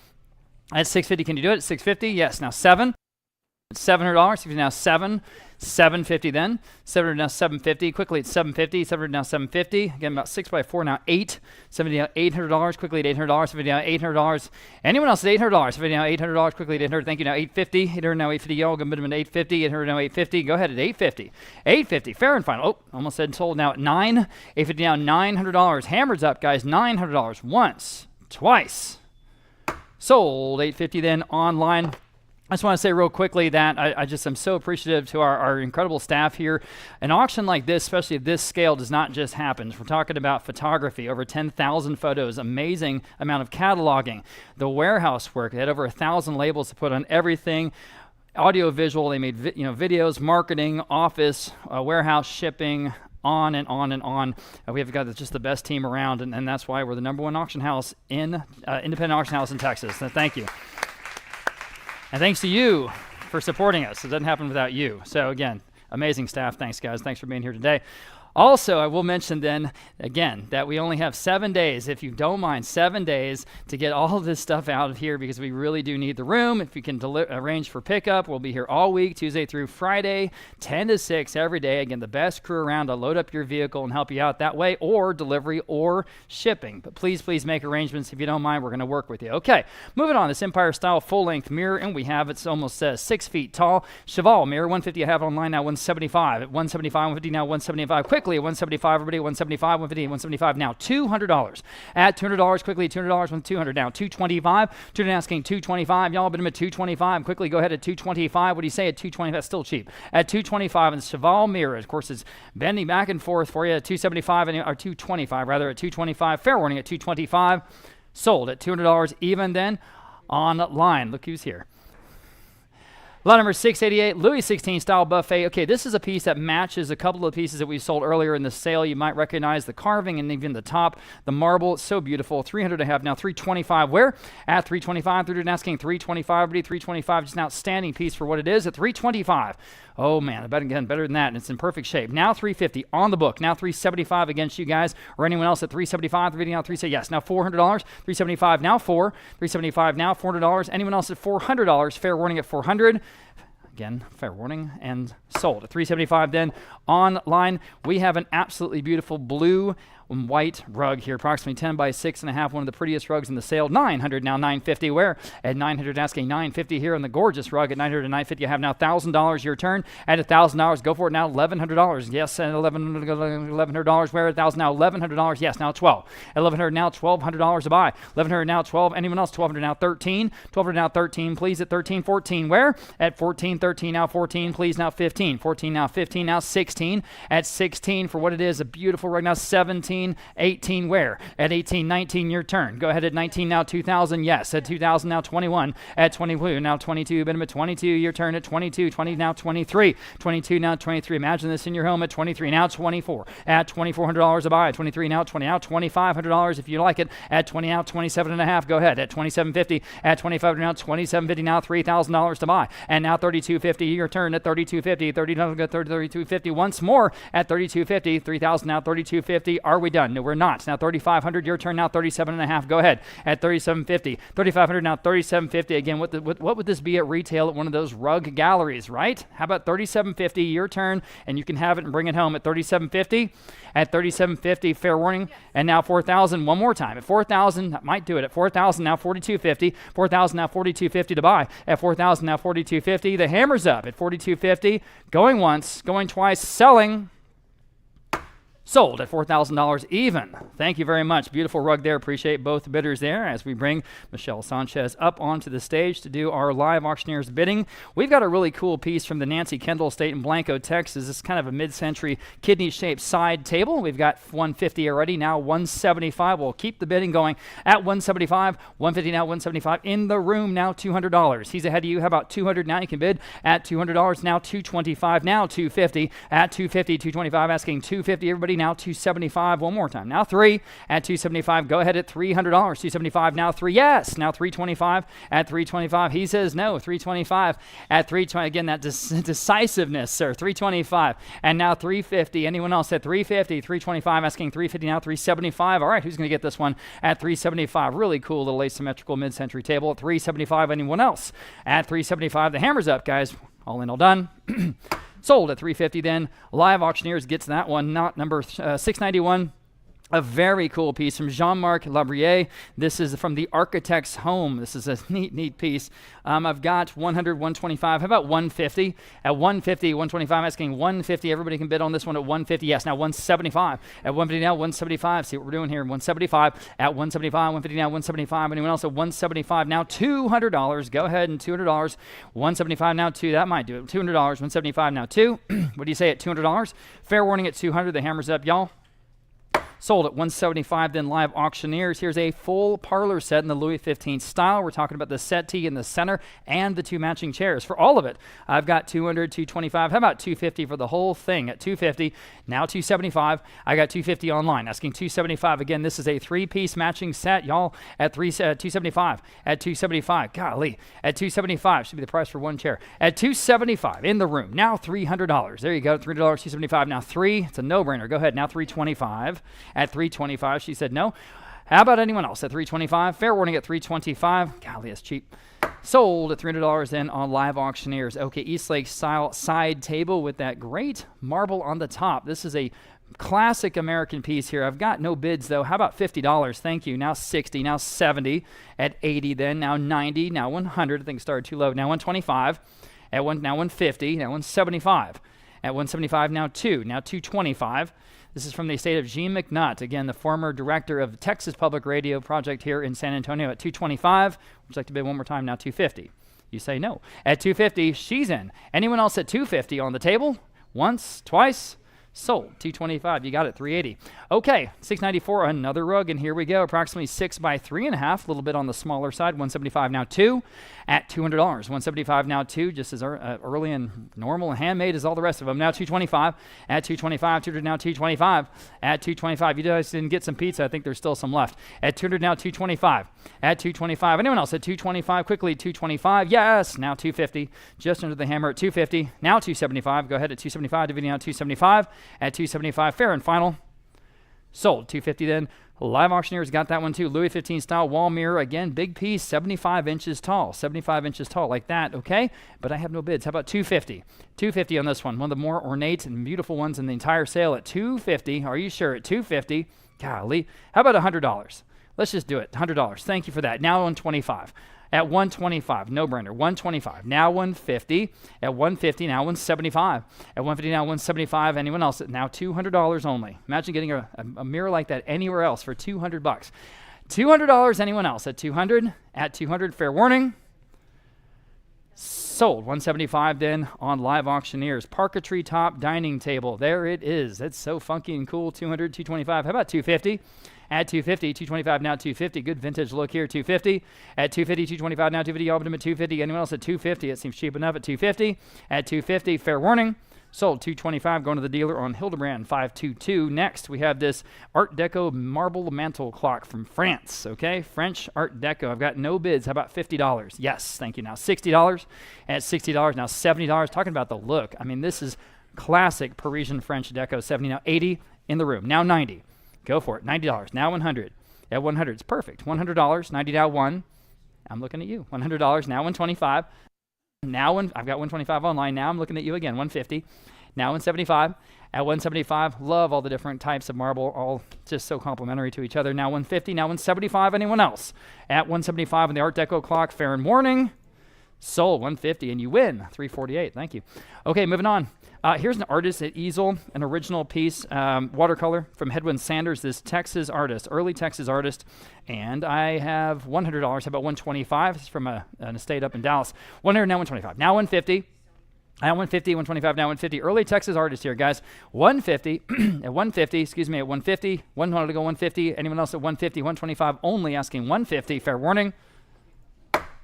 At 650, can you do it? 650. Yes. Now 7. $700. 50 now 7. 750 then. 700 now 750. Quickly at 750. 700 now 750. Again, about 6x4 now 8. 70 now $800. Quickly at $800. 70 now $800. Anyone else at $800? 70 now $800. Quickly at $800. Thank you. Now 850. 800 now 850. Y'all go minimum at 850. 800 now 850. Go ahead at 850. 850. Fair and final. Oh, almost said sold now at 9. 850 now $900. Hammers up, guys. $900. Once. Twice. Sold. 850 then online. I just want to say real quickly that I just am so appreciative to our incredible staff here. An auction like this, especially at this scale, does not just happen. We're talking about photography, over 10,000 photos, amazing amount of cataloging, the warehouse work. They had over 1,000 labels to put on everything. Audio, visual, they made videos, marketing, office, warehouse, shipping, on and on and on. We have got just the best team around, and that's why we're the #1 auction house independent auction house in Texas. So thank you. And thanks to you for supporting us. It doesn't happen without you. So again, amazing staff. Thanks, guys. Thanks for being here today. Also, I will mention then, again, that we only have 7 days, if you don't mind, 7 days to get all of this stuff out of here because we really do need the room. If you can arrange for pickup, we'll be here all week, Tuesday through Friday, 10 to 6 every day. Again, the best crew around to load up your vehicle and help you out that way, or delivery or shipping. But please make arrangements if you don't mind. We're going to work with you. Okay, moving on. This Empire style full-length mirror, and we have it's almost 6 feet tall. Cheval mirror, 150. I have it online now, 175. At 175, 150 now, 175. Quickly, 175, everybody, 175, 150, 175, now $200. At $200, quickly, $200, 200 now, 225. Student asking 225. Y'all been at 225. Quickly, go ahead at 225. What do you say at 220? That's still cheap. At 225, and Cheval mirror, of course, it's bending back and forth for you at 275, or 225, rather, at 225. Fair warning at 225. Sold at $200 even then online. Look who's here. Lot number 688, Louis XVI style buffet. Okay, this is a piece that matches a couple of pieces that we sold earlier in the sale. You might recognize the carving and even the top, the marble. It's so beautiful. 300 I have now, 325. Where? At 325. They're asking 325. 325, just an outstanding piece for what it is at 325. Oh man, I bet again better than that, and it's in perfect shape. Now 350 on the book. Now 375 against you guys or anyone else at 375. The video now 370. Yes, now $400. 375 now 4. 375 now $400. Anyone else at $400? Fair warning at 400. Again, fair warning, and sold at 375. Then online, we have an absolutely beautiful blue and white rug here, approximately 10 by 6.5, one of the prettiest rugs in the sale. 900 now, 950. Where? At 900, asking 950 here on the gorgeous rug at 900 and 950. I have now $1,000 your turn. At $1,000, go for it now, $1,100. Yes, and $1,100. Where? At $1,000 now, $1,100. Yes, now 12. At $1,100 now, $1,200 to buy. $1,100 now, 12. Anyone else? $1,200 now, 13. $1,200 now, 13. Please at 13, 14. Where? At 14, 13 now, 14. Please now 15. 14 now, 15 now, 16. At 16 for what it is, a beautiful rug now, 17. 18, where? At 18, 19, your turn. Go ahead at 19 now, 2,000. Yes, at 2,000 now, 21. At 22 now, 22. Been at 22, your turn at 22. 20 now, 23. 22 now, 23. Imagine this in your home at 23. Now 24. At $2,400 a buy. 23 now, 20 now, $2,500 if you like it. At 20 now, 27.5. Go ahead at 27.50. At 25 now, 27.50 now, $3,000 to buy. And now 32.50, your turn at 32.50. 32.50 once more at 32.50. 3,000 now, 32.50. Are we done? No, we're not. Now 3,500, your turn now, 37.5. Go ahead at 37.50. 3,500 now, 37.50. Again, what would this be at retail at one of those rug galleries, right? How about 37.50, your turn, and you can have it and bring it home at 37.50. At 37.50, fair warning. And now 4,000, one more time. At 4,000, that might do it. At 4,000 now, 42.50. 4,000 now, 42.50 to buy. At 4,000 now, 42.50. The hammer's up at 42.50. Going once, going twice, selling. Sold at $4,000 even. Thank you very much. Beautiful rug there. Appreciate both bidders there as we bring Michelle Sanchez up onto the stage to do our live auctioneer's bidding. We've got a really cool piece from the Nancy Kendall estate in Blanco, Texas. This is kind of a mid-century kidney-shaped side table. We've got 150 already, now 175. We'll keep the bidding going at 175, 150 now, 175. In the room now, $200. He's ahead of you. How about 200 now? You can bid at $200. Now 225, now 250. At 250, 225, asking 250. Everybody now 275. One more time. Now 3 at 275. Go ahead at $300. 275 now 3. Yes. Now 325 at 325. He says no. 325 at 320. Again, that decisiveness, sir. 325 and now 350. Anyone else at 350? 325 asking 350 now 375. All right, who's going to get this one at 375? Really cool little asymmetrical mid-century table at 375. Anyone else at 375? The hammer's up, guys. All in, all done. Sold at 350 then. Live Auctioneers gets that one, not number 691. A very cool piece from Jean-Marc Labrier. This is from the Architect's Home. This is a neat piece. I've got 100, 125. How about 150? At 150, 125, asking 150. Everybody can bid on this one at 150. Yes, now 175. At 150 now, 175. See what we're doing here. 175. At 175, 150 now, 175. Anyone else at 175 now? $200. Go ahead and $200. 175 now, 2. That might do it. $200. 175 now, 2. What do you say at $200? Fair warning at 200. The hammer's up, y'all. Sold at 175. Then live auctioneers. Here's a full parlor set in the Louis XV style. We're talking about the settee in the center and the 2 matching chairs. For all of it, I've got 200, 225. How about 250 for the whole thing at 250? Now 275. I got 250 online. Asking 275 again. This is a 3-piece matching set, y'all. At 275. At 275. Golly. At 275 should be the price for one chair. At 275 in the room. Now $300. There you go. $300. 275. Now 3. It's a no-brainer. Go ahead. Now 325. At 325, she said no. How about anyone else at 325? Fair warning at 325. Golly, that's cheap. Sold at $300 then on live auctioneers. Okay, Eastlake style side table with that great marble on the top. This is a classic American piece here. I've got no bids though. How about $50? Thank you. Now 60, now 70, at 80 then, now 90, now 100. I think it started too low. Now 125, now 150, now 175. At 175, now 2, now 225. This is from the estate of Jean McNutt, again, the former director of the Texas Public Radio Project here in San Antonio at 225. Would you like to bid one more time? Now 250. You say no. At 250, she's in. Anyone else at 250 on the table? Once, twice? Sold. 225. You got it. 380. Okay. 694. Another rug, and here we go. Approximately 6 by 3.5. A little bit on the smaller side. 175 now 2 at $200. 175 now 2, just as early and normal and handmade as all the rest of them. Now 225 at 225. 200 now 225 at 225. You guys didn't get some pizza. I think there's still some left. At 200 now 225 at 225. Anyone else at 225? Quickly 225. Yes. Now 250. Just under the hammer at 250. Now 275. Go ahead at 275. Dividing out 275. At 275, fair and final. Sold. 250 then. Live auctioneers got that one too. Louis XV style wall mirror. Again, big piece, 75 inches tall. 75 inches tall like that, okay? But I have no bids. How about 250? 250 on this one. One of the more ornate and beautiful ones in the entire sale at 250. Are you sure? At 250. Golly. How about $100? Let's just do it. $100. Thank you for that. Now 125. At 125, no brainer. 125, now 150. At 150, now 175. At 150, now 175. Anyone else? Now $200 only. Imagine getting a mirror like that anywhere else for $200. $200. Anyone else? At 200. At 200, fair warning. Sold. 175 then on live auctioneers. Parquetry top dining table. There it is. That's so funky and cool. 200, 225. How about 250? At 250, 225 now 250. Good vintage look here. 250. At 250, 225 now 250. All of them at 250. Anyone else at 250? It seems cheap enough at 250. At 250, fair warning. Sold. 225 going to the dealer on Hildebrand 522. Next, we have this Art Deco marble mantle clock from France. Okay, French Art Deco. I've got no bids. How about $50? Yes, thank you. Now $60. At $60, now $70. Talking about the look. I mean, this is classic Parisian French Deco. 70 now 80 in the room. Now 90. Go for it. $90. Now 100. At 100, it's perfect. $100. 90 now 1. I'm looking at you. $100. Now 125. Now I've got 125 online. Now I'm looking at you again. 150. Now 175. At 175, love all the different types of marble, all just so complementary to each other. Now 150. Now 175. Anyone else? At 175 on the Art Deco clock. Fair and warning. Sold. 150, and you win. 348. Thank you. Okay, moving on. Here's an artist at easel, an original piece, watercolor from Hedwin Sanders, this Texas artist, early Texas artist. And I have $100. How about 125? It's from an estate up in Dallas. 100, now 125. Now 150. Now 150, 125, now 150. Early Texas artist here, guys. 150, at 150, excuse me, at 150. One wanted to go 150. Anyone else at 150, 125 only, asking 150. Fair warning.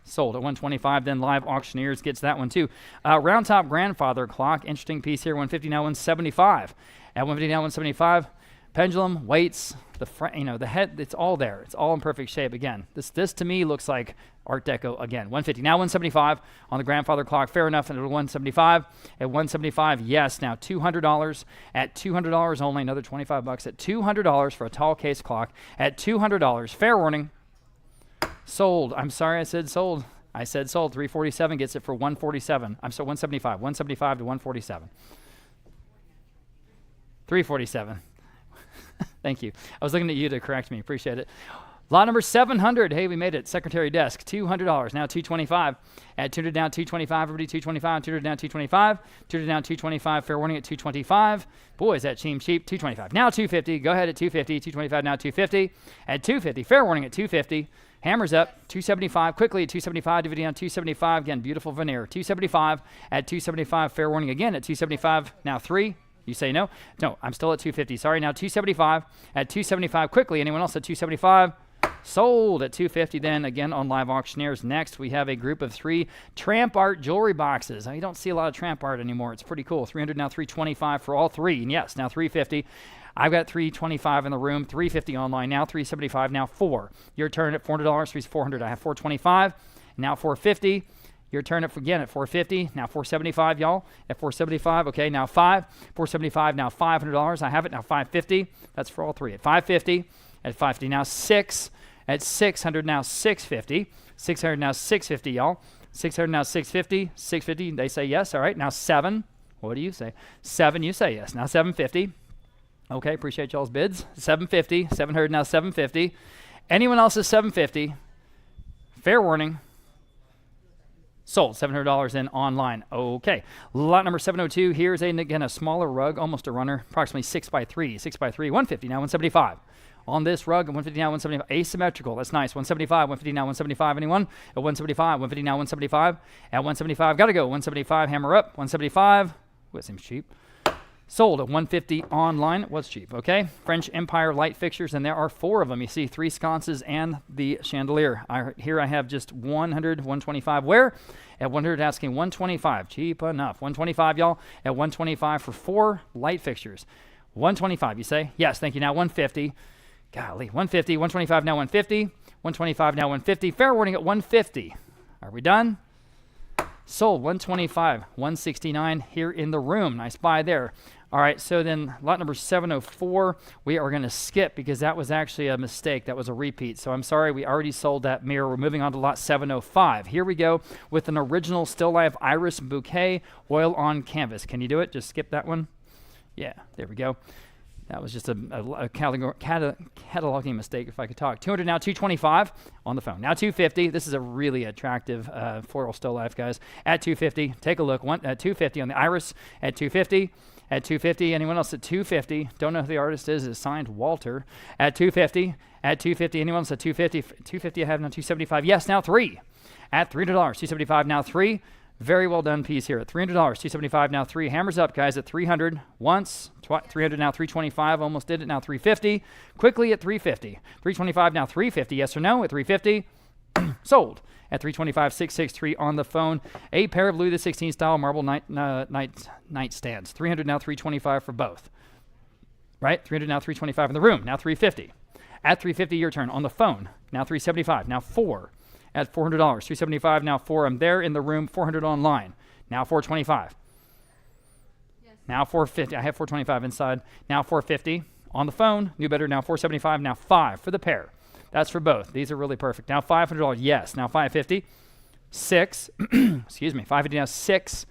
Sold at 125. Then live auctioneers gets that one too. Round top grandfather clock. Interesting piece here. 150 now 175. At 150 now 175. Pendulum, weights, the head. It's all there. It's all in perfect shape. Again, this to me looks like Art Deco again. 150 now 175 on the grandfather clock. Fair enough. And at 175. At 175, yes. Now $200. At $200 only. Another $25 at $200 for a tall case clock. At $200. Fair warning. Sold. I'm sorry I said sold. I said sold. 347 gets it for 147. I'm sorry, 175. 175 to 147. 347. Thank you. I was looking at you to correct me. Appreciate it. Lot number 700. Hey, we made it. Secretary desk. $200. Now 225. At 200 down 225. Everybody 225. 200 down 225. 200 down 225. Fair warning at 225. Boy, is that cheap. 225. Now 250. Go ahead at 250. 225 now 250. At 250. Fair warning at 250. Hammers up, 275, quickly at 275, dividing on 275, again, beautiful veneer, 275, at 275, fair warning again at 275, now 3, You say no? No, I'm still at 250. Sorry, now 275. At 275 quickly. Anyone else at 275? Sold at 250 then, again on live auctioneers. Next, we have a group of 3 Tramp Art jewelry boxes. Now, you don't see a lot of Tramp Art anymore. It's pretty cool. 300 now, 325 for all 3. And yes, now 350. I've got 325 in the room, 350 online, now 375, now 4. Your turn at $400, 400. I have 425, now 450. Your turn again at 450, now 475, y'all. At 475, okay, now 5. 475, now $500. I have it now 550. That's for all 3. At 550, at 550, now 6. At 600, now 650. 600, now 650, y'all. 600, now 650. 650, they say yes. All right, now 7. What do you say? 7, you say yes. Now 750. Okay, appreciate y'all's bids. 750. 700, now 750. Anyone else is 750? Fair warning. Sold, $700 in online. Okay, lot number 702. Here's again a smaller rug, almost a runner, approximately 6x3. 6x3, 150 now, 175. On this rug, 150 now, 175. Asymmetrical, that's nice. 175, 150 now, 175. Anyone? At 175, 150 now, 175. At 175, gotta go. 175, hammer up. 175. Ooh, that seems cheap. Sold at 150 online. It was cheap, okay? French Empire light fixtures, and there are 4 of them. You see 3 sconces and the chandelier. Here I have just 100, 125. Where? At 100, asking 125. Cheap enough. 125, y'all. At 125 for 4 light fixtures. 125, you say? Yes, thank you. Now 150. Golly, 150, 125, now 150. 125, now 150. Fair warning at 150. Are we done? Sold, 125, 169 here in the room. Nice buy there. All right, so then lot number 704, we are going to skip because that was actually a mistake. That was a repeat. So I'm sorry, we already sold that mirror. We're moving on to lot 705. Here we go with an original still life iris bouquet oil on canvas. Can you do it? Just skip that one. Yeah, there we go. That was just a cataloging mistake, if I could talk. 200 now, 225 on the phone. Now 250. This is a really attractive floral still life, guys. At 250, take a look. At 250 on the iris. At 250. At 250. Anyone else at 250? Don't know who the artist is. It's signed Walter. At 250. At 250. Anyone else at 250? 250 I have now 275. Yes, now 3. At $300. 275 now 3. Very well done piece here at $300. 275 now 3. Hammers up, guys, at 300 once. 300 now 325. Almost did it. Now 350. Quickly at 350. 325 now 350. Yes or no at 350. Sold at 325. 663 on the phone. A pair of Louis XVI style marble nightstands. 300 now 325 for both. Right? 300 now 325 in the room. Now 350. At 350, your turn on the phone. Now 375. Now 4. At $400, 375 now 4. I'm there in the room. 400 online. Now 425. Yes. Now 450. I have 425 inside. Now 450 on the phone. New better. Now 475. Now 5 for the pair. That's for both. These are really perfect. Now $500. Yes. Now 550. 6. Excuse me. 550 now 6.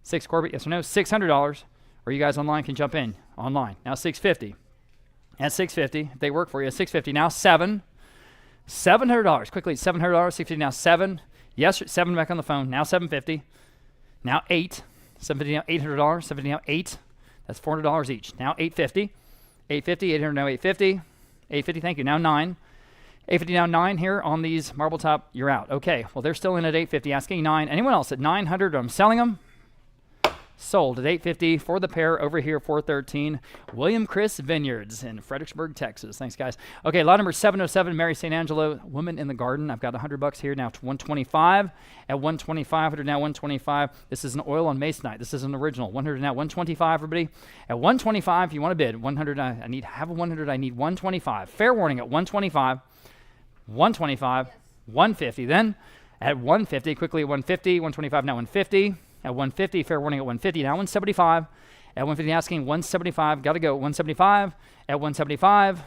6 Corbett. Yes or no? $600. Or you guys online can jump in online. Now 650. At 650. If they work for you. 650. Now 7. $700. Quickly, $700. 650 now 7. Yes, 7 back on the phone. Now 750. Now 8. 750 now $800. 750 now 8. That's $400 each. Now 850. 850. 800 now 850. 850. Thank you. Now 9. 850 now 9 here on these marble top. You're out. Okay. Well, they're still in at 850. Asking 9. Anyone else at 900? I'm selling them. Sold at 850 for the pair over here, 413. William Chris Vineyards in Fredericksburg, Texas. Thanks, guys. Okay, lot number 707, Mary St. Angelo, Woman in the Garden. I've got $100 here now to 125. At 125, 100 now 125. This is an oil on masonite. This is an original. 100 now 125, everybody. At 125, if you want to bid, 100, I need have a 100, I need 125. Fair warning at 125, 125, yes. 150. Then at 150, quickly at 150, 125 now 150. At 150, fair warning at 150, now 175. At 150, asking 175, got to go. 175, at 175.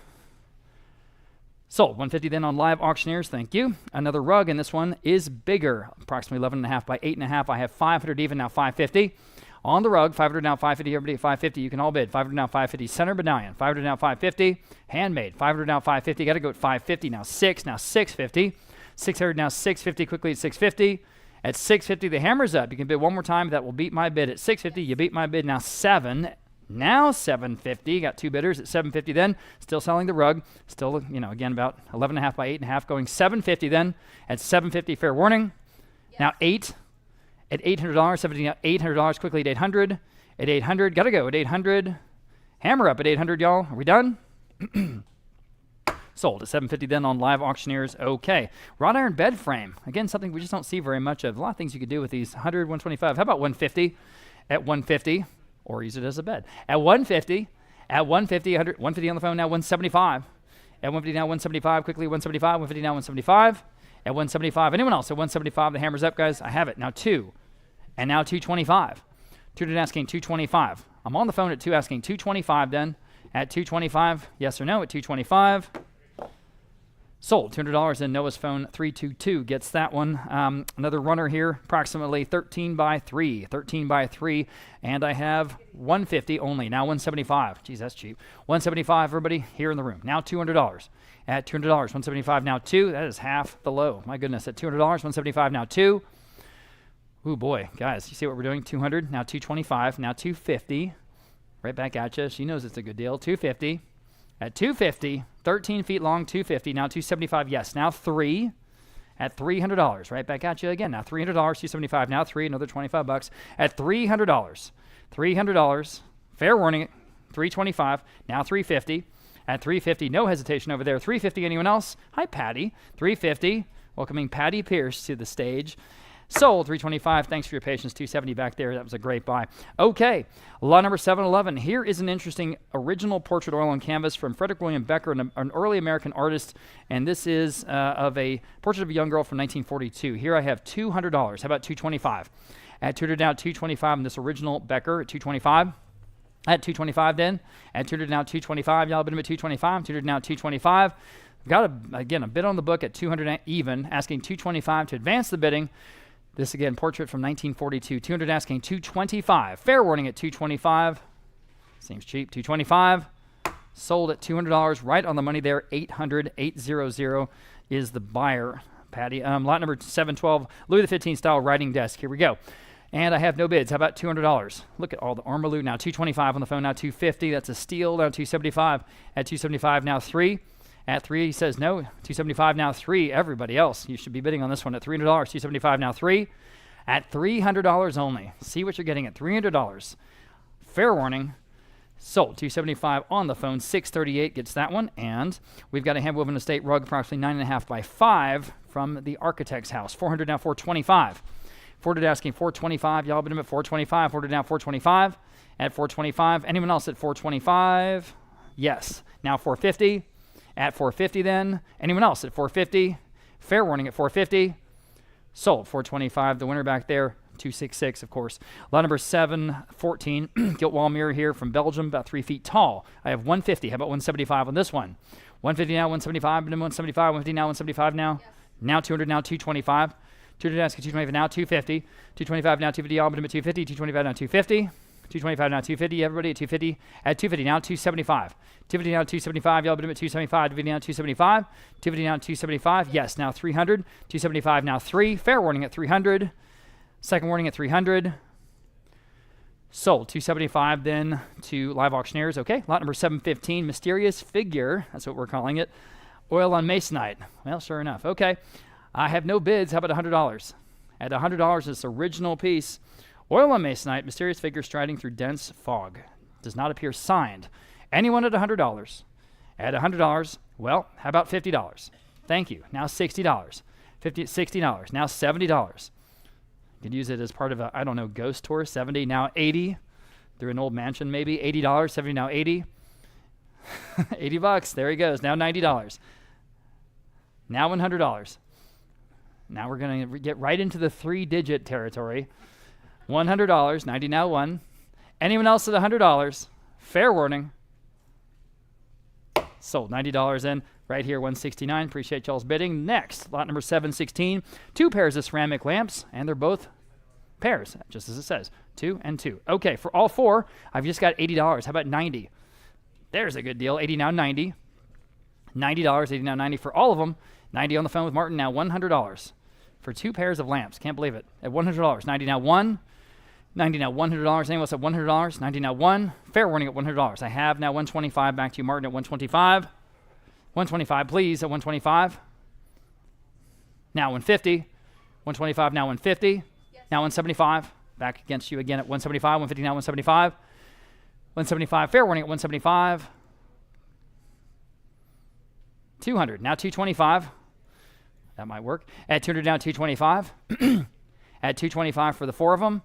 Sold. 150 then on live auctioneers, thank you. Another rug, and this one is bigger, approximately 11.5 by 8.5. I have 500 even, now 550. On the rug, 500 now 550, everybody at 550. You can all bid. 500 now 550, center medallion. 500 now 550, handmade. 500 now 550, got to go at 550, now 6, now 650. 600 now 650, quickly at 650. At 650, the hammer's up. You can bid one more time. That will beat my bid. At 650, you beat my bid. Now 7. Now 750. Got 2 bidders at 750 then. Still selling the rug. Still, again, about 11.5 by 8.5. Going 750 then. At 750, fair warning. Yes. Now 8. At $800, 70 now $800. Quickly at 800. at 800. Gotta go at 800. Hammer up at 800, y'all. Are we done? Sold at 750 then on Live Auctioneers. Okay. Wrought iron bed frame. Again, something we just don't see very much of. A lot of things you could do with these. 100, 125. How about 150? At 150, or use it as a bed. At 150, 150 on the phone now, 175. At 150 now, 175. Quickly, 175. 150 now, 175. At 175. Anyone else at 175? The hammer's up, guys. I have it. Now 2. And now 225. 2 asking 225. I'm on the phone at 2 asking 225 then. At 225, yes or no at 225. Sold, $200 in Noah's phone 322 gets that one. Another runner here, approximately 13 by 3, and I have 150 only, now 175. Geez, that's cheap. 175, everybody here in the room. Now $200. At $200, 175 now 2, that is half the low. My goodness, at $200, 175 now 2. Ooh, boy, guys, you see what we're doing? 200, now 225, now 250. Right back at you. She knows it's a good deal. 250. At 250, 13 feet long, 250. Now 275, yes. Now 3 at $300. Right back at you again. Now $300, 275. Now 3, another 25 bucks. At $300. $300. Fair warning, 325. Now 350. At 350, no hesitation over there. 350, anyone else? Hi, Patty. 350. Welcoming Patty Pierce to the stage. Sold, 325. Thanks for your patience. 270 back there. That was a great buy. Okay, lot number 711. Here is an interesting original portrait oil on canvas from Frederick William Becker, an early American artist, and this is of a portrait of a young girl from 1942. Here I have $200. How about 225? At $200 now, 225 in this original Becker at 225. At 225 then. At $200 now, 225. Y'all been at 225. $200 now, 225. Got a bid on the book at 200 even, asking 225 to advance the bidding. This again, portrait from 1942. 200 asking 225. Fair warning at 225. Seems cheap. 225. Sold at $200. Right on the money there. 800. 800 is the buyer, Patty. Lot number 712. Louis XV style writing desk. Here we go. And I have no bids. How about $200? Look at all the Armaloo. Now 225 on the phone. Now 250. That's a steal. Now 275. At 275 now 3. At 3, he says no. 275 now 3. Everybody else, you should be bidding on this one at $300. 275 now 3. At $300 only. See what you're getting at $300. Fair warning. Sold. 275 on the phone. 638 gets that one. And we've got a hand-woven estate rug, approximately 9.5 by 5 from the architect's house. 400 now 425. 400 asking 425. Y'all bid him at 425. 400 now 425. At 425. Anyone else at 425? Yes. Now 450. At 450 then. Anyone else at 450? Fair warning at 450. Sold. 425. The winner back there. 266, of course. Lot number 714. Gilt wall mirror here from Belgium, about 3 feet tall. I have 150. How about 175 on this one? 150 now, 175, and then 175, 150 now, 175 now. Yes. Now 200, now 225. 200 asking 225 now 250. 225 now 250. All but him at 250. 225 now 250. 225 now 250. Everybody at 250. At 250 now 275. 250 now 275. Y'all bid him at 275. 250 now 275. 250 now 275. Yes, now 300. 275 now 3. Fair warning at 300. Second warning at 300. Sold. 275 then to live auctioneers. Okay, lot number 715. Mysterious figure. That's what we're calling it. Oil on masonite. Well, sure enough. Okay. I have no bids. How about $100? At $100, this original piece. Oil on masonite. Mysterious figure striding through dense fog. Does not appear signed. Anyone at $100? At $100, well, how about $50? Thank you. Now $60. $60. Now $70. You could use it as part of a, I don't know, ghost tour. 70, now 80. Through an old mansion, maybe. $80, 70, now 80. 80 bucks. There he goes. Now $90. Now $100. Now we're going to get right into the 3-digit territory. $100, 90 now 1. Anyone else at $100? Fair warning. Sold. $90 in. Right here, $169. Appreciate y'all's bidding. Next, lot number 716. 2 pairs of ceramic lamps, and they're both pairs, just as it says. 2 and 2. Okay, for all 4, I've just got $80. How about 90? There's a good deal. 80 now 90. $90, 80 now 90 for all of them. 90 on the phone with Martin now. $100 for 2 pairs of lamps. Can't believe it. At $100. 90 now 1. 90 now $100. Anyone else at $100? 90 now 1. Fair warning at $100. I have now 125. Back to you, Martin, at 125. 125, please, at 125. Now 150. 125, now 150. Yes. Now 175. Back against you again at 175, 150 now, 175. 175, fair warning at 175. 200, now 225. That might work. At 200 now, 225. At 225 for the 4 of them.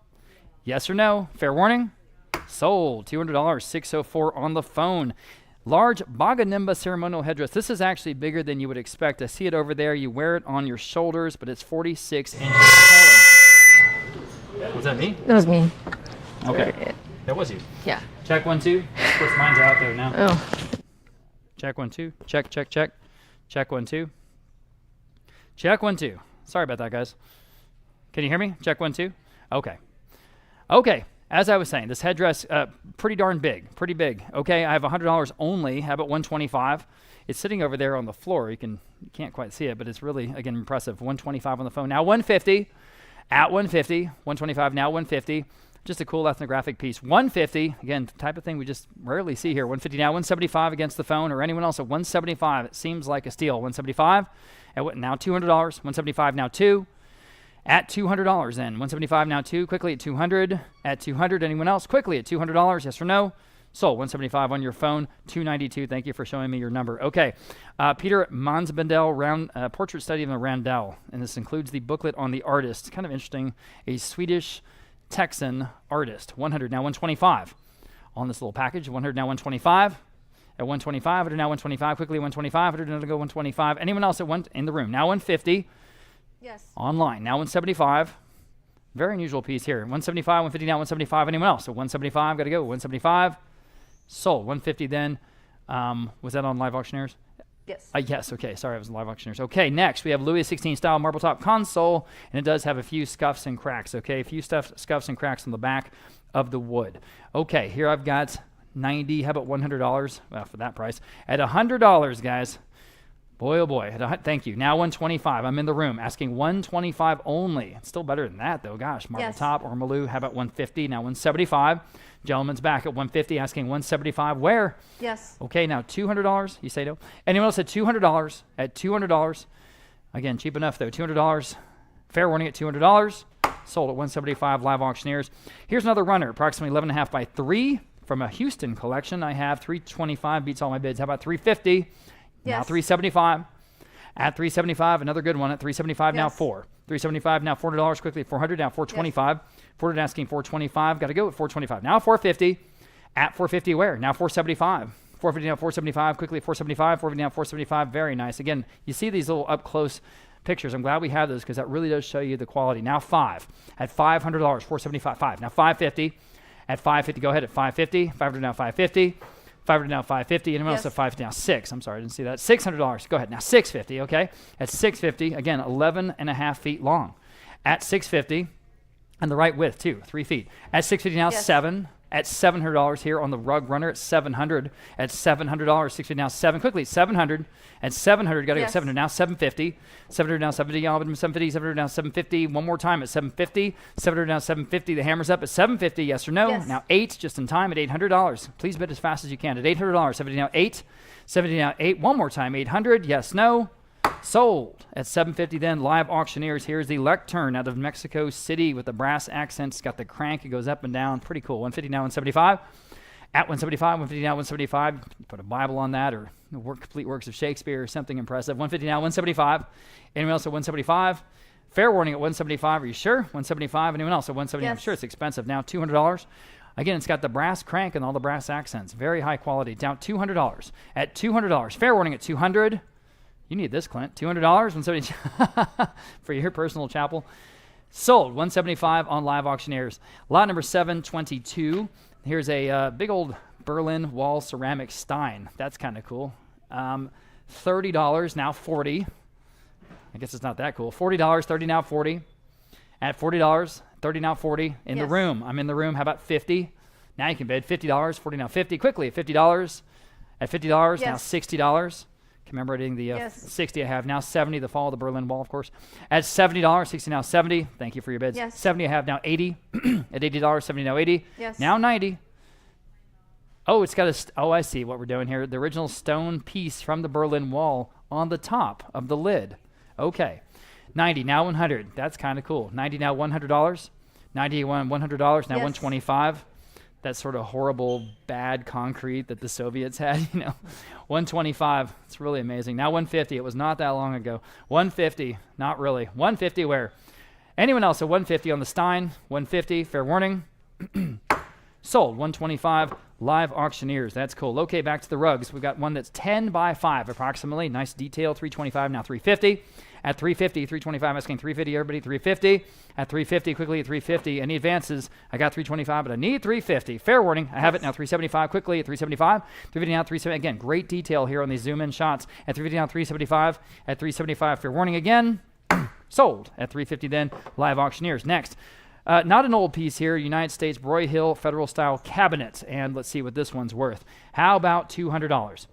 Yes or no? Fair warning. Sold. $200, 604 on the phone. Large Baganimba ceremonial headdress. This is actually bigger than you would expect. I see it over there. You wear it on your shoulders, but it's 46 inches taller. Was that me? That was me. Okay. That was you. Yeah. Check 1, 2. Of course, mine's out there now. Oh. Check 1, 2. Check, check, check. Check 1, 2. Check 1, 2. Sorry about that, guys. Can you hear me? Check 1, 2. Okay. Okay. As I was saying, this headdress, pretty darn big, pretty big. Okay, I have $100 only. How about 125? It's sitting over there on the floor. You can't quite see it, but it's really, again, impressive. 125 on the phone. Now 150. At 150. 125 now 150. Just a cool ethnographic piece. 150. Again, the type of thing we just rarely see here. 150 now 175 against the phone or anyone else at 175. It seems like a steal. 175. At what? Now $200. 175 now 2. At $200 then. 175 now 2. Quickly at 200. At 200. Anyone else? Quickly at $200. Yes or no? Sold. 175 on your phone. 292. Thank you for showing me your number. Okay. Peter Mansbendel, Portrait Study of the Randell. And this includes the booklet on the artist. Kind of interesting. A Swedish Texan artist. 100 now 125 on this little package. 100 now 125. At 125. 100 now 125. Quickly 125. 100 now to go 125. Anyone else at in the room? Now 150. Yes. Online. Now 175. Very unusual piece here. 175, 150 now 175. Anyone else? So 175. Got to go. 175. Sold. 150 then. Was that on Live Auctioneers? Yes. Yes. Okay. Sorry, I was on Live Auctioneers. Okay. Next, we have Louis XVI style marble top console, and it does have a few scuffs and cracks. Okay. A few scuffs and cracks on the back of the wood. Okay. Here I've got 90. How about $100? Well, for that price. At $100, guys. Boy, oh boy. Thank you. Now 125. I'm in the room asking 125 only. It's still better than that, though. Gosh, marble top or Malou. How about 150? Now 175. Gentleman's back at 150, asking 175. Where? Yes. Okay, now $200. You say no. Anyone else at $200? At $200. Again, cheap enough, though. $200. Fair warning at $200. Sold at 175. Live Auctioneers. Here's another runner, approximately 11.5 by 3 from a Houston collection. I have 325. Beats all my bids. How about 350? Now 375. At 375, another good one. At 375, now 4. 375, now $400. Quickly, 400. Now 425. 400 asking 425. Got to go at 425. Now 450. At 450, where? Now 475. 450 now 475. Quickly, 475. 450 now 475. Very nice. Again, you see these little up close pictures. I'm glad we have those because that really does show you the quality. Now 5. At $500, 475. 5. Now 550. At 550, go ahead at 550. 500 now 550. 500 now 550. Anyone else at 5 now 6? I'm sorry, I didn't see that. $600. Go ahead now 650. Okay, at 650 again, 11.5 feet long. At 650, and the right width too, 3 feet. At 650 now 7. At $700 here on the rug runner at 700. At $700, 650 now 7. Quickly 700. At 700, got to go 700 now 750. 700 now 750. 750. 700 now 750. One more time at 750. 700 now 750. The hammer's up at 750. Yes or no? Yes. Now 8 just in time at $800. Please bid as fast as you can at $800. 70 now 8. 70 now 8. One more time 800. Yes, no. Sold at 750 then. Live Auctioneers. Here's the lectern out of Mexico City with the brass accents. Got the crank. It goes up and down. Pretty cool. 150 now 175. At 175. 150 now 175. Put a Bible on that or complete works of Shakespeare or something impressive. 150 now 175. Anyone else at 175? Fair warning at 175. Are you sure? 175. Anyone else at 170? Yes. I'm sure it's expensive. Now $200. Again, it's got the brass crank and all the brass accents. Very high quality. Down $200. At $200. Fair warning at 200. You need this, Clint. $200, 170 for your personal chapel. Sold, 175 on Live Auctioneers. Lot number 722. Here's a big old Berlin wall ceramic stein. That's kind of cool. $30, now 40. I guess it's not that cool. $40, 30 now 40. At $40, 30 now 40. In the room. I'm in the room. How about 50? Now you can bid $50, 40 now 50. Quickly at $50. At $50, now $60. Commemorating the 60 I have now 70, the fall of the Berlin Wall, of course. At $70, 60 now 70. Thank you for your bids. 70 I have now 80. At $80, 70 now 80. Now 90. Oh, it's got I see what we're doing here. The original stone piece from the Berlin Wall on the top of the lid. Okay. 90 now 100. That's kind of cool. 90 now $100. $91, $100, now Yes. 125. That sort of horrible, bad concrete that the Soviets had, 125. It's really amazing. Now 150. It was not that long ago. 150. Not really. 150 where? Anyone else at 150 on the Stein? 150. Fair warning. Sold. 125. Live auctioneers. That's cool. Okay, back to the rugs. We've got one that's 10 by 5 approximately. Nice detail. 325. Now 350. At 350, 325, asking 350, everybody, 350. At 350, quickly at 350. Any advances? I got 325, but I need 350. Fair warning, I have it now, 375, quickly at 375. 350 now, 370. Again, great detail here on these zoom-in shots. At 350 now, 375. At 375, fair warning again. Sold. At 350 then, live auctioneers. Next, not an old piece here, United States Broyhill Federal-style cabinet. And let's see what this one's worth. How about $200?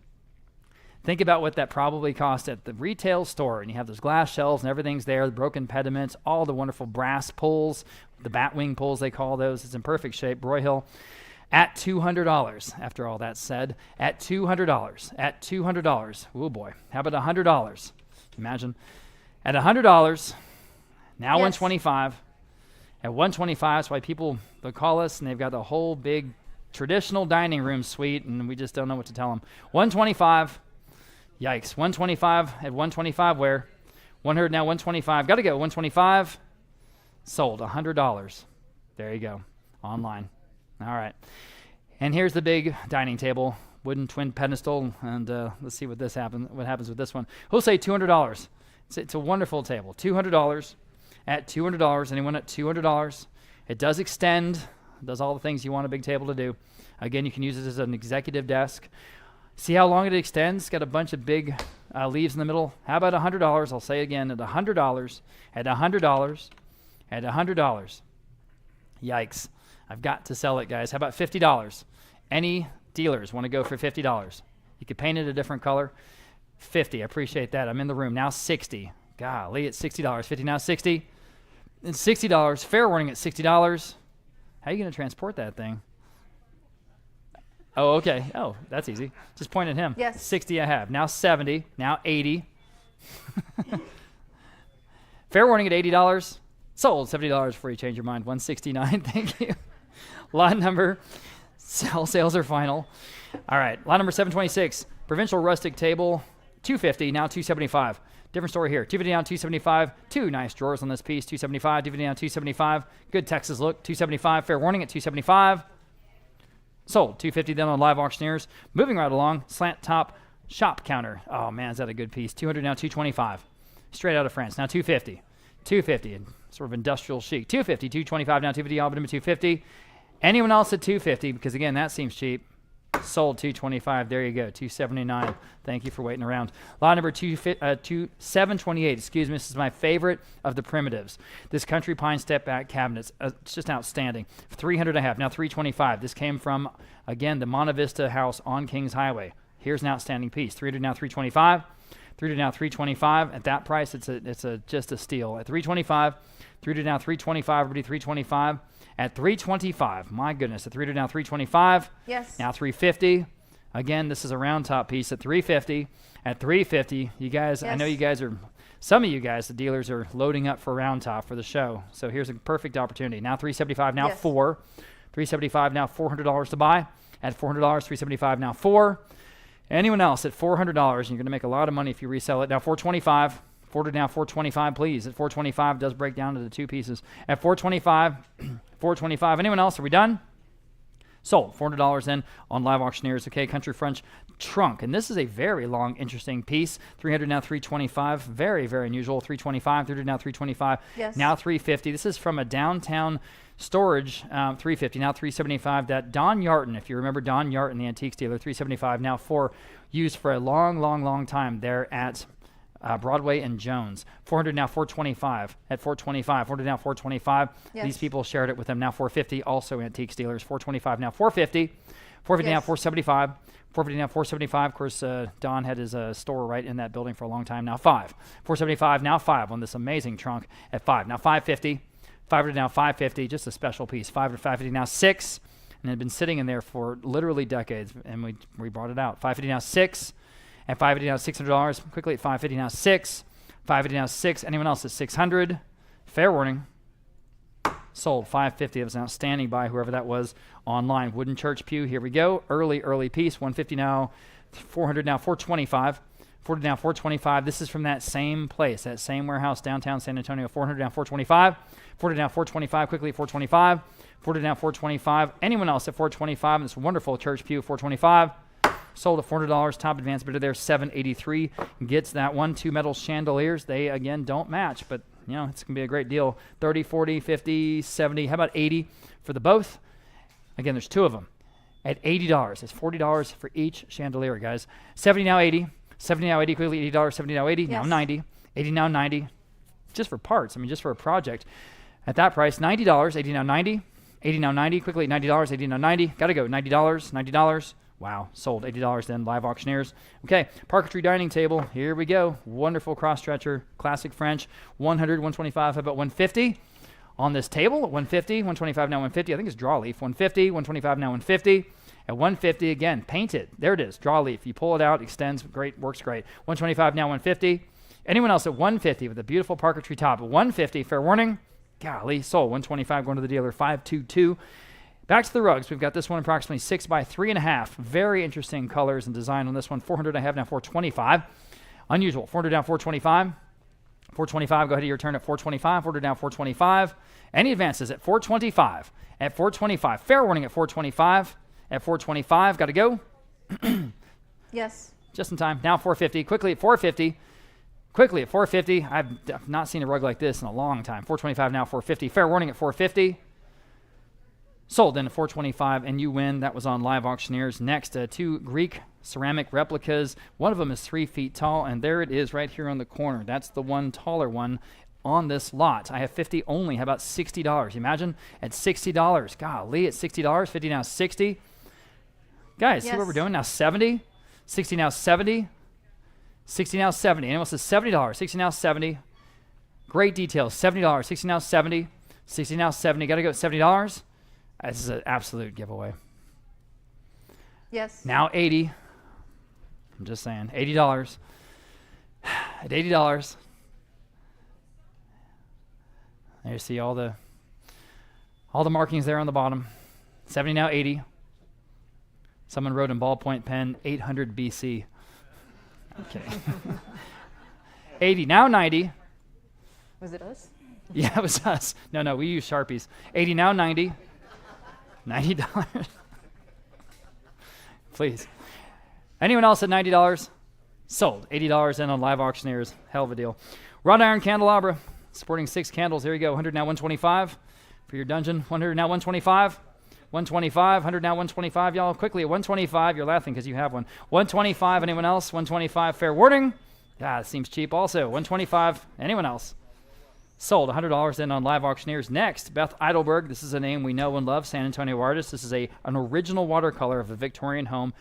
Think about what that probably cost at the retail store. And you have those glass shelves and everything's there, the broken pediments, all the wonderful brass pulls, the batwing pulls they call those. It's in perfect shape. Broyhill at $200. After all that's said, at $200. At $200. Oh boy. How about $100? Imagine. At $100, now Yes. 125. At 125, that's why people, they'll call us and they've got the whole big traditional dining room suite and we just don't know what to tell them. 125. Yikes. 125 at 125 where? 100 now 125. Got to go. 125. Sold. $100. There you go. Online. All right. And here's the big dining table. Wooden twin pedestal. And let's see what happens with this one. Who'll say $200? It's a wonderful table. $200. At $200. Anyone at $200? It does extend. It does all the things you want a big table to do. Again, you can use it as an executive desk. See how long it extends? Got a bunch of big leaves in the middle. How about $100? I'll say again, at $100. At $100. At $100. Yikes. I've got to sell it, guys. How about $50? Any dealers want to go for $50? You could paint it a different color. 50. I appreciate that. I'm in the room. Now 60. Golly, it's $60. 50 now 60. It's $60. Fair warning at $60. How are you going to transport that thing? Oh, okay. Oh, that's easy. Just point at him. Yes. 60 I have. Now 70. Now 80. Fair warning at $80. Sold. $70 before you change your mind. 169. Thank you. Lot number. Sales are final. All right. Lot number 726. Provincial rustic table. 250. Now 275. Different story here. 250 down, 275. Two nice drawers on this piece. 275. 250 down, 275. Good Texas look. 275. Fair warning at 275. Sold. 250 then on live auctioneers. Moving right along, slant top shop counter. Oh man, is that a good piece? 200 now 225. Straight out of France. Now 250. 250. Sort of industrial chic. 250. 225 now 250. All but 250. Anyone else at 250? Because again, that seems cheap. Sold. 225. There you go. 279. Thank you for waiting around. Lot number 728. Excuse me. This is my favorite of the primitives. This country pine step back cabinets. It's just outstanding. 300 I have. Now 325. This came from, again, the Monte Vista house on Kings Highway. Here's an outstanding piece. 300 now 325. 300 now 325. At that price, it's just a steal. At 325. 300 now 325. Everybody 325. At 325, my goodness, at 300 now 325. Yes. Now 350. Again, this is a round top piece at 350. At 350, you guys, I know you guys are, some of you guys, the dealers are loading up for round top for the show. So here's a perfect opportunity. Now 375, now 4. 375, now $400 to buy. At $400, 375, now 4. Anyone else at $400, and you're going to make a lot of money if you resell it. Now 425. 400 now 425, please. At 425, does break down to the two pieces. At 425, 425. Anyone else? Are we done? Sold. $400 then on live auctioneers. Okay, Country French trunk. And this is a very long, interesting piece. 300 now 325. Very, very unusual. 325. 300 now 325. Yes. Now 350. This is from a downtown storage. 350. Now 375. That Don Yarton, if you remember Don Yarton, the antiques dealer. 375. Now used for a long, long, long time there at Broadway and Jones. 400 now 425. At 425. 400 now 425. Yes. These people shared it with them. Now 450. Also antique dealers. 425 now 450. 450 now Yes. 475. 450 now 475. Of course, Don had his store right in that building for a long time. Now 5. 475 now 5 on this amazing trunk at 5. Now 550. 500 now 550. Just a special piece. 500 550 now 6. And it had been sitting in there for literally decades, and we brought it out. 550 now 6. At 550 now $600. Quickly at 550 now 6. 550 now 6. Anyone else at 600? Fair warning. Sold. 550. That was an outstanding buy, whoever that was online. Wooden church pew. Here we go. Early piece. 150 now. 400 now. 425. 40 down, 425. This is from that same place, that same warehouse, downtown San Antonio. 400 down, 425. 40 down, 425. Quickly, 425. 40 down, 425. Anyone else at 425? This wonderful church pew, 425. Sold at $400. Top advance bidder there, 783. Gets that one. 2 metal chandeliers. They, again, don't match, but, you know, it's going to be a great deal. 30, 40, 50, 70. How about 80 for the both? Again, there's 2 of them at $80. It's $40 for each chandelier, guys. 70 now, 80. 70 now, 80, quickly, $80, 70 now, 80, now 90, 80 now, 90, just for parts, I mean, just for a project. At that price, $90, 80 now, 90, 80 now, 90, quickly, $90, 80 now, 90, gotta go, $90, $90, wow, sold, $80 then, live auctioneers. Okay, parquetry dining table, here we go, wonderful cross-stretcher, classic French, 100, 125, how about 150? On this table, 150, 125 now, 150, I think it's draw leaf, 150, 125 now, 150, at 150, again, painted. There it is, draw leaf. You pull it out, extends, great, works great. 125 now, 150. Anyone else at 150 with a beautiful parquetry top? 150, fair warning. Golly, sold. 125 going to the dealer, 522. Back to the rugs. We've got this one approximately 6 by 3.5. Very interesting colors and design on this one. 400 I have now, 425. Unusual. 400 down, 425. 425, go ahead to your turn at 425. 400 down, 425. Any advances at 425? At 425. Fair warning at 425. At 425, got to go. Yes. Just in time. Now 450. Quickly at 450. Quickly at 450. I've not seen a rug like this in a long time. 425 now, 450. Fair warning at 450. Sold then at 425, and you win. That was on Live Auctioneers. Next, 2 Greek ceramic replicas. One of them is 3 feet tall, and there it is right here on the corner. That's the one taller one on this lot. I have 50 only. How about $60? Imagine at $60. Golly, at $60. 50 now, 60. Guys, see what we're doing now? 70, 60 now, 70, 60 now, 70. Anyone else says $70, 60 now, 70. Great details. $70, 60 now, 70, 60 now, 70. Got to go at $70. This is an absolute giveaway. Yes. Now 80. I'm just saying, $80. At $80. There you see all the markings there on the bottom. 70 now, 80. Someone wrote in ballpoint pen, 800 BC. Okay. 80, now 90. Was it us? Yeah, it was us. No, we use Sharpies. 80, now 90. $90. Please. Anyone else at $90? Sold. $80 in on Live Auctioneers. Hell of a deal. Wrought iron candelabra, sporting 6 candles. Here you go. 100 now, 125 for your dungeon. 100 now, 125. 125, 100 now, 125. Y'all, quickly at 125. You're laughing because you have one. 125. Anyone else? 125. Fair warning. It seems cheap also. 125. Anyone else? Sold. $100 in on Live Auctioneers. Next, Beth Eidelberg. This is a name we know and love. San Antonio artist. This is an original watercolor of a Victorian home.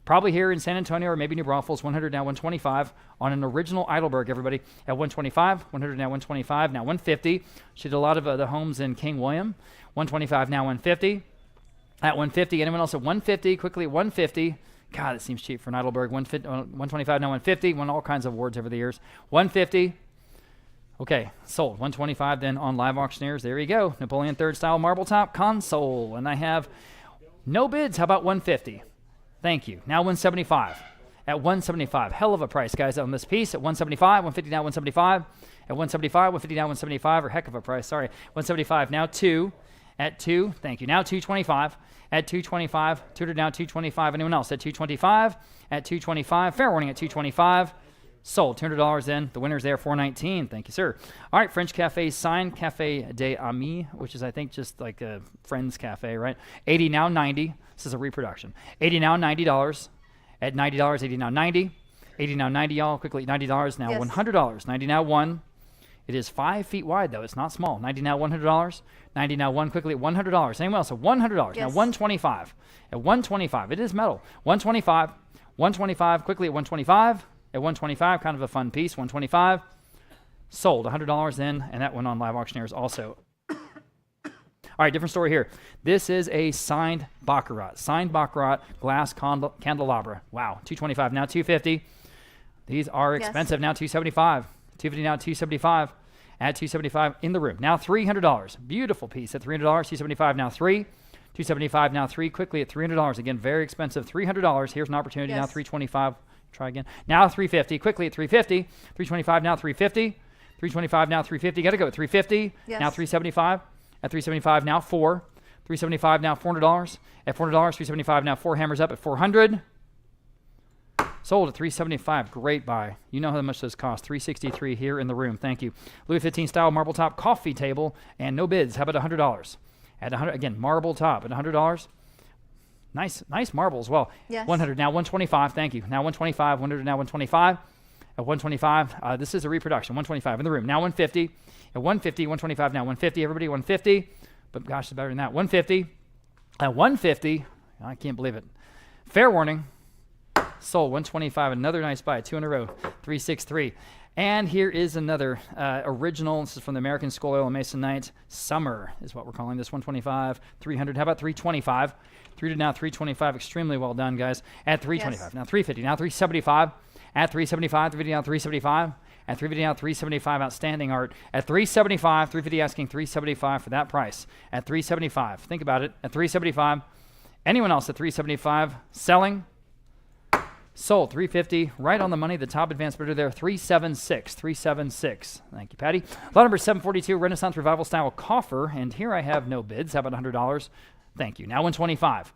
Probably here in San Antonio or maybe New Braunfels. 100 now, 125 on an original Eidelberg, everybody. At 125. 100 now, 125. Now 150. She did a lot of the homes in King William. 125 now, 150. At 150, anyone else at 150? Quickly at 150. God, it seems cheap for Heidelberg. 125 now, 150. Won all kinds of awards over the years. 150. Okay, sold. 125 then on Live Auctioneers. There you go. Napoleon III style marble top console. And I have no bids. How about 150? Thank you. Now 175. At 175. Hell of a price, guys, on this piece. At 175. 150 now, 175. At 175. 150 now, 175. Or heck of a price. Sorry. 175 now, 2. At 2, thank you. Now 225. At 225, 200 now 225. Anyone else at 225? At 225, fair warning at 225. Sold. $200 in. The winner's there, 419. Thank you, sir. All right, French Cafe sign, Cafe des Amis, which is I think just like a friend's cafe, right? 80 now 90. This is a reproduction. 80 now $90. At $90, 80 now 90. 80 now 90, y'all. Quickly, $90 now $100. 90 now 1. It is 5 feet wide, though. It's not small. 90 now, $100. 90 now, 1 quickly at $100. Anyone else at $100? Now 125. At 125. It is metal. 125. 125. Quickly at 125. At 125. Kind of a fun piece. 125. Sold. $100 in, and that went on Live Auctioneers also. All right, different story here. This is a signed Baccarat. Signed Baccarat glass candelabra. Wow. 225 now, 250. These are expensive now, 275. 250 now, 275. at $275 in the room. Now $300. Beautiful piece at $300. $275 now 3. $275 now 3. Quickly at $300. Again, very expensive. $300. Here's an opportunity. Now Yes. $325. Try again. Now $350. Quickly at $350. $325 now $350. $325 now $350. Got to go at $350. Yes. Now $375. At $375 now 4. $375 now $400. At $400. $375 now 4. Hammers up at $400. Sold at $375. Great buy. You know how much those cost. $363 here in the room. Thank you. Louis XV style marble top coffee table and no bids. How about $100? At 100 again, marble top at $100. Nice marble as well. Yes. 100 now 125. Thank you. Now 125. 100 now 125. At 125. This is a reproduction. 125 in the room. Now 150. At 150. 125 now 150. Everybody 150. But gosh, it's better than that. 150. At 150. I can't believe it. Fair warning. Sold 125. Another nice buy. 2 in a row. 363. And here is another original. This is from the American Skull Oil and Masonite. Summer is what we're calling this. 125. 300. How about 325? 3 to now 325. Extremely well done, guys. At 325. Yes. Now 350. Now 375. At 375. 350 now 375. At 350 now 375. Outstanding art. At 375. 350 asking 375 for that price. At 375. Think about it. At 375. Anyone else at 375? Selling? Sold 350, right on the money. The top advanced bidder there, 376, 376. Thank you, Patty. Lot number 742, Renaissance Revival style coffer, and here I have no bids. How about $100? Thank you. Now 125.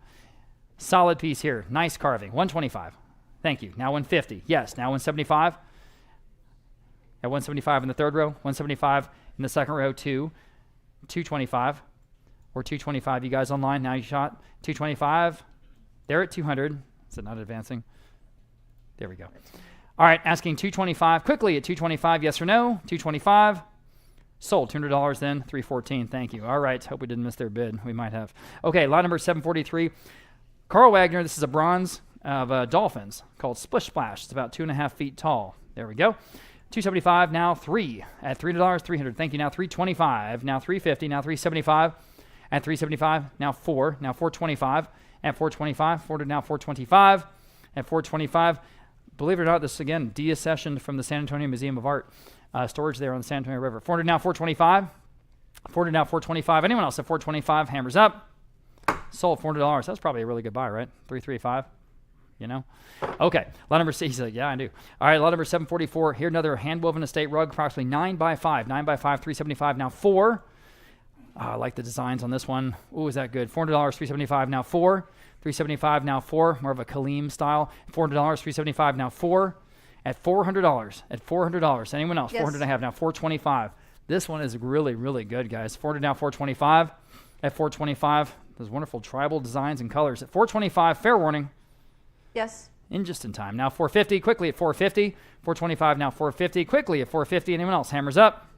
Solid piece here. Nice carving. 125. Thank you. Now 150. Yes. Now 175. At 175 in the third row. 175 in the second row. 225 or 225. You guys online now? You shot 225. They're at 200. Is it not advancing? There we go. All right, asking 225 quickly at 225, yes or no? 225. Sold $200 then, 314. Thank you. All right, hope we didn't miss their bid. We might have. Okay, lot number 743. Carl Wagner, this is a bronze of dolphins called Splish Splash. It's about 2.5 feet tall. There we go. 275, now 3. At $300, 300. Thank you. Now 325, now 350, now 375. At 375, now 4. Now 425. At 425, 4 to now 425. At 425. Believe it or not, this again, deaccessioned from the San Antonio Museum of Art. Storage there on the San Antonio River. 400 now 425. 400 now 425. Anyone else at 425? Hammers up. Sold $400. That's probably a really good buy, right? 335. You know? Okay. Lot number 6. He's like, yeah, I do. All right. Lot number 744. Here another hand-woven estate rug, approximately 9 by 5. 9 by 5, 375. Now 4. I like the designs on this one. Ooh, is that good? $400, 375. Now 4. 375 now 4, more of a Kaleem style. $400, 375 now 4. At $400. At $400. Anyone else? Yes. 400 I have now 425. This one is really, really good, guys. 400 now 425. At 425, those wonderful tribal designs and colors. At 425, fair warning. Yes. In just in time. Now 450, quickly at 450. 425 now 450, quickly at 450. Anyone else? Hammers up.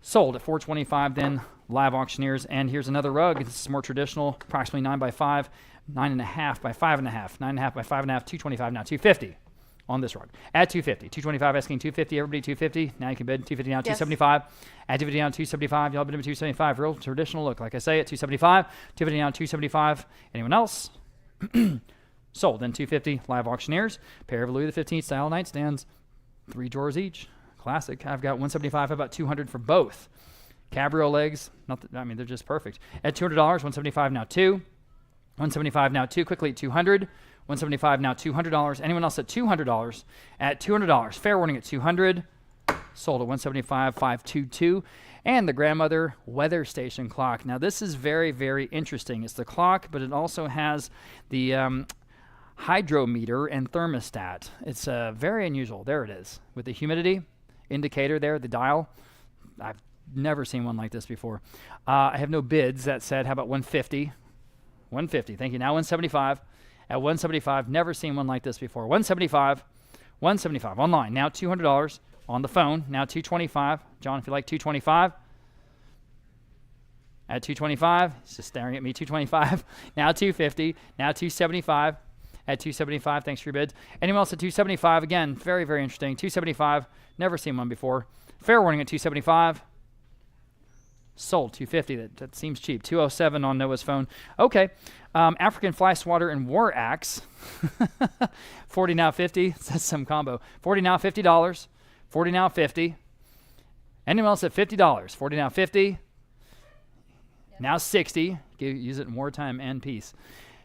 Sold at 425 then. Live auctioneers. And here's another rug. This is more traditional, approximately 9 by 5. 9.5 by 5.5, 9.5 by 5.5, 225 now 250 on this rug. At 250, 225 asking 250, everybody 250. Now you can bid 250 now 275. At 250 now 275, y'all bid him 275. Real traditional look, like I say, at 275. 250 now 275. Anyone else? Sold. Then 250 live auctioneers. Pair of Louis XV style nightstands, 3 drawers each. Classic. I've got 175, about 200 for both. Cabrio legs. They're just perfect. At $200, 175 now 2. 175 now 2, quickly at 200. 175 now $200. Anyone else at $200? At $200. Fair warning at 200. Sold at 175, 522. And the grandmother weather station clock. Now this is very, very interesting. It's the clock, but it also has the hydrometer and thermostat. It's very unusual. There it is with the humidity indicator there, the dial. I've never seen one like this before. I have no bids. That said, how about 150? 150. Thank you. Now 175. At 175, never seen one like this before. 175. 175 online. Now $200 on the phone. Now 225. John, if you like 225. At 225, he's just staring at me. 225. Now 250. Now 275. At 275, thanks for your bids. Anyone else at 275? Again, very, very interesting. 275. Never seen one before. Fair warning at 275. Sold 250. That seems cheap. 207 on Noah's phone. Okay. African fly swatter and war axe. 40 now 50. That's some combo. 40 now $50. 40 now 50. Anyone else at $50? 40 now 50. Now 60. Use it in wartime and peace.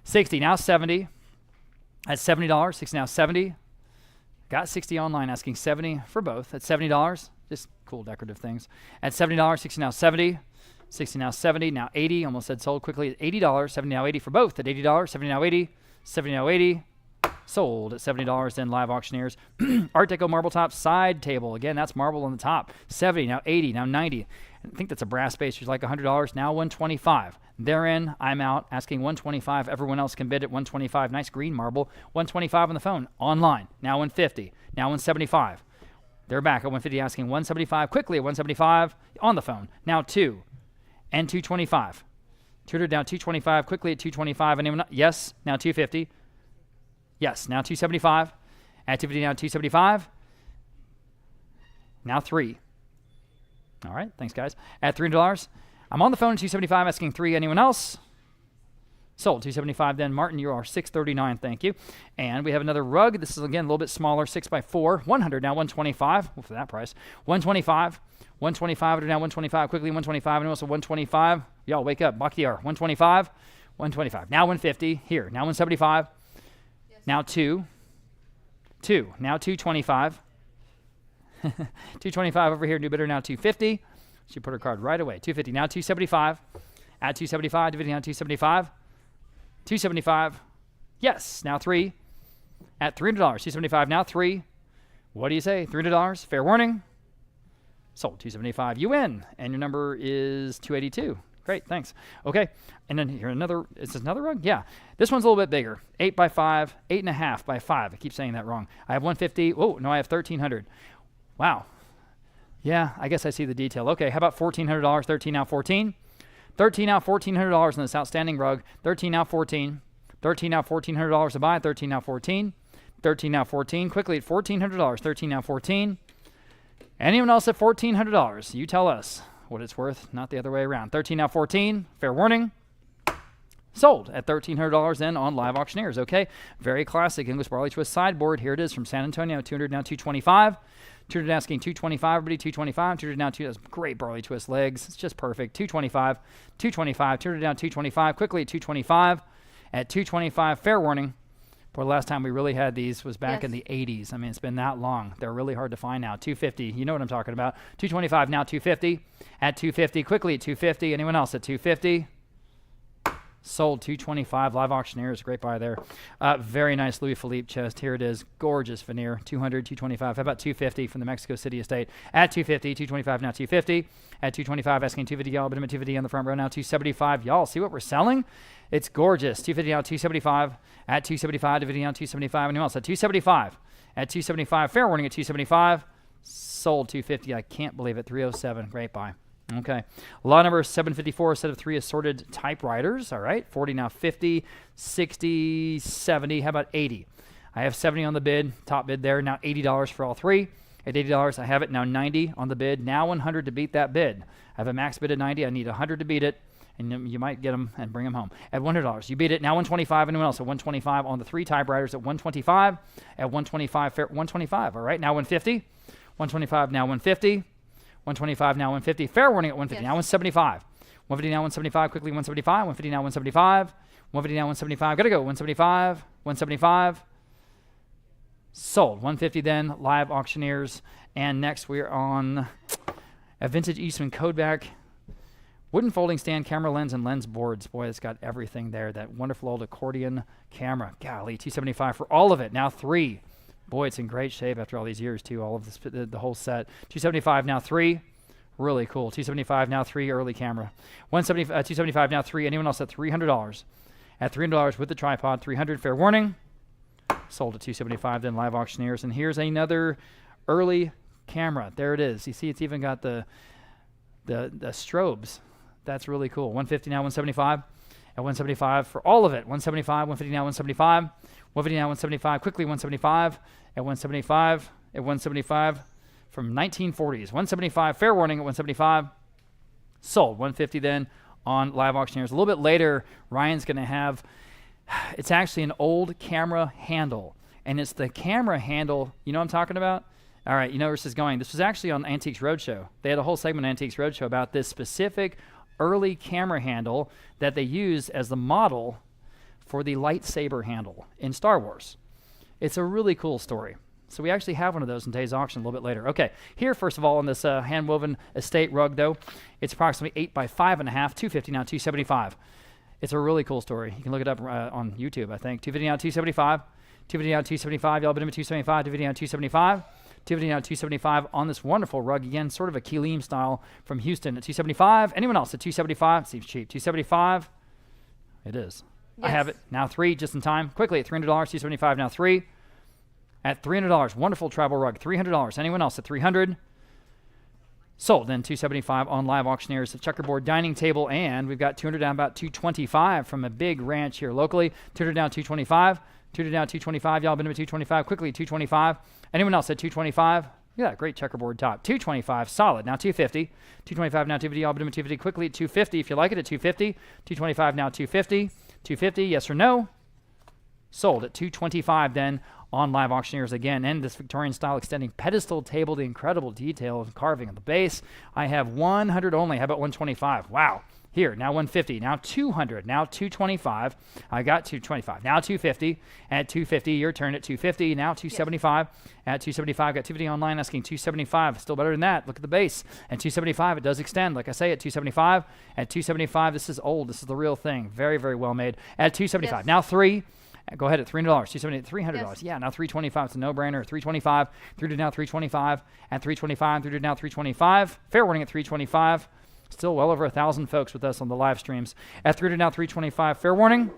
60 now 70. At $70. 60 now 70. Got 60 online, asking 70 for both. At $70. Just cool decorative things. At $70. 60 now 70. 60 now 70. Now 80. Almost said sold quickly at $80. 70 now 80 for both. At $80. 70 now 80. 70 now 80. Sold at $70. Then live auctioneers. Art Deco marble top side table. Again, that's marble on the top. 70 now 80 now 90. I think that's a brass base, which is like $100. Now 125. They're in. I'm out. Asking 125. Everyone else can bid at 125. Nice green marble. 125 on the phone. Online. Now 150. Now 175. They're back at 150. Asking 175. Quickly at 175 on the phone. Now 2 and 225. 200 down 225. Quickly at 225. Anyone? Yes. Now 250. Yes. Now 275. At 250 now 275. Now 3. All right, thanks, guys. At $300, I'm on the phone at $275, asking 3. Anyone else? Sold, $275. Then Martin, you are $639. Thank you. And we have another rug. This is again a little bit smaller, 6x4, 100 now 125. Well, for that price, 125, 125 now 125. Quickly 125. Anyone else at 125? Y'all wake up. Bakhtiar, 125, 125. Now 150. Here, now 175. Yes. Now 2. Now 225. 225 over here, new bidder now 250. She put her card right away. 250 now 275. At 275, dividing on 275. 275. Yes, now 3. At $300, 275 now 3. What do you say? $300. Fair warning. Sold 275. You win, and your number is 282. Great, thanks. Okay, and then here another. Is this another rug? Yeah, this one's a little bit bigger. 8x5, 8.5 by 5. I keep saying that wrong. I have 150. Oh no, I have 1,300. Wow. Yeah, I guess I see the detail. Okay, how about $1,400? 13 now 14. 13 now $1,400 on this outstanding rug. 13 now 14. 13 now $1,400 to buy. 13 now 14. 13 now 14. Quickly at $1,400. 13 now 14. Anyone else at $1,400? You tell us what it's worth, not the other way around. 13 now 14. Fair warning. Sold at $1,300 then on live auctioneers. Okay, very classic English barley twist sideboard. Here it is from San Antonio. 200 now 225. 200 asking 225. Everybody 225. 200 now 2. That's great barley twist legs. It's just perfect. 225. 225. 200 down 225. Quickly at 225. At 225. Fair warning. Boy, the last time we really had these was back in the 80s. I mean, it's been that long. They're really hard to find now. 250. You know what I'm talking about. 225 now 250. At 250. Quickly at 250. Anyone else at 250? Sold 225. Live auctioneers. Great buy there. Very nice Louis Philippe chest. Here it is. Gorgeous veneer. 200, 225. How about 250 from the Mexico City estate? At 250. 225 now 250. At 225 asking 250. Y'all, but I'm at 250 on the front row now. 275. Y'all see what we're selling? It's gorgeous. 250 now 275. At 275. 250 now 275. Anyone else at 275? At 275. Fair warning at 275. Sold 250. I can't believe it. 307. Great buy. Okay. Lot number 754, set of 3 assorted typewriters. All right. 40 now 50, 60, 70. How about 80? I have 70 on the bid. Top bid there. Now $80 for all 3. At $80, I have it now 90 on the bid. Now 100 to beat that bid. I have a max bid of 90. I need 100 to beat it. And you might get them and bring them home. At $100, you beat it. Now 125. Anyone else at 125 on the 3 typewriters at 125. At 125, 125. All right. Now 150. 125. Now 150. 125 now 150. Fair warning at 150. Yes. Now 175. 150 now 175. Quickly 175. 150 now 175. 150 now 175. Gotta go. 175. 175. Sold. 150 then. Live auctioneers. And next we're on a vintage Eastman Kodak wooden folding stand, camera lens, and lens boards. Boy, it's got everything there. That wonderful old accordion camera. Golly, $275 for all of it. Now 3. Boy, it's in great shape after all these years, too. All of this, the whole set. $275 now 3. Really cool. $275 now 3. Early camera. $275 now 3. Anyone else at $300? At $300 with the tripod. $300. Fair warning. Sold at $275. Then live auctioneers. And here's another early camera. There it is. You see, it's even got the strobes. That's really cool. 150 now 175. At 175 for all of it. 175. 150 now 175. 150 now 175. Quickly 175. At 175. At 175 from 1940s. 175. Fair warning at 175. Sold. 150 then on live auctioneers. A little bit later, Ryan's going to have, it's actually an old camera handle. And it's the camera handle, you know what I'm talking about? All right, you know where this is going. This was actually on Antiques Roadshow. They had a whole segment on Antiques Roadshow about this specific early camera handle that they used as the model for the lightsaber handle in Star Wars. It's a really cool story. So we actually have one of those in today's auction a little bit later. Okay, here first of all on this hand-woven estate rug though, it's approximately 8 by 5.5, $250 now, $275. It's a really cool story. You can look it up on YouTube, I think. $250 now, $275. $250 now, $275. Y'all been at $275. $250 now, $275. $250 now, $275 on this wonderful rug. Again, sort of a Keelim style from Houston at $275. Anyone else at $275? Seems cheap. $275. It is. Yes. I have it. Now 3 just in time. Quickly at $300. $275 now 3. At $300. Wonderful travel rug. $300. Anyone else at $300? Sold. Then $275 on Live Auctioneers. A checkerboard dining table. And we've got $200 down about $225 from a big ranch here locally. $200 down $225. $200 down $225. Y'all been to $225. Quickly $225. Anyone else at $225? Yeah, great checkerboard top. $225. Solid. Now $250. $225 now $250. Y'all been to $250. Quickly at $250. If you like it at $250. $225 now $250. $250. Yes or no? Sold at $225 then on Live Auctioneers again. And this Victorian style extending pedestal table, the incredible detail and carving on the base. I have 100 only. How about 125? Wow. Here, now 150, now 200, now 225. I got 225, now 250. At 250, your turn at 250, now 275. Yes. At 275, got 250 online asking 275. Still better than that. Look at the base. At 275, it does extend. Like I say, at 275. At 275, this is old. This is the real thing. Very, very well made. At 275, yes. Now 3. Go ahead at $300, $270, $300. Yes. Yeah, now $325. It's a no-brainer. $325. Through to now $325. At $325, through to now $325. Fair warning at $325. Still well over 1,000 folks with us on the live streams. At $300 now $325. Fair warning.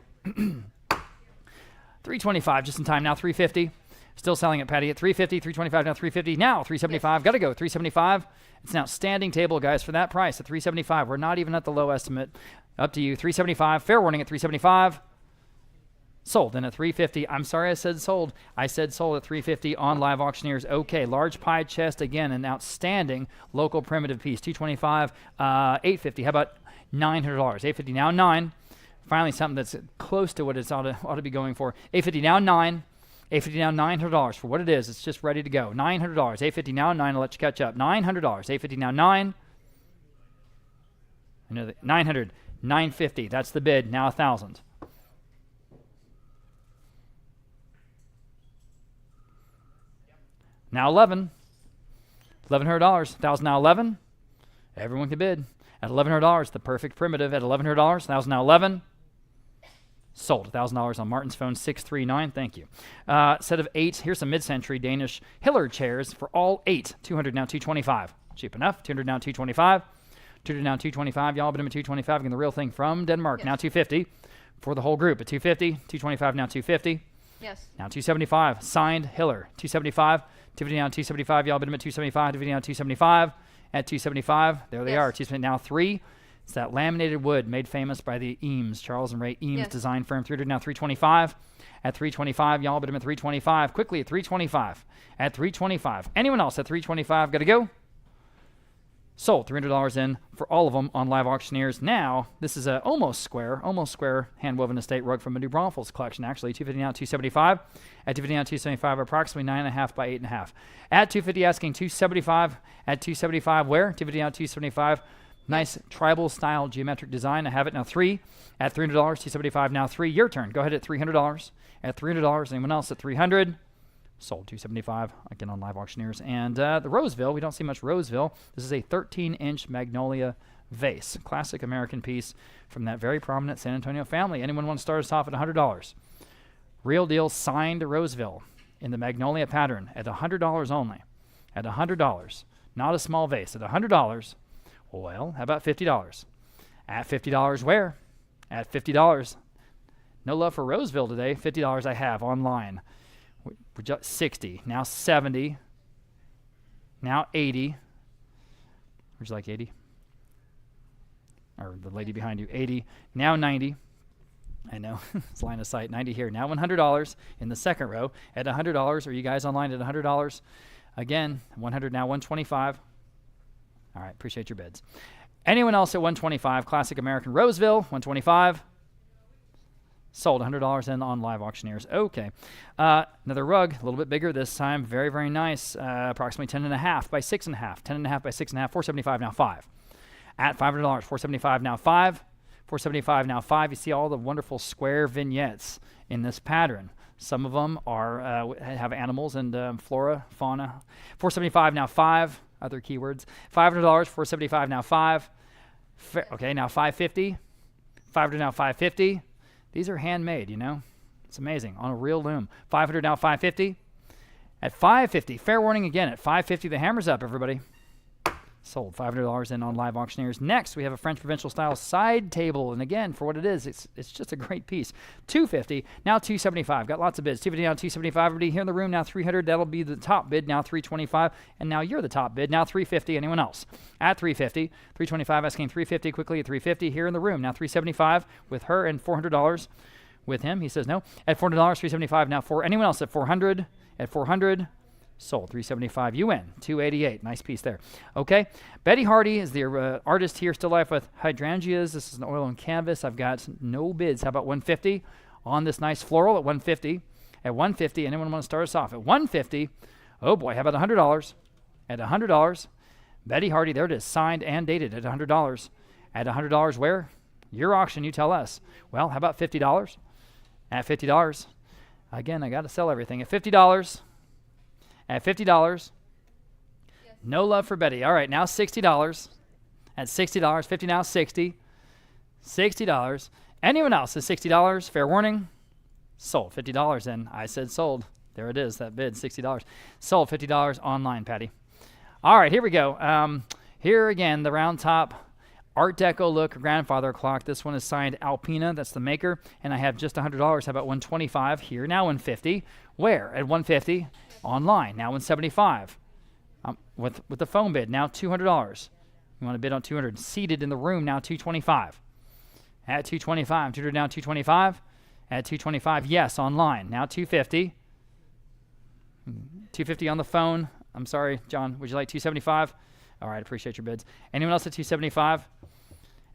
$325 just in time. Now $350. Still selling at Patty at $350. $325 now $350. Now $375. Yes. Got to go. $375. It's an outstanding table, guys, for that price at $375. We're not even at the low estimate. Up to you. $375. Fair warning at $375. Sold. And at $350, I'm sorry I said sold. I said sold at $350 on Live Auctioneers. Okay, large pie chest, again, an outstanding local primitive piece. $225, $850. How about $900? $850 now 9. Finally, something that's close to what it ought to be going for. $850 now 9. $850 now $900 for what it is. It's just ready to go. $900. $850 now 9. I'll let you catch up. $900. $850 now 9. Another $900. $950. That's the bid. Now 1,000. Now 11. $1,100. 1,000 now 11. Everyone can bid. At $1,100, the perfect primitive. At $1,100, 1,000 now 11. Sold. $1,000 on Martin's phone 639. Thank you. Set of 8. Here's some mid-century Danish Hiller chairs for all 8. $200 now $225. Cheap enough. $200 now $225. $200 now $225. Y'all been at $225. Again, the real thing from Denmark. Yes. Now $250 for the whole group. At $250. $225 now $250. Yes. Now $275. Signed Hiller. $275. $250 down $275. Y'all bid them at $275. $250 down $275. At $275. There they are. $250 now 3. It's that laminated wood made famous by the Eames, Charles and Ray Eames design firm. $300 now $325. At $325. Y'all bid them at $325. Quickly at $325. At $325. Anyone else at $325? Got to go? Sold. $300 in for all of them on Live Auctioneers. Now, this is a almost square hand-woven estate rug from a New Braunfels collection, actually. $250 now $275. At $250 now $275, approximately 9.5 by 8.5. At $250, asking $275. At $275, where? $250 now $275. Nice tribal-style geometric design. I have it now 3. At $300, $275 now 3. Your turn. Go ahead at $300. At $300, anyone else at $300? Sold. $275 again on Live Auctioneers. And the Roseville, we don't see much Roseville. This is a 13-inch magnolia vase, classic American piece from that very prominent San Antonio family. Anyone want to start us off at $100? Real deal signed Roseville in the magnolia pattern at $100 only. At $100, not a small vase. At $100, well, how about $50? At $50, where? At $50. No love for Roseville today. $50 I have online. We're just 60, now 70, now 80. Would you like 80? Or the lady behind you, 80, now 90. I know, it's line of sight, 90 here. Now $100 in the second row. At $100, are you guys online at $100? Again, 100 now 125. All right, appreciate your bids. Anyone else at 125? Classic American Roseville, 125. Sold. $100 in on live auctioneers. Okay. Another rug, a little bit bigger this time. Very, very nice. Approximately 10.5 by 6.5. 10.5 by 6.5. $475 now 5. At $500. $475 now 5. $475 now 5. You see all the wonderful square vignettes in this pattern. Some of them are have animals and flora, fauna. $475 now 5. Other keywords. $500. $475 now 5. Okay, now $550. $500 now $550. These are handmade, you know. It's amazing. On a real loom. $500 now $550. At $550, fair warning again, at $550, the hammer's up, everybody. Sold. $500 in on live auctioneers. Next, we have a French provincial style side table. And again, for what it is, it's just a great piece. $250, now $275. Got lots of bids. $250 now $275. Everybody here in the room, now $300. That'll be the top bid, now $325. And now you're the top bid, now $350. Anyone else? At $350. $325, asking $350 quickly at $350. Here in the room, now $375 with her and $400 with him. He says no. At $400, $375 now for anyone else at $400. At $400. Sold. $375. You win. $288. Nice piece there. Okay. Betty Hardy is the artist here, still life with hydrangeas. This is an oil on canvas. I've got no bids. How about $150 on this nice floral at $150? At $150, anyone want to start us off? At $150, oh boy, how about $100? At $100, Betty Hardy, there it is, signed and dated at $100. At $100, where? Your auction, you tell us. Well, how about $50? At $50, again, I got to sell everything. At $50, at $50, no love for Betty. All right, now $60. At $60, 50 now, 60. $60. Anyone else at $60? Fair warning. Sold. $50, and I said sold. There it is, that bid, $60. Sold. $50 online, Patty. All right, here we go. Here again, the round top Art Deco look grandfather clock. This one is signed Alpina. That's the maker. And I have just $100. How about $125 here? Now $150. Where? At $150. Online. Now $175. With the phone bid. Now $200. You want to bid on $200. Seated in the room. Now $225. At $225. $200 now $225. At $225. Yes, online. Now $250. $250 on the phone. I'm sorry, John. Would you like $275? All right, appreciate your bids. Anyone else at $275?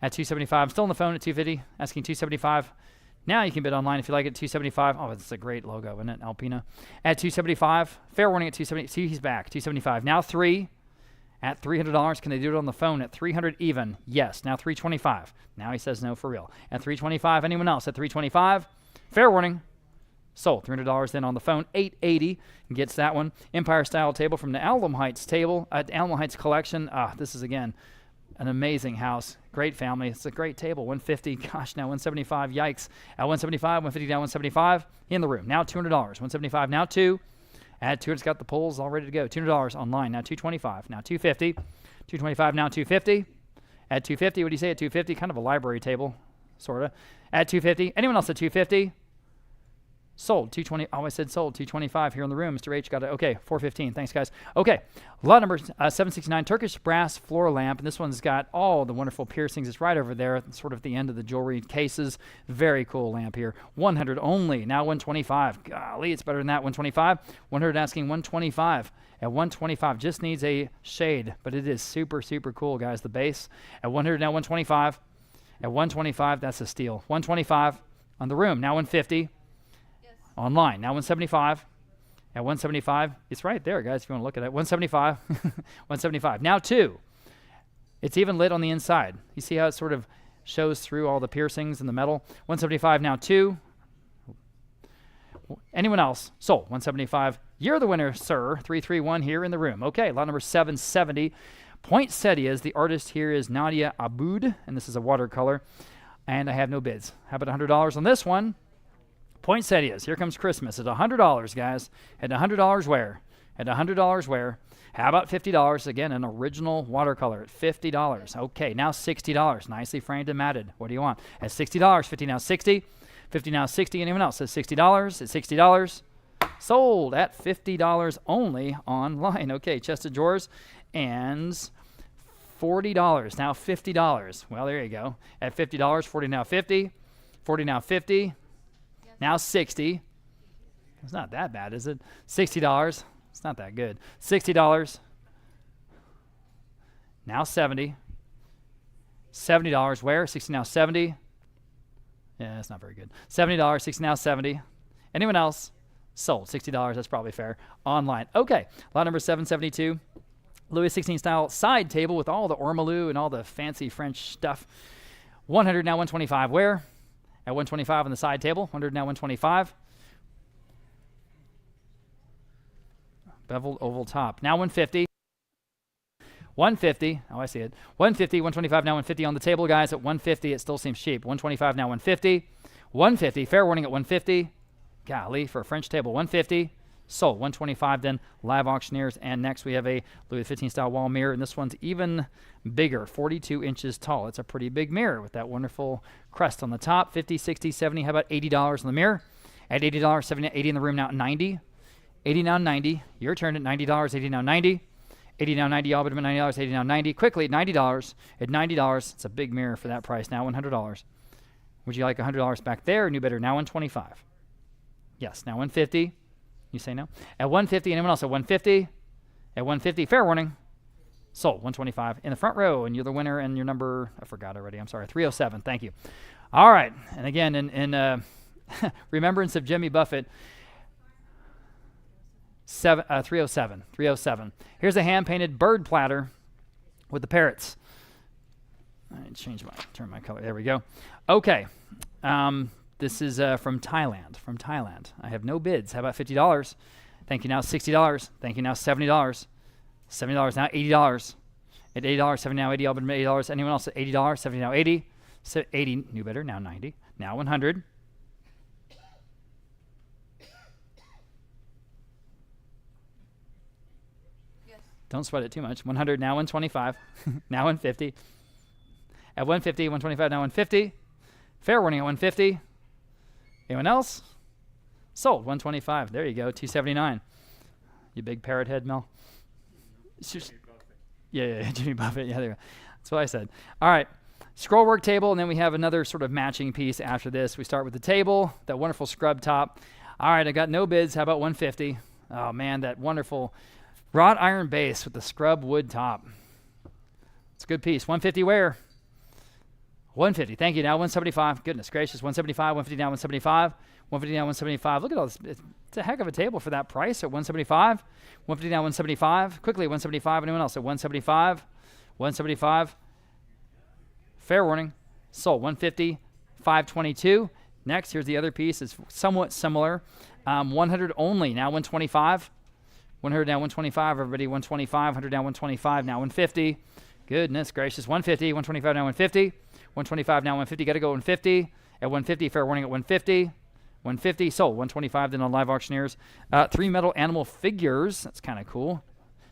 At $275. I'm still on the phone at $250, asking $275. Now you can bid online if you like it, $275. Oh, it's a great logo, isn't it? Alpina. At $275. Fair warning at $270. See, he's back. $275. Now $3. At $300. Can they do it on the phone at $300 even? Yes. Now $325. Now he says no for real. At $325. Anyone else at $325? Fair warning. Sold. $300 then on the phone. $880 gets that one. Empire style table from the Alum Heights table. Alum Heights collection. This is again an amazing house. Great family. It's a great table. $150. Gosh, now $175. Yikes. At $175. $150 down. $175 in the room. Now $200. $175. Now $2. At $200. It's got the poles all ready to go. $200 online. Now $225. Now $250. $225. Now $250. At $250. What do you say at $250? Kind of a library table, sort of. At $250. Anyone else at $250? Sold. $220. Oh, I said sold. $225 here in the room. Mr. H got it. Okay, $415. Thanks, guys. Okay, lot number 769, Turkish brass floor lamp. And this one's got all the wonderful piercings. It's right over there, sort of at the end of the jewelry cases. Very cool lamp here. 100 only. Now 125. Golly, it's better than that. 125. 100 asking 125. At 125, just needs a shade, but it is super, super cool, guys. The base at 100, now 125. At 125, that's a steal. 125 on the room. Now 150. Online. Now 175. At 175, it's right there, guys, if you want to look at it. 175. 175. Now 2. It's even lit on the inside. You see how it sort of shows through all the piercings in the metal? 175. Now 2. Anyone else? Sold. 175. You're the winner, sir. 331 here in the room. Okay, lot number 770. Poinsettias. The artist here is Nadia Aboud, and this is a watercolor. And I have no bids. How about $100 on this one? Poinsettias. Here comes Christmas at $100, guys. At $100 where? At $100 where? How about $50? Again, an original watercolor at $50. Okay, now $60. Nicely framed and matted. What do you want? At $60. 50 now 60. 50 now 60. Anyone else? At $60. At $60. Sold at $50 only online. Okay, chest of drawers and $40. Now $50. Well, there you go. At $50. 40 now 50. 40 now 50. Now 60. It's not that bad, is it? $60. It's not that good. $60. Now 70. $70. Where? 60 now 70. Yeah, that's not very good. $70, 60 now, 70. Anyone else? Sold. $60, that's probably fair. Online. Okay, lot number 772. Louis XVI style side table with all the ormolu and all the fancy French stuff. 100 now, 125. Where? At 125 on the side table. 100 now, 125. Beveled oval top. Now 150. 150. Oh, I see it. 150, 125 now, 150 on the table, guys. At 150, it still seems cheap. 125 now, 150. 150. Fair warning at 150. Golly, for a French table. 150. Sold. 125 then, live auctioneers. And next we have a Louis XV style wall mirror, and this one's even bigger, 42 inches tall. It's a pretty big mirror with that wonderful crest on the top. 50, 60, 70. How about $80 on the mirror? At $80, 70, 80 in the room now at 90. 80 now, 90. Your turn at $90. 80 now, 90. 80 now, 90. All but $90. 80 now, 90. Quickly at $90. At $90, it's a big mirror for that price. Now $100. Would you like $100 back there? New bidder now 125. Yes. Now 150. You say no. At 150. Anyone else at 150? At 150. Fair warning. Sold. 125 in the front row, and you're the winner. And your number, I forgot already. I'm sorry. 307. Thank you. All right. And again, in remembrance of Jimmy Buffett. 307. 307. Here's a hand-painted bird platter with the parrots. I turn my color. There we go. Okay. This is from Thailand. I have no bids. How about $50? Thank you now, $60. Thank you now, $70. $70 now, $80. At $80, 70 now, 80, all but $80. Anyone else at $80? 70 now, 80. So 80, new bidder, now 90. Now 100. Don't sweat it too much. 100, now 125. Now 150. At 150, 125, now 150. Fair warning at 150. Anyone else? Sold. 125. There you go. 279. You big parrot head, Mel. Yeah, Jimmy Buffett. Yeah, there you go. That's what I said. All right. Scrollwork table, and then we have another sort of matching piece after this. We start with the table, that wonderful scrub top. All right, I got no bids. How about 150? Oh, man, that wonderful wrought iron base with the scrub wood top. It's a good piece. 150 where? 150. Thank you. Now 175. Goodness gracious. 175. 150 now 175. 150 now 175. Look at all this. It's a heck of a table for that price at 175. 150 now 175. Quickly 175. Anyone else at 175? 175. Fair warning. Sold. 150. 522. Next, here's the other piece. It's somewhat similar. 100 only. Now 125. 100 now 125. Everybody 125. 100 now 125. Now 150. Goodness gracious. 150. 125 now 150. 125 now 150. Got to go 150. At 150. Fair warning at 150. 150. Sold. 125 then on live auctioneers. 3 metal animal figures. That's kind of cool.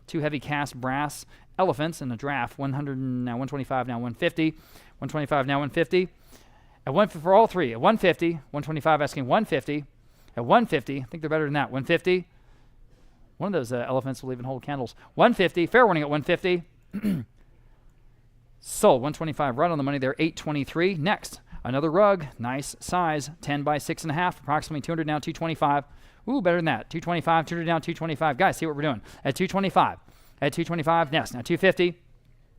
2 heavy cast brass elephants in the draft. 100 now 125 now 150. 125 now 150. At 150 for all 3. At 150. 125 asking 150. At 150. I think they're better than that. 150. One of those elephants will even hold candles. 150. Fair warning at 150. Sold. 125. Right on the money there. 823. Next, another rug. Nice size. 10 by 6.5. Approximately 200 now. 225. Ooh, better than that. 225. 200 now. 225. Guys, see what we're doing. At 225. At 225. Next. Now 250.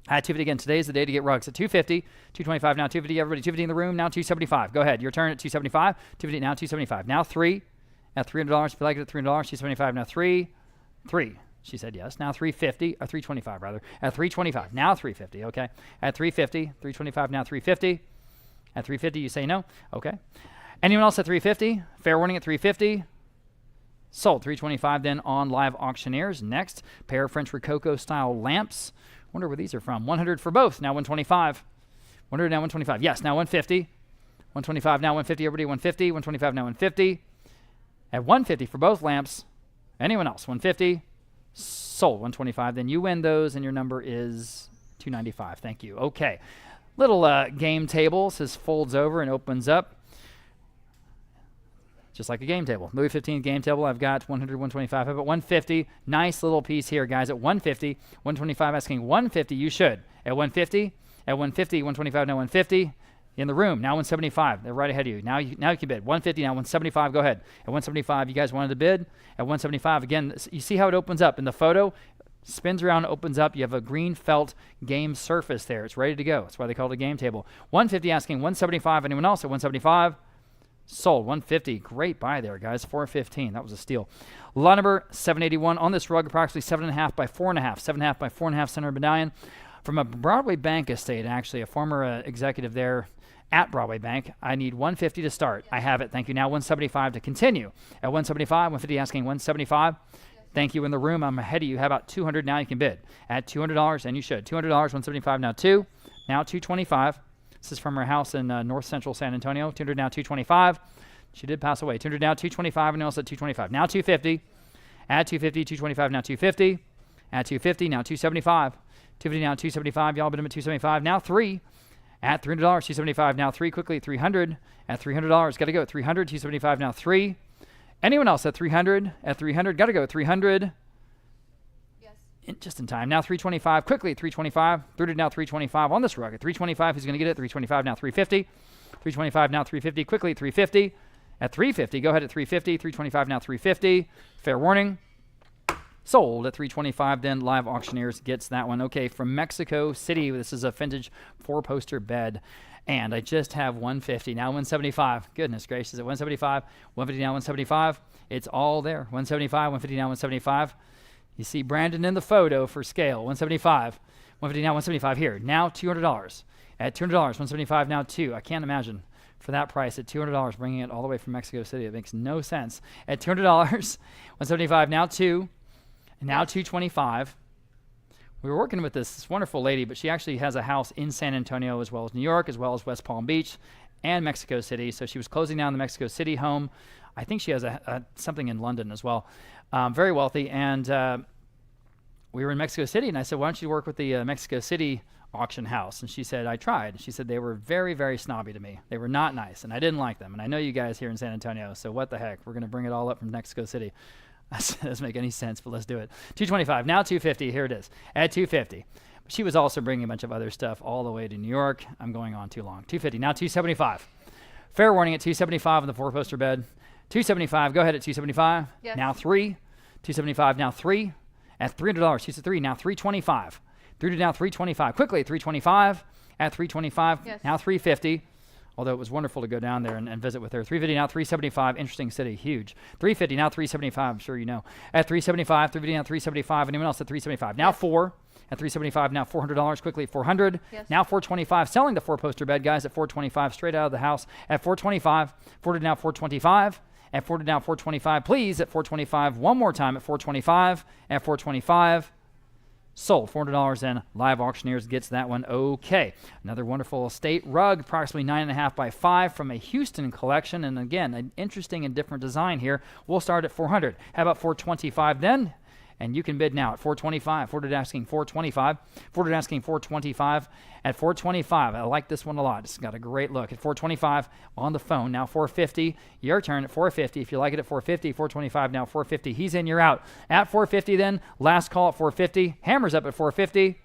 At 250 again. Today's the day to get rugs. At 250. 225 now. 250. Everybody 250 in the room. Now 275. Go ahead. Your turn at 275. 250 now. 275. Now 3. At $300. If you like it at $300. 275. Now 3. 3. She said yes. Now 350, or 325 rather. At 325, now 350, okay. At 350, 325, now 350. At 350, you say no? Okay. Anyone else at 350? Fair warning at 350. Sold. 325 then on live auctioneers. Next, pair of French Rococo style lamps. Wonder where these are from. 100 for both, now 125. 100 now 125. Yes, now 150. 125 now 150. Everybody 150. 125 now 150. At 150 for both lamps. Anyone else? 150. Sold. 125. Then you win those, and your number is 295. Thank you. Okay. Little game table. This folds over and opens up. Just like a game table. Louis 15 game table. I've got 100, 125. I've got 150. Nice little piece here, guys. At 150. 125 asking 150. You should. At 150. At 150. 125. Now 150. In the room, now 175. They're right ahead of you. Now you can bid. 150, now 175. Go ahead. At 175, you guys wanted to bid. At 175, again, you see how it opens up in the photo? spins around, opens up. You have a green felt game surface there. It's ready to go. That's why they call it a game table. 150 asking, 175. Anyone else at 175? Sold. 150. Great buy there, guys. 415. That was a steal. Lot number 781 on this rug, approximately 7.5 by 4.5. 7.5 by 4.5 center medallion from a Broadway Bank estate, actually, a former executive there at Broadway Bank. I need 150 to start. I have it. Thank you. Now 175 to continue. At 175, 150 asking 175. Thank you in the room. I'm ahead of you. How about 200? Now you can bid. At $200, and you should. $200, 175, now 2. Now 225. This is from her house in north central San Antonio. 200, now 225. She did pass away. 200, now 225, and also 225. Now 250. At 250, 225, now 250. At 250, now 275. 250, now 275. Y'all bid them at 275. Now 3. At $300, 275, now 3. Quickly, 300. At $300, got to go at 300. 275, now 3. Anyone else at 300? At 300, got to go at 300. Yes. Just in time. Now 325. Quickly, 325. 300, now 325 on this rug. At 325, who's going to get it? 325, now 350. 325, now 350. Quickly, 350. At 350, go ahead at 350. 325, now 350. Fair warning. Sold at 325. Then Live Auctioneers gets that one. Okay, from Mexico City, this is a vintage 4-poster bed. And I just have 150. Now 175. Goodness gracious, at 175. 150, now 175. It's all there. 175, 150, now 175. You see Brandon in the photo for scale. 175. 150, now 175 here. Now $200. At $200, 175, now 2. I can't imagine for that price at $200 bringing it all the way from Mexico City. It makes no sense. At $200, 175, now 2. And now 225. We were working with this wonderful lady, but she actually has a house in San Antonio as well as New York, as well as West Palm Beach and Mexico City. So she was closing down the Mexico City home. I think she has something in London as well. Very wealthy. And we were in Mexico City, and I said, why don't you work with the Mexico City auction house? And she said, I tried. She said they were very, very snobby to me. They were not nice, and I didn't like them. And I know you guys here in San Antonio, so what the heck? We're going to bring it all up from Mexico City. That doesn't make any sense, but let's do it. 225, now 250. Here it is, at 250. But she was also bringing a bunch of other stuff all the way to New York. I'm going on too long. 250, now 275. Fair warning at 275 on the 4-poster bed. 275, go ahead at 275. Yes. Now 3. 275, now 3. At $300, she's at 3. Now 325. 3 to now 325. Quickly, 325. At 325, Yes. now 350. Although it was wonderful to go down there and visit with her. 350, now 375. Interesting city, huge. 350, now 375. I'm sure you know. At 375, 350, now 375. Anyone else at 375? Now 4. At 375, now $400. Quickly, 400. Yes. Now 425. Selling the 4-poster bed, guys, at 425. Straight out of the house. At 425. 400, now 425. At 400, now 425. Please, at 425. One more time at 425. At 425. Sold. $400, and Live Auctioneers gets that one. Okay. Another wonderful estate rug, approximately 9.5 by 5 from a Houston collection. And again, an interesting and different design here. We'll start at 400. How about 425 then? And you can bid now at 425. Ford asking 425. Ford asking 425. At 425, I like this one a lot. It's got a great look. At 425 on the phone. Now 450. Your turn at 450. If you like it at 450, 425. Now 450. He's in, you're out. At 450 then. Last call at 450. Hammers up at 450.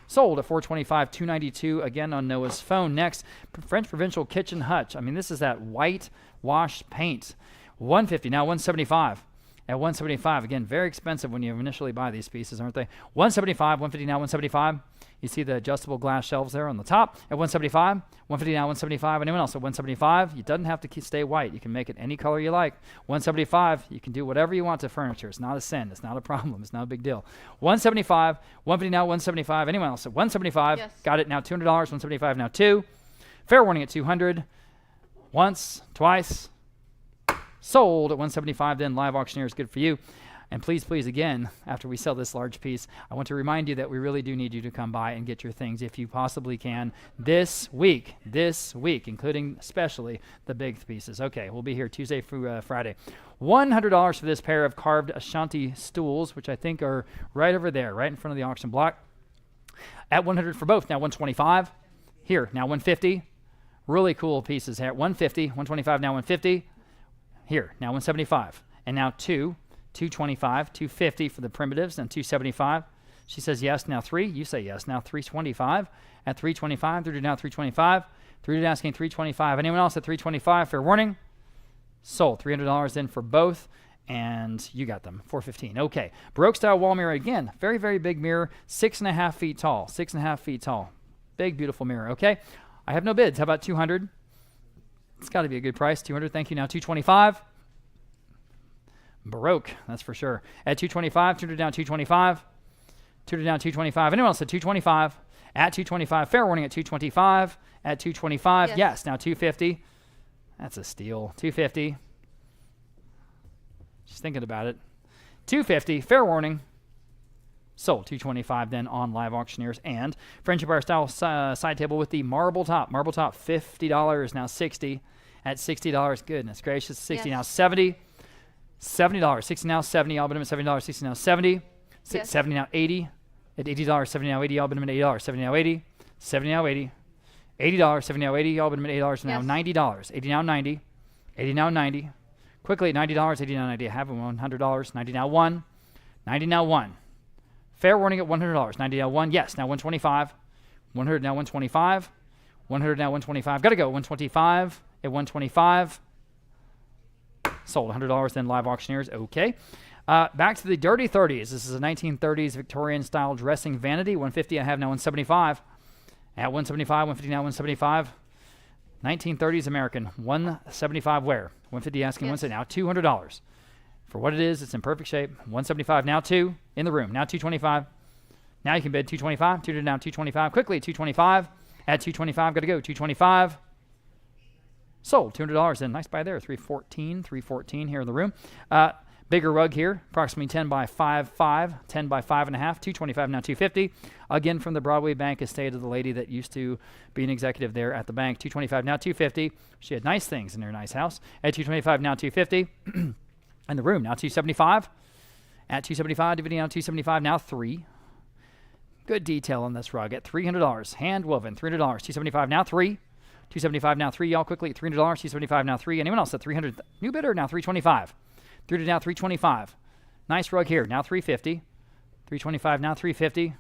Sold at 425, 292 again on Noah's phone. Next, French Provincial Kitchen Hutch. I mean, this is that white wash paint. 150. Now 175. At 175, again, very expensive when you initially buy these pieces, aren't they? 175, 150 now 175. You see the adjustable glass shelves there on the top. At 175, 150 now 175. Anyone else at 175? It doesn't have to stay white. You can make it any color you like. 175, you can do whatever you want to furniture. It's not a sin. It's not a problem. It's not a big deal. 175, 150 now 175. Anyone else at 175? Yes. Got it. Now $200, 175 now 2. Fair warning at 200. Once, twice. Sold at 175 then. Live Auctioneers, good for you. And please, please, again, after we sell this large piece, I want to remind you that we really do need you to come by and get your things if you possibly can this week, including especially the big pieces. Okay, we'll be here Tuesday through Friday. $100 for this pair of carved Ashanti stools, which I think are right over there, right in front of the auction block. At 100 for both. Now 125. Here, now 150. Really cool pieces here. 150, 125, now 150. Here, now 175. And now 225, 250 for the primitives, and 275. She says yes, now 3. You say yes, now 325. At 325, through to now 325. Through to asking 325. Anyone else at 325? Fair warning. Sold. $300 in for both. And you got them, 415. Okay, Baroque style wall mirror again. Very, very big mirror, 6.5 feet tall. 6.5 feet tall. Big, beautiful mirror. Okay, I have no bids. How about 200? It's got to be a good price. 200. Thank you. Now 225. Baroque, that's for sure. At 225, 200 down 225. 200 down 225. Anyone else at 225? At 225. Fair warning at 225. At 225. Yes. Now 250. That's a steal. 250. Just thinking about it. 250. Fair warning. Sold. 225 then on Live Auctioneers. And French Empire style side table with the marble top. Marble top, $50. Now 60. At $60. Goodness gracious. 60 now 70. $70. 60 now 70. All but $70. 60 now 70. 70 now 80. At $80. 70 now 80. All but $80. 70 now 80. 70 now 80. $80. 70 now 80. All but $80. Now $90. 80 now 90. 80 now 90. Quickly at $90. 80 now 90. I have $100. 90 now 1. 90 now 1. Fair warning at $100. 90 now 1. Yes. Now 125. 100 now 125. 100 now 125. Got to go. 125 at 125. Sold. $100 then Live Auctioneers. Okay. Back to the Dirty 30s. This is a 1930s Victorian style dressing vanity. 150. I have now 175. At 175. 150 now 175. 1930s American. 175 where? 150 asking. 170 now $200. For what it is, it's in perfect shape. 175 now 2 in the room. Now 225. Now you can bid 225. 2 now 225. Quickly 225. At 225. Got to go. 225. Sold. $200. Then nice buy there. 314. 314 here in the room. Bigger rug here, approximately 10 by 5.5, 10 by 5.5, 225 now 250. Again from the Broadway Bank estate of the lady that used to be an executive there at the bank. 225 now 250. She had nice things in her nice house. At 225 now 250. In the room now 275. At 275, dividing now 275 now 3. Good detail on this rug at $300. Hand woven, $300. 275 now 3. 275 now 3. Y'all quickly. $300. 275 now 3. Anyone else at 300? New bidder now 325. 3 to now 325. Nice rug here. Now 350. 325 now 350.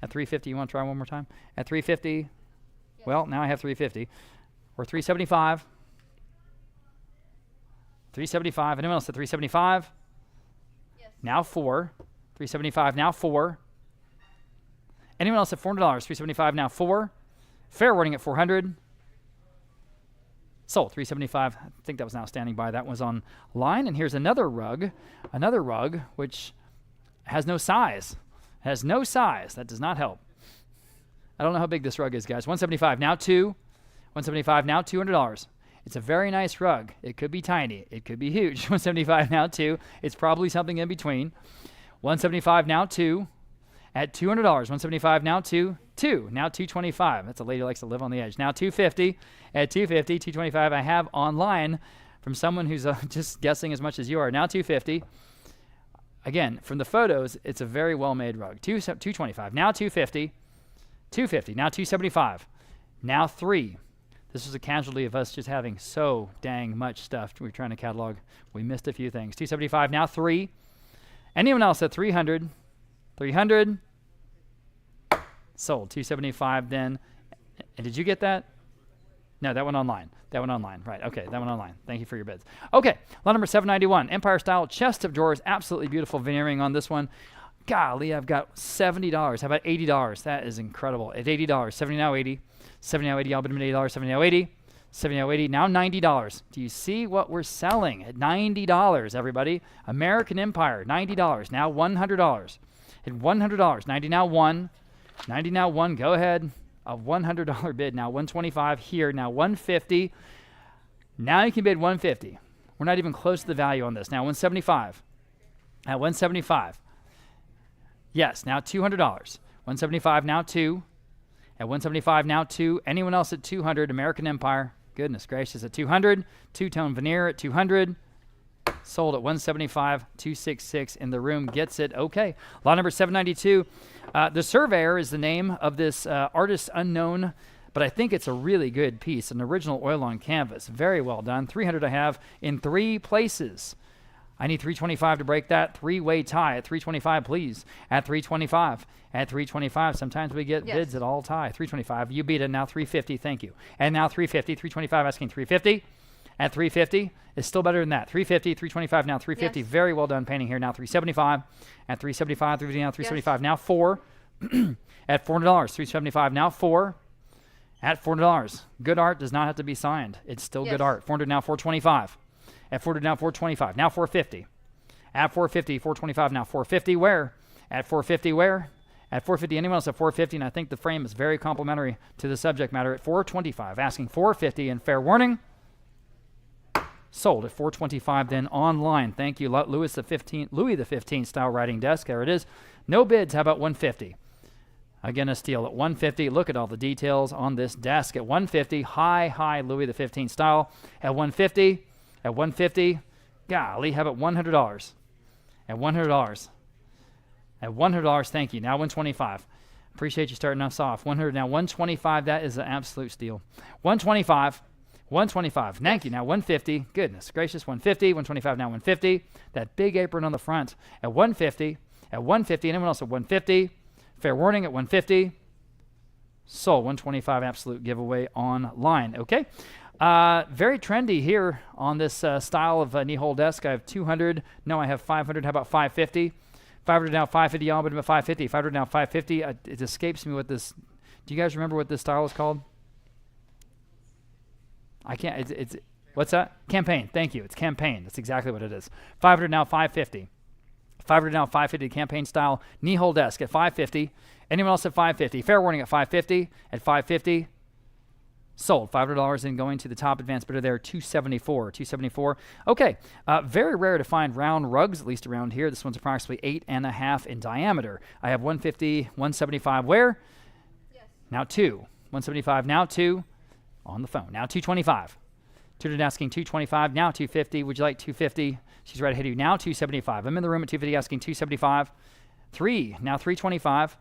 At 350, you want to try one more time? At 350. Well, now I have 350. Or 375. 375. Anyone else at 375? Now 4. 375 now 4. Anyone else at $400? 375 now 4. Fair warning at 400. Sold. 375. I think that was now standing by. That was online. And here's another rug which has no size. Has no size. That does not help. I don't know how big this rug is, guys. 175 now 2. 175 now $200. It's a very nice rug. It could be tiny. It could be huge. 175 now 2. It's probably something in between. 175 now 2. At $200. 175 now 2. 2. Now 225. That's a lady who likes to live on the edge. Now 250. At 250, 225 I have online from someone who's just guessing as much as you are. Now 250. Again, from the photos, it's a very well-made rug. 225. Now 250. 250. Now 275. Now 3. This was a casualty of us just having so dang much stuff. We were trying to catalog. We missed a few things. 275. Now 3. Anyone else at 300? 300. Sold. 275 then. And did you get that? No, that went online. That went online. Right. Okay, that went online. Thank you for your bids. Okay, lot number 791. Empire style chest of drawers. Absolutely beautiful veneering on this one. Golly, I've got $70. How about $80? That is incredible. At $80. 70 now 80. 70 now 80. All but $80. 70 now 80. 70 now 80. Now $90. Do you see what we're selling at $90, everybody? American Empire, $90. Now $100. At $100. 90 now 1. 90 now 1. Go ahead. A $100 bid. Now 125 here. Now 150. Now you can bid 150. We're not even close to the value on this. Now 175. At 175. Yes, now $200. 175 now 2. At 175 now 2. Anyone else at 200? American Empire. Goodness gracious, at 200. Two-tone veneer at 200. Sold at 175. 266 in the room gets it. Okay. Lot number 792. The Surveyor is the name of this artist unknown, but I think it's a really good piece. An original oil on canvas. Very well done. 300 I have in 3 places. I need 325 to break that. 3-way tie at 325, please. At 325. At 325. Sometimes we get bids at all tie. 325. You beat it. Now 350. Thank you. And now 350. 325 asking 350. at 350. It's still better than that. 350, 325, now 350. Yes. Very well done painting here. Now 375. At 375, 350, now 375. Yes. Now 4. At $400. 375, now 4. At $400. Good art does not have to be signed. It's still Yes. good art. 400, now 425. At 400, now 425. Now 450. At 450, 425, now 450. Where? At 450, where? At 450, anyone else at 450? And I think the frame is very complimentary to the subject matter at 425. Asking 450, and fair warning, sold at 425 then online. Thank you, Louis the 15th style writing desk. There it is. No bids. How about 150? Again, a steal at 150. Look at all the details on this desk at 150. High Louis the 15th style at 150. At 150. Golly, how about $100? At $100. At $100, thank you. Now 125. Appreciate you starting us off. 100, now 125. That is an absolute steal. 125. 125. Thank you. Now 150. Goodness gracious. 150. 125. Now 150. That big apron on the front at 150. At 150. Anyone else at 150? Fair warning at 150. Sold. 125. Absolute giveaway online. Okay. Very trendy here on this style of knee-hole desk. I have 200. No, I have 500. How about 550? 500 now 550. Y'all, but 550. 500 now 550. It escapes me what this. Do you guys remember what this style is called? I can't. It's what's that? Campaign. Thank you. It's campaign. That's exactly what it is. 500 now 550. 500 now 550. Campaign style knee-hole desk at 550. Anyone else at 550? Fair warning at 550. At 550. Sold. $500 and going to the top advanced bidder there, 274. 274. Okay. Very rare to find round rugs, at least around here. This one's approximately 8.5 in diameter. I have 150, 175. Where? Yes. Now 2. 175. Now 2. On the phone. Now 225. Tutored asking 225. Now 250. Would you like 250? She's right ahead of you. Now 275. I'm in the room at 250 asking 275. 3. Now 325.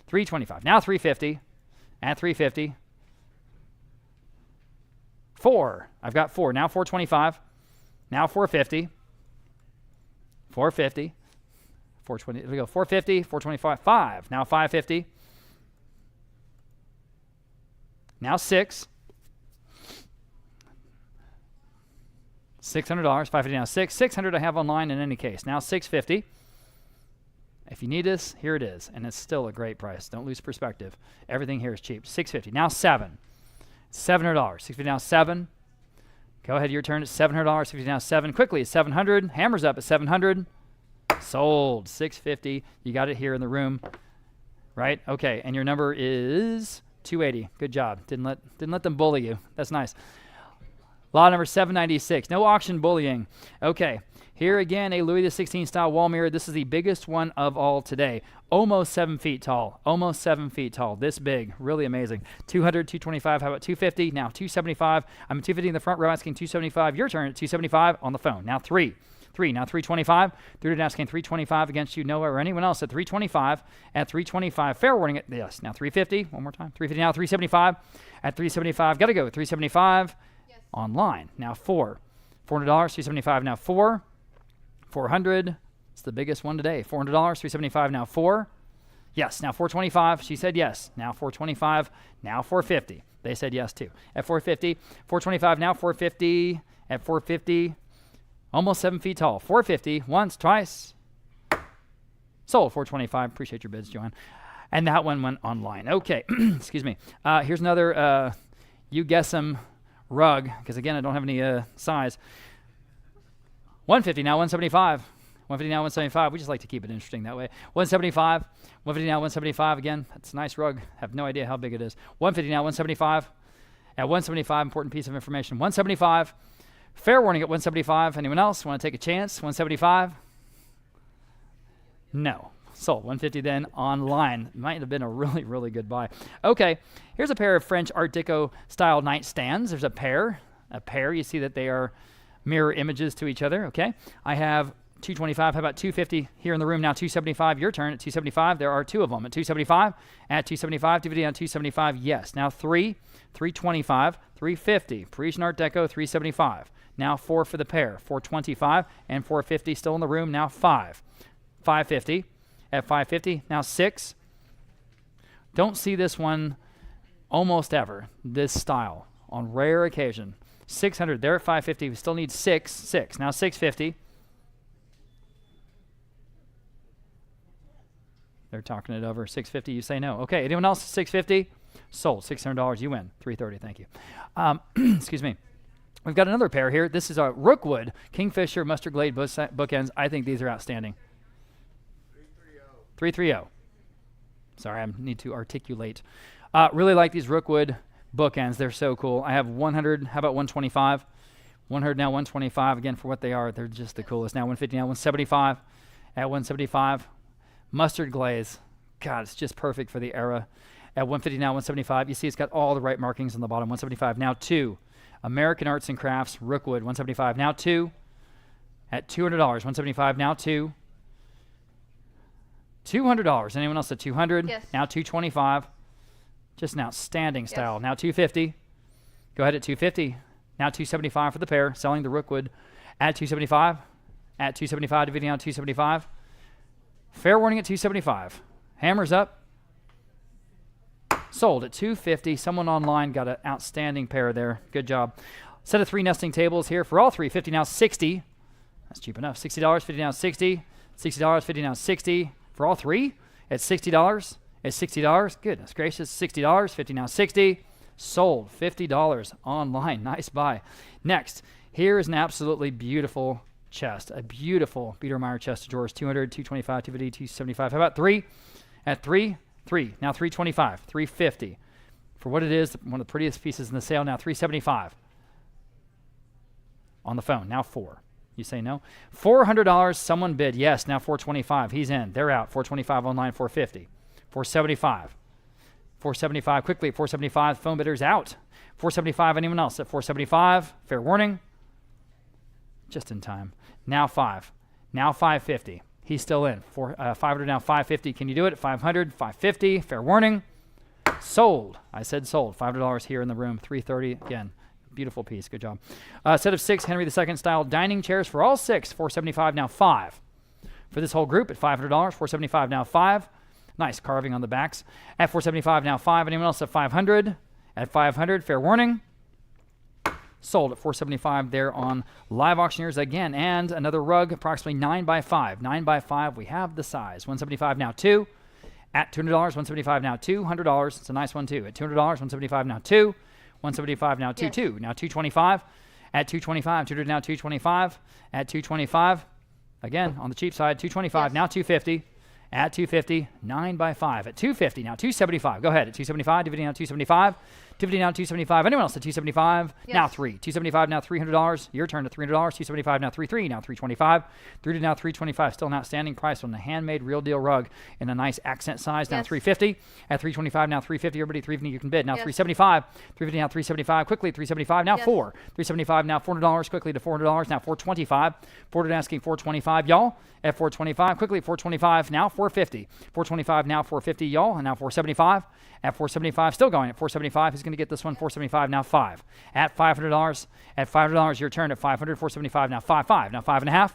325. Now 350. At 350. 4. I've got 4. Now 425. Now 450. 450. 420. We go 450. 425. 5. Now 550. Now 6. $600. 550 now 6. 600 I have online in any case. Now 650. If you need this, here it is. And it's still a great price. Don't lose perspective. Everything here is cheap. 650. Now 7. $700. 650 now 7. Go ahead, your turn at $700. 650 now 7. Quickly at 700. Hammers up at 700. Sold. 650. You got it here in the room. Right? Okay. And your number is 280. Good job. Didn't let them bully you. That's nice. Lot number 796. No auction bullying. Okay. Here again, a Louis XVI style wall mirror. This is the biggest one of all today. Almost 7 feet tall. Almost 7 feet tall. This big. Really amazing. 200, 225. How about 250? Now 275. I'm at 250 in the front row asking 275. Your turn at 275 on the phone. Now 3. 3. Now 325. Third asking 325 against you, Noah, or anyone else at 325. At 325. Fair warning at yes. Now 350. One more time. 350 now 375. At 375. Got to go. 375. Yes. Online. Now 4. $400. 375 now 4. 400. It's the biggest one today. $400. 375 now 4. Yes. Now 425. She said yes. Now 425. Now 450. They said yes too. At 450. 425 now 450. At 450. Almost 7 feet tall. 450. Once, twice. Sold. 425. Appreciate your bids, Joanne. And that one went online. Okay. Excuse me. Here's another you guess 'em rug, because again, I don't have any size. 150 now 175. 150 now 175. We just like to keep it interesting that way. 175. 150 now 175. Again, that's a nice rug. Have no idea how big it is. 150 now 175. At 175, important piece of information. 175. Fair warning at 175. Anyone else want to take a chance? 175. No. Sold. 150 then online. Might have been a really, really good buy. Okay. Here's a pair of French Art Deco style nightstands. There's a pair. You see that they are mirror images to each other. Okay. I have 225. How about 250 here in the room? Now 275. Your turn at 275. There are 2 of them at 275. At 275. 250 on 275. Yes. Now 3. 325. 350. Parisian Art Deco. 375. Now 4 for the pair. 425 and 450 still in the room. Now 5. 550. At 550. Now 6. Don't see this one almost ever. This style on rare occasion. 600. They're at 550. We still need 6. Now 650. They're talking it over. 650. You say no. Okay. Anyone else? 650. Sold. $600. You win. 330. Thank you. Excuse me. We've got another pair here. This is a Rookwood Kingfisher Mustard Glade bookends. I think these are outstanding. 330. Sorry, I need to articulate. Really like these Rookwood bookends. They're so cool. I have 100. How about 125? 100 now, 125. Again, for what they are, they're just the coolest. Now 150, now 175. At 175. Mustard glaze. God, it's just perfect for the era. At 150 now, 175. You see it's got all the right markings on the bottom. 175. Now 2. American Arts and Crafts, Rookwood, 175. Now 2. At $200. 175. Now 2. $200. Anyone else at 200? Yes. Now 225. Just an outstanding style. Now 250. Go ahead at 250. Now 275 for the pair. Selling the Rookwood at 275. At 275, dividing out 275. Fair warning at 275. Hammers up. Sold at 250. Someone online got an outstanding pair there. Good job. Set of 3 nesting tables here for all 3. 50 now 60. That's cheap enough. $60. 50 now 60. $60. 50 now 60. For all 3 at $60. At $60. Goodness gracious. $60. 50 now 60. Sold. $50 online. Nice buy. Next, here is an absolutely beautiful chest. A beautiful Biedermeier chest of drawers. 200, 225, 250, 275. How about 3? At 3. Now 325. 350. For what it is, one of the prettiest pieces in the sale. Now 375. On the phone. Now 4. You say no? $400. Someone bid. Yes. Now 425. He's in. They're out. 425 online. 450. 475. 475. Quickly. 475. Phone bidders out. 475. Anyone else at 475? Fair warning. Just in time. Now 5. Now 550. He's still in. 500 now 550. Can you do it? 500. 550. Fair warning. Sold. I said sold. $500 here in the room. 330. Again. Beautiful piece. Good job. Set of 6 Henry II style dining chairs for all 6. 475 now 5. For this whole group at $500. 475 now 5. Nice carving on the backs. At 475 now 5. Anyone else at 500? At 500. Fair warning. Sold at 475 there on Live Auctioneers again. And another rug, approximately 9 by 5. 9 by 5. We have the size. 175 now 2. At $200. 175 now $200. It's a nice one too. At $200. 175 now 2. 175 now 2. Yes. 2. Now 225. At 225. 200 now 225. At 225. Again, on the cheap side. 225. Yes. Now 250. At 250. 9 by 5. At 250. Now 275. Go ahead. At 275. Dividing now 275. 250 now 275. Anyone else at 275? Yes. Now 3. 275 now $300. Your turn at $300. 275 now 33. Now 325. 3 to now 325. Still an outstanding price on the handmade real deal rug in a nice accent size. Now yes. 350. At 325 now 350. Everybody 350 you can bid. Now yes. 375. 350 now 375. Quickly 375. Now yes. 4. 375 now $400. Quickly to $400. Now 425. Forward asking 425. Y'all at 425. Quickly 425. Now 450. 425 now 450. Y'all and now 475. At 475, still going at 475. Who's going to get this one? 475, now 5. At $500. At $500, your turn at 500. 475, now 5. Now 5.5.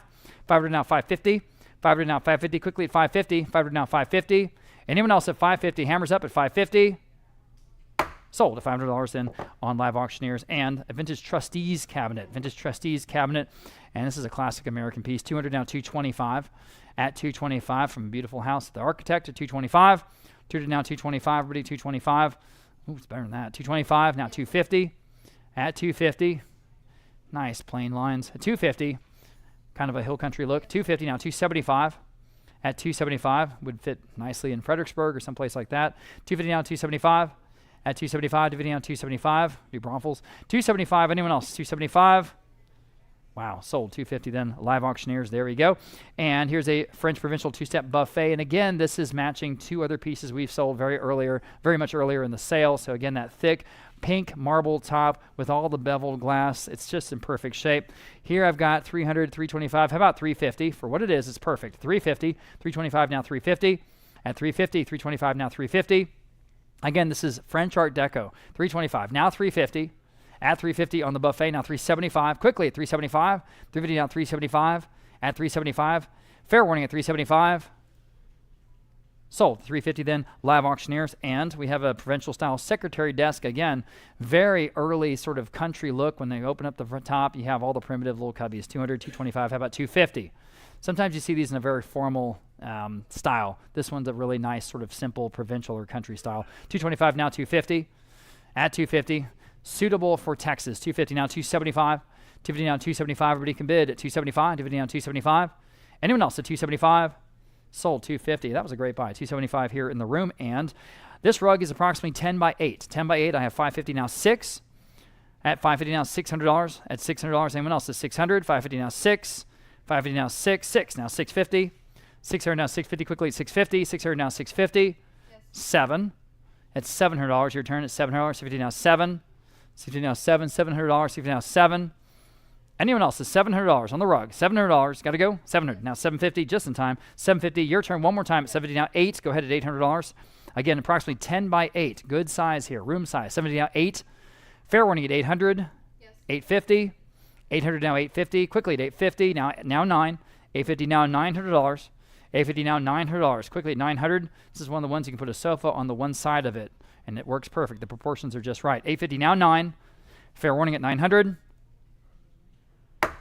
500 now 550. 500 now 550. Quickly at 550. 500 now 550. Anyone else at 550? Hammers up at 550. Sold at $500 then on Live Auctioneers. And a vintage trustees cabinet. Vintage trustees cabinet. And this is a classic American piece. 200 now 225. At 225 from a beautiful house. The Architect at 225. 2 to now 225, everybody 225. Ooh, it's better than that. 225, now 250. At 250. Nice plain lines. At 250, kind of a hill country look. 250, now 275. At 275, would fit nicely in Fredericksburg or someplace like that. 250 now 275. At 275, dividing out 275. New Braunfels. 275, anyone else? 275. Wow, sold 250 then. Live Auctioneers, there we go. And here's a French Provincial 2-step buffet. And again, this is matching 2 other pieces we've sold very much earlier in the sale. So again, that thick pink marble top with all the beveled glass. It's just in perfect shape. Here I've got 300, 325. How about 350? For what it is, it's perfect. 350, 325 now 350. At 350, 325 now 350. Again, this is French Art Deco. 325 now 350. At 350 on the buffet, now 375. Quickly at 375. 350 now 375. At 375. Fair warning at 375. Sold. 350 then, live auctioneers. And we have a provincial style secretary desk. Again, very early sort of country look. When they open up the top, you have all the primitive little cubbies. 200, 225, how about 250? Sometimes you see these in a very formal style. This one's a really nice sort of simple provincial or country style. 225 now, 250. At 250, suitable for Texas. 250 now, 275. 250 now, 275. Everybody can bid at 275. 250 now, 275. Anyone else at 275? Sold. 250. That was a great buy. 275 here in the room. And this rug is approximately 10 by 8. 10 by 8. I have 550 now, 6. At 550 now, $600. At $600, anyone else at 600? 550 now, 6. 550 now, 6. 6 now, 650. 600 now, 650. Quickly at 650. 600 now, 650. Yes. 7. At $700, your turn at $700. 650 now, 7. 650 now, 7. $700. 650 now, 7. Anyone else is $700 on the rug. $700. Got to go. 700. Now 750 just in time. 750. Your turn one more time at 750 now. 8. Go ahead at $800. Again, approximately 10 by 8. Good size here. Room size. 750 now 8. Fair warning at 800. Yes. 850. 800 now 850. Quickly at 850. Now 9. 850 now $900. 850 now $900. Quickly at 900. This is one of the ones you can put a sofa on the one side of it, and it works perfect. The proportions are just right. 850 now 9. Fair warning at 900.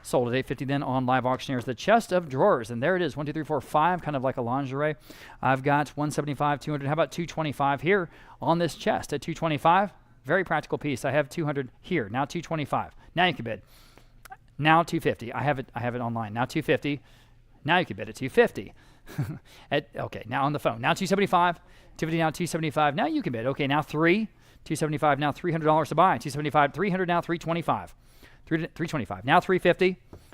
Sold at 850 then on live auctioneers. The chest of drawers, and there it is. 1, 2, 3, 4, 5, kind of like a lingerie. I've got 175, 200. How about 225 here on this chest at 225? Very practical piece. I have 200 here. Now 225. Now you can bid. Now 250. I have it online. Now 250. Now you can bid at 250. Okay, now on the phone. Now 275. 250 now 275. Now you can bid. Okay, now 3. 275 now $300 to buy. 275, 300 now 325. 325. Now 350.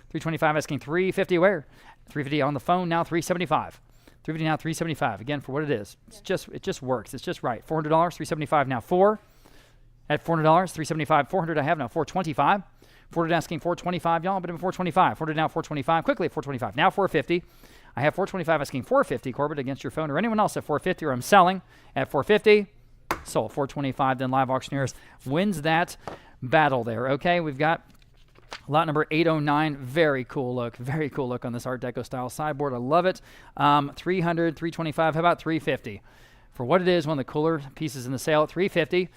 325 asking 350 where? 350 on the phone now 375. 350 now 375. Again for what it is. It just works. It's just right. $400. 375 now 4. At $400. 375. 400 I have now 425. 400 asking 425. Y'all, but I'm 425. 400 now 425. Quickly at 425. Now 450. I have 425 asking 450. Corbett against your phone or anyone else at 450 or I'm selling at 450. Sold 425. Then live auctioneers wins that battle there. Okay, we've got lot number 809. Very cool look. Very cool look on this Art Deco style sideboard. I love it. 300, 325. How about 350? For what it is, one of the cooler pieces in the sale at 350.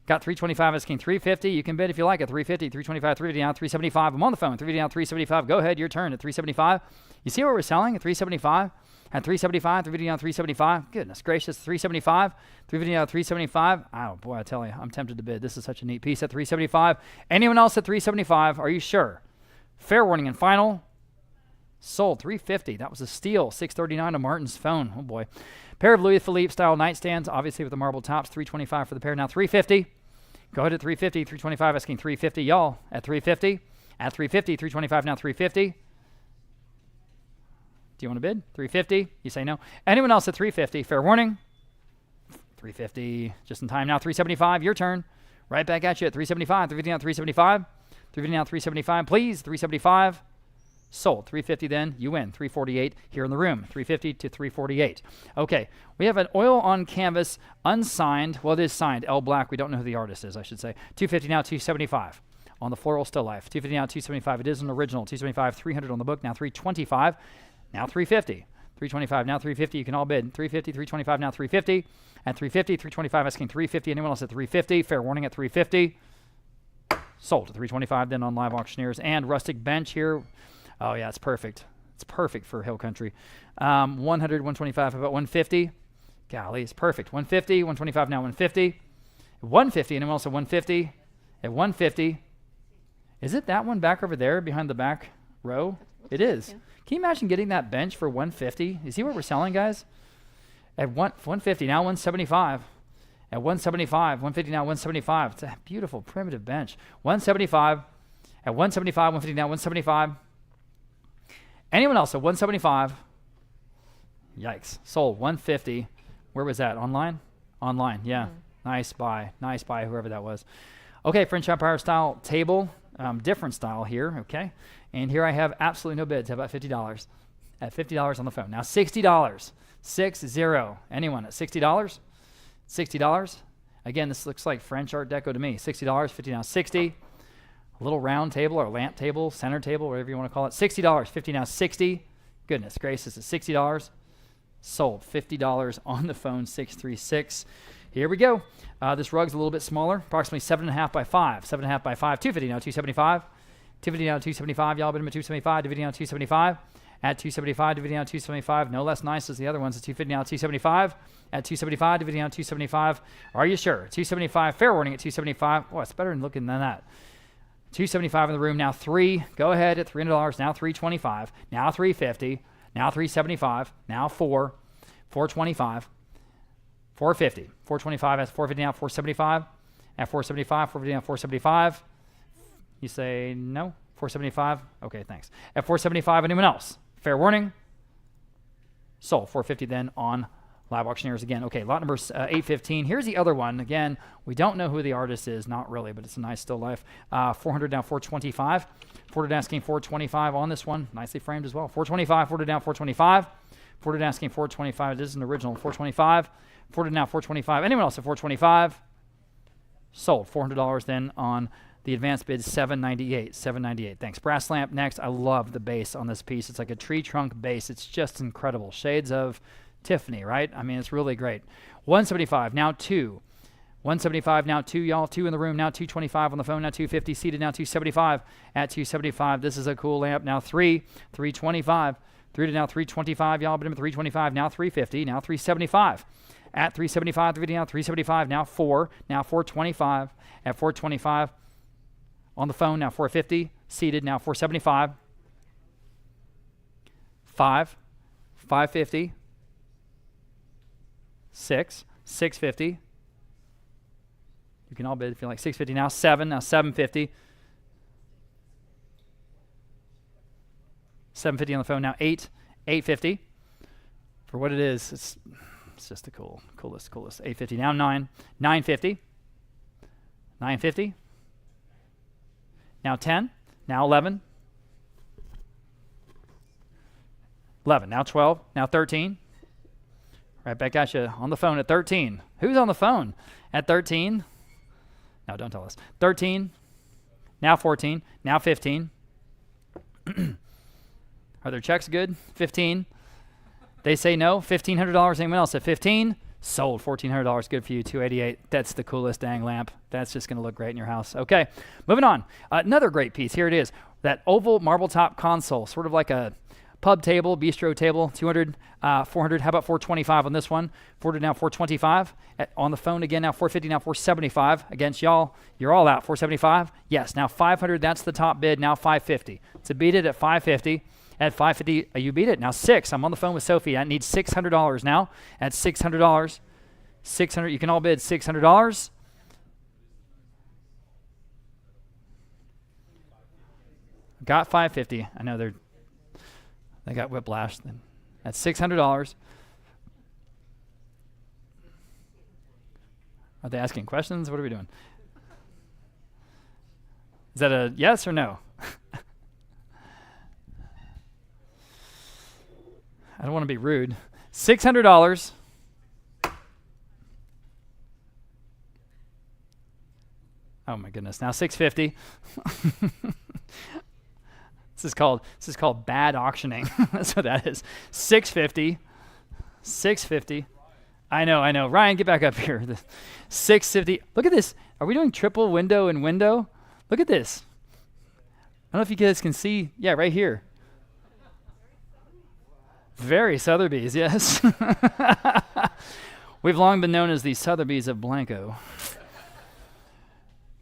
Got 325 asking 350. You can bid if you like at 350, 325, 350 now 375. I'm on the phone. 350 now 375. Go ahead, your turn at 375. You see what we're selling at 375? At 375, 350 now 375. Goodness gracious, 375, 350 now 375. Oh boy, I tell you, I'm tempted to bid. This is such a neat piece at 375. Anyone else at 375? Are you sure? Fair warning and final. Sold 350. That was a steal. 639 on Martin's phone. Oh boy. Pair of Louis Philippe style nightstands, obviously with the marble tops. 325 for the pair. Now 350. Go ahead at 350. 325 asking 350. Y'all at 350. At 350. 325 now 350. Do you want to bid? 350. You say no. Anyone else at 350? Fair warning. 350. Just in time now. 375. Your turn. Right back at you at 375. 350 now 375. 350 now 375. Please. 375. Sold. 350 then. You win. 348 here in the room. 350 to 348. Okay. We have an oil on canvas unsigned. Well, it is signed. L Black. We don't know who the artist is, I should say. 250 now 275 on the floral still life. 250 now 275. It is an original. 275. 300 on the book. Now 325. Now 350. 325. Now 350. You can all bid. 350. 325. Now 350. At 350. 325 asking 350. Anyone else at 350? Fair warning at 350. Sold. 325 then on live auctioneers. And rustic bench here. Oh, yeah, it's perfect. It's perfect for hill country. 100, 125, about 150. Golly, it's perfect. 150, 125 now 150. 150, anyone else at 150? At 150. Is it that one back over there behind the back row? It is. Yeah. Can you imagine getting that bench for 150? You see what we're selling, guys? At 150, now 175. At 175, 150 now 175. It's a beautiful primitive bench. 175. At 175, 150 now 175. Anyone else at 175? Yikes. Sold 150. Where was that? Online? Online, yeah. Nice buy. Nice buy, whoever that was. Okay, French Empire style table. Different style here, okay? And here I have absolutely no bids. How about $50? At $50 on the phone. Now $60. 60. Anyone at $60? $60. Again, this looks like French Art Deco to me. $60, 50 now 60. A little round table or lamp table, center table, whatever you want to call it. $60, 50 now 60. Goodness gracious, it's $60. sold. $50 on the phone, 636. Here we go. This rug's a little bit smaller, approximately 7.5 by 5. 7.5 by 5, 250 now, 275. 250 now, 275. Y'all bid them at 275. Dividing now, 275. At 275, dividing now, 275. No less nice as the other ones. At 250 now, 275. At 275, dividing now, 275. Are you sure? 275. Fair warning at 275. Oh, it's better than looking than that. 275 in the room. Now 3. Go ahead at $300. Now 325. Now 350. Now 375. Now 4. 425. 450. 425 at 450 now, 475. At 475, 450 now, 475. You say no? 475? Okay, thanks. At 475, anyone else? Fair warning. Sold. 450 then on Live Auctioneers again. Okay, lot number 815. Here's the other one. Again, we don't know who the artist is. Not really, but it's a nice still life. 400 down, 425. 400 asking 425 on this one. Nicely framed as well. 425, 400 down, 425. 400 asking 425. This is an original. 425. 400 now, 425. Anyone else at 425? Sold. $400 then on the advanced bid, 798. 798. Thanks. Brass lamp next. I love the base on this piece. It's like a tree trunk base. It's just incredible. Shades of Tiffany, right? I mean, it's really great. 175. Now 2. 175 now 2, y'all. 2 in the room. Now 225 on the phone. Now 250 seated. Now 275 at 275. This is a cool lamp. Now 3. 325. 3 to now 325, y'all. But 325. Now 350. Now 375. At 375, 3 now 375, now 4, now 425, at 425, on the phone, now 450, seated, now 475, 5, 550, 6, 650, you can all bid if you like, 650, now 7, now 750, 750 on the phone, now 8, 850, for what it is, it's just the coolest. 850 now 9, 950, 950. Now 10, now 11, 11. Now 12, now 13. Right back at you on the phone at 13. Who's on the phone at 13? No, don't tell us. 13, now 14, now 15. Are their checks good? 15. They say no. $1,500. Anyone else at 15? Sold. $1,400. Good for you. 288. That's the coolest dang lamp. That's just going to look great in your house. Okay, moving on. Another great piece. Here it is. That oval marble top console, sort of like a pub table, bistro table. 200, 400. How about 425 on this one? 400 now 425. On the phone again now 450. Now 475. Against y'all, you're all out. 475. Yes. Now 500. That's the top bid. Now 550. To beat it at 550. At 550, you beat it. Now 6. I'm on the phone with Sophie. I need $600 now. At $600, 600. You can all bid $600. Got 550. I know they got whiplash. That's $600. Are they asking questions? What are we doing? Is that a yes or no? I don't want to be rude. $600. Oh my goodness. Now $650. This is called bad auctioning. That's what that is. $650. $650. I know. Ryan, get back up here. $650. Look at this. Are we doing triple window and window? Look at this. I don't know if you guys can see. Yeah, right here. Very Sotheby's, yes. We've long been known as the Sotheby's of Blanco.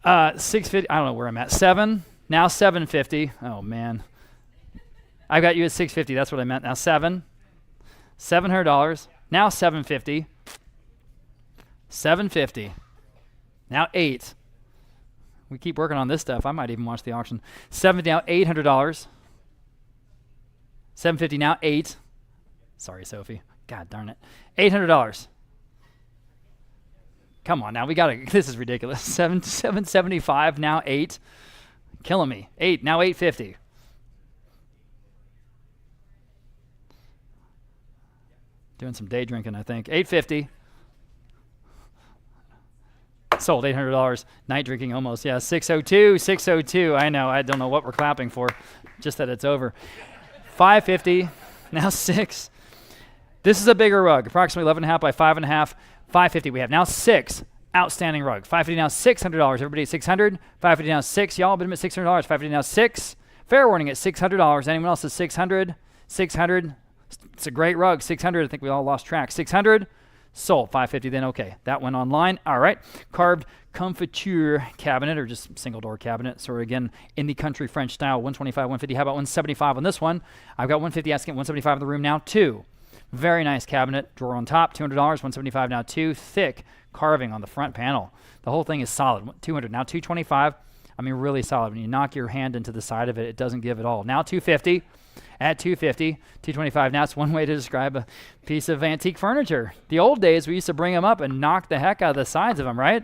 650. I don't know where I'm at. 7. Now 750. Oh man, I got you at 650. That's what I meant. Now 7. $700. Now 750. 750. Now 8. We keep working on this stuff. I might even watch the auction. 70 now $800. 750 now 8. Sorry, Sophie. God darn it. $800. Come on now. We got to. This is ridiculous. 775 now 8. Killing me. 8 now 850. Doing some day drinking, I think. 850. Sold. $800. Night drinking almost. Yeah. 602. 602. I know. I don't know what we're clapping for. Just that it's over. 550. Now 6. This is a bigger rug, approximately 11.5 by 5.5, 550. We have now 6 outstanding rug. 550 now, $600. Everybody at 600. 550 now, 6. Y'all bid them at $600. 550 now, 6. Fair warning at $600. Anyone else at 600? 600. It's a great rug. 600. I think we all lost track. 600. Sold. 550 then. Okay. That went online. All right. Carved comfiture cabinet, or just single door cabinet. So again, in the country French style. 125, 150. How about 175 on this one? I've got 150 asking at 175 in the room now. 2. Very nice cabinet. Drawer on top. $200. 175 now. 2. Thick carving on the front panel. The whole thing is solid. 200 now. 225. I mean, really solid. When you knock your hand into the side of it, it doesn't give at all. Now 250. At 250, 225. Now it's one way to describe a piece of antique furniture. The old days, we used to bring them up and knock the heck out of the sides of them, right?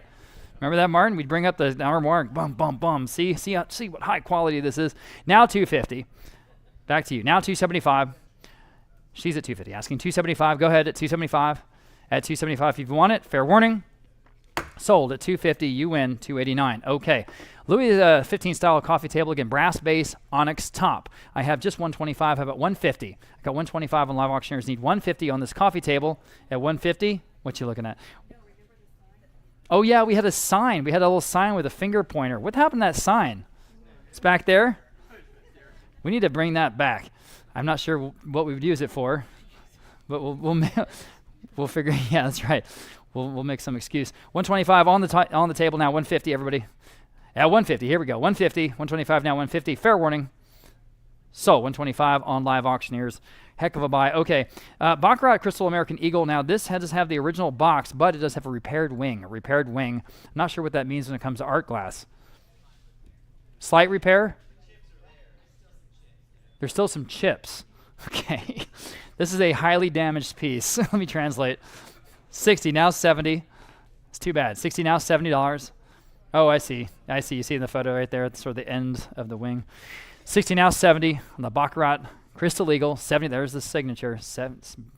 Remember that, Martin? We'd bring up the armoire, bum, bum, bum. See what high quality this is. Now 250. Back to you. Now 275. She's at 250. Asking 275. Go ahead at 275. At 275, if you want it, fair warning. Sold at 250. You win 289. Okay. Louis XV style coffee table, again, brass base, onyx top. I have just 125. How about 150? I got 125 on live auctioneers. Need 150 on this coffee table. At 150, what you looking at? Oh yeah, we had a sign. We had a little sign with a finger pointer. What happened to that sign? It's back there. We need to bring that back. I'm not sure what we would use it for, but we'll figure. Yeah, that's right. We'll make some excuse. 125 on the table now. 150, everybody. At 150, here we go. 150, 125 now. 150. Fair warning. So 125 on live auctioneers. Heck of a buy. Okay, Baccarat Crystal American Eagle. Now this does have the original box, but it does have a repaired wing. I'm not sure what that means when it comes to art glass. Slight repair. There's still some chips. Okay, this is a highly damaged piece. Let me translate. 60 now 70. It's too bad. 60 now $70. Oh, I see. You see in the photo right there, it's sort of the end of the wing. 60 now 70 on the Baccarat Crystal Eagle. 70. There's the signature.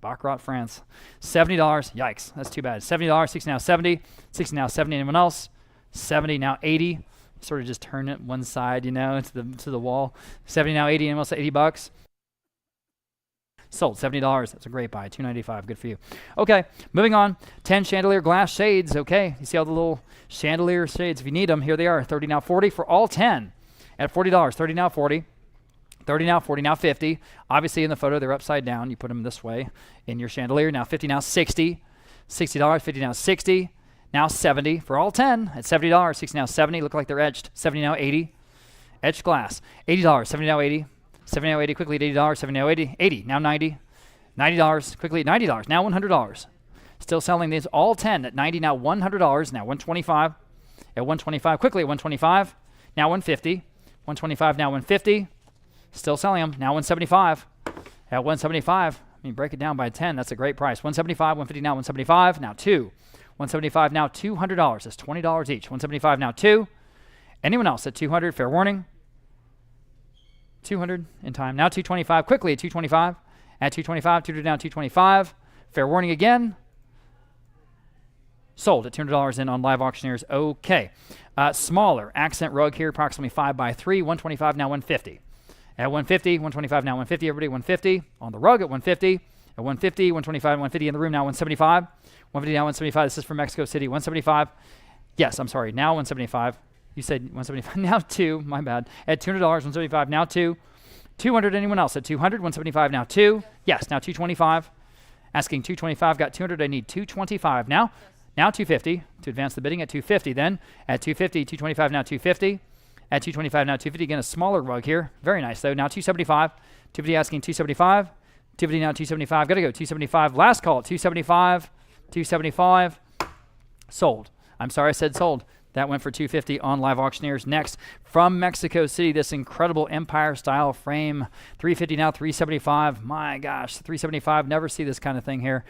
Baccarat France. $70. Yikes, that's too bad. $70. 60 now 70. 60 now 70. Anyone else? 70 now 80. Sort of just turn it one side, to the wall. 70 now 80. Anyone else at $80? Sold. $70. That's a great buy. $295. Good for you. Okay, moving on. 10 chandelier glass shades. Okay, you see all the little chandelier shades. If you need them, here they are. 30 now 40 for all 10 at $40. 30 now 40. 30 now 40 now 50. Obviously in the photo they're upside down. You put them this way in your chandelier. Now 50 now 60. $60. 50 now 60. Now 70 for all 10 at $70. 60 now 70. Look like they're etched. 70 now 80. Etched glass. $80. 70 now 80. 70 now 80, quickly at $80, 70 now 80, 80, now 90, $90, quickly at $90, now $100. Still selling these all 10 at 90, now $100, now 125, at 125, quickly at 125, now 150, 125, now 150, still selling them, now 175, at 175, I mean, break it down by 10, that's a great price, 175, 150, now 175, now 2, 175, now $200, that's $20 each, 175, now 2, anyone else at 200, fair warning, 200 in time. Now 225. Quickly at 225. At 225. 200 down 225. Fair warning again. Sold at $200 in on live auctioneers. Okay. Smaller accent rug here, approximately 5 by 3. 125 now 150. At 150. 125 now 150. Everybody 150. On the rug at 150. At 150. 125. 150 in the room now 175. 150 now 175. This is from Mexico City. 175. Yes, I'm sorry. Now 175. You said 175, now 2, my bad. At $200, 175, now 2. 200, anyone else? At 200, 175, now 2. Yes, now 225. Asking 225, got 200, I need 225 now. Now 250, to advance the bidding at 250 then. At 250, 225, now 250. At 225, now 250, again a smaller rug here. Very nice though, now 275. 250 asking 275. 250 now 275, gotta go 275. Last call at 275, 275. Sold. I'm sorry I said sold. That went for $250 on live auctioneers. Next, from Mexico City, this incredible Empire-style frame. $350 now, $375. My gosh, $375. Never see this kind of thing here.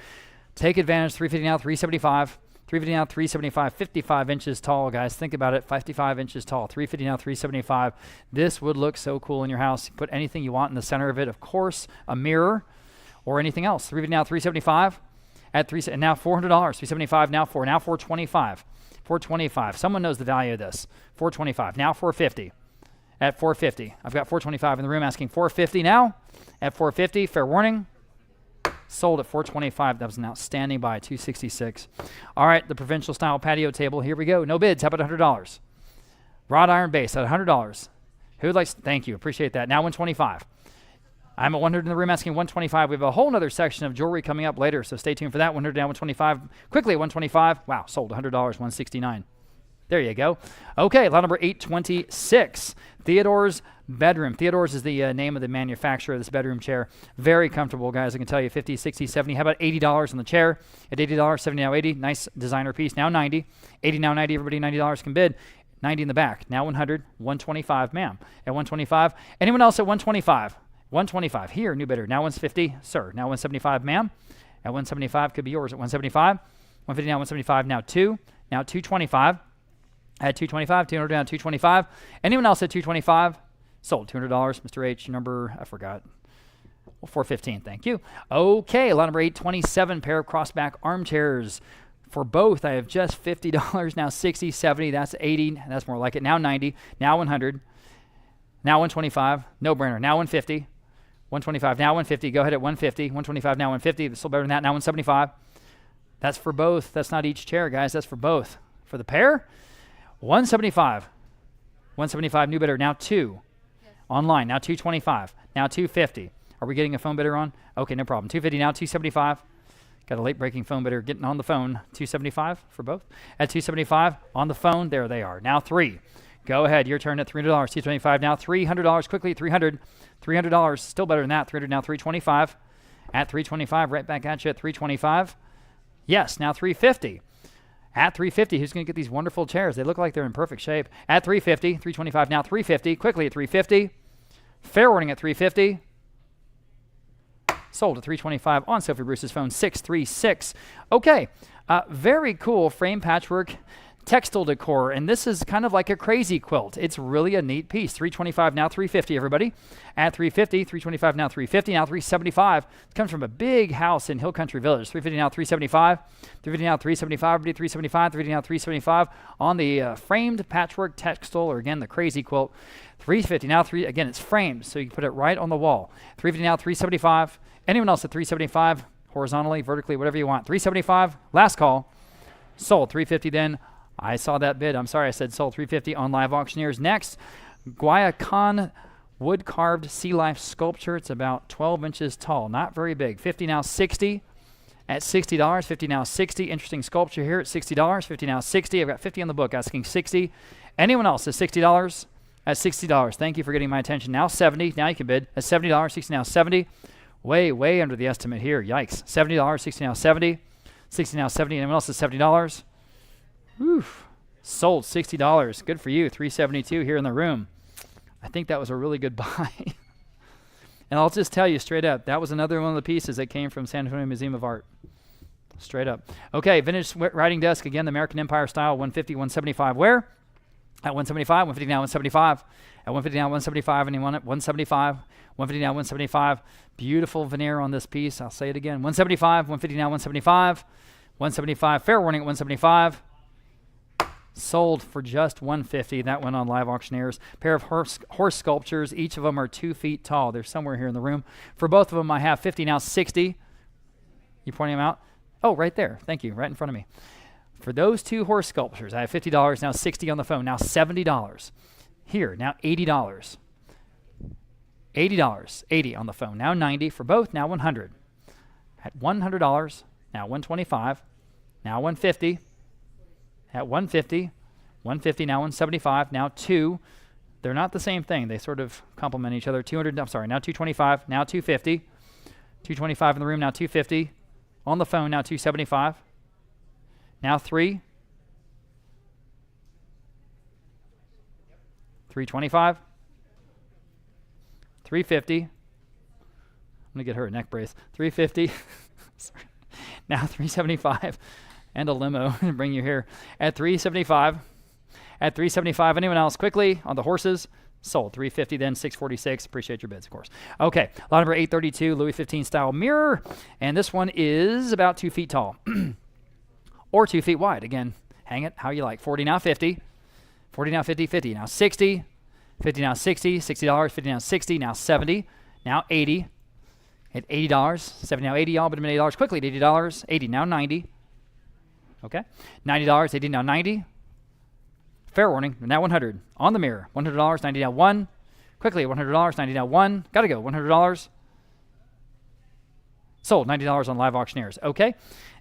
Take advantage. $350 now, $375. $350 now, $375. 55 inches tall, guys. Think about it. 55 inches tall. $350 now, $375. This would look so cool in your house. Put anything you want in the center of it. Of course, a mirror or anything else. $350 now, $375. And now $400. $375 now $425. $425. Someone knows the value of this. $425. Now $450. At $450. I've got $425 in the room asking $450 now. At $450. Fair warning. Sold at $425. That was an outstanding buy, $266. All right, the provincial style patio table. Here we go. No bids. How about $100? Wrought iron base at $100. Who would like? Thank you. Appreciate that. Now $125. I'm at 100 in the room asking $125. We have a whole nother section of jewelry coming up later, so stay tuned for that. 100 down, $125. Quickly, $125. Wow, sold $100, $169. There you go. Okay, lot number 826. Theodore's bedroom. Theodore's is the name of the manufacturer of this bedroom chair. Very comfortable, guys. I can tell you 50, 60, 70. How about $80 on the chair? At $80, 70 now 80. Nice designer piece. Now 90. 80 now 90. Everybody $90 can bid. 90 in the back. Now 100. 125, ma'am. At 125. Anyone else at 125? 125. Here, new bidder. Now 150. Sir. Now 175, ma'am. At 175 could be yours at 175. 150 now 175. Now 2. Now 225. At 225, 200 down, 225. Anyone else at 225? Sold $200. Mr. H, number, I forgot. Well, 415, thank you. Okay, lot number 827, pair of crossback armchairs. For both, I have just $50, now 60, 70, that's 80, that's more like it. Now 90, now 100, now 125, no brainer, now 150, 125, now 150, go ahead at 150, 125, now 150, it's still better than that, now 175. That's for both, that's not each chair, guys, that's for both. For the pair, 175. 175, new bidder, now 2. Yes. Online, now 225. Now 250. Are we getting a phone bidder on? Okay, no problem. 250, now 275. Got a late breaking phone bidder getting on the phone. 275 for both. At 275, on the phone, there they are. Now 3. Go ahead, your turn at $300. 225, now $300. Quickly, $300. $300, still better than that. 300, now 325. At 325, right back at you at 325. Yes, now 350. At 350, who's going to get these wonderful chairs? They look like they're in perfect shape. At 350, 325, now 350. Quickly at 350. Fair warning at 350. Sold at 325 on Sophie Bruce's phone, 636. Okay, very cool frame patchwork textile decor, and this is kind of like a crazy quilt. It's really a neat piece. 325, now 350, everybody. At 350, 325, now 350, now 375. It comes from a big house in Hill Country Village. 350, now 375. 350, now 375, everybody, 375. 350, now 375 on the framed patchwork textile, or again, the crazy quilt. 350, now 3, again, it's framed, so you can put it right on the wall. 350, now 375. Anyone else at 375, horizontally, vertically, whatever you want. 375, last call. Sold. 350 then. I saw that bid. I'm sorry, I said sold. 350 on Live Auctioneers. Next, Guayacan wood carved sea life sculpture. It's about 12 inches tall, not very big. 50 now 60 at $60. 50 now 60. Interesting sculpture here at $60. 50 now 60. I've got 50 on the book asking 60. Anyone else at $60? At $60. Thank you for getting my attention. Now 70. Now you can bid at $70. 60 now 70. Way under the estimate here. Yikes. $70. 60 now 70. 60 now 70. Anyone else at $70? Oof. Sold $60. Good for you. 372 here in the room. I think that was a really good buy. And I'll just tell you straight up, that was another one of the pieces that came from San Antonio Museum of Art. Straight up. Okay, vintage writing desk. Again, the American Empire style. 150, 175. Where? At 175. 150 now 175. At 150 now 175. Anyone at 175? 150 now 175. Beautiful veneer on this piece. I'll say it again. 175. 150 now 175. 175. Fair warning at 175. Sold for just $150. That went on Live Auctioneers. Pair of horse sculptures. Each of them are 2 feet tall. They're somewhere here in the room. For both of them, I have 50 now 60. You pointing them out? Oh, right there. Thank you. Right in front of me. For those 2 horse sculptures, I have $50. Now 60 on the phone. Now $70. Here. Now $80. $80. 80 on the phone. Now 90 for both. Now 100. At $100. Now 125. Now 150. At 150, 150, now 175, now 2. They're not the same thing. They sort of complement each other. 200, I'm sorry, now 225, now 250. 225 in the room, now 250. On the phone, now 275. Now 3. 325. 350. I'm going to get her a neck brace. 350. Sorry. Now 375. And a limo and bring you here at 375. At 375, anyone else? Quickly on the horses. Sold 350, then 646. Appreciate your bids, of course. Okay, lot number 832, Louis XV style mirror, and this one is about 2 feet tall or 2 feet wide. Again, hang it how you like. 40 now 50, 40 now 50, 50 now 60, 50 now 60, $60, 50 now 60, now 70, now 80. at $80. 70 now 80, y'all, but $80 quickly at $80. 80 now 90. Okay, $90, 80 now 90. Fair warning, now 100. On the mirror, $100, 90 now 1. Quickly, $100, 90 now 1. Gotta go, $100. Sold, $90 on Live Auctioneers. Okay,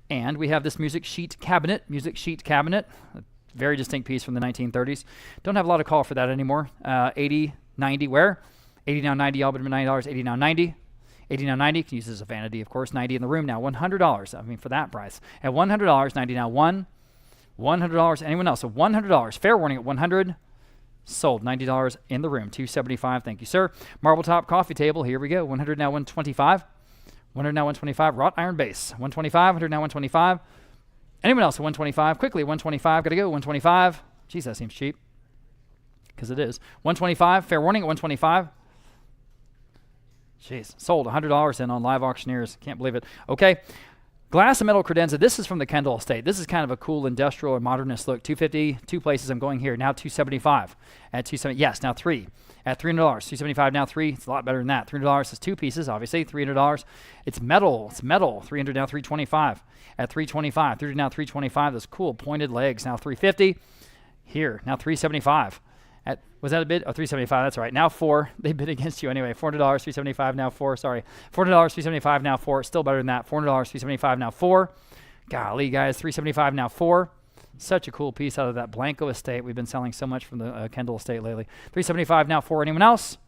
and we have this music sheet cabinet. A very distinct piece from the 1930s. Don't have a lot of call for that anymore. 80, 90, where? 80 now 90, y'all, but $90, 80 now 90. 80 now 90, can use this as a vanity, of course. 90 in the room now, $100. I mean, for that price. At $100, 90 now 1. $100, anyone else? So $100. Fair warning at 100. Sold, $90 in the room. $275, thank you, sir. Marble top coffee table, here we go. 100 now 125. 100 now 125. Wrought iron base. 125, 100 now 125. Anyone else at 125? Quickly, 125, gotta go. 125. Geez, that seems cheap. Because it is. 125, fair warning at 125. Jeez, sold $100 in on Live Auctioneers. Can't believe it. Okay, glass and metal credenza. This is from the Kendall estate. This is kind of a cool industrial or modernist look. 250, two places I'm going here. Now 275 at 270. Yes, now 3 at $300. 275 now 3. It's a lot better than that. $300 is 2 pieces, obviously. $300. It's metal. It's metal. 300 now 325 at 325. 300 now 325. Those cool pointed legs. Now 350. Here now 375. Was that a bid? Oh, 375, that's right. Now 4. They bid against you anyway. $400, 375, now 4. Sorry. $400, 375, now 4. Still better than that. $400, 375, now 4. Golly, guys, 375, now 4. Such a cool piece out of that Blanco estate. We've been selling so much from the Kendall estate lately. 375, now 4. Anyone else?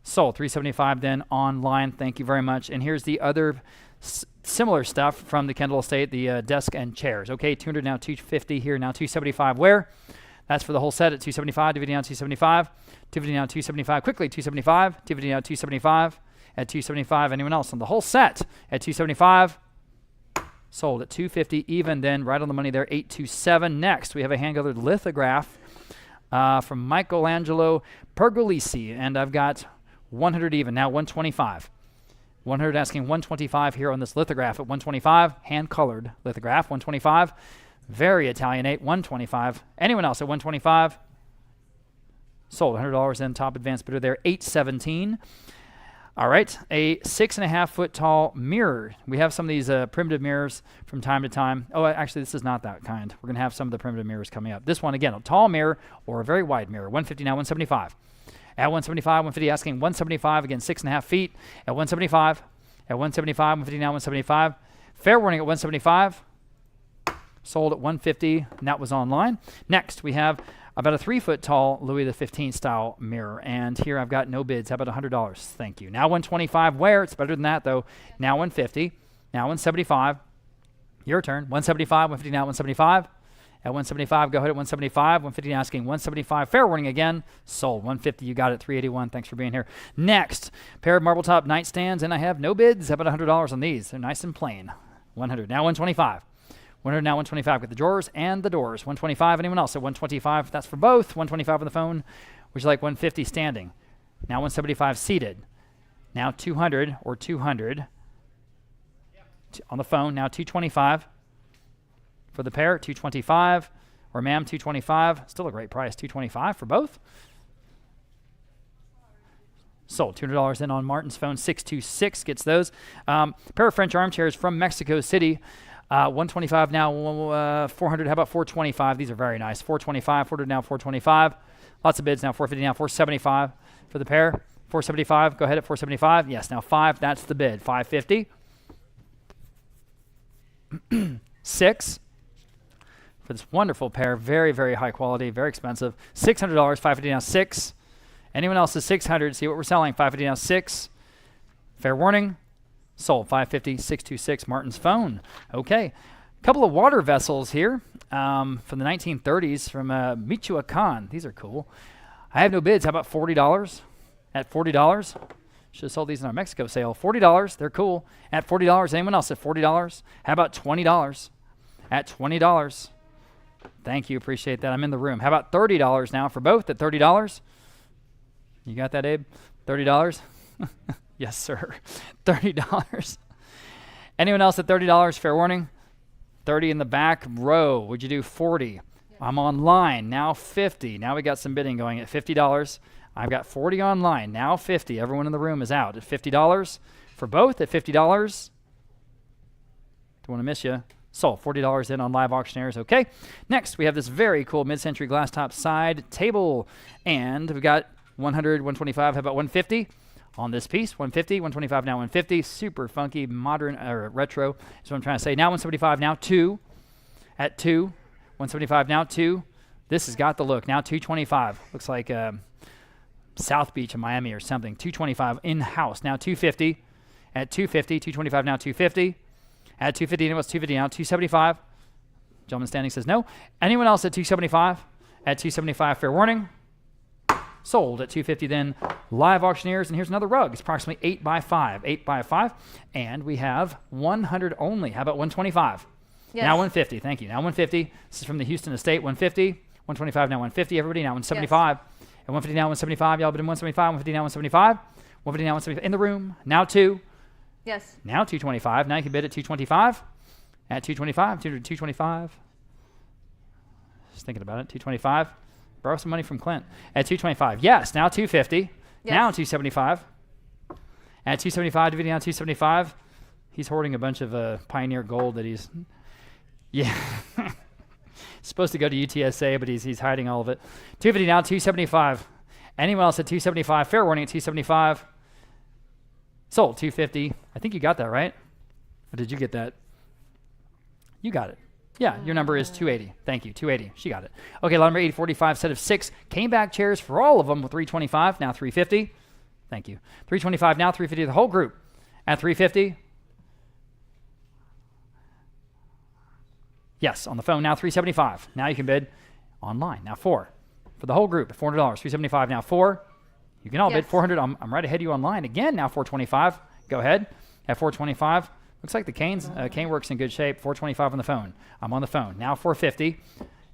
Sold. 375 then online. Thank you very much. And here's the other similar stuff from the Kendall estate, the desk and chairs. Okay, 200 now 250 here, now 275. Where? That's for the whole set at 275, DVD down 275, DVD down 275, quickly 275, DVD down 275, at 275. Anyone else on the whole set at 275? Sold at 250, even then, right on the money there, 827. Next, we have a hand-colored lithograph from Michelangelo Pergolesi, and I've got 100 even, now 125. 100 asking 125 here on this lithograph at 125, hand-colored lithograph, 125. Very Italianate, 125. Anyone else at 125? Sold, $100 in, top advanced bidder there, 817. All right, a 6.5 foot tall mirror. We have some of these primitive mirrors from time to time. Oh, actually, this is not that kind. We're going to have some of the primitive mirrors coming up. This one, again, a tall mirror or a very wide mirror. 150 now, 175. At 175, 150 asking 175, again, 6.5 feet. At 175, at 175, 150 now, 175. Fair warning at 175. Sold at 150, and that was online. Next, we have about a 3 foot tall Louis XV style mirror, and here I've got no bids. How about $100? Thank you. Now 125. Where? It's better than that though. Now 150. Now 175. Your turn. 175. 150. Now 175. At 175, go ahead at 175. 150 asking 175. Fair warning again. Sold. 150. You got it. 381. Thanks for being here. Next, pair of marble top nightstands, and I have no bids. How about $100 on these? They're nice and plain. 100. Now 125. 100 now 125 with the drawers and the doors. 125. Anyone else at 125? That's for both. 125 on the phone. Would you like 150 standing? Now 175 seated. Now 200 or 200 on the phone. Now 225 for the pair. 225 or ma'am 225. Still a great price. 225 for both. Sold. $200 in on Martin's phone. 626 gets those. Pair of French armchairs from Mexico City. 125 now, 400. How about 425? These are very nice. 425, 400 now, 425. Lots of bids now. 450 now, 475 for the pair. 475. Go ahead at 475. Yes, now 5. That's the bid. 550. 6 for this wonderful pair. Very, very high quality. Very expensive. $600. 550 now. 6. Anyone else is 600? See what we're selling. 550 now. 6. Fair warning. Sold. 550, 626, Martin's phone. Okay. A couple of water vessels here from the 1930s from Michoacan. These are cool. I have no bids. How about $40? At $40? Should have sold these in our Mexico sale. $40. They're cool. At $40. Anyone else at $40? How about $20? At $20. Thank you. Appreciate that. I'm in the room. How about $30 now for both at $30? You got that, Abe? $30? Yes, sir. $30. Anyone else at $30? Fair warning. 30 in the back row. Would you do 40? Yeah. I'm online. Now 50. Now we got some bidding going at $50. I've got 40 online, now 50. Everyone in the room is out at $50 for both at $50. Don't want to miss you. Sold. $40 in on Live Auctioneers. Okay. Next, we have this very cool mid-century glass top side table. And we've got 100, 125, how about 150 on this piece? 150, 125, now 150. Super funky, modern, or retro is what I'm trying to say. Now 175, now 2. At 2. 175, now 2. This has got the look. Now 225. Looks like South Beach in Miami or something. 225 in-house. Now 250. At 250, 225, now 250. At 250, anyone else 250 now, 275. Gentleman standing says no. Anyone else at 275? At 275, fair warning. Sold at 250 then, Live Auctioneers. And here's another rug. It's approximately 8 by 5. 8 by 5. And we have 100 only. How about 125? Yes. Now 150. Thank you. Now 150. This is from the Houston estate. 150. 125 now 150. Everybody now 175. Yes. At 150 now 175. Y'all been 175. 150 now 175. 150 now 175. In the room. Now 2. Yes. Now 225. Now you can bid at 225. At 225. 225. Just thinking about it. 225. Borrow some money from Clint. At 225. Yes. Now 250. Yes. Now 275. At 275. Dividing out 275. He's hoarding a bunch of Pioneer gold that he's... Yeah. Supposed to go to UTSA, but he's hiding all of it. 250 now. 275. Anyone else at 275? Fair warning at 275. Sold. 250. I think you got that, right? Or did you get that? You got it. Yeah, your number is 280. Thank you. 280. She got it. Okay, lot number 8045, set of 6. Came back chairs for all of them with 325. Now 350. Thank you. 325. Now 350. The whole group at 350. Yes, on the phone. Now 375. Now you can bid online. Now 4. For the whole group at $400. 375. Now 4. You can all bid 400. I'm right ahead of you online again. Now 425. Go ahead at 425. Looks like the cane works in good shape. 425 on the phone. I'm on the phone. Now 450.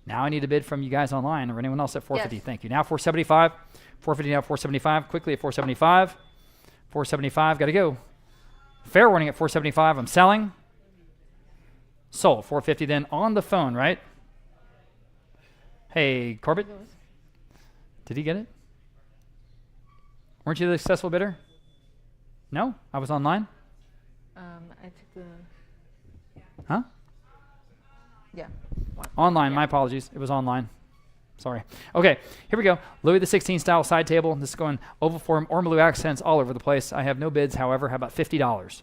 Now I need a bid from you guys online or anyone else at 450. Yes. Thank you. Now 475. 450 now 475. Quickly at 475. 475. Got to go. Fair warning at 475. I'm selling. Sold. 450 then on the phone, right? Hey, Corbett. Did he get it? Weren't you the successful bidder? No? I was online? I took the... Huh? Yeah. Online. My apologies. It was online. Sorry. Okay, here we go. Louis XVI style side table. This is going oval form, ormolu accents all over the place. I have no bids, however. How about $50?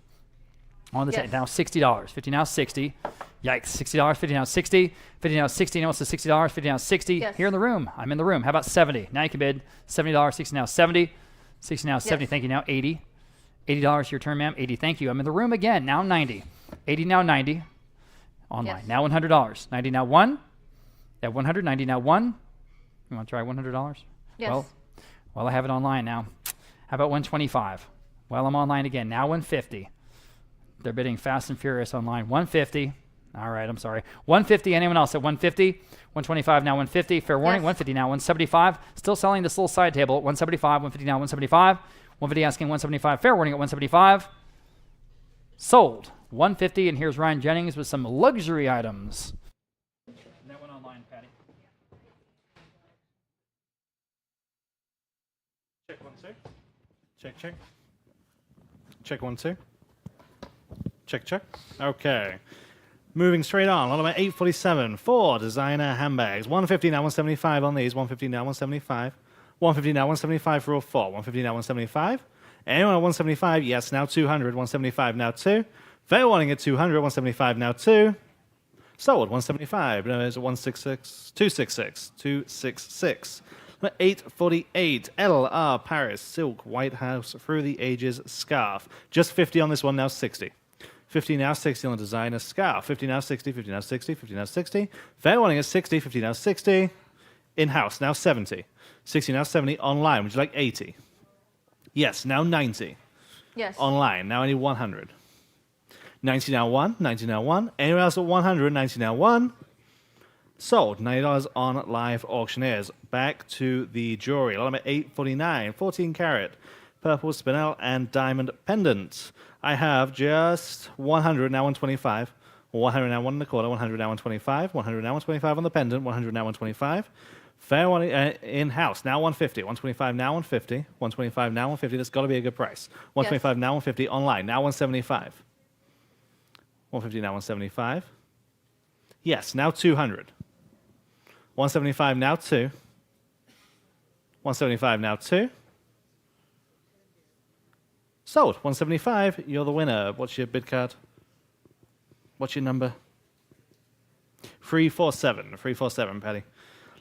On the Yes. now $60. 50 now 60. Yikes. $60. 50 now 60. 50 now 60. No, it's the $60. 50 now 60. Yes. Here in the room. I'm in the room. How about 70? Now you can bid $70. 60 now 70. 60 now 70. Yes. Thank you. Now 80. $80 your turn, ma'am. 80. Thank you. I'm in the room again. Now 90. 80 now 90. Online. Yes. Now $100. 90 now 1. At 100. 90 now 1. You want to try $100? Yes. Well, I have it online now. How about 125? Well, I'm online again. Now 150. They're bidding fast and furious online. 150. All right, I'm sorry. 150. Anyone else at 150? 125 now 150. Fair warning. Yes. 150 now 175. Still selling this little side table at 175. 150 now 175. 150 asking 175. Fair warning at 175. Sold. 150. And here's Ryan Jennings with some luxury items. That went online, Patty. Check 1 2. Check check. Check 1 2. Check check. Okay. Moving straight on. Lot number 847. 4 designer handbags. 150 now 175 on these. 150 now 175. 150 now 175 for all 4. 150 now 175. Anyone at 175? Yes, now 200. 175 now 2. Fair warning at 200. 175 now 2. Sold. 175. No, it's 166. 266. 266. 848. LR Paris Silk White House Through the Ages Scarf. Just 50 on this one, now 60. 50 now 60 on the designer scarf. 50 now 60, 50 now 60, 50 now 60. Fair warning at 60, 50 now 60. In-house, now 70. 60 now 70. Online, would you like 80? Yes, now 90. Yes. Online, now I need 100. 90 now 1, 90 now 1. Anyone else at 100, 90 now 1. Sold. $90 on Live Auctioneers. Back to the jewelry. Lot number 849. 14 carat. Purple spinel and diamond pendant. I have just 100 now 125. 100 now 1 1/4. 100 now 125. 100 now 125 on the pendant. 100 now 125. Fair one in-house, now 150. 125, now 150. 125, now 150. That's got to be a good price. 125, now 150. Online, now 175. 150, now 175. Yes, now 200. 175, now 2. 175, now 2. Sold. 175, you're the winner. What's your bid card? What's your number? 347. 347, Patty.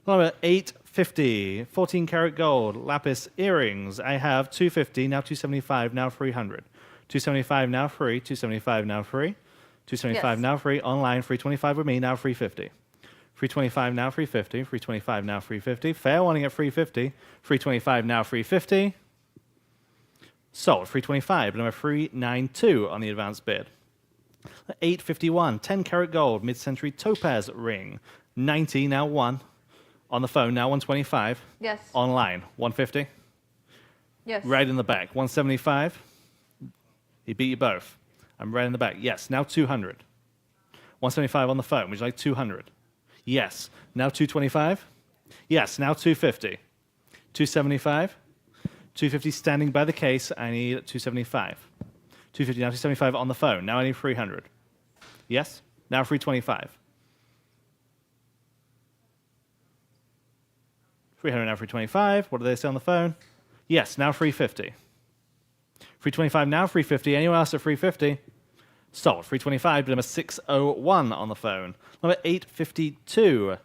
Number 850. 14 karat gold. Lapis earrings. I have 250, now 275, now 300. 275, now free. 275, now free. 275, Yes. now free. Online, 325 with me, now 350. 325, now 350. 325, now 350. Fair warning at 350. 325, now 350. Sold. 325, number 392 on the advanced bid. 851, 10 karat gold, mid-century topaz ring. 90, now 1. On the phone, now 125. Yes. Online, 150. Yes. Right in the back, 175. He beat you both. I'm right in the back. Yes, now 200. 175 on the phone. Would you like 200? Yes. Now 225? Yes, now 250. 275? 250 standing by the case. I need 275. 250, now 275 on the phone. Now I need 300. Yes? Now 325. 300, now 325. What do they say on the phone? Yes, now 350. 325, now 350. Anyone else at 350? Sold. 325, number 601 on the phone. Number 852.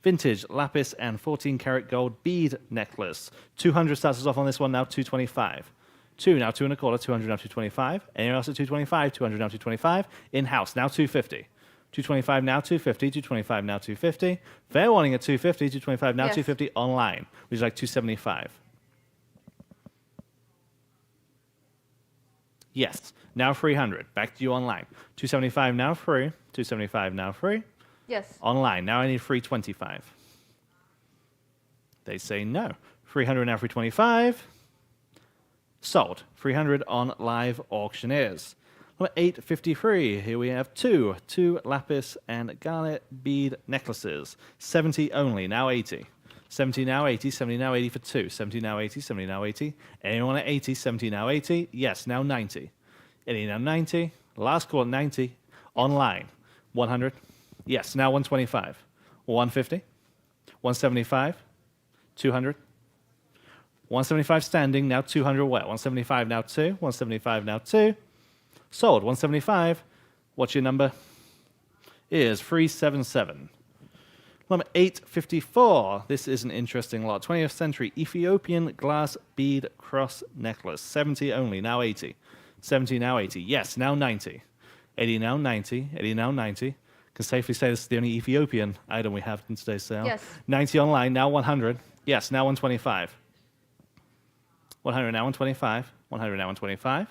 Vintage lapis and 14 karat gold bead necklace. 200 starts us off on this one, now 225. 2, now 2 and a quarter, 200, now 225. Anyone else at 225? 200, now 225. In-house, now 250. 225, now 250. 225, now 250. Fair warning at 250. 225, now Yes. 250. Online, which is like 275. Yes, now 300. Back to you online. 275, now free. 275, now free. Yes. Online, now I need 325. They say no. 300, now 325. Sold. 300 on live auctioneers. Number 853. Here we have two lapis and garnet bead necklaces. 70 only, now 80. 70 now 80, 70 now 80 for 2. 70 now 80, 70 now 80. Anyone at 80, 70 now 80. Yes, now 90. Any now 90. Last call at 90. Online, 100. Yes, now 125. 150. 175. 200. 175 standing, now 200 wet. 175 now 2. 175 now 2. Sold. 175. What's your number? Is 377. Number 854. This is an interesting lot. 20th century Ethiopian glass bead cross necklace. 70 only, now 80. 70 now 80. Yes, now 90. 80 now 90. 80 now 90. Can safely say this is the only Ethiopian item we have in today's sale. Yes. 90 online, now 100. Yes, now 125. 100 now 125. 100 now 125.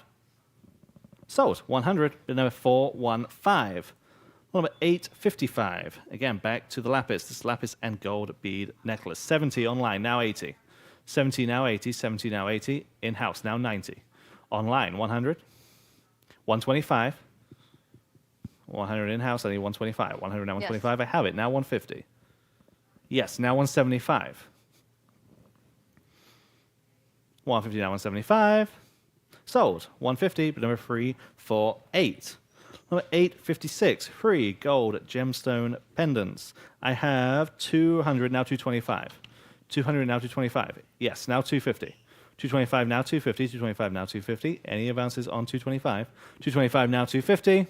Sold. 100, bid number 415. Number 855. Again, back to the lapis. This lapis and gold bead necklace. 70 online, now 80. 70 now 80. 70 now 80. In-house, now 90. Online, 100. 125. 100 in-house, I need 125. 100 now 125. Yes. I have it, now 150. Yes, now 175. 150 now 175. Sold. 150, but number 348. Number 856, free gold gemstone pendants. I have 200, now 225. 200, now 225. Yes, now 250. 225, now 250. 225, now 250. Any advances on 225? 225, now 250.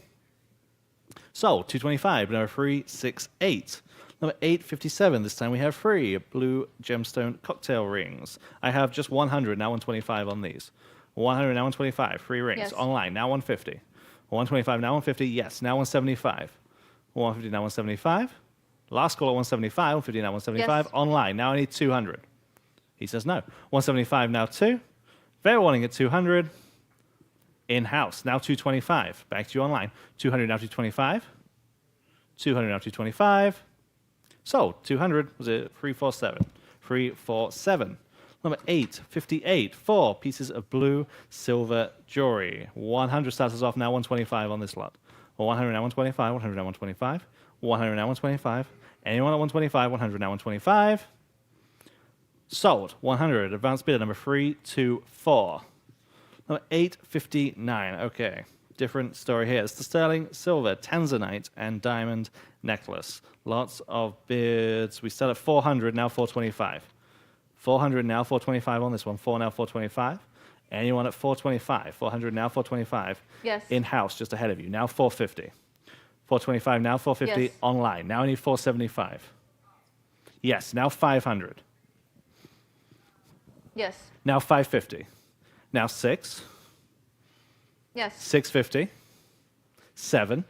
Sold. 225, number 368. Number 857, this time we have free blue gemstone cocktail rings. I have just 100, now 125 on these. 100, now 125, free rings. Yes. Online, now 150. 125, now 150, yes, now 175. 150, now 175. Last call at 175, 150, now 175. Yes. Online, now I need 200. He says no. 175, now 2. Fair warning at 200. In-house, now 225. Back to you online. 200, now 225. 200, now 225. Sold. 200, was it 347? 347. Number 858, 4 pieces of blue silver jewelry. 100 starts us off, now 125 on this lot. 100 now 125, 100 now 125, 100 now 125. Anyone at 125, 100 now 125. Sold. 100. Advanced bidder number 324. Number 859. Okay. Different story here. It's the sterling silver tanzanite and diamond necklace. Lots of bids. We sell at 400, now 425. 400 now 425 on this one. 4 now 425. Anyone at 425. 400 now 425. Yes. In-house, just ahead of you. Now 450. 425 now 450 Yes. online. Now I need 475. Yes, now 500. Yes. Now 550. Now 6. Yes. 650. 7.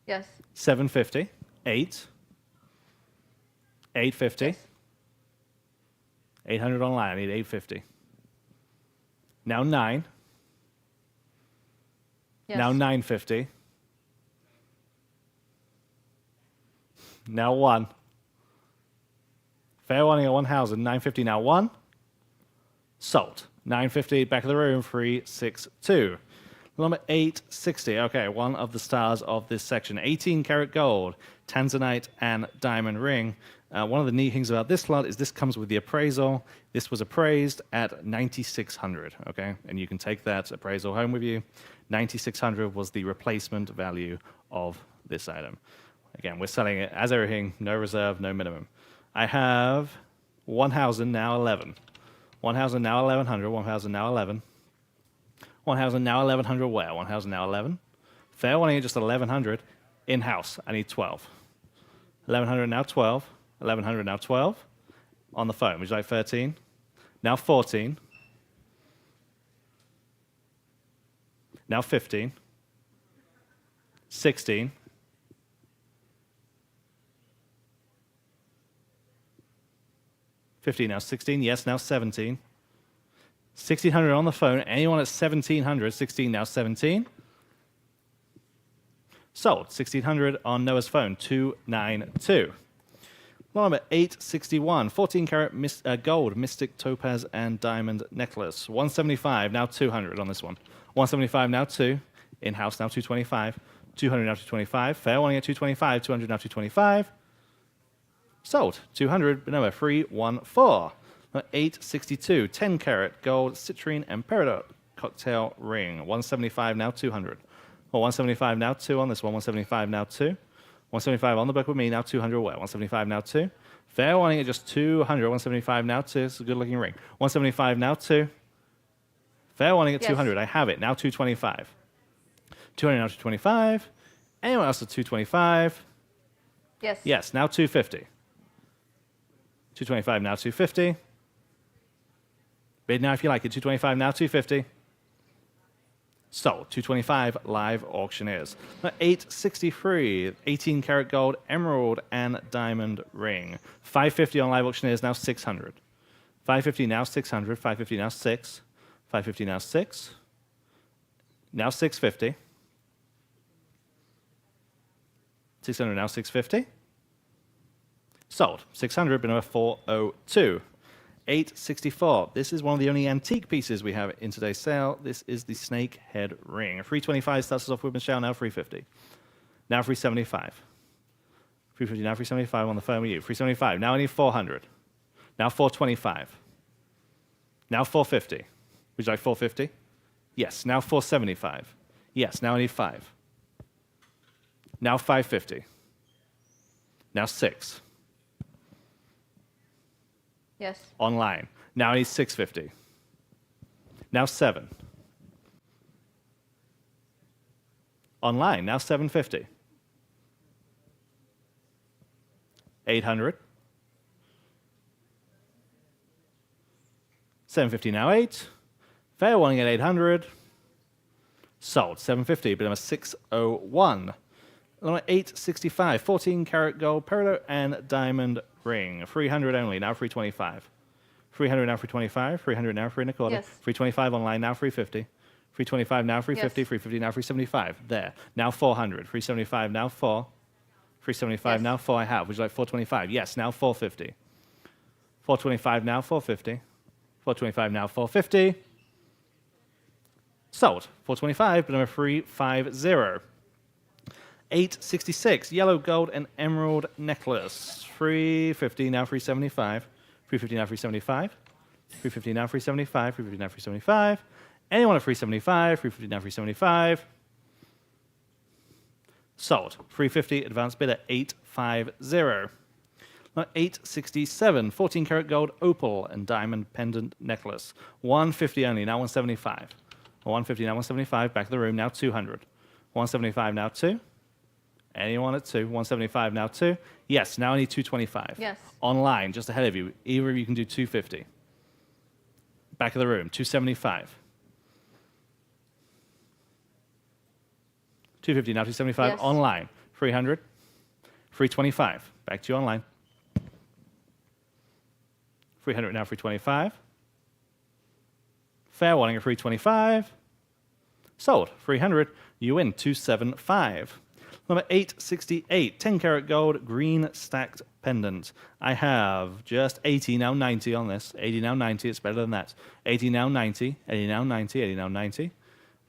Yes. 750. 8. 850. Yes. 800 online. I need 850. Now 9. Yes. Now 950. Now 1. Fair warning at 1,000. 950 now 1. Sold. 950 back of the room. 362. Number 860. Okay, one of the stars of this section. 18 karat gold, tanzanite, and diamond ring. One of the neat things about this lot is this comes with the appraisal. This was appraised at 9,600. Okay, and you can take that appraisal home with you. 9,600 was the replacement value of this item. Again, we're selling it as everything, no reserve, no minimum. I have 1,000 now 11. 1,000 now 1,100. 1,000 now 11. 1,000 now 1,100 where? 1,000 now 11. Fair wanting it just 1,100 in-house. I need 12. 1,100 now 12. 1,100 now 12. On the phone. Would you like 13? Now 14. Now 15. 16. 15 now 16. Yes, now 17. 1,600 on the phone. Anyone at 1,700. 16 now 17. Sold. 1,600 on Noah's phone. 292. Number 861. 14 karat gold, mystic, topaz, and diamond necklace. 175. Now 200 on this one. 175 now 2. In-house now 225. 200 now 225. Fair warning at 225. 200 now 225. Sold. 200. Number 314. 862, 10 karat gold, citrine and peridot cocktail ring. 175 now 200. Or 175 now 2 on this one. 175 now 2. 175 on the book with me now 200 where? 175 now 2. Fair warning at just 200. 175 now 2. It's a good looking ring. 175 now 2. Fair warning at Yes. 200. I have it. Now 225. 200 now 225. Anyone else at 225? Yes. Yes, now 250. 225 now 250. Bid now if you like it. 225 now 250. Sold. 225 live auctioneers. 863, 18 karat gold, emerald, and diamond ring. 550 on live auctioneers, now 600. 550 now 600. 550 now 6. 550 now 6. Now 650. 600 now 650. Sold. 600, but number 402. 864. This is one of the only antique pieces we have in today's sale. This is the snake head ring. 325 starts us off with Michelle, now 350. Now 375. 350, now 375 on the phone with you. 375. Now I need 400. Now 425. Now 450. Would you like 450? Yes. Now 475. Yes. Now I need 5. Now 550. Now 6. Yes. Online. Now I need 650. Now 7. Online. Now 750. 800. 750 now 8. Fair warning at 800. Sold. 750, but number 601. Number 865. 14 karat gold, peridot, and diamond ring. 300 only, now 325. 300 now 325. 300 now 3 and a quarter. Yes. 325 online, now 350. 325 now 350. Yes. 350 now 375. There. Now 400. 375 now 4. 375 Yes. now 4 I have. Would you like 425? Yes, now 450. 425 now 450. 425 now 450. Sold. 425, but number 350. 866, yellow, gold, and emerald necklace. 350, now 375. 350 now, 375. 350 now, 375. 350 now, 375. Anyone at 375. 350 now, 375. Sold. 350, advanced bid at 850. Now 867, 14 karat gold opal and diamond pendant necklace. 150 only, now 175. 150 now, 175, back of the room, now 200. 175 now 2. Anyone at 2. 175 now 2. Yes, now I need 225. Yes. Online, just ahead of you. Either of you can do 250. Back of the room, 275. 250 now, 275. Yes. Online, 300. 325. Back to you online. 300 now, 325. Fair warning at 325. Sold, 300. You win, 275. Number 868, 10 karat gold green stacked pendant. I have just 80, now 90 on this. 80 now 90, it's better than that. 80 now 90, 80 now 90, 80 now 90.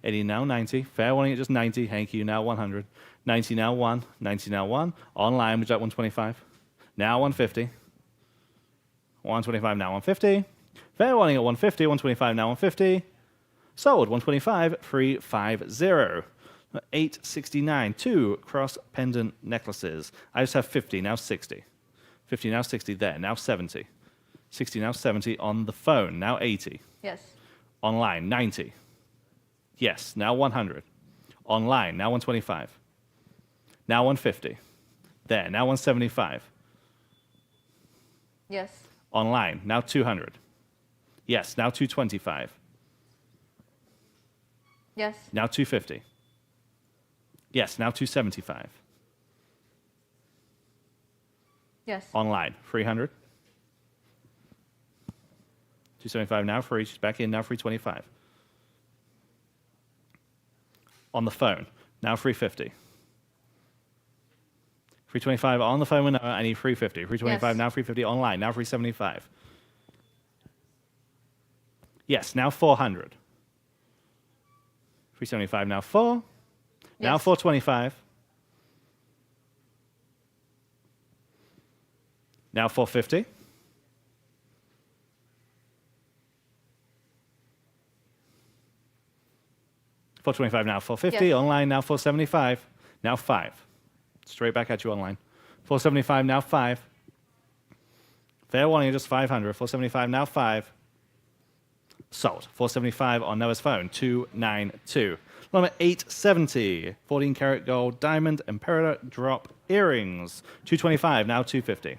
80 now 90. Fair warning at just 90. Thank you, now 100. 90 now 1. 90 now 1. Online, would you like 125? Now 150. 125 now 150. Fair warning at 150. 125 now 150. Sold 125. 350. 869. 2 cross pendant necklaces. I just have 50 now 60. 50 now 60 there. Now 70. 60 now 70 on the phone. Now 80. Yes. Online 90. Yes. Now 100. Online now 125. Now 150. There. Now 175. Yes. Online, now 200. Yes, now 225. Yes. Now 250. Yes, now 275. Yes. Online, 300. 275 now for each. Back in, now 325. On the phone, now 350. 325 on the phone with I need 350. 325 Yes. now 350 online, now 375. Yes, now 400. 375 now 4. Now Yes. 425. Now 450. $425 now 450 Yes. online, now 475. Now 5. Straight back at you online. 475 now 5. Fair warning, just 500. 475 now 5. Sold. 475 on Noah's phone. 292. Number 870. 14 karat gold diamond Imperator drop earrings. 225 now 250.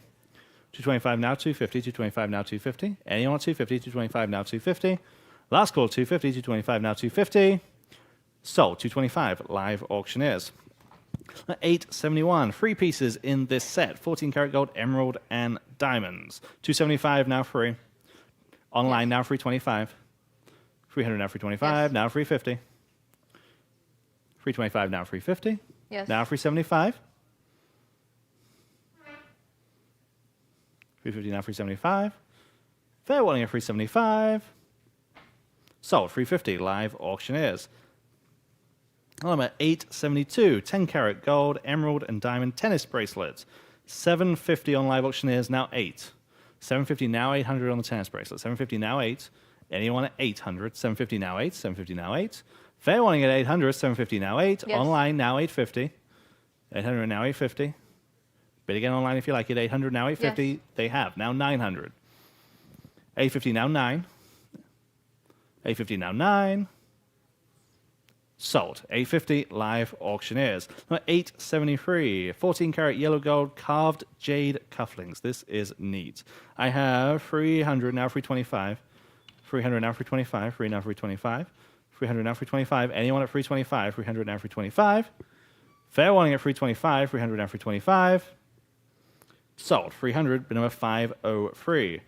225 now 250. 225 now 250. Anyone at 250. 225 now 250. Last call 250. 225 now 250. Sold. 225. Live auctioneers. 871, 3 pieces in this set. 14 karat gold, emerald, and diamonds. 275 now free. Online now 325. 300 now 325. Yes. Now 350. 325 now 350. Yes. Now 375. 350 now 375. Fair warning at 375. Sold 350. Live auctioneers. Number 872, 10 karat gold, emerald, and diamond tennis bracelets. 750 on live auctioneers, now 8. 750 now 800 on the tennis bracelet. 750 now 8. Anyone at 800. 750 now 8. 750 now 8. Fair warning at 800. 750 now 8. Yes. Online now 850. 800 now 850. Bid again online if you like it. 800 now 850. Yes. They have now 900. 850 now 9. 850 now 9. Sold. 850 live auctioneers. Number 873. 14 karat yellow gold carved jade cufflinks. This is neat. I have 300 now 325. 300 now 325. 3 now 325. 300 now 325. Anyone at 325. 300 now 325. Fair warning at 325. 300 now 325. Sold. 300. Bid number 503.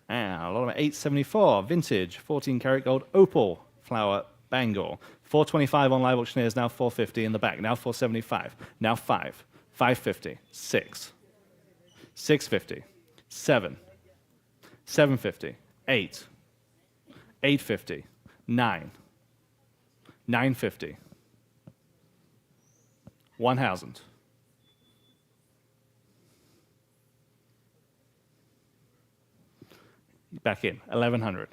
And a lot of 874. Vintage 14 karat gold opal flower bangle. 425 on live auctioneers, now 450 in the back, now 475, now 5, 550, 6, 650, 7, 750, 8, 850, 9, 950, 1,000. Back in, 1,100.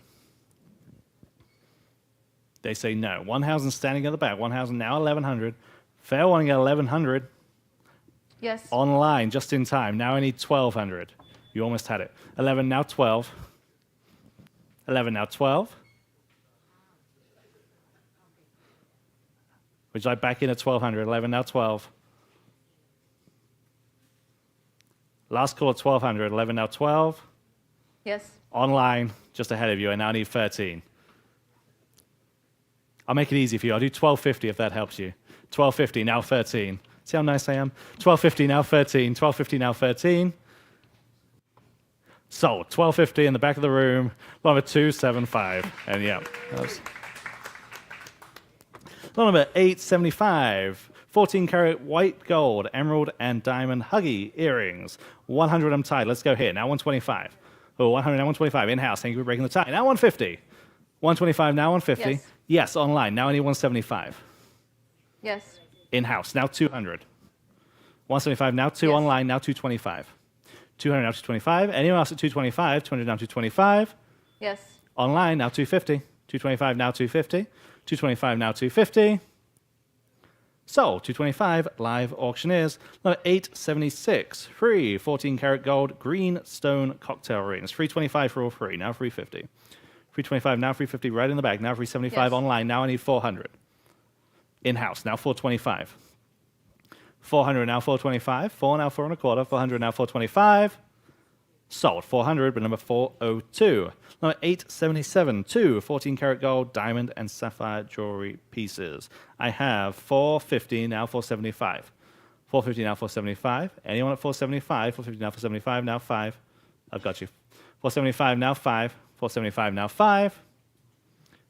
They say no. 1,000 standing at the back. 1,000 now 1,100. Fair warning at 1,100. Yes. Online, just in time. Now I need 1,200. You almost had it. 11 now 12. 11 now 12. Would you like back in at 1,200? 11 now 12. Last call at 1,200. 11 now 12. Yes. Online, just ahead of you. I now need 13. I'll make it easy for you. I'll do 1250 if that helps you. 1250, now 13. See how nice I am? 1250, now 13. 1250, now 13. Sold. 1250 in the back of the room. Lot number 275. And yeah, that was. Lot number 875. 14 karat white gold, emerald, and diamond huggy earrings. 100 of them tied. Let's go here. Now 125. Oh, 100, now 125. In-house. Thank you for breaking the tie. Now 150. 125, now 150. Yes. Yes, online. Now I need 175. Yes. In-house. Now 200. 175, now 2 Yes. online. Now 225. 200, now 225. Anyone else at 225? 200, now 225. Yes. Online, now 250. 225, now 250. 225, now 250. Sold. 225, live auctioneers. Number 876, free 14 karat gold green stone cocktail rings. 325 for all free, now 350. 325, now 350, right in the back, now 375 Yes. online, now I need 400. In-house, now 425. 400, now 425. 4 now 4 and a quarter. 400, now 425. Sold. 400, but number 402. Number 877, 2 14 karat gold diamond and sapphire jewelry pieces. I have 450, now 475. 450, now 475. Anyone at 475? 450, now 475, now 5. I've got you. 475, now 5. 475, now 5.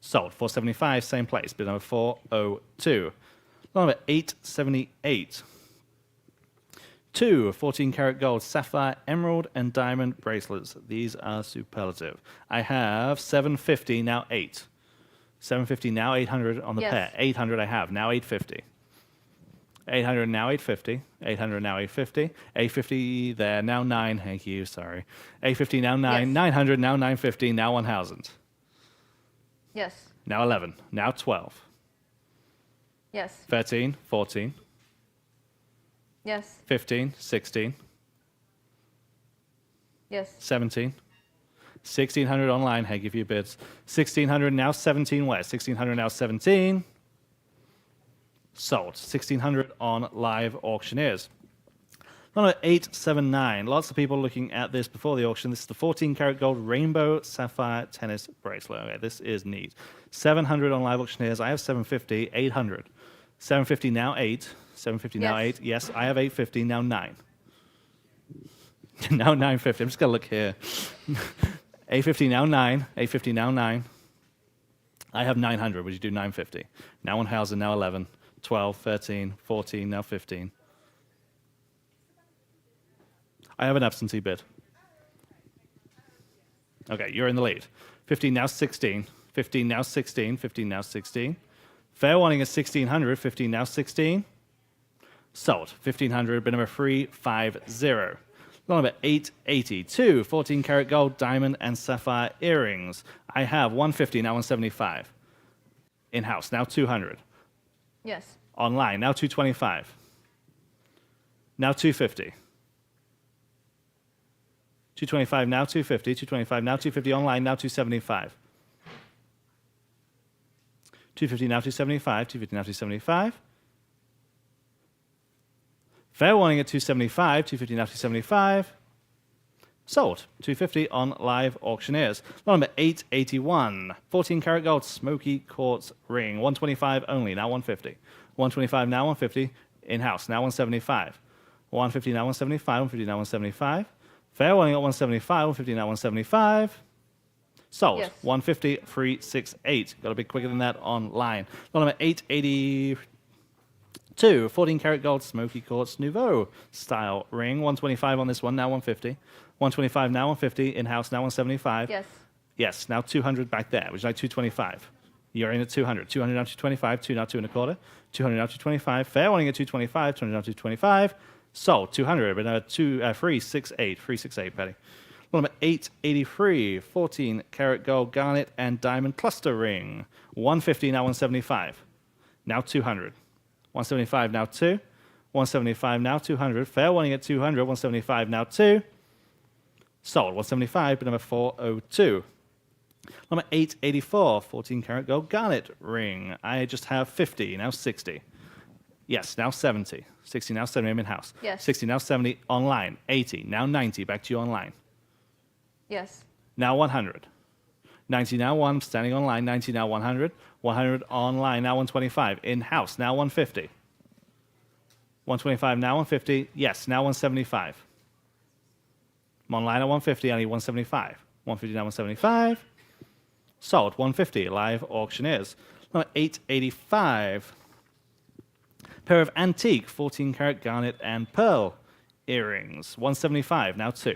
Sold. 475, same place, but number 402. Number 878. 2 14 karat gold sapphire, emerald, and diamond bracelets. These are superlative. I have 750, now 8. 750, now 800 on the Yes. pair. 800 I have, now 850. 800, now 850. 800, now 850. 850 there, now 9. Thank you, sorry. 850, now 9. Yes. 900, now 950, now 1,000. Yes. Now 11, now 12. Yes. 13, 14. Yes. 15, 16. Yes. 17. 1,600 online. Hey, give you bids. 1,600 now 17 where? 1,600 now 17. Sold. 1,600 on live auctioneers. Number 879. Lots of people looking at this before the auction. This is the 14 karat gold rainbow sapphire tennis bracelet. Okay, this is neat. 700 on live auctioneers. I have 750. 800. 750 now 8. 750 now Yes. 8. Yes, I have 850 now 9. Now 950. I'm just gonna look here. 850 now 9. 850 now 9. I have 900. Would you do 950? Now 1,000. Now 11. 12. 13. 14. Now 15. I have an absentee bid. Okay, you're in the lead. 15 now 16. 15 now 16. 15 now 16. Fair warning is 1,600. 15 now 16. Sold. 1,500. Bid number 350. Number 882. 14 karat gold diamond and sapphire earrings. I have 150. Now 175. In-house. Now 200. Yes. Online. Now 225. Now 250. 225, now 250. 225, now 250 online, now 275. 250, now 275. 250, now 275. Fair warning at 275. 250, now 275. Sold. 250 on live auctioneers. Number 881. 14 karat gold smoky quartz ring. 125 only, now 150. 125, now 150. In-house, now 175. 150, now 175. 150, now 175. Fair warning at 175, 150 now 175. Sold. Yes. 150, 368. Got to be quicker than that online. Lot number 882. 14 karat gold smoky quartz nouveau style ring. 125 on this one, now 150. 125 now 150. In-house now 175. Yes. Yes, now 200 back there, which is like 225. You're in at 200. 200 now 225. 2 now 2 and a quarter. 200 now 225. Fair warning at 225. 200 now 225. Sold. 200, but 368. 368, Patty. Lot number 883, 14 karat gold garnet and diamond cluster ring. 150, now 175. Now 200. 175, now 2. 175, now 200. Fair warning at 200. 175, now 2. Sold. 175, bid number 402. Number 884, 14 karat gold garnet ring. I just have 50, now 60. Yes, now 70. 60, now 70, I'm in-house. Yes. 60, now 70, online. 80, now 90, back to you online. Yes. Now 100. 90, now 1, standing online. 90, now 100. 100 online, now 125. In-house, now 150. 125, now 150. Yes, now 175. I'm online at 150, I need 175. 150, now 175. Sold, 150, live auctioneers. Number 885. Pair of antique 14 karat garnet and pearl earrings. 175, now 2.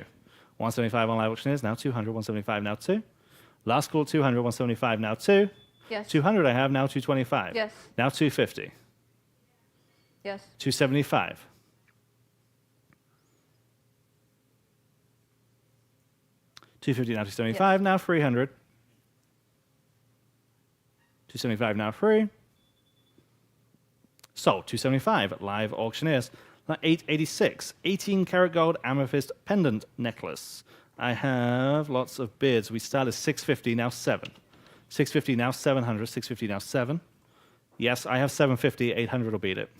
175 on live auctioneers, now 200. 175, now 2. Last call 200, 175, now 2. Yes. 200 I have, now 225. Yes. Now 250. Yes. 275. 250, now 275, now 300. 275, now free. Sold, 275 at live auctioneers. Now 886, 18 karat gold amethyst pendant necklace. I have lots of bids. We start at 650, now 7. 650, now 700. 650, now 7. Yes, I have 750. 800 will beat it.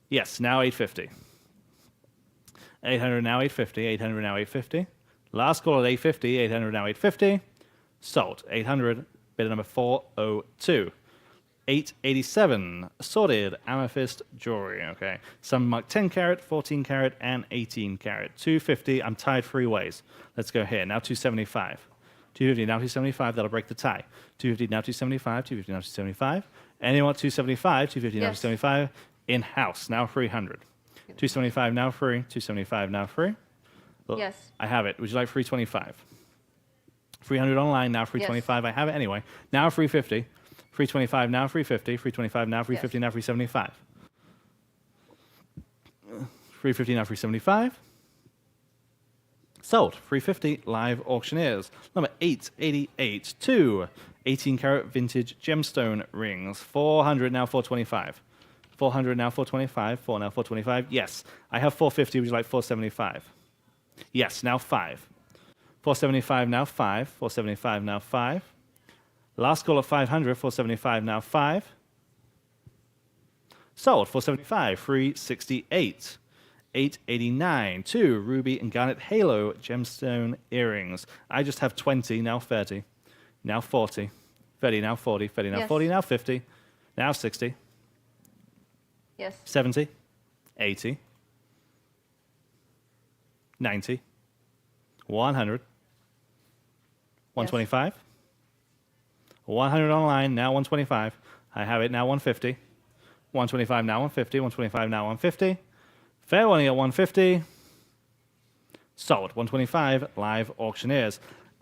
Yes, now 850. 800, now 850. 800, now 850. Last call at 850. 800, now 850. Sold, 800. Bid number 402. 887, assorted amethyst jewelry. Okay, some marked 10 karat, 14 karat, and 18 karat. 250. I'm tied 3 ways. Let's go here. Now 275. 250. Now 275. That'll break the tie. 250. Now 275. 250. Now 275. Anyone 275? 250. Now Yes. 275. In house. Now 300. 275. Now free. 275. Now free. Well, Yes. I have it. Would you like 325? 300 online. Now 325. I have it anyway. Now 350. 325, now 350. 325, now 350, Yes. now 375. 350, now 375. Sold. 350, live auctioneers. Number 888, 2 18 karat vintage gemstone rings. 400, now 425. 400, now 425. 4 now 425. Yes, I have 450. Would you like 475? Yes, now 5. 475, now 5. 475, now 5. Last call at 500, 475, now 5. Sold, 475, 368. 889, 2 ruby and garnet halo gemstone earrings. I just have 20, now 30, now 40. 30, now 40, 30, now Yes. 40, now 50, now 60, Yes. 70, 80, 90, 100, 125. 100 online, now 125. I have it now 150. 125 now 150. 125 now 150. Fair warning at 150. Sold. 125 live auctioneers.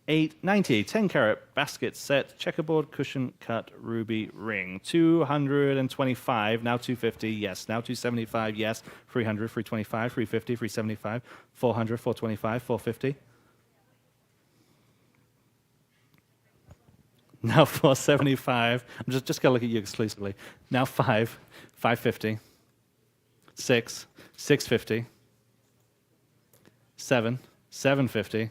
890 10 karat basket set checkerboard cushion cut ruby ring. 225 now 250. Yes. Now 275. Yes. 300 325 350 375 400 425 450. Now 475. I'm just going to look at you exclusively. Now 5, 550. 6, 650. 7, 750.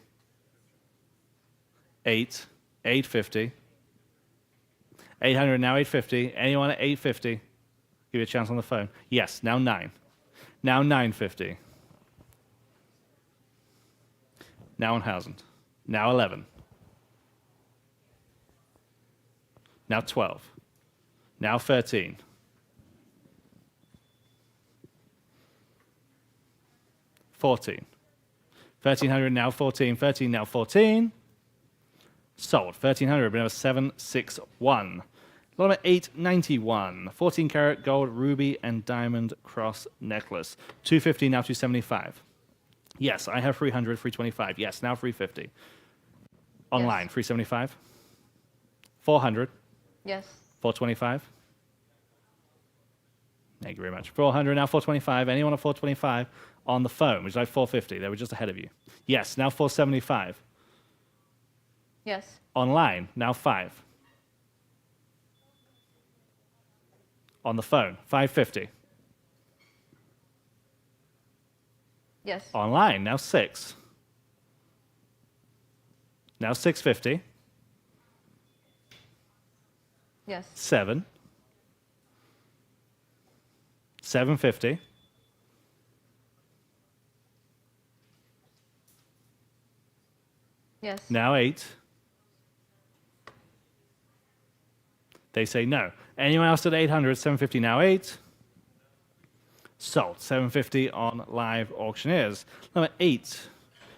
8, 850. 800, now 850. Anyone at 850? Give you a chance on the phone. Yes, now 9. Now 950. Now 1,000. Now 11. Now 12. Now 13. 14. 1,300 now 14. 13 now 14. Sold. 1,300, but now 761. Lot number 891. 14 karat gold ruby and diamond cross necklace. 250 now 275. Yes, I have 300, 325. Yes, now 350. Online, Yes. 375. 400. Yes. 425. Thank you very much. 400, now 425. Anyone at 425 on the phone? Would you like 450? They were just ahead of you. Yes, now 475. Yes. Online, now 5. On the phone, 550. Yes. Online, now 6. Now 650. Yes. 7. 750. Yes. Now 8. They say no. Anyone else at 800, 750, now 8. Sold. 750 on live auctioneers. Number 8,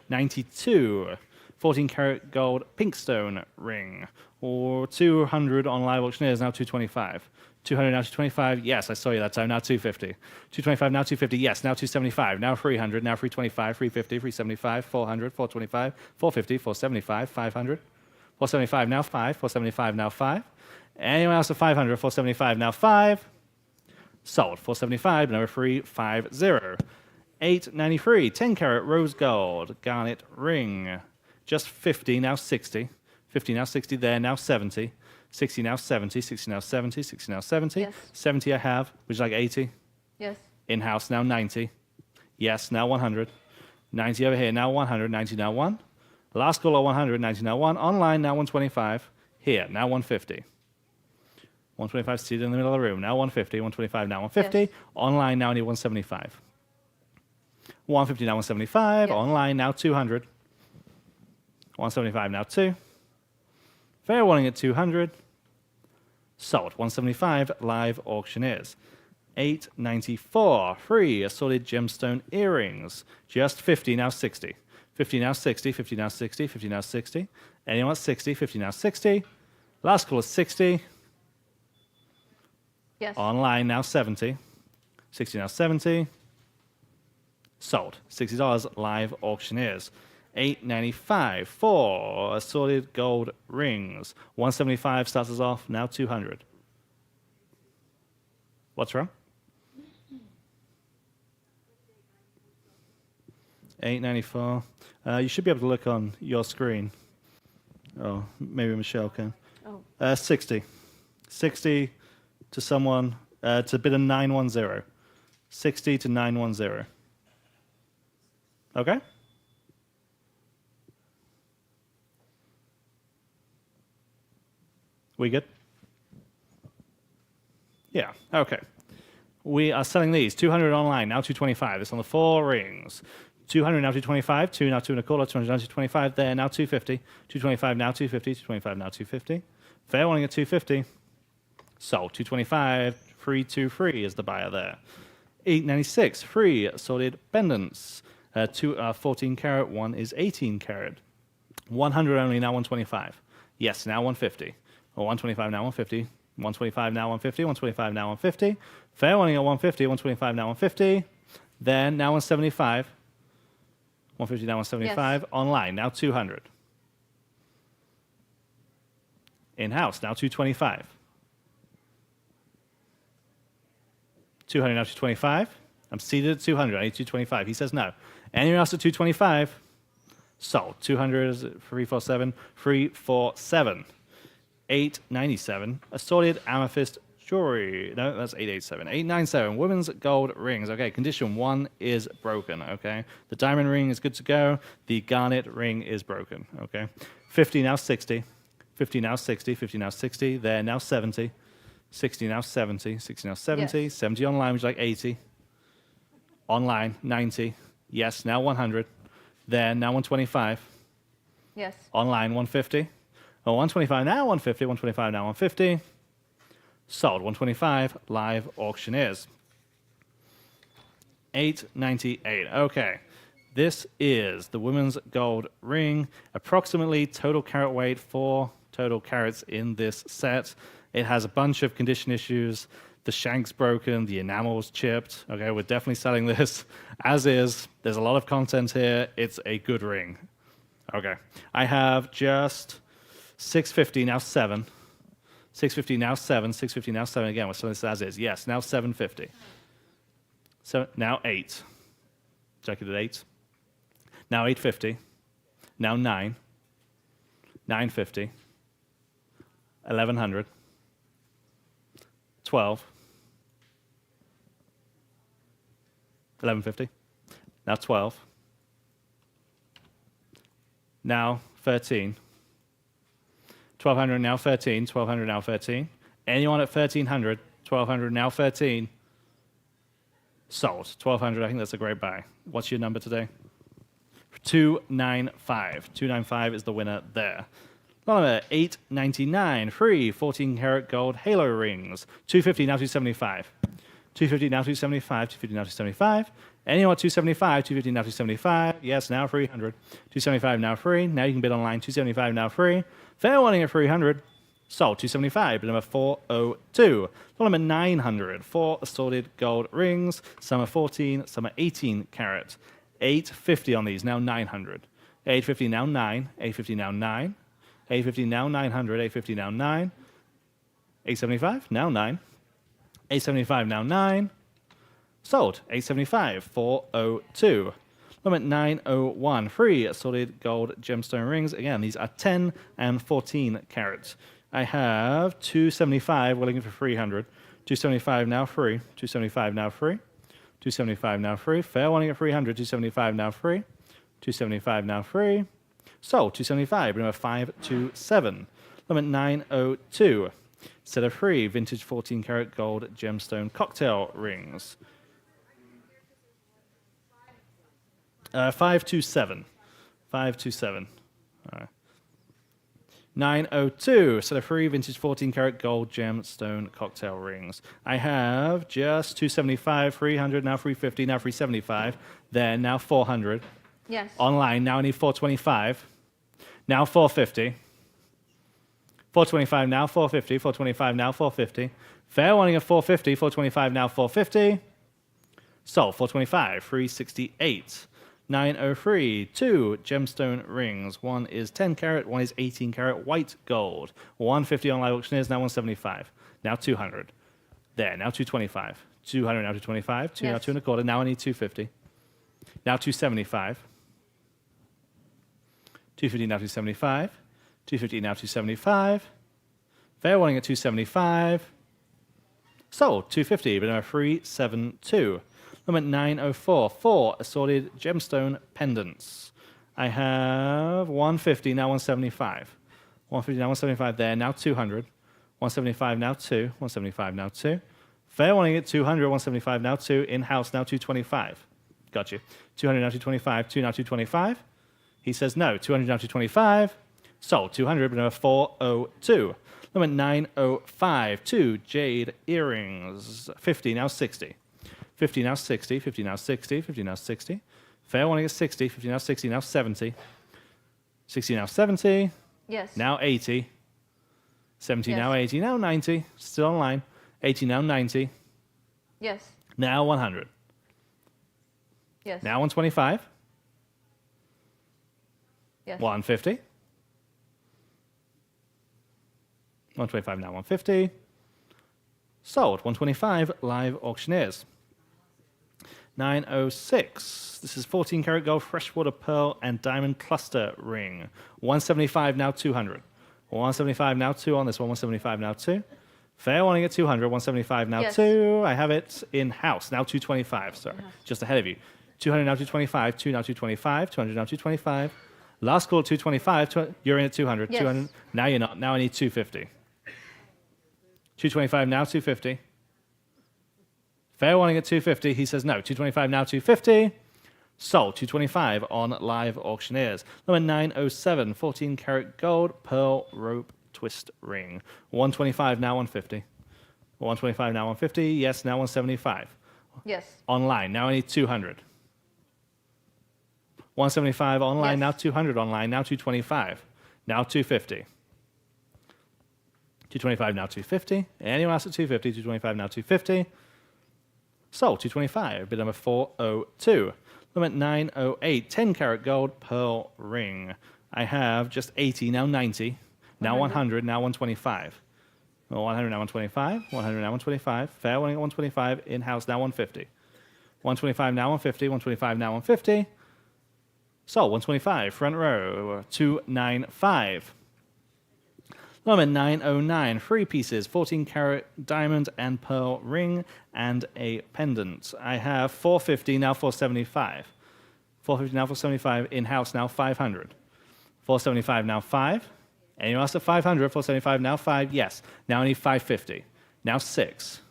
92. 14 karat gold pink stone ring. Or 200 on live auctioneers, now 225. 200, now 225. Yes, I saw you that time. Now 250. 225, now 250. Yes, now 275. Now 300, now 325, 350, 375, 400, 425, 450, 475, 500. 475, now 5. 475, now 5. Anyone else at 500, 475, now 5. Sold. 475, number 350. 893, 10 karat rose gold garnet ring. Just 50, now 60. 50, now 60 there, now 70. 60, now 70. 60, now 70. 60, now 70. Yes. 70 I have. Would you like 80? Yes. In-house, now 90. Yes, now 100. 90 over here, now 100. 90, now 1. Last call at 100. 90, now 1. Online, now 125. Here, now 150. 125 seated in the middle of the room. Now 150. 125, now 150. Yes. Online, now only 175. 150, now 175. Yes. Online, now 200. 175, now 2. Fair warning at 200. Sold. 175, live auctioneers. 894, free assorted gemstone earrings. Just 50, now 60. 50, now 60. 50, now 60. 50, now 60. Anyone at 60? 50, now 60. Last call is 60. Yes. Online, now 70. 60, now 70. Sold. $60, live auctioneers. 895, 4 assorted gold rings. 175 starts us off, now 200. What's wrong? 894. You should be able to look on your screen. Oh, maybe Michelle can. Oh. 60. 60 to someone, to bid a 910. 60 to 910. Okay? We good? Yeah, okay. We are selling these. 200 online, now 225. It's on the 4 rings. 200 now 225, 2 now 2 and a quarter, 200 now 225, there now 250, 225 now 250, 225 now 250. Fair warning at 250. Sold. 225, free 2 free is the buyer there. 896, free assorted pendants. 2 are 14 karat, 1 is 18 karat. 100 only, now 125. Yes, now 150. Or 125 now 150. 125 now 150. 125 now 150. Fair warning at 150. 125 now 150. Then now 175. 150 now 175. Yes. Online now 200. In-house now 225. 200 now 225. I'm seated at 200. I need 225. He says no. Anyone else at 225? Sold. 200 is 347. 347. 897. Assorted amethyst jewelry. No, that's 887. 897. Women's gold rings. Okay, condition 1 is broken. Okay, the diamond ring is good to go. The garnet ring is broken. Okay, 50 now 60. 50 now 60. 50 now 60. There now 70. 60 now 70. 60 now 70. Yes. 70 online, would you like 80? Online 90. Yes, now 100. There now 125. Yes. Online 150. Oh, 125 now 150. 125 now 150. Sold. 125. Live auctioneers. 898. Okay. This is the women's gold ring. Approximately total carat weight, 4 total carats in this set. It has a bunch of condition issues. The shank's broken. The enamel's chipped. Okay, we're definitely selling this as is. There's a lot of content here. It's a good ring. Okay. I have just 650, now 7. 650, now 7. 650, now 7 again. We're selling this as is. Yes, now 750. So now 8. Check it at 8. Now 850. Now 9. 950. 1100. 12. 1150. Now 12. Now 13. 1200 now 13. 1200 now 13. Anyone at 1300? 1200 now 13. Sold. 1200. I think that's a great buy. What's your number today? 295. 295 is the winner there. Number 899. Free 14 karat gold halo rings. 250 now 275. 250 now 275. 250 now 275. Anyone at 275, 250 now 275. Yes, now 300. 275 now free. Now you can bid online. 275 now free. Fair warning at 300. Sold. 275. Bid number 402. Number 900. 4 assorted gold rings. Some are 14, some are 18 carat. 850 on these. Now 900. 850 now 9. 850 now 9. 850 now 900. 850 now 9. 875 now 9. 875 now 9. Sold. 875. 402. Limit 901. Free assorted gold gemstone rings. Again, these are 10 and 14 carats. I have 275. We're looking for 300. 275 now free. 275 now free. 275 now free. Fair warning at 300. 275 now free. 275 now free. Sold. 275. Number 527. Limit 902. Set of free vintage 14 karat gold gemstone cocktail rings. 527. 527. All right. 902. Set of free vintage 14 karat gold gemstone cocktail rings. I have just 275, 300, now 350, now 375. Then now 400. Yes. Online, now I need 425. Now 450. 425 now 450. 425 now 450. Fair warning of 450. 425 now 450. Sold. 425. 368. 903. 2 gemstone rings. One is 10 karat. One is 18 karat white gold. 150 on live auctioneers. Now 175. Now 200. There. Now 225. 200 now 225. 2 now Yes. 2 and a quarter. Now I need 250. Now 275. 250 now 275. 250 now 275. Fair warning at 275. Sold. 250. But number 372. Number 904. 4 assorted gemstone pendants. I have 150 now 175. 150 now 175 there. Now 200. 175 now 2. 175 now 2. Fair warning at 200. 175 now 2. In-house now 225. Got you. 200 now 225. 2 now 225. He says no. 200 now 225. Sold. 200, but number 402. Number 905. 2 jade earrings. 50, now 60. 50, now 60. 50, now 60. 50, now 60. Fair warning at 60. 50, now 60. Now 70. 60, now 70. Yes. Now 80. 70, Yes. now 80. Now 90. Still online. 80, now 90. Yes. Now 100. Yes. Now 125. Yes. 150. 125 now 150. Sold. 125 live auctioneers. 906. This is 14 karat gold freshwater pearl and diamond cluster ring. 175 now 200. 175 now 2 on this one. 175 now 2. Fair warning at 200. 175 now Yes. 2. I have it in house. Now 225. Sorry. Just ahead of you. 200 now 225. 2 now 225. 200 now 225. Last call at 225. You're in at 200. Yes. 200. Now you're not. Now I need 250. 225 now 250. Fair warning at 250. He says no. 225 now 250. Sold. 225 on live auctioneers. Number 907. 14 karat gold pearl rope twist ring. 125 now 150. 125 now 150. Yes, now 175. Yes. Online. Now I need 200. 175 online. Yes. Now 200 online. Now 225. Now 250. 225 now 250. Anyone else at 250? 225 now 250. Sold. 225. Bid number 402. Limit 908. 10 karat gold pearl ring. I have just 80. Now 90. Now 100. Now 125. Well, 100 now 125. 100 now 125. Fair warning at 125. In-house now 150. 125 now 150. 125 now 150. So 125. Front row 295. Number 909. 3 pieces. 14-carat diamond and pearl ring and a pendant. I have 450 now 475. 450 now 475. In-house now 500. 475 now 5. Anyone else at 500? 475 now 5. Yes. Now I need 550. Now 6.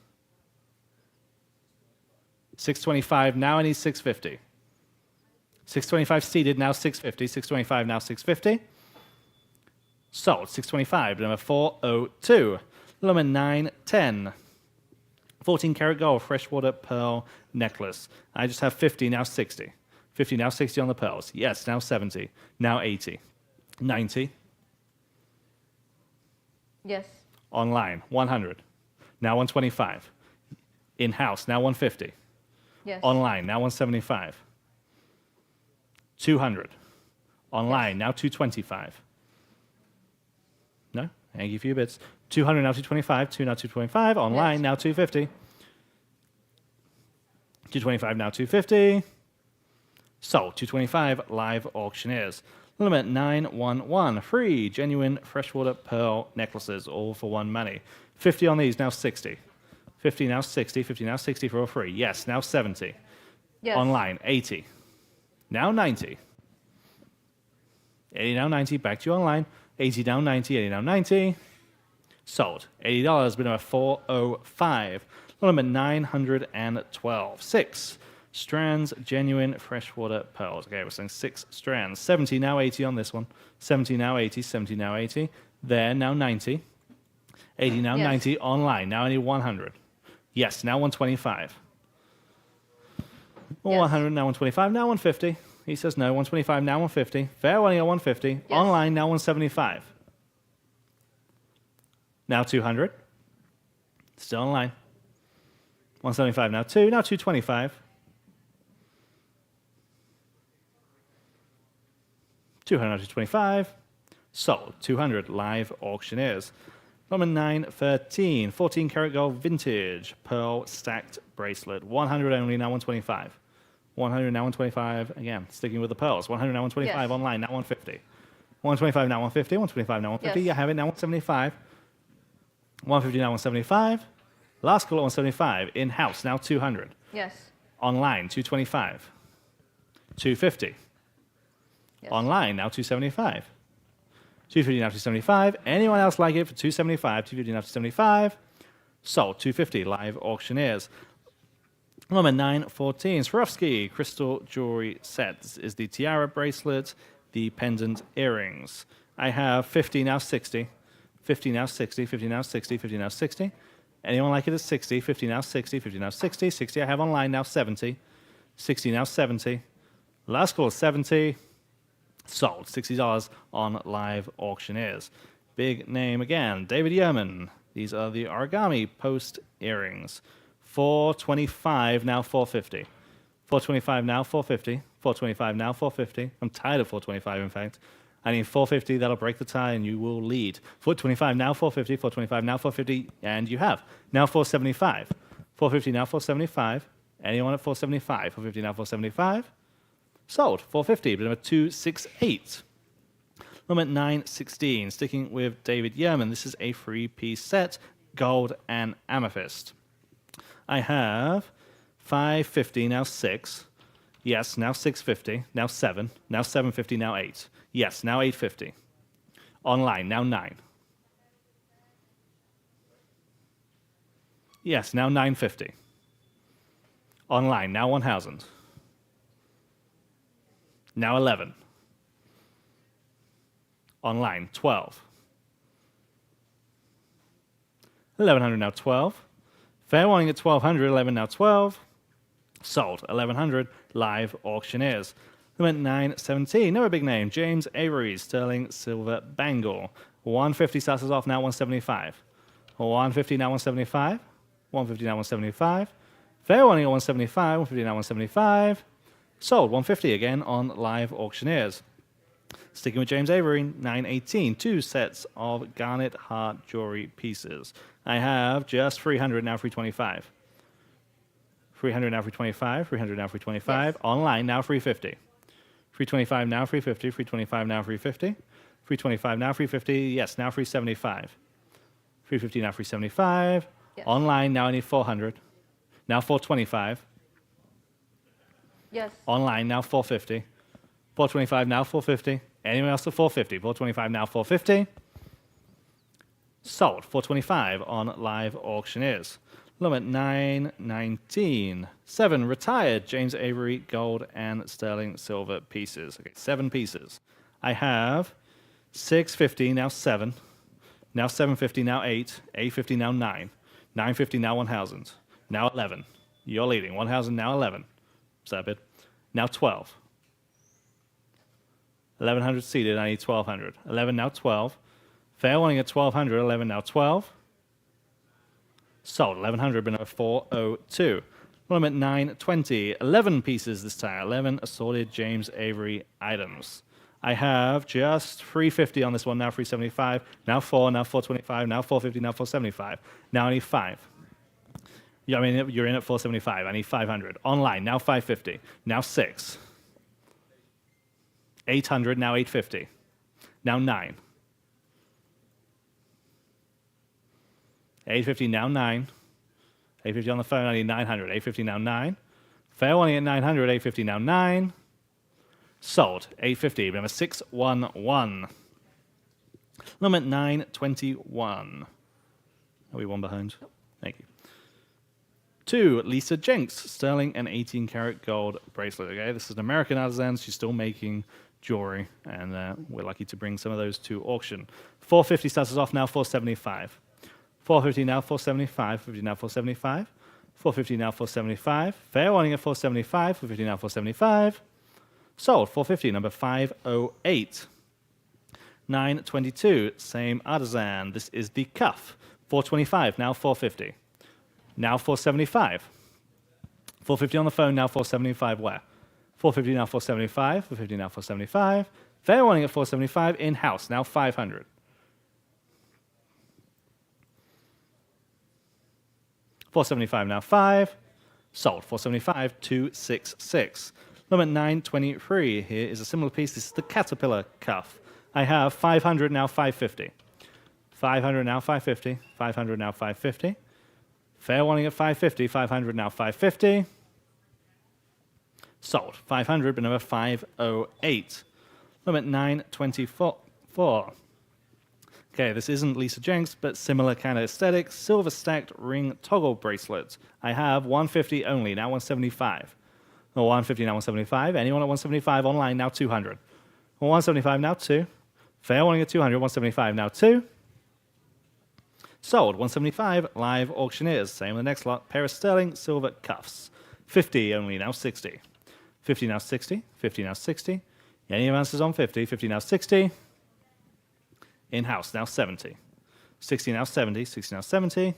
625. Now I need 650. 625 seated. Now 650. 625 now 650. Sold. 625. Number 402. Number 910. 14-karat gold freshwater pearl necklace. I just have 50 now 60. 50 now 60 on the pearls. Yes. Now 70. Now 80. 90. Yes. Online, 100. Now 125. In-house, now 150. Yes. Online, now 175. 200. Online, Yes. now 225. No? Thank you for your bits. 200, now 225. 2 now 225. Online, Yes. now 250. 225, now 250. Sold. 225, live auctioneers. Limit 911. Free genuine freshwater pearl necklaces, all for one money. 50 on these, now 60. 50 now 60. 50 now 60 for all free. Yes, now 70. Yes. Online, 80. Now 90. 80 now 90. Back to you online. 80 now 90. 80 now 90. Sold. $80. Bid number 405. Limit 912. 6 strands, genuine freshwater pearls. Okay, we're saying 6 strands. 70, now 80 on this one. 70, now 80. 70, now 80. There, now 90. 80, now Yes. 90. Online, now I need 100. Yes, now 125. Yes. 100, now 125. Now 150. He says no. 125, now 150. Fair warning at 150. Yes. Online, now 175. Now 200. Still online. 175, now 2. Now 225. 200 out of 25. Sold. 200 live auctioneers. Number 913. 14-karat gold vintage pearl stacked bracelet. 100 only, now 125. 100 now 125. Again, sticking with the pearls. 100 now 125. Yes. Online, now 150. 125 now 150. 125 now 150. Yes. You have it, now 175. 150 now 175. Last call at 175. In-house, now 200. Yes. Online, 225. 250. Yes. Online, now 275. 250 now 275. Anyone else like it for 275? 250 now 275. Sold. 250 live auctioneers. Number 914. Swarovski crystal jewelry set. This is the tiara bracelet, the pendant earrings. I have 50 now 60. 50 now 60. 50 now 60. 50 now 60. Anyone like it at 60? 50 now 60. 50 now 60. 60 I have online, now 70. 60 now 70. Last call is 70. Sold. $60 on live auctioneers. Big name again. David Yerman. These are the origami post earrings. 425 now 450. 425 now 450. 425 now 450. I'm tired of 425 in fact. I need 450, that'll break the tie and you will lead. 425 now 450. 425 now 450 and you have. Now 475. 450 now 475. Anyone at 475? 450 now 475. Sold. 450, but number 268. Number 916, sticking with David Yerman. This is a 3-piece set, gold and amethyst. I have 550, now 6. Yes, now 650, now 7. Now 750, now 8. Yes, now 850. Online, now 9. Yes, now 950. Online, now 1,000. Now 11. Online, 12. 1,100 now 12. Fair warning at 1,200, 11 now 12. Sold, 1,100, live auctioneers. Limit 917, no big name, James Avery, sterling silver bangle. 150 starts us off, now 175. 150 now 175. 150 now 175. Fair warning at 175, 150 now 175. Sold, 150 again on live auctioneers. Sticking with James Avery, 918. 2 sets of garnet heart jewelry pieces. I have just 300, now 325. 300, now 325. 300, now 325. Yes. Online, now 350. 325, now 350. 325, now 350. 325, now 350. Yes, now 375. 350, now 375. Yes. Online, now I need 400. Now 425. Yes. Online, now 450. 425, now 450. Anyone else at 450? 425, now 450. Sold. 425 on Live Auctioneers. Limit 919. 7 retired James Avery gold and sterling silver pieces. Okay, 7 pieces. I have 650, now 7. Now 750, now 8. 850, now 9. 950, now 1,000. Now 11. You're leading. 1,000, now 11. Sabid. Now 12. 1,100 seated, I need 1,200. 11, now 12. Fair warning at 1,200, 11, now 12. Sold, 1,100, been over 402. Limit 920, 11 pieces this time. 11 assorted James Avery items. I have just 350 on this one, now 375, now 4, now 425, now 450, now 475. Now I need 5. Yeah, I mean, you're in at 475. I need 500. Online, now 550. Now 6. 800, now 850. Now 9. 850, now 9. 850 on the phone, I need 900. 850, now 9. Fair warning at 900. 850, now 9. Sold. 850. Number 611. Limit 921. Are we one behind? Thank you. 2, Lisa Jenks, sterling and 18-karat gold bracelet. Okay, this is an American artisan. She's still making jewelry, and we're lucky to bring some of those to auction. 450 starts us off now. 475. 450 now. 475. 50 now. 475. 450 now. 475. Fair warning at 475. 450 now. 475. Sold. 450. Number 508. 922. Same artisan. This is the cuff. 425 now. 450. Now 475. 450 on the phone, now 475 where? 450 now 475, 450 now 475. Fair warning at 475, in-house, now 500. $475 now 5. Sold. 475, 266. Limit 923. Here is a similar piece. This is the Caterpillar cuff. I have 500 now 550. 500 now 550. 500 now 550. Fair warning at 550, 500 now 550. Sold. 500, but number 508. Limit 924. Okay, this isn't Lisa Jenks, but similar kind of aesthetic. Silver stacked ring toggle bracelets. I have 150 only, now 175. Or 150, now 175. Anyone at 175 online, now 200. Or 175, now 2. Fair warning at 200, 175, now 2. Sold. 175, live auctioneers. Same with the next lot. Pair of sterling silver cuffs. 50 only, now 60. 50 now 60. 50 now 60. Any advances on 50. 50 now 60. In-house now 70. 60 now 70. 60 now 70.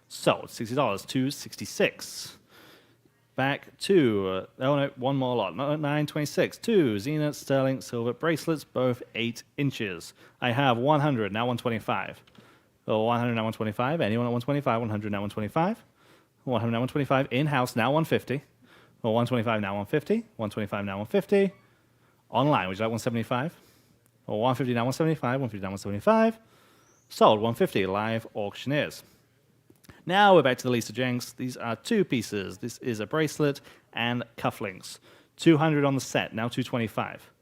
Sold. $60, 266. Back to, one more lot. 926. 2 Zenith sterling silver bracelets, both 8 inches. I have 100, now 125. 100 now 125. Anyone at 125? 100 now 125. 100 now 125. In-house now 150. 125 now 150. 125 now 150. Online, would you like 175? 150 now 175. 150 now 175. Sold. 150. Live auctioneers. Now we're back to the Lisa Jenks. These are 2 pieces. This is a bracelet and cufflinks. 200 on the set. Now 225.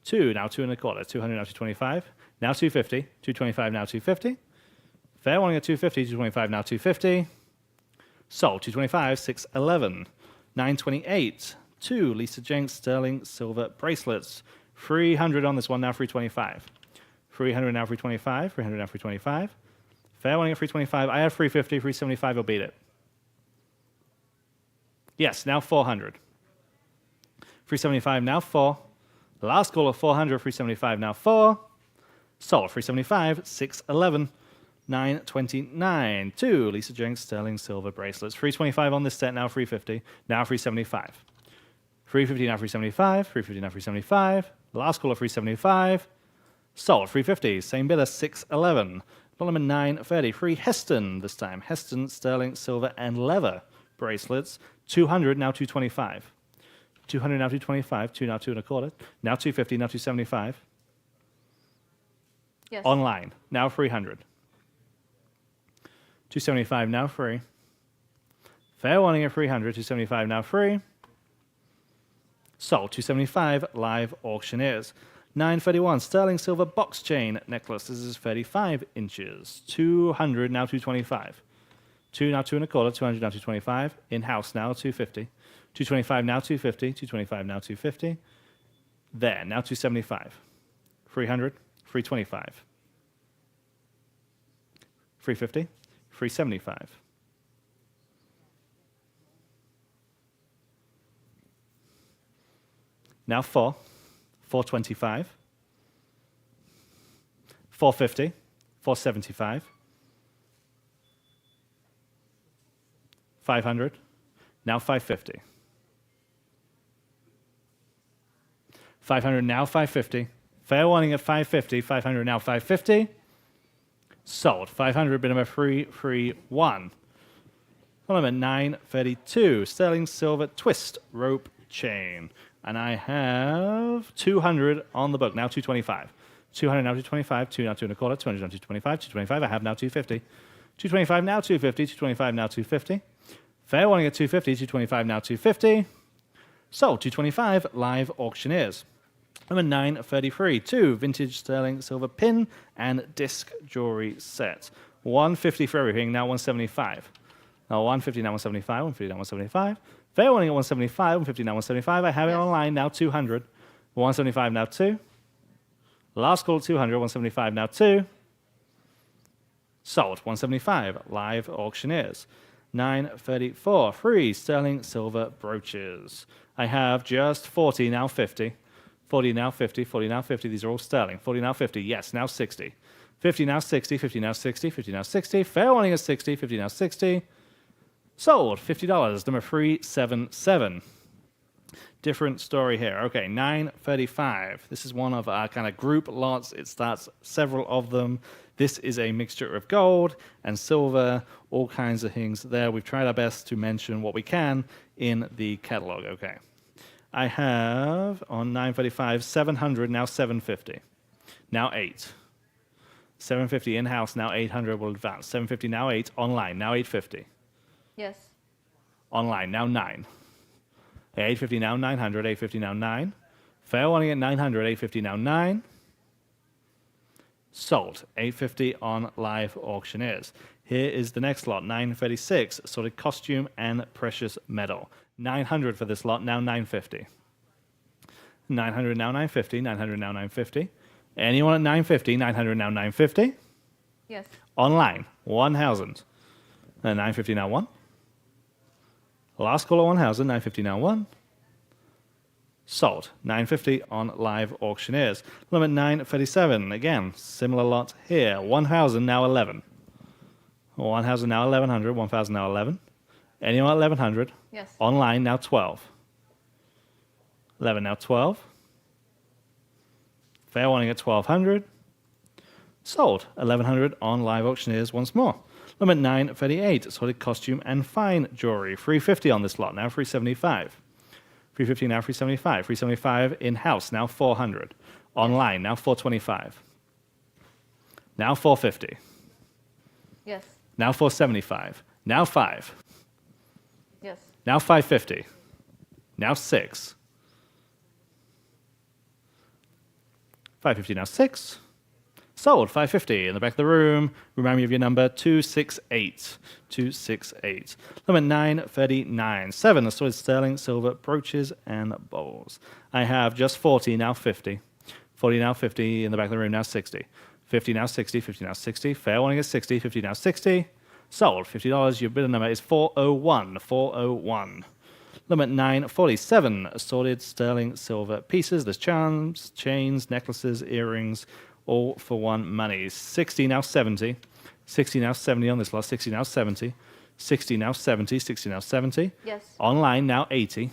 2 now 2 1/4. 200 now 225. Now 250. 225 now 250. Fair warning at 250, 225 now 250. Sold. 225, 611. 928. 2 Lisa Jenks sterling silver bracelets. 300 on this one, now 325. 300 now 325. 300 now 325. Fair warning at 325. I have 350, 375 will beat it. Yes, now 400. 375 now 4. The last call of 400, 375 now 4. Sold. 375, 611. 929. 2 Lisa Jenks sterling silver bracelets. 325 on this set, now 350. Now 375. 350 now 375. 350 now 375. Last call at 375. Sold 350. Same bidder 611. Lot number 930. Free Heston this time. Heston, sterling, silver, and leather bracelets. 200 now 225. 200 now 225. 2 now 2 and a quarter. Now 250. Now 275. Yes. Online now 300. 275 now free. Fair warning at 300. 275 now free. Sold 275 live auctioneers. 931 sterling silver box chain necklace. This is 35 inches. 200 now 225. 2 now 2 and a quarter. 200 now 225. In house now 250. 225 now 250. 225 now 250. There now 275. 300. 325. 350. 375. Now 425, 450, 475, 500, now 550. 500 now 550. Fair warning at 550, 500 now 550. Sold. 500, bid number 331. Number 932, sterling silver twist rope chain. And I have 200 on the book, now 225. 200 now 225, 2 now 2 and a quarter, 200 now 225, 225, I have now 250. 225 now 250, 225 now 250. Fair warning at 250, 225 now 250. Sold, 225, live auctioneers. Number 933, 2 vintage sterling silver pin and disc jewelry set. 150 for everything, now 175. Now 150 now 175, 150 now 175. Fair warning at 175, 150 now 175. I have it online now 200. 175 now 2. Last call 200, 175 now 2. Sold 175, live auctioneers. 934, free sterling silver brooches. I have just 40 now 50. 40 now 50, 40 now 50. These are all sterling. 40 now 50, yes, now 60. 50 now 60, 50 now 60, 50 now 60. Fair warning at 60, 50 now 60. Sold, $50, number 377. Different story here. Okay, 935. This is one of our kind of group lots. It starts several of them. This is a mixture of gold and silver, all kinds of things there. We've tried our best to mention what we can in the catalog. Okay. I have on 935, 700, now 750. Now 8. 750 in-house, now 800 will advance. 750 now 8, online, now 850. Yes. Online, now 9. 850 now 900, 850 now 9. Fair warning at 900, 850 now 9. Sold, 850 on live auctioneers. Here is the next lot, 936, assorted costume and precious metal. 900 for this lot, now 950. 900 now 950, 900 now 950. Anyone at 950, 900 now 950. Yes. Online, 1,000. 950 now 1. Last call at 1,000, 950 now 1. Sold, 950 on live auctioneers. Limit 937, again, similar lot here. 1,000 now 11. 1,000 now 1,100, 1,000 now 11. Anyone at 1,100? Yes. Online now 12. 11 now 12. Fair warning at 1,200. Sold, 1,100 on live auctioneers once more. Limit 938, assorted costume and fine jewelry. 350 on this lot, now 375. 350 now 375. 375 in-house, now 400. Online, now 425. Now 450. Yes. Now 475. Now 5. Yes. Now 550. Now 6. 550 now 6. Sold, 550 in the back of the room. Remind me of your number, 268. 268. Limit 939. 7 assorted sterling, silver, brooches, and bowls. I have just 40, now 50. 40 now 50 in the back of the room, now 60. 50 now 60, 50 now 60. Fair warning is 60, 50 now 60. Sold, $50. Your bidder number is 401. 401. Limit 947. Assorted sterling, silver pieces. There's charms, chains, necklaces, earrings, all for one money. 60 now 70. 60 now 70 on this lot. 60 now 70. 60 now 70. 60 now 70. Yes. Online now 80.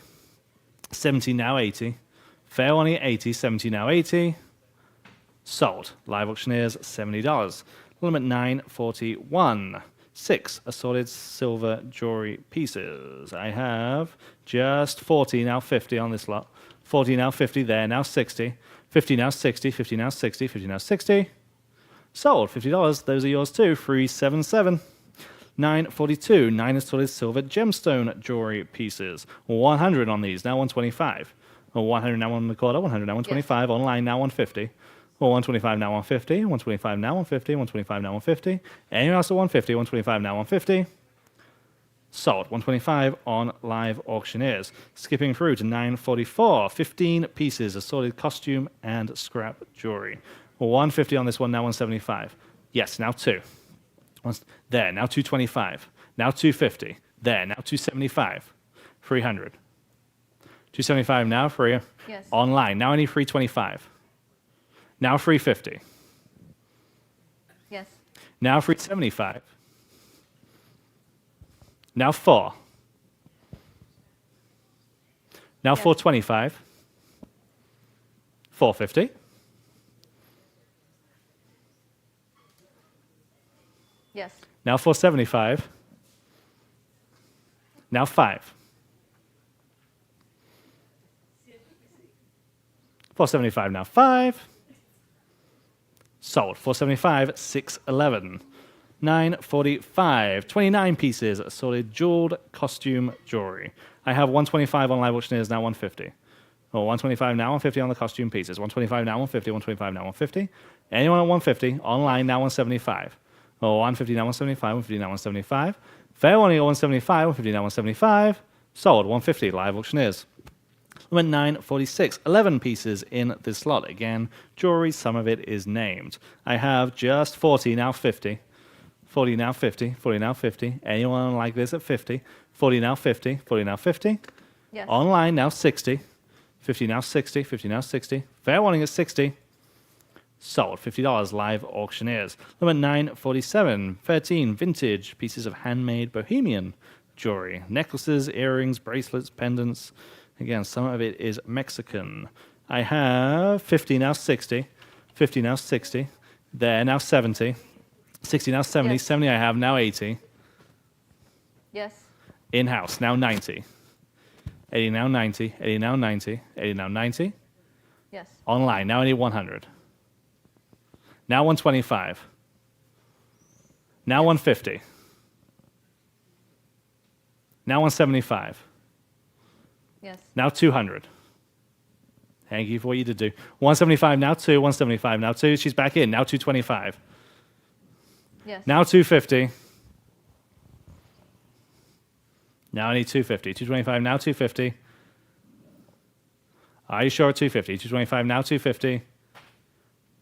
70 now 80. Fair warning at 80, 70 now 80. Sold. Live auctioneers, $70. Limit 941. 6 assorted silver jewelry pieces. I have just 40 now 50 on this lot. 40 now 50 there, now 60. 50 now 60, 50 now 60, 50 now 60. Sold. $50. Those are yours too. 377. 942. 9 assorted silver gemstone jewelry pieces. 100 on these. Now 125. 100 now on the quarter. 100 now 125. Online now 150. 125 now 150. 125 now 150. 125 now 150. Anyone else at 150? 125 now 150. Sold. 125 on live auctioneers. Skipping through to 944. 15 pieces assorted costume and scrap jewelry. 150 on this one. Now 175. Yes. Now 2. There. Now 225. Now 250. There. Now 275. 300. 275 now free. Yes. Online. Now I need 325. Now 350. Yes. Now 375. Now 4. Now Yes. 425. 450. Yes. Now 475. Now 5. 475 now 5. Sold. 475, 611. 945. 29 pieces assorted jeweled costume jewelry. I have 125 on live auctioneers, now 150. 125 now 150 on the costume pieces. 125 now 150, 125 now 150. Anyone at 150, online now 175. 150 now 175, 150 now 175. Fair warning at 175, 150 now 175. Sold. 150 live auctioneers. Limit 946. 11 pieces in this slot. Again, jewelry, some of it is named. I have just 40, now 50. 40 now 50, 40 now 50. Anyone like this at 50? 40 now 50, 40 now 50. Yes. Online now 60. 50 now 60, 50 now 60. Fair warning at 60. Sold. $50 live auctioneers. Limit 947. 13 vintage pieces of handmade bohemian jewelry. Necklaces, earrings, bracelets, pendants. Again, some of it is Mexican. I have 50 now 60. 50 now 60. There now 70. 60 now 70. Yes. 70 I have now 80. Yes. In-house now 90. 80 now 90. 80 now 90. 80 now 90. Yes. Online now I need 100. Now 125. Now 150. Now 175. Yes. Now 200. Thank you for what you did do. 175 now 2. 175 now 2. She's back in. Now 225. Yes. Now 250. Now I need 250. 225 now 250. Are you sure at 250? 225 now 250.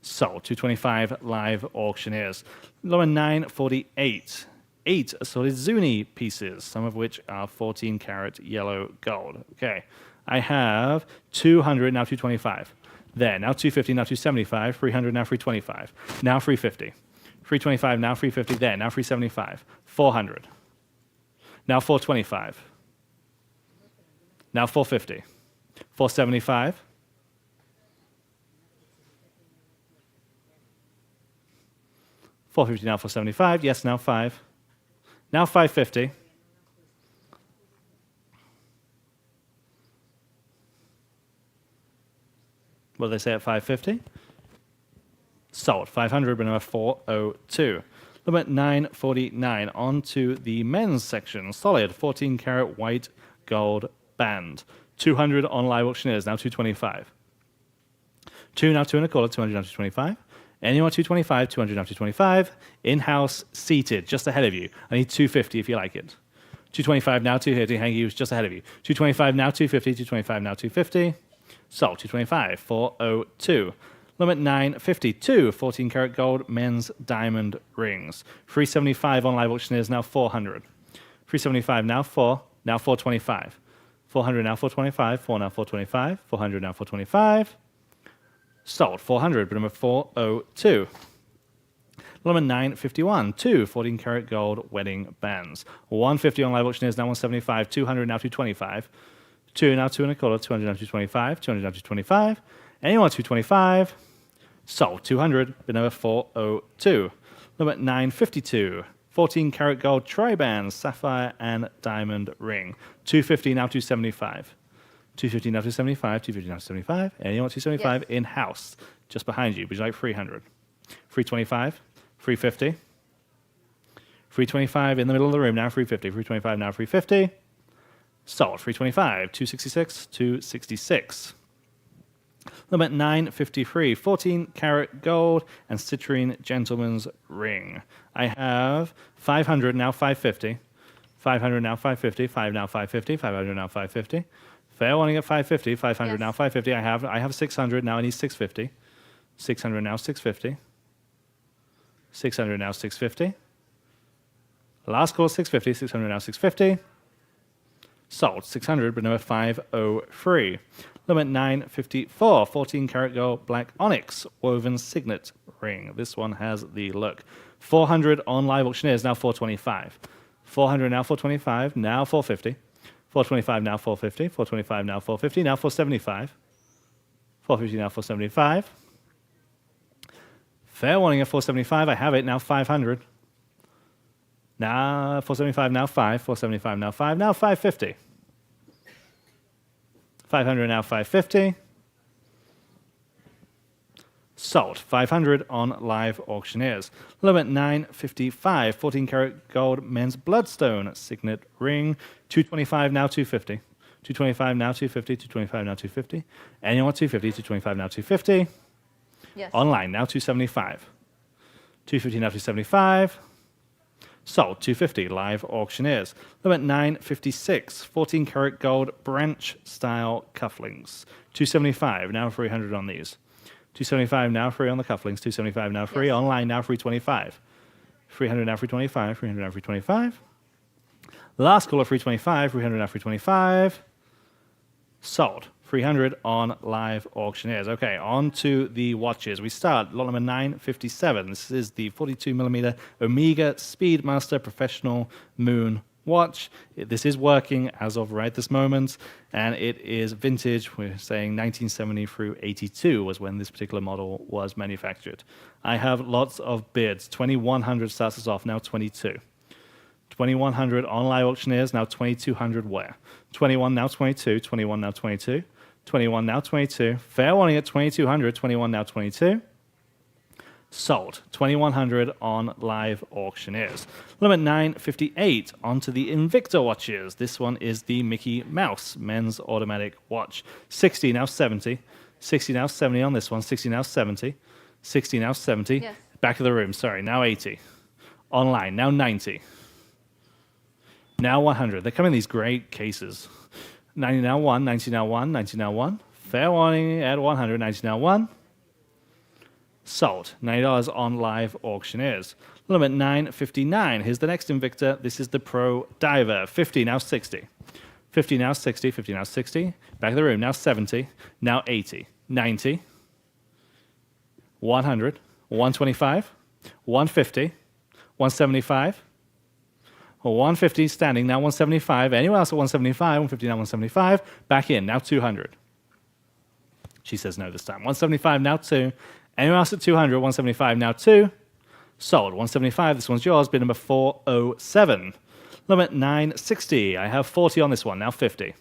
Sold. 225 live auctioneers. Lower 948. 8 assorted Zuni pieces, some of which are 14 karat yellow gold. Okay. I have 200, now 225. There, now 250, now 275. 300, now 325. Now 350. 325, now 350. There, now 375. 400. Now 425. Now 450. 475. 450 now 475. Yes, now 5. Now 550. What did they say at 550? Sold. 500, but number 402. Limit 949. On to the men's section. Solid 14 karat white gold band. 200 on live auctioneers. Now 225. 2 now 2 and a quarter. 200 now 225. Anyone 225, 200 now 225. In-house seated, just ahead of you. I need 250 if you like it. 225 now 250, hang you, just ahead of you. 225 now 250, 225 now 250. Sold. 225, 402. Limit 952, 14 karat gold men's diamond rings. 375 on live auctioneers, now 400. 375 now 4, now 425. 400 now 425, 4 now 425, 400 now 425. Sold. 400, but number 402. Limit 951, 2 14 karat gold wedding bands. 150 on live auctioneers, now 175. 200 now 225. 2 now 2 and a quarter, 200 now 225, 200 now 225. Anyone 225. Sold 200, bid number 402. Number 952. 14 karat gold tri-band, sapphire and diamond ring. 250 now 275. 250 now 275, 250 now 275. Anyone 275 Yes. in-house, just behind you. Would you like 300? 325, 350. 325 in the middle of the room, now 350. 325 now 350. Sold 325, 266, 266. Number 953, 14 karat gold and citrine gentleman's ring. I have 500 now 550. 500 now 550, 5 now 550, 500 now 550. Fair warning at 550, 500 Yes. now 550. I have 600 now I need 650. 600 now 650. 600 now 650. Last call 650, 600 now 650. Sold 600, but number 503. Number 954, 14 karat gold black onyx woven signet ring. This one has the look. 400 on live auctioneers, now 425. 400 now 425, now 450. 425 now 450. 425 now 450, now 475. 450 now 475. Fair warning at 475, I have it, now 500. Now 475, now 5. 475 now 5, now 550. 500 now 550. Sold 500 on live auctioneers. Limit 955, 14 karat gold men's bloodstone signet ring. 225 now 250. 225 now 250. 225 now 250. Anyone 250. 225 now 250. Yes. Online now 275. 250 now 275. Sold 250 live auctioneers. Limit 956, 14 karat gold branch style cufflinks. 275 now 300 on these. 275 now free on the cufflinks. 275 now free. Yes. Online now 325. 300 now 325. 300 now 325. Last call of 325. 300 now 325. Sold 300 on live auctioneers. Okay, on to the watches. We start lot number 957. This is the 42mm Omega Speedmaster Professional Moon watch. This is working as of right this moment, and it is vintage. We're saying 1970 through 82 was when this particular model was manufactured. I have lots of bids. 2100 starts us off, now 22. 2100 on live auctioneers, now 2200 where? 21 now 22, 21 now 22. 21 now 22. Fair warning at 2200, 21 now 22. Sold 2100 on live auctioneers. Limit 958 onto the Invicta watches. This one is the Mickey Mouse men's automatic watch. 60 now 70. 60 now 70 on this one. 60 now 70. 60 now 70. Yes. Back of the room, sorry, now 80. Online, now 90. Now 100. They come in these great cases. 90 now 1, 90 now 1, 90 now 1. Fair warning at 100, 90 now 1. Sold. $90 on live auctioneers. Limit 959. Here's the next Invicta. This is the Pro Diver. 50 now 60. 50 now 60. 50 now 60. Back of the room, now 70. Now 80. 90. 100. 125. 150. 175. 150 standing, now 175. Anyone else at 175? 150 now 175. Back in, now 200. She says no this time. 175 now 2. Anyone else at 200? 175 now 2. Sold. 175. This one's yours. Bid number 407. Limit 960. I have 40 on this one. Now 50.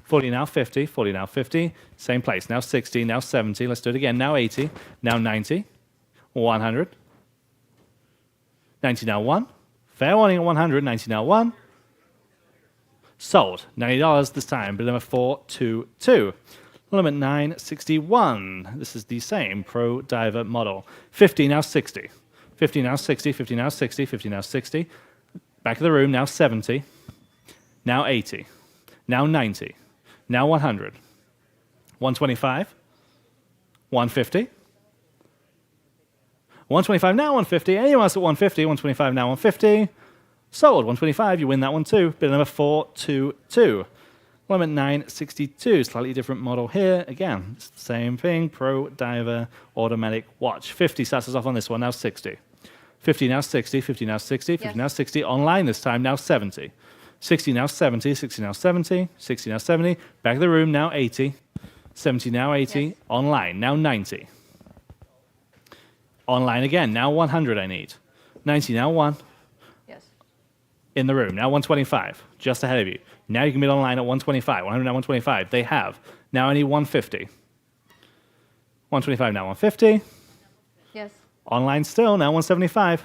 40 now 50. 40 now 50. Same place. Now 60. Now 70. Let's do it again. Now 80. Now 90. 100. 90 now 1. Fair warning at 100, 90 now 1. Sold, $90 this time, bid number 422. Limit 961. This is the same Pro Diver model. 50 now 60. 50 now 60, 50 now 60, 50 now 60. Back of the room, now 70. Now 80. Now 90. Now 100. 125. 150. 125 now 150. Anyone else at 150? 125 now 150. Sold. 125. You win that one too. Bid number 422. Limit 962. Slightly different model here. Again, it's the same thing. Pro Diver automatic watch. 50 starts us off on this one. Now 60. 50 now 60. 50 now 60. 50 Yes. now 60. Online this time. Now 70. 60 now 70, 60 now 70, 60 now 70. Back of the room now 80, 70 now 80. Yes. Online now 90. Online again, now 100 I need. 90 now 1. Yes. In the room, now 125, just ahead of you. Now you can bid online at 125, 100 now 125. They have. Now I need 150. 125 now 150. Yes. Online still, now 175.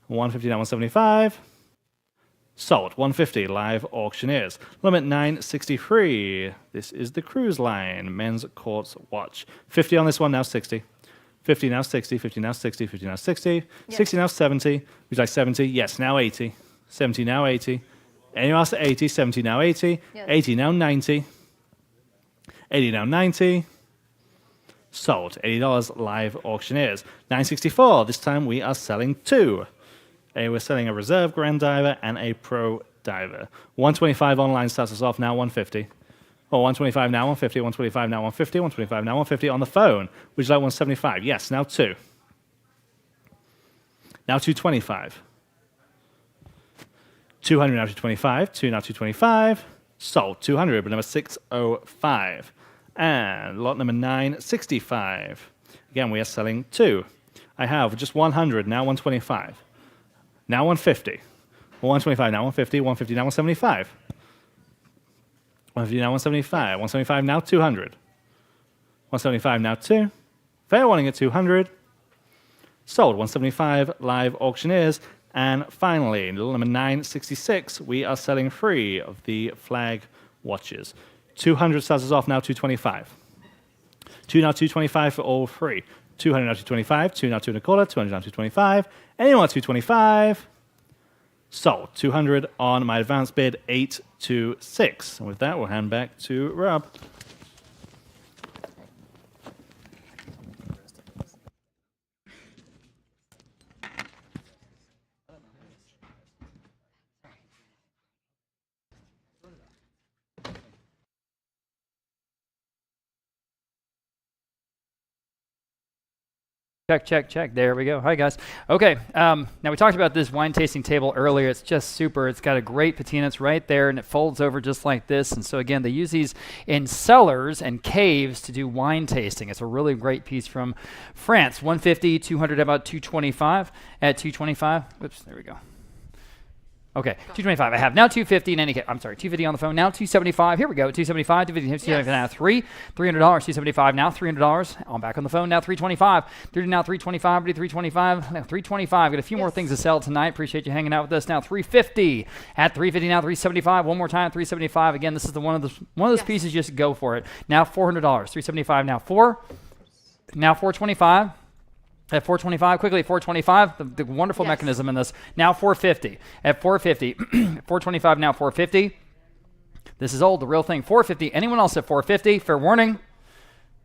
150 now 175. Sold, 150, live auctioneers. Limit 963. This is the cruise line, men's quartz watch. 50 on this one, now 60. 50 now 60, 50 now 60, 50 now 60. Yes. 60 now 70. Would you like 70? Yes, now 80. 70 now 80. Anyone else at 80? 70 now 80. Yes. 80 now 90. 80 now 90. Sold, $80, live auctioneers. 964, this time we are selling 2. We're selling a reserve grand diver and a pro diver. 125 online starts us off, now 150. Or 125 now 150, 125 now 150, 125 now 150 on the phone. Would you like 175? Yes, now 2. Now 225. 200 now 225, 2 now 225. Sold, 200, but number 605. And lot number 965. Again, we are selling 2. I have just 100, now 125. Now 150. 125, now 150, 150, now 175. 150, now 175. 175, now 200. 175, now 2. Fair warning at 200. Sold, 175, live auctioneers. And finally, little number 966, we are selling 3 of the flag watches. 200 starts us off, now 225. 2 now 225 for all 3. 200 now 225, 2 now 2 and a quarter, 200 now 225. Anyone at 225? Sold. 200 on my advance bid, 826. And with that, we'll hand back to Rob. Check, check, check. There we go. Hi, guys. Okay, now we talked about this wine tasting table earlier. It's just super. It's got a great patina. It's right there, and it folds over just like this. And so, again, they use these in cellars and caves to do wine tasting. It's a really great piece from France. 150, 200, about 225. At 225, whoops, there we go. Okay, 225. I have now 250 in any case. I'm sorry, 250 on the phone. Now 275. Here we go. 275. 250. Yes. Now $300. 275. Now $300. I'm back on the phone. Now 325. Now 325. 325. Now 325. Got a few more things to sell tonight. Appreciate you hanging out with us. Now 350. At 350. Now 375. One more time. 375. Again, this is the one of those pieces. Just go for it. Now $400. 375. Now 4. Now 425. At 425, quickly, 425, the wonderful mechanism in this. Now 450. At 450, 425, now 450. This is old, the real thing. 450. Anyone else at 450? Fair warning.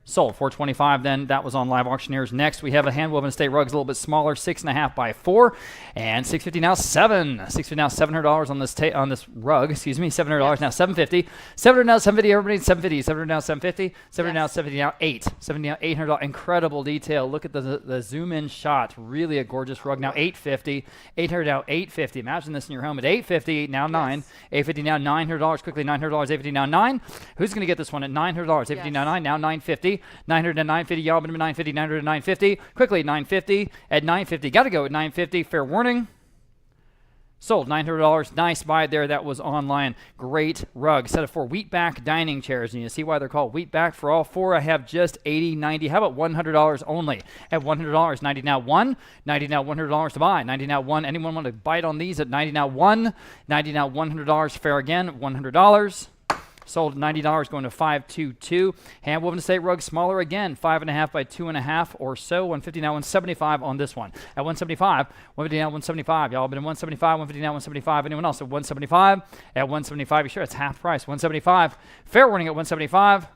Sold. 425 then. That was on Live Auctioneers. Next, we have a hand-woven estate rugs, a little bit smaller, 6.5 by 4. And 650 now 7. 650 now $700 on this rug. Excuse me, $700 now 750. 700 now 750. Everybody 750. 700 now 750. 700 now 750 now 8. 70 now $800. Incredible detail. Look at the zoom-in shot. Really a gorgeous rug. Now 850. 800 now 850. Imagine this in your home at 850. Now 9. 850 now $900. Quickly $900. 850 now 9. Who's going to get this one at $900? 850 now 9. Now 950. 900 and 950, y'all, but 950, 900 and 950. Quickly, 950 at 950. Got to go at 950. Fair warning. Sold, $900. Nice buy there. That was online. Great rug. Set of 4 wheatback dining chairs. And you see why they're called wheatback. For all 4, I have just $80, $90. How about $100 only? At $100, 90 now 1. 90 now $100 to buy. 90 now 1. Anyone want to bite on these at 90 now 1? 90 now $100. Fair again, $100. Sold $90, going to 522. Hand-woven estate rug, smaller again, 5.5 by 2.5 or so. 150 now 175 on this one. At 175, 150 now 175. Y'all been in 175, 150 now 175. Anyone else at 175? At 175, you sure it's half price? 175. Fair warning at 175.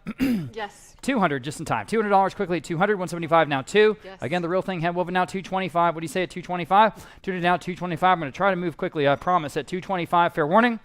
Yes. 200 just in time. $200 quickly at 200. 175 now 2. Yes. Again, the real thing, hand-woven now 225. What do you say at 225? 200 now 225. I'm going to try to move quickly, I promise. At 225, fair warning.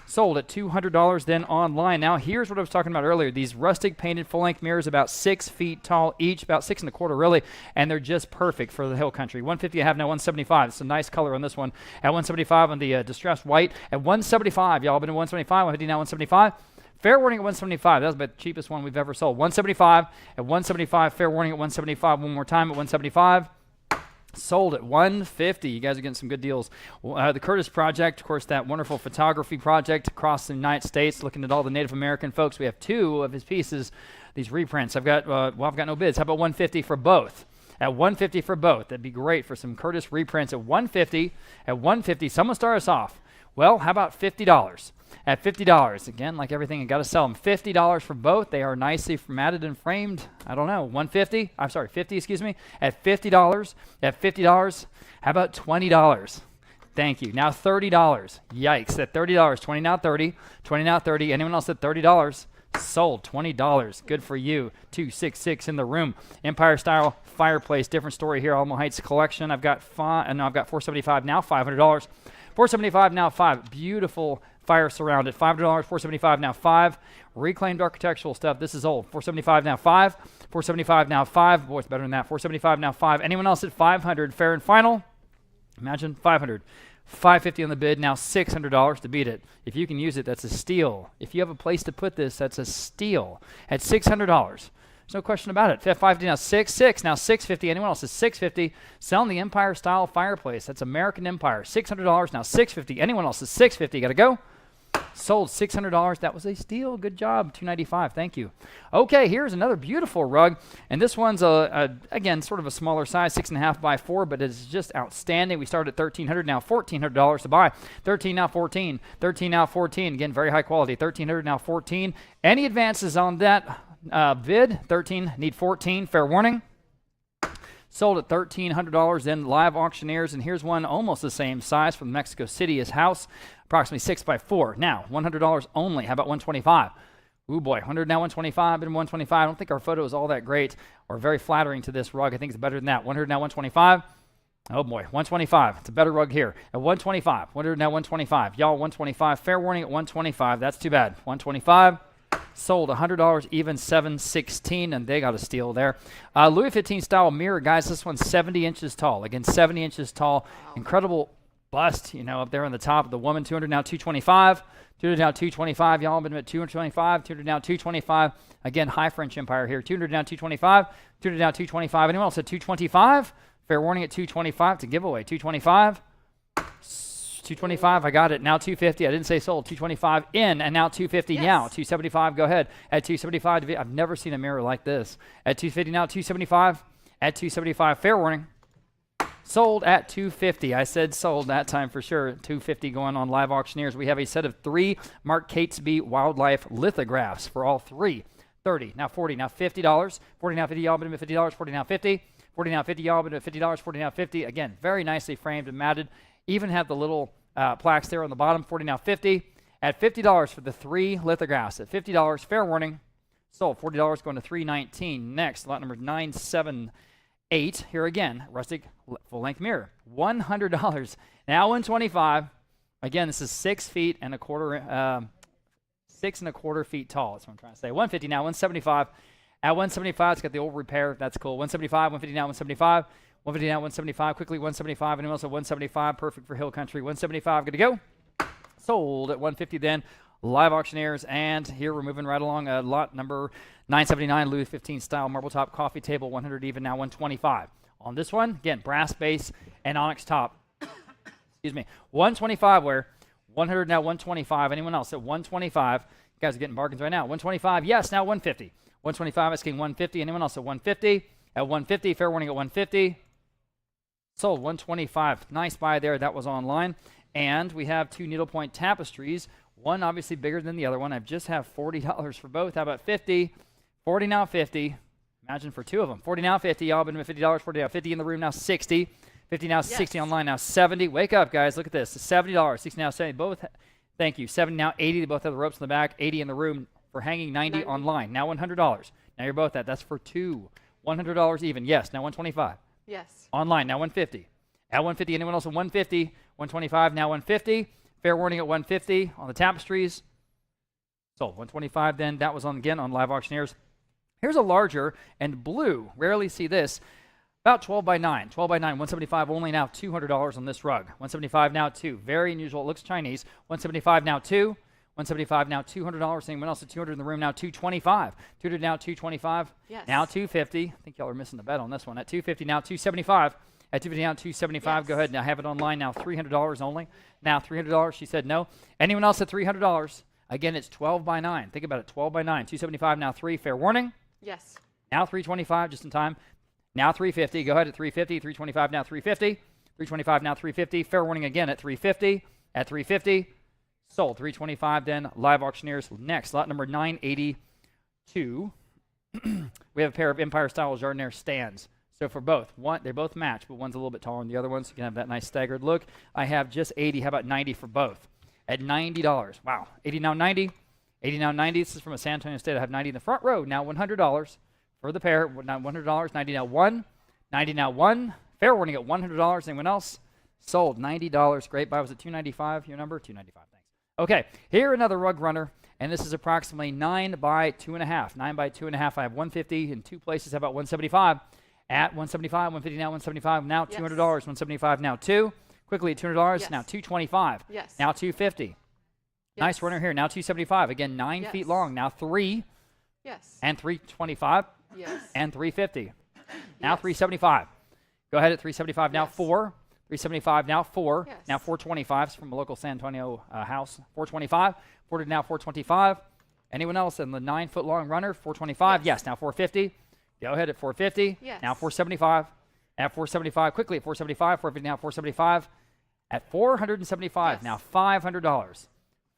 Sold at $200 then online. Now here's what I was talking about earlier. These rustic painted full-length mirrors, about 6 feet tall each, about 6 1/4 really, and they're just perfect for the hill country. 150 I have now 175. It's a nice color on this one. At 175 on the distressed white. At 175, y'all been at 175, 150 now 175. Fair warning at 175. That was about the cheapest one we've ever sold. 175 at 175. Fair warning at 175. One more time at 175. Sold at 150. You guys are getting some good deals. The Curtis Project, of course, that wonderful photography project across the United States, looking at all the Native American folks. We have 2 of his pieces, these reprints. I've got no bids. How about 150 for both? At 150 for both. That'd be great for some Curtis reprints at 150. At 150, someone start us off. Well, how about $50? At $50, again, like everything, you got to sell them. $50 for both. They are nicely matted and framed. I don't know, 150? I'm sorry, 50, excuse me. At $50, how about $20? Thank you. Now $30. Yikes, at $30. 20 now 30. 20 now 30. Anyone else at $30? Sold. $20. Good for you. 266 in the room. Empire style fireplace. Different story here. Alamo Heights collection. I've got $475 now. $500. $475 now. $5. Beautiful fire surrounded. $500. $475 now. $5. Reclaimed architectural stuff. This is old. $475 now. $5. $475 now. $5. Boy, it's better than that. $475 now. $5. Anyone else at $500? Fair and final. Imagine $500. $550 on the bid, now $600 to beat it. If you can use it, that's a steal. If you have a place to put this, that's a steal. At $600, there's no question about it. $550 now $6. Now $650. Anyone else is $650. Selling the Empire style fireplace. That's American Empire. $600 now $650. Anyone else is $650. Got to go. Sold $600. That was a steal. Good job. $295. Thank you. Okay, here's another beautiful rug, and this one's again sort of a smaller size, 6.5 by 4, but it's just outstanding. We started at $1,300, now $1,400 to buy. 13 now 14. 13 now 14. Again, very high quality. 1,300 now 14. Any advances on that bid? 13 need 14. Fair warning. Sold at $1,300 in live auctioneers, and here's one almost the same size from Mexico City. His house, approximately 6 by 4. Now, $100 only. How about $125? Ooh boy, 100 now 125 and 125. I don't think our photo is all that great or very flattering to this rug. I think it's better than that. 100 now 125. Oh boy, 125. It's a better rug here. At 125. 100 now 125. Y'all 125. Fair warning at 125. That's too bad. 125. Sold $100, even 716, and they got a steal there. Louis XV style mirror, guys. This one's 70 inches tall. Again, 70 inches tall. Wow. Incredible bust, you know, up there on the top of the woman. 200 now 225. 200 now 225. Y'all been at 225. 200 now 225. Again, high French Empire here. 200 now 225. 200 now 225. Anyone else at 225? Fair warning at 225. It's a giveaway. 225. 225, I got it. Now 250. I didn't say sold. 225 in, and now 250 yes. Now. 275, go ahead. At 275, I've never seen a mirror like this. At 250 now, 275. At 275, fair warning. Sold at 250. I said sold that time for sure. 250 going on live auctioneers. We have a set of 3 Mark Catesby wildlife lithographs for all 3. 30, now 40, now $50. 40 now 50, y'all been at $50. 40 now 50. 40 now 50, y'all been at $50. 40 now 50. Again, very nicely framed and matted. Even have the little plaques there on the bottom. 40 now 50. At $50 for the 3 lithographs. At $50, fair warning. Sold. $40 going to $319. Next, lot number 978. Here again, rustic full-length mirror. $100. Now $125. Again, this is 6 feet and a quarter, 6 1/4 feet tall. That's what I'm trying to say. 150 now, 175. At 175, it's got the old repair. That's cool. 175, 150 now, 175. 150 now, 175. Quickly, 175. Anyone else at 175? Perfect for Hill Country. 175. Good to go. Sold at 150 then. Live auctioneers. And here we're moving right along. Lot number 979, Louis XV style marble top coffee table. 100 even now, 125. On this one, again, brass base and onyx top. Excuse me. 125 where? 100 now, 125. Anyone else at 125? You guys are getting bargains right now. 125. Yes, now 150. 125 asking 150. Anyone else at 150? At 150. Fair warning at 150. Sold 125. Nice buy there. That was online. And we have 2 needlepoint tapestries. One obviously bigger than the other one. I just have $40 for both. How about 50? 40 now 50. Imagine for 2 of them. 40 now 50. Y'all been at $50. 40 now 50 in the room now 60. 50 now 60 online now 70. Wake up, guys. Look at this. $70. 60 now 70. Both. Thank you. 70 now 80. They both have the ropes in the back. 80 in the room for hanging. 90 online. Now $100. Now you're both at. That's for 2. $100 even. Yes. Now 125. Yes. Online. Now 150. At 150. Anyone else at 150? 125. Now 150. Fair warning at 150 on the tapestries. Sold 125 then. That was on again on Live Auctioneers. Here's a larger and blue. Rarely see this. About 12 by 9. 12 by 9. 175 only now. $200 on this rug. 175 now 2. Very unusual. It looks Chinese. 175 now 2. 175 now $200. Anyone else at 200 in the room now? 225. 200 now 225. Yes. Now 250. I think y'all are missing the bet on this one. At 250 now 275. At 250 now 275. Yes. Go ahead now. Have it online now. $300 only. Now $300. She said no. Anyone else at $300? Again, it's 12 by 9. Think about it. 12 by 9. 275 now 3. Fair warning. Yes. Now 325 just in time. Now 350. Go ahead at 350. 325 now 350. 325 now 350. Fair warning again at 350. At 350. Sold. 325 then. Live Auctioneers. Next, lot number 982. We have a pair of Empire Style Jardiniere stands. So for both, they both match, but one's a little bit taller than the other one, so you can have that nice staggered look. I have just 80. How about 90 for both? At $90. Wow. 80 now 90. 80 now 90. This is from a San Antonio State. I have 90 in the front row. Now $100 for the pair. Now $100. 90 now 1. 90 now 1. Fair warning at $100. Anyone else? Sold. $90. Great buy. Was it $295? Your number? $295. Thanks. Okay. Here another rug runner, and this is approximately 9 by 2.5. 9 by 2.5. I have 150 in two places. How about 175? At 175. 150 now 175. Now $200. 175 now 2. Quickly at $200. Yes. Now 225. Yes. Now 250. Yes. Nice runner here. Now 275. Again, 9 Yes. feet long. Now 3 Yes. and 325 Yes. and 350. Now Yes. 375. Go ahead at 375. Now Yes. 4. 375. Now 4. Yes. Now 425 from a local San Antonio house. 425. 40 now 425. Anyone else in the 9 foot long runner? 425. Yes. Now 450. Go ahead at 450. Yes. Now 475. At 475. Quickly at 475. 450 now 475. At 475. Yes. Now $500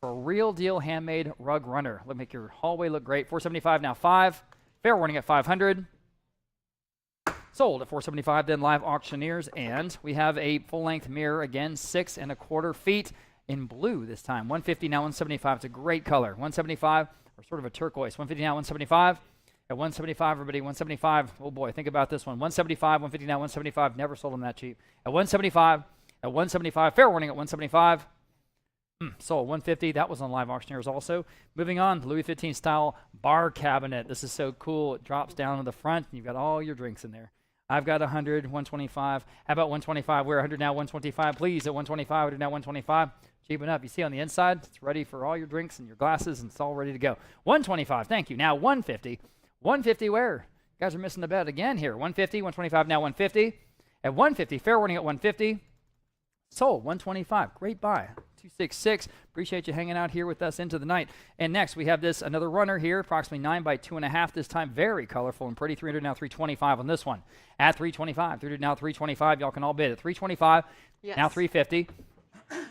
for a real deal handmade rug runner. Let me make your hallway look great. 475 now 5. Fair warning at 500. Sold at 475 then. Live Auctioneers. And we have a full length mirror again, 6 1/4 feet in blue this time. 150 now 175. It's a great color. 175 or sort of a turquoise. 150 now 175. At 175, everybody, 175. Oh boy, think about this one. 175, 150 now 175. Never sold them that cheap. At 175. At 175. Fair warning at 175. Sold 150. That was on Live Auctioneers also. Moving on, Louis XV style bar cabinet. This is so cool. It drops down to the front, and you've got all your drinks in there. I've got 100, 125. How about 125? We're 100 now, 125. Please, at 125, 100 now, 125. Cheap enough. You see on the inside, it's ready for all your drinks and your glasses, and it's all ready to go. 125. Thank you. Now 150. 150 where? You guys are missing the bet again here. 150, 125 now 150. At 150, fair warning at 150. Sold 125. Great buy. 266. Appreciate you hanging out here with us into the night. And next we have this another runner here, approximately 9 by 2.5 this time. Very colorful and pretty. 300 now 325 on this one. At 325. 300 now 325. Y'all can all bid at 325. Yes. Now 350.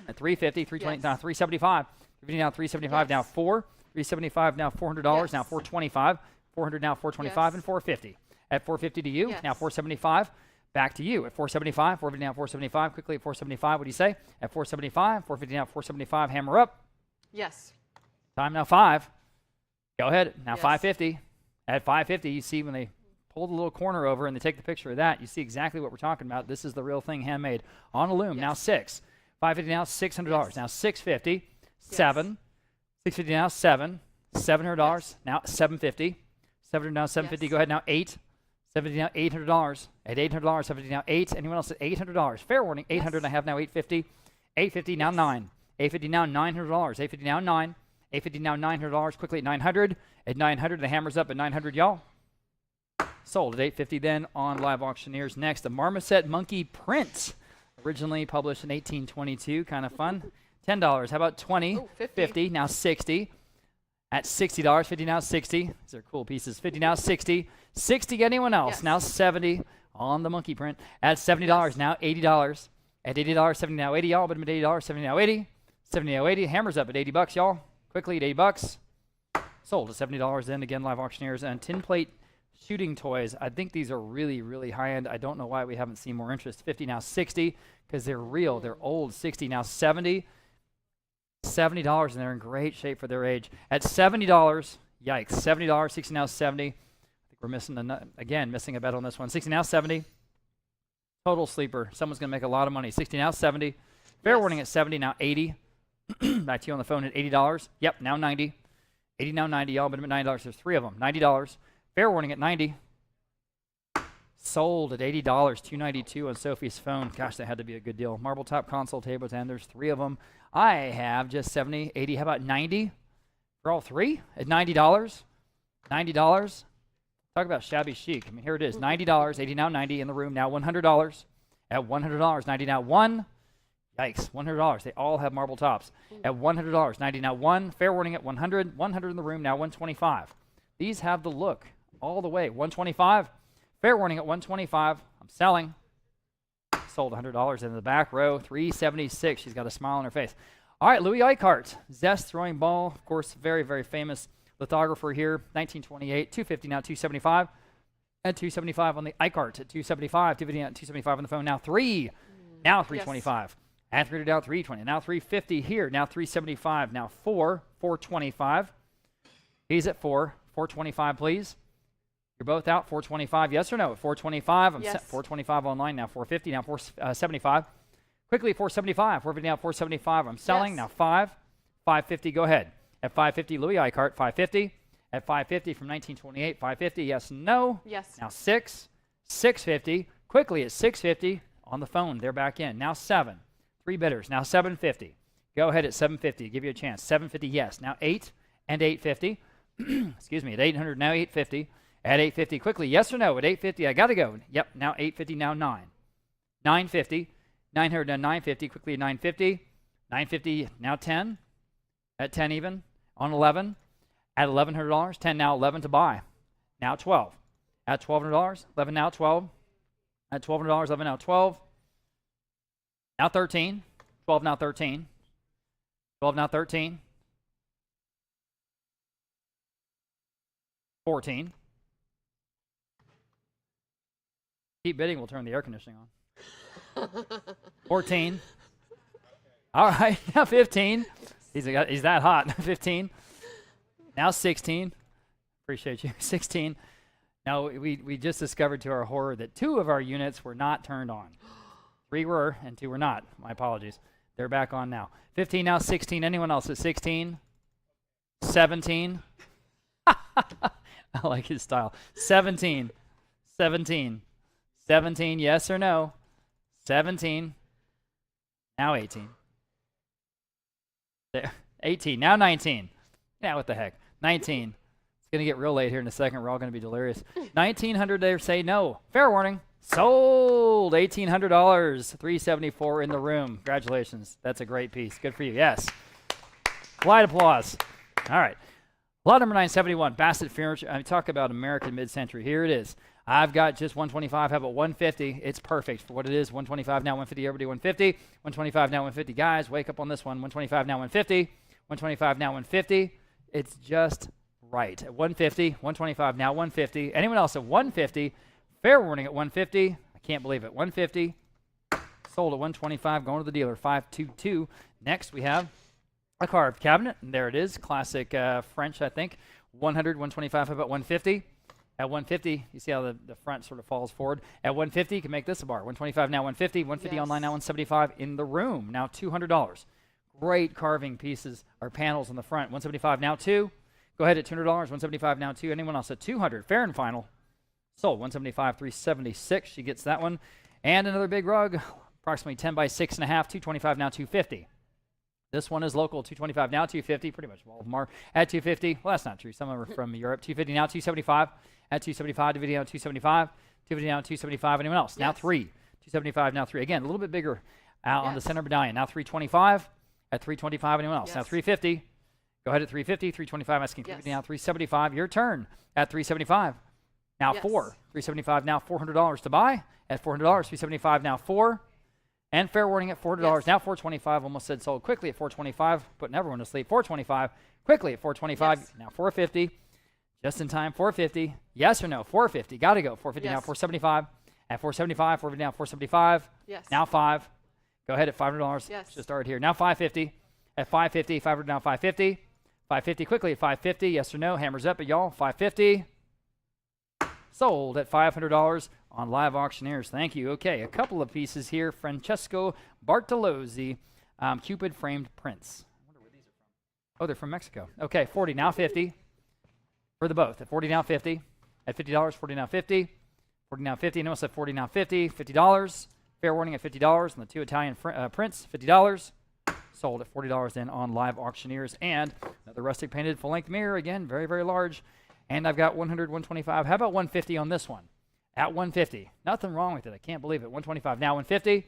At 350. 320 Yes. now 375. 350 now 375 now Yes. 4. 375 now $400 now Yes. 425. 400 now 425 Yes. and 450. At 450 to you. Yes. Now 475. Back to you at 475. 450 now 475. Quickly at 475. What do you say? At 475. 450 now 475. Hammer up. Yes. Time now 5. Go ahead. Now Yes. 550. At 550, you see when they pull the little corner over and they take the picture of that, you see exactly what we're talking about. This is the real thing, handmade on a loom. Yes. Now 6. 550 now $600. Yes. Now 650. 7. 650 now 7. $700. Yes. Now 750. 700 now 750. Yes. Go ahead now 8. 750 now $800. At $800. 750 now 8. Anyone else at $800? Fair warning. 800. Yes. I have now 850. 850 now 9. 850 now $900. 850 now 9. 850 now $900. Quickly at 900. At 900, the hammer's up at 900, y'all. Sold at 850 then on Live Auctioneers. Next, the Marmoset Monkey Print. Originally published in 1822. Kind of fun. $10. How about 20? Ooh, 50. 50. Now 60. At $60. 50 now 60. These are cool pieces. 50 now 60. 60. Anyone else? Yes. Now 70 on the monkey print. At $70. Now $80. At $80. 70 now 80, y'all. But at $80. 70 now 80. 70 now 80. Hammers up at $80, y'all. Quickly at $80. Sold at $70 then. Again, Live Auctioneers. And tin plate shooting toys. I think these are really, really high end. I don't know why we haven't seen more interest. 50 now 60 because they're real. They're old. 60 now 70. $70 and they're in great shape for their age. At $70, yikes, $70, 60 now 70. I think we're missing missing a bet on this one. 60 now 70. Total sleeper. Someone's going to make a lot of money. 60 now 70. Fair Yes. warning at 70, now 80. Back to you on the phone at $80. Yep, now 90. 80 now 90. Y'all been at $90. There's 3 of them. $90. Fair warning at 90. Sold at $80. $292 on Sophie's phone. Gosh, that had to be a good deal. Marble top console table 10. There's 3 of them. I have just 70, 80. How about 90 for all 3 at $90? $90. Talk about shabby chic. I mean, here it is. $90. 80 now 90 in the room. Now $100. At $100. 90 now 1. Yikes. $100. They all have marble tops. At $100. 90 now 1. Fair warning at 100. 100 in the room. Now 125. These have the look all the way. 125. Fair warning at 125. I'm selling. Sold $100 in the back row. 376. She's got a smile on her face. All right, Louis Eichhardt. Zest throwing ball. Of course, very, very famous lithographer here. 1928. 250 now 275. At 275 on the Eichhardt. At 275. 250 at 275 on the phone. Now 3. Now 325. Yes. At 3 down 320. Now 350 here. Now 375. Now 4. 425. He's at 4. 425, please. You're both out. 425, yes or no? 425. I'm yes. 425 online now. 450 now. 475. Quickly 475. 450 now. 475. I'm selling yes. now. 5. 550. Go ahead. At 550, Louis Eichhardt. 550. At 550 from 1928. 550. Yes. No. Yes. Now 6. 650. Quickly at 650 on the phone. They're back in. Now 7. 3 bidders. Now 750. Go ahead at 750. Give you a chance. 750. Yes. Now 8 and 850. Excuse me. At 800. Now 850. At 850, quickly, yes or no? At 850, I got to go. Yep, now 850, now 9. 950, 900, now 950, quickly at 950. 950, now 10. At 10 even, on 11. At $1,100, 10 now 11 to buy. Now 12. At $1,200, 11 now 12. At $1,200, 11 now 12. Now 13. 12 now 13. 12 now 13. 14. Keep bidding, we'll turn the air conditioning on. 14. All right, now 15. He's that hot. 15. Now 16. Appreciate you. 16. Now we just discovered to our horror that 2 of our units were not turned on. 3 were and 2 were not. My apologies. They're back on now. 15 now 16. Anyone else at 16? 17. I like his style. 17. 17. 17, yes or no? 17. Now 18. There. 18. Now 19. Yeah, what the heck? 19. It's going to get real late here in a second. We're all going to be delirious. 1900, they say no. Fair warning. Sold. $1,800. 374 in the room. Congratulations. That's a great piece. Good for you. Yes. Light applause. All right. Lot number 971, Bassett Furniture. I talk about American mid-century. Here it is. I've got just 125. How about 150? It's perfect for what it is. 125 now 150. Everybody 150. 125 now 150. Guys, wake up on this one. 125 now 150. 125 now 150. It's just right. At 150. 125 now 150. Anyone else at 150? Fair warning at 150. I can't believe it. 150. Sold at 125. Going to the dealer. 522. Next we have a carved cabinet, and there it is, classic French, I think. 100, 125, how about 150? At 150, you see how the front sort of falls forward. At 150, you can make this a bar. 125 now 150, 150 yes. online now 175 in the room. Now $200. Great carving pieces or panels on the front. 175 now 2. Go ahead at $200. 175 now 2. Anyone else at 200? Fair and final. Sold. 175, 376. She gets that one. And another big rug, approximately 10 by 6.5. 225 now 250. This one is local, 225 now 250, pretty much all of them are at 250. Well, that's not true. Some of them are from Europe. 250 now 275. At 275, to video 275. 250 now 275. Anyone else? Yes. Now 3. 275 now 3. Again, a little bit bigger out on the center medallion. Now 325. At 325, anyone else? Yes. Now 350. Go ahead at 350. 325, asking 350 now 375. Your turn at 375. Now 4. 375 now $400 to buy. At $400, 375 now 4. And fair warning at $400. Yes. Now $425. Almost said sold quickly at $425. Putting everyone to sleep. $425. Quickly at $425. Yes. Now $450. Just in time. $450. Yes or no? $450. Got to go. $450 now $475. At $475. $450 now $475. Yes. Now $5. Go ahead at $500. Yes. Just started here. Now $550. At $550. $500 now $550. $550 quickly at $550. Yes or no? Hammers up at y'all. $550. Sold at $500 on Live Auctioneers. Thank you. Okay, a couple of pieces here. Francesco Bartolozzi, Cupid framed prints. Oh, they're from Mexico. Okay, 40, now 50 for the both. At 40, now 50. At $50, 40, now 50. 40, now 50. Anyone else at 40, now 50. $50. Fair warning at $50. And the two Italian prints, $50. Sold at $40 then on Live Auctioneers. And another rustic painted full-length mirror, again, very, very large. And I've got 100, 125. How about 150 on this one? At 150. Nothing wrong with it. I can't believe it. 125, now 150.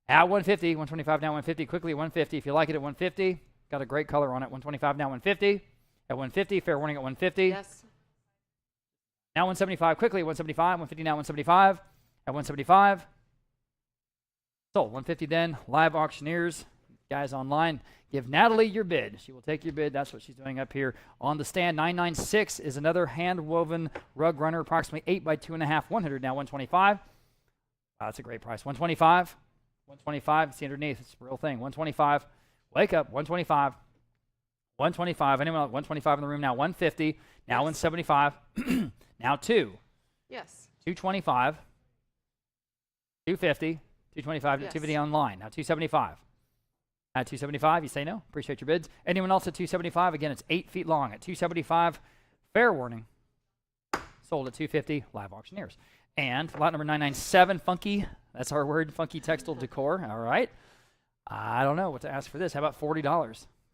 At 150, 125, now 150. Quickly, 150. If you like it at 150, got a great color on it. 125, now 150. At 150, fair warning at 150. Yes. Now 175, quickly, 175. 150, now 175. At 175. Sold. 150 then. Live Auctioneers. Guys online, give Natalie your bid. She will take your bid. That's what she's doing up here on the stand. 996 is another hand-woven rug runner, approximately 8 by 2.5. 100, now 125. Wow, that's a great price. 125. 125. See underneath. It's a real thing. 125. Wake up. 125. 125. Anyone else? 125 in the room now. 150. Now 175. Now 2. Yes. 225. 250. 225. Yes. 250 online. Now 275. At 275, you say no. Appreciate your bids. Anyone else at 275? Again, it's 8 feet long. At 275, fair warning. Sold at 250, Live Auctioneers. And lot number 997, funky. That's our word, funky textile decor. All right. I don't know what to ask for this. How about $40?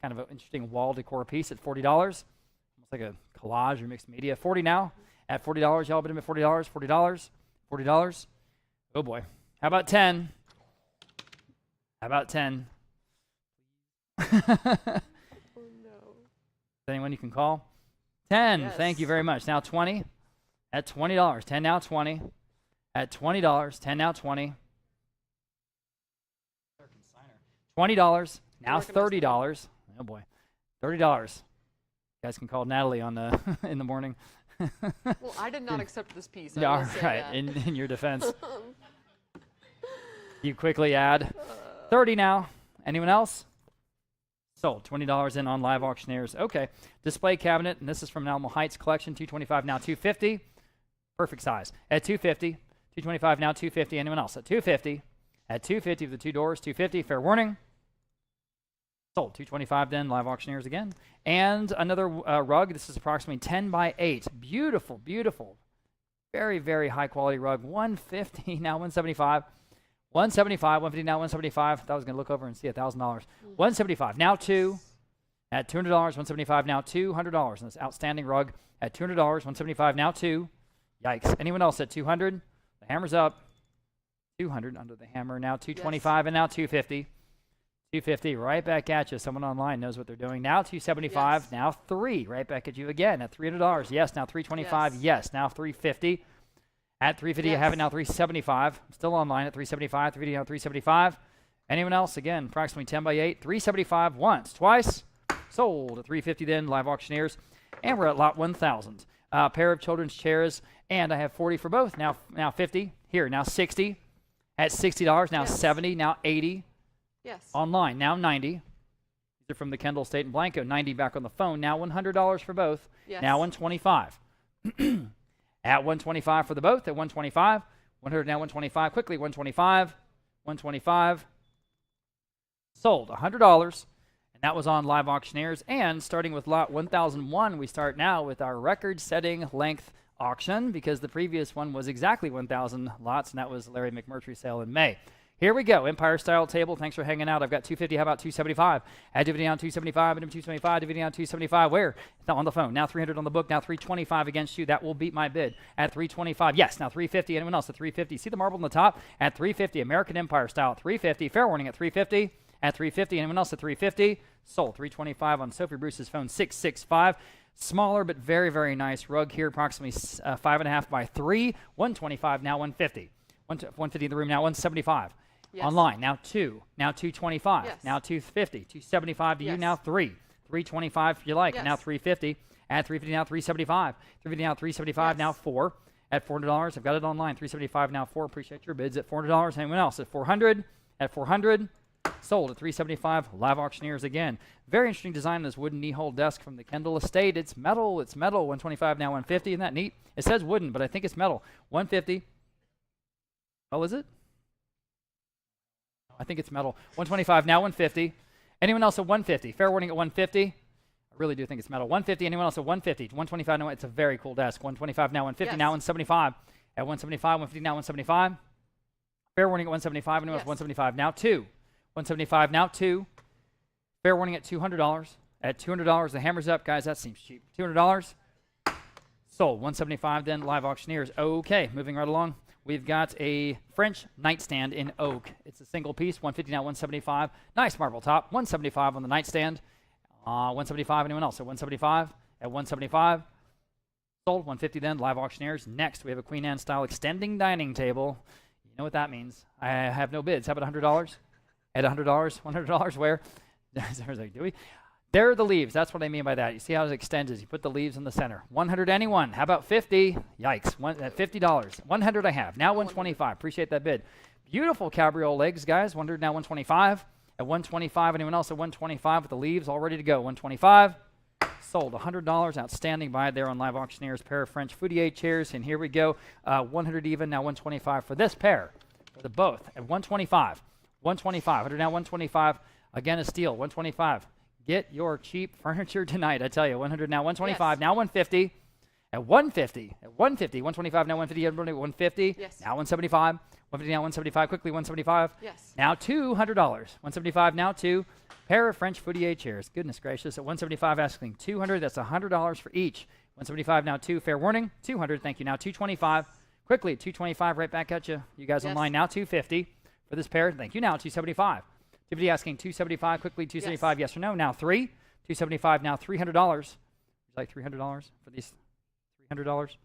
Kind of an interesting wall decor piece at $40. Almost like a collage or mixed media. 40 now. At $40, y'all bid him at $40. $40. $40. Oh boy. How about 10? How about 10? Oh no. Anyone you can call? 10. Yes. Thank you very much. Now 20. At $20. 10 now 20. At $20. 10 now 20. $20. Now $30. Oh boy. $30. You guys can call Natalie on the in the morning. Well, I did not accept this piece. Yeah, I all will say right. that. In your defense. You quickly add 30 now. Anyone else? Sold. $20 in on Live Auctioneers. Okay. Display cabinet, and this is from Alamo Heights collection. 225 now 250. Perfect size. At 250. 225 now 250. Anyone else? At 250. At 250 with the 2 doors. 250. Fair warning. Sold. 225 then. Live Auctioneers again. And another rug. This is approximately 10 by 8. Beautiful, beautiful. Very, very high quality rug. 150 now 175. 175, 150 now 175. I thought I was going to look over and see $1,000. 175 now 2. At $200, 175 now $200. And this outstanding rug at $200, 175 now 2. Yikes. Anyone else at 200? The hammer's up. 200 under the hammer now 225 and now 250. 250 right back at you. Someone online knows what they're doing. Now 275, Yes. now 3 right back at you again at $300. Yes, now 325. Yes, now 350. At 350, you have it now 375. Still online at 375. 350 now 375. Anyone else? Again, approximately 10 by 8. 375 once, twice. Sold at 350 then, Live Auctioneers. And we're at lot 1,000. Pair of children's chairs. And I have 40 for both. Now 50. Here, now 60. At $60. Now Yes. 70. Now 80. Yes. Online. Now 90. These are from the Kendall State and Blanco. 90 back on the phone. Now $100 for both. Yes. Now 125. At 125 for the both, at 125. 100 now 125. Quickly, 125. 125. Sold, $100. And that was on Live Auctioneers. And starting with lot 1001, we start now with our record-setting length auction because the previous one was exactly 1,000 lots, and that was Larry McMurtry's sale in May. Here we go. Empire-style table. Thanks for hanging out. I've got 250. How about 275? Add dividend on 275. And 275. Dividend on 275. Where? Not on the phone. Now 300 on the book. Now 325 against you. That will beat my bid. At 325. Yes. Now 350. Anyone else at 350? See the marble on the top? At 350. American Empire style. 350. Fair warning at 350. At 350. Anyone else at 350? Sold. 325 on Sophie Bruce's phone. 665. Smaller but very, very nice rug here. Approximately 5.5 by 3. 125. Now 150. 150 in the room. Now 175. Yes. Online, now 2, now 225, Yes. now 250, 275 to you, Yes. now 3, 325 if you like, Yes. now 350, at 350 now 375, 350 now 375, Yes. now 4, at $400, I've got it online, 375 now 4, appreciate your bids, at $400, anyone else, at 400, sold at 375, Live Auctioneers again. Very interesting design on this wooden knee-hole desk from the Kendall Estate, it's metal, 125 now 150, isn't that neat? It says wooden, but I think it's metal, 150, oh is it? I think it's metal. 125 now 150. Anyone else at 150? Fair warning at 150. I really do think it's metal. 150. Anyone else at 150? 125. No, it's a very cool desk. 125 now. 150 Yes. now. 175. At 175. 150 now. 175. Fair warning at 175. Anyone else? Yes. 175 now. 2. 175 now. 2. Fair warning at $200. At $200, the hammer's up, guys. That seems cheap. $200. Sold. 175 then. Live auctioneers. Okay, moving right along. We've got a French nightstand in oak. It's a single piece. 150 now. 175. Nice marble top. 175 on the nightstand. 175. Anyone else? At 175. At 175. Sold. 150 then. Live auctioneers. Next, we have a Queen Anne style extending dining table. You know what that means. I have no bids. How about $100? At $100? $100? Where? There's like, do we? There are the leaves. That's what I mean by that. You see how it extends is you put the leaves in the center. 100 anyone. How about 50? Yikes. At $50. 100 I have. Now 125. Appreciate that bid. Beautiful cabriole legs, guys. 100 now 125. At 125. Anyone else at 125 with the leaves all ready to go? 125. Sold. $100. Outstanding buy there on Live Auctioneers. Pair of French Foudier chairs. And here we go. 100 even. Now 125 for this pair. For the both. At 125. 125. 100 now 125. Again, a steal. 125. Get your cheap furniture tonight. I tell you. 100 now 125. Yes. Now 150. At 150. At 150. 125 now 150. Everybody 150. Yes. Now 175. 150 now 175. Quickly 175. Yes. Now $200. 175 now 2. Pair of French Foudier chairs. Goodness gracious. At 175 asking 200. That's $100 for each. 175 now 2. Fair warning. 200. Thank you. Now 225. Quickly 225 right back at you. You guys Yes. online now 250 for this pair. Thank you. Now 275. 250 asking 275. Quickly 275. Yes or no. Now 3. 275 now $300. Would you like $300 for these? $300.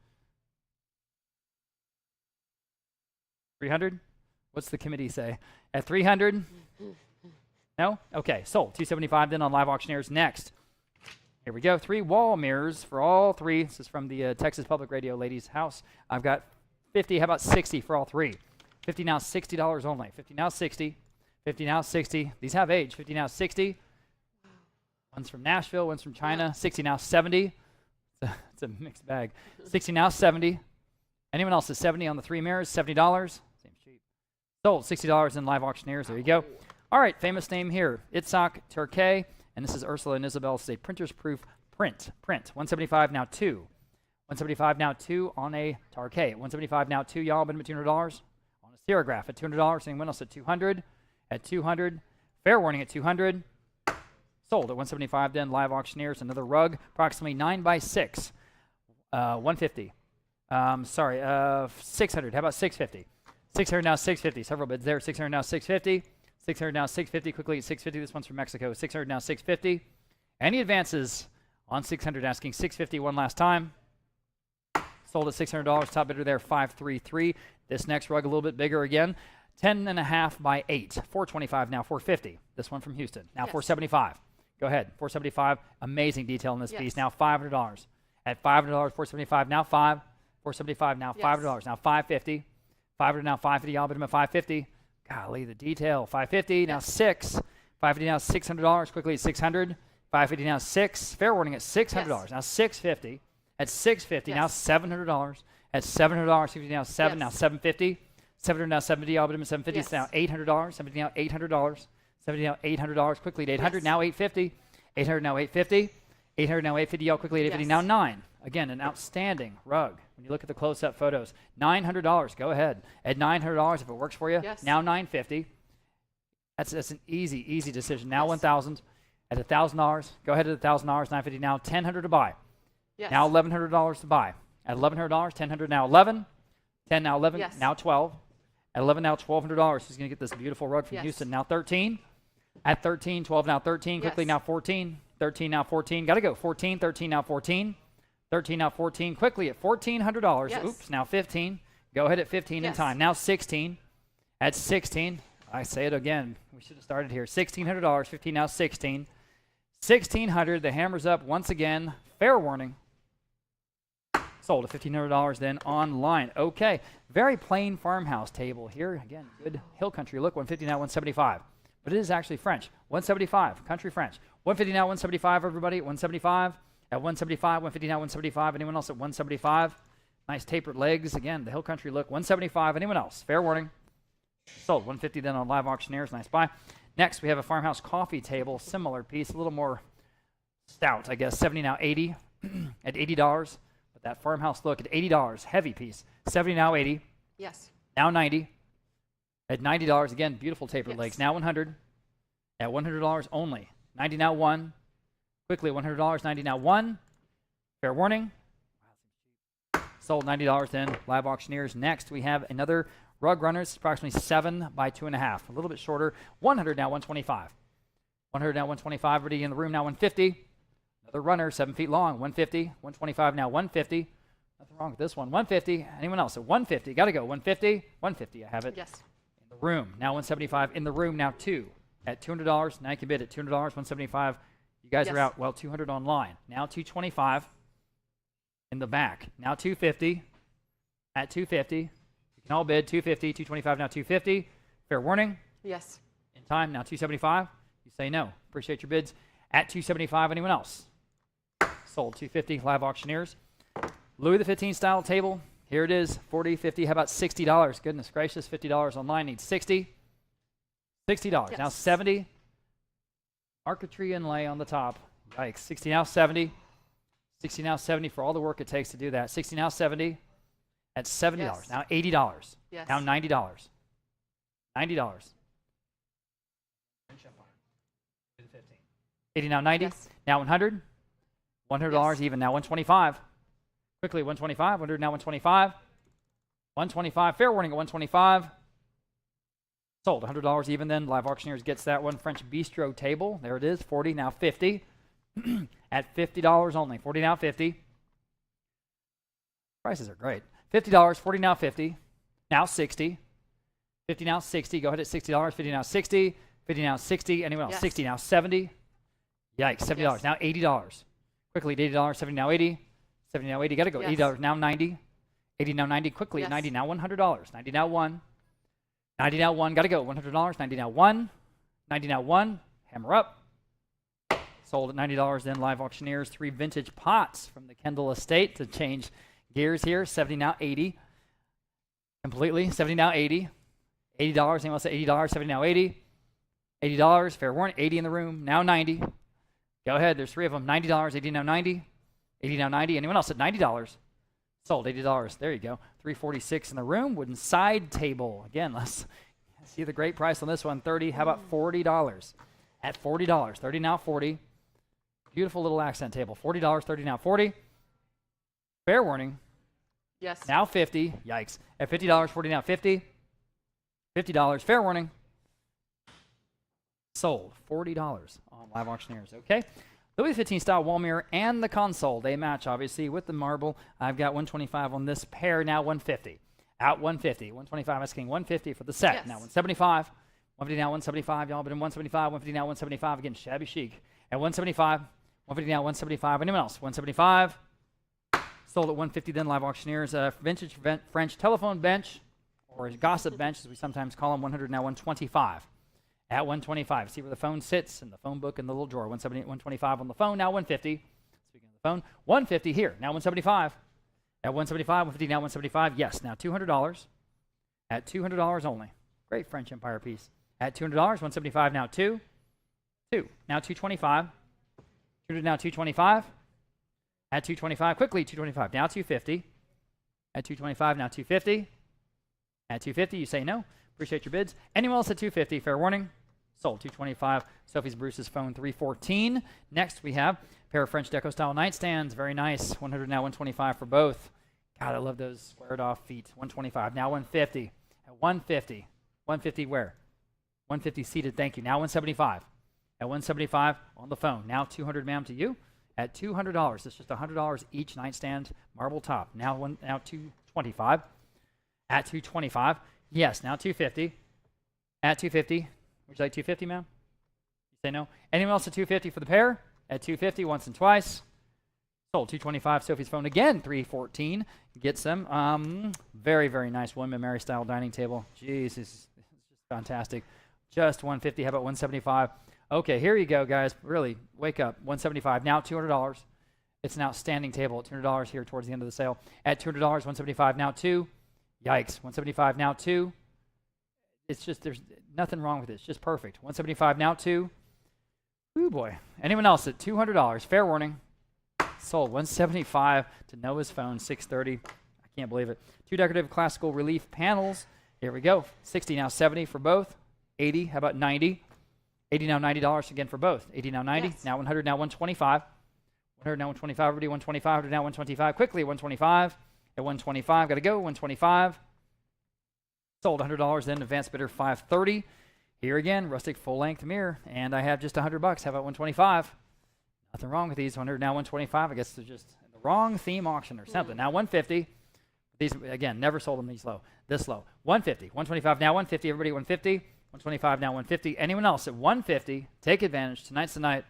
300. What's the committee say? At 300. No? Okay, sold. 275 then on Live Auctioneers. Next. Here we go. 3 wall mirrors for all 3. This is from the Texas Public Radio Ladies House. I've got 50. How about 60 for all 3? 50 now, $60 only. 50 now, 60. 50 now, 60. These have age. 50 now, 60. One's from Nashville. One's from China. Yeah. 60 now, 70. It's a mixed bag. 60 now, 70. Anyone else at 70 on the 3 mirrors? $70. Seems cheap. Sold. $60 in Live Auctioneers. There you go. All right, famous name here, Itzhak Turkey, and this is Ursula and Isabel. This is a printer's proof print. 175 now 2. 175 now 2 on a Turkey. 175 now 2, y'all, been $200 on a serigraph at $200. Anyone else at 200? At 200. Fair warning at 200. Sold at 175 then, Live Auctioneers. Another rug, approximately 9 by 6. 150. 600. How about 650? 600 now 650. Several bids there. 600 now 650. 600 now 650. Quickly at 650. This one's from Mexico. 600 now 650. Any advances on 600? Asking 650 one last time. Sold at $600. Top bidder there 533. This next rug a little bit bigger again. 10.5 by 8. 425 now 450. This one from Houston. Now Yes. 475. Go ahead. 475. Amazing detail in this Yes. piece. Now $500. At $500. 475 now 5. 475 now Yes. $500. Now 550. 500 now 550. Y'all bid him at 550. Golly, the detail. 550 now 6. 550 now $600. Quickly at 600. 550 now 6. Fair warning at $600. Yes. Now 650. At 650 now Yes. $700. At $700. 50 now 7. Now Yes. 750. 700 now 70. Y'all bid him at 750. It's Yes. now $800. 70 now $800. 70 now $800. Quickly at 800. Yes. Now 850. 800 now 850. 800 now 850. Y'all quickly at 850. Yes. Now 9. Again, an outstanding rug. When you look at the close-up photos, $900. Go ahead. At $900, if it works for you. Yes. Now $950. That's an easy decision. Now Yes. 1,000. At $1,000, go ahead at $1,000. $950. Now $1,000 to buy. Yes. Now $1,100 to buy. At $1,100, $1,000 now 11. 10 now 11. Yes. Now 12. At 11 now $1,200. He's going to get this beautiful rug from Yes. Houston. Now 13. At 13, 12 now 13. Quickly Yes. now 14. 13 now 14. Got to go. 14, 13 now 14. 13 now 14. Quickly at $1,400. Yes. Oops, now 15. Go ahead at 15 in Yes. time. Now 16. At 16. I say it again. We should have started here. $1,600. 15 now 16. 1,600. The hammer's up once again. Fair warning. Sold at $1,500 then online. Okay. Very plain farmhouse table here. Again, good hill country look. 150 now 175. But it is actually French. 175. Country French. 150 now 175, everybody. 175. At 175. 150 now 175. Anyone else at 175? Nice tapered legs. Again, the hill country look. 175. Anyone else? Fair warning. Sold. 150 then on Live Auctioneers. Nice buy. Next, we have a farmhouse coffee table. Similar piece. A little more stout, I guess. 70 now 80 at $80. But that farmhouse look at $80, heavy piece. 70 now 80, Yes. now 90 at $90. Again, beautiful tapered Yes. legs. Now 100 at $100 only. 90 now 1. Quickly, $100. 90 now 1. Fair warning. Sold $90 then. Live auctioneers. Next, we have another rug runners, approximately 7 by 2.5. A little bit shorter. 100 now 125. 100 now 125. Everybody in the room now 150. Another runner, 7 feet long. 150. 125 now 150. Nothing wrong with this one. 150. Anyone else? So 150. Got to go. 150. 150. I have it. Yes. In the room. Now 175. In the room now 2. At $200. Now you can bid at $200. 175. You guys Yes. are out. Well, 200 online. Now 225. In the back. Now 250. At 250. You can all bid 250, 225, now 250. Fair warning. Yes. In time, now 275. You say no. Appreciate your bids. At 275, anyone else? Sold 250, live auctioneers. Louis XV style table. Here it is, 40, 50. How about $60? Goodness gracious, $50 online needs 60. $60. Now Yes. 70. Marquetry inlay on the top. Yikes. 60 now 70. 60 now 70 for all the work it takes to do that. 60 now 70 at $70. Yes. Now $80. Yes. Now $90. $90. 80 now 90. Yes. Now 100. $100 Yes. even. Now 125. Quickly 125. 100 now 125. 125. Fair warning at 125. Sold. $100 even then. Live auctioneers gets that one. French bistro table. There it is. 40 now 50. At $50 only. 40 now 50. Prices are great. $50. 40 now 50. Now 60. 50 now 60. Go ahead at $60. 50 now 60. 50 now 60. Anyone else? Yes. 60 now 70. Yikes. $70. Yes. Now $80. Quickly $80. 70 now 80. 70 now 80. Got to go. Yes. $80 now 90. 80 now 90. Quickly. Yes. 90 now $100. 90 now 1. 90 now 1. Got to go. $100. 90 now 1. 90 now 1. Hammer up. Sold at $90 then. Live auctioneers. 3 vintage pots from the Kendall estate to change gears here. 70 now 80. Completely. 70 now 80. $80. Anyone else at $80? 70 now 80. $80. Fair warning. 80 in the room. Now 90. Go ahead. There's 3 of them. $90. 80 now 90. 80 now 90. Anyone else at $90? Sold. $80. There you go. 346 in the room. Wooden side table. Again, let's see the great price on this one. 30. How about $40? At $40. 30 now 40. Beautiful little accent table. $40. 30 now 40. Fair warning. Yes. Now 50. Yikes. At $50. 40 now 50. $50. Fair warning. Sold. $40 on live auctioneers. Okay. Louis XV style wall mirror and the console. They match, obviously, with the marble. I've got 125 on this pair. Now 150. Out 150. 125 asking 150 for the set. Yes. Now 175. 150 now 175. Y'all been in 175. 150 now 175. Again, shabby chic. At 175. 150 now 175. Anyone else? 175. Sold at 150 then, live auctioneers. Vintage French telephone bench, or gossip bench, as we sometimes call them. 100 now 125. At 125. See where the phone sits in the phone book in the little drawer. 170, 125 on the phone. Now 150. Speaking of the phone, 150 here. Now 175. At 175. 150 now 175. Yes. Now $200. At $200 only. Great French Empire piece. At $200. 175 now 2. 2. Now 225. 200 now 225. At 225, quickly 225, now 250. At 225, now 250. At 250, you say no. Appreciate your bids. Anyone else at 250, fair warning. Sold 225. Sophie's Bruce's phone 314. Next we have a pair of French deco style nightstands. Very nice. 100 now 125 for both. God, I love those squared off feet. 125, now 150. At 150. 150 where? 150 seated, thank you. Now 175. At 175 on the phone. Now 200, ma'am, to you. At $200. It's just $100 each nightstand, marble top. Now 225. At 225. Yes, now 250. At 250. Would you like 250, ma'am? You say no. Anyone else at 250 for the pair? At 250, once and twice. Sold 225. Sophie's phone again, 314. Gets them. Very, very nice William & Mary style dining table. Jeez, this is just fantastic. Just 150. How about 175? Okay, here you go, guys. Really, wake up. 175. Now $200. It's an outstanding table at $200 here towards the end of the sale. At $200, 175 now 2. Yikes. 175 now 2. It's just, there's nothing wrong with it. It's just perfect. 175 now 2. Ooh, boy. Anyone else at $200? Fair warning. Sold. 175 to Noah's phone, 630. I can't believe it. 2 decorative classical relief panels. Here we go. 60 now 70 for both. 80. How about 90? 80 now $90 again for both. 80 now 90. Yes. Now 100 now 125. 100 now 125. Everybody 125. 100 now 125. Quickly 125. At 125. Got to go. 125. Sold. $100. Then advanced bidder 530. Here again, rustic full-length mirror, and I have just $100. How about 125? Nothing wrong with these. 100 now 125. I guess they're just the wrong theme auction or something. Now 150. These again, never sold them these low. This low. 150. 125 now 150. Everybody 150. 125 now 150. Anyone else at 150? Take advantage. Tonight's the night.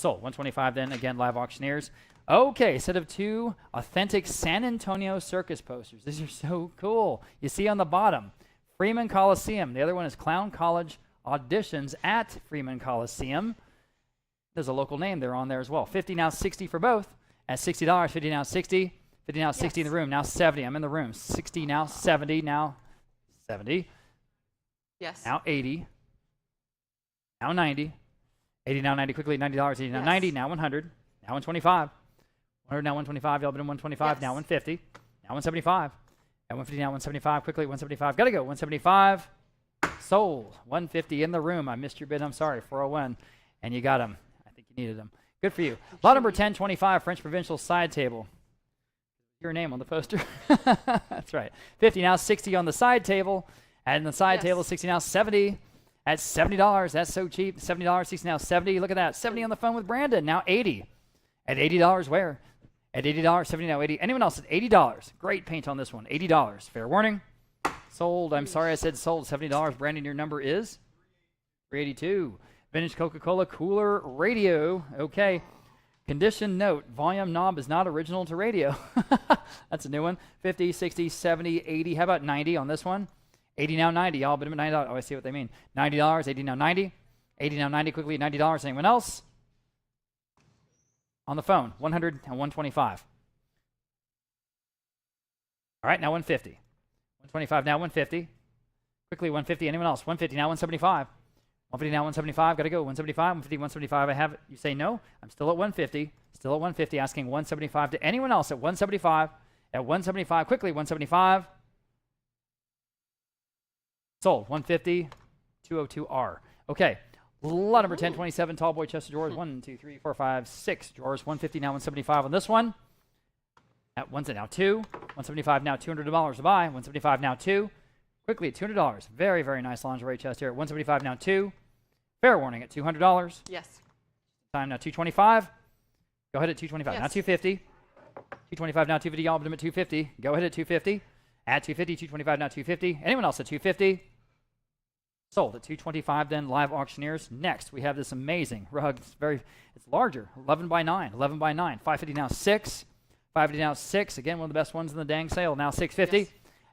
Sold. 125 then again, live auctioneers. Okay, set of 2 authentic San Antonio circus posters. These are so cool. You see on the bottom. Freeman Coliseum. The other one is Clown College Auditions at Freeman Coliseum. There's a local name there on there as well. 50 now 60 for both. At $60, 50 now 60. 50 now 60 in the room. Now 70. I'm in the room. 60 now 70. Now 70. Yes. Now 80. Now 90. 80 now 90 quickly. $90. 80 now Yes. 90. Now 100. Now 125. 100 now 125. Y'all been in 125. Yes. Now 150. Now 175. At 150 now 175 quickly. 175. Gotta go. 175. Sold. 150 in the room. I missed your bid. I'm sorry. 401. And you got them. I think you needed them. Good for you. Lot number 1025. French Provincial side table. Your name on the poster. That's right. 50 now 60 on the side table. And the side Yes. table 60 now 70. At $70. That's so cheap. $70. 60 now 70. Look at that. 70 on the phone with Brandon. Now 80. At $80 where? At $80, 70 now 80. Anyone else at $80? Great paint on this one. $80. Fair warning. Sold. I'm sorry I said sold. $70. Brandon, your number is 382. Vintage Coca-Cola cooler radio. Okay. Condition note. Volume knob is not original to radio. That's a new one. 50, 60, 70, 80. How about 90 on this one? 80 now 90. Y'all bid them at $90. Oh, I see what they mean. $90. 80 now 90. 80 now 90 quickly. $90. Anyone else? On the phone, 100 and 125. All right, now 150. 125 now 150. Quickly 150. Anyone else? 150 now 175. 150 now 175. Got to go. 175. 150, 175. I have it. You say no? I'm still at 150. Still at 150. Asking 175 to anyone else at 175. At 175. Quickly 175. Sold. 150. 202R. Okay. Lot number 1027, tall boy chest of drawers. 1, 2, 3, 4, 5, 6 drawers. 150 now 175 on this one. At one now 2. 175 now $200 to buy. 175 now 2. Quickly at $200. Very, very nice lingerie chest here. At 175 now 2. Fair warning at $200. Yes. Time now 225. Go ahead at 225. Yes. Now 250. 225 now 250. Y'all bid them at 250. Go ahead at 250. At 250. 225 now 250. Anyone else at 250? Sold at 225 then, live auctioneers. Next, we have this amazing rug. It's larger, 11 by 9, 11 by 9. 550 now 6, 550 now 6. Again, one of the best ones in the dang sale. Now 650. Yes.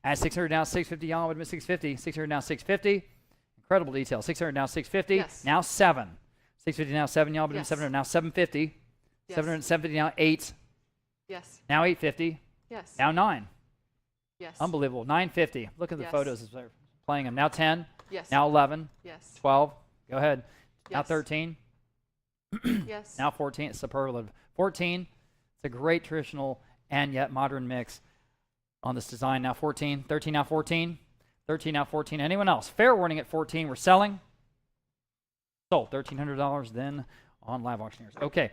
At 600 now 650, y'all would have been 650. 600 now 650. Incredible detail. 600 now 650. Yes. Now 7. 650 now 7, y'all would have been Yes. 700. Now 750. Yes. 770 now 8. Yes. Now 850. Yes. Now 9. Yes. Unbelievable. 950. Look at the Yes. photos as they're playing them. Now 10. Yes. Now 11. Yes. 12. Go ahead. Now Yes. 13. Yes. Now 14. It's superlative. 14. It's a great traditional and yet modern mix on this design. Now 14. 13. Now 14. 13. Now 14. Anyone else? Fair warning at 14. We're selling. Sold. $1,300 then on live auctioneers. Okay.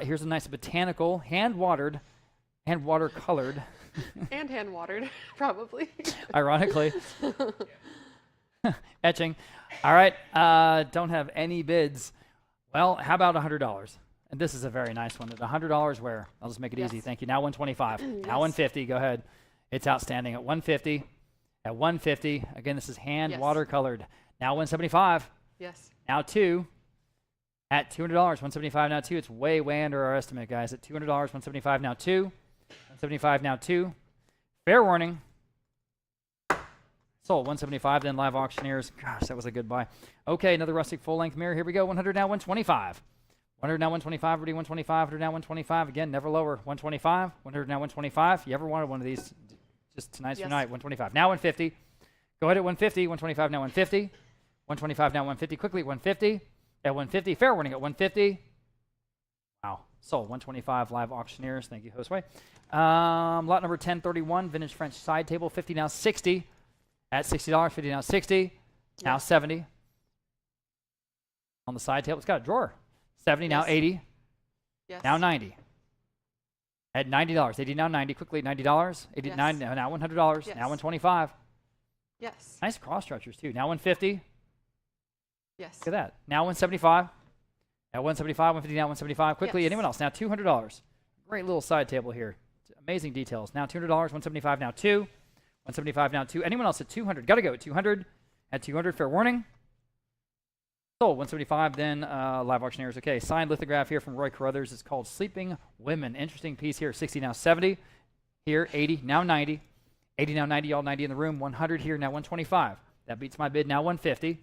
Here's a nice botanical, hand water colored, And hand watered, probably. ironically. Etching. All right. Don't have any bids. Well, how about $100? And this is a very nice one. At $100 where? I'll just make it easy. Yes. Thank you. Now 125. Yes. Now 150. Go ahead. It's outstanding. At 150. At 150. Again, this is hand Yes. watercolored. Now 175. Yes. Now 2. At $200. 175 now 2. It's way, way under our estimate, guys. At $200. 175 now 2. 175 now 2. Fair warning. Sold. 175 then, live auctioneers. Gosh, that was a good buy. Okay, another rustic full-length mirror. Here we go. 100 now 125. 100 now 125. Ready 125. 100 now 125. Again, never lower. 125. 100 now 125. You ever wanted one of these? Just tonight's your Yes. night. 125. Now 150. Go ahead at 150. 125 now 150. 125 now 150. Quickly 150. at 150. Fair warning at 150. Wow. Sold. 125 live auctioneers. Thank you, Josue. Lot number 1031, vintage French side table. 50 now 60. At $60. 50 now 60. Now 70. On the side table. It's got a drawer. 70 now 80. Yes. Now 90. At $90. 80 now 90. Quickly $90. 89 Yes. now $100. Yes. Now 125. Yes. Nice cross stretchers too. Now 150. Yes. Look at that. Now 175. At 175, 150, now 175. Quickly, Yes. anyone else? Now $200. Great little side table here. Amazing details. Now $200, 175, now 2. 175, now 2. Anyone else at 200? Got to go at 200. At 200, fair warning. Sold. 175, then live auctioneers. Okay, signed lithograph here from Roy Carruthers. It's called Sleeping Women. Interesting piece here. 60, now 70. Here, 80, now 90. 80, now 90. All 90 in the room. 100 here, now 125. That beats my bid. Now 150.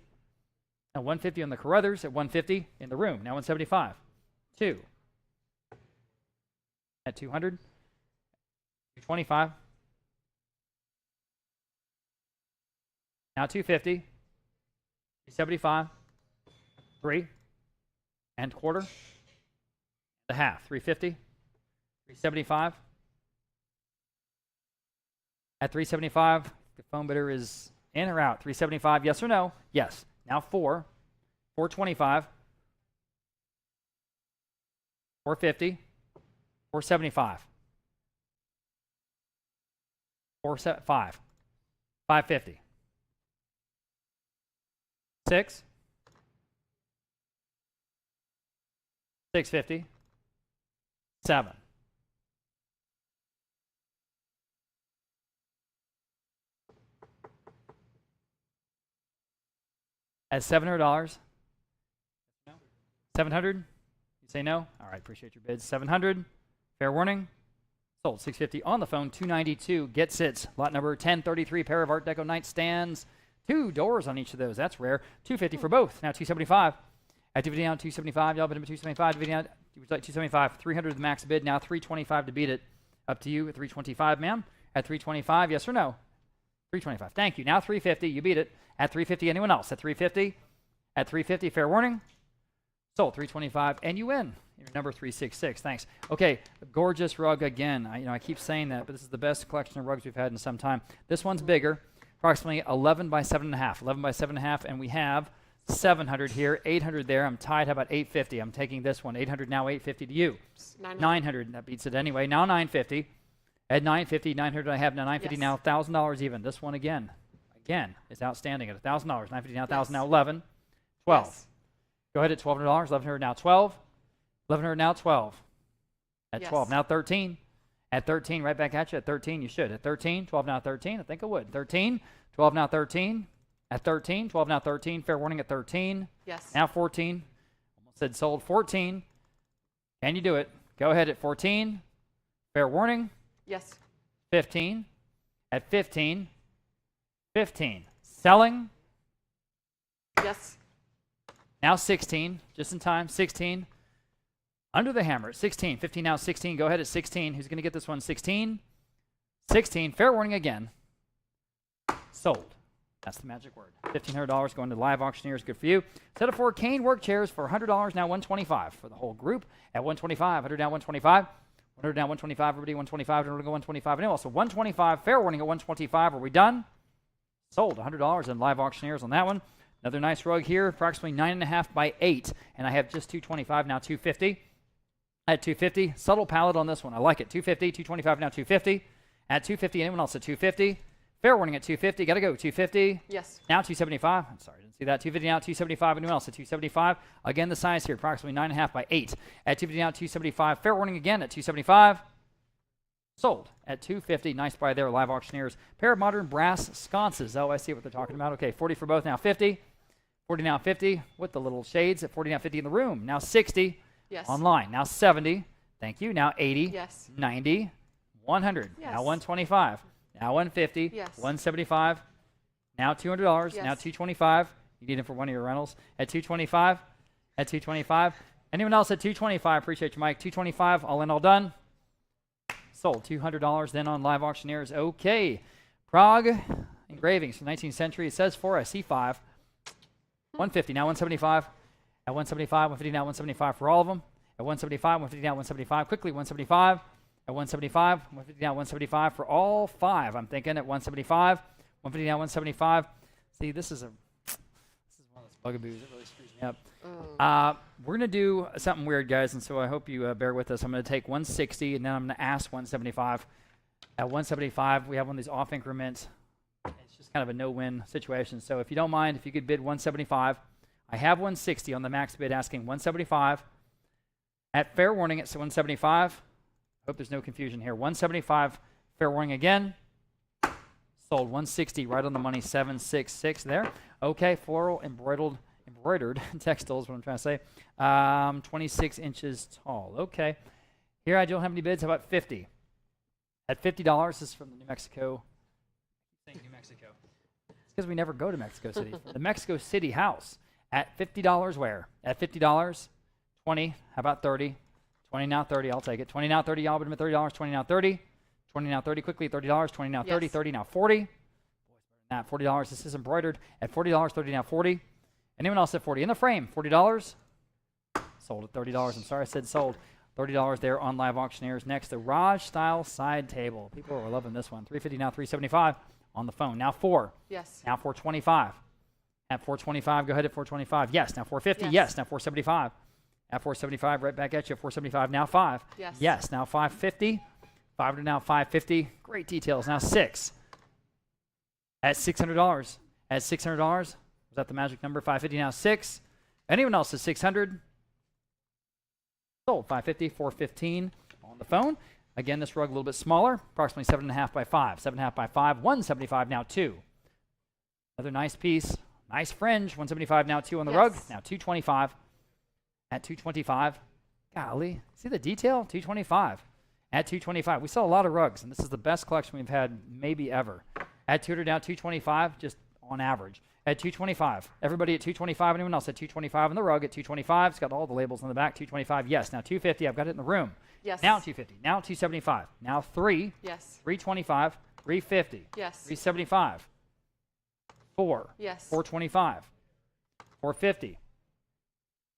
Now 150 on the Carruthers, at 150 in the room. Now 175. 2. At 200. 225. Now 250. 275. 3. And quarter. The half. 350. 375. At 375, the phone bidder is in or out. 375, yes or no? Yes. Now 4, 425, 450, 475, 475, 550, 6, 650, 7. At $700. No. 700? You say no? All right, appreciate your bids. 700. Fair warning. Sold. 650 on the phone. 292. Get sits. Lot number 1033. Pair of Art Deco nightstands. 2 doors on each of those. That's rare. 250 for both. Now 275. At 250 down 275. Y'all bid him at 275. 275. 300 the max bid. Now 325 to beat it. Up to you at 325, ma'am. At 325, yes or no? 325. Thank you. Now 350. You beat it. At 350, anyone else? At 350? At 350, fair warning. Sold. 325, and you win. Your number 366. Thanks. Okay, gorgeous rug again. I keep saying that, but this is the best collection of rugs we've had in some time. This one's bigger, approximately 11 by 7.5. 11 by 7.5, and we have 700 here, 800 there. I'm tied. How about 850? I'm taking this one. 800 now, 850 to you. 900. That beats it anyway. Now 950. At 950, 900 I have now 950 Yes. now $1,000 even. This one again is outstanding at $1,000. 950 now 1,000 Yes. now 11, 12. Yes. Go ahead at $1,200. 1,100 now 12. 1,100 now 12. At Yes. 12 now 13. At 13, right back at you. At 13, you should. At 13, 12 now 13. I think I would. 13, 12 now 13. At 13, 12 now 13. Fair warning at 13. Yes. Now 14. Almost said sold. 14. Can you do it? Go ahead at 14. Fair warning. Yes. 15. At 15. 15. Selling. Yes. Now 16. Just in time. 16. Under the hammer at 16. 15 now 16. Go ahead at 16. Who's going to get this one? 16. 16. Fair warning again. Sold. That's the magic word. $1,500 going to live auctioneers. Good for you. Set of 4 cane work chairs for $100 now 125 for the whole group. At 125. 100 now 125. 100 now 125. Everybody 125. And we're going to go 125. And also 125. Fair warning at 125. Are we done? Sold. $100 in live auctioneers on that one. Another nice rug here. Approximately 9.5 by 8. And I have just 225 now 250. At 250. Subtle palette on this one. I like it. 250. 225 now 250. At 250. Anyone else at 250? Fair warning at 250. Got to go. 250. Yes. Now 275. I'm sorry, I didn't see that. 250 now 275. Anyone else at 275? Again, the size here, approximately 9.5 by 8. At 250 now 275. Fair warning again at 275. Sold at 250. Nice buy there, live auctioneers. Pair of modern brass sconces. Oh, I see what they're talking about. Okay, 40 for both. Now 50. 40 now 50 with the little shades. At 40 now 50 in the room. Now 60. Yes. Online. Now 70. Thank you. Now 80. Yes. 90. 100. Yes. Now 125. Now 150. Yes. 175. Now $200. Yes. Now 225. You need them for one of your rentals. At 225. At 225. Anyone else at 225? Appreciate you, Mike. 225. All in, all done. Sold. $200 then on live auctioneers. Okay. Prague engravings from the 19th century. It says for us C5. 150. Now 175. At At 175, 150 now, 175 for all of them. At 175, 150 now, 175. Quickly, 175. At 175, 150 now, 175 for all 5. I'm thinking at 175, 150 now, 175. See, this is one of those bugaboos. It really screws me up. We're going to do something weird, guys, and so I hope you bear with us. I'm going to take 160, and then I'm going to ask 175. At 175, we have one of these off increments. It's just kind of a no-win situation. So if you don't mind, if you could bid 175. I have 160 on the max bid asking 175. At fair warning, it's 175. Hope there's no confusion here. 175, fair warning again. Sold 160, right on the money, 766 there. Okay, floral embroidered textiles, what I'm trying to say. 26 inches tall. Okay. Here I don't have any bids. How about 50? At $50, this is from the New Mexico. I keep saying New Mexico. It's because we never go to Mexico City. The Mexico City house. At $50 where? At $50, 20, how about 30? 20 now, 30, I'll take it. 20 now, 30, y'all, but $30, 20 now, 30. 20 now, 30, quickly, $30, 20 now, 30, 30 now, 40. Boy, $40, this is embroidered. At $40, 30 now, 40. Anyone else at 40? In the frame, $40. Sold at $30, I'm sorry I said sold. $30 there on Live Auctioneers. Next, the Raj style side table. People are loving this one. $350 now, $375 on the phone. Now 4. Yes. Now $425. At $425, go ahead at $425. Yes. Now $450. Yes. Now $475. At $475, right back at you. $475. Now 5. Yes. Yes. Now $550. 500 now $550. Great details. Now 6. At $600. At $600. Was that the magic number? $550 now 6. Anyone else at $600? Sold. $550. $415 on the phone. Again, this rug a little bit smaller, approximately 7.5 by 5. 7.5 by 5. $175 now 2. Another nice piece. Nice fringe, 175 now 2 on the rug. Now 225. At 225, golly, see the detail? 225. At 225, we sell a lot of rugs, and this is the best collection we've had maybe ever. At 200 now 225, just on average. At 225, everybody at 225. Anyone else at 225 on the rug? At 225, it's got all the labels on the back. 225, yes. Now 250, I've got it in the room. Yes. Now 250. Now 275. Now 3. Yes. 325. 350. Yes. 375. 4. Yes. 425. 450.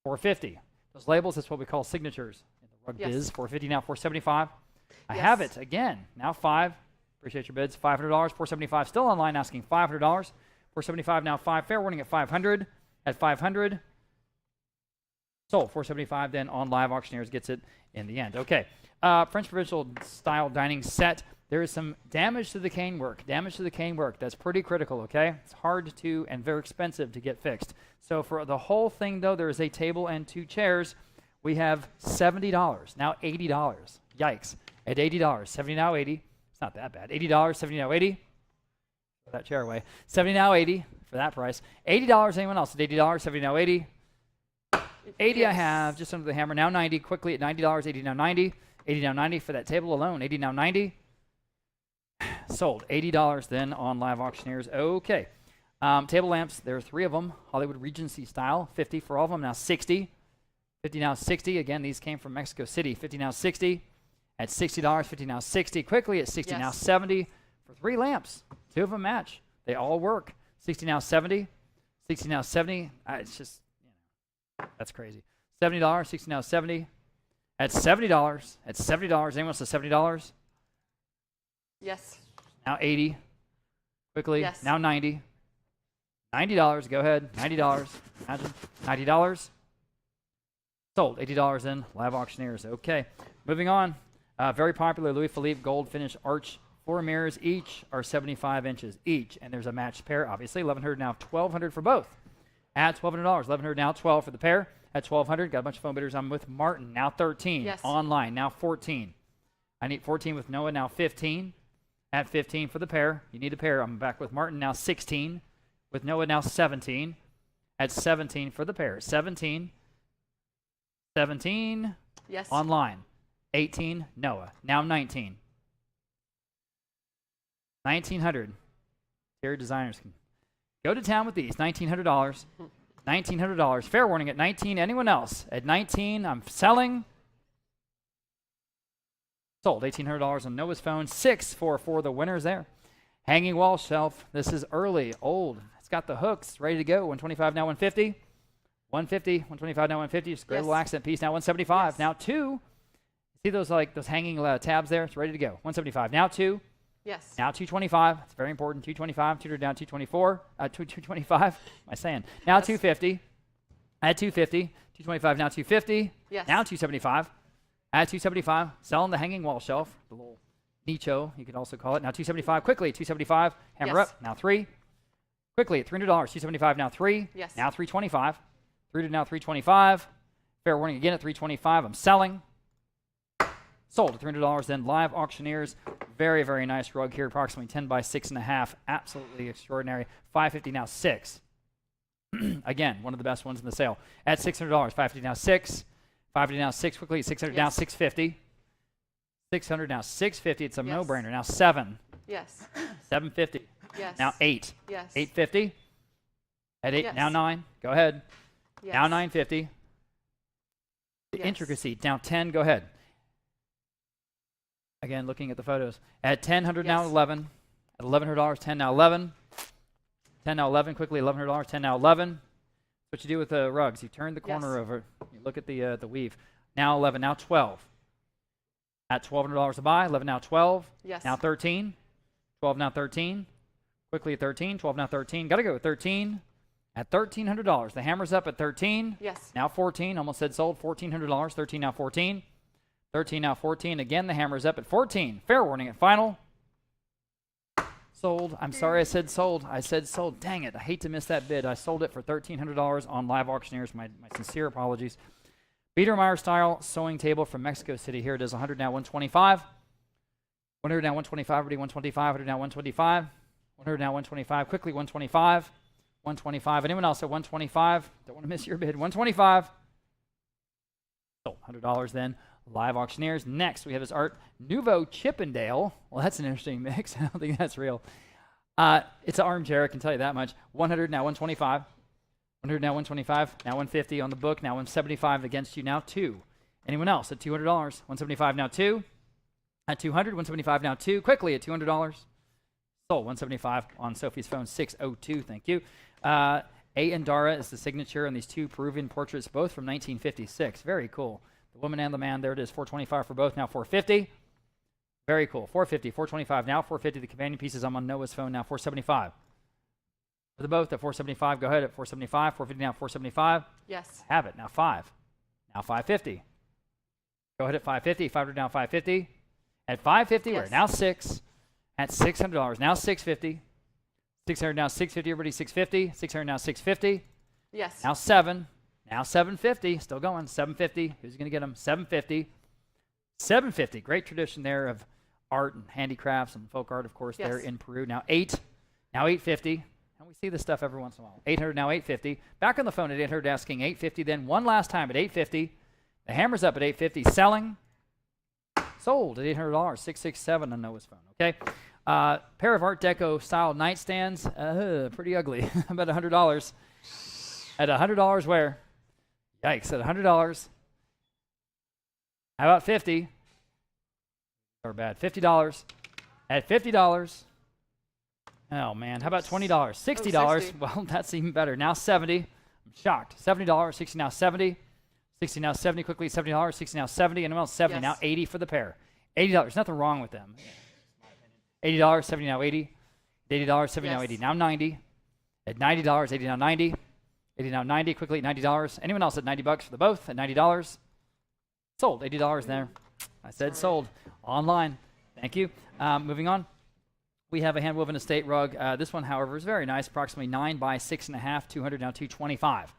450. Those labels, that's what we call signatures in the rug biz. 450 now, 475. I have it again. Now 5. Appreciate your bids. $500. 475. Still online asking $500. 475 now 5. Fair warning at 500. At 500. Sold. 475 then on Live Auctioneers gets it in the end. Okay. French Provincial style dining set. There is some damage to the cane work. Damage to the cane work. That's pretty critical, okay? It's hard to and very expensive to get fixed. So for the whole thing, though, there is a table and 2 chairs. We have $70. Now $80. Yikes. At $80. 70 now 80. It's not that bad. $80. 70 now 80. Throw that chair away. 70 now 80 for that price. $80. Anyone else at $80? 70 now 80. 80 Yes. I have just under the hammer. Now 90. Quickly at $90. 80 now 90. 80 now 90 for that table alone. 80 now 90. Sold. $80 then on Live Auctioneers. Okay. Table lamps, there are 3 of them. Hollywood Regency style. 50 for all of them. Now 60. 50 now 60. Again, these came from Mexico City. 50 now 60. At $60. 50 now 60. Quickly at 60 now 70. For 3 lamps. 2 of them match. They all work. 60 now 70. 60 now 70. It's just, that's crazy. $70. 60 now 70. At $70. At $70. Anyone else at $70? Yes. Now 80. Quickly. Yes. Now 90. $90. Go ahead. $90. Imagine. $90. Sold. $80 in Live Auctioneers. Okay. Moving on. Very popular Louis Philippe gold finish arch floor mirrors. Each are 75 inches each. And there's a matched pair, obviously. $1,100 now. $1,200 for both. At $1,200. $1,100 now. $1,200 for the pair. At $1,200. Got a bunch of phone bidders. I'm with Martin. Now 13. Yes. Online. Now 14. I need 14 with Noah. Now 15. At 15 for the pair. You need a pair. I'm back with Martin. Now 16. With Noah. Now 17. At 17 for the pair. 17. 17. Yes. Online. 18. Noah. Now 19. 1900. Interior designers can go to town with these. $1,900. $1,900. Fair warning at 19. Anyone else? At 19, I'm selling. Sold. $1,800 on Noah's phone. 6 for the winners there. Hanging wall shelf. This is early, old. It's got the hooks ready to go. $125 now. $150. 150, 125, now 150. Just a great Yes. little accent piece. Now 175. Yes. Now 2. See those those hanging tabs there? It's ready to go. 175. Now 2. Yes. Now 225. It's very important. 225. Tutored down 224. 225. What am I saying? Now Yes. 250. At 250. 225. Now 250. Yes. Now 275. At 275. Selling the hanging wall shelf. The little nicho, you could also call it. Now 275. Quickly. 275. Hammer Yes. up. Now 3. Quickly at $300. 275. Now 3. Yes. Now 325. Through to now 325. Fair warning again at 325. I'm selling. Sold at $300. Then live auctioneers. Very, very nice rug here. Approximately 10 by 6.5. Absolutely extraordinary. 550 now 6. Again, one of the best ones in the sale. At $600. 550 now 6. 550 now 6 quickly. 600 now Yes. 650. 600 now 650. It's a Yes. no-brainer. Now 7. Yes. 750. Yes. Now 8. Yes. 850. At 8. Yes. Now 9. Go ahead. Yes. Now 950. The Yes. intricacy. Now 10. Go ahead. Again, looking at the photos. At 1000 now Yes. 11. At $1,100. 10 now 11. 10 now 11. Quickly $1,100. 10 now 11. What you do with the rugs? You turn the corner Yes. over. You look at the weave. Now 11. Now 12. At $1,200 to buy. 11 now 12. Yes. Now 13. 12 now 13. Quickly at 13. 12 now 13. Got to go with 13. At $1,300. The hammer's up at 13. Yes. Now 14. Almost said sold. $1,400. 13 now 14. 13 now 14. Again, the hammer's up at 14. Fair warning at final. Sold. I'm sorry I said sold. I said sold. Dang it. I hate to miss that bid. I sold it for $1,300 on live auctioneers. My sincere apologies. Biedermeier style sewing table from Mexico City. Here it is. 100 now 125. 100 now 125. Ready 125. 100 now 125. 100 now 125. Quickly 125. 125. Anyone else at 125? Don't want to miss your bid. 125. Sold. $100 then. Live auctioneers. Next, we have this Art Nouveau Chippendale. Well, that's an interesting mix. I don't think that's real. It's an armchair, I can tell you that much. 100, now 125. 100, now 125. Now 150 on the book. Now 175 against you. Now 2. Anyone else at $200? 175 now 2. At 200, 175 now 2. Quickly at $200. Sold. 175 on Sophie's phone. 602. Thank you. A and Dara is the signature on these 2 Peruvian portraits, both from 1956. Very cool. The woman and the man, there it is, $425 for both, now $450. Very cool, $450, $425 now, $450. The companion pieces, I'm on Noah's phone now, $475. For the both at $475, go ahead at $475, $450 now, $475. Yes. Have it, now 5. Now $550. Go ahead at $550, $500 now $550. At $550, we're Yes. now 6. At $600, now $650. $600 now $650, everybody $650. $600 now $650. Yes. Now 7. Now $750. Still going. $750. Who's going to get them? $750. $750. Great tradition there of art and handicrafts and folk art, of course, there Yes. in Peru. Now 8. Now $850. And we see this stuff every once in a while. $800 now $850. Back on the phone at $800 asking $850. Then one last time at $850. The hammer's up at $850. Selling. Sold at $800. 667 on Noah's phone. Okay. Pair of Art Deco style nightstands. Pretty ugly. About $100. At $100 where? Yikes, at $100. How about 50? Or bad, $50. At $50. Oh man, how about $20? $60. 60. Well, that's even better. Now 70. I'm shocked. $70. 60 now 70. 60 now 70 quickly. $70. 60 now 70. Anyone else? 70 Yes. now 80 for the pair. $80. Nothing wrong with them. $80. 70 now 80. $80. 70 now Yes. 80. Now 90. At $90. 80 now 90. 80 now 90 quickly at $90. Anyone else at $90 for the both at $90? Sold. $80 there. I said sold. Online. Thank you. Moving on. We have a hand-woven estate rug. This one, however, is very nice. Approximately 9 by 6.5. 200 now 225.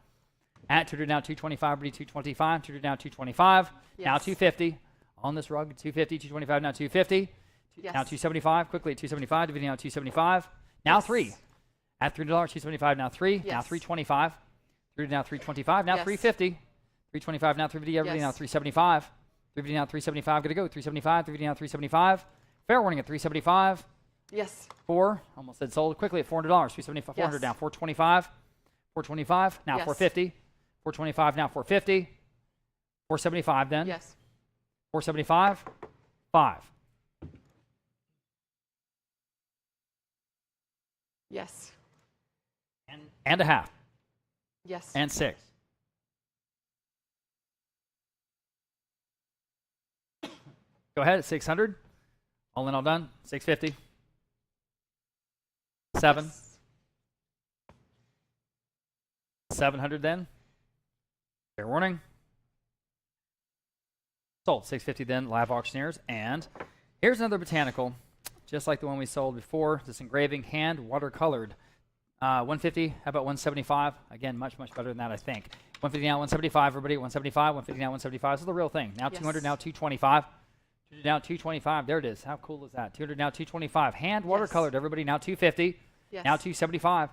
At 200 now 225. Ready 225. 200 now 225. Now Yes. 250. On this rug 250. 225 now 250. Yes. Now 275. Quickly at 275. Dividing now 275. Now Yes. 3. At $300, 275 now 3. Now Yes. 325. 3 now 325. Now Yes. 350. 325 now 350. Everybody now Yes. 375. 350 now 375. Gotta go. 375. 350 now 375. Fair warning at 375. Yes. 4. Almost said sold. Quickly at $400. 375. 400 Yes. now 425. 425. Now Yes. 450. 425 now 450. 475 then. Yes. 475. 5. Yes. And a half. Yes. And 6. Go ahead at 600. All in, all done. 650. 7. 700 then. Fair warning. Sold. 650 then, live auctioneers. And here's another botanical, just like the one we sold before. This engraving, hand watercolored. 150. How about 175? Again, much, much better than that, I think. 150 now, 175, everybody. 175, 150 now, 175. This is the real thing. Now 200, now 225. 200 now, 225. There it is. How cool is that? 200 now, 225. Hand watercolored, everybody. Now 250. Yes. Now 275.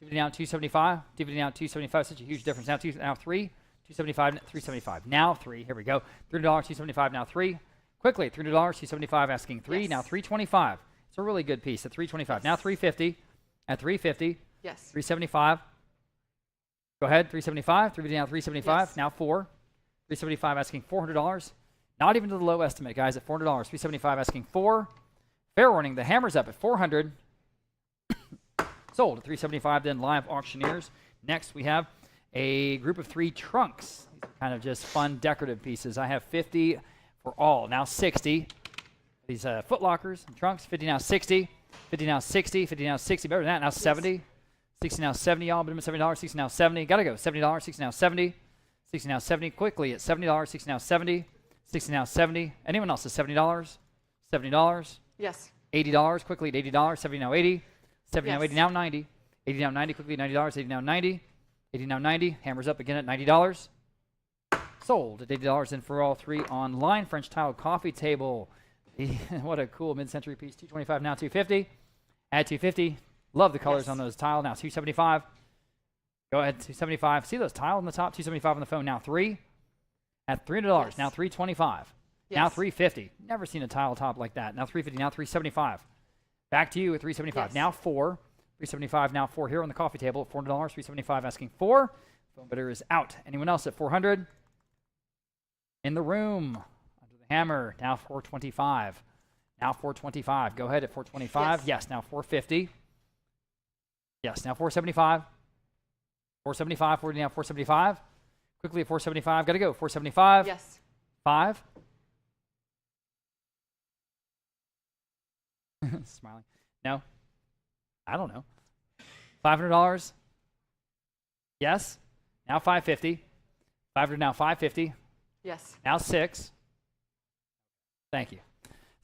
250 now, 275. 250 now, 275. Such a huge difference. Now 3. 275, 375. Now 3. Here we go. $300, 275. Now 3. Quickly, $300, 275. Asking 3. Yes. Now 325. It's a really good piece. At 325. Yes. Now 350. At 350. Yes. 375. Go ahead. 375. 350 now. 375. Yes. Now 4. 375. Asking $400. Not even to the low estimate, guys. At $400. 375. Asking 4. Fair warning. The hammer's up at 400. Sold at 375. Then live auctioneers. Next we have a group of 3 trunks. These are kind of just fun decorative pieces. I have 50 for all. Now 60. These foot lockers and trunks. 50 now 60. 50 now 60. 50 now 60. Better than that. Now 70. 60 now 70. Y'all. Minimum $70. 60 now 70. Gotta go. $70. 60 now 70. 60 now 70. Quickly at $70. 60 now 70. 60 now 70. Anyone else at $70? $70. Yes. $80. Quickly at $80. 70 now 80. 70 now Yes. 80 now 90. 80 now 90. Quickly $90. 80 now 90. 80 now 90. Hammers up again at $90. Sold at $80. And for all 3 online, French tile coffee table. What a cool mid-century piece. 225 now 250. At 250. Love the colors Yes. on those tile. Now 275. Go ahead, 275. See those tile on the top? 275 on the phone. Now 3. At $300. Yes. Now 325. Yes. Now 350. Never seen a tile top like that. Now 350. Now 375. Back to you at 375. Yes. Now 4. 375. Now 4 here on the coffee table at $400. 375 asking 4. Phone bidder is out. Anyone else at 400? In the room. Under the hammer. Now 425. Now 425. Go ahead at 425. Yes. Yes. Now 450. Yes. Now 475. 475. 40 now 475. Quickly at 475. Got to go. 475. Yes. 5. Smiling. No. I don't know. $500. Yes. Now 550. 500 now 550. Yes. Now 6. Thank you.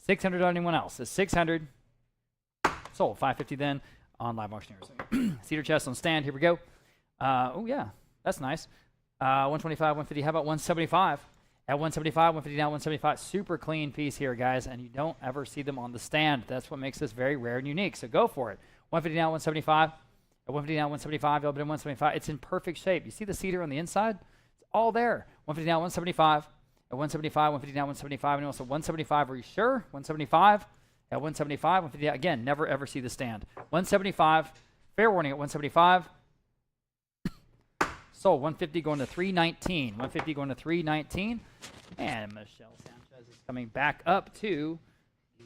600 on anyone else. It's 600. Sold. 550 then on live auctioneers. Cedar chest on stand. Here we go. Oh yeah, that's nice. 125, 150. How about 175? At 175, 150 now 175. Super clean piece here, guys, and you don't ever see them on the stand. That's what makes this very rare and unique. So go for it. 150 now 175. At 150 now 175. Y'all been in 175. It's in perfect shape. You see the cedar on the inside? It's all there. 150 now 175. At 175, 150 now 175. And also 175. Are you sure? 175. At 175, 150. Again, never ever see the stand. 175. Fair warning at 175. Sold. 150 going to 319. 150 going to 319. And Michelle Sanchez is coming back up to the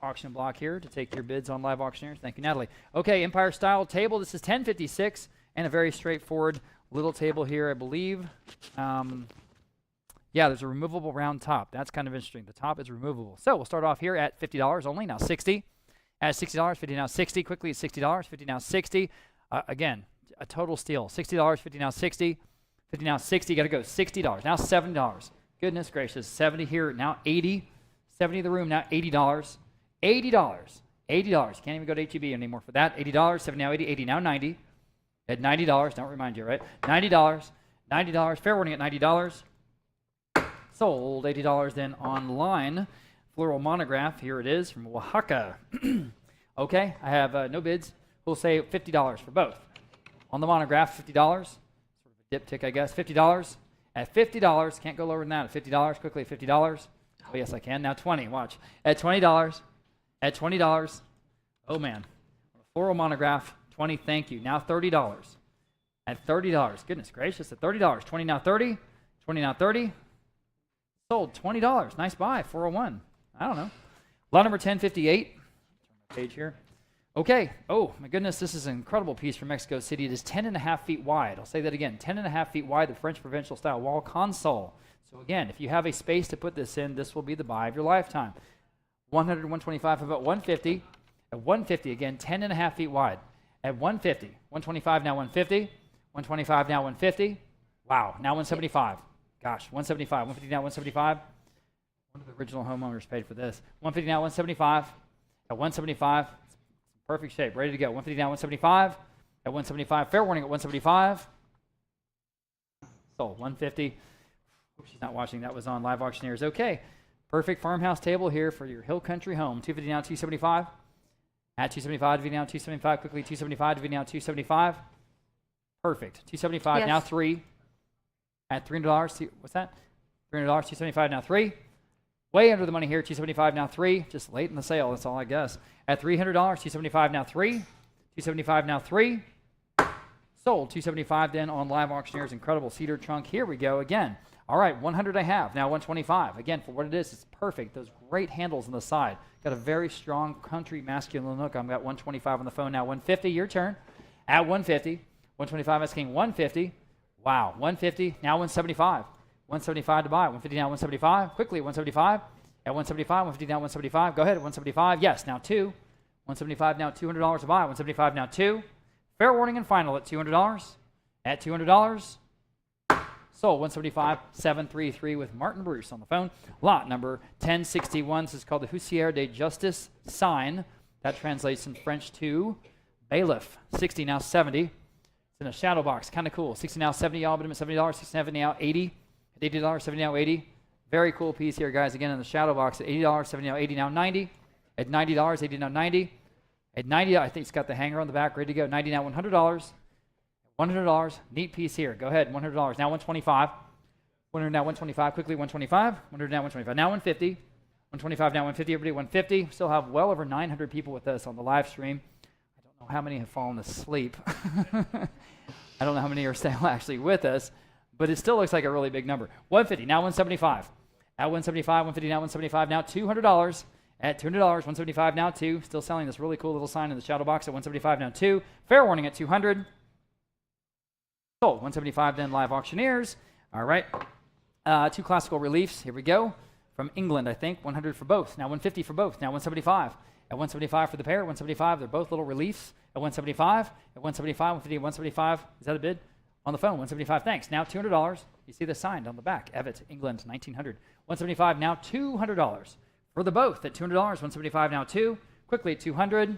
auction block here to take your bids on live auctioneers. Thank you, Natalie. Okay, Empire style table. This is 1056 and a very straightforward little table here, I believe. Yeah, there's a removable round top. That's kind of interesting. The top is removable. So we'll start off here at $50 only. Now 60. At $60, 50 now 60. Quickly at $60, 50 now 60. Again, a total steal. $60, 50 now 60. 50 now 60. Got to go. $60. Now $70. Goodness gracious. 70 here. Now 80. 70 in the room. Now $80. $80. $80. Can't even go to HEB anymore for that. $80. 70 now 80. 80 now 90. At $90. Don't remind you, right? $90. $90. Fair warning at $90. Sold. $80 then online. Floral monograph. Here it is from Oaxaca. Okay. I have no bids. We'll say $50 for both. On the monograph, $50. Sort of a diptych, I guess. $50. At $50, can't go lower than that. At $50, quickly at $50. Oh, yes, I can. Now 20, watch. At $20. At $20. Oh, man. Floral monograph, 20, thank you. Now $30. At $30. Goodness gracious, at $30. 20 now 30. 20 now 30. Sold, $20. Nice buy, 401. I don't know. Lot number 1058. Turn my page here. Okay. Oh, my goodness. This is an incredible piece from Mexico City. It is 10.5 feet wide. I'll say that again. 10.5 feet wide, the French provincial style wall console. So again, if you have a space to put this in, this will be the buy of your lifetime. 100, 125, about 150. At 150, again, 10 and a half feet wide. At 150, 125, now 150. 125, now 150. Wow, now 175. Gosh, 175, 150, now 175. One of the original homeowners paid for this. 150, now 175. At 175, it's perfect shape, ready to go. 150, now 175. At 175, fair warning at 175. Sold, 150. Hope she's not watching. That was on Live Auctioneers. Okay, perfect farmhouse table here for your hill country home. 250 now 275. At 275, divvy down 275. Quickly 275, divvy down 275. Perfect. 275 now 3. At $300. What's that? $300. 275 now 3. Way under the money here. 275 now 3. Just late in the sale. That's all I guess. At $300. 275 now 3. 275 now 3. Sold. 275 then on Live Auctioneers. Incredible cedar trunk. Here we go again. All right, 100 I have. Now 125. Again, for what it is, it's perfect. Those great handles on the side. Got a very strong country masculine look. I've got 125 on the phone now. 150, your turn. At 150. 125 asking 150. Wow, 150. Now 175. 175 to buy. 150 now 175. Quickly, 175. At 175, 150 now 175. Go ahead at 175. Yes, now 2. 175 now $200 to buy. 175 now 2. Fair warning and final at $200. At $200. Sold 175 733 with Martin Bruce on the phone. Lot number 1061. This is called the Huissier de Justice sign. That translates in French to bailiff. 60 now 70. It's in a shadow box. Kind of cool. 60 now 70. Y'all, but I'm at $70. 60 now 80. At $80, 70 now 80. Very cool piece here, guys. Again, in the shadow box at $80, 70 now 80 now 90. At $90, 80 now 90. At 90, I think it's got the hanger on the back ready to go. 90 now $100. $100, neat piece here. Go ahead, $100. Now 125. 100 now 125. Quickly 125. 100 now 125. Now 150. 125 now 150. Everybody 150. Still have well over 900 people with us on the live stream. I don't know how many have fallen asleep. I don't know how many are still actually with us, but it still looks like a really big number. 150. Now 175. At 175. 150 now 175. Now $200. At $200. 175 now 2. Still selling this really cool little sign in the shadow box at 175 now 2. Fair warning at 200. Sold. 175 then Live Auctioneers. All right. 2 classical reliefs. Here we go. From England, I think. 100 for both. Now 150 for both. Now 175. At 175 for the pair. 175. They're both little reliefs. At 175. At 175. 150. 175. Is that a bid? On the phone. 175. Thanks. Now $200. You see the signed on the back. Evet, England, 1900. 175. Now $200 for the both. At $200. 175 now 2. Quickly 200.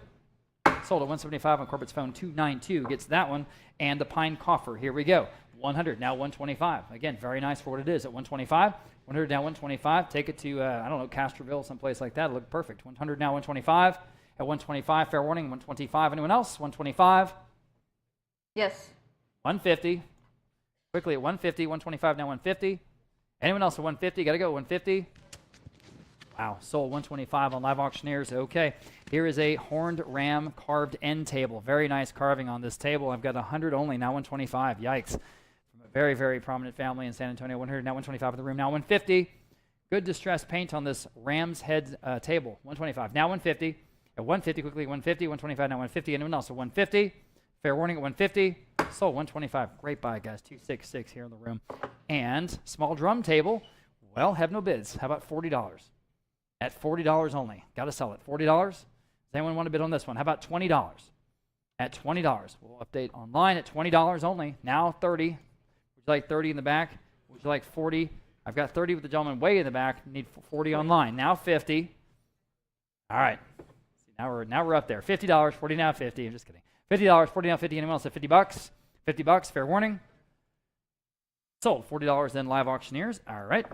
Sold at 175 on Corbett's phone. 292 gets that one. And the pine coffer. Here we go. 100 now 125. Again, very nice for what it is at 125. 100 now 125. Take it to I don't know, Castroville, someplace like that. It'll look perfect. 100 now 125. At 125, fair warning. 125. Anyone else? 125. Yes. 150. Quickly at 150. 125 now 150. Anyone else at 150? Got to go 150. Wow, sold 125 on Live Auctioneers. Okay, here is a horned ram carved end table. Very nice carving on this table. I've got 100 only, now 125. Yikes. From a very, very prominent family in San Antonio. 100, now 125 in the room, now 150. Good distressed paint on this ram's head table. 125, now 150. At 150, quickly 150. 125, now 150. Anyone else at 150? Fair warning at 150. Sold 125. Great buy, guys. 266 here in the room. And small drum table. Well, have no bids. How about $40? At $40 only. Got to sell it. $40. Does anyone want to bid on this one? How about $20? At $20. We'll update online at $20 only. Now 30. Would you like 30 in the back? Would you like 40? I've got 30 with the gentleman way in the back. Need 40 online. Now 50. All right. See, now we're up there. $50. 40 now 50. I'm just kidding. $50. 40 now 50. Anyone else at $50? $50. Fair warning. Sold. $40 then Live Auctioneers. All right.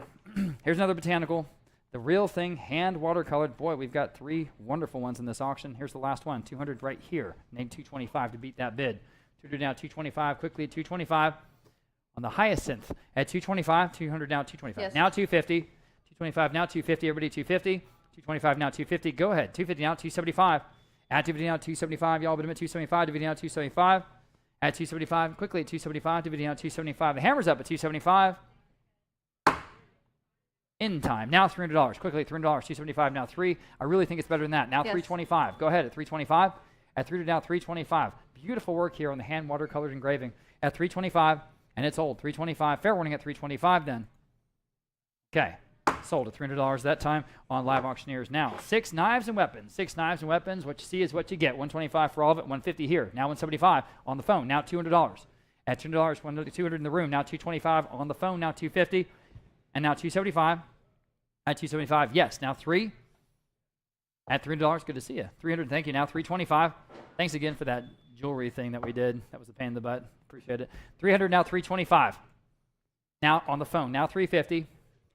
Here's another botanical. The real thing, hand watercolored. Boy, we've got 3 wonderful ones in this auction. Here's the last one, 200 right here. Named 225 to beat that bid. 200 now 225, quickly at 225. On the hyacinth at 225, 200 now 225. Yes. Now 250, 225 now 250, everybody 250, 225 now 250. Go ahead, 250 now 275. At 250 now 275, y'all, but I'm at 275, 250 now 275. At 275, quickly at 275, 250 now 275. The hammer's up at 275. In time. Now $300. Quickly, $300. 275 now 3. I really think it's better than that. Now Yes. 325. Go ahead at 325. At 300 now 325. Beautiful work here on the hand watercolored engraving. At 325, and it's old. 325. Fair warning at 325 then. Okay. Sold at $300 that time on Live Auctioneers. Now, 6 knives and weapons. 6 knives and weapons. What you see is what you get. $125 for all of it. $150 here. Now $175 on the phone. Now $200. At $200, $200 in the room. Now $225 on the phone. Now $250, and now $275. At $275, yes. Now 3. At $300, good to see you. $300, thank you. Now $325. Thanks again for that jewelry thing that we did. That was a pain in the butt. Appreciate it. $300, now $325. Now on the phone. Now $350.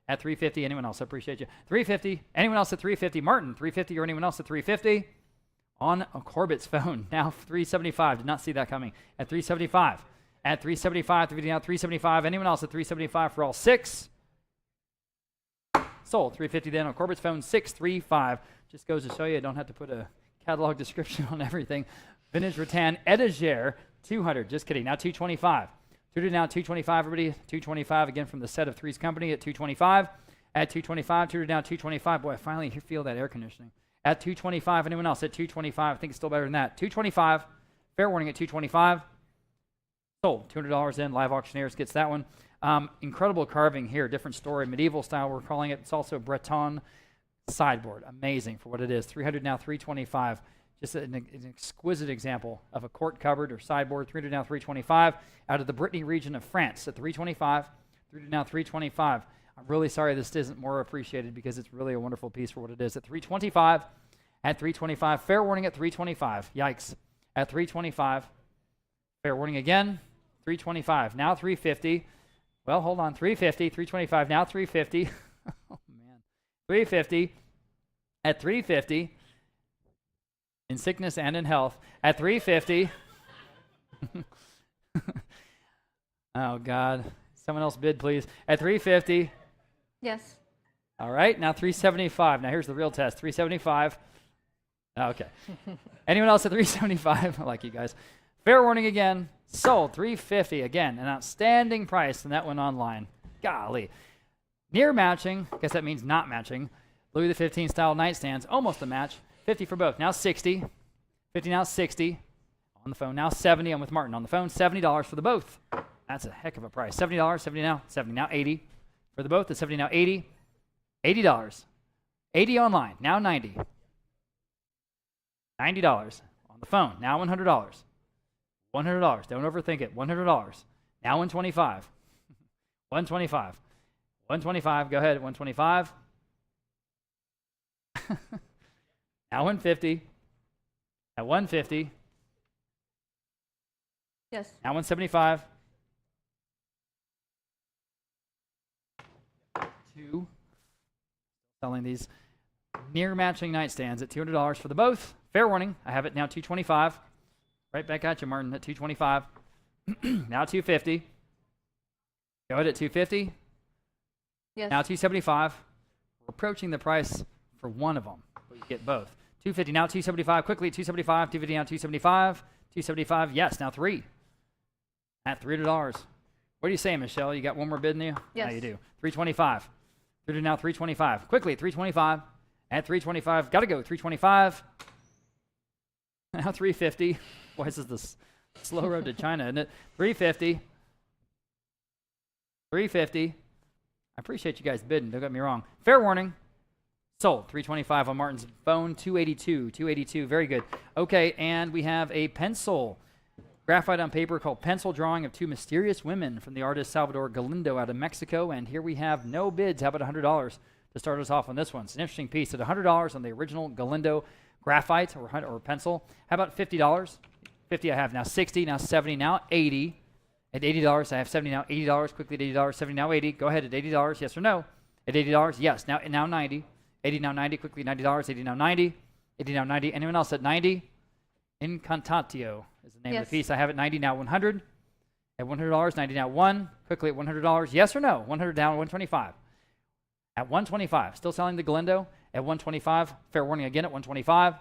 At $350, anyone else? I appreciate you. $350, anyone else at $350? Martin, $350, or anyone else at $350? On Corbett's phone. Now $375. Did not see that coming. At $375. At $375, $350, now $375. Anyone else at $375 for all 6? Sold. $350 then on Corbett's phone. 635. Just goes to show you I don't have to put a catalog description on everything. Vintage rattan etagere, $200. Just kidding. Now $225. $200 now $225. Everybody, $225 again from the Set of Threes Company at $225. At $225. $200 now $225. Boy, I finally feel that air conditioning. At $225. Anyone else at $225? I think it's still better than that. $225. Fair warning at $225. Sold. $200 in. Live Auctioneers gets that one. Incredible carving here. Different story. Medieval style, we're calling it. It's also Breton sideboard. Amazing for what it is. $300 now $325. Just an exquisite example of a court cupboard or sideboard. $300 now $325. Out of the Brittany region of France at $325. $300 now $325. I'm really sorry this isn't more appreciated because it's really a wonderful piece for what it is. At $325. At $325. Fair warning at $325. Yikes. At $325. Fair warning again. $325. Now $350. Well, hold on. $350. $325. Now $350. Oh, man. $350. At $350. In sickness and in health. At $350. Oh, God. Someone else bid, please. At $350. Yes. All right. Now $375. Now here's the real test. $375. Okay. Anyone else at $375? I like you guys. Fair warning again. Sold. $350 again. An outstanding price, and that went online. Golly. Near matching. I guess that means not matching. Louis XV style nightstands. Almost a match. 50 for both. Now 60. 50 now 60. On the phone now 70. I'm with Martin on the phone. $70 for the both. That's a heck of a price. $70. 70 now. 70 now 80 for the both. The 70 now 80. $80. 80 online. Now 90. $90 on the phone. Now $100. $100. Don't overthink it. $100. Now $125. $125. $125. Go ahead. $125. Now $150. At $150. Yes. Now $175. 2. Selling these near matching nightstands at $200 for the both. Fair warning. I have it now $225. Right back at you, Martin, at $225. Now $250. Go ahead at $250. Yes. Now $275. We're approaching the price for one of them, but you get both. $250 now $275. Quickly at $275. $250 now $275. $275. Yes. Now 3. At $300. What are you saying, Michelle? You got one more bid in you? Yes. Yeah, you do. $325. $300 now $325. Quickly at $325. At $325. Got to go. $325. Now $350. Boy, this is the slow road to China, isn't it? $350. $350. I appreciate you guys bidding. Don't get me wrong. Fair warning. Sold. $325 on Martin's phone. $282. $282. Very good. Okay, and we have a pencil. Graphite on paper called Pencil Drawing of Two Mysterious Women from the artist Salvador Galindo out of Mexico. And here we have no bids. How about $100 to start us off on this one? It's an interesting piece. At $100 on the original Galindo graphite or pencil. How about $50? 50 I have now 60, now 70, now 80. At $80, I have 70 now, $80. Quickly at $80, 70 now 80. Go ahead at $80, yes or no? At $80, yes. Now 90. 80 now 90. Quickly $90, 80 now 90. 80 now 90. Anyone else at 90? Incantatio is the name of the piece. I have it 90 now 100. At $100, 90 now 1. Quickly at $100, yes or no? 100 down 125. At 125, still selling the Galindo. At 125, fair warning again at 125.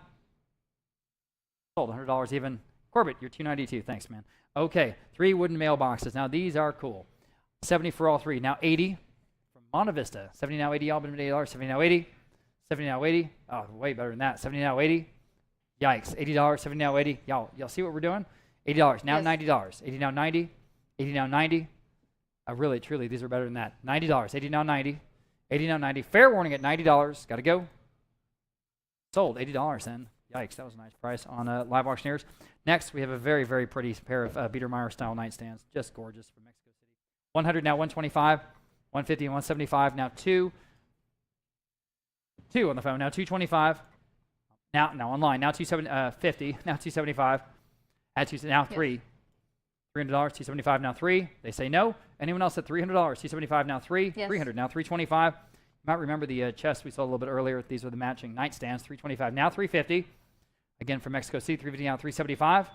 Sold $100 even. Corbett, you're 292. Thanks, man. Okay, 3 wooden mailboxes. Now these are cool. 70 for all 3. Now 80 from Monta Vista. 70 now 80. All but $80. 70 now 80. 70 now 80. Oh, way better than that. 70 now 80. Yikes. $80. 70 now 80. Y'all see what we're doing? $80. Now Yes. $90. 80 now 90. 80 now 90. Really, truly, these are better than that. $90. 80 now 90. 80 now 90. Fair warning at $90. Got to go. Sold. $80 then. Yikes, that was a nice price on Live Auctioneers. Next, we have a very, very pretty pair of Biedermeier style nightstands. Just gorgeous from Mexico City. 100 now 125. 150 and 175. Now two on the phone. Now 225. Now online. Now 250. Now 275. Now three. $300, 275 now 3. They say no. Anyone else at $300? 275 now 3. Yes. 300 now 325. You might remember the chest we saw a little bit earlier. These are the matching nightstands. 325 now 350. Again from Mexico City. 350 now 375.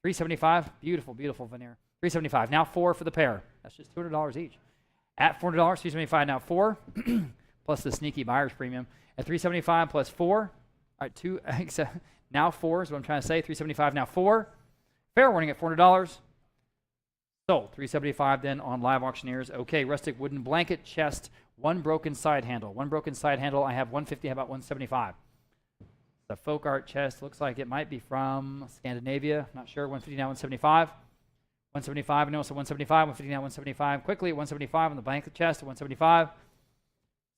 375. Beautiful, beautiful veneer. 375 now 4 for the pair. That's just $200 each. At $400, 375 now 4 plus the sneaky buyer's premium. At 375 plus 4. All right, 2 now 4 is what I'm trying to say. 375 now 4. Fair warning at $400. Sold. 375 then on Live Auctioneers. Okay, rustic wooden blanket chest, 1 broken side handle. 1 broken side handle. I have 150. How about 175? The folk art chest looks like it might be from Scandinavia. Not sure. 150 now 175. 175. And also 175. 150 now 175. Quickly 175 on the blanket chest. 175.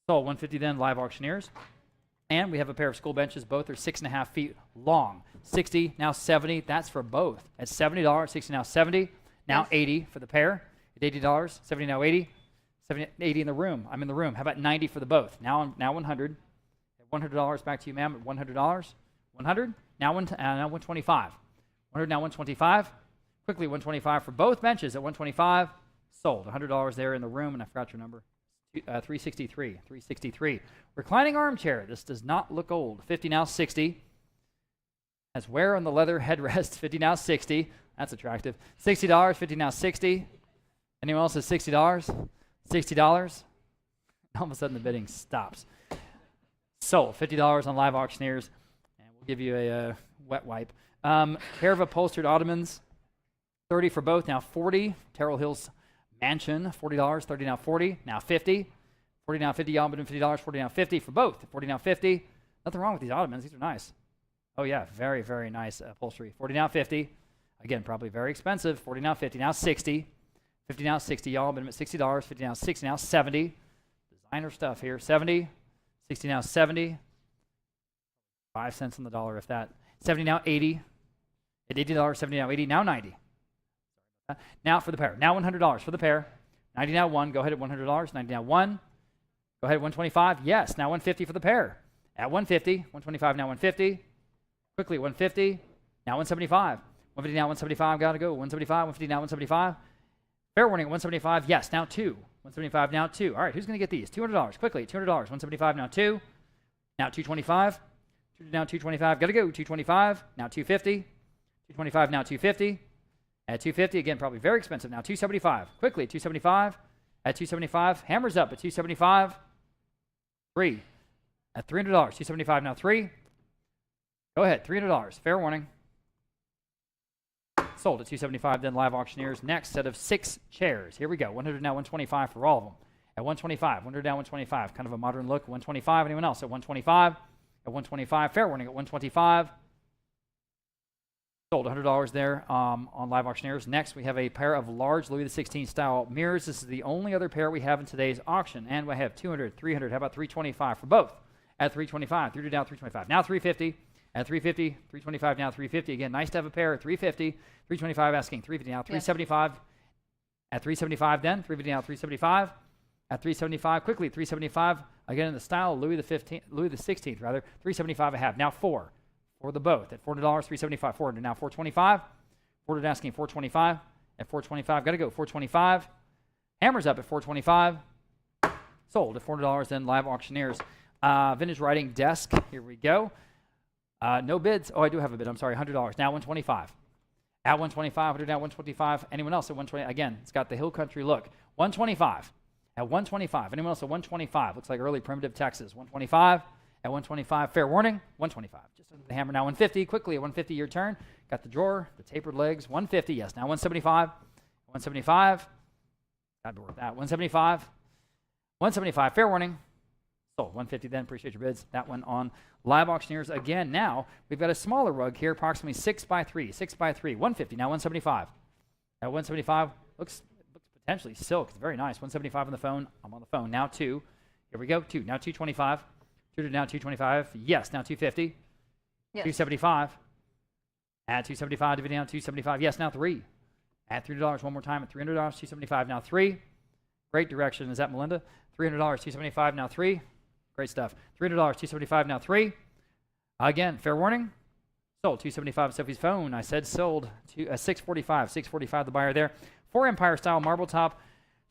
Sold. 150 then Live Auctioneers. And we have a pair of school benches. Both are 6.5 feet long. 60 now 70. That's for both. At $70. 60 now 70. Now Yes. 80 for the pair. At $80. 70 now 80. 70, 80 in the room. I'm in the room. How about 90 for the both? Now 100. At $100 back to you, ma'am. At $100. 100. Now 125. 100 now 125. Quickly 125 for both benches at 125. Sold. $100 there in the room, and I forgot your number. 363. 363. Reclining armchair. This does not look old. 50 now 60. Has wear on the leather headrest. 50 now 60. That's attractive. $60. 50 now 60. Anyone else has $60? $60. All of a sudden the bidding stops. Sold. $50 on Live Auctioneers, and we'll give you a wet wipe. Pair of upholstered ottomans. 30 for both. Now 40. Terrell Hills Mansion. $40. 30 now 40. Now 50. 40 now 50. Y'all been $50. 40 now 50 for both. 40 now 50. Nothing wrong with these ottomans. These are nice. Oh yeah, very, very nice upholstery. 40 now 50. Again, probably very expensive. 40 now 50. Now 60. 50 now 60. Y'all been at $60. 50 now 60. Now 70. Designer stuff here. 70. 60 now 70. 5 cents on the dollar if that. 70 now 80. At $80. 70 now 80. Now 90. Now for the pair. Now $100 for the pair. 90 now 1. Go ahead at $100. 90 now 1. Go ahead at 125. Yes. Now 150 for the pair. At 150. 125 now 150. Quickly 150. Now 175. 150 now 175. Got to go. 175. 150 now 175. Fair warning at 175. Yes. Now 2. 175 now 2. All right. Who's going to get these? $200. Quickly. $200. 175 now 2. Now 225. Now 225. Got to go. 225. Now 250. 225 now 250. At 250, again, probably very expensive now. 275. Quickly, 275. At 275, hammers up at 275. 3. At $300. 275 now 3. Go ahead, $300. Fair warning. Sold at 275. Then Live Auctioneers. Next set of 6 chairs. Here we go. 100 now 125 for all of them. At 125. 100 now 125. Kind of a modern look. 125. Anyone else at 125? At 125. Fair warning at 125. Sold $100 there on Live Auctioneers. Next, we have a pair of large Louis XVI style mirrors. This is the only other pair we have in today's auction. And we have 200, 300, how about 325 for both? At 325, 300 down 325. Now 350. At 350, 325 now 350. Again, nice to have a pair at 350. 325 asking 350 now 375. Yes. At 375 then, 350 now 375. At 375, quickly 375. Again in the style Louis the XVI rather. 375 a half. Now 4. For the both at $400, 375, 400 now 425. 400 asking 425 at 425. Got to go 425. Hammers up at 425. Sold at $400. Then Live Auctioneers. Vintage writing desk. Here we go. No bids. Oh, I do have a bid. I'm sorry. $100 now 125. At 125. 100 now 125. Anyone else at 120? Again, it's got the hill country look. 125. At 125. Anyone else at 125? Looks like early primitive Texas. 125. At 125, fair warning, 125. Just under the hammer now, 150. Quickly, at 150, your turn. Got the drawer, the tapered legs, 150. Yes, now 175. 175. Gotta be worth that. 175. 175, fair warning. Sold. 150 then, appreciate your bids. That one on Live Auctioneers. Again, now, we've got a smaller rug here, approximately 6 by 3. 6 by 3, 150, now 175. At 175, looks potentially silk. It's very nice. 175 on the phone. I'm on the phone. Now 2. Here we go. 2. Now 225. 2 now 225. Yes. Now 250. Yes. 275. Add 275. Dividing down 275. Yes. Now 3. Add $3 one more time at $300. 275. Now 3. Great direction. Is that Melinda? $300. 275. Now 3. Great stuff. $300. 275. Now 3. Again, fair warning. Sold. 275. Sophie's phone. I said sold. 645. 645. The buyer there. 4 Empire style marble top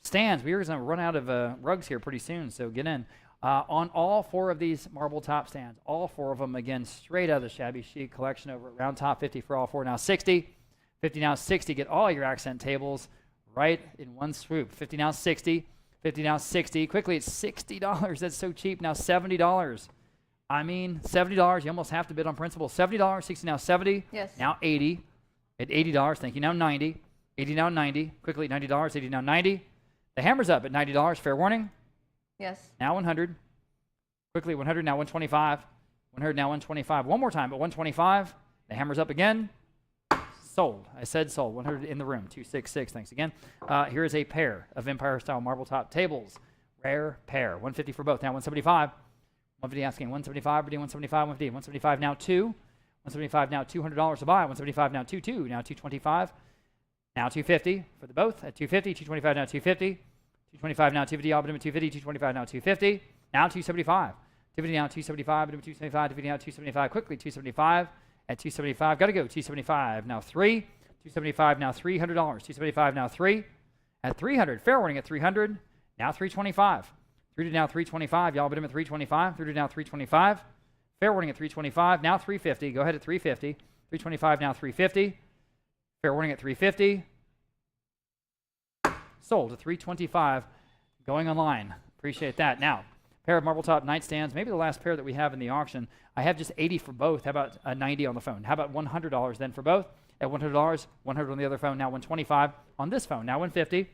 stands. We are going to run out of rugs here pretty soon, so get in. On all 4 of these marble top stands, all 4 of them, again, straight out of the Shabby Chic collection over at Round Top. 50 for all 4. Now 60. 50 now 60. Get all your accent tables right in one swoop. 50 now 60. 50 now 60. Quickly, it's $60. That's so cheap. Now $70. I mean, $70. You almost have to bid on principal. $70. 60 now 70. Yes. Now 80. At $80. Thank you. Now 90. 80 now 90. Quickly, $90. 80 now 90. The hammer's up at $90. Fair warning. Yes. Now 100. Quickly, 100 now 125. 100 now 125. One more time at 125. The hammer's up again. Sold. I said sold. 100 in the room. 266. Thanks again. Here is a pair of Empire style marble top tables. Rare pair. 150 for both. Now 175. 150 asking. 175. Redeem 175. 150. 175 now 2. 175 now $200 to buy. 175 now 2. Now 225. Now 250 for the both at 250. 225 now 250. 225 now 250. I'll bid him at 250. 225 now 250. Now 275. 250 now 275. Bid him at 275. 250 now 275. Quickly 275 at 275. Got to go. 275 now 3. 275 now $300. 275 now 3 at 300. Fair warning at 300. Now 325. 3 to now 325. Y'all bid him at 325. 3 to now 325. Fair warning at 325. Now 350. Go ahead at 350. 325 now 350. Fair warning at 350. Sold at 325. Going online. Appreciate that. Now, pair of marble top nightstands. Maybe the last pair that we have in the auction. I have just 80 for both. How about 90 on the phone? How about $100 then for both? At $100, 100 on the other phone. Now 125 on this phone. Now 150.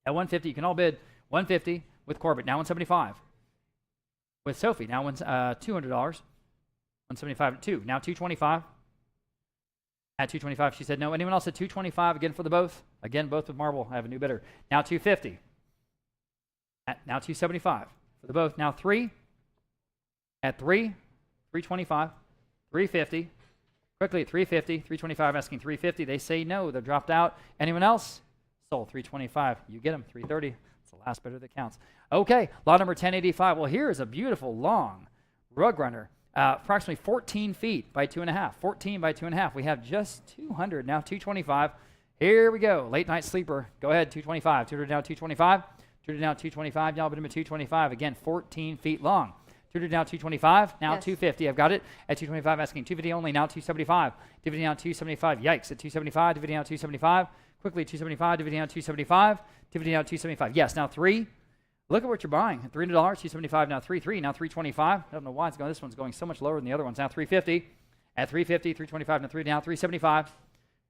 At 150, you can all bid 150 with Corbett. Now 175 with Sophie. Now $200. 175 at 2. Now 225. At 225, she said no. Anyone else at 225 again for the both? Again, both with marble. I have a new bidder. Now 250. Now 275 for the both. Now 3. At 3, 325, 350. Quickly at 350, 325 asking 350. They say no. They're dropped out. Anyone else? Sold 325. You get them 330. It's the last bidder that counts. Okay, lot number 1085. Well, here is a beautiful long rug runner. Approximately 14 feet by 2.5. 14 by 2.5. We have just 200. Now 225. Here we go. Late night sleeper. Go ahead. 225. 200 now 225. 200 now 225. Y'all bid him at 225. Again, 14 feet long. 200 now 225. Now Yes. 250. I've got it at 225. Asking 250 only. Now 275. Dividing now 275. Yikes. At 275. Dividing now 275. Quickly 275. Dividing now 275. Dividing now 275. Yes. Now 3. Look at what you're buying. At $300, 275, now 3.3, now 325. I don't know why it's going. This one's going so much lower than the other ones. Now 350. At 350, 325, now 3, now 375.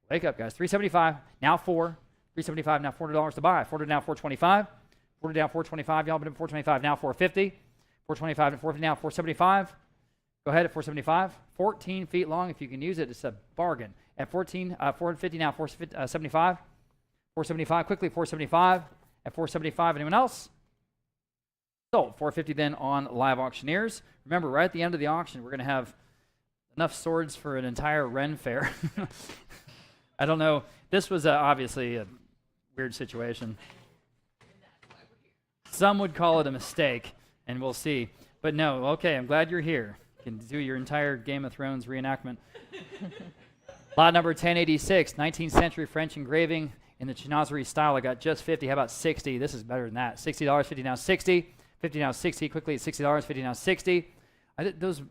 Wake up, guys. 375, now 4. 375, now $400 to buy. 400 now 425. 400 now 425. Y'all bid him 425, now 450. 425 and 450, now 475. Go ahead at 475. 14 feet long. If you can use it, it's a bargain. At 450, now 475. 475, quickly 475. At 475, anyone else? Sold. 450 then on Live Auctioneers. Remember, right at the end of the auction, we're going to have enough swords for an entire Ren fair. I don't know. This was obviously a weird situation. Some would call it a mistake, and we'll see. But no, okay, I'm glad you're here. You can do your entire Game of Thrones reenactment. Lot number 1086, 19th century French engraving in the Chinoiserie style. I got just 50. How about 60? This is better than that. $60, 50 now 60. 50 now 60. Quickly at $60, 50 now 60. Those